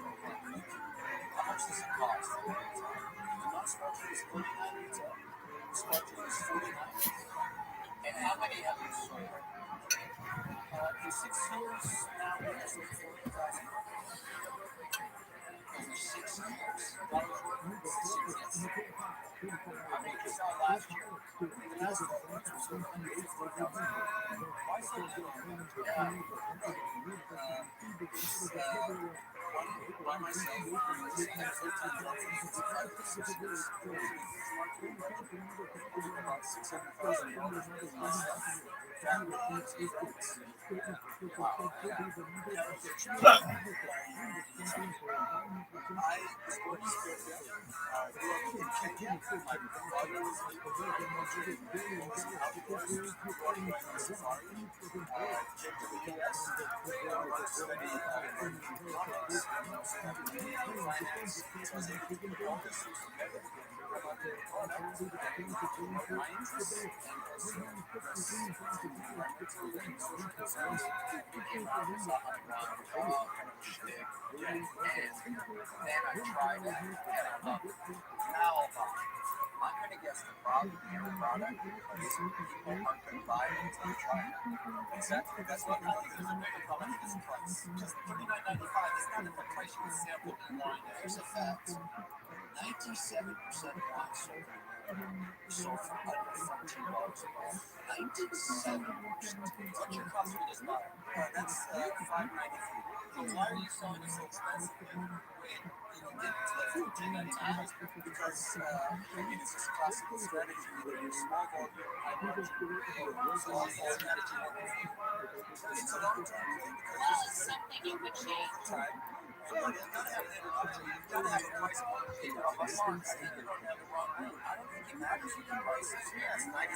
How much does it cost? The non-sparkling is $49 retail. Sparkling is $49. And how many have you sold? In 6 years now, we have sold 40,000. Over 6 years. That was worth 6 years. How many did you sell last year? The last 12 months we sold 150,000. Why so little? By myself, this is full-time job for 5 to 6 years. Marketing budget about $600,000 myself, family, and friends. Wow. Now, if you're trying to I was born in Ethiopia. Grew up in Kenya. My father was in agriculture. outdoors, going on safari, came to the U.S., went to study economics, finance, so I was able to put all these things together, promote the product, promote my interests, and also address environmental and social concerns. It came out as a underground kind of shtick, and then I tried it, and I loved it. Now, I'm going to guess the problem here with product is people aren't going to buy it until they try it. Exactly. That's what I think is a bigger problem is price. Just $39.95 is not the price you would sample in line. Here's a fact. 97% wine sold for under $14 a bottle. 97%. What's your cost for this bottle? That's $5.93. So why are you selling it so expensive? Wait, you don't get $14.95 because I mean it's just a classic strategy. Either you're small volume, high margin, or so how's that strategy working for you? It's a long-term thing because Well, it's something you could change. time. But you've got to have an introduction. You've got to have a price point. A mark. I think you're going down the wrong road. I don't think it matters what the price is. Yes, 97%. I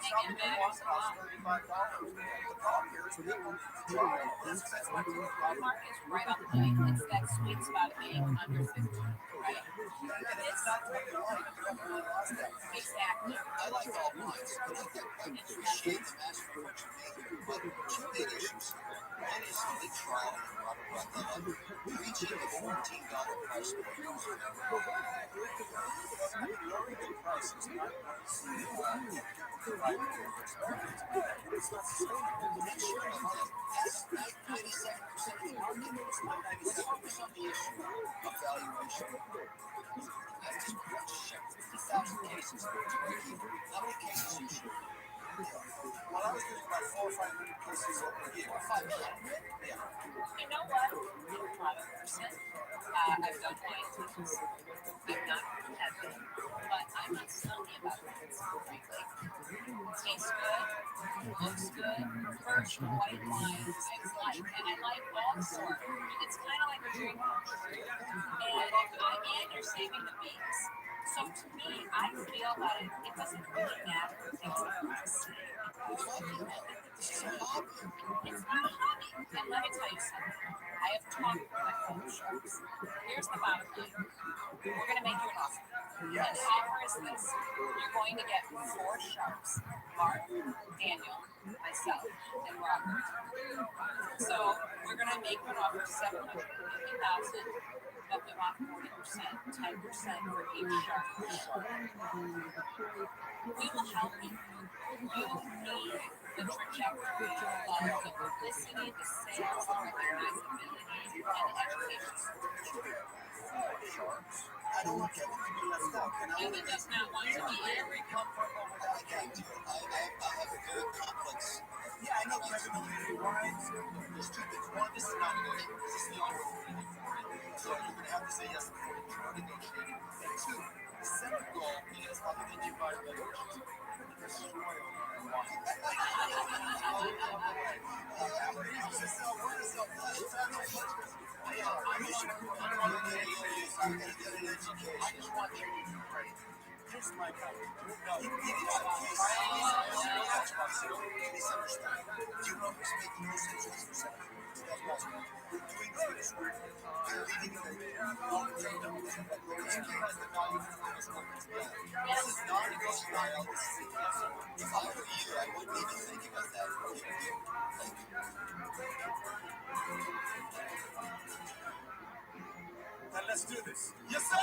think it matters a lot. $35. The problem here is people need to try. That's my problem. Mark is right on point. It's that sweet spot of being under 50, right? And it's not what you like. You haven't really lost that. Exactly. I like all wines, but I appreciate the master of what you make here. But two big issues here. One is the trial and Robert brought that up. Reaching the $14 price point. I mean, lowering the price is not going to provide for experiments. It's not sustainable. That's 97% of the market. It's not 97% of the issue of valuation. That's just one check 50,000 cases. How many cases you shoot? Well, I was doing about 400 or 500 cases over a year. 500? Yeah. You know what? I'm a product person. I've done wine tests. I'm not competitive, but I'm not snobby about it, frankly. Tastes good, looks good, fresh white wine I like, and I like all sorts. It's kind of like a drink, and you're saving the beans. So to me, I feel that it doesn't really matter if you want to say. It's not a hobby. And let me tell you something. I have talked with my fellow sharks. Here's the bottom line. We're going to make you an offer. Yes. And the offer is this. You're going to get 4 sharks. Mark, Daniel, myself, and Robert. So we're going to make you an offer of $750,000. But we want 40%, 10% for each shark. We will help you. You need the trajectory of the publicity, the sales, the recognizability, and education. I don't want Kevin to be left out. Kevin does not want to be very comfortable with that. I can't do it. I have a very complex. Yeah, I know Kevin will do wines. There's 2 things. One, this is not negotiable. This is the only one for it. So you're going to have to say yes before you start negotiating. And 2, the second goal is how can you buy better issues? Destroy all our wine. I just want you to do great. Here's my point. Misunderstand. Do you know who's making decisions for selling? We're doing things where they're leading in the long-term evolution that grows as the value of the business. This is non-negotiable. This is a yes. If I were you, I wouldn't even think about that. Then let's do this. Yes, sir!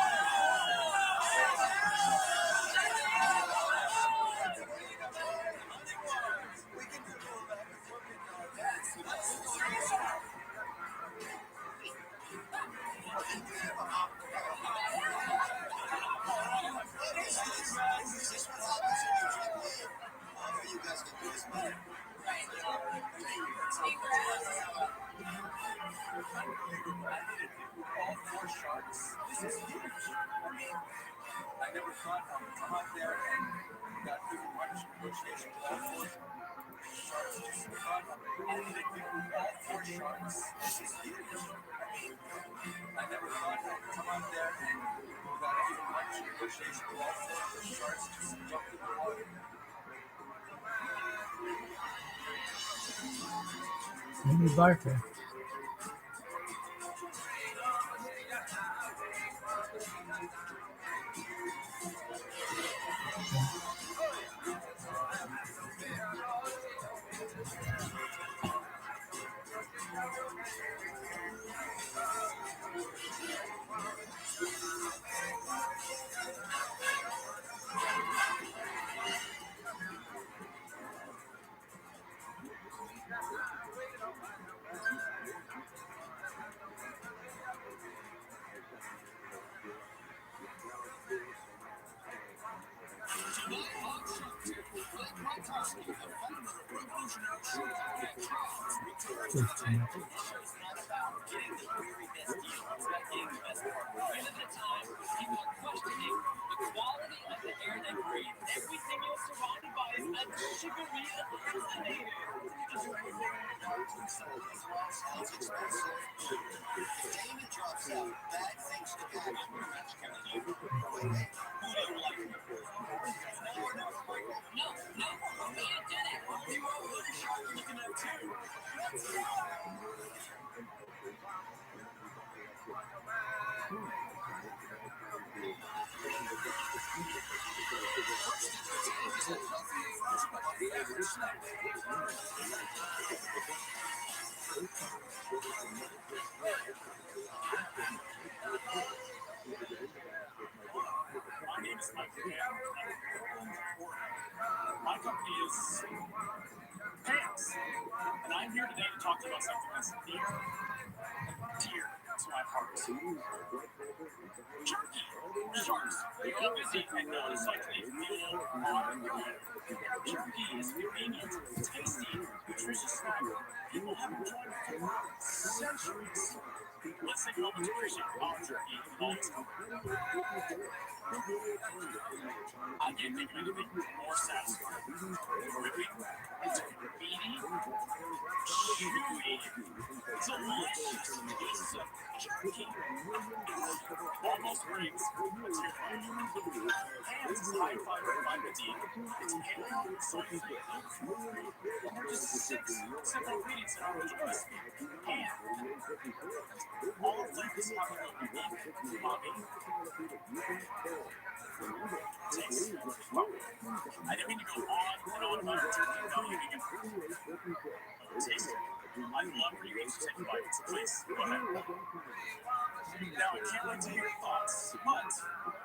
We can do all that with your you guys can do this better. All 4 sharks. This is huge. I mean, I never thought I would come out there and not do much negotiation with all 4 sharks. Sharks. This is huge. I mean, I never thought I'd come out there and without even much negotiation with all the sharks just jumped in the water. Maybe Barker. Damon drops out. Bad things to happen. My name is Mike Van. My company is Pants, and I'm here today to talk to you about something that's near and dear to my heart. Turkey sharks. You're all busy and notice like they feel on the way. Turkey is convenient, tasty, nutritious snack people have enjoyed for centuries. Let's take a moment to appreciate our turkey and all its comfort. I can't think of anything more satisfying. Ripping, meaty, chewy, delicious piece of jerky. Almost brings a tear to my eye. Hands is high fiber, vitamin D. It's paleo, soy-free, gluten-free. And there are just 6 simple ingredients in our original recipe. And all flavors have their own unique umami. Taste. Well, I didn't mean to go on and on about turkey without you can taste it. I'd love for you each to take a bite. So please, go ahead. Now, I can't wait to hear your thoughts, but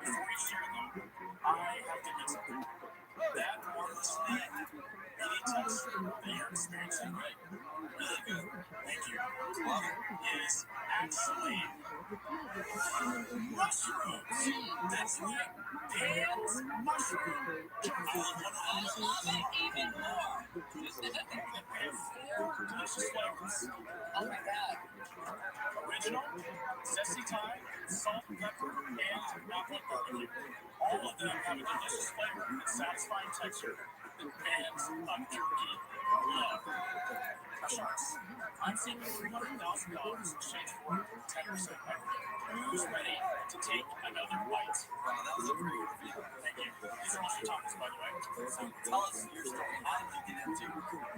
before we share them, I have to admit something. That orange meaty texture that you're experiencing, really good, thank you, is actually mushrooms. That's right, Pan's mushroom jerky. Even more. And 4 delicious flavors. Oh my God. Original, zesty thyme, salt, pepper, and chocolate barbecue. All of them have a delicious flavor and satisfying texture that fans of jerky love. Sharks, I'm saving $300,000 in exchange for 10% equity. Who's ready to take another bite? Wow, that was a great review. Thank you. These are mushroom tacos, by the way. So tell us your story. How did you get into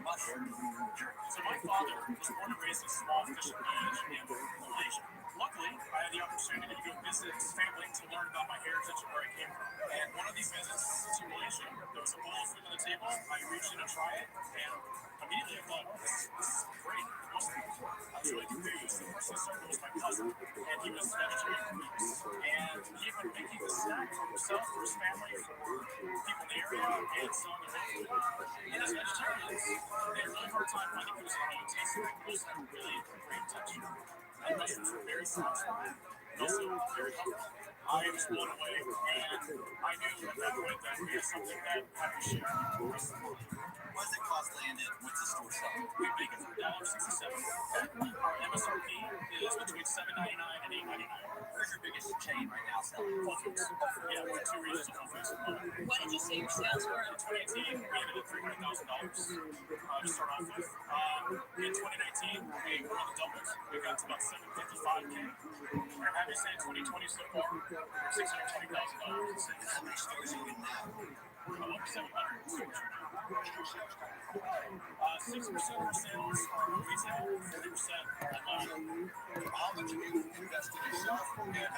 mushroom jerky? So my father was born and raised in a small fishing village in Malaysia. Luckily, I had the opportunity to go visit his family to learn about my heritage and where I came from. And one of these visits to Malaysia, there was a bowl of food on the table. I reached in to try it, and immediately I thought, this is great. Most people are really confused. The person I started was my cousin, and he was vegetarian for weeks. And he had been making this snack for himself, for his family, for people in the area, and selling their own food. And as vegetarians, they had a really hard time finding foods that really tasted like those that really great texture. And mushrooms were very satisfying, and also very comfortable. I was blown away, and I knew at that point that we had something that had to share for us. What does it cost land at what's the store sell? We make it for $1.67. Our MSRP is between $7.99 and $8.99. Where's your biggest chain right now selling? Whole Foods. Yeah, we're 2 regions of Whole Foods. What did you say your sales were? In 2018, we ended at $300,000. $300,000 to start off with. In 2019, we grew the doubles. We got to about $755K. We're happy to say 2020 so far, we're $620,000 in sales. How many stores are you in now? Over 700 stores right now. 60% of our sales are retail, 40% online. How much have you invested in yourself? And